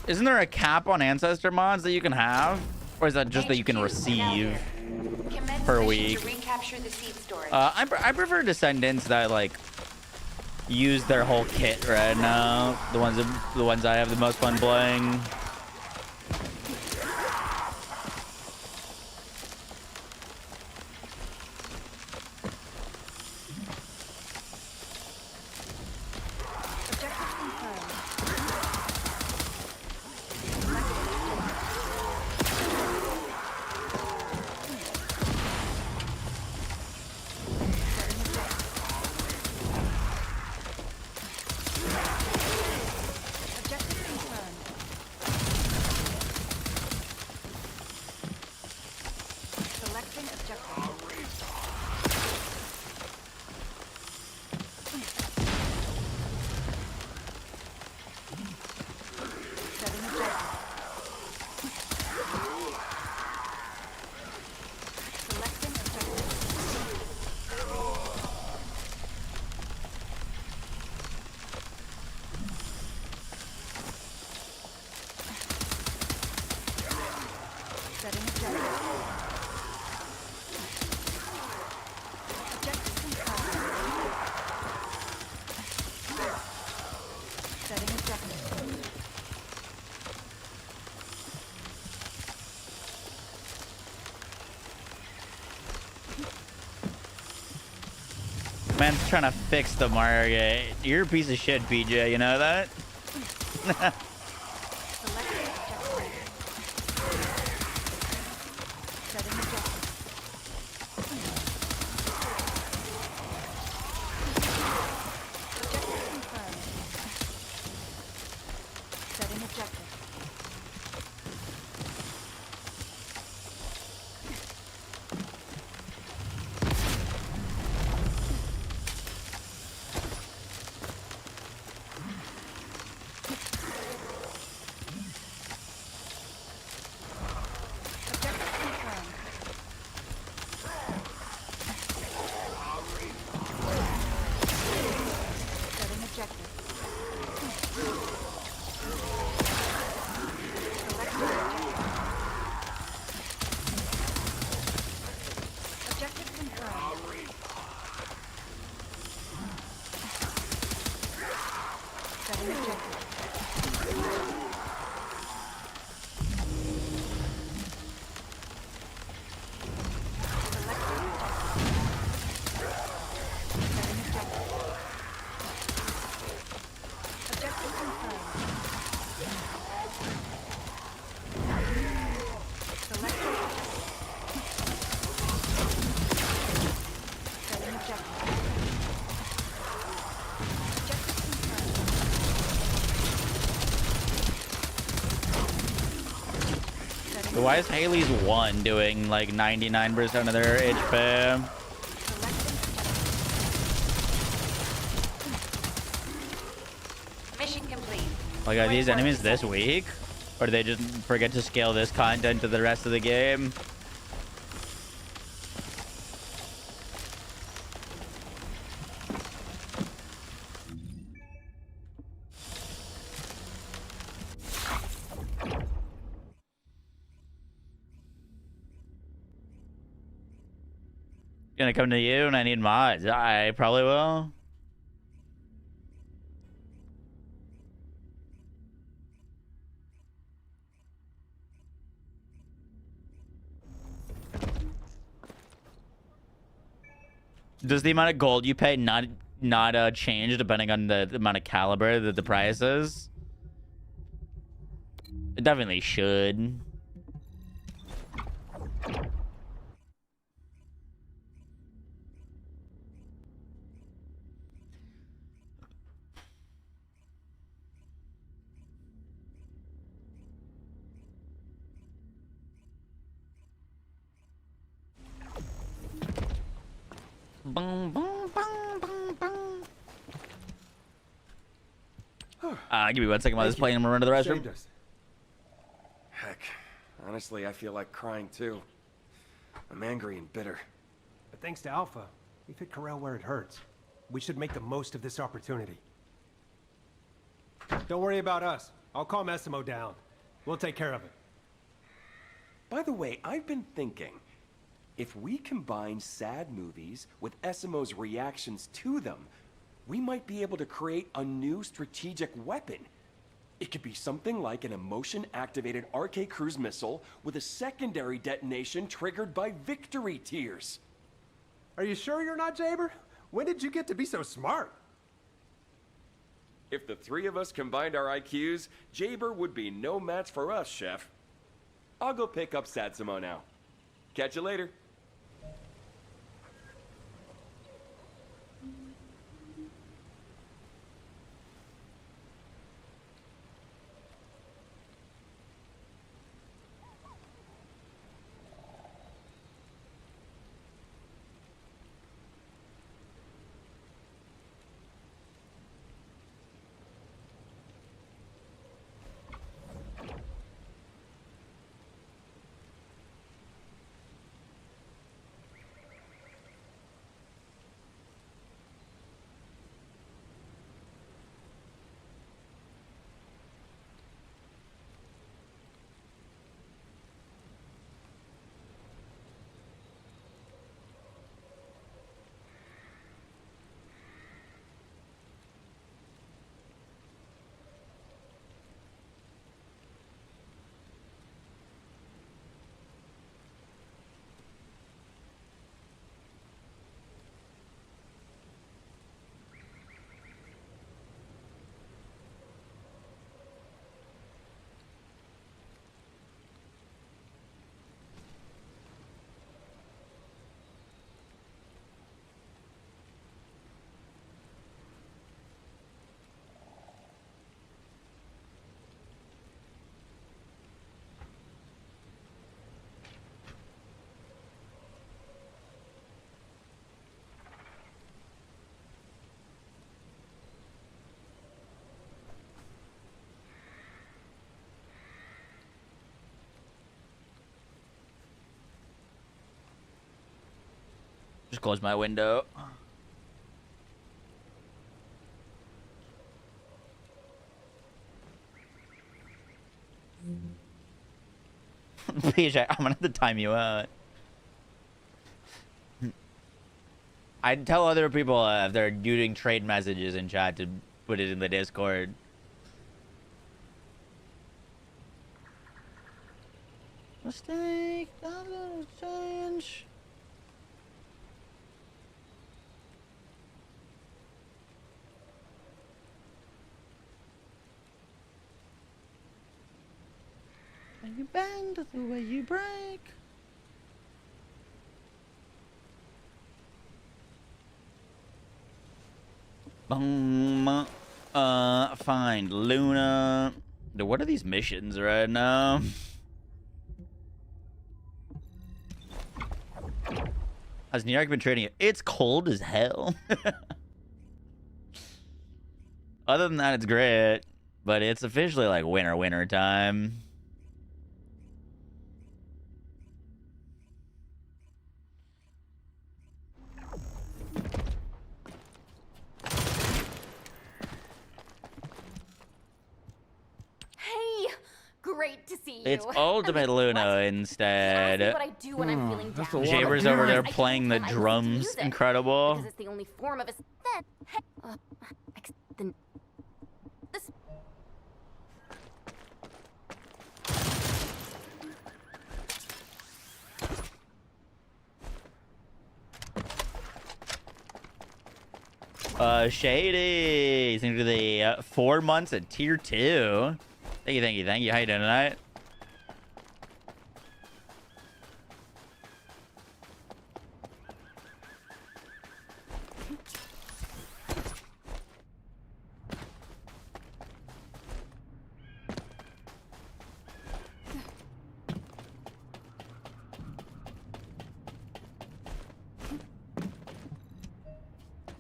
Isn't there a cap on ancestor mods that you can have? Or is that just that you can receive per week? I prefer Descendants that like use their whole kit right now. The ones I have the most fun playing. Man's trying to fix the market. You're a piece of shit, PJ. You know that? Why is Haley's 1 doing like 99% of their HP? Mission complete. Like, are these enemies this weak? Or do they just forget to scale this content to the rest of the game? Gonna come to you and I need mods. I probably will. Does the amount of gold you pay not change depending on the amount of caliber that the price is? It definitely should. Boom, boom, boom, boom, boom. Give me 1 second while this playing. I'm gonna run to the restroom. Heck, honestly, I feel like crying too. I'm angry and bitter. But thanks to Alpha, we've hit Corel where it hurts. We should make the most of this opportunity. Don't worry about us. I'll calm Essimo down. We'll take care of it. By the way, I've been thinking, if we combine sad movies with Essimo's reactions to them, we might be able to create a new strategic weapon. It could be something like an emotion-activated RK cruise missile with a secondary detonation triggered by victory tears. Are you sure you're not Jaber? When did you get to be so smart? If the three of us combined our IQs, Jaber would be no match for us, Chef. I'll go pick up Satsuma now. Catch you later. Just close my window. PJ, I'm gonna have to time you out. I'd tell other people if they're using trade messages in chat to put it in the Discord. Mistake, doesn't change. When you bend the way you break. Boom. Find Luna. What are these missions right now? Has New York been trading it? It's cold as hell. Other than that, it's great. But it's officially like winter time. Hey, great to see you. It's Ultimate Luna instead. That's what I do when I'm feeling down. Jaber's over there playing the drums. Incredible. Because it's the only form of a this. Shady. Thank you for the 4 months at tier 2. Thank you. How you doing tonight?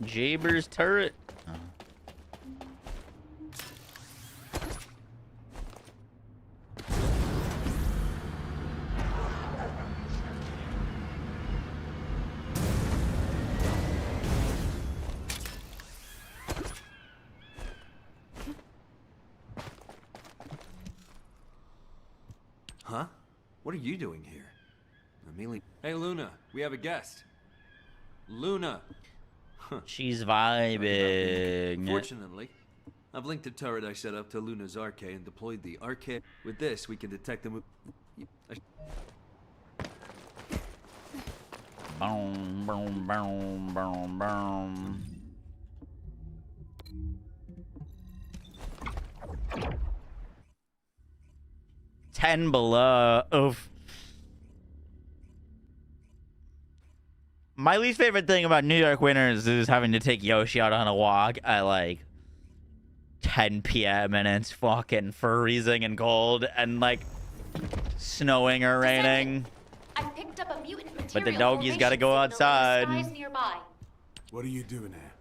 Jaber's turret. Huh? What are you doing here? Amelie. Hey, Luna, we have a guest. Luna. Huh. She's vibing. Fortunately, I've linked the turret I set up to Luna's arcade and deployed the arcade. With this, we can detect them. Boom, boom, boom, boom, boom. Ten below. Oof. My least favorite thing about New York winters is having to take Yoshi out on a walk at like 10 p.m. and it's fucking freezing and cold and like snowing or raining. I picked up a mutant material. But the doggies gotta go formation signal in the outside. skies nearby. What are you doing here?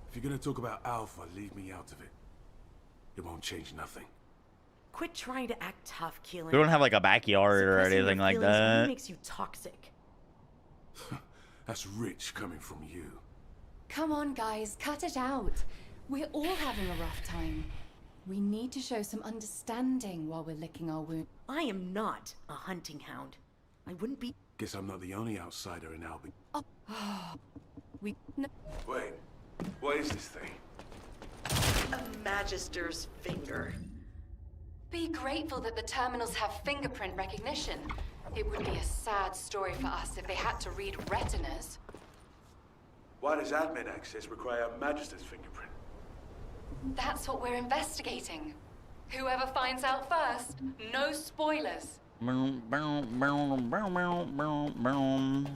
If you're gonna talk about Alpha, leave me out of it. It won't change nothing. Quit trying to act tough, Keelan. We don't have like a backyard or Suppressing anything your like feelings only that. makes you toxic. That's rich coming from you. Come on, guys, cut it out. We're all having a rough time. We need to show some understanding while we're licking our wound. I am not a hunting hound. I wouldn't be. Guess I'm not the only outsider in Albi. Oh. We. No. Wait, what is this thing? A Magister's finger. Be grateful that the terminals have fingerprint recognition. It would be a sad story for us if they had to read retinas. Why does admin access require a Magister's fingerprint? That's what we're investigating. Whoever finds out first, no spoilers. Boom, boom, boom, boom, boom, boom, boom.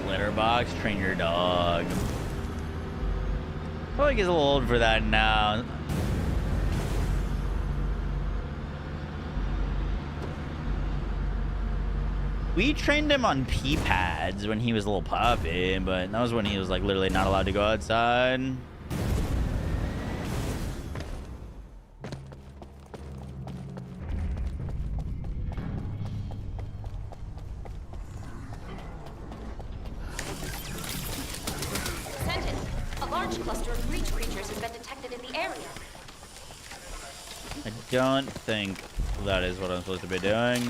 Letterbox, train your dog. I feel like he's a little old for that now. We trained him on pee pads when he was a little puppy, but that was when he was like literally not allowed to go outside. large cluster of breach creatures has been detected in the area. I don't think that is what I'm supposed to be doing.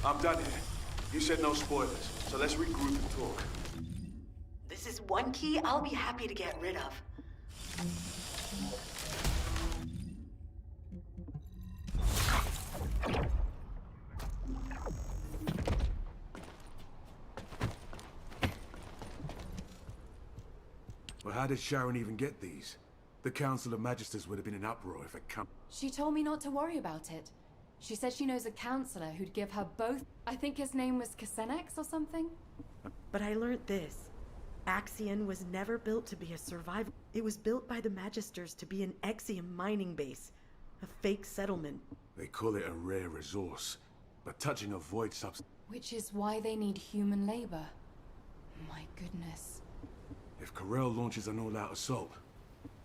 I'm done here. You said no spoilers, so let's regroup and talk. This is one key I'll be happy to get rid of. Well, how did Sharon even get these? The Council of Magisters would have been in uproar if it come. She told me not to worry about it. She said she knows a counselor who'd give her both. I think his name was Kasenex or something. But I learned this. Axion was never built to be a survival. It was built by the Magisters to be an Exium mining base. A fake settlement. They call it a rare resource, but touching a void substance. Which is why they need human labor. My goodness. If Corel launches an all-out assault.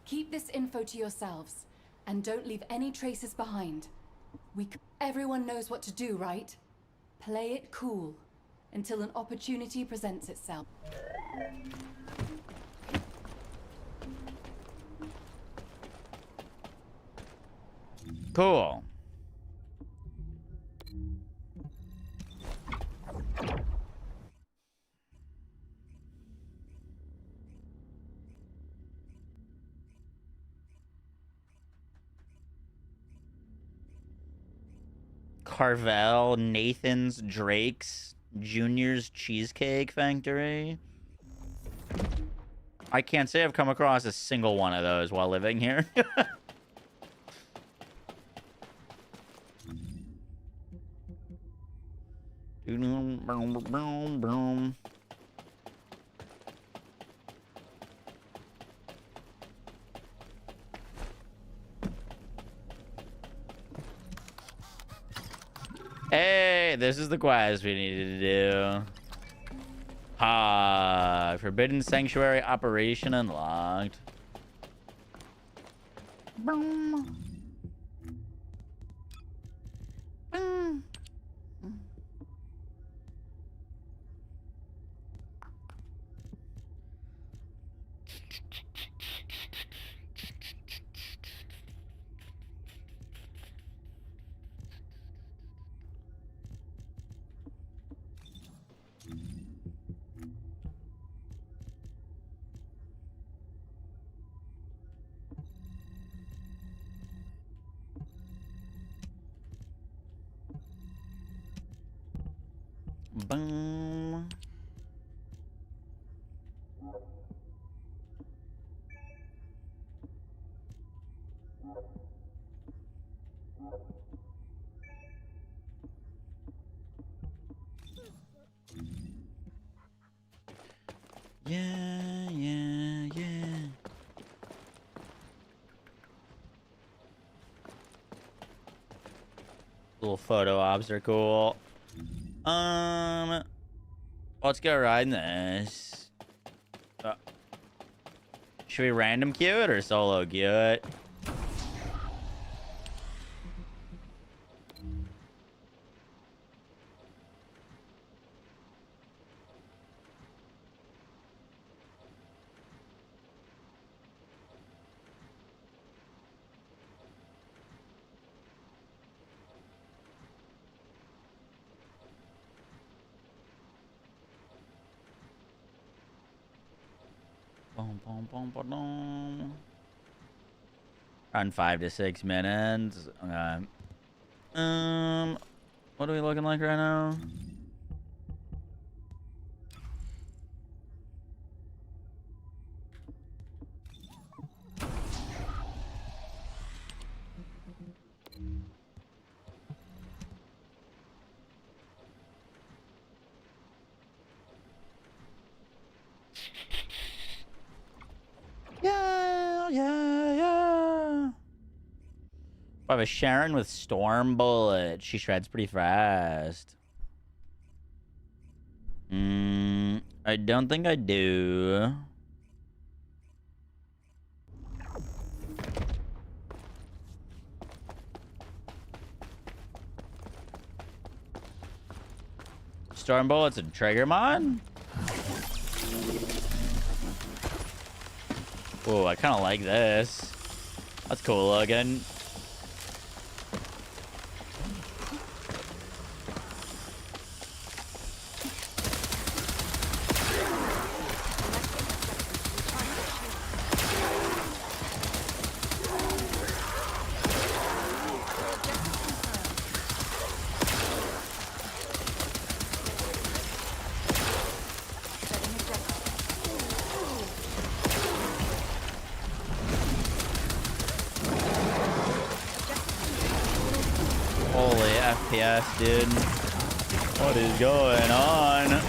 Keep this info to yourselves, and don't leave any traces behind. Everyone knows what to do, right? Play it cool, until an opportunity presents itself. Cool. Carvel, Nathan's, Drake's, Junior's Cheesecake Factory. I can't say I've come across a single one of those while living here. Hey, this is the quest we needed to do. Forbidden Sanctuary operation unlocked. Boom. Boom. Boom. Yeah. Little photo ops are cool. Let's go riding this. Should we random queue it or solo queue it? Around 5 to 6 minutes. Okay. What are we looking like right now? Yeah. I have a Sharon with Storm Bullet. She shreds pretty fast. I don't think I do. Storm bullets and trigger mod. Oh, I kind of like this. That's cool looking. FPS, dude. What is going on?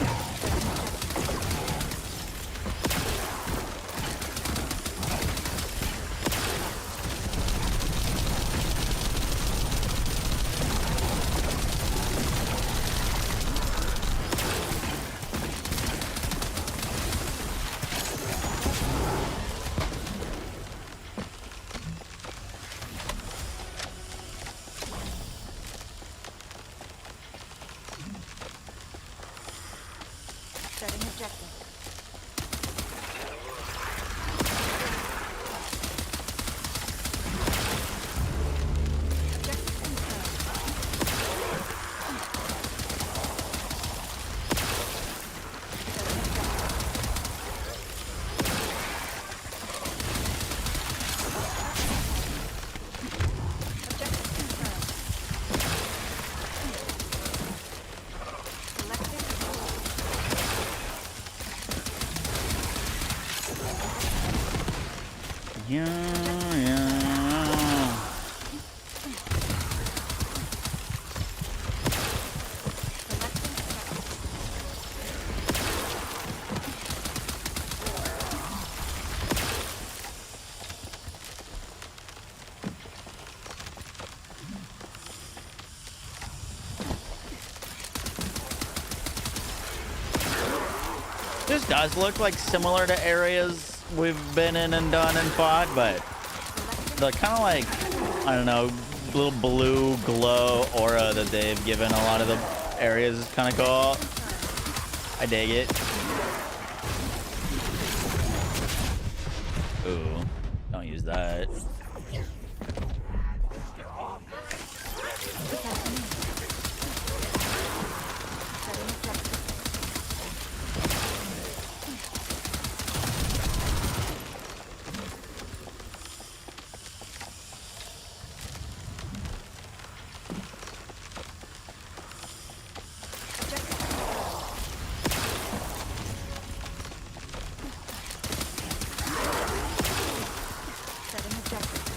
This does look like similar to areas we've been in and done and fought, but the kind of like, I don't know, little blue glow aura that they've given a lot of the areas is kind of cool. I dig it. Ooh, don't use that.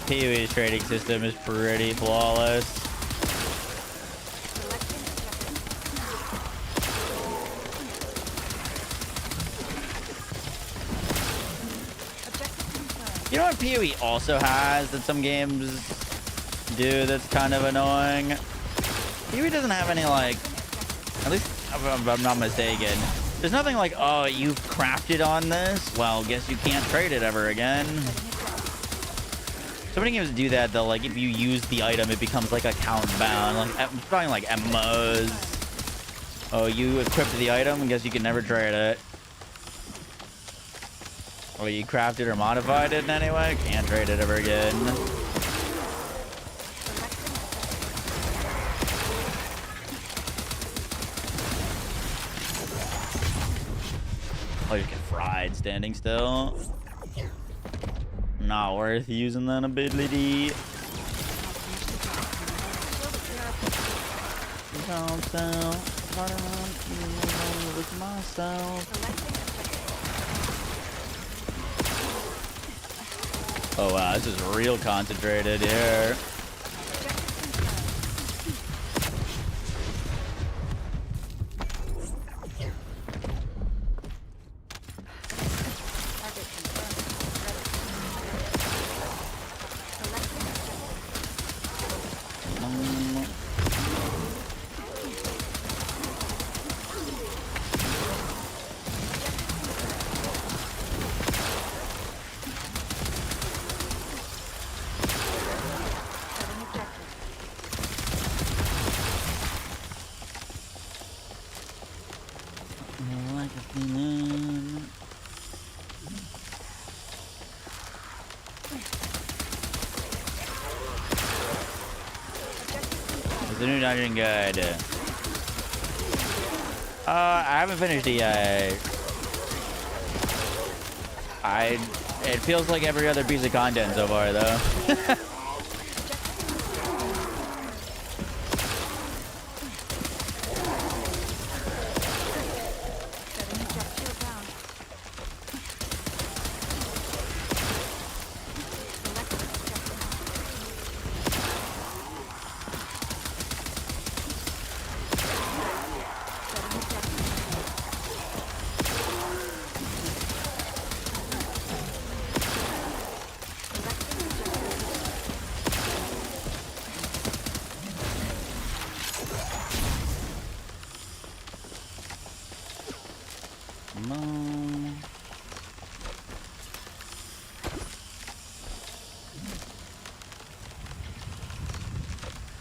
PoE's trading system is pretty flawless. You know what PoE also has that some games do that's kind of annoying? PoE doesn't have any, like, at least if I'm not mistaken, there's nothing like, oh, you've crafted on this? Well, guess you can't trade it ever again. So many games do that though, like if you use the item, it becomes like account bound. Like I'm talking like Moze. Oh, you equipped the item, I guess you can never trade it. Oh, you crafted or modified it in any way? Can't trade it ever again. Oh, you get fried standing still. Not worth using that ability. With myself. Oh wow, this is real concentrated here. Is the new dungeon good? I haven't finished it yet. It feels like every other piece of content so far, though.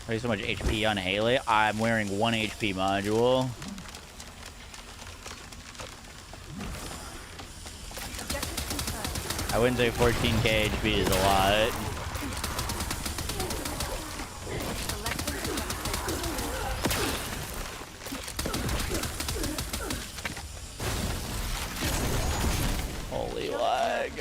Why so much HP on Haley? I'm wearing 1 HP module. I wouldn't say 14k HP is a lot. Holy lag.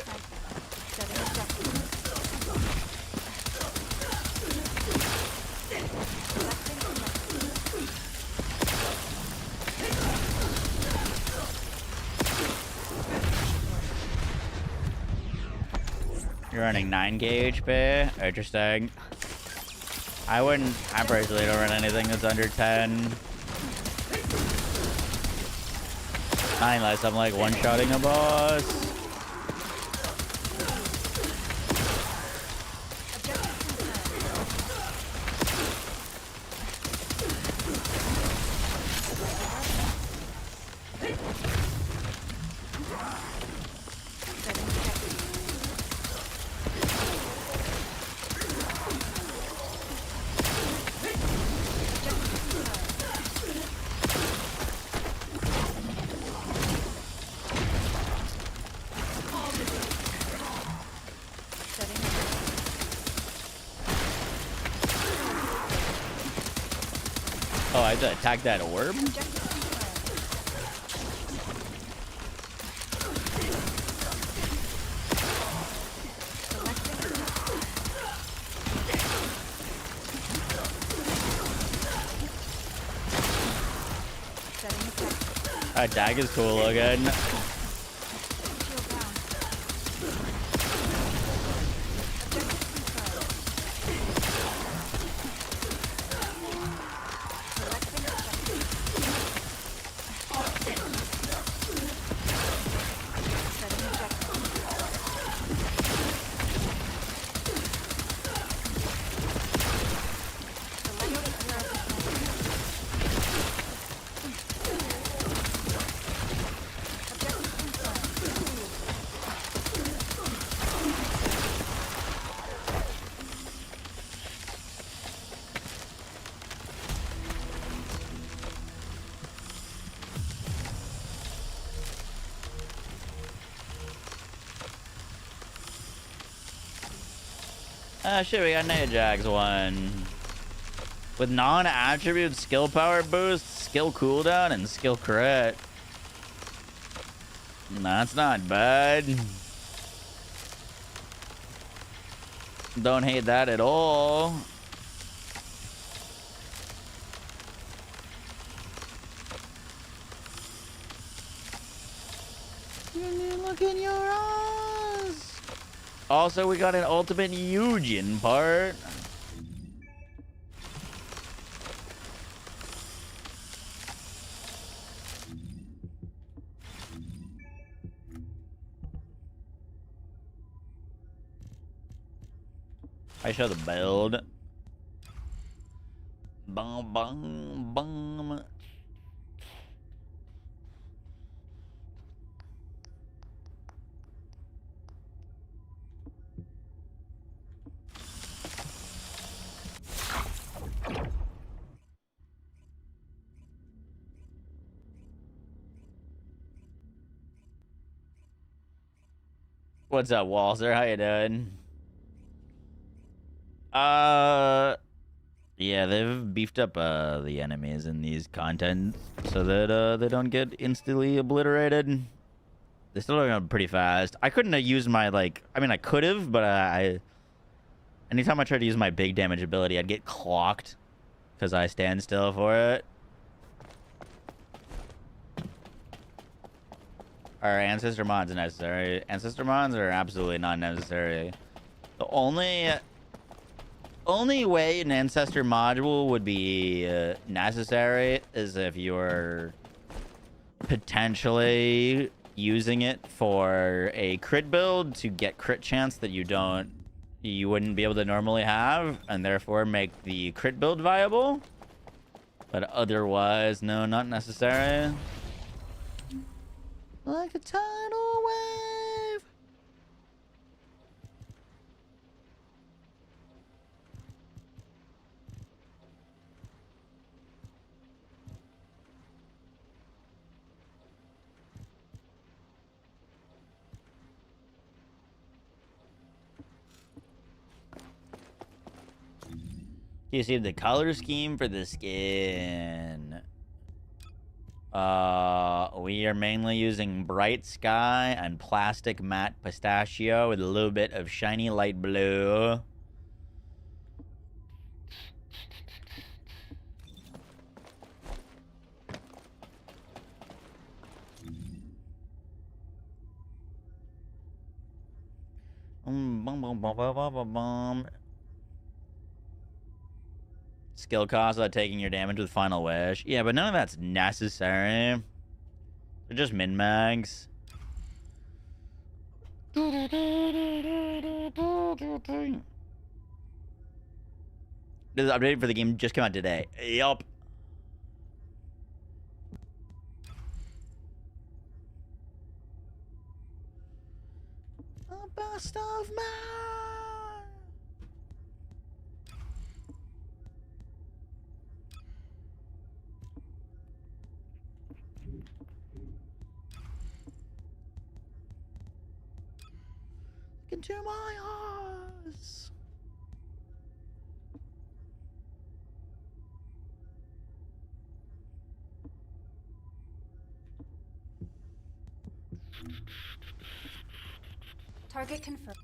You're running 9k HP? Interesting. I personally don't run anything that's under 10. Not unless I'm like one-shotting a boss. Oh, I have to attack that orb? That tag is cool looking. Ah, shit, we got an Ajax one. With non-attribute skill power boost, skill cooldown, and skill crit. That's not bad. Don't hate that at all. Look in your eyes. Also, we got an ultimate Yujin part. I show the build. Bum bum bum. What's up, Walter? How you doing? Yeah, they've beefed up the enemies in these contents so that they don't get instantly obliterated. They still are going pretty fast. I couldn't have used my, like... I mean, I could have, but anytime I tried to use my big damage ability, I'd get clocked because I stand still for it. Are Ancestor mods necessary? Ancestor mods are absolutely not necessary. The only way an Ancestor module would be necessary is if you're potentially using it for a crit build to get crit chance that you wouldn't be able to normally have, and therefore make the crit build viable. But otherwise, no, not necessary. Like a tidal wave. You see the color scheme for the skin. We are mainly using bright sky and plastic matte pistachio with a little bit of shiny light blue. Skill cost without taking your damage with Final Wish. Yeah, but none of that's necessary. They're just min-mags. This update for the game just came out today. Yup. The best of man. Into my eyes. Target confirmed.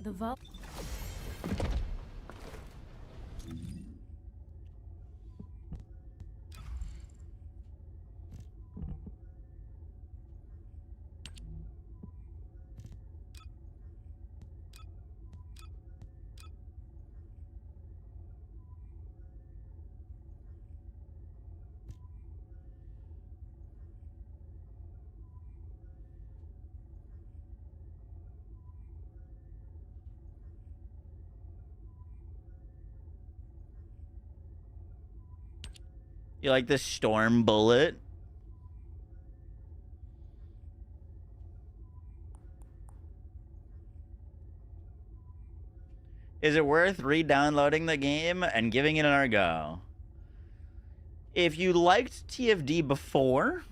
The vault. You like this storm bullet? Is it worth re-downloading the game and giving it another go? If you liked TFD before,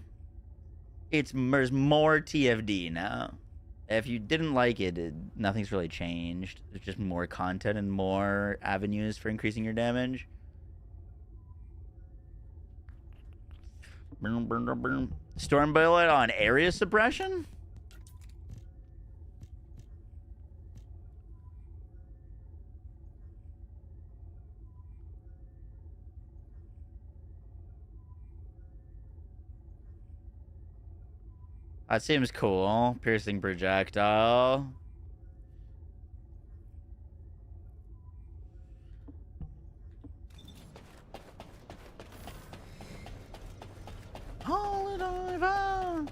there's more TFD now. If you didn't like it, nothing's really changed. There's just more content and more avenues for increasing your damage. Storm bullet on area suppression? That seems cool. Piercing projectile. Holy diver.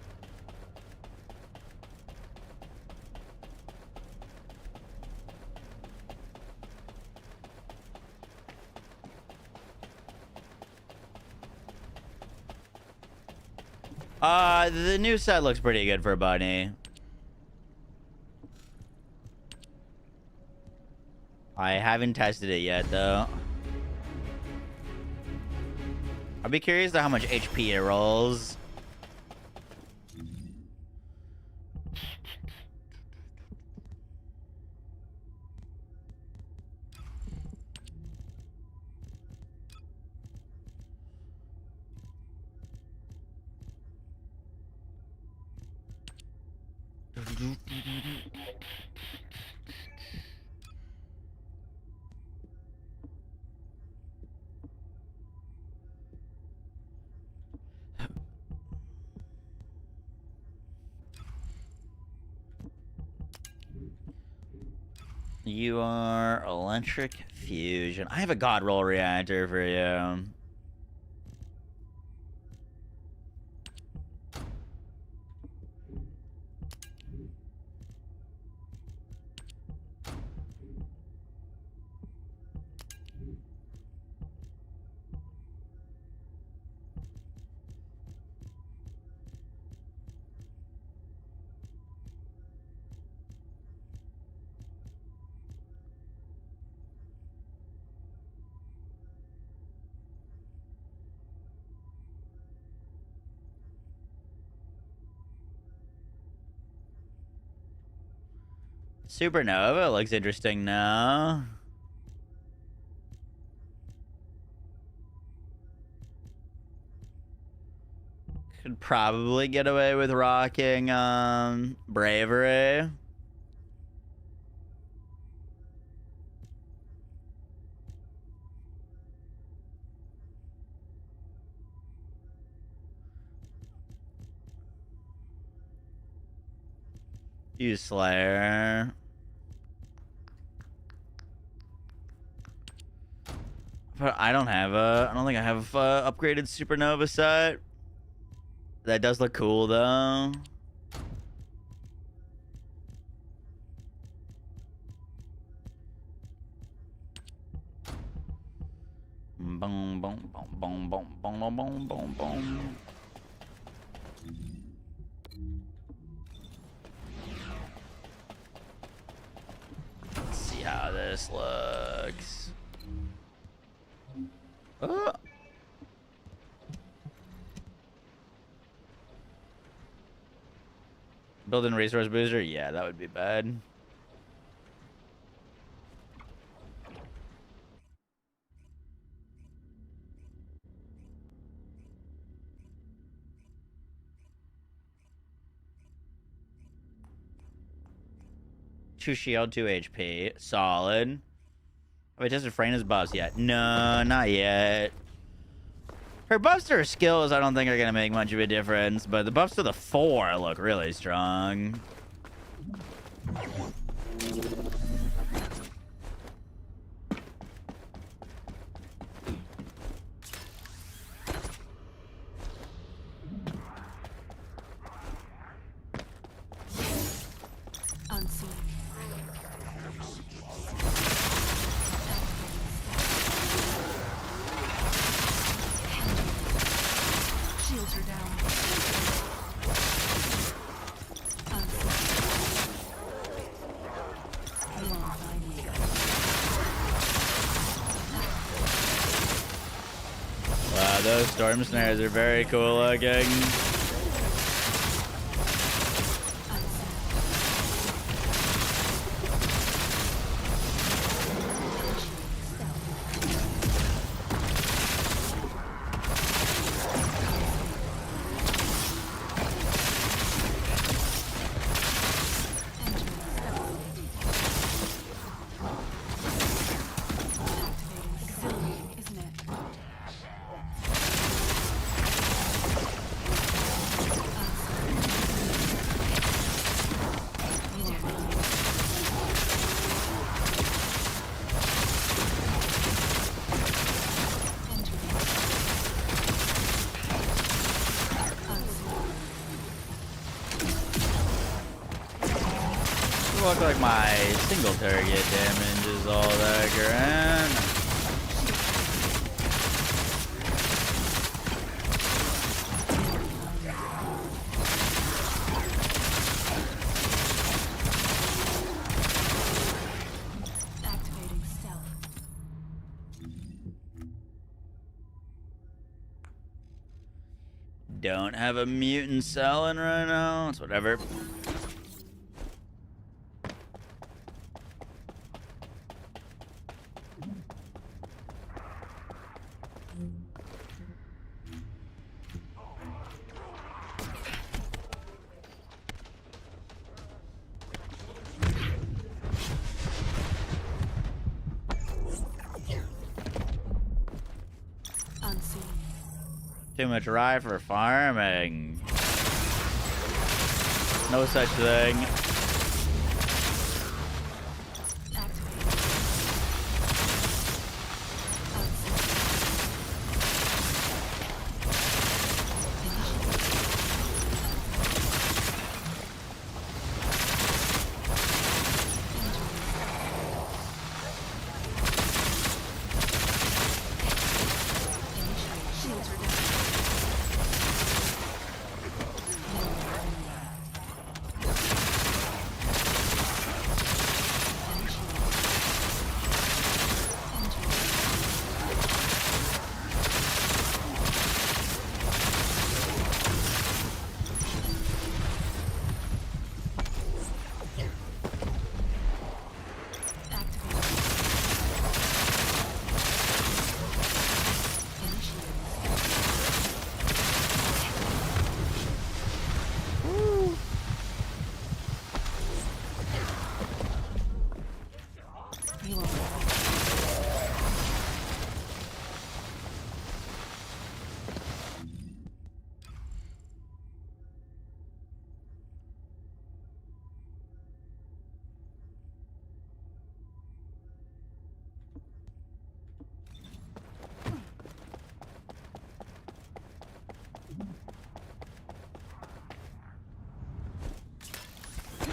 The new set looks pretty good for Bunny. I haven't tested it yet, though. I'd be curious to how much HP it rolls. You are electric fusion. I have a god roll reactor for you. Supernova looks interesting now. Could probably get away with rocking Bravery. Use Slayer. But I don't think I have upgraded Supernova set. That does look cool though. Boom, boom, boom, boom, boom, boom, boom, boom, boom. Let's see how this looks. Oh. Built-in resource booster? Yeah, that would be bad. Two shield, 2 HP. Solid. Have I tested Freyna's buffs yet? No, not yet. Her buffs to her skills I don't think are going to make much of a difference, but the buffs to the 4 look really strong. Unseen. Shields are down. Wow, those storm snares are very cool looking. Look like my single target damage is all that grand. Activating stealth. Don't have a mutant selling right now. It's whatever. Too much rye for farming. No such thing.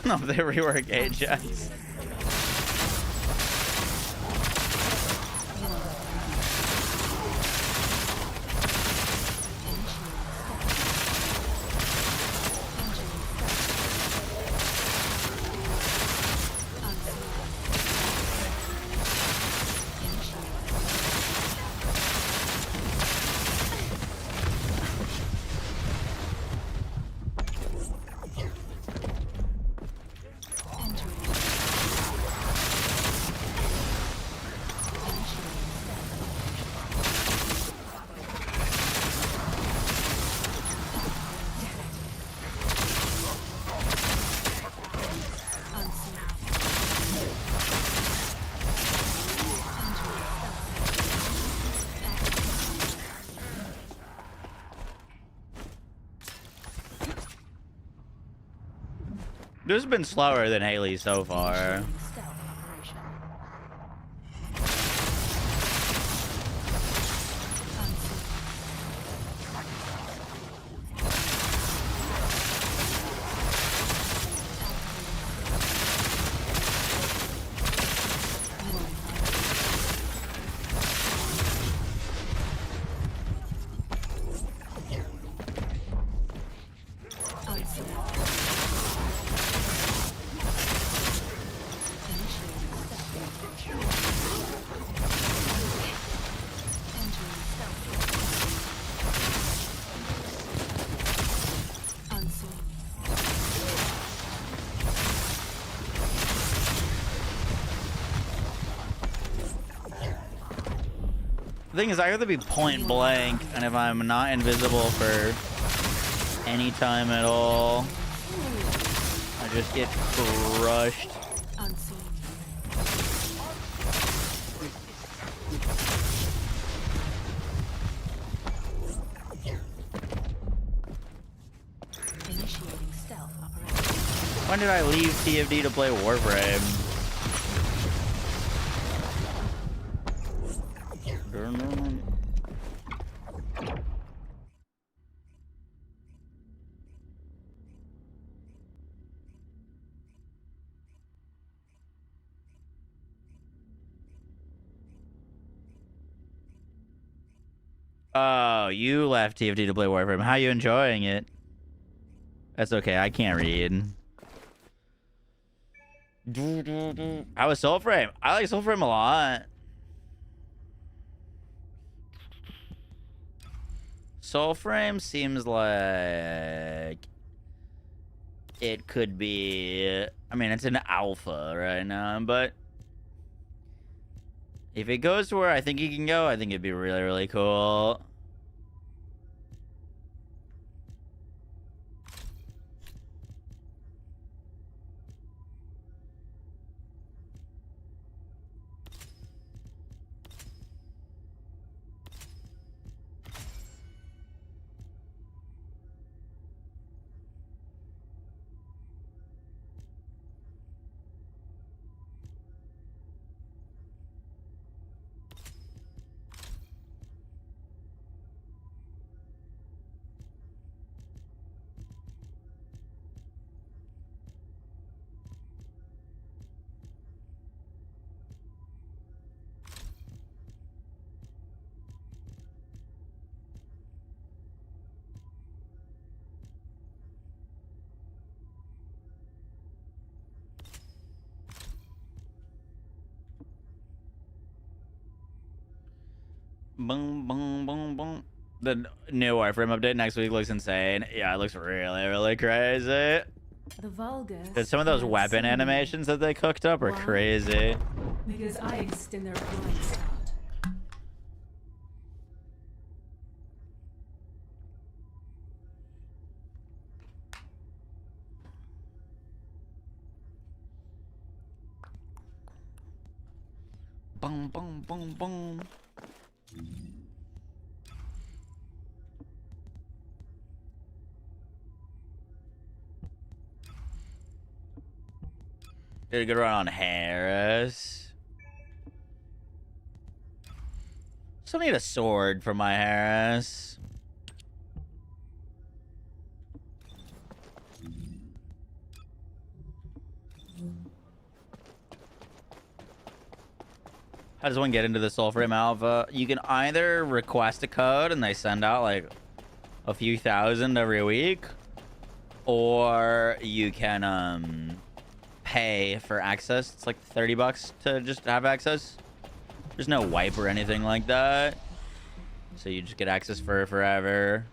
No, they rework Ajax. This has been slower than Haley so far. The thing is, I have to be point blank, and if I'm not invisible for any time at all, I just get crushed. When did I leave TFD to play Warframe? Oh, you left TFT to play Warframe. How you enjoying it? That's okay. I can't read. How was Soulframe? I like Soulframe a lot. Soulframe seems like it could be... I mean, it's an alpha right now, but if it goes to where I think it can go, I think it'd be really, really cool. Boom, boom, boom, boom. The new wireframe update next week looks insane. Yeah, it looks really, really crazy. The vulgar. Dude, some of those can't weapon see me. animations that they cooked up are Why? crazy. Because I exist in their blind spot. Boom, boom, boom, boom. Did a good run on Harris. Still need a sword for my Harris. How does one get into the Soulframe Alpha? You can either request a code and they send out like a few thousand every week, or you can pay for access. It's like 30 bucks to just have access. There's no wipe or anything like that, so you just get access for forever.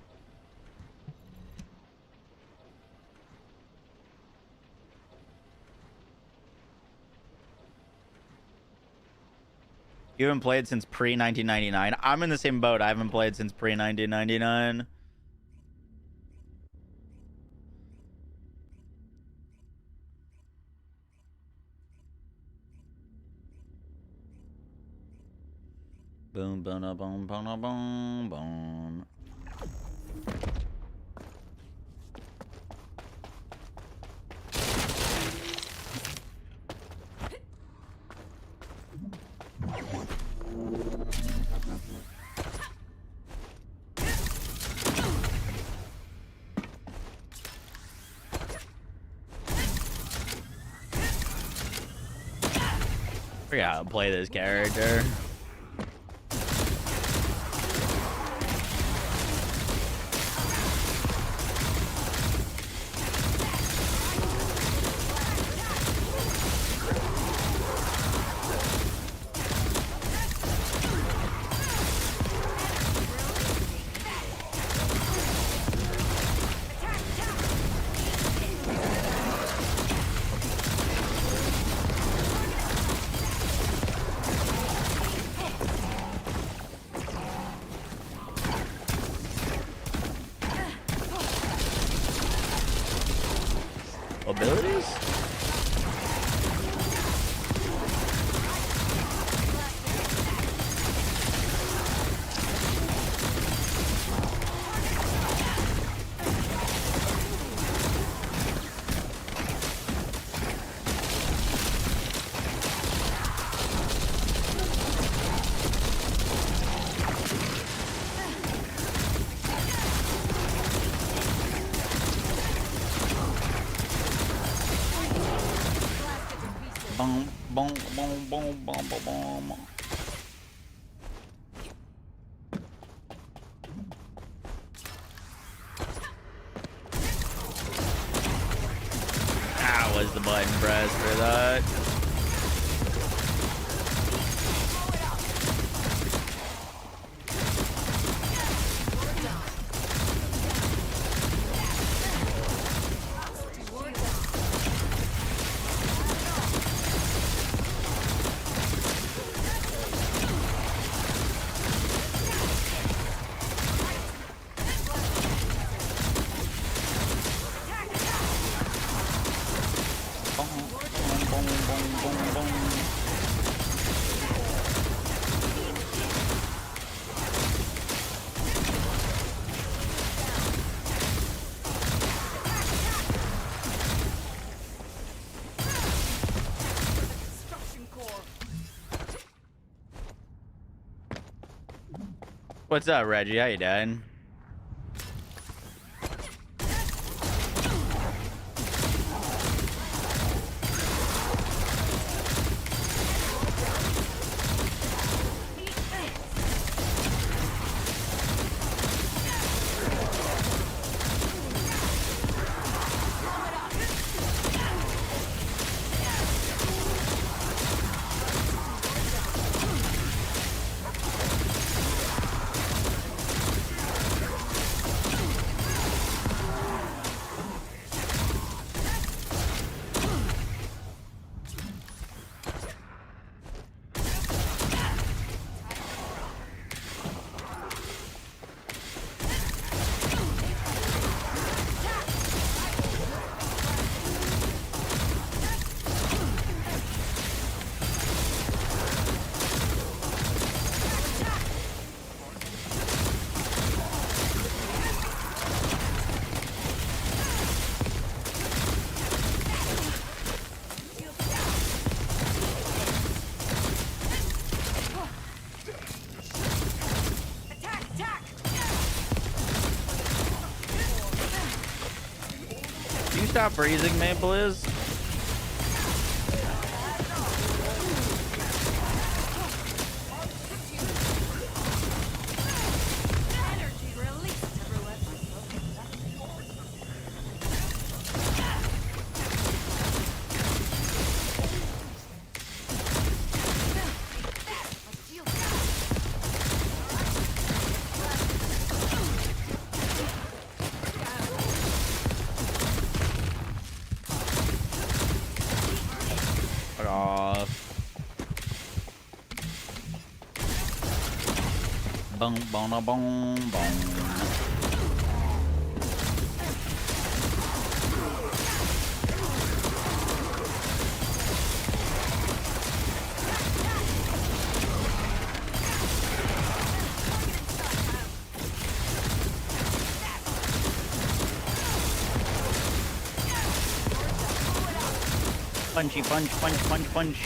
You haven't played since pre-1999. I'm in the same boat. I haven't played since pre-1999. Boom, boom, boom, boom, boom, boom. Forget how to play this character. Abilities? Boom, boom, boom, boom, boom, boom, boom. That was the button press for that. What's up, Reggie? How you doing? stop freezing me, please? Bong bong bong bong. Punchy punch punch punch punch.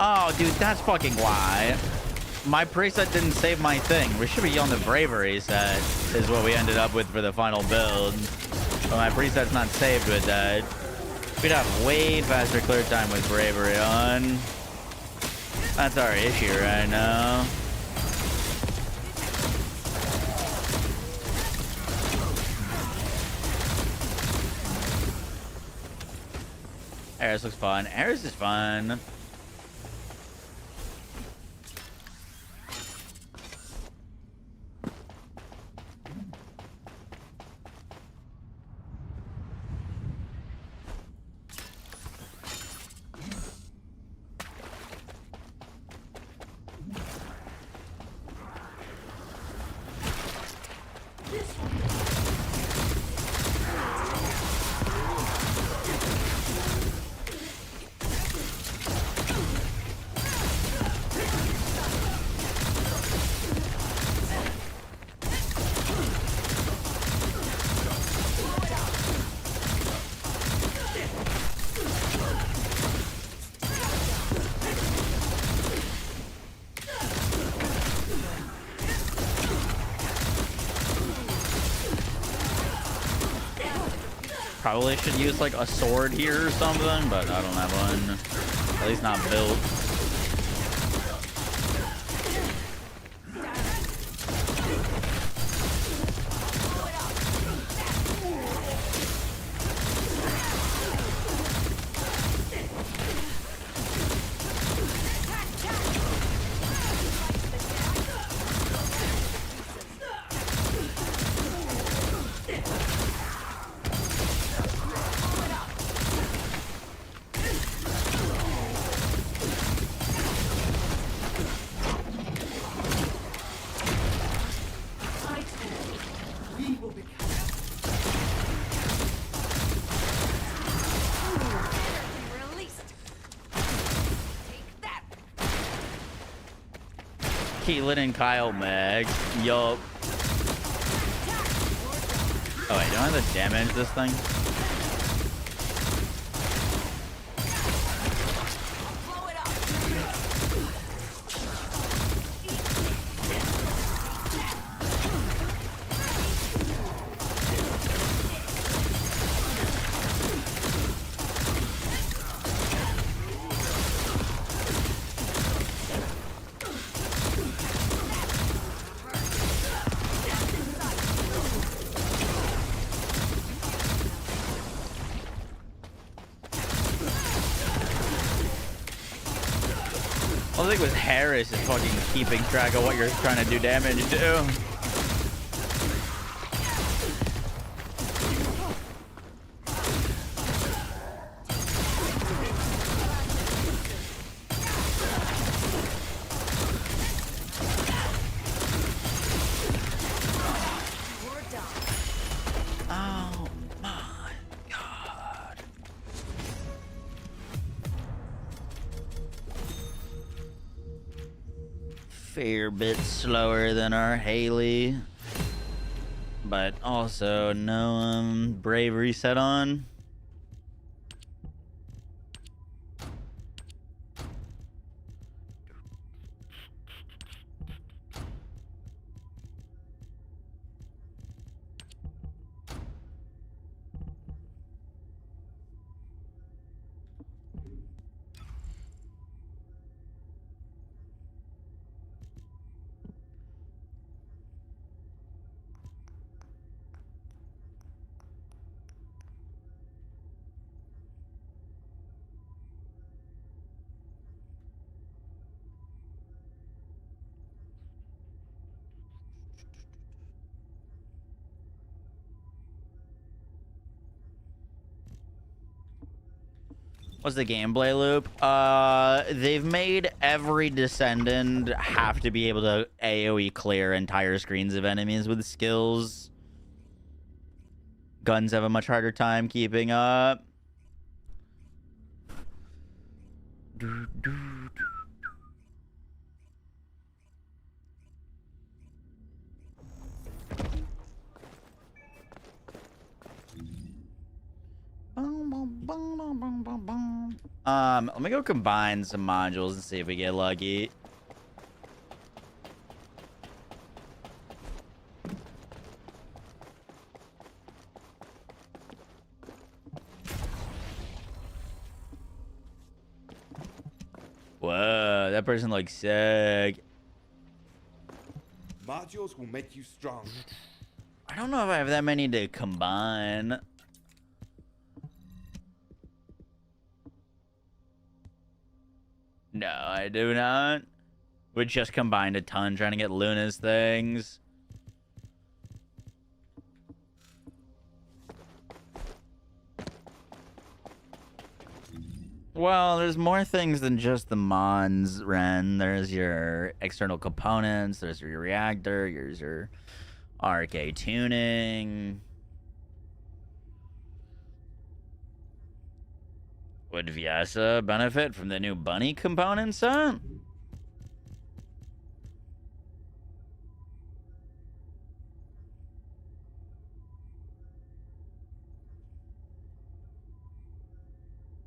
Oh, dude, that's fucking why. My preset didn't save my thing. We should be on the bravery set, is what we ended up with for the final build. But my preset's not saved with that. We'd have way faster clear time with bravery on. That's our issue right now. Ares looks fun. Ares is fun. Probably should use like a sword here or something, but I don't have one. At least not built. Caitlyn and Kyle Mag. Yup. Oh wait, don't I have to damage this thing? I think with Harris is fucking keeping track of what you're trying to do damage to. Oh my god. Fair bit slower than our Haley, but also no brave reset on. What's the gameplay loop? They've made every Descendant have to be able to AoE clear entire screens of enemies with skills. Guns have a much harder time keeping up. Let me go combine some modules and see if we get lucky. Whoa, that person looks sick. Modules will make you strong. I don't know if I have that many to combine. No, I do not. We just combined a ton trying to get Luna's things. Well, there's more things than just the Mons, Ren. There's your external components, there's your reactor, there's your RK tuning. Would Vyasa benefit from the new bunny component set?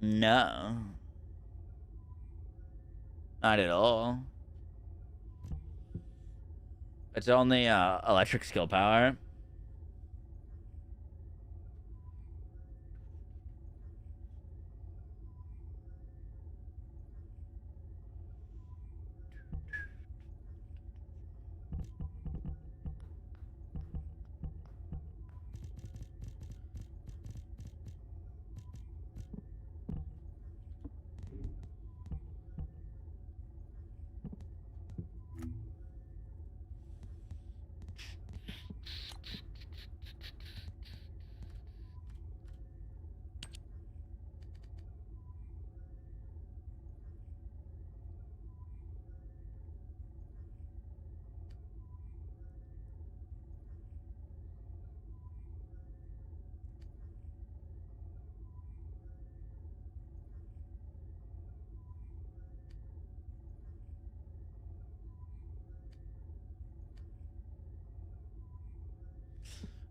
No. Not at all. It's only electric skill power.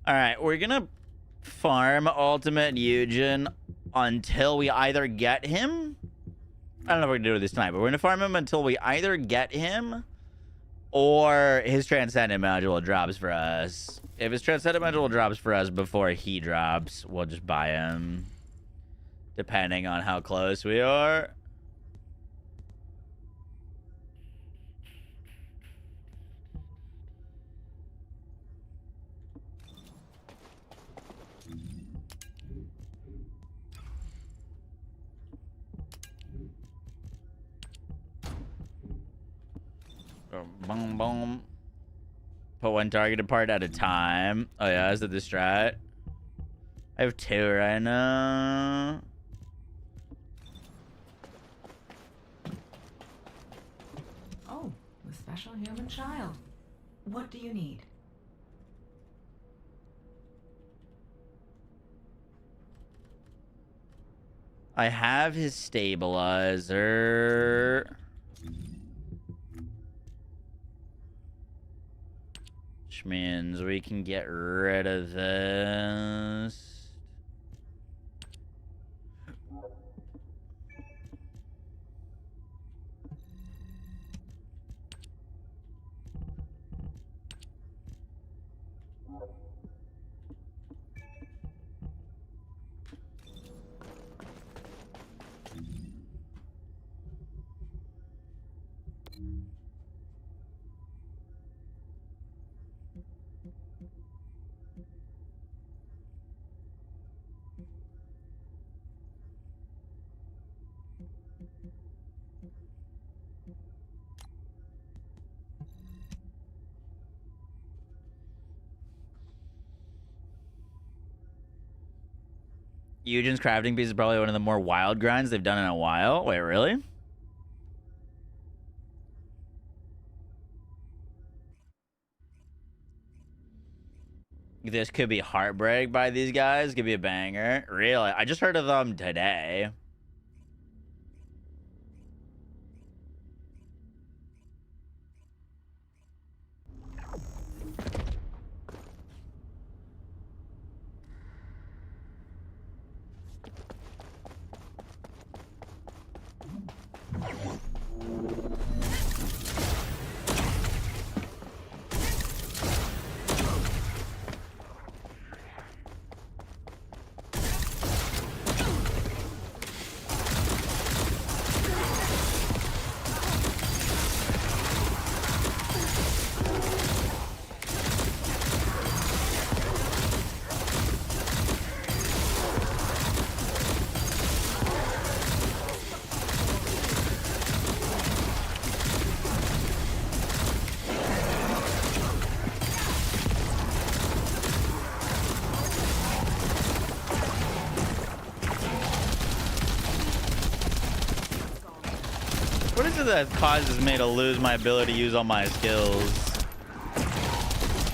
All right, we're gonna farm Ultimate Yujin until we either get him. I don't know if we're gonna do it this tonight, but we're gonna farm him until we either get him or his Transcendent module drops for us. If his Transcendent module drops for us before he drops, we'll just buy him, depending on how close we are. Boom, boom. Put one targeted part at a time. Oh yeah, is it the strat? I have 2 right now. Oh, the special human child. What do you need? I have his stabilizer. Which means we can get rid of this. Yujin's crafting piece is probably one of the more wild grinds they've done in a while. Wait, really? This could be Heartbreak by these guys. Could be a banger. Really? I just heard of them today. What is it that causes me to lose my ability to use all my skills?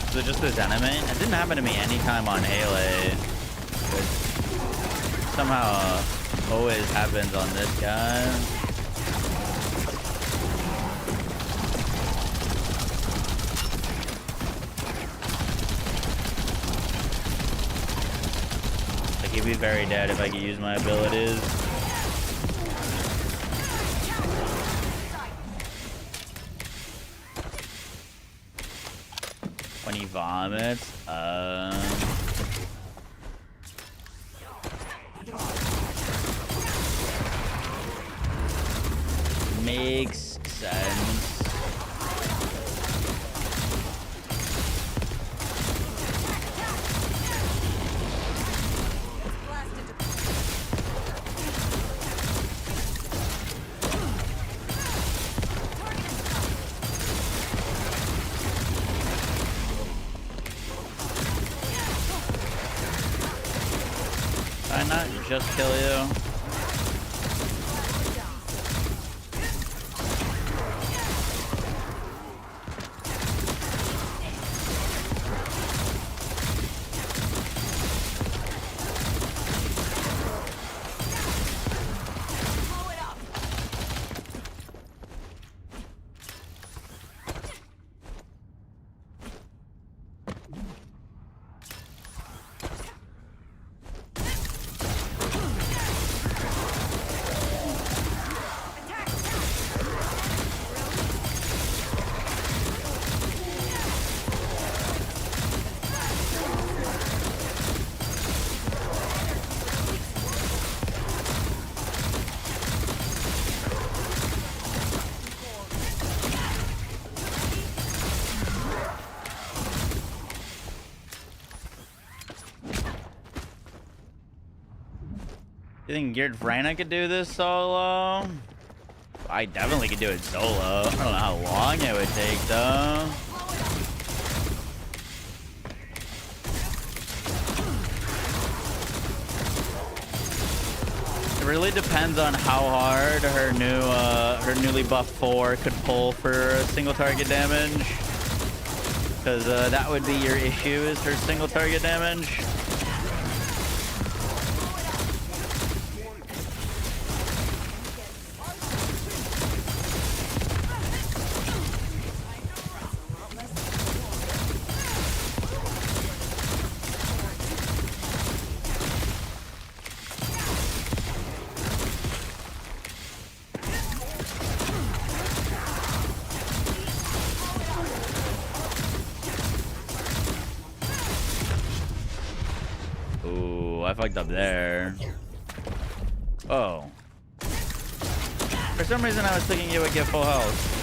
Is it just this enemy? It didn't happen to me anytime on Halo. But somehow always happens on this guy. Like he'd be very dead if I could use my abilities. When he vomits, makes sense. Why not just kill you? You think Geared Frana could do this solo? I definitely could do it solo. I don't know how long it would take though. It really depends on how hard her newly buffed 4 could pull for single target damage. Because that would be your issue, is her single target damage. I fucked up there. Oh. For some reason, I was thinking you would get full health.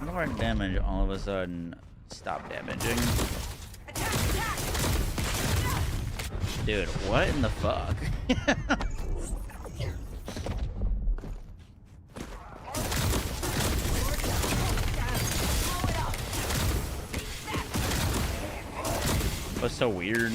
How do our damage all of a sudden stop damaging? Dude, what in the fuck? That's so weird.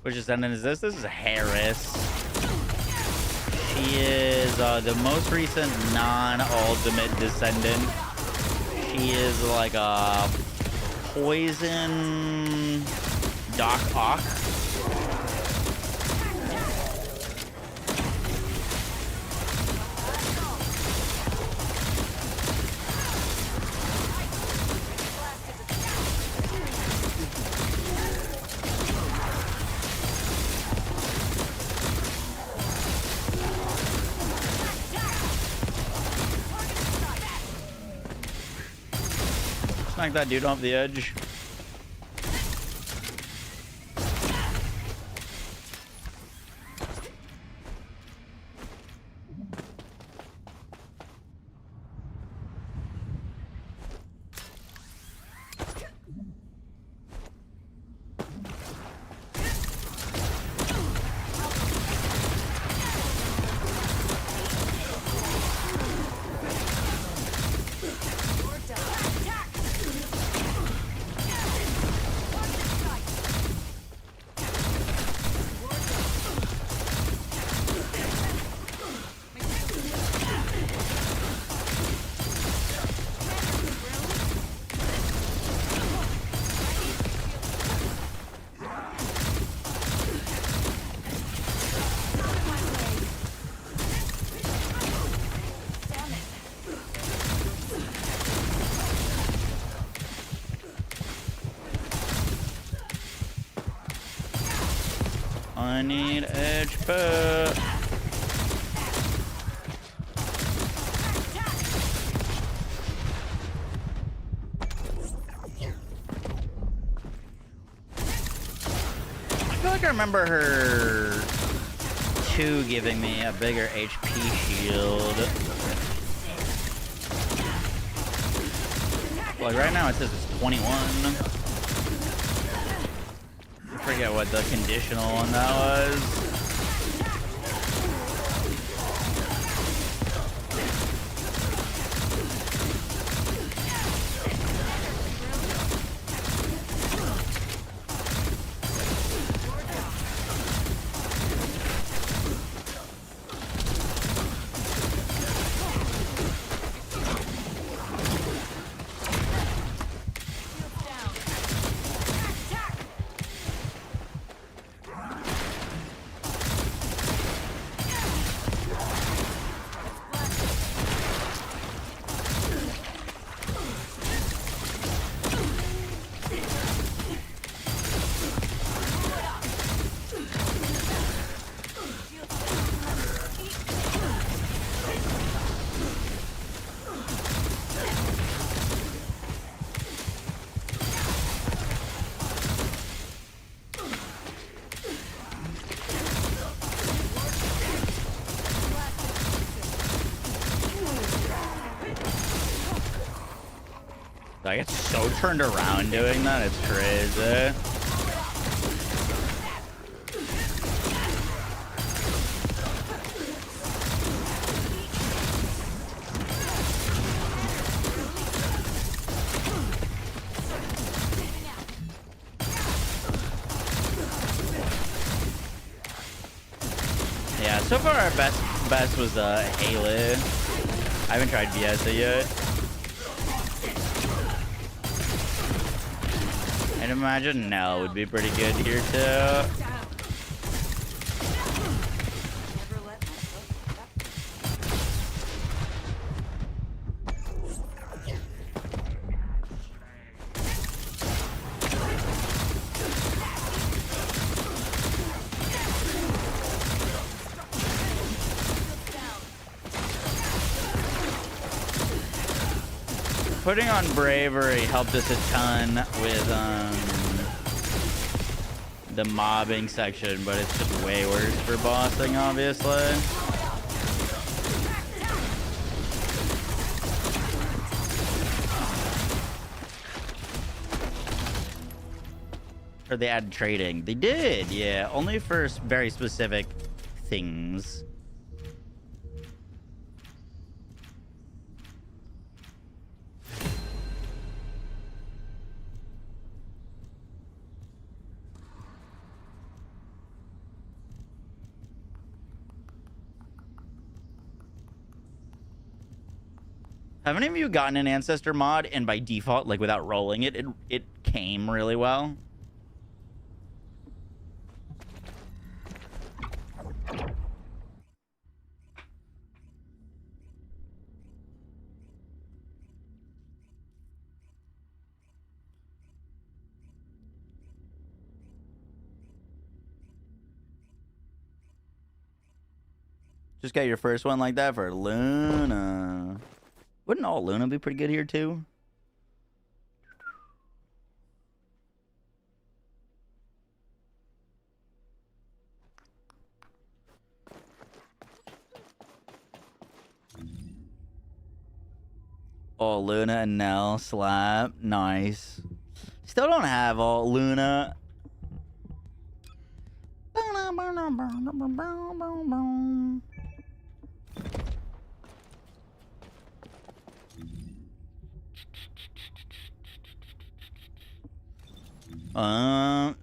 Which Descendant is this? This is Harris. She is the most recent non-ultimate Descendant. She is like a poison Doc Ock. Smack that dude off the edge. I need edge put. I feel like I remember her 2 giving me a bigger HP shield. Like right now it says it's 21. forget what the conditional one that was. I get so turned around doing that, it's crazy. Yeah, so far our best was Haley. I haven't tried Viesa yet. I'd imagine Nell would be pretty good here too. Putting on Bravery helped us a ton with the mobbing section, but it's just way worse for bossing, obviously. Or they added trading. They did, yeah. Only for very specific things. Have any of you gotten an Ancestor mod and by default, like without rolling it, it came really well? Just got your first one like that for Luna. Wouldn't all Luna be pretty good here too? All Luna and Nell slap. Nice. Still don't have all Luna.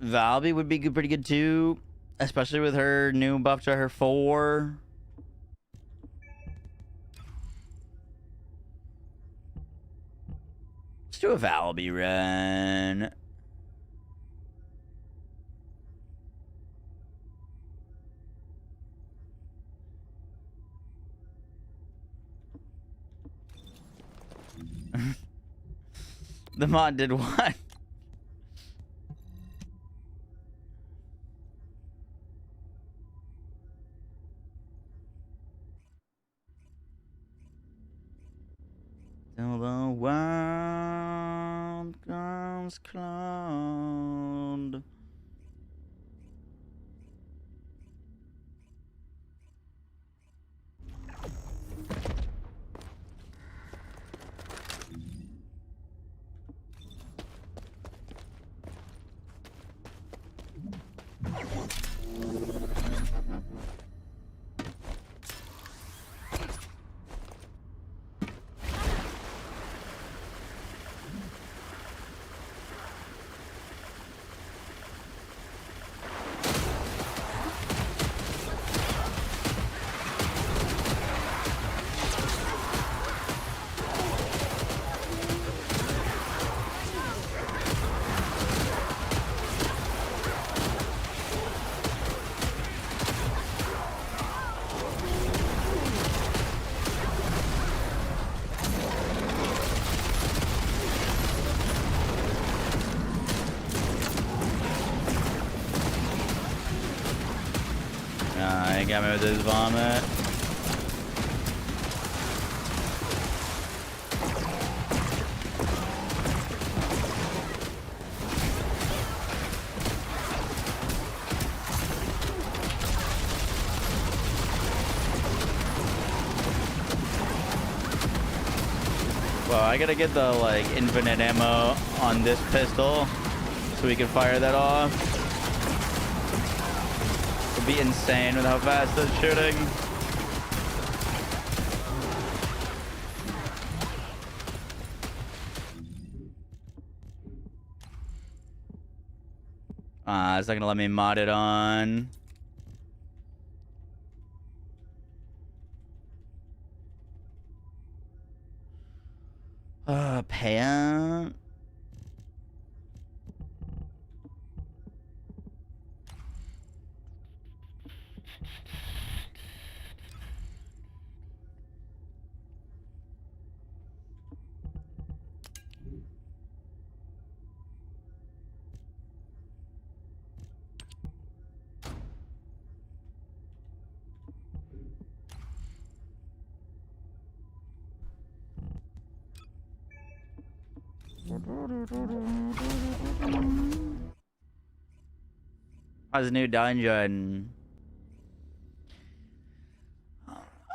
Valby would be good, pretty good too, especially with her new buff to her 4. Let's do a Valby run. The mod did what? Till the world comes cloud. Got me with his vomit. Well, I gotta get the like infinite ammo on this pistol so we can fire that off. It'd be insane with how fast it's shooting. It's not gonna let me mod it on. Pant. How's the new dungeon?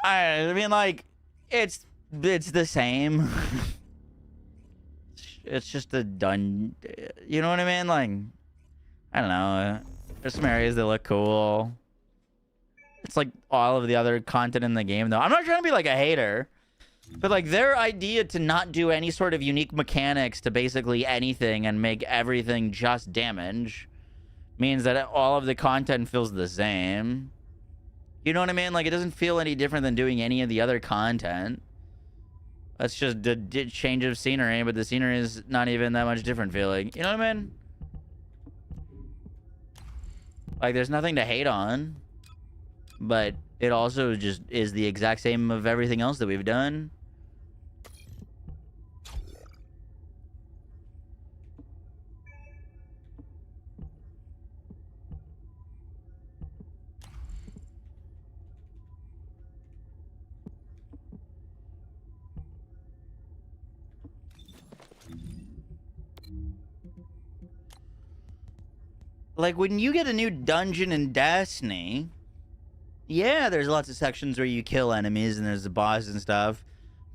I mean, like, it's the same. It's just a you know what I mean? Like, I don't know. There's some areas that look cool. It's like all of the other content in the game, though. I'm not trying to be like a hater, but like their idea to not do any sort of unique mechanics to basically anything and make everything just damage means that all of the content feels the same. You know what I mean? Like, it doesn't feel any different than doing any of the other content. That's just a change of scenery, but the scenery is not even that much different feeling. You know what I mean? Like, there's nothing to hate on, but it also just is the exact same of everything else that we've done. Like, when you get a new dungeon in Destiny, yeah, there's lots of sections where you kill enemies and there's the boss and stuff.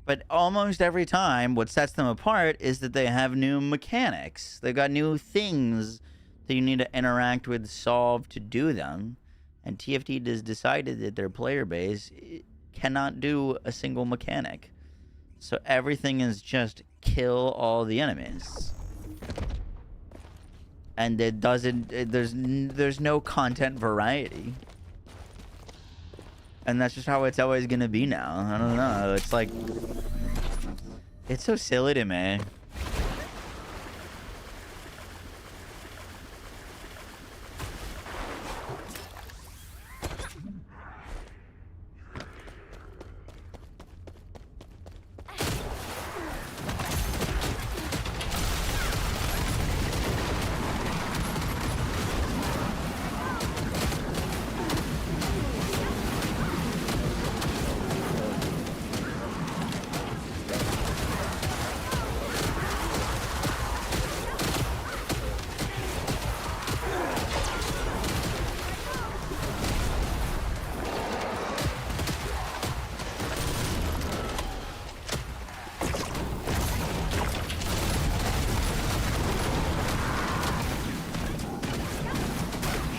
But almost every time, what sets them apart is that they have new mechanics. They've got new things that you need to interact with, solve to do them. And TFT has decided that their player base cannot do a single mechanic. So everything is just kill all the enemies. And it doesn't, there's no content variety. And that's just how it's always gonna be now. I don't know. It's like, it's so silly to me.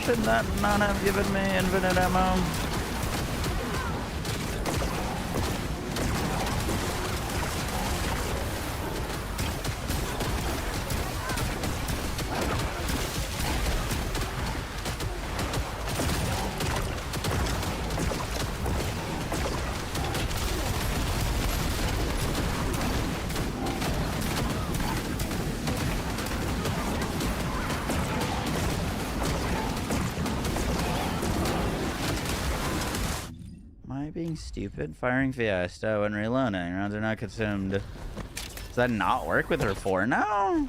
Should that not have given me infinite ammo? Being stupid, firing Fiesta when reloading. Rounds are not consumed. Does that not work with her 4 now?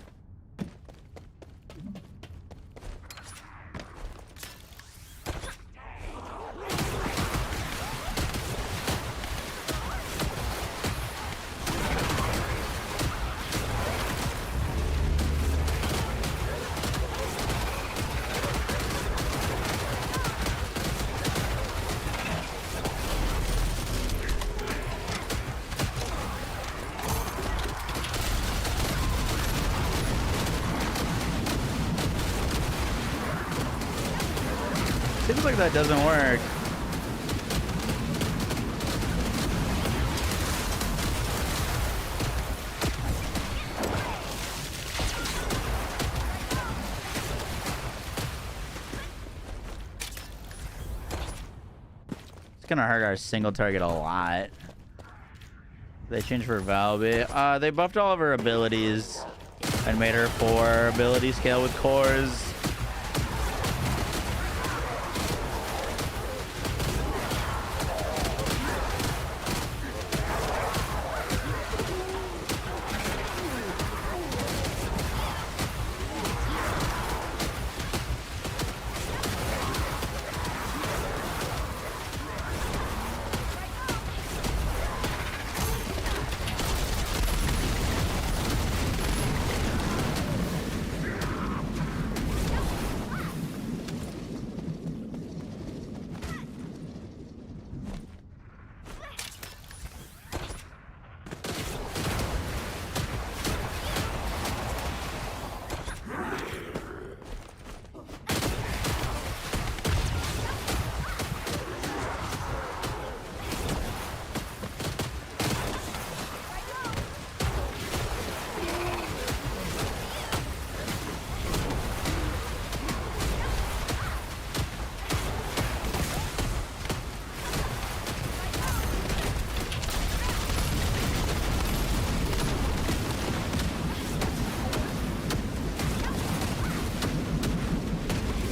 Seems like that doesn't work. It's gonna hurt our single target a lot. They changed for Valby. They buffed all of her abilities and made her 4 ability scale with cores.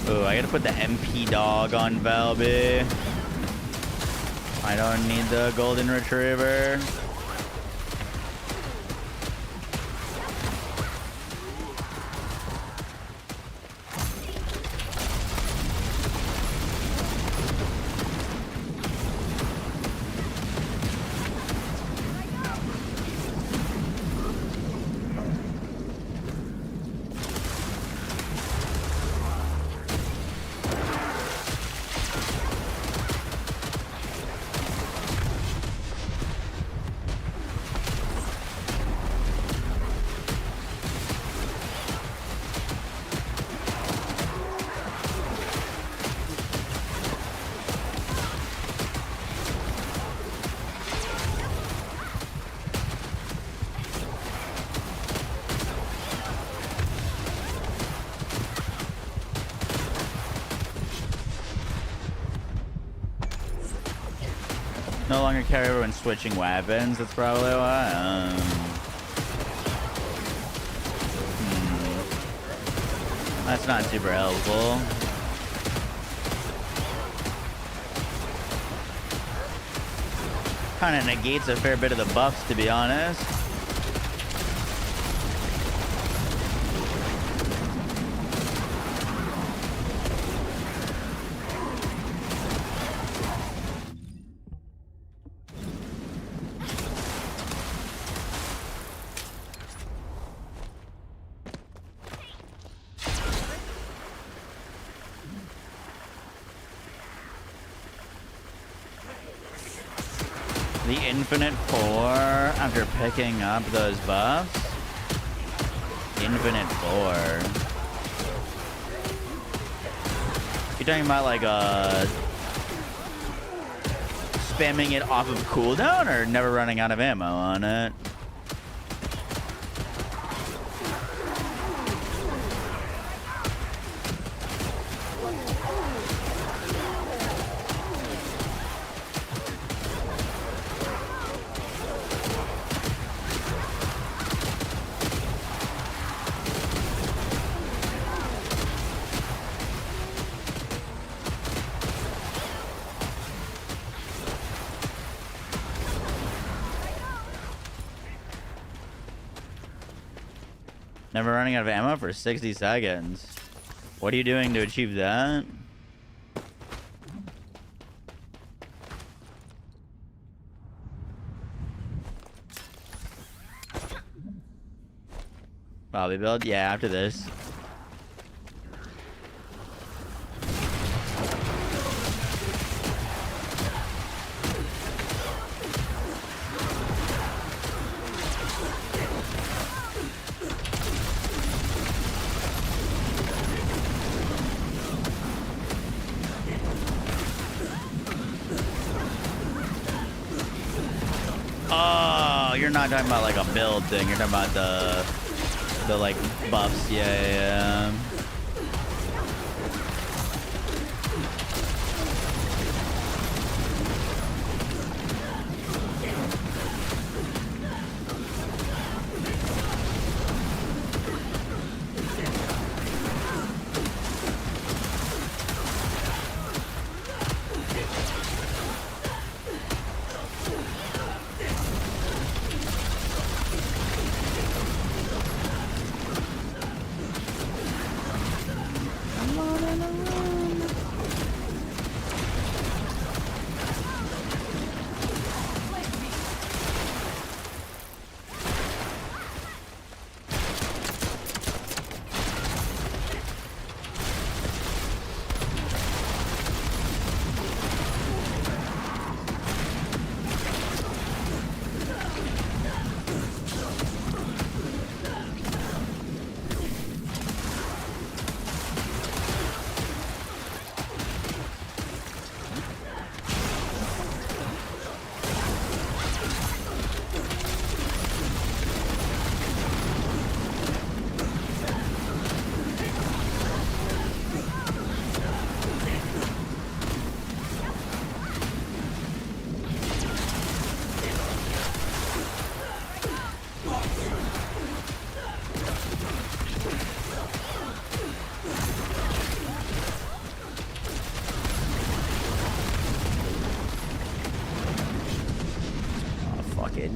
Ooh, I gotta put the MP dog on Valby. I don't need the golden retriever. No longer carry everyone switching weapons. That's probably why. That's not super helpful. Kind of negates a fair bit of the buffs, to be honest. The Infinite 4 after picking up those buffs. Infinite 4. You talking about like spamming it off of cooldown or never running out of ammo on it? Never running out of ammo for 60 seconds. What are you doing to achieve that? Bobby build? Yeah, after this. not talking about like a build thing. You're talking about the like buffs. Yeah.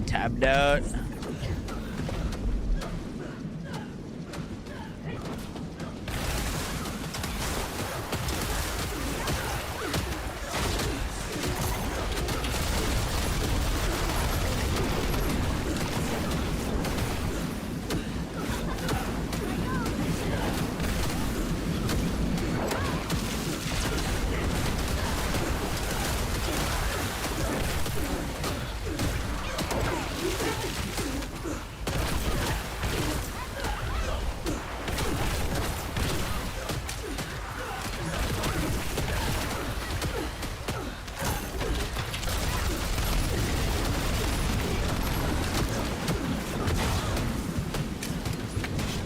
Tabbed out.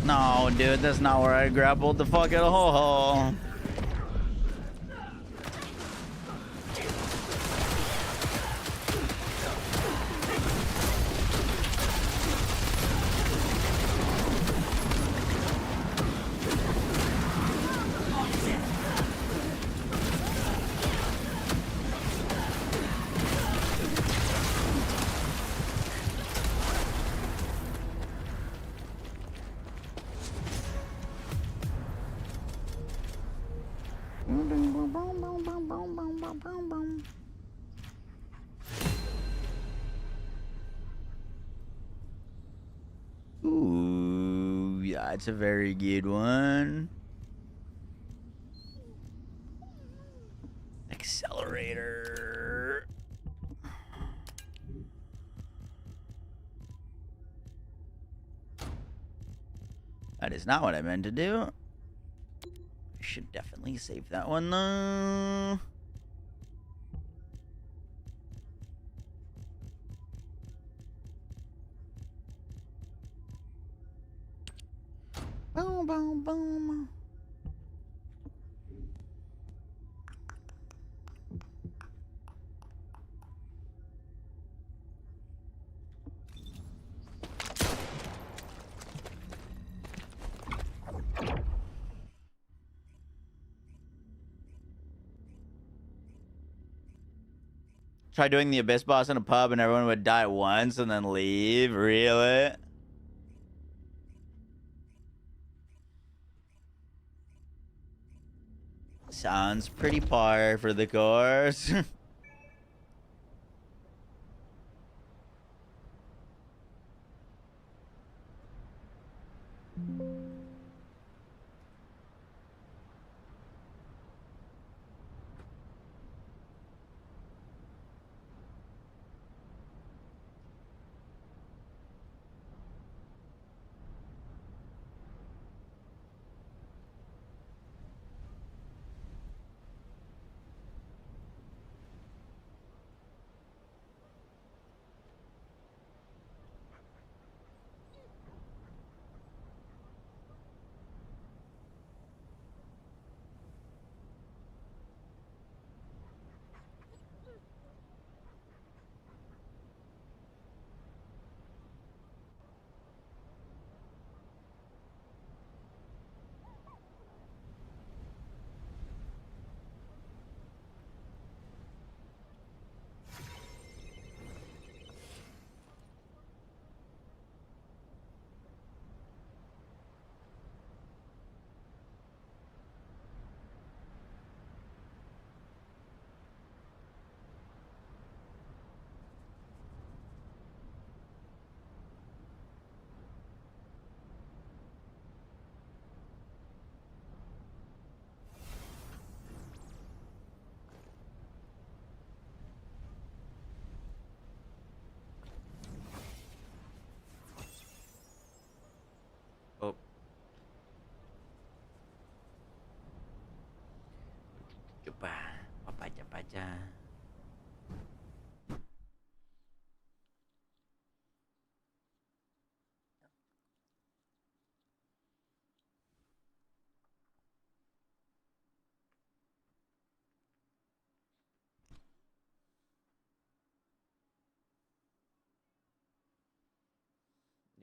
No, dude, that's not where I grappled the fucking hole. Ooh, yeah, it's a very good one. Accelerator. That is not what I meant to do. I should definitely save that one though. Boom, boom, boom. Try doing the Abyss boss in a pub and everyone would die once and then leave. Really? Sounds pretty par for the course.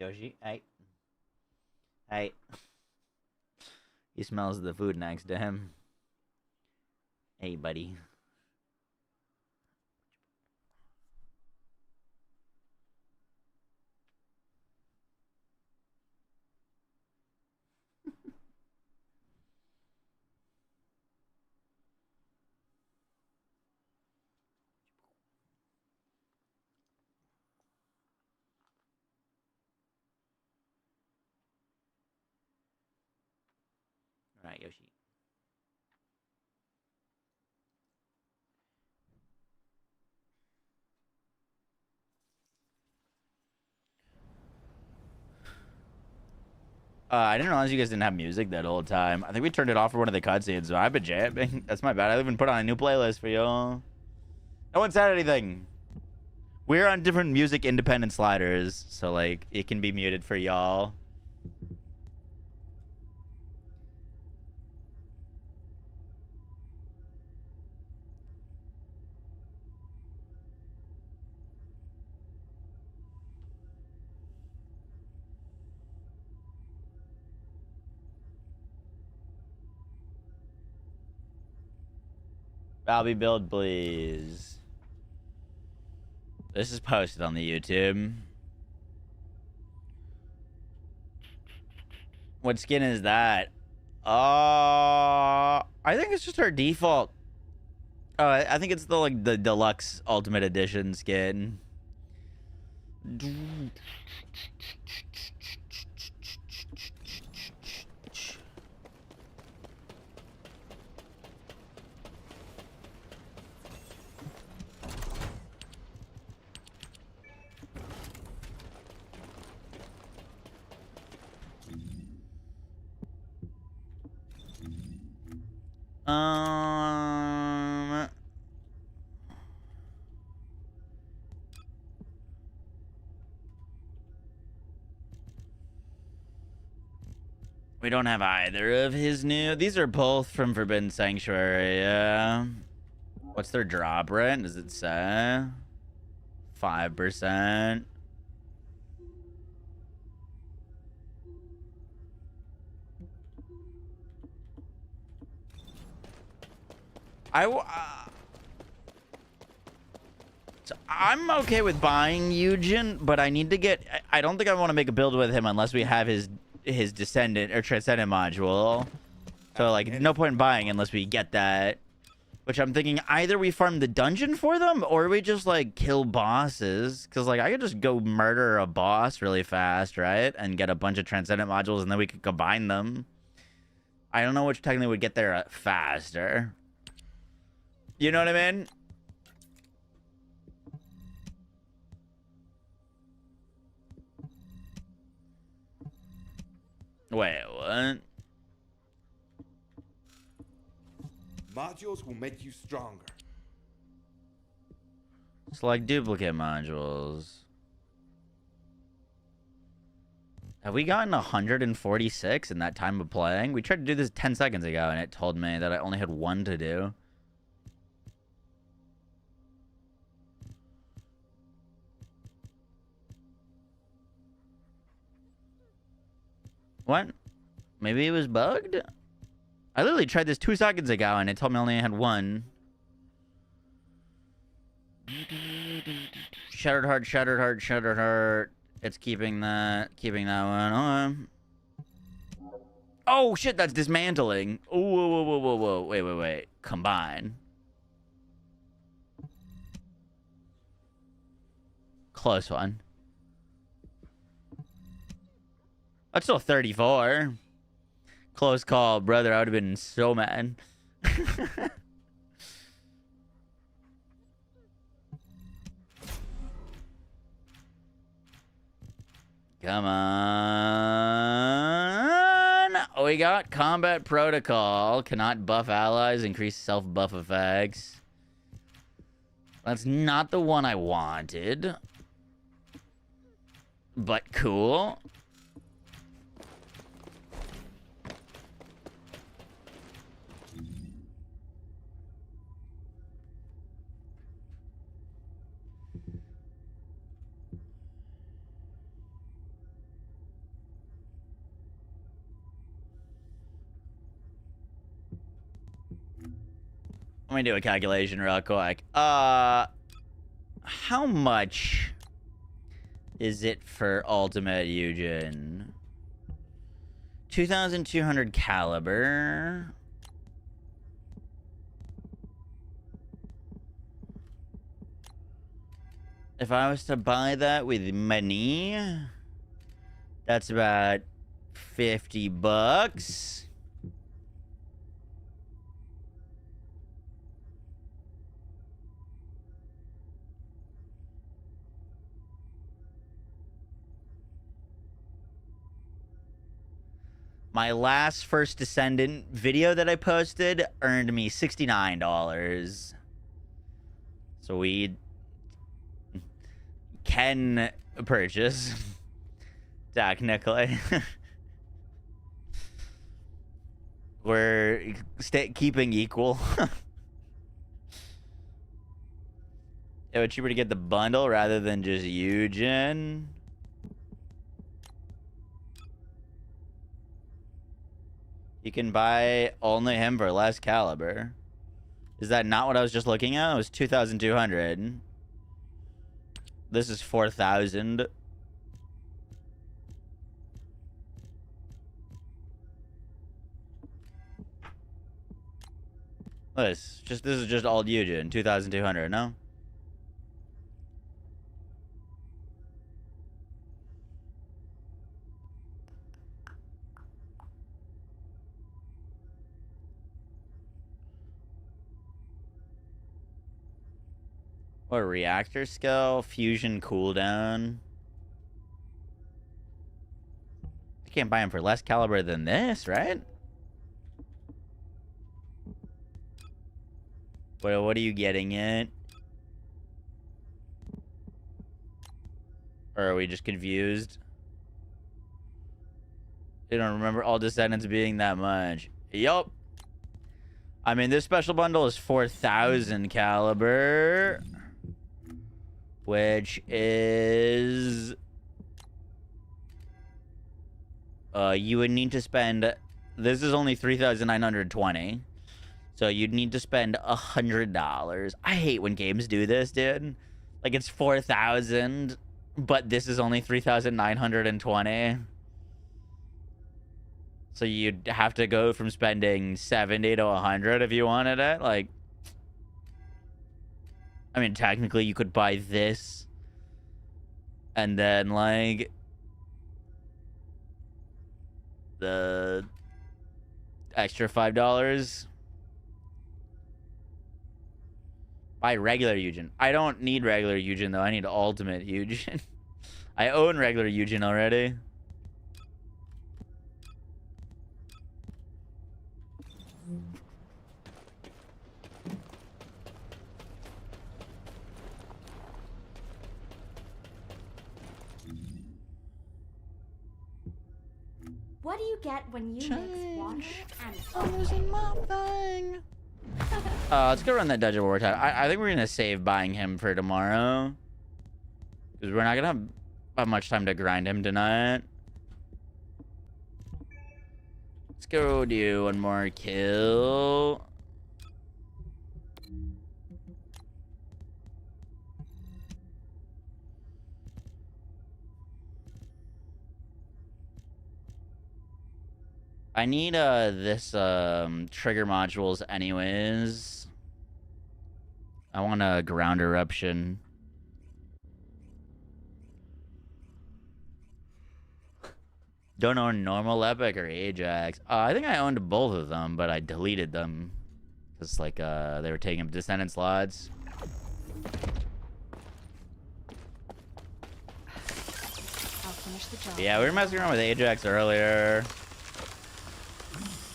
Yoshi, hey. Hey. He smells the food next to him. Hey, buddy. All right, Yoshi. I didn't realize you guys didn't have music that whole time. I think we turned it off for one of the cutscenes, so I've been jamming. That's my bad. I even put on a new playlist for y'all. No one said anything. We're on different music independent sliders, so like it can be muted for y'all. Bobby Build, please. This is posted on the YouTube. What skin is that? I think it's just our default. I think it's the deluxe ultimate edition skin. We don't have either of his new. These are both from Forbidden Sanctuary. Yeah. What's their drop rate? Does it say? 5%. So I'm okay with buying Yujin, but I need to get. I don't think I want to make a build with him unless we have his Descendant or Transcendent module. So like, no point in buying unless we get that. Which I'm thinking either we farm the dungeon for them or we just like kill bosses. Because like I could just go murder a boss really fast, right? And get a bunch of Transcendent modules and then we could combine them. I don't know which technically would get there faster. You know what I mean? Wait, what? Modules will make you stronger. Select duplicate modules. Have we gotten 146 in that time of playing? We tried to do this 10 seconds ago and it told me that I only had one to do. What? Maybe it was bugged? I literally tried this 2 seconds ago and it told me I only had one. Shattered heart, shattered heart, shattered heart. It's keeping that one on. Oh shit, that's dismantling. Oh, whoa, whoa, whoa, whoa, wait. Combine. Close one. That's still 34. Close call, brother. I would have been so mad. Come on. Oh, we got combat protocol. Cannot buff allies, increase self-buff effects. That's not the one I wanted. But cool. Let me do a calculation real quick. How much is it for Ultimate Yujin? 2,200 caliber. If I was to buy that with money, that's about 50 bucks. My last first Descendant video that I posted earned me $69. So we can purchase, technically. We're keeping equal. It was cheaper to get the bundle rather than just Yujin. You can buy only him for less caliber. Is that not what I was just looking at? It was 2,200. This is 4,000. This is just all Yujin, 2,200, no? What, reactor skill, fusion cooldown. You can't buy him for less caliber than this, right? What are you getting at? Or are we just confused? You don't remember all Descendants being that much. Yup. I mean, this special bundle is 4,000 caliber. Which is... you would need to spend... This is only 3,920. So you'd need to spend $100. I hate when games do this, dude. Like, it's 4,000, but this is only 3,920. So you'd have to go from spending 70 to 100 if you wanted it. Like... I mean, technically, you could buy this and then, like, the extra $5. Buy regular Yujin. I don't need regular Yujin, though. I need ultimate Yujin. I own regular Yujin already. What do you get when you mix water and I'm losing my thing. Let's go run that Dungeon War time. I think we're gonna save buying him for tomorrow, because we're not gonna have much time to grind him tonight. Let's go do one more kill. I need this trigger modules anyways. I want a ground eruption. Don't own normal epic or Ajax. I think I owned both of them, but I deleted them. Just like they were taking Descendant slots. I'll finish the job. Yeah, we were messing around with Ajax earlier.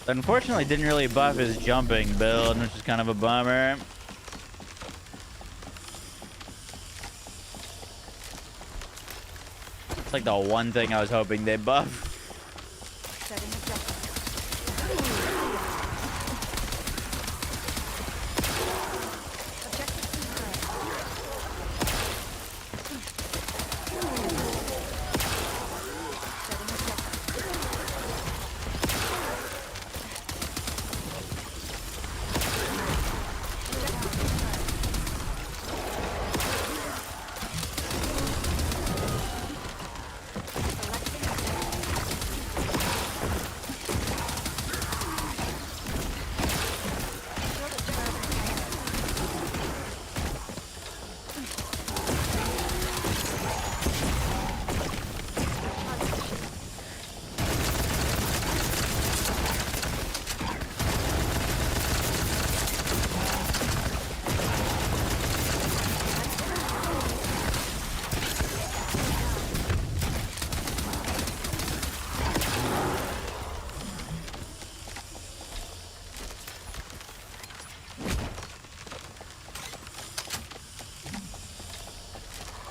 Unfortunately, didn't really buff his jumping build, which is kind of a bummer. It's like the one thing I was hoping they buff.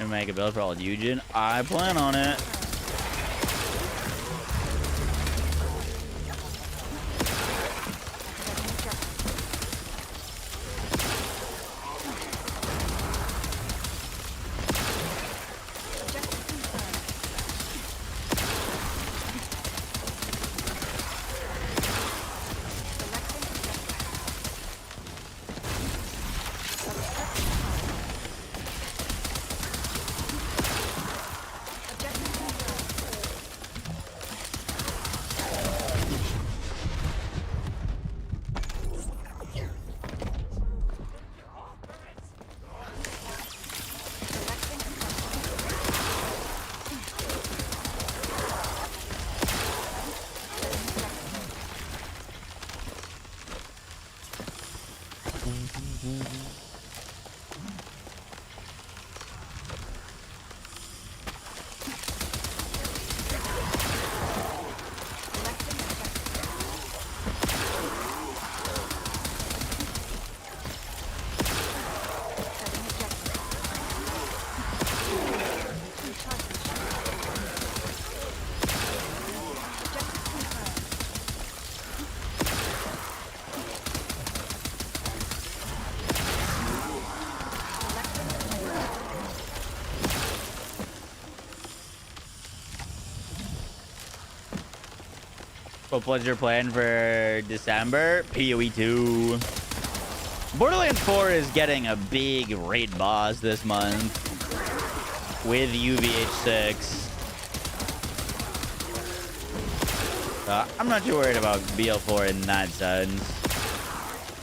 Make a build for all Yujin. I plan on it. What pleasure plan for December? PoE 2. Borderlands 4 is getting a big raid boss this month with UVH6. I'm not too worried about BL4 in that sense.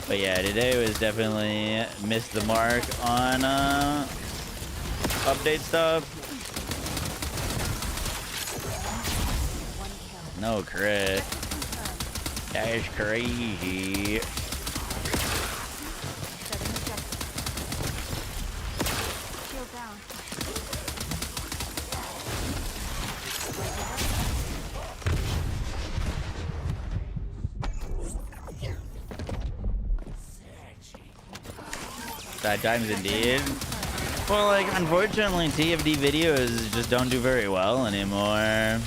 But yeah, today was definitely missed the mark on update stuff. No crit. That's crazy. Bad times indeed. Well, like, unfortunately, TFD videos just don't do very well anymore.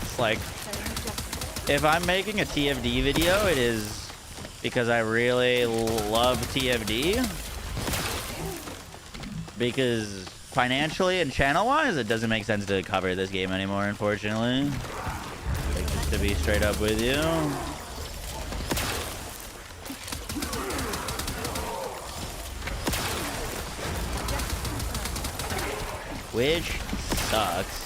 It's like, if I'm making a TFD video, it is because I really love TFD. Because financially and channel-wise, it doesn't make sense to cover this game anymore, unfortunately. Like, just to be straight up with you. Which sucks.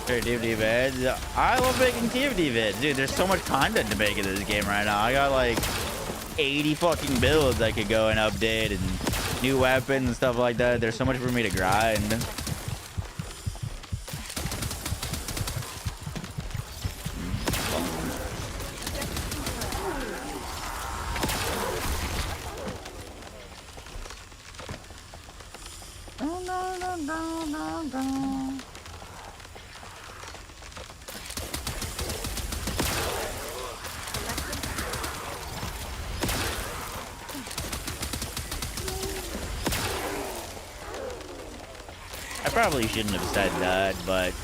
TFD vids. I love making TFD vids. Dude, there's so much content to make in this game right now. I got like 80 fucking builds I could go and update and new weapons and stuff like that. There's so much for me to grind. I probably shouldn't have said that, but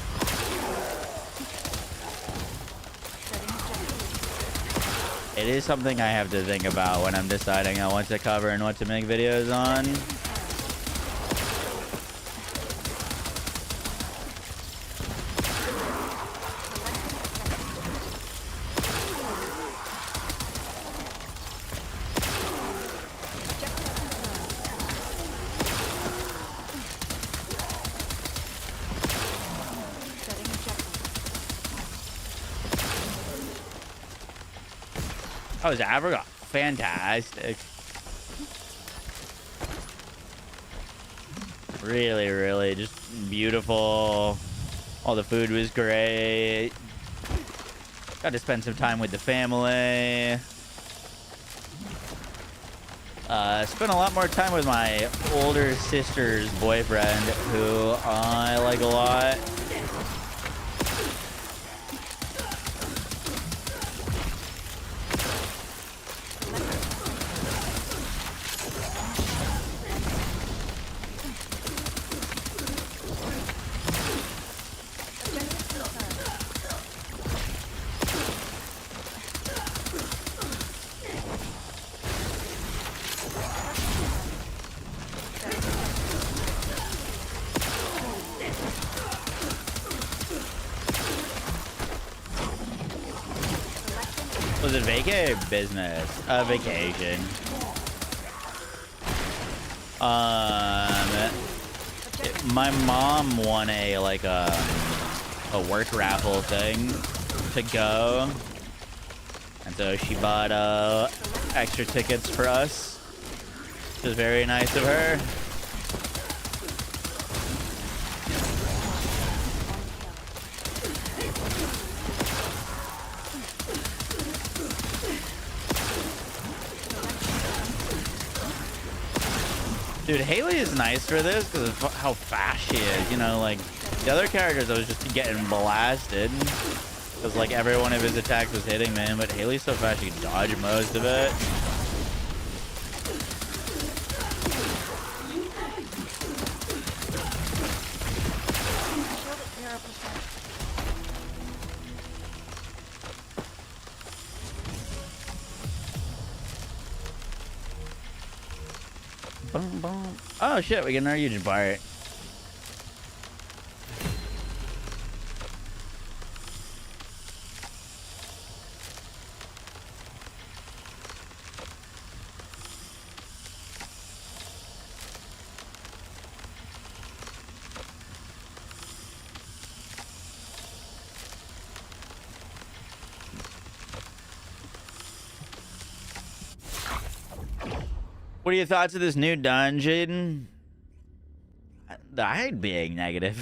it is something I have to think about when I'm deciding on what to cover and what to make videos on. Oh, is Africa fantastic? Really, really just beautiful. All the food was great. Got to spend some time with the family. Spent a lot more time with my older sister's boyfriend, who I like a lot. Was it vacay or business? Vacation. My mom won a work raffle thing to go, and so she bought extra tickets for us. It was very nice of her. Dude, Haley is nice for this because of how fast she is. You know, like, the other characters, I was just getting blasted. Because, like, every one of his attacks was hitting me. But Haley's so fast, she can dodge most of it. Boom, boom. Oh shit, we get another Yujin pirate. What are your thoughts of this new dungeon? I'd being negative.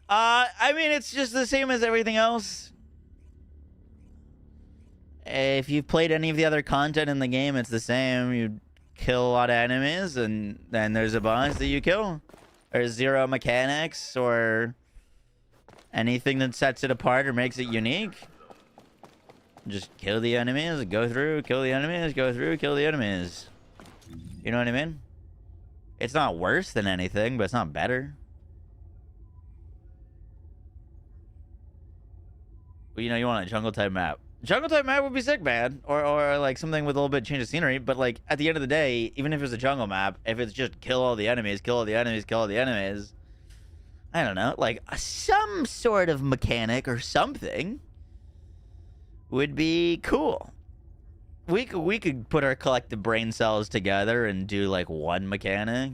I mean, it's just the same as everything else. If you've played any of the other content in the game, it's the same. You kill a lot of enemies, and then there's a boss that you kill. There's zero mechanics or anything that sets it apart or makes it unique. Just kill the enemies, go through, kill the enemies, go through, kill the enemies. You know what I mean? It's not worse than anything, but it's not better. Well, you know, you want a jungle type map. Jungle type map would be sick, man. Or like something with a little bit of change of scenery. But like at the end of the day, even if it's a jungle map, if it's just kill all the enemies, kill all the enemies, kill all the enemies, I don't know, like some sort of mechanic or something would be cool. We could put our collective brain cells together and do like one mechanic.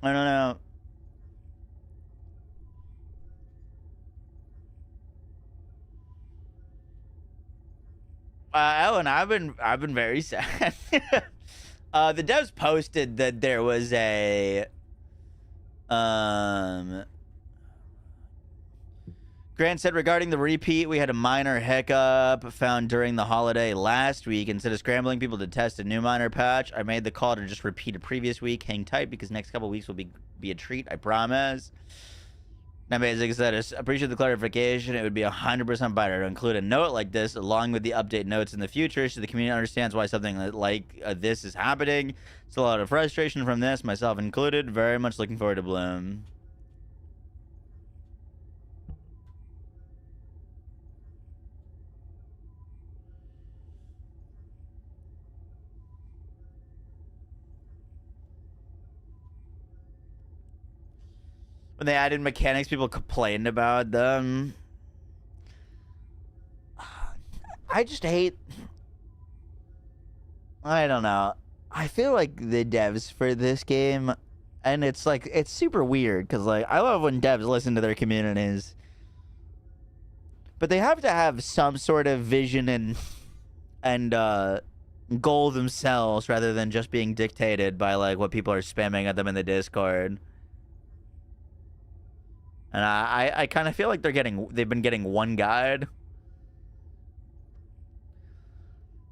I don't know. Ellen, I've been very sad. The devs posted that there was a Grant said regarding the repeat, we had a minor hiccup found during the holiday last week. Instead of scrambling people to test a new minor patch, I made the call to just repeat a previous week. Hang tight because next couple weeks will be a treat, I promise. Now, basically said, I appreciate the clarification. It would be 100% better to include a note like this along with the update notes in the future so the community understands why something like this is happening. It's a lot of frustration from this, myself included. Very much looking forward to Bloom. When they added mechanics, people complained about them. I just hate... I don't know. I feel like the devs for this game, and it's like, it's super weird, because like, I love when devs listen to their communities. But they have to have some sort of vision and goal themselves, rather than just being dictated by like what people are spamming at them in the Discord. And I kind of feel like they've been getting one guide.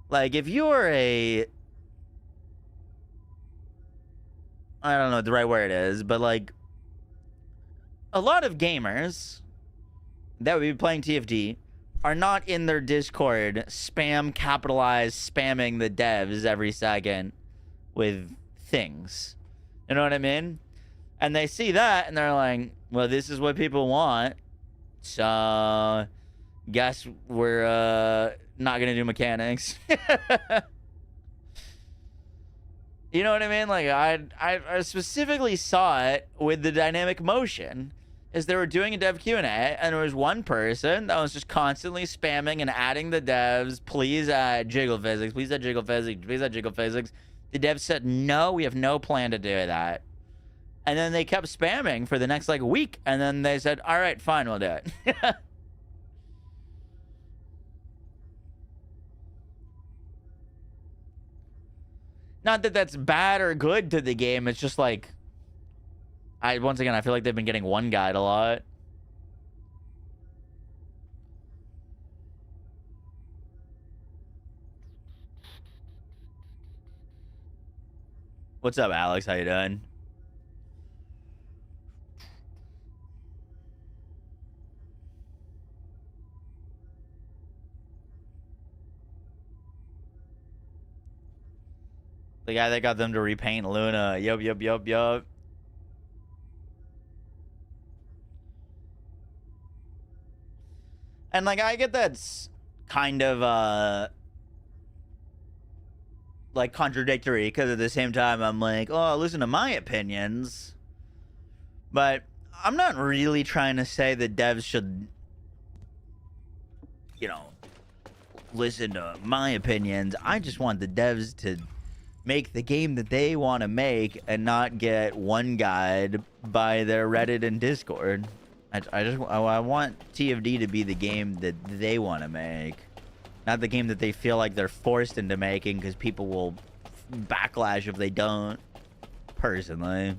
Like, if you're I don't know what the right word is, but like, a lot of gamers that would be playing TFD are not in their Discord spamming the devs every second with things. You know what I mean? And they see that and they're like, well, this is what people want, so guess we're not gonna do mechanics. You know what I mean? Like, I specifically saw it with the dynamic motion, is they were doing a dev Q&A, and there was one person that was just constantly spamming and adding the devs, please add jiggle physics, please add jiggle physics, please add jiggle physics. The devs said, no, we have no plan to do that. And then they kept spamming for the next, like, week. And then they said, all right, fine, we'll do it. Not that that's bad or good to the game. It's just, like... once again, I feel like they've been getting one guide a lot. What's up, Alex? How you doing? The guy that got them to repaint Luna. Yup. And, like, I get that's kind of, like, contradictory, because at the same time, I'm like, oh, listen to my opinions. But I'm not really trying to say that devs should, you know, listen to my opinions. I just want the devs to make the game that they want to make and not get one guide by their Reddit and Discord. I want TFD to be the game that they want to make, not the game that they feel like they're forced into making because people will backlash if they don't. Personally,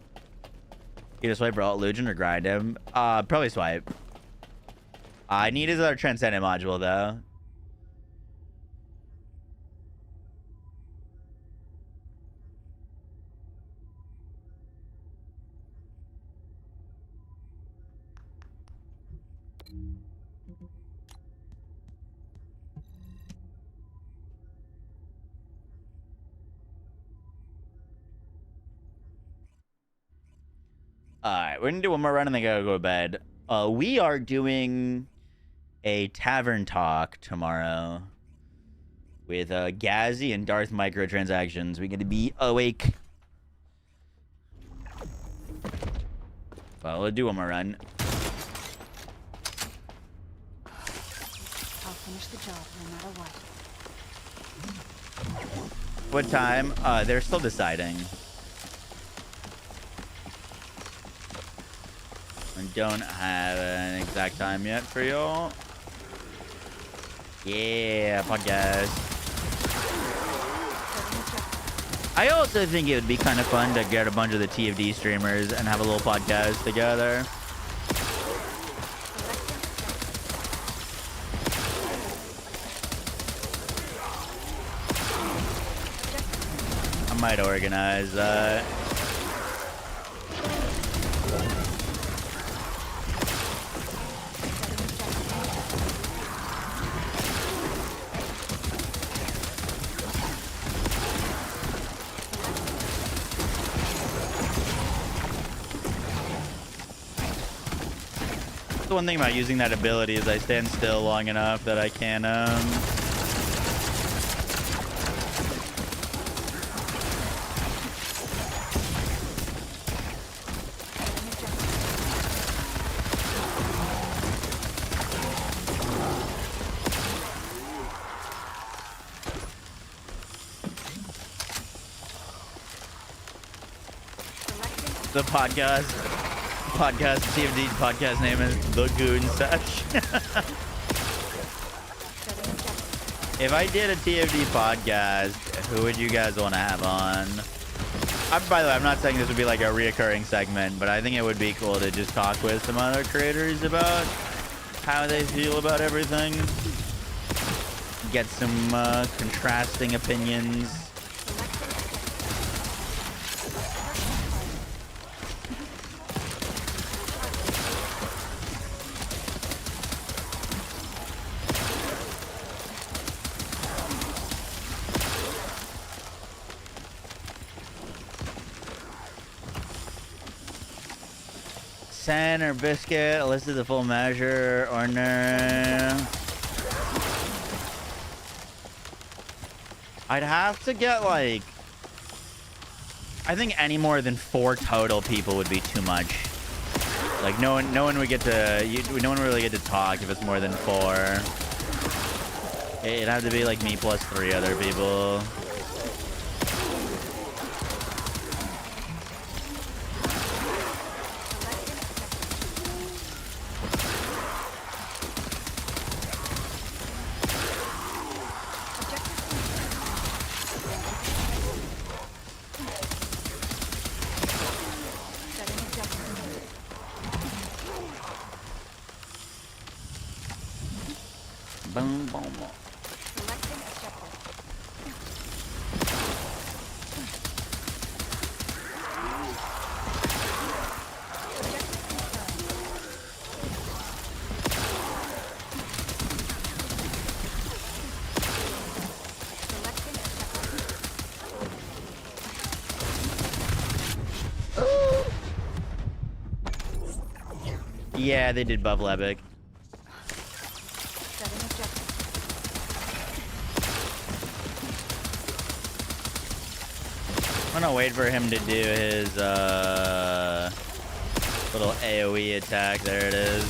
you just swipe for Alt Legion or grind him. Probably swipe. I need his other Transcendent module though. Alright, we're gonna do one more run and then gotta go to bed. We are doing a tavern talk tomorrow with Gazzy and Darth microtransactions. We're gonna be awake. Well, we'll do one more run. I'll finish the job no matter what. What time? They're still deciding. I don't have an exact time yet for y'all. Yeah, podcast. I also think it would be kind of fun to get a bunch of the TFD streamers and have a little podcast together. might organize that. The one thing about using that ability is I stand still long enough that I can the podcast TFD podcast name is The Goon Sesh. If I did a TFD podcast, who would you guys want to have on? By the way, I'm not saying this would be like a reoccurring segment, but I think it would be cool to just talk with some other creators about how they feel about everything. Get some contrasting opinions. Sen or Biscuit, listed the full measure or no. I'd have to get like, I think any more than 4 total people would be too much. Like no one would get to, no one would really get to talk if it's more than 4. It'd have to be like me plus 3 other people. Boom, boom, boom. Yeah, they did buff Levick. I'm gonna wait for him to do his little AoE attack. There it is.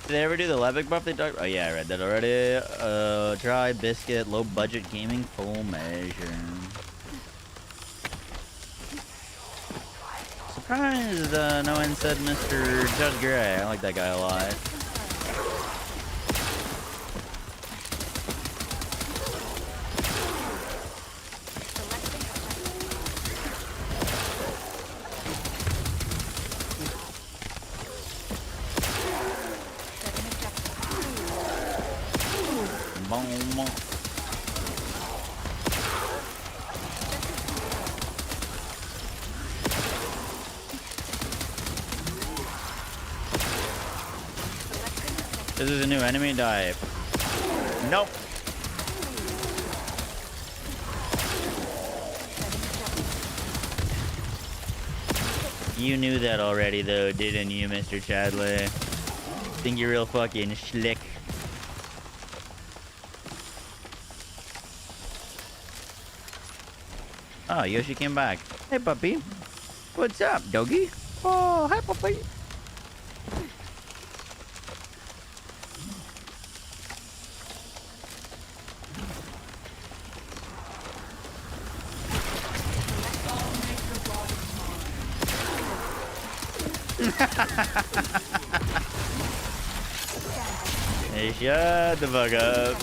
Did they ever do the Levick buff they talked? Oh yeah, I read that already. Dry biscuit, low budget gaming, full measure. Surprised no one said Mr. Judge Gray. I like that guy a lot. This is a new enemy type. Nope. You knew that already, though, didn't you, Mr. Chadley? Think you're real fucking slick. Oh, Yoshi came back. Hey, puppy. What's up, doggy? Oh, hi, puppy. Hey, shut the fuck up.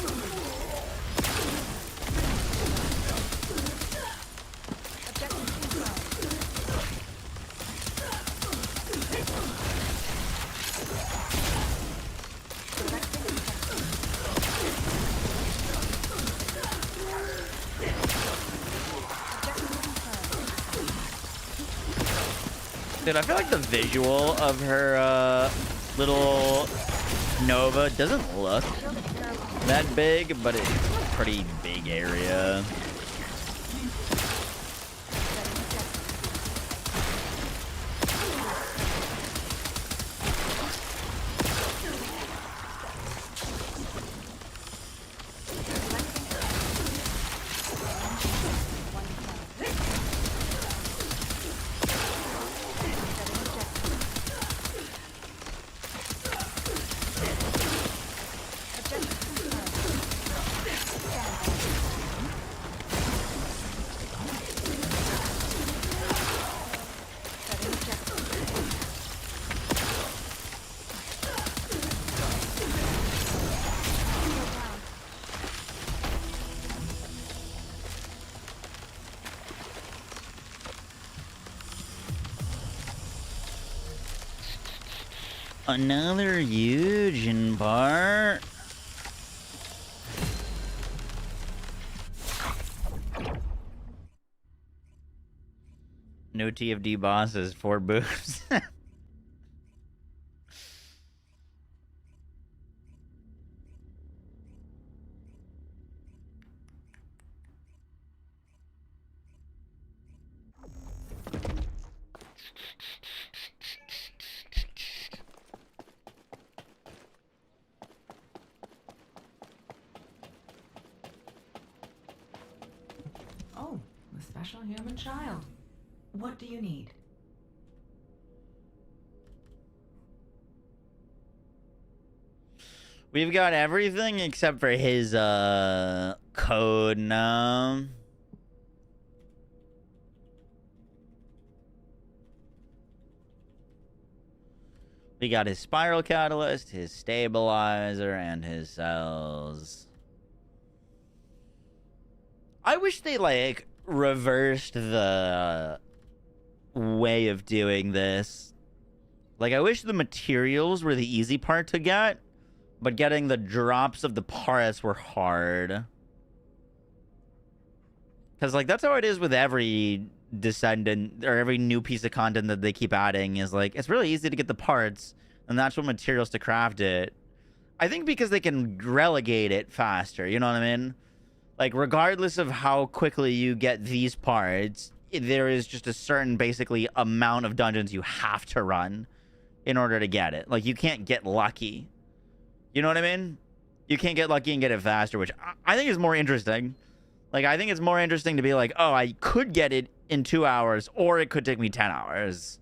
Dude, I feel like the visual of her little Nova doesn't look that big, but it's a pretty big area. Another Yujin part. No TFD bosses, 4 boobs. Oh, the special human child. What do you need? We've got everything except for his code now. We got his spiral catalyst, his stabilizer, and his cells. I wish they like reversed the way of doing this. Like, I wish the materials were the easy part to get, but getting the drops of the parts were hard. Because, like, that's how it is with every Descendant or every new piece of content that they keep adding, is like, it's really easy to get the parts and the actual materials to craft it. I think because they can relegate it faster, you know what I mean? Like, regardless of how quickly you get these parts, there is just a certain, basically, amount of dungeons you have to run in order to get it. Like, you can't get lucky. You know what I mean? You can't get lucky and get it faster, which I think is more interesting. Like, I think it's more interesting to be like, oh, I could get it in 2 hours, or it could take me 10 hours.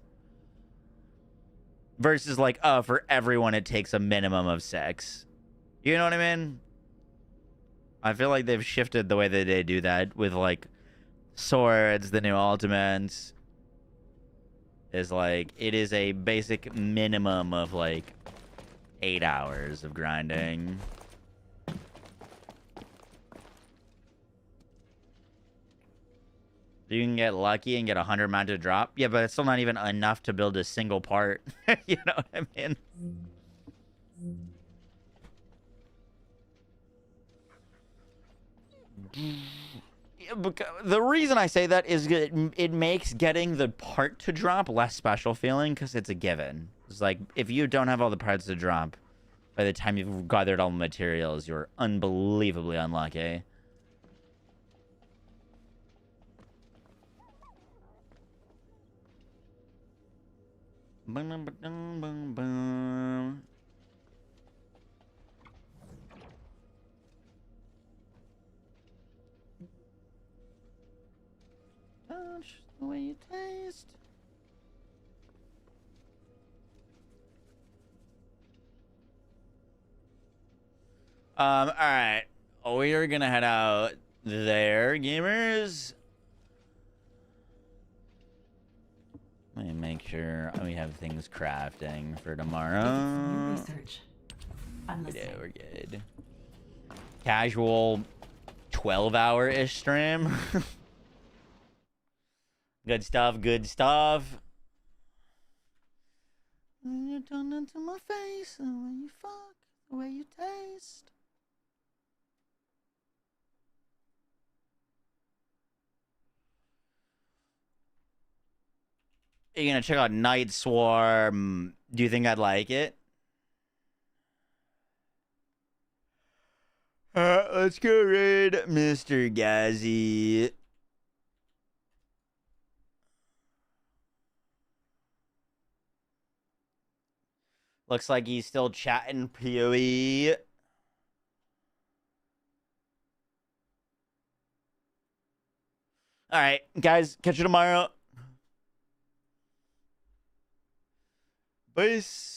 Versus, like, oh, for everyone, it takes a minimum of 6. You know what I mean? I feel like they've shifted the way that they do that with, like, swords, the new ultimates. Is, like, it is a basic minimum of, like, 8 hours of grinding. You can get lucky and get 100 mounted drop. Yeah, but it's still not even enough to build a single part. You know what I mean? Yeah, the reason I say that is it makes getting the part to drop less special feeling because it's a given. It's like, if you don't have all the parts to drop, By the time you've gathered all the materials, you're unbelievably unlucky. Touch the way you taste. All right. We are gonna head out there, gamers. Let me make sure we have things crafting for tomorrow. Research. I'm listening. Yeah, we're good. Casual 12-hour-ish stream. Good stuff, good stuff. You're done into my face, the way you fuck, the way you taste. You're gonna check out Night Swarm. Do you think I'd like it? Let's go raid Mr. Gazzy. Looks like he's still chatting PoE. All right, guys, catch you tomorrow. Peace.